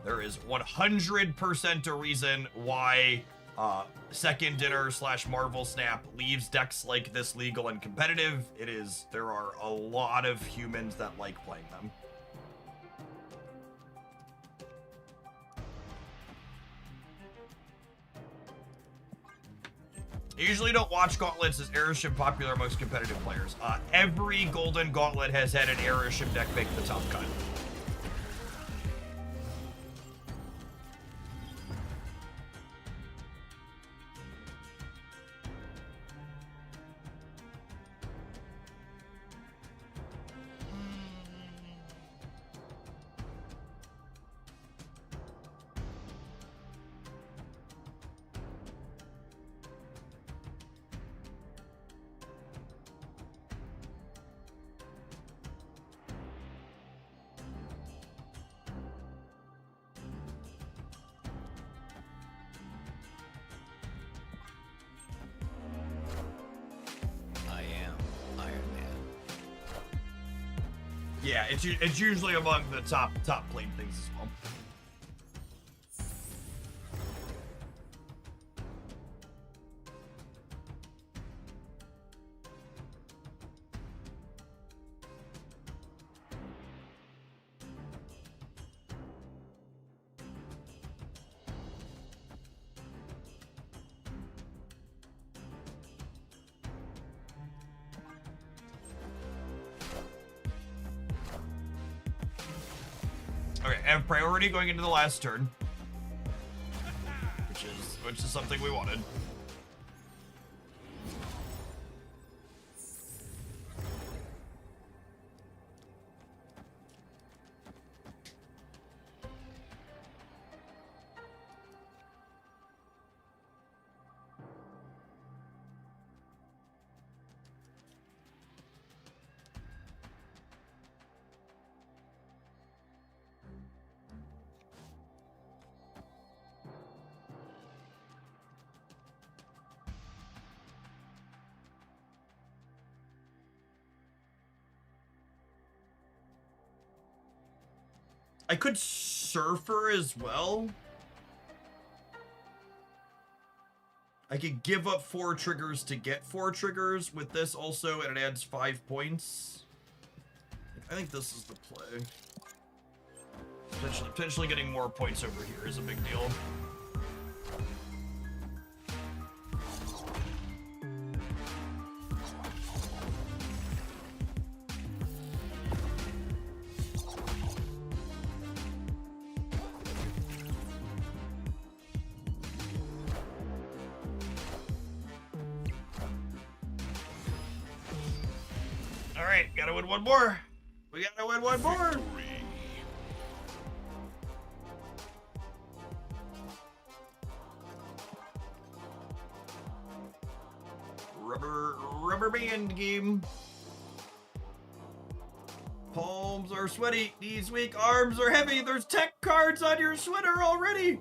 There is 100% a reason why Second Dinner / Marvel Snap leaves decks like this legal and competitive. There are a lot of humans that like playing them. I usually don't watch Gauntlets as Aeroship popular amongst competitive players. Every Golden Gauntlet has had an Aeroship deck make the top cut. Yeah, it's usually among the top played things as well. Okay, I have priority going into the last turn, which is something we wanted. I could Surfer as well. I could give up 4 triggers to get 4 triggers with this also, and it adds 5 points. I think this is the play. Potentially getting more points over here is a big deal. Alright, gotta win one more. We gotta win one more. Rubber band game. Palms are sweaty, knees weak, arms are heavy. There's tech cards on your sweater already.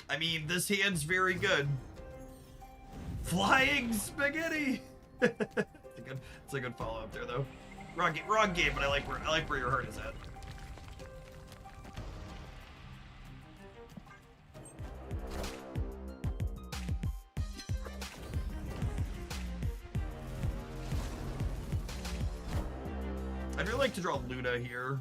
I mean, this hand's very good. Flying spaghetti. It's a good follow-up there, though. Wrong game, but I like where your heart is at. I'd really like to draw Luna here.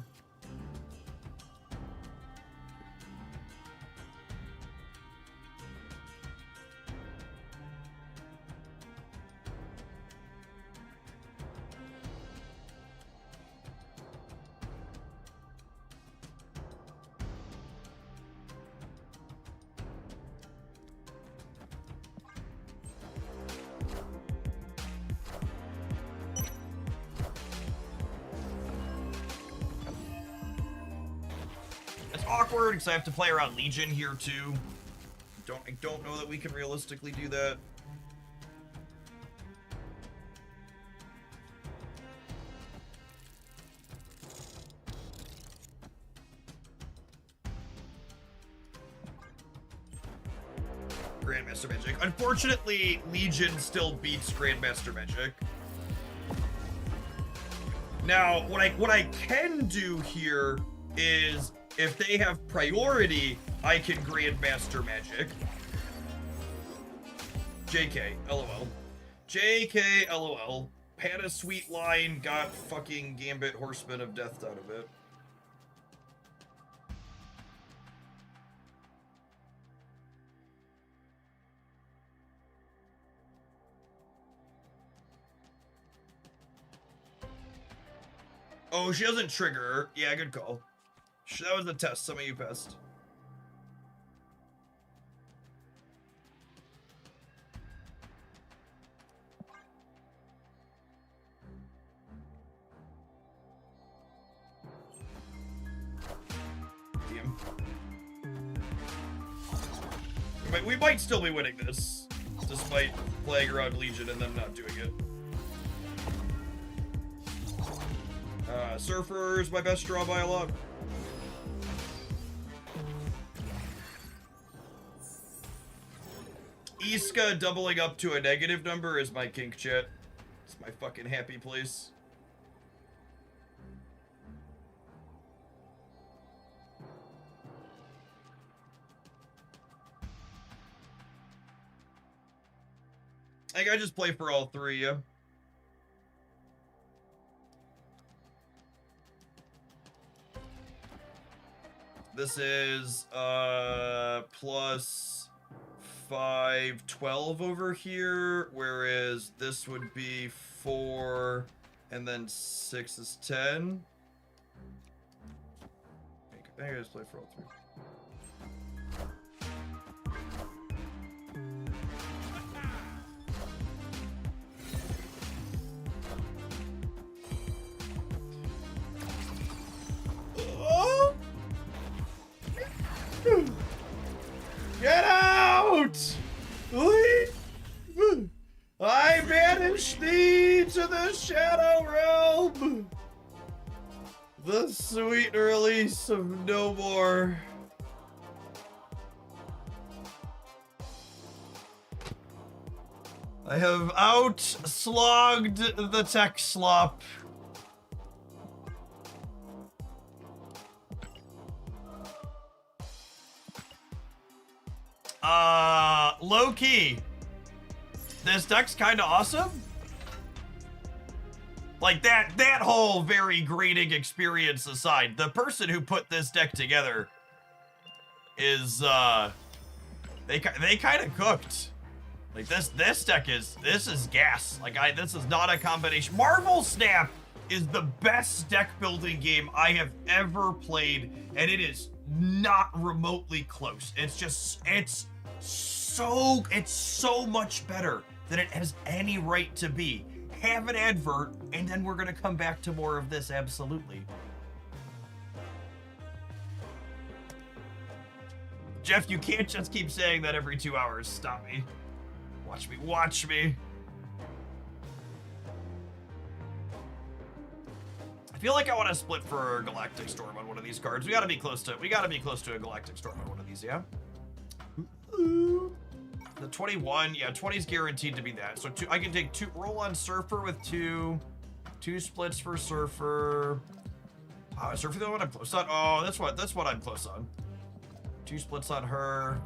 Awkward because I have to play around Legion here too. I don't know that we can realistically do that. Grandmaster Magic. Unfortunately, Legion still beats Grandmaster Magic. Now, what I can do here is, if they have priority, I can Grandmaster Magic. JK, LOL. JK, LOL. Had a sweet line, got fucking Gambit Horseman of Death out of it. Oh, she doesn't trigger. Yeah, good call. That was the test. Some of you passed. Damn. We might still be winning this, despite playing around Legion and then not doing it. Surfer's my best draw by a lot. Iska doubling up to a negative number is my kink, chat. It's my fucking happy place. I think I just play for all three, yeah. This is plus 5, 12 over here, whereas this would be 4, and then 6 is 10. I think I just play for all 3. Get out! Leave! I banish thee to the Shadow Realm! The sweet release of no more. I have out-slogged the tech slop. Low key. This deck's kind of awesome. Like that whole very grating experience aside, the person who put this deck together is they kind of cooked. Like this deck is gas. Like this is not a combination. Marvel Snap is the best deck building game I have ever played, and it is not remotely close. It's so much better than it has any right to be. Have an advert, and then we're gonna come back to more of this, absolutely. Jeff, you can't just keep saying that every 2 hours. Stop me. Watch me. I feel like I want to split for Galactic Storm on one of these cards. We gotta be close to a Galactic Storm on one of these, yeah? The 21, yeah, 20 is guaranteed to be that. So I can take 2, roll on Surfer with 2 splits for Surfer. Surfer the one I'm close on. Oh, that's what I'm close on. 2 splits on her.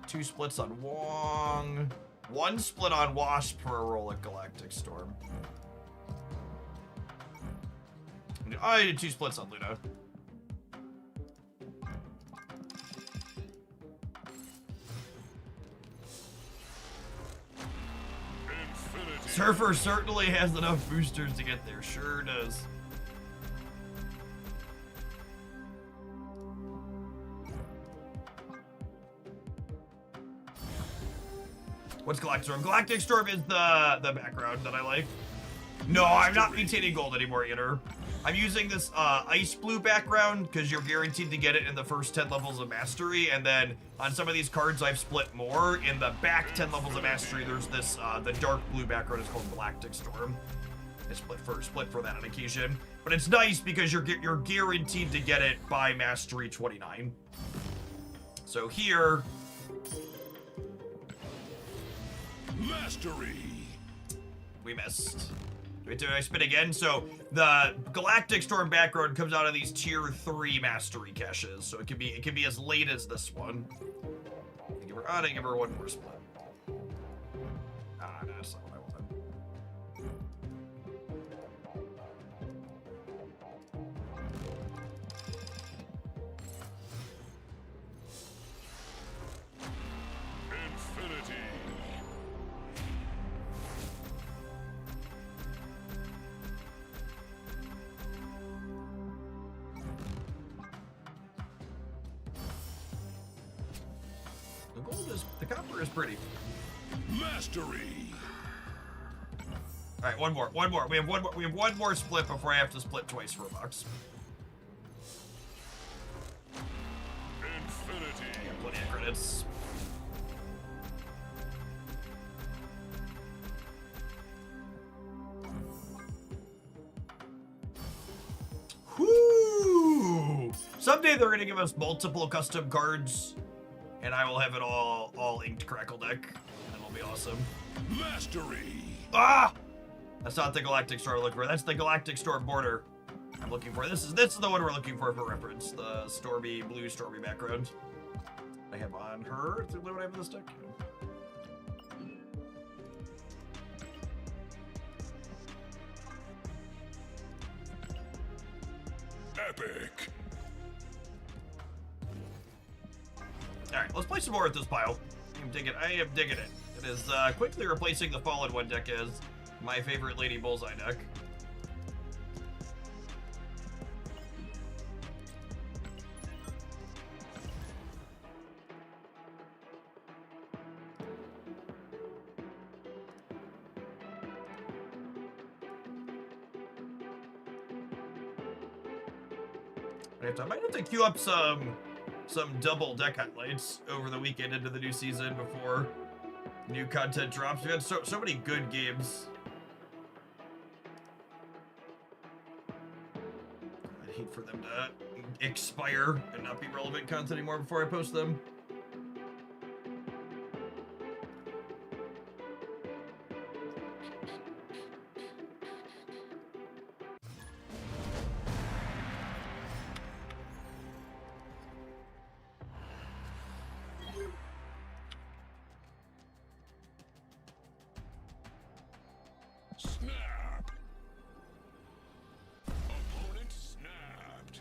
2 splits on Wong. 1 split on Wasp for a roll at Galactic Storm. I did 2 splits on Luna. Surfer certainly has enough boosters to get there. Sure does. What's Galactic Storm? Galactic Storm is the background that I like. No, I'm not maintaining gold anymore, Inner. I'm using this ice blue background because you're guaranteed to get it in the first 10 levels of mastery, and then on some of these cards I've split more. In the back 10 levels of mastery, there's this the dark blue background is called Galactic Storm. I split for that on occasion, but it's nice because you're guaranteed to get it by mastery 29. So here, Mastery. We missed. Do I spin again? So the Galactic Storm background comes out of these tier 3 mastery caches. So it can be as late as this one. I didn't give her one more split. No, that's not what I wanted. Infinity. The copper is pretty. Mastery. All right, one more. We have one more split before I have to split twice for a box. Infinity. I got plenty of credits. Whoo! Someday they're gonna give us multiple custom cards, and I will have it all inked Crackle deck, and it'll be awesome. Mastery. Ah! That's not the Galactic Storm I'm looking for. That's the Galactic Storm border I'm looking for. This is the one we're looking for reference. The stormy, blue stormy background. I have on her. Is what I have in this deck? Epic. let's play some more at this pile. I am digging it. It is quickly replacing the Fallen One deck as my favorite Lady Bullseye deck. I might have to queue up some double deck highlights over the weekend into the new season before new content drops. We've had so many good games. I'd hate for them to expire and not be relevant content anymore before I post them. Snap! Opponent snapped.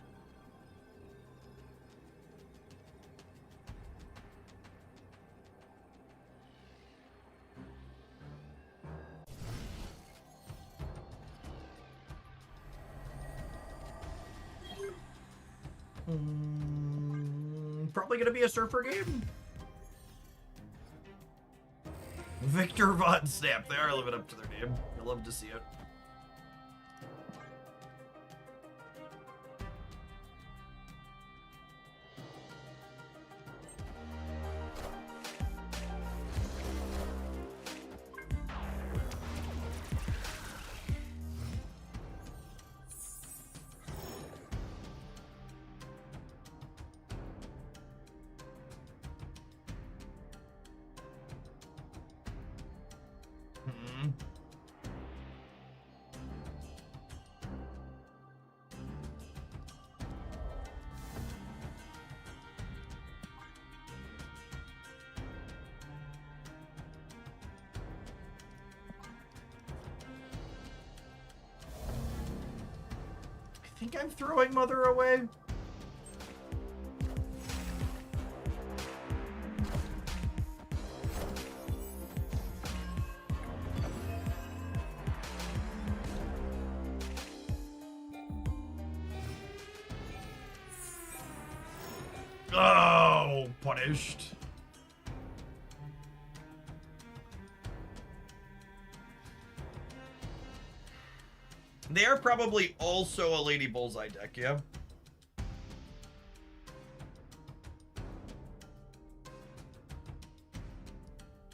Probably gonna be a surfer game. Victor Von Snap. They are living up to their name. I love to see it. I think I'm throwing Mother away. Oh, punished. They are probably also a Lady Bullseye deck, yeah?